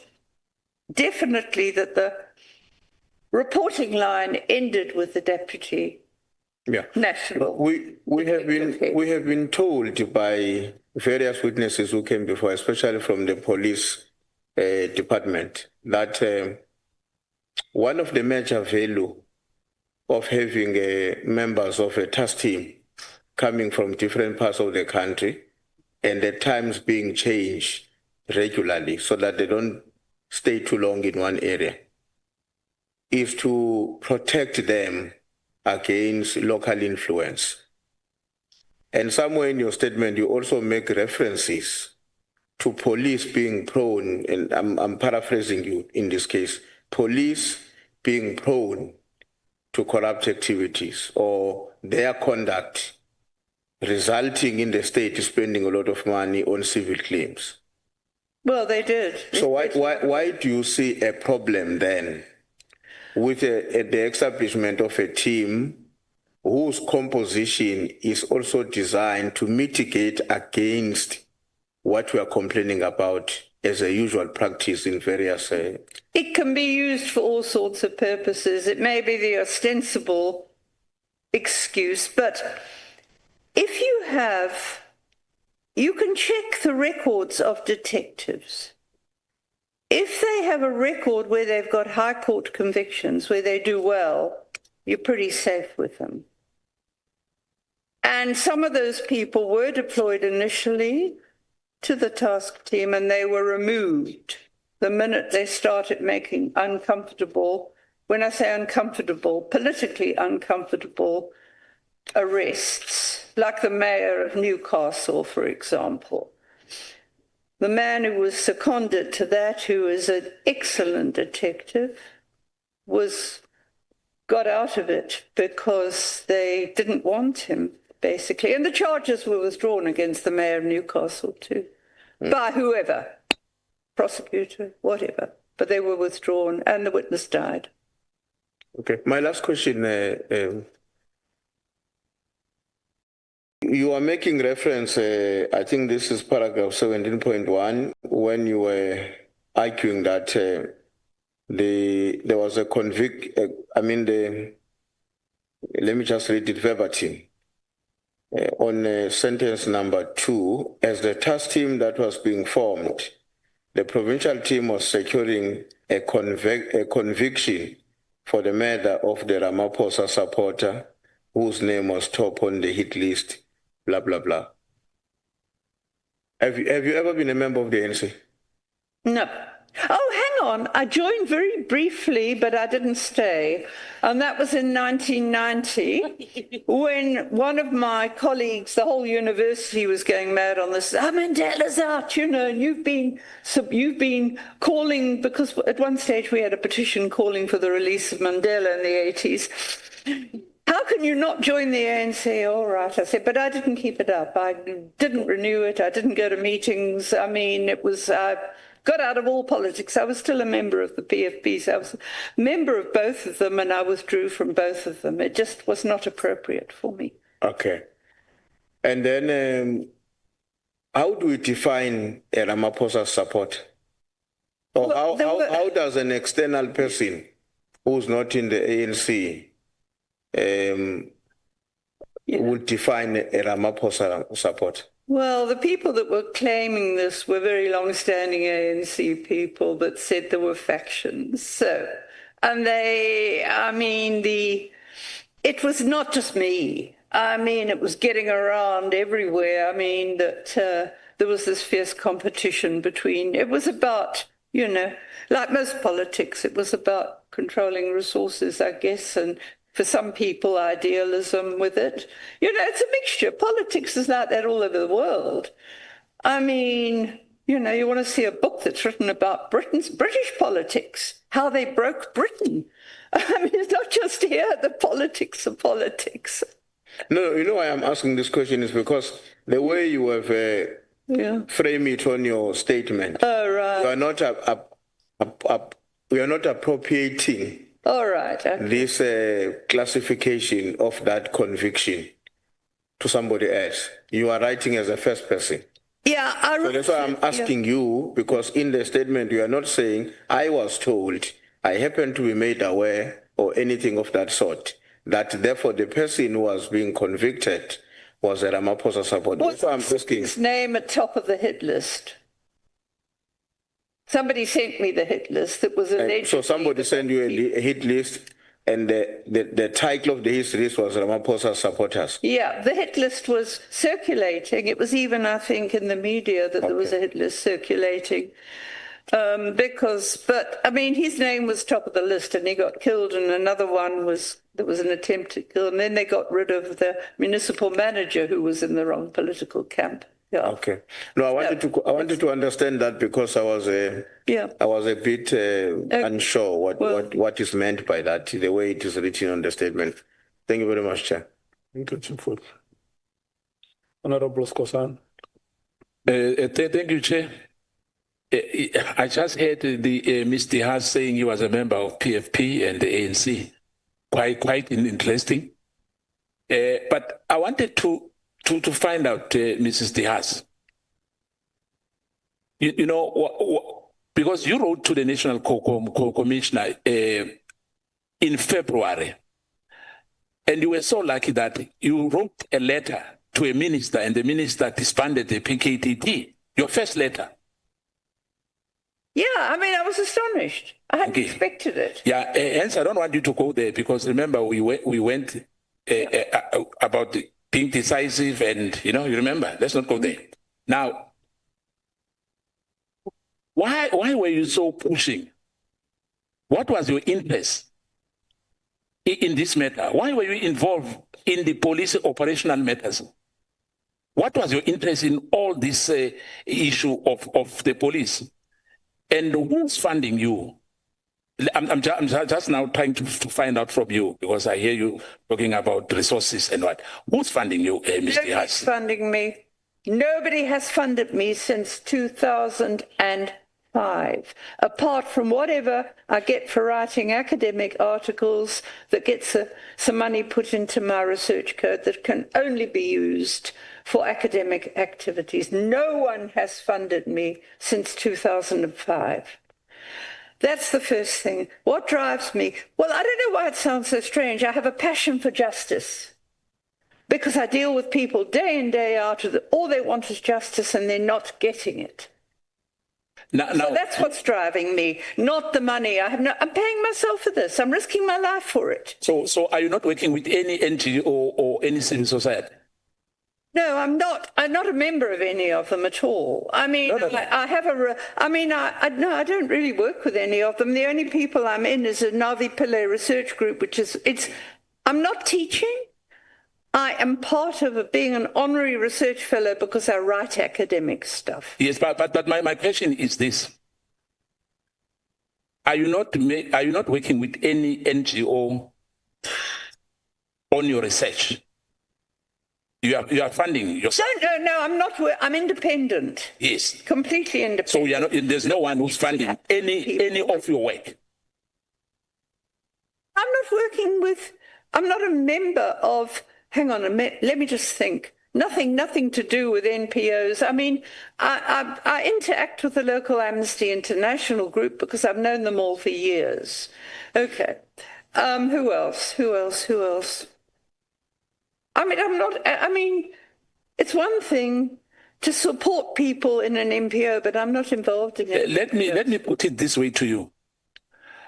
definitely that the reporting line ended with the deputy national. We have been told by various witnesses who came before, especially from the police department, that one of the major value of having members of a task team coming from different parts of the country, and at times being changed regularly so that they don't stay too long in one area. is to protect them against local influence. And somewhere in your statement, you also make references to police being prone, and I'm paraphrasing you in this case, police being prone to corrupt activities or their conduct resulting in the state spending a lot of money on civil claims. Well, they did. So why do you see a problem then with the establishment of a team whose composition is also designed to mitigate against what we are complaining about as a usual practice in various... It can be used for all sorts of purposes. It may be the ostensible excuse, but if you have... You can check the records of detectives. If they have a record where they've got high court convictions, where they do well, you're pretty safe with them. And some of those people were deployed initially to the task team and they were removed the minute they started making uncomfortable, when I say uncomfortable, politically uncomfortable arrests, like the mayor of Newcastle, for example. The man who was seconded to that, who is an excellent detective, got out of it because they didn't want him, basically. And the charges were withdrawn against the mayor of Newcastle too, by whoever, prosecutor, whatever. But they were withdrawn and the witness died. Okay, my last question. You are making reference, I think this is paragraph 17.1, when you were arguing that there was a let me just read it verbatim. On sentence number 2, as the task team that was being formed, the provincial team was securing a conviction for the murder of the Ramaphosa supporter whose name was top on the hit list, blah, blah, blah. Have you ever been a member of the ANC? No. Oh, hang on. I joined very briefly, but I didn't stay. And that was in 1990 when one of my colleagues, the whole university was going mad on this. Mandela's out, and you've been calling, because at one stage we had a petition calling for the release of Mandela in the 80s. How can you not join the ANC? All right, I said, but I didn't keep it up. I didn't renew it. I didn't go to meetings. I mean, I got out of all politics. I was still a member of the PFP. So I was a member of both of them, and I withdrew from both of them. It just was not appropriate for me. Okay. And then how do we define a Ramaphosa support? Or how does an external person who's not in the ANC would define a Ramaphosa support? Well, the people that were claiming this were very long-standing ANC people that said there were factions. So, and it was not just me. I mean, it was getting around everywhere. I mean, that there was this fierce competition between, it was about, like most politics, it was about controlling resources, I guess, and for some people, idealism with it. It's a mixture. Politics is like that all over the world. I mean, you want to see a book that's written about British politics, how they broke Britain. I mean, it's not just here, the politics of politics. No, why I'm asking this question is because the way you have framed it on your statement, right. we are not appropriating all right. Okay. This classification of that conviction to somebody else. You are writing as a first person. Yeah, so that's why I'm asking you, because in the statement you are not saying, I was told, I happen to be made aware, or anything of that sort, that therefore the person who was being convicted was a Ramaphosa supporter. What's his name at top of the hit list? Somebody sent me the hit list that was alleged. So somebody sent you a hit list, and the title of the hit list was Ramaphosa supporters. Yeah, the hit list was circulating. It was even, I think, in the media that there was a hit list circulating. But I mean, his name was top of the list and he got killed, and another one there was an attempt to kill, and then they got rid of the municipal manager who was in the wrong political camp. Yeah. Okay. No, I wanted to understand that because I was a bit unsure what is meant by that, the way it is written on the statement. Thank you very much, Chair. Thank you, Chief. Honorable Skosan. Thank you, Chair. I just heard Mr. Haas saying he was a member of PFP and the ANC. Quite interesting. But I wanted to find out, Mrs. De Haas, you know, because you wrote to the National Commissioner in February, and you were so lucky that you wrote a letter to a minister, and the minister disbanded the PKTT, your first letter. Yeah, I mean, I was astonished. I hadn't expected it. Yeah, hence I don't want you to go there because remember we went about being decisive, and you remember. Let's not go there. Now, why were you so pushing? What was your interest in this matter? Why were you involved in the police operational matters? What was your interest in all this issue of the police? And who's funding you? I'm just now trying to find out from you because I hear you talking about resources and what. Who's funding you, Mr. Haas? Nobody's funding me. Nobody has funded me since 2005, apart from whatever I get for writing academic articles that gets some money put into my research code that can only be used for academic activities. No one has funded me since 2005. That's the first thing. What drives me? Well, I don't know why it sounds so strange. I have a passion for justice because I deal with people day in, day out. All they want is justice and they're not getting it. So that's what's driving me, not the money. I'm paying myself for this. I'm risking my life for it. So are you not working with any NGO or any civil society? No, I'm not. I'm not a member of any of them at all. I mean, I don't really work with any of them. The only people I'm in is a Navi Pillay research group, I'm not teaching. I am part of being an honorary research fellow because I write academic stuff. Yes, but my question is this. Are you not working with any NGO on your research? You are funding yourself. No, I'm not. I'm independent. Yes, completely independent. So there's no one who's funding any of your work. I'm not working with. I'm not a member of. Hang on a minute. Let me just think. Nothing to do with NPOs. I mean, I interact with the local Amnesty International group because I've known them all for years. Okay. Who else? I mean, it's one thing to support people in an NPO, but I'm not involved in it. Let me put it this way to you.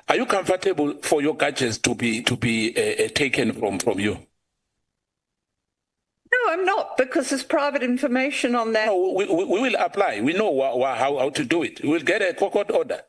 Are you comfortable for your gadgets to be taken from you? No, I'm not, because there's private information on that. No, we will apply. We know how to do it. We'll get a court order.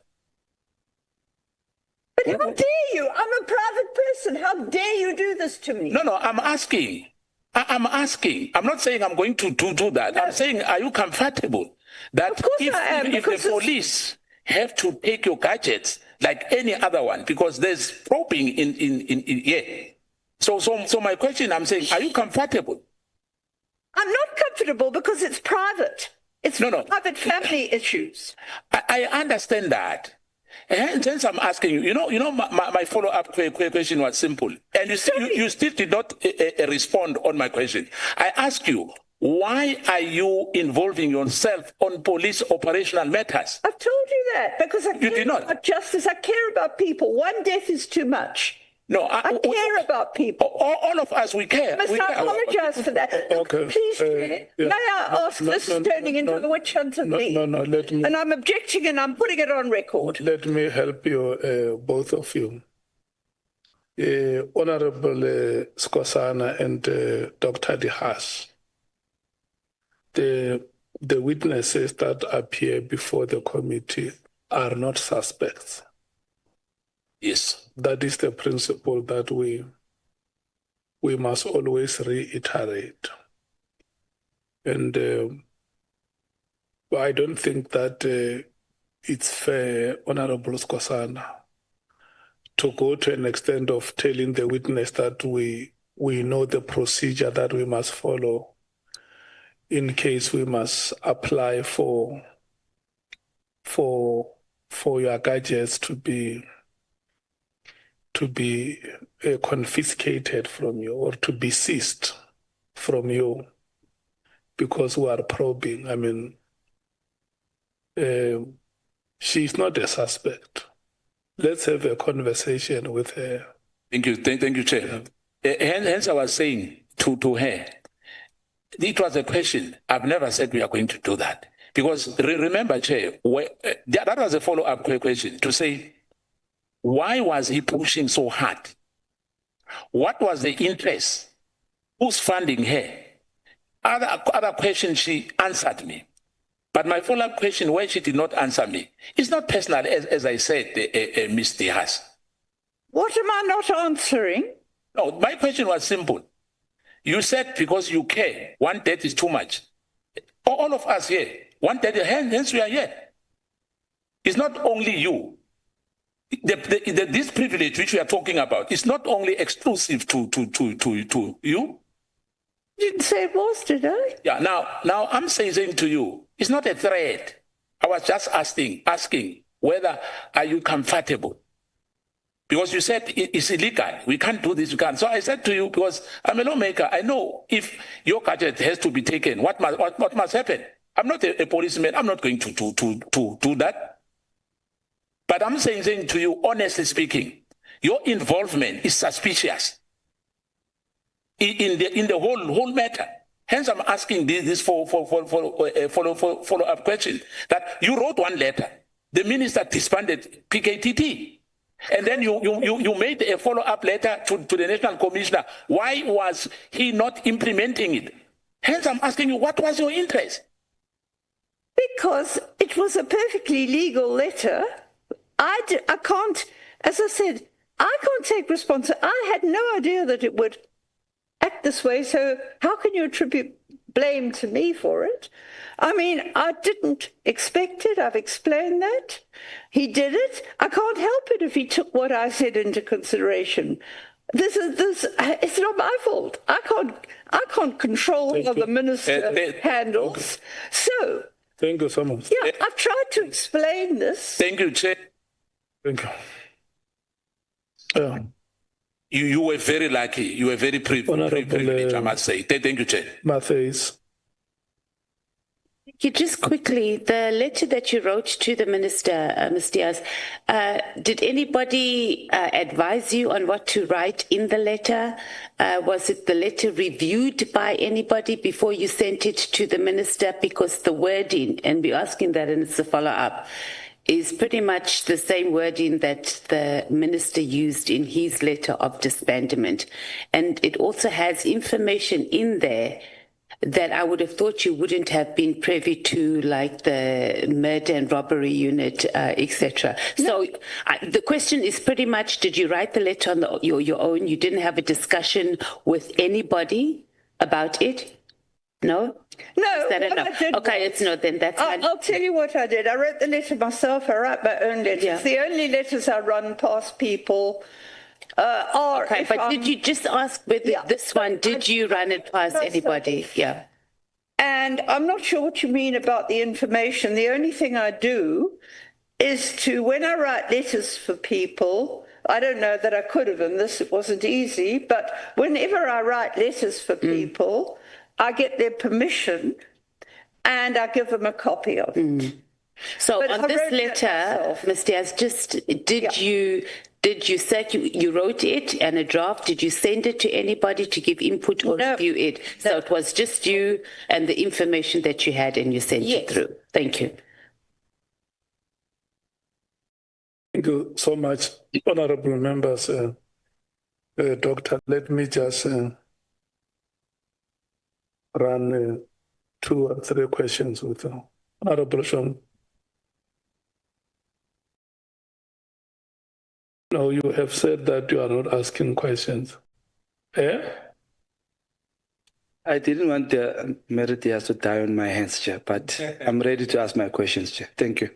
But how dare you? I'm a private person. How dare you do this to me? No, I'm asking. I'm asking. I'm not saying I'm going to do that. No. I'm saying, are you comfortable that if the police have to take your gadgets like any other one, because there's probing in here. So my question, I'm saying, are you comfortable? I'm not comfortable because it's private. It's private family issues. I understand that. And since I'm asking you, my follow-up question was simple, and you still did not respond on my question. I ask you, why are you involving yourself on police operational matters? I've told you that because I care about justice. I care about people. One death is too much. No, I care about people. All of us, we care. I apologize for that. Okay. Please, may I ask, this is turning into the witch hunt of me. No, let me... And I'm objecting and I'm putting it on record. Let me help you, both of you. Honorable Skosana and Dr. De Haas, the witnesses that appear before the committee are not suspects. Yes. That is the principle that we must always reiterate. And I don't think that it's fair, Honorable Skosana, to go to an extent of telling the witness that we know the procedure that we must follow in case we must apply for your gadgets to be confiscated from you or to be seized from you because we are probing. I mean, she's not a suspect. Let's have a conversation with her. Thank you, Chair. Hence, I was saying to her, it was a question. I've never said we are going to do that. Because remember, Chair, that was a follow-up question to say, why was he pushing so hard? What was the interest? Who's funding her? Other questions she answered me. But my follow-up question, why she did not answer me, it's not personal, as I said, Mr. Haas. What am I not answering? No, my question was simple. You said because you care, 1/3 is too much. All of us here, 1/3, hence we are here. It's not only you. This privilege which we are talking about is not only exclusive to you. Didn't say it was, did I? Yeah. Now I'm saying to you, it's not a threat. I was just asking whether are you comfortable, because you said it's illegal. We can't do this. We can't. So I said to you, because I'm a lawmaker, I know if your gadget has to be taken, what must happen? I'm not a policeman. I'm not going to do that. But I'm saying to you, honestly speaking, your involvement is suspicious in the whole matter. Hence, I'm asking this for follow-up question. That you wrote one letter, the minister disbanded PKTT, and then you made a follow-up letter to the National Commissioner. Why was he not implementing it? Hence, I'm asking you, what was your interest? Because it was a perfectly legal letter. I can't, as I said, I can't take responsibility. I had no idea that it would act this way, so how can you attribute blame to me for it? I mean, I didn't expect it. I've explained that. He did it. I can't help it if he took what I said into consideration. It's not my fault. I can't control how the minister handles. So, thank you so much. Yeah, I've tried to explain this. Thank you, Chair. Thank you. You were very lucky. You were very privileged, I must say. Thank you, Chair. Matthews. Just quickly, the letter that you wrote to the minister, Ms. Diaz, did anybody advise you on what to write in the letter? Was it the letter reviewed by anybody before you sent it to the minister? Because the wording, and we're asking that and it's a follow-up, is pretty much the same wording that the minister used in his letter of disbandment. And it also has information in there that I would have thought you wouldn't have been privy to, like the murder and robbery unit, etc. No. So the question is pretty much, did you write the letter on your own? You didn't have a discussion with anybody about it? No? No, okay, it's no, then that's fine. I'll tell you what I did. I wrote the letter myself. I write my own letters. Yeah. The only letters I run past people are... Okay, but did you just ask whether this one, did you run it past anybody? Yeah. And I'm not sure what you mean about the information. The only thing I do is to, when I write letters for people, I don't know that I could have, and this wasn't easy, but whenever I write letters for people, I get their permission and I give them a copy of it. So but on this letter, Ms. Diaz, did you say you wrote it and a draft? Did you send it to anybody to give input or review it? So it was just you and the information that you had and you sent it through. Thank you. Thank you so much, honorable members. Doctor, let me just run 2 or 3 questions with Honorable Sean. No, you have said that you are not asking questions. Eh? I didn't want the Meridias to die on my hands, Chair, but I'm ready to ask my questions, Chair. Thank you.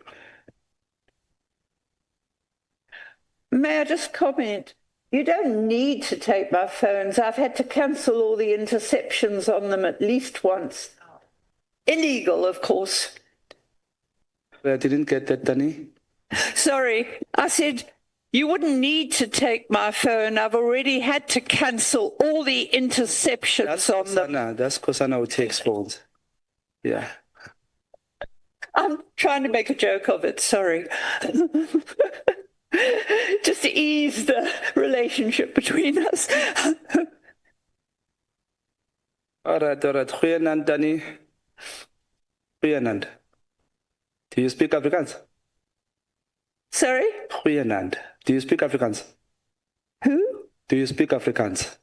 May I just comment? You don't need to take my phones. I've had to cancel all the interceptions on them at least once. Illegal, of course. I didn't get that, Danny. Sorry, I said you wouldn't need to take my phone. I've already had to cancel all the interceptions on them. That's Kosana who takes phones. Yeah. I'm trying to make a joke of it, sorry. Just to ease the relationship between us. All right. Goeienaand, Danny. Goeienaand. Do you speak Afrikaans? Sorry? Goeienaand. Do you speak Afrikaans? Who? Do you speak Afrikaans?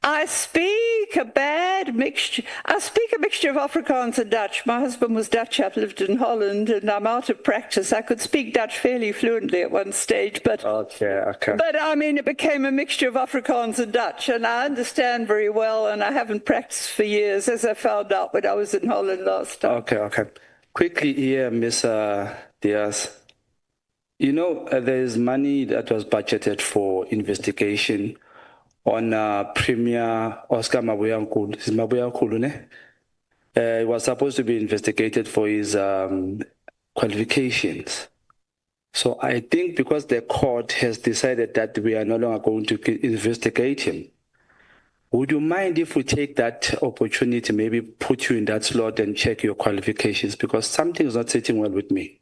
I speak a bad mixture. I speak a mixture of Afrikaans and Dutch. My husband was Dutch. I've lived in Holland, and I'm out of practice. I could speak Dutch fairly fluently at one stage, but But I mean, it became a mixture of Afrikaans and Dutch, and I understand very well, and I haven't practiced for years, as I found out when I was in Holland last time. Okay. Quickly here, Ms. Diaz. You know, there's money that was budgeted for investigation on Premier Oscar Mabuyankulu. Is Mabuyankulu, ne? He was supposed to be investigated for his qualifications. So I think because the court has decided that we are no longer going to investigate him, would you mind if we take that opportunity, maybe put you in that slot and check your qualifications? Because something is not sitting well with me.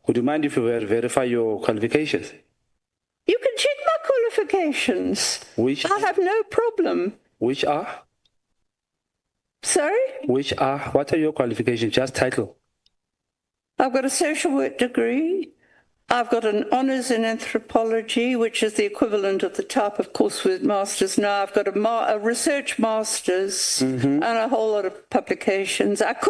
Would you mind if we verify your qualifications? You can check my qualifications. I have no problem. Which are? Sorry? Which are? What are your qualifications? Just title. I've got a social work degree. I've got an honours in anthropology, which is the equivalent of the type of course with masters now. I've got a research masters and a whole lot of publications. I've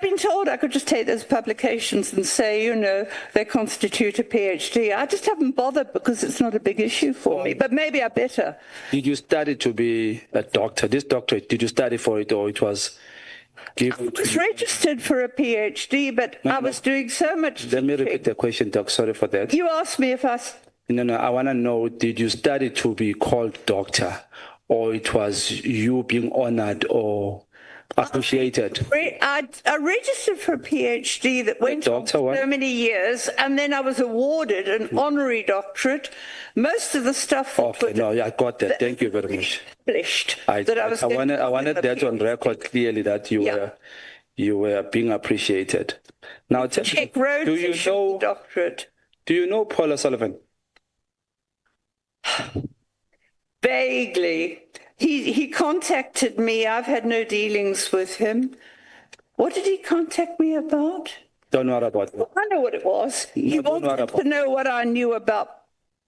been told I could just take those publications and say, you know, they constitute a PhD. I just haven't bothered because it's not a big issue for me, but maybe I better. Did you study to be a doctor? This doctorate, did you study for it, or it was... I was registered for a PhD, but I was doing so much. Let me repeat the question, Doc. Sorry for that. You asked me if I... No, I want to know, did you study to be called doctor, or it was you being honored or appreciated? I registered for a PhD that went on for so many years, and then I was awarded an honorary doctorate. Most of the stuff... Okay, no, I got that. Thank you very much. I wanted that on record clearly that you were being appreciated. Now, check roads, do you know doctorate? Do you know Paula Sullivan? Vaguely. He contacted me. I've had no dealings with him. What did he contact me about? Don't know about it. I know what it was. He wanted to know what I knew about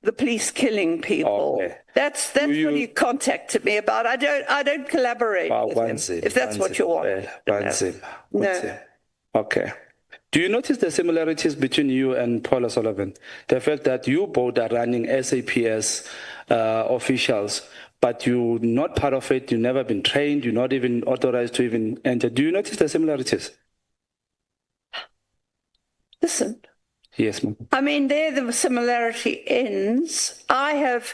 the police killing people. Okay. That's what he contacted me about. I don't collaborate with him, if that's what you want. No. Okay. Do you notice the similarities between you and Paula Sullivan? The fact that you both are running SAPS officials, but you're not part of it, you've never been trained, you're not even authorized to even enter. Do you notice the similarities? Listen. Yes, ma'am. I mean, there the similarity ends. I have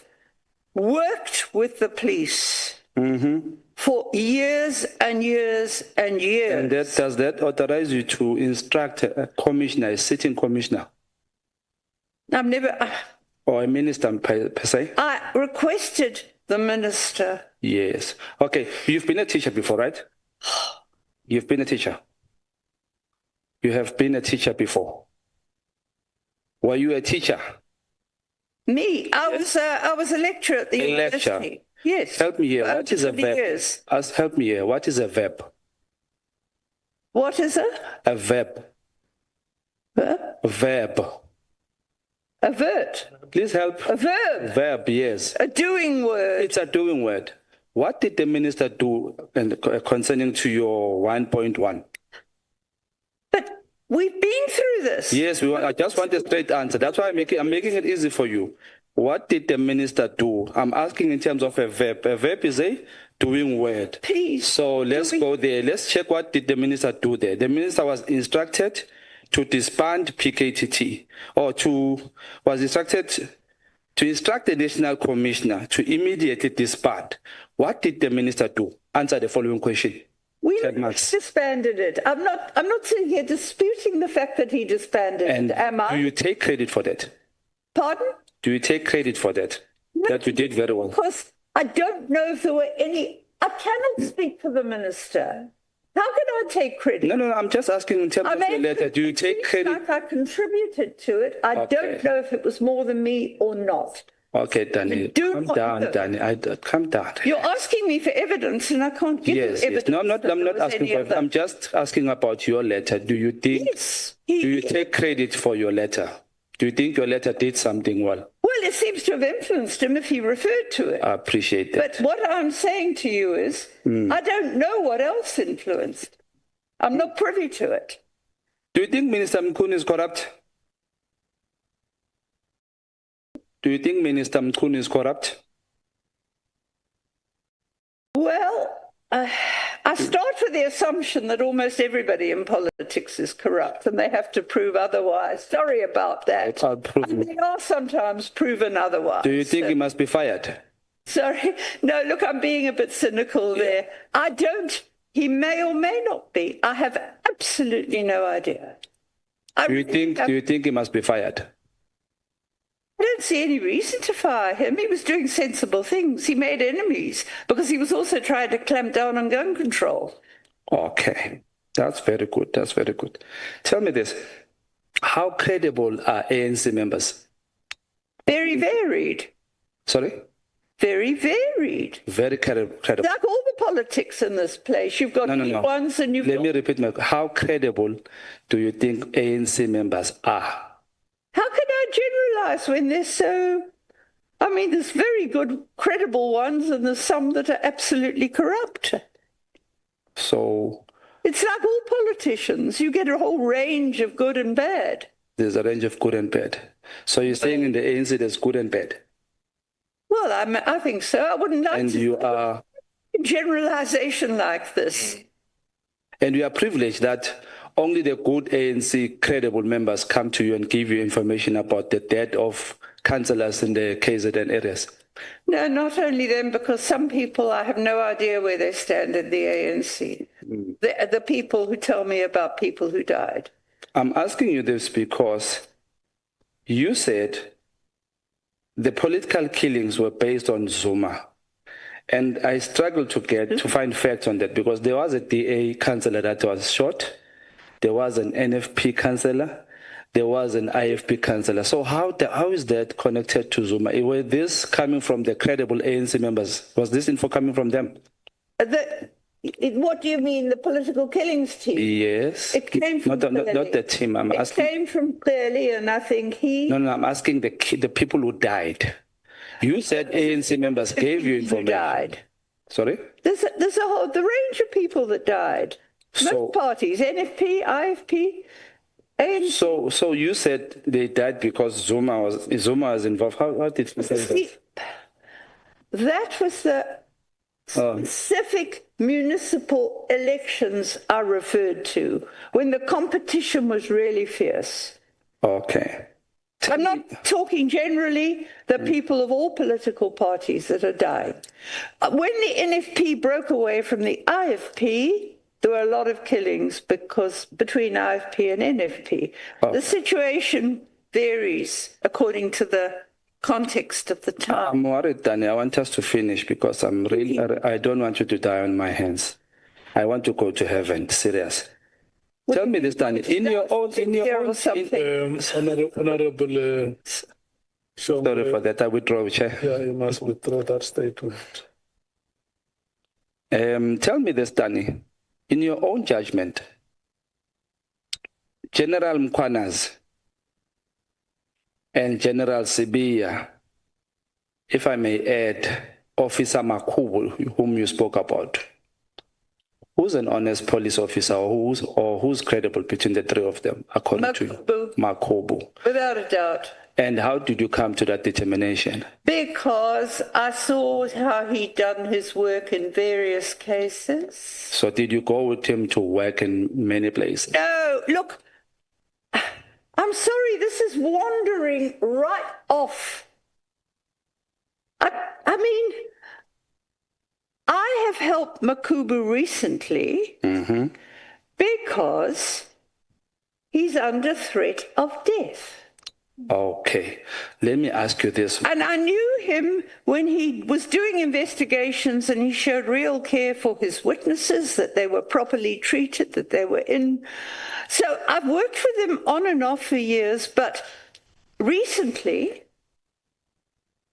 worked with the police for years and years and years. And does that authorize you to instruct a commissioner, a sitting commissioner? I've never... or a minister per se? I requested the minister. Yes. Okay, you've been a teacher before, right? You've been a teacher. You have been a teacher before. Were you a teacher? Me? I was a lecturer at the university. Lecturer. Yes. Help me here. What is a verb? Years. Help me here. What is a verb? What is it? A verb. Verb? Verb. A verb. Please help. A verb. Verb, yes. A doing word. It's a doing word. What did the minister do concerning to your 1.1? But We've been through this. Yes, I just want a straight answer. That's why I'm making it easy for you. What did the minister do? I'm asking in terms of a verb. A verb is a doing word. Please. So let's go there. Let's check what did the minister do there. The minister was instructed to disband PKTT, or was instructed to instruct the national commissioner to immediately disband. What did the minister do? Answer the following question. We disbanded it. I'm not sitting here disputing the fact that he disbanded it, am I? Do you take credit for that? Pardon? Do you take credit for that? No, that you did very well. Because I don't know if there were any. I cannot speak for the minister. How can I take credit? No, I'm just asking in terms of your letter. Do you take credit? Like I contributed to it. I don't know if it was more than me or not. Okay, Danny, calm down, Danny. Calm down. You're asking me for evidence, and I can't give you evidence. Yes. No, I'm not asking for it. I'm just asking about your letter. Do you think? Yes. Do you take credit for your letter? Do you think your letter did something well? Well, it seems to have influenced him if he referred to it. I appreciate that. But what I'm saying to you is, I don't know what else influenced. I'm not privy to it. Do you think Minister Mkhwanazi is corrupt? Do you think Minister Mkhwanazi is corrupt? Well, I start with the assumption that almost everybody in politics is corrupt and they have to prove otherwise. Sorry about that. And they are sometimes proven otherwise. Do you think he must be fired? Sorry. No, look, I'm being a bit cynical there. I don't. He may or may not be. I have absolutely no idea. Do you think he must be fired? I don't see any reason to fire him. He was doing sensible things. He made enemies because he was also trying to clamp down on gun control. Okay. That's very good. That's very good. Tell me this. How credible are ANC members? Very varied. Sorry? Very varied. Very credible. Like all the politics in this place. You've got ones and you've got... Let me repeat how credible do you think ANC members are? How can I generalize when they're so... I mean, there's very good, credible ones, and there's some that are absolutely corrupt. So... It's like all politicians. You get a whole range of good and bad. There's a range of good and bad. So you're saying in the ANC there's good and bad? Well, I think so. I wouldn't like and you are... generalization like this. And you are privileged that only the good ANC credible members come to you and give you information about the death of councillors in the KZN areas. No, not only them, because some people, I have no idea where they stand in the ANC. The people who tell me about people who died. I'm asking you this because you said the political killings were based on Zuma. And I struggled to find facts on that because there was a DA councillor that was shot. There was an NFP councillor. There was an IFP councillor. So how is that connected to Zuma? Were this coming from the credible ANC members? Was this info coming from them? What do you mean, the political killings team? Yes. It came from not the team. I'm asking. It came from Clearly, and I think he... No, I'm asking the people who died. You said ANC members gave you information. Who died. Sorry? There's the range of people that died. Most parties, NFP, IFP, ANC. So you said they died because Zuma was involved. How did you say that? That was the specific municipal elections I referred to, when the competition was really fierce. Okay. I'm not talking generally the people of all political parties that are dying. When the NFP broke away from the IFP, there were a lot of killings between IFP and NFP. Okay. The situation varies according to the context of the time. I'm worried, Danny. I want us to finish because I don't want you to die on my hands. I want to go to heaven. Serious. Tell me this, Danny. Honorable. Sorry for that. I withdraw, Chair. Yeah, you must withdraw that statement. Tell me this, Danny. In your own judgment, General Mkhwanazi and General Sibiya, if I may add, Officer Makubu, whom you spoke about, Who's an honest police officer or who's credible between the three of them, according to you? Mkhwanazi. Without a doubt. And how did you come to that determination? Because I saw how he'd done his work in various cases. So did you go with him to work in many places? No, look, I'm sorry, this is wandering right off. I mean, I have helped Mkhwanazi recently because he's under threat of death. Okay, let me ask you this. And I knew him when he was doing investigations and he showed real care for his witnesses, that they were properly treated, that they were in. So I've worked with him on and off for years, but recently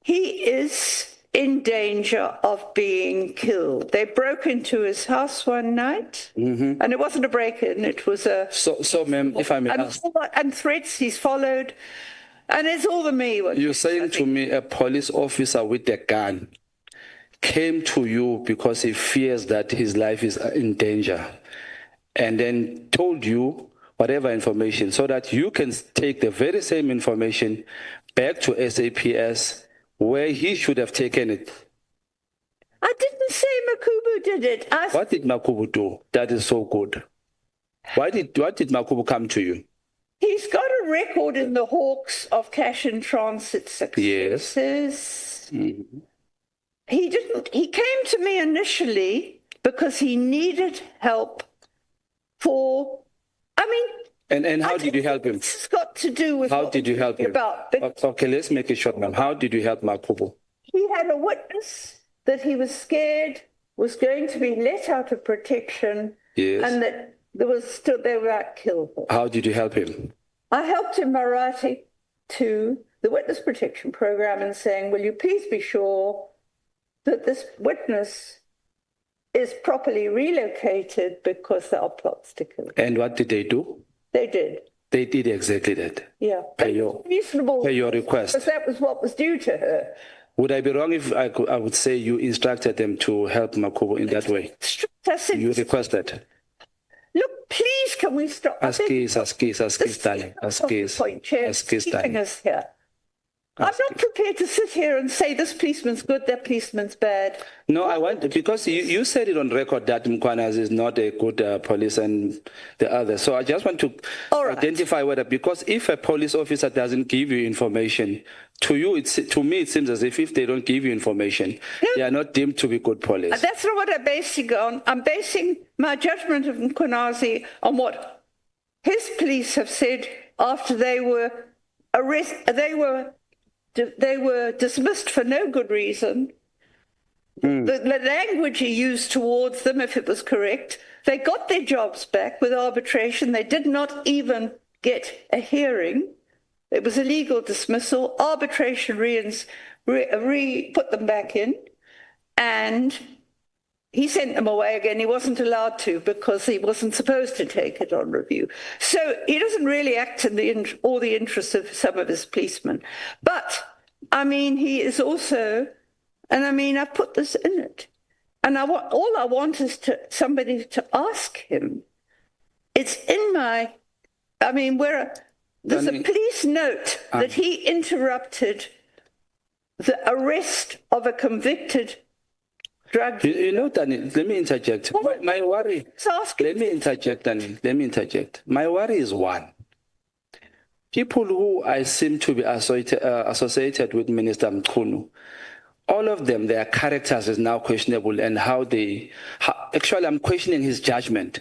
he is in danger of being killed. They broke into his house one night, and it wasn't a break-in, it was a... So ma'am, if I may ask... And threats he's followed, and it's all the me. You're saying to me a police officer with a gun came to you because he fears that his life is in danger, and then told you whatever information so that you can take the very same information back to SAPS where he should have taken it. I didn't say Mkhwanazi did it. What did Mkhwanazi do that is so good? What did Mkhwanazi come to you? He's got a record in the Hawks of cash in transit successes. Yes. He came to me initially because he needed help for, And how did you help him? It's got to do with how did you help him? Okay, let's make it short, ma'am. How did you help Mkhwanazi? He had a witness that he was scared was going to be let out of protection, and that they were about to kill him. How did you help him? I helped him by writing to the Witness Protection Program and saying, will you please be sure that this witness is properly relocated because there are plots to kill him. And what did they do? They did. They did exactly that. Yeah. Per your request. Because that was what was due to her. Would I be wrong if I would say you instructed them to help Mkhwanazi in that way? You requested. Look, please, can we stop? Ask case, darling. Ask case. Keeping us here. I'm not prepared to sit here and say this policeman's good, that policeman's bad. No, I want, because you said it on record that Mkhwanazi is not a good police and the other. So I just want to identify whether, because if a police officer doesn't give you information, to me it seems as if they don't give you information, they are not deemed to be good police. That's not what I'm basing on. I'm basing my judgment of Mkhwanazi on what his police have said after they were arrested. They were dismissed for no good reason. The language he used towards them, if it was correct, they got their jobs back with arbitration. They did not even get a hearing. It was a legal dismissal. Arbitration put them back in, and he sent them away again. He wasn't allowed to because he wasn't supposed to take it on review. So he doesn't really act in all the interests of some of his policemen. But, he is also, and I've put this in it. And all I want is somebody to ask him. It's in my, there's a police note that he interrupted the arrest of a convicted drug. You know, Danny, let me interject. My worry. Let me interject, Danny. Let me interject. My worry is one. People who I seem to be associated with Minister Mkhwanazi, all of them, their characters is now questionable, and actually, I'm questioning his judgment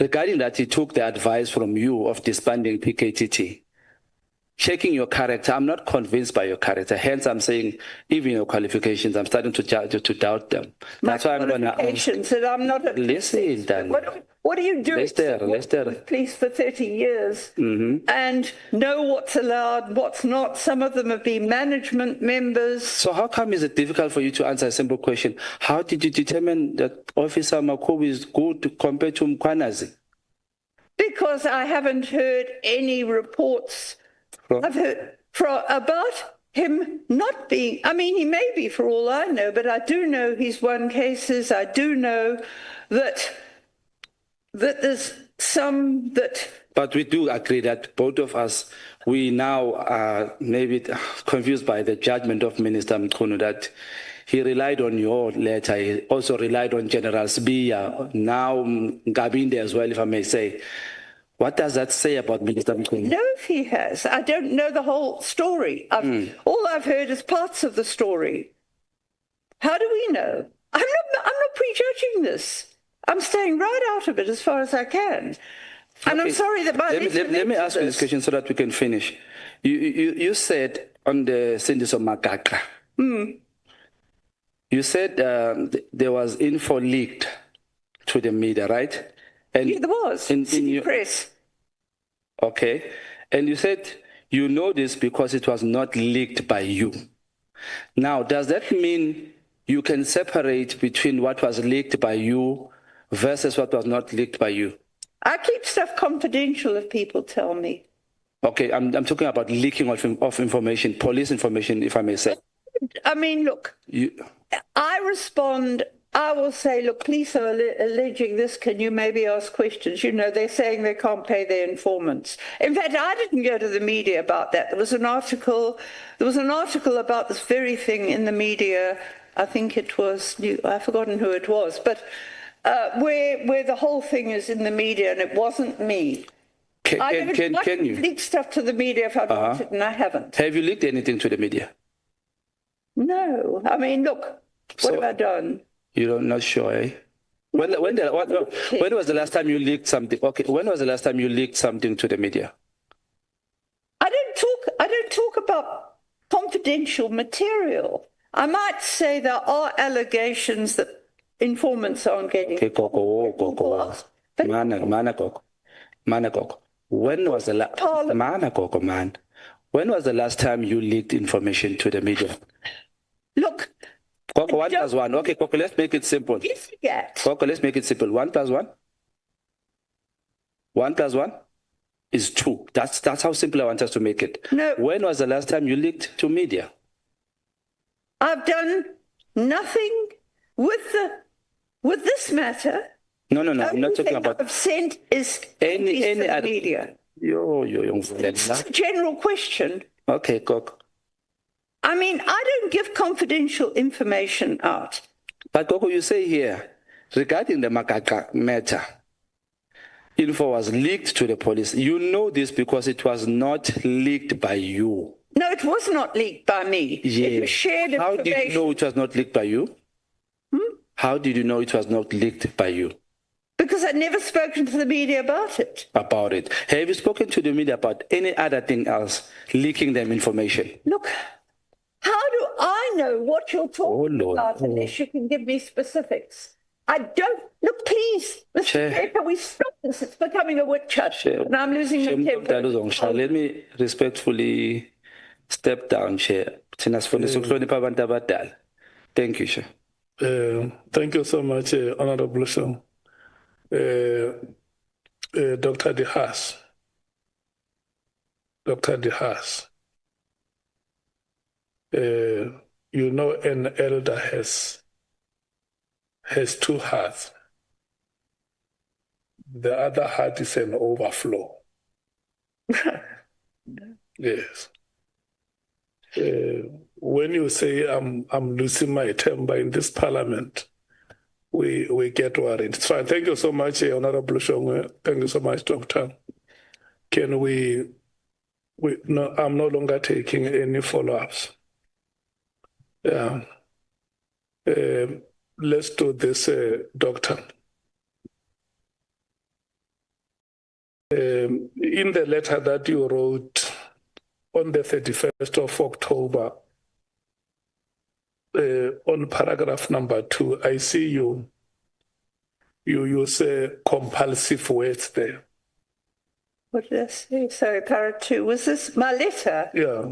regarding that he took the advice from you of disbanding PKTT. Checking your character, I'm not convinced by your character. Hence, I'm saying, even your qualifications, I'm starting to doubt them. That's why I'm going to ask. I'm not listen, Dan. What are you doing? With police for 30 years and know what's allowed, what's not. Some of them have been management members. So how come is it difficult for you to answer a simple question? How did you determine that Officer Mkhwanazi is good compared to Mkhwanazi? Because I haven't heard any reports. I've heard about him not being, he may be for all I know, but I do know he's won cases. I do know that that there's some that... But we do agree that both of us, we now are maybe confused by the judgment of Minister Mkhwanazi that he relied on your letter. He also relied on General Sbiya, now Gabinde as well, if I may say. What does that say about Minister Mkhwanazi? No, if he has. I don't know the whole story. All I've heard is parts of the story. How do we know? I'm not prejudging this. I'm staying right out of it as far as I can. And I'm sorry that my... Let me ask you this question so that we can finish. You said on the Sindiso Makaka, you said there was info leaked to the media, right? And yeah, there was. In your press. Okay. And you said you know this because it was not leaked by you. Now, does that mean you can separate between what was leaked by you versus what was not leaked by you? I keep stuff confidential if people tell me. Okay, I'm talking about leaking of information, police information, if I may say. I mean, look, I respond, I will say, look, police are alleging this, can you maybe ask questions? You know, they're saying they can't pay their informants. In fact, I didn't go to the media about that. There was an article about this very thing in the media. I think it was, I've forgotten who it was, but where the whole thing is in the media, and it wasn't me. I can you leak stuff to the media if I wanted, and I haven't. Have you leaked anything to the media? No. I mean, look, what have I done? You're not sure, eh? When was the last time you leaked something? Okay, when was the last time you leaked something to the media? I don't talk about confidential material. I might say there are allegations that informants aren't getting. Okay, Koko. Mana Koko. When was the last When was the last time you leaked information to the media? Look. Koko, 1 plus 1. Okay, Koko, let's make it simple. Koko, let's make it simple. 1 plus 1. 1 plus 1 is 2. That's how simple I want us to make it. No. When was the last time you leaked to media? I've done nothing with this matter. No. I'm not talking about. I've sent is any other media. It's a general question. Okay, Koko. I mean, I don't give confidential information out. But Koko, you say here, regarding the Makaka matter, info was leaked to the police. You know this because it was not leaked by you. No, it was not leaked by me. Yeah. It was shared information. How did you know it was not leaked by you? How did you know it was not leaked by you? Because I'd never spoken to the media about it. About it. Have you spoken to the media about any other thing else, leaking them information? Look, how do I know what you're talking about unless you can give me specifics? I don't. Look, please, Mr. Paper, we stop this. It's becoming a witch hunt, and I'm losing my temper. Let me respectfully step down, Chair. Thank you, Chair. Thank you so much, Honorable Shaw. Dr. De Haas. Dr. De Haas. You know, an elder has 2 hearts. The other heart is an overflow. Yes. When you say I'm losing my temper in this parliament, we get worried. It's fine. Thank you so much, Honorable Shongwe. Thank you so much, Doctor. Can we no, I'm no longer taking any follow-ups. Yeah. Let's do this, Doctor. In the letter that you wrote on the 31st of October, on paragraph number 2, I see you use compulsive words there. What did I say? Sorry, paragraph 2. Was this my letter? Yeah.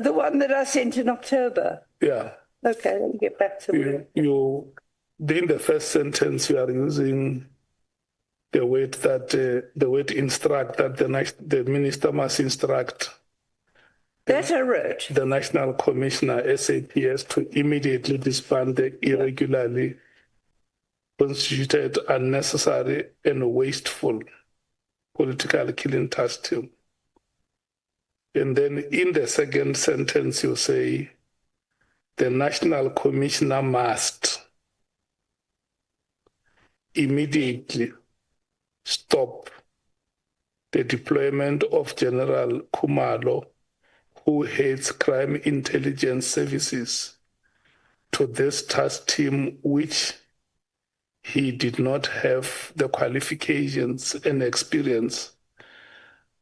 The one that I sent in October? Yeah. Okay, let me get back to it. In the first sentence, you are using the word instruct, that the minister must instruct. That I wrote. The National Commissioner, SAPS, to immediately disband the irregularly constituted unnecessary and wasteful political killing task team. And then in the second sentence, you say, the National Commissioner must immediately stop the deployment of General Khumalo, who heads crime intelligence services, to this task team, which he did not have the qualifications and experience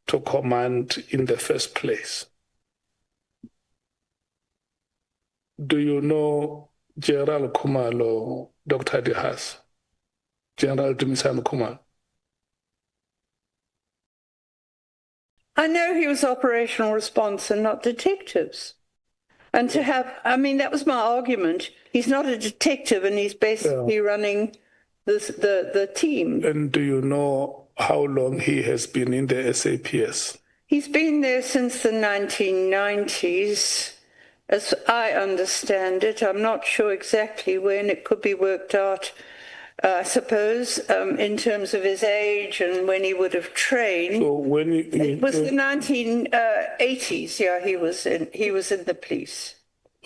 to command in the first place. Do you know General Khumalo, Dr. De Haas? General Dumisani Khumalo? I know he was operational response and not detectives. And to have, I mean, that was my argument. He's not a detective and he's basically running the team. And do you know how long he has been in the SAPS? He's been there since the 1990s, as I understand it. I'm not sure exactly when. It could be worked out, I suppose, in terms of his age and when he would have trained. So when it was the 1980s. Yeah, he was in the police.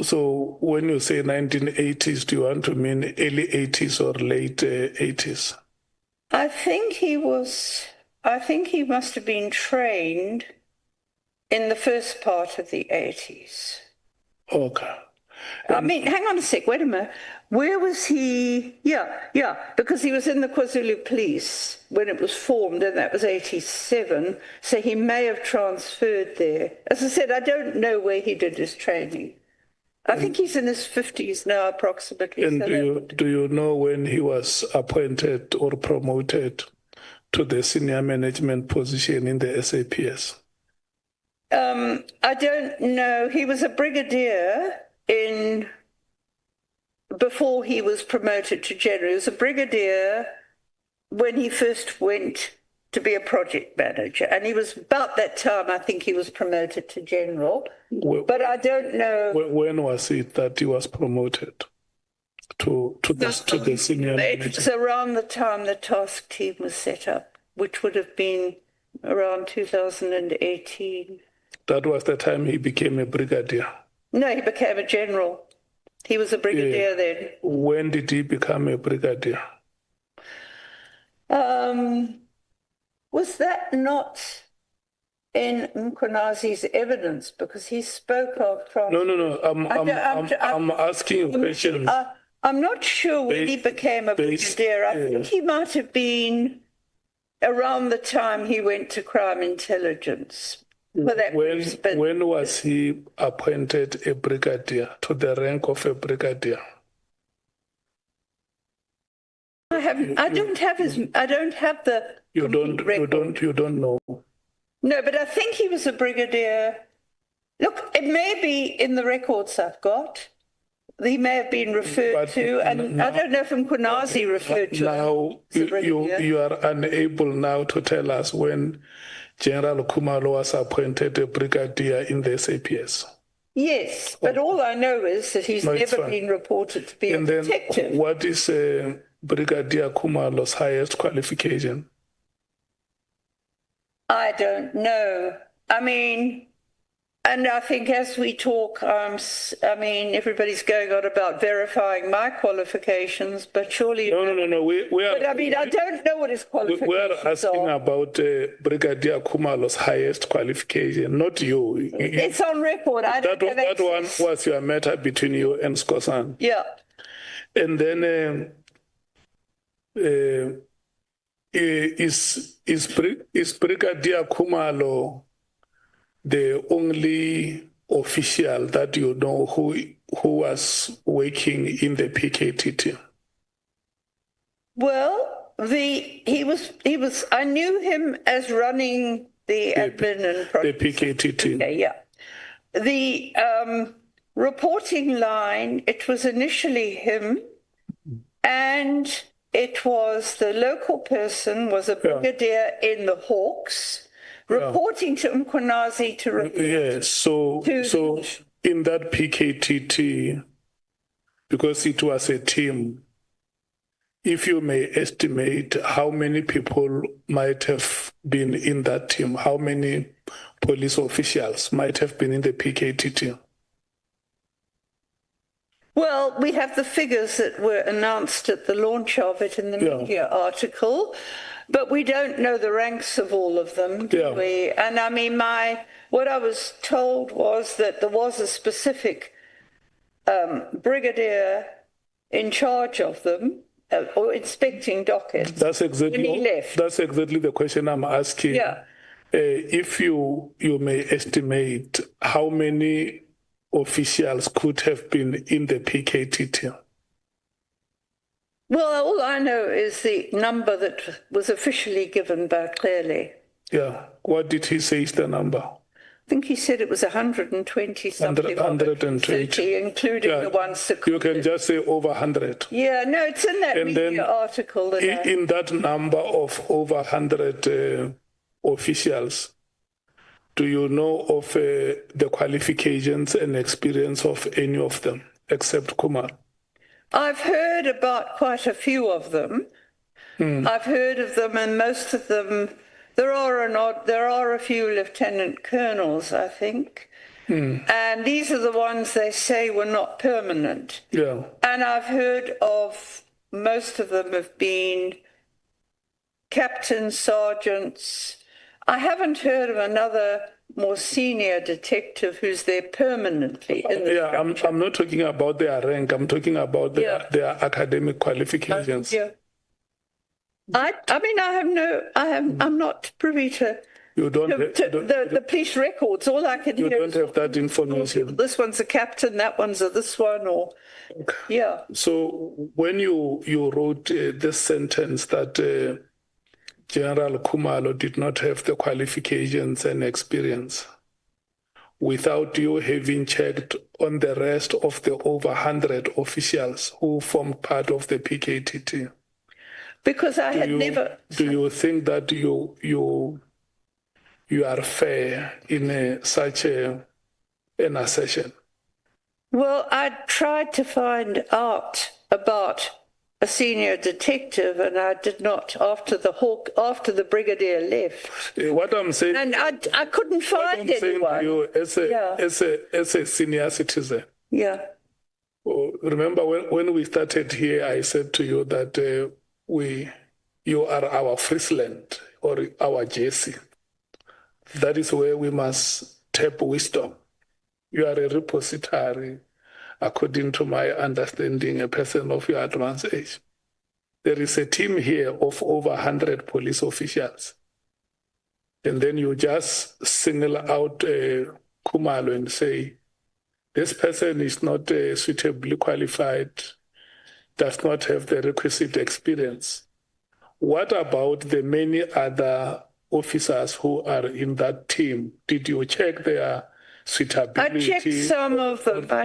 So when you say 1980s, do you want to mean early 80s or late 80s? I think he must have been trained in the first part of the 80s. Okay. I mean, hang on a sec, wait a minute. Where was he? Yeah, because he was in the KwaZulu police when it was formed, and that was 87. So he may have transferred there. As I said, I don't know where he did his training. I think he's in his 50s now, approximately. And do you know when he was appointed or promoted to the senior management position in the SAPS? I don't know. He was a brigadier before he was promoted to general. He was a brigadier when he first went to be a project manager. And he was about that time, I think he was promoted to general. But I don't know. When was it that he was promoted to the senior manager? It was around the time the task team was set up, which would have been around 2018. That was the time he became a brigadier? No, he became a general. He was a brigadier then. When did he become a brigadier? Was that not in Mkhwanazi's evidence? Because he spoke of... No. I'm asking you questions. I'm not sure when he became a brigadier. I think he might have been around the time he went to crime intelligence. When was he appointed a brigadier, to the rank of a brigadier? I don't have the. You don't know. No, but I think he was a brigadier. Look, it may be in the records I've got. He may have been referred to, and I don't know if Mkhwanazi referred to. Now you are unable now to tell us when General Khumalo was appointed a brigadier in the SAPS. Yes, but all I know is that he's never been reported to be a detective. Then what is Brigadier Khumalo's highest qualification? I don't know. I mean, and I think as we talk, I mean, everybody's going on about verifying my qualifications, but surely... No. But I mean, I don't know what his qualifications are. We are asking about Brigadier Khumalo's highest qualification, not you. It's on record. That one was your matter between you and Skosan. Yeah. And then is Brigadier Khumalo the only official that you know who was working in the PKTT? Well, he was. I knew him as running the admin and the PKTT. Okay, yeah. The reporting line. It was initially him, and it was the local person was a brigadier in the Hawks. Reporting to Mkhwanazi to report. Yes, so in that PKTT, because it was a team, if you may estimate how many people might have been in that team, how many police officials might have been in the PKT team? Well, we have the figures that were announced at the launch of it in the media article, but we don't know the ranks of all of them, do we? And I mean, what I was told was that there was a specific brigadier in charge of them, or inspecting dockets. That's exactly, when he left. That's exactly the question I'm asking. Yeah. If you may estimate how many officials could have been in the PKT team? Well, all I know is the number that was officially given by Clearly. Yeah. What did he say is the number? I think he said it was 120 something. 120, including the ones seconded. You can just say over 100. Yeah, no, it's in that media article. In that number of over 100 officials, do you know of the qualifications and experience of any of them, except Kumar? I've heard about quite a few of them. I've heard of them, and most of them, there are a few lieutenant colonels, I think. And these are the ones they say were not permanent. Yeah. And I've heard of most of them have been captains, sergeants. I haven't heard of another more senior detective who's there permanently in the structure. I'm not talking about their rank. I'm talking about their academic qualifications. I'm not privy to the police records. All I can hear is... You don't have that information. This one's a captain, that one's this one, or... Yeah. So when you wrote this sentence that... General Khumalo did not have the qualifications and experience, without you having checked on the rest of the over 100 officials who formed part of the PKT. Because I had never... Do you think that you are fair in such an assertion? Well, I tried to find out about a senior detective, and I did not after the brigadier left. What I'm saying, and I couldn't find anyone. You as a senior citizen. Yeah. Remember when we started here, I said to you that you are our Friesland or our Jesse. That is where we must tap wisdom. You are a repository. According to my understanding, a person of your advanced age. There is a team here of over 100 police officials. And then you just single out Khumalo and say, this person is not suitably qualified, does not have the requisite experience. What about the many other officers who are in that team? Did you check their suitability? I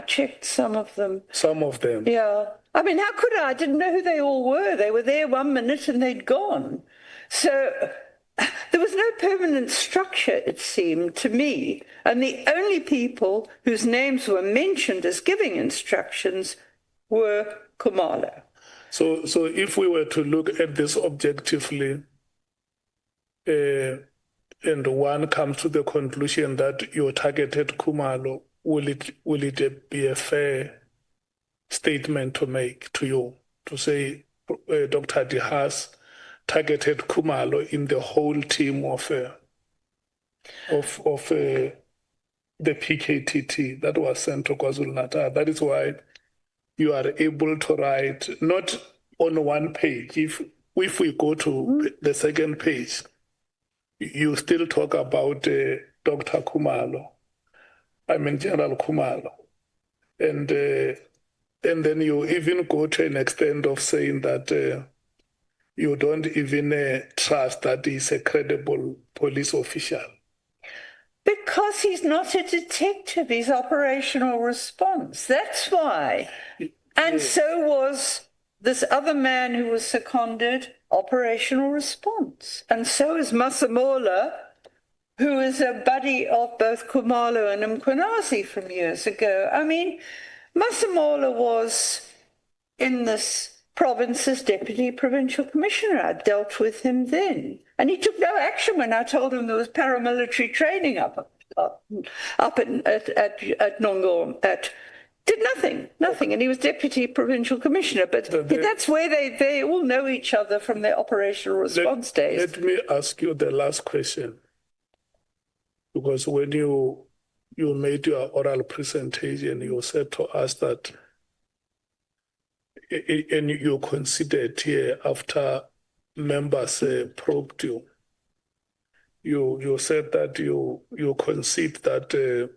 checked some of them. Some of them? Yeah. I mean, how could I? I didn't know who they all were. They were there 1 minute and they'd gone. So there was no permanent structure, it seemed to me. And the only people whose names were mentioned as giving instructions were Khumalo. So if we were to look at this objectively, and one comes to the conclusion that you targeted Khumalo, will it be a fair statement to make to you, to say Dr. Haas targeted Khumalo in the whole team of the PKTT that was sent to KwaZulu-Natal? That is why you are able to write, not on one page. If we go to the second page, you still talk about Dr. Khumalo, General Khumalo. And then you even go to an extent of saying that you don't even trust that he's a credible police official. Because he's not a detective, he's operational response. That's why. And so was this other man who was seconded, operational response. And so is Masemola, who is a buddy of both Khumalo and Mkhwanazi from years ago. I mean, Masemola was in this province's deputy provincial commissioner. I dealt with him then. And he took no action when I told him there was paramilitary training up at Nongor. Did nothing. And he was deputy provincial commissioner. But that's where they all know each other from their operational response days. Let me ask you the last question. Because when you made your oral presentation, you said to us that, and you considered here after members probed you, you said that you concede that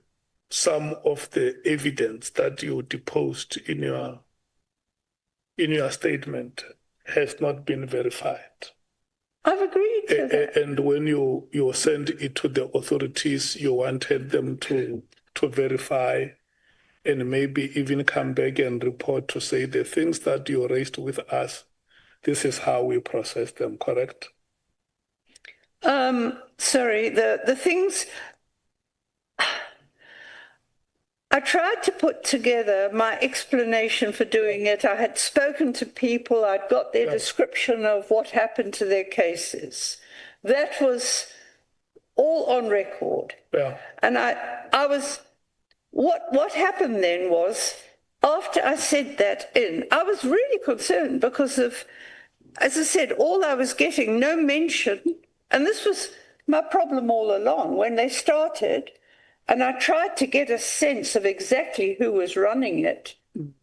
some of the evidence that you deposed in your statement has not been verified. I've agreed to that. And when you sent it to the authorities, you wanted them to verify and maybe even come back and report to say the things that you raised with us, this is how we process them, correct? Sorry, the things... I tried to put together my explanation for doing it. I had spoken to people. I'd got their description of what happened to their cases. That was all on record. Yeah. And I was... What happened then was, after I said that I was really concerned because of, as I said, all I was getting, no mention, and this was my problem all along when they started, and I tried to get a sense of exactly who was running it.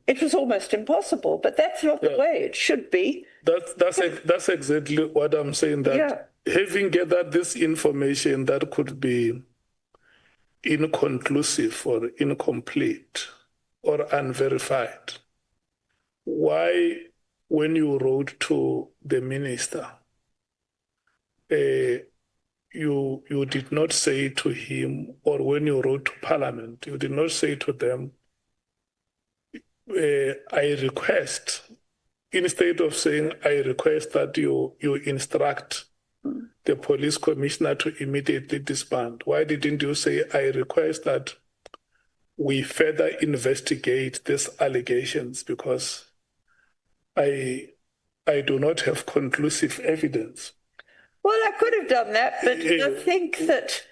It was almost impossible, but that's not the way it should be. That's exactly what I'm saying, that having gathered this information that could be inconclusive or incomplete or unverified, why, when you wrote to the minister, you did not say to him, or when you wrote to Parliament, you did not say to them, I request, instead of saying, I request that you instruct the police commissioner to immediately disband? Why didn't you say, I request that we further investigate these allegations because I do not have conclusive evidence? Well, I could have done that, but I think that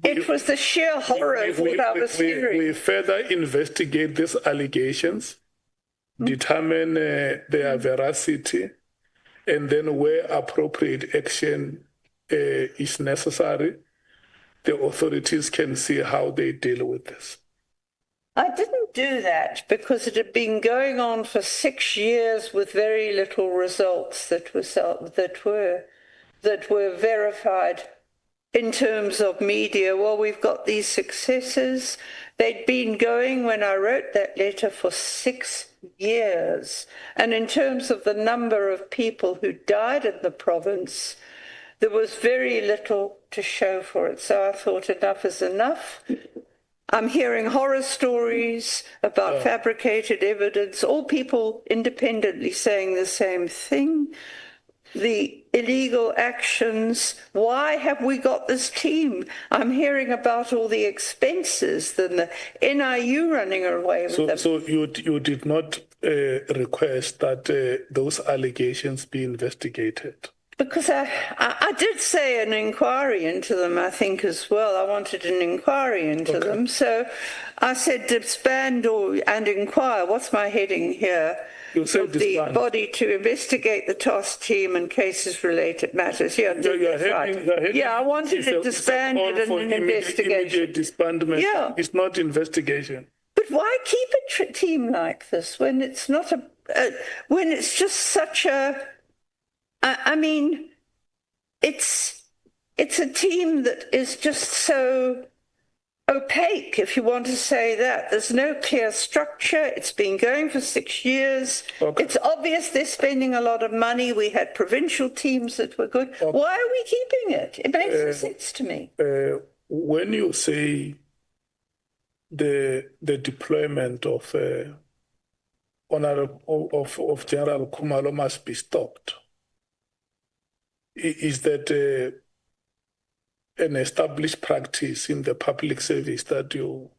it was the sheer horror of what I was hearing. We further investigate these allegations, determine their veracity, and then where appropriate action is necessary, the authorities can see how they deal with this. I didn't do that because it had been going on for 6 years with very little results that were verified in terms of media. Well, we've got these successes. They'd been going when I wrote that letter for 6 years. And in terms of the number of people who died in the province, there was very little to show for it. So I thought enough is enough. I'm hearing horror stories about fabricated evidence, all people independently saying the same thing. The illegal actions, why have we got this team? I'm hearing about all the expenses, the NIU running away with them. So you did not request that those allegations be investigated? Because I did say an inquiry into them, I think, as well. I wanted an inquiry into them. So I said disband and inquire. What's my heading here? You said the body to investigate the task team and cases related matters. Yeah, I wanted it disbanded and an investigation. Immediate disbandment. Yeah. It's not investigation. But why keep a team like this when it's not when it's just such a... I mean, it's a team that is just so opaque, if you want to say that. There's no clear structure. It's been going for 6 years. It's obvious they're spending a lot of money. We had provincial teams that were good. Why are we keeping it? It makes no sense to me. When you say the deployment of General Khumalo must be stopped, is that an established practice in the public service that you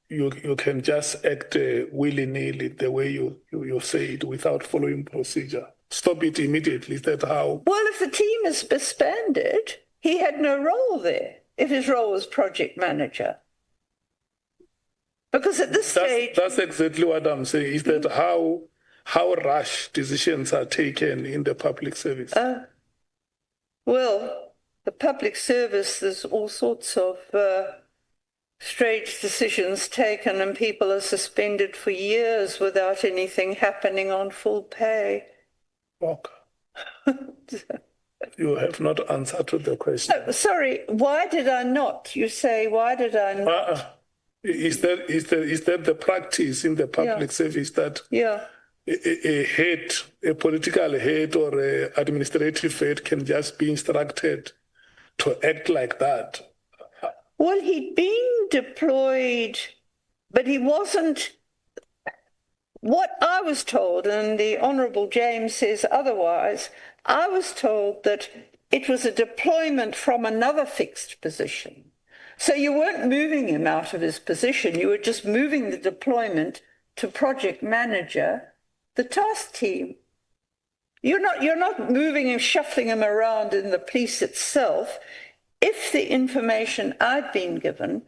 you can just act willy-nilly the way you say it without following procedure. Stop it immediately. Is that how? Well, if the team is disbanded, he had no role there, if his role was project manager. Because at this stage... That's exactly what I'm saying, is that how rash decisions are taken in the public service. Well, the public service, there's all sorts of strange decisions taken, and people are suspended for years without anything happening on full pay. Okay. You have not answered to the question. Oh, sorry, why did I not? You say, why did I not? Is that the practice in the public service that a political head or an administrative head can just be instructed to act like that? Well, he'd been deployed, but he wasn't. What I was told, and the Honourable James says otherwise, I was told that it was a deployment from another fixed position. So you weren't moving him out of his position, you were just moving the deployment to project manager, the task team. You're not moving him, shuffling him around in the police itself. If the information I'd been given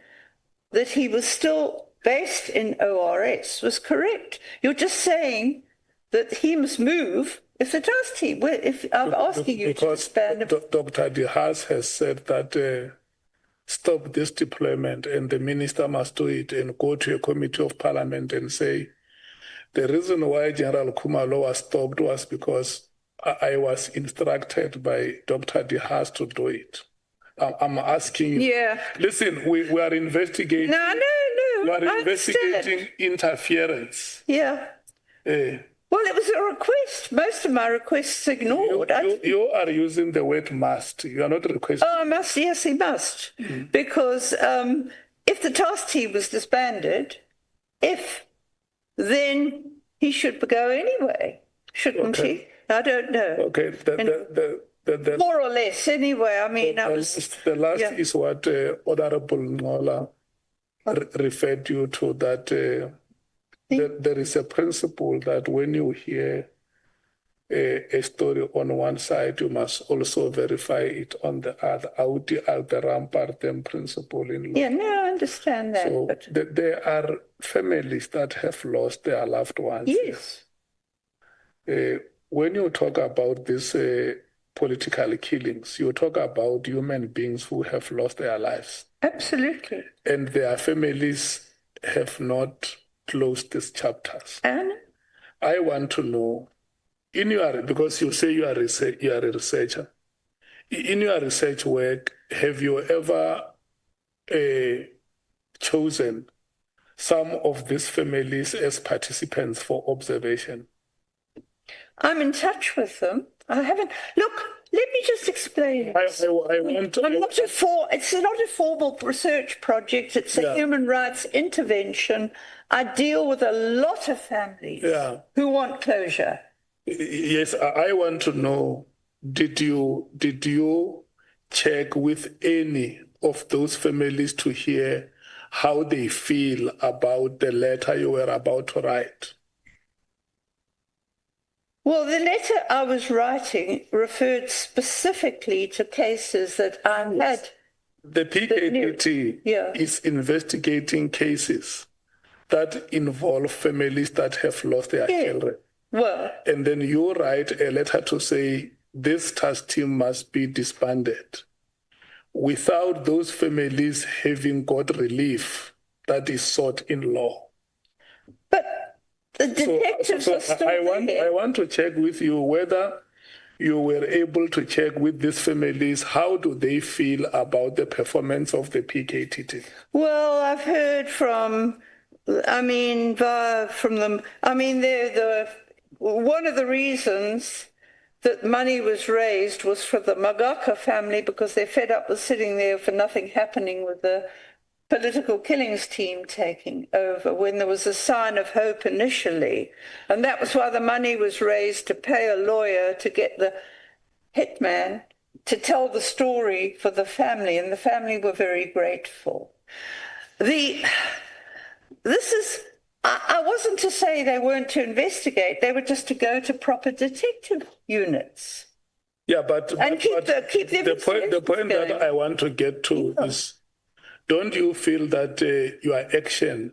that he was still based in ORS was correct, you're just saying that he must move if the task team. If I'm asking you to expand, Dr. Haas has said that. Stop this deployment, and the minister must do it and go to a committee of parliament and say, the reason why General Khumalo was stopped was because I was instructed by Dr. De Haas to do it. I'm asking you. Yeah. Listen, we are investigating. No. We are investigating interference. Yeah. Well, it was a request. Most of my requests ignored. You are using the word must. You are not requesting. Oh, I must. Yes, he must. Because if the task team was disbanded, then he should go anyway, shouldn't he? I don't know. Okay. More or less, anyway. I mean, the last is what Honorable Ngola referred you to, that there is a principle that when you hear a story on one side, you must also verify it on the other. Audi alteram partem principle in law. Yeah, no, I understand that. So there are families that have lost their loved ones. Yes. When you talk about these political killings, you talk about human beings who have lost their lives. Absolutely. And their families have not closed these chapters. And I want to know, because you say you are a researcher, in your research work, have you ever chosen some of these families as participants for observation? I'm in touch with them. I haven't. Look, let me just explain. It's not a formal research project. It's a human rights intervention. I deal with a lot of families who want closure. Yes, I want to know, did you check with any of those families to hear how they feel about the letter you were about to write? Well, the letter I was writing referred specifically to cases that I had. The PKTT is investigating cases that involve families that have lost their children. Well, and then you write a letter to say this task team must be disbanded without those families having got relief that is sought in law. But the detectives are still there. I want to check with you whether you were able to check with these families, how do they feel about the performance of the PKTT? Well, I've heard from them. One of the reasons that money was raised was for the Magaka family because they're fed up with sitting there for nothing happening with the political killings team taking over when there was a sign of hope initially. And that was why the money was raised to pay a lawyer to get the hitman to tell the story for the family, and the family were very grateful. this is, I wasn't to say they weren't to investigate, they were just to go to proper detective units. Yeah, but keep the point that I want to get to is, don't you feel that your action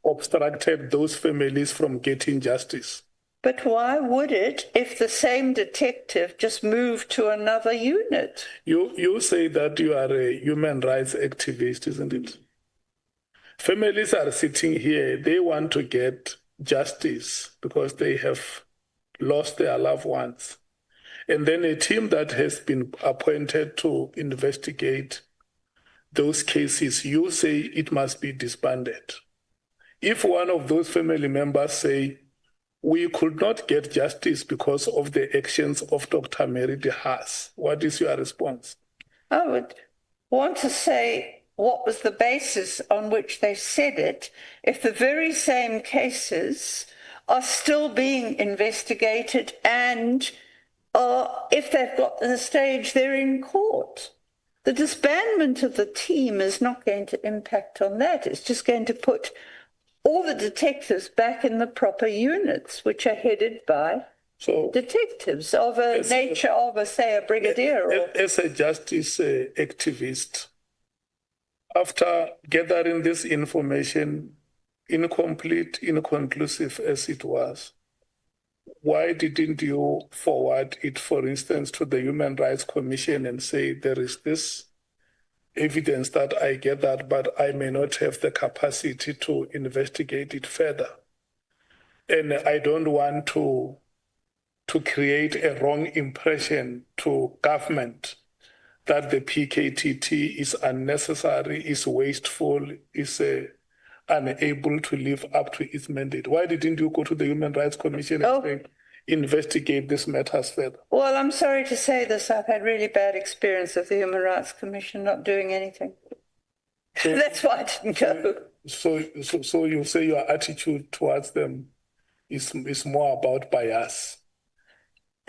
obstructed those families from getting justice? But why would it if the same detective just moved to another unit? You say that you are a human rights activist, isn't it? Families are sitting here, they want to get justice because they have lost their loved ones. And then a team that has been appointed to investigate those cases, you say it must be disbanded. If one of those family members say, we could not get justice because of the actions of Dr. Mary Haas, what is your response? I would want to say what was the basis on which they said it if the very same cases are still being investigated and if they've got to the stage they're in court. The disbandment of the team is not going to impact on that. It's just going to put all the detectives back in the proper units, which are headed by detectives of a nature of, say, a brigadier. As a justice activist, after gathering this information, incomplete, inconclusive as it was, why didn't you forward it, for instance, to the Human Rights Commission and say, there is this evidence that I gathered, but I may not have the capacity to investigate it further. And I don't want to create a wrong impression to government that the PKTT is unnecessary, is wasteful, is unable to live up to its mandate. Why didn't you go to the Human Rights Commission and say, investigate this matters further? Well, I'm sorry to say this. I've had really bad experience of the Human Rights Commission not doing anything. So, that's why I didn't go. So you say your attitude towards them is more about bias?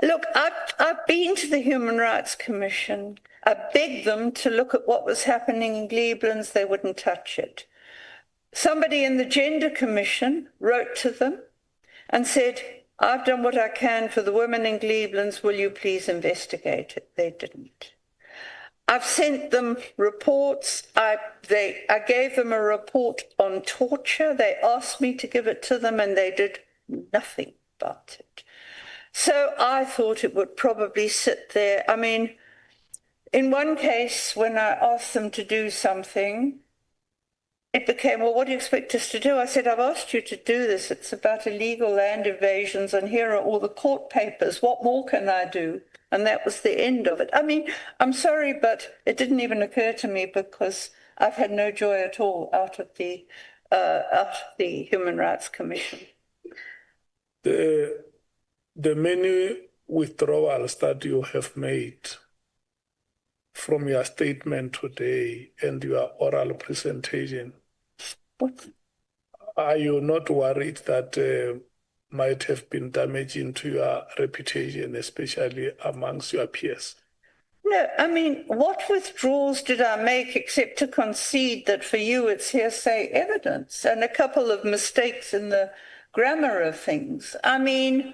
Look, I've been to the Human Rights Commission. I begged them to look at what was happening in Glebelands. They wouldn't touch it. Somebody in the Gender Commission wrote to them and said, I've done what I can for the women in Glebelands. Will you please investigate it? They didn't. I've sent them reports. I gave them a report on torture. They asked me to give it to them, and they did nothing about it. So I thought it would probably sit there. I mean, in one case, when I asked them to do something, it became, well, what do you expect us to do? I said, I've asked you to do this. It's about illegal land invasions, and here are all the court papers. What more can I do? And that was the end of it. I mean, I'm sorry, but it didn't even occur to me because I've had no joy at all out of the Human Rights Commission. The many withdrawals that you have made from your statement today and your oral presentation, are you not worried that might have been damaging to your reputation, especially amongst your peers? No, I mean, what withdrawals did I make except to concede that for you it's hearsay evidence and a couple of mistakes in the grammar of things? I mean,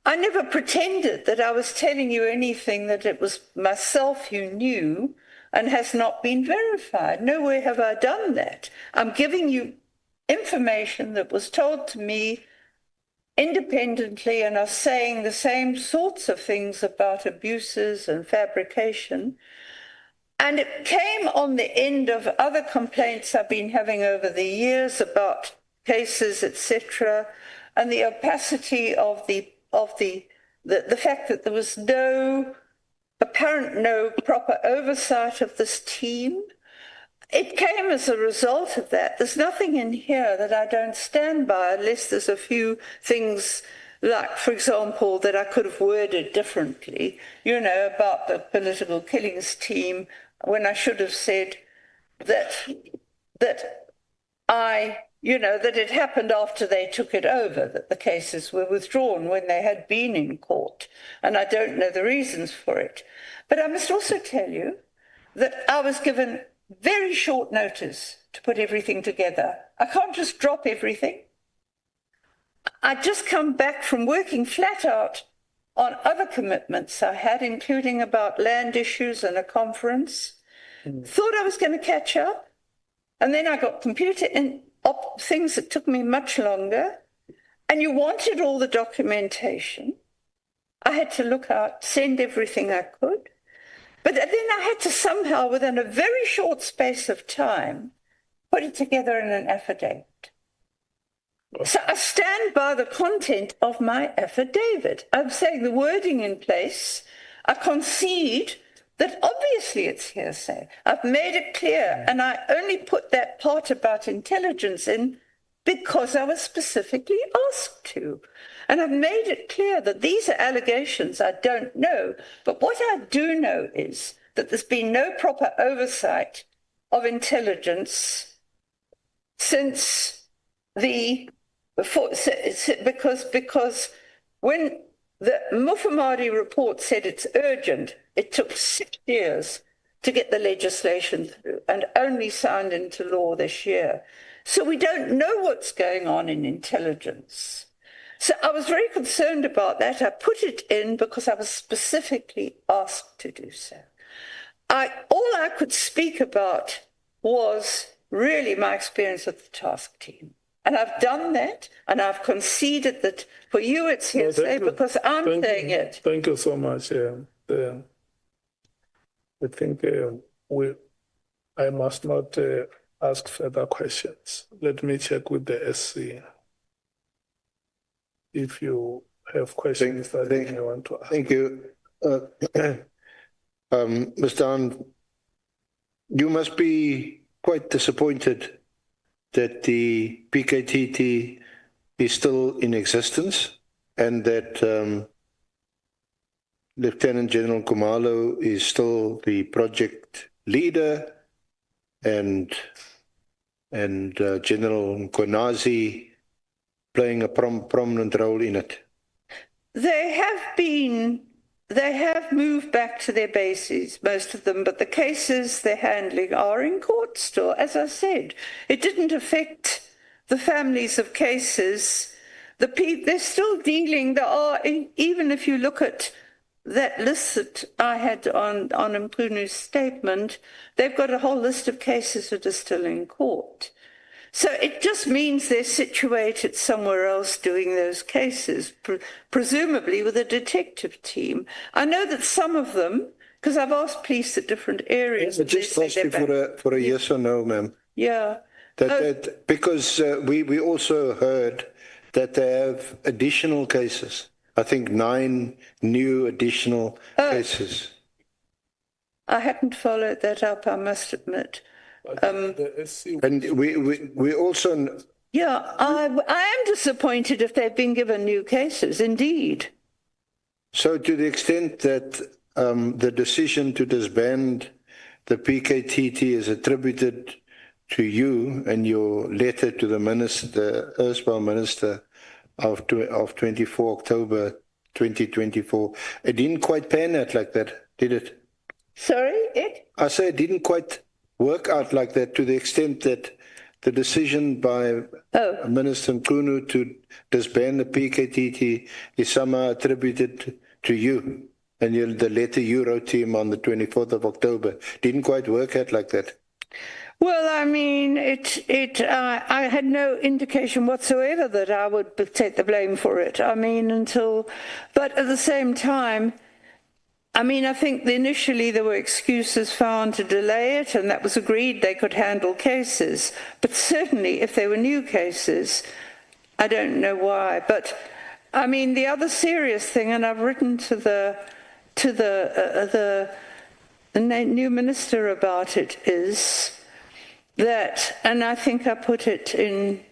I never pretended that I was telling you anything that it was myself who knew and has not been verified. Nowhere have I done that. I'm giving you information that was told to me independently and are saying the same sorts of things about abuses and fabrication. And it came on the end of other complaints I've been having over the years about cases, etc., and the opacity of the fact that there was no proper oversight of this team. It came as a result of that. There's nothing in here that I don't stand by unless there's a few things like, for example, that I could have worded differently, you know, about the political killings team, when I should have said that it happened after they took it over, that the cases were withdrawn when they had been in court. And I don't know the reasons for it. But I must also tell you that I was given very short notice to put everything together. I can't just drop everything. I just come back from working flat out on other commitments I had, including about land issues and a conference. Thought I was going to catch up. And then I got computer things that took me much longer. And you wanted all the documentation. I had to look out, send everything I could. But then I had to somehow, within a very short space of time, put it together in an affidavit. So I stand by the content of my affidavit. I'm saying the wording in place. I concede that obviously it's hearsay. I've made it clear, and I only put that part about intelligence in because I was specifically asked to. And I've made it clear that these are allegations I don't know, but what I do know is that there's been no proper oversight of intelligence since because when the Mkhwanazi report said it's urgent, it took 6 years to get the legislation through and only signed into law this year. So we don't know what's going on in intelligence. So I was very concerned about that. I put it in because I was specifically asked to do so. All I could speak about was really my experience with the task team. And I've done that, and I've conceded that for you it's hearsay because I'm saying it. Thank you so much. I think I must not ask further questions. Let me check with the SC if you have questions that you want to ask. Thank you. Mr. Hahn, you must be quite disappointed that the PKTT is still in existence and that Lieutenant General Khumalo is still the project leader and General Mkhwanazi playing a prominent role in it. They have moved back to their bases, most of them, but the cases they're handling are in court still. As I said, it didn't affect the families of cases. They're still dealing. There are, even if you look at that list that I had on Mkhwanazi's statement, they've got a whole list of cases that are still in court. So it just means they're situated somewhere else doing those cases, presumably with a detective team. I know that some of them, because I've asked police at different areas. I just asked you for a yes or no, ma'am. Yeah. Because we also heard that they have additional cases. I think 9 new additional cases. I hadn't followed that up, I must admit. And we also... Yeah, I am disappointed if they've been given new cases, indeed. So to the extent that the decision to disband the PKTT is attributed to you and your letter to the minister, erstwhile minister of 24 October 2024, it didn't quite pan out like that, did it? Sorry, I say it didn't quite work out like that, to the extent that the decision by Minister Mkhunu to disband the PKTT is somehow attributed to you, and the letter you wrote to him on the 24th of October didn't quite work out like that. Well, I mean, I had no indication whatsoever that I would take the blame for it. I mean, but at the same time, I mean, I think initially there were excuses found to delay it, and that was agreed they could handle cases. But certainly, if they were new cases, I don't know why. But I mean, the other serious thing, and I've written to the new minister about it, is that, and I think I put it in,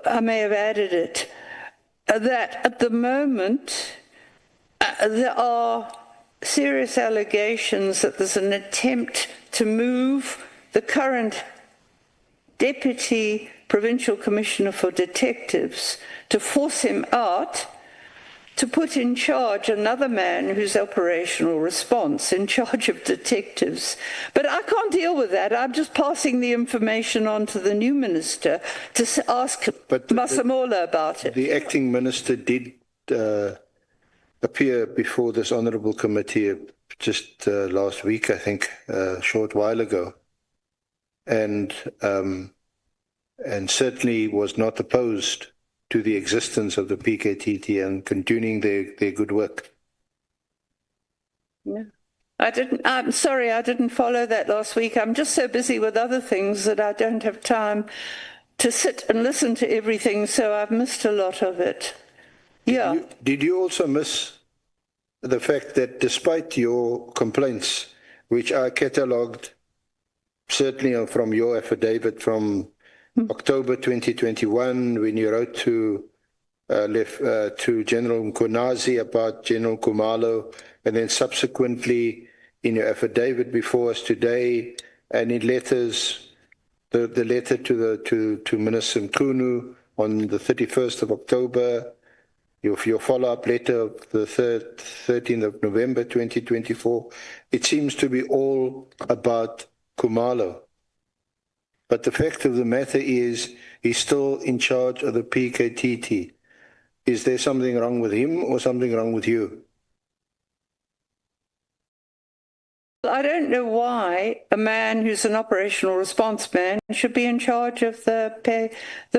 I may have added it, that at the moment there are serious allegations that there's an attempt to move the current Deputy Provincial Commissioner for Detectives, to force him out to put in charge another man who's operational response, in charge of detectives. But I can't deal with that. I'm just passing the information on to the new minister to ask Masemola about it. The acting minister did appear before this honourable committee just last week, I think, a short while ago, and certainly was not opposed to the existence of the PKTT and continuing their good work. Yeah. I'm sorry, I didn't follow that last week. I'm just so busy with other things that I don't have time to sit and listen to everything, so I've missed a lot of it. Yeah. Did you also miss the fact that despite your complaints, which I catalogued certainly from your affidavit from October 2021, when you wrote to General Mkhwanazi about General Khumalo, and then subsequently in your affidavit before us today, and in letters, the letter to Minister Mkhunu on the 31st of October, your follow-up letter of the 13th of November 2024, it seems to be all about Khumalo. But the fact of the matter is, he's still in charge of the PKTT. Is there something wrong with him or something wrong with you? I don't know why a man who's an operational response man should be in charge of the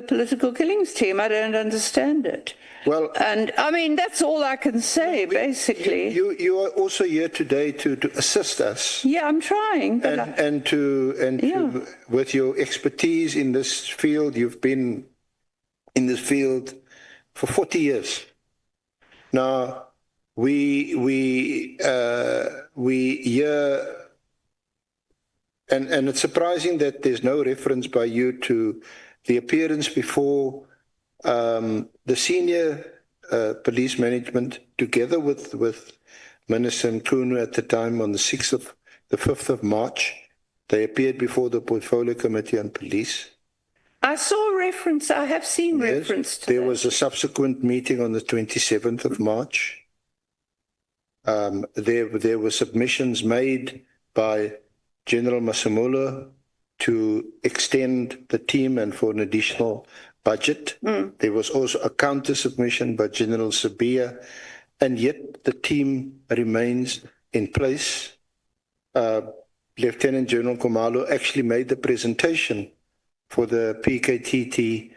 political killings team. I don't understand it. Well, and I mean, that's all I can say, basically. You are also here today to assist us. Yeah, I'm trying. To with your expertise in this field, you've been in this field for 40 years. Now, we hear, and it's surprising that there's no reference by you to the appearance before the senior police management, together with Minister Mkhunu at the time, on the 5th of March, they appeared before the Portfolio Committee on Police. I saw reference, I have seen reference to there was a subsequent meeting on the 27th of March. There were submissions made by General Masemola to extend the team and for an additional budget. There was also a counter submission by General Sabia, and yet the team remains in place. Lieutenant General Khumalo actually made the presentation for the PKTT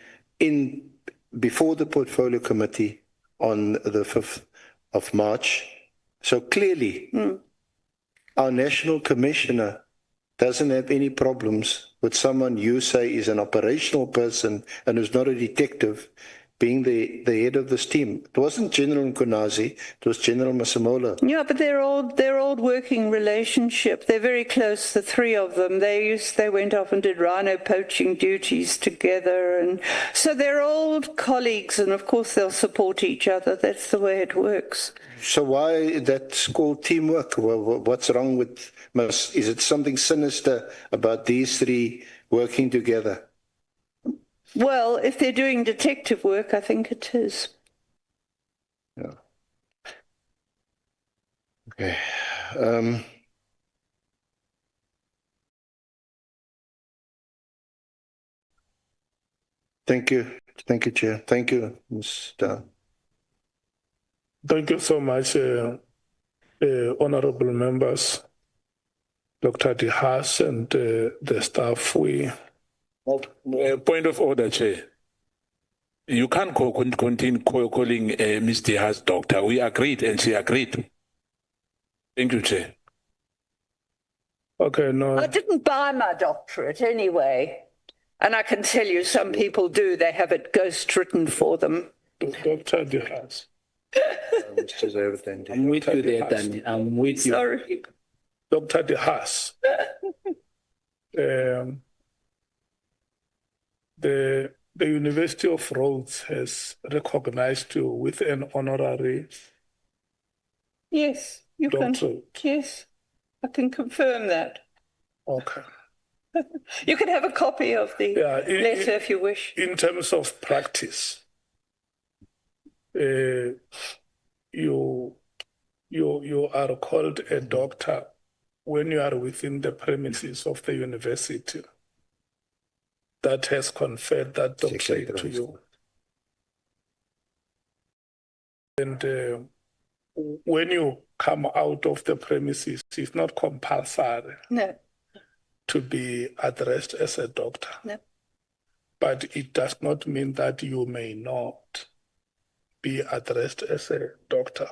before the Portfolio Committee on the 5th of March. So clearly, our National Commissioner doesn't have any problems with someone you say is an operational person and who's not a detective being the head of this team. It wasn't General Mkhwanazi, it was General Masemola. Yeah, but they're old working relationship. They're very close, the three of them. They went off and did rhino poaching duties together, and so they're old colleagues, and of course they'll support each other. That's the way it works. So why that's called teamwork? What's wrong with, is it something sinister about these three working together? Well, if they're doing detective work, I think it is. Yeah. Okay. Thank you. Thank you, Chair. Thank you, Mr. Thank you so much, honorable members, Dr. Haas and the staff. Point of order, Chair. You can't continue calling Mr. Haas doctor. We agreed and she agreed. Thank you, Chair. Okay, no. I didn't buy my doctorate anyway. And I can tell you some people do. They have it ghost written for them. Dr. Haas. I'm with you there, Danny. I'm with you. Sorry. Dr. Haas. The University of Rhodes has recognized you with an honorary. Yes, you doctorate. Can. Yes, I can confirm that. Okay. You can have a copy of the letter if you wish. In terms of practice, you are called a doctor when you are within the premises of the university that has conferred that doctorate to you. And when you come out of the premises, it's not compulsory to be addressed as a doctor. But it does not mean that you may not be addressed as a doctor.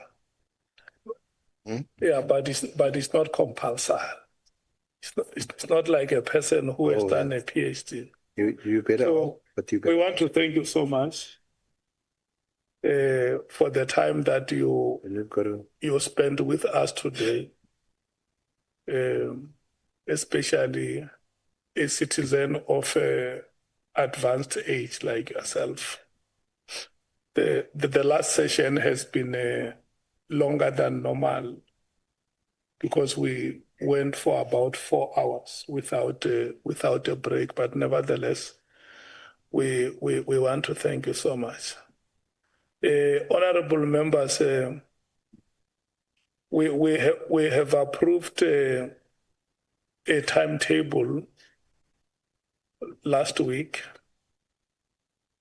Yeah, but it's not compulsory. It's not like a person who has done a PhD. You better. So we want to thank you so much for the time that you spent with us today, especially a citizen of advanced age like yourself. The last session has been longer than normal because we went for about 4 hours without a break, but nevertheless, we want to thank you so much. Honorable members, we have approved a timetable last week,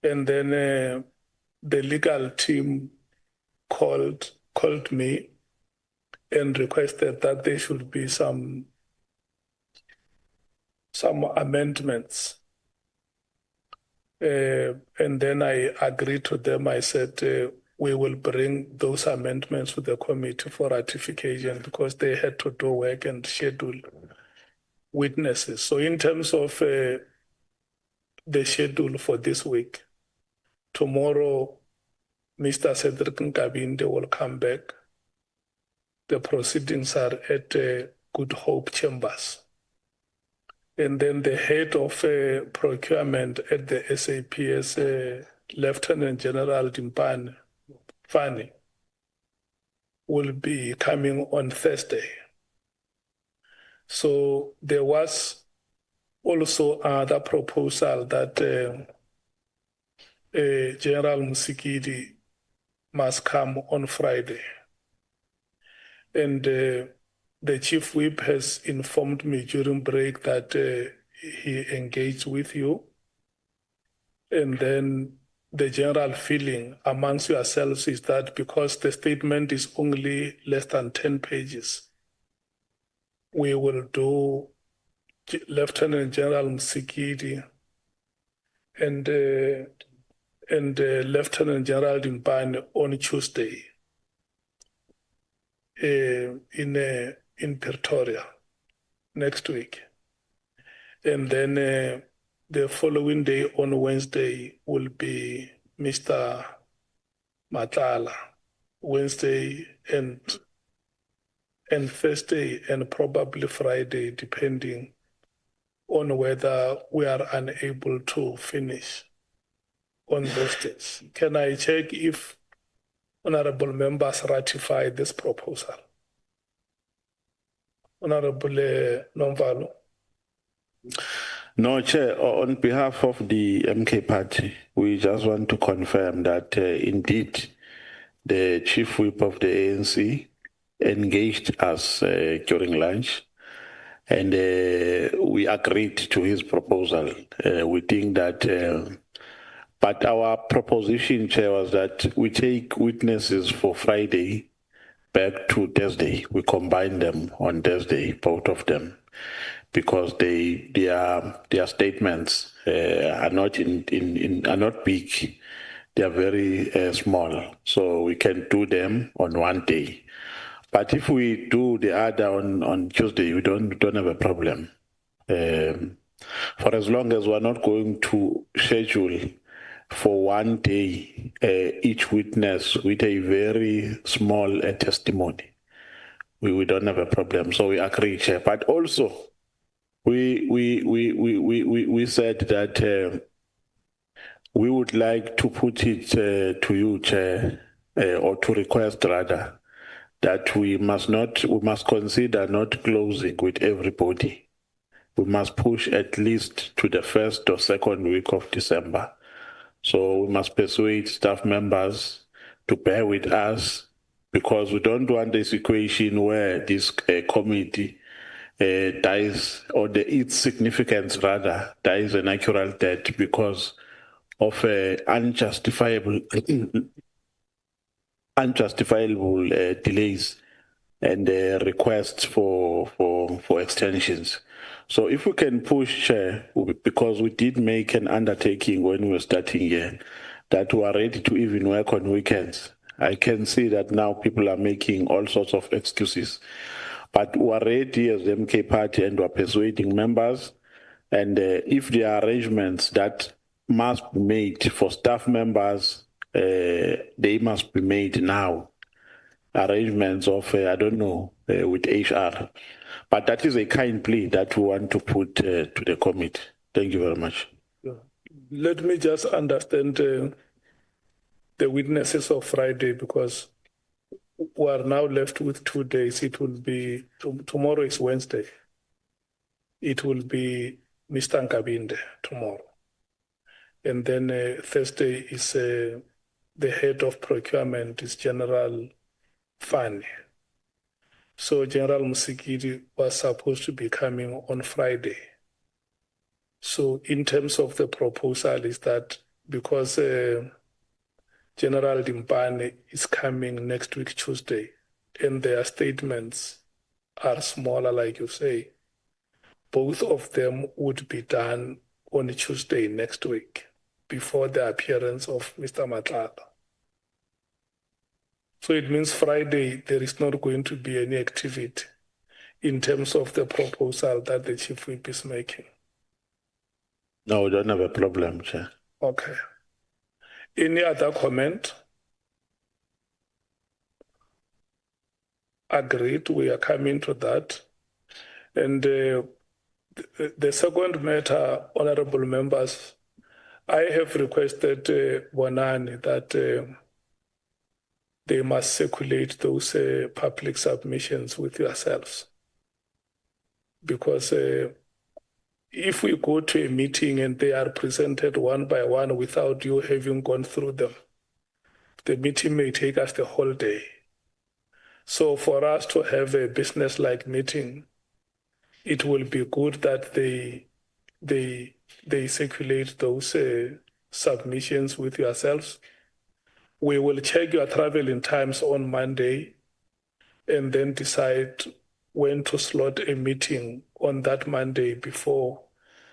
and then the legal team called me and requested that there should be some amendments. And then I agreed to them. I said, we will bring those amendments to the committee for ratification because they had to do work and schedule witnesses. So in terms of the schedule for this week, tomorrow, Mr. Cedric Nkabinde will come back. The proceedings are at Good Hope Chambers. And then the head of procurement at the SAPS, Lieutenant General Dimpane Fani, will be coming on Thursday. So there was also another proposal that General Musikidi must come on Friday. And the chief whip has informed me during break that he engaged with you. And then the general feeling amongst yourselves is that because the statement is only less than 10 pages, we will do Lieutenant General Msikidi and Lieutenant General Dimpane on Tuesday in Pretoria next week. And then the following day on Wednesday will be Mr. Matala, Wednesday and Thursday and probably Friday, depending on whether we are unable to finish on those days. Can I check if honorable members ratify this proposal? Honorable Nomvalo. No, Chair, on behalf of the MK Party, we just want to confirm that indeed the chief whip of the ANC engaged us during lunch, and we agreed to his proposal. We think that, but our proposition, Chair, was that we take witnesses for Friday back to Thursday. We combine them on Thursday, both of them, because their statements are not are not big. They are very small, so we can do them on one day. But if we do the other on Tuesday, we don't have a problem. For as long as we're not going to schedule for one day each witness with a very small testimony, we don't have a problem. So we agree, Chair. But also, we said that we would like to put it to you, Chair, or to request rather, that we must consider not closing with everybody. We must push at least to the first or second week of December. So we must persuade staff members to bear with us because we don't want a situation where this committee dies, or its significance rather, dies a natural death because of unjustifiable delays and requests for extensions. So if we can push, because we did make an undertaking when we were starting here, that we are ready to even work on weekends. I can see that now people are making all sorts of excuses. But we are ready as the MK party and we are persuading members. And if there are arrangements that must be made for staff members, they must be made now. Arrangements of, I don't know, with HR. But that is a kind plea that we want to put to the committee. Thank you very much. Let me just understand the witnesses of Friday, because we are now left with 2 days. It will be, tomorrow is Wednesday. It will be Mr. Nkabinde tomorrow. And then Thursday is the head of procurement is General Fani. So General Musikiri was supposed to be coming on Friday. So in terms of the proposal is that because General Dimpane is coming next week Tuesday, and their statements are smaller, like you say, both of them would be done on Tuesday next week before the appearance of Mr. Matlala. So it means Friday there is not going to be any activity in terms of the proposal that the Chief Whip is making. No, we don't have a problem, Chair. Okay. Any other comment? Agreed, we are coming to that. And the second matter, honorable members, I have requested Bonani that they must circulate those public submissions with yourselves. Because if we go to a meeting and they are presented one by one without you having gone through them, the meeting may take us the whole day. So for us to have a business-like meeting, it will be good that they circulate those submissions with yourselves. We will check your traveling times on Monday and then decide when to slot a meeting on that Monday before,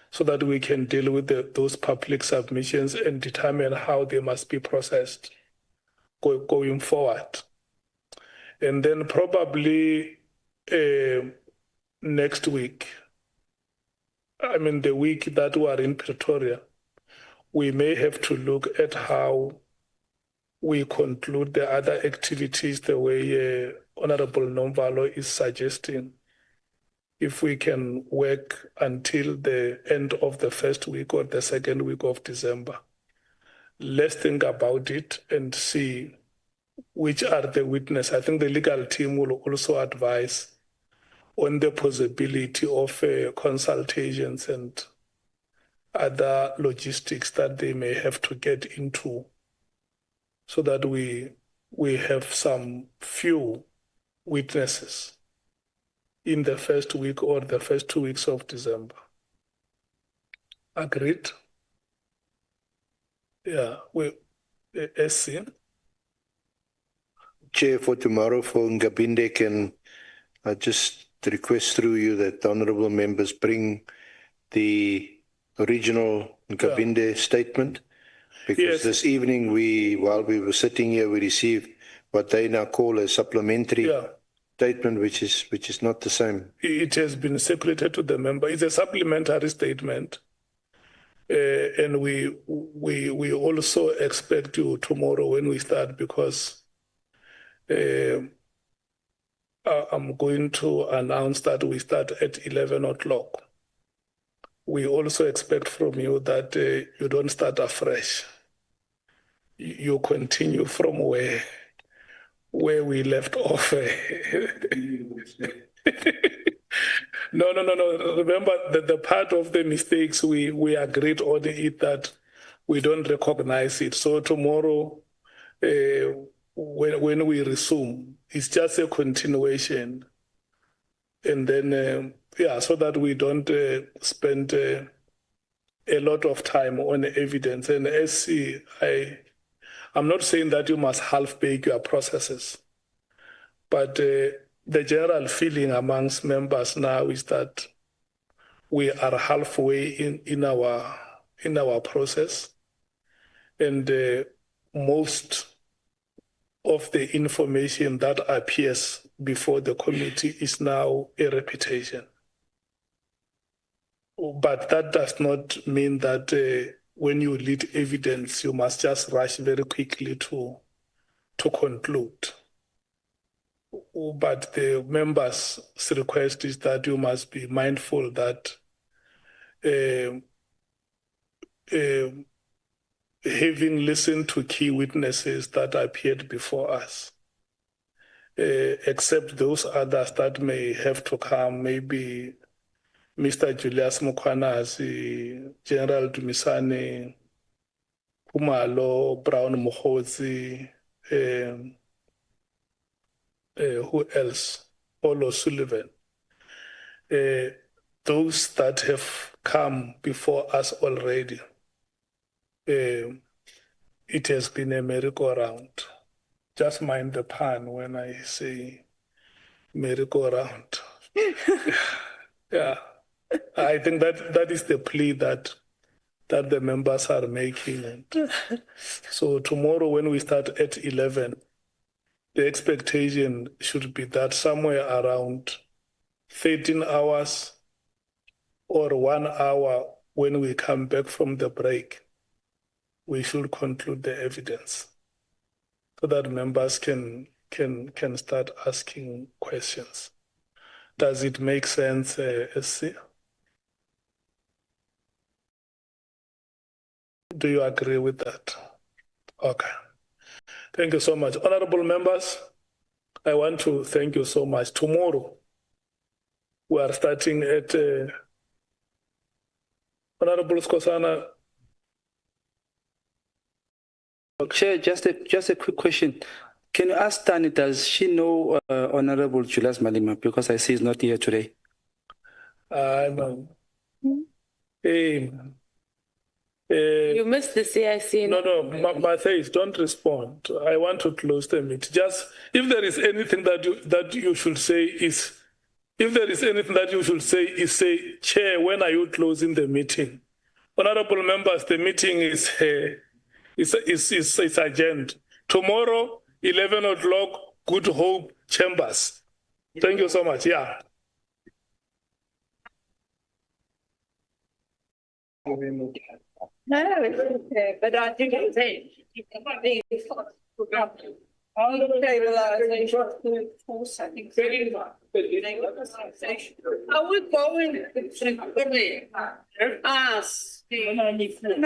so that we can deal with those public submissions and determine how they must be processed going forward. And then probably next week, I mean the week that we are in Pretoria, we may have to look at how we conclude the other activities the way Honorable Nomvalo is suggesting. If we can work until the end of the first week or the second week of December, let's think about it and see which are the witnesses. I think the legal team will also advise on the possibility of consultations and other logistics that they may have to get into, so that we have some few witnesses in the first week or the first 2 weeks of December. Agreed? Yeah, SC. Chair, for tomorrow for Nkabinde, can I just request through you that the honourable members bring the original Nkabinde statement? Because this evening, while we were sitting here, we received what they now call a supplementary statement, which is not the same. It has been circulated to the member. It's a supplementary statement. And we also expect you tomorrow when we start, because I'm going to announce that we start at 11 o'clock. We also expect from you that you don't start afresh. You continue from where we left off. No. Remember that the part of the mistakes we agreed on it, that we don't recognize it. So tomorrow when we resume. It's just a continuation. And then, so that we don't spend a lot of time on evidence. And SC, I'm not saying that you must half-bake your processes, but the general feeling amongst members now is that we are halfway in our process, and most of the information that appears before the committee is now a repetition. But that does not mean that when you lead evidence, you must just rush very quickly to conclude. But the members' request is that you must be mindful that having listened to key witnesses that appeared before us, except those others that may have to come, maybe Mr. Julius Mkhwanazi, General Dumisani, Kumalo, Brown Mkhwanazi, who else? Olo Sullivan. Those that have come before us already, it has been a merry-go-round. Just mind the pun when I say merry-go-round. Yeah, I think that is the plea that the members are making. So tomorrow when we start at 11, the expectation should be that somewhere around 13 hours or 1 hour when we come back from the break, we should conclude the evidence so that members can start asking questions. Does it make sense, SC? Do you agree with that? Okay. Thank you so much. Honorable members, I want to thank you so much. Tomorrow, we are starting at Honorable Skosana. Chair, just a quick question. Can you ask Tani, does she know Honorable Julius Malema? Because I see he's not here today. No. Hey, you missed the CIC. No, Matthias, don't respond. I want to close the meeting. Just if there is anything that you should say is, say, Chair, when are you closing the meeting? Honorable members, the meeting is adjourned. Tomorrow, 11 o'clock, Good Hope Chambers. Thank you so much. Yeah. No, it's okay, but I think it's all the stabilization force, I think. I would go in ask listen.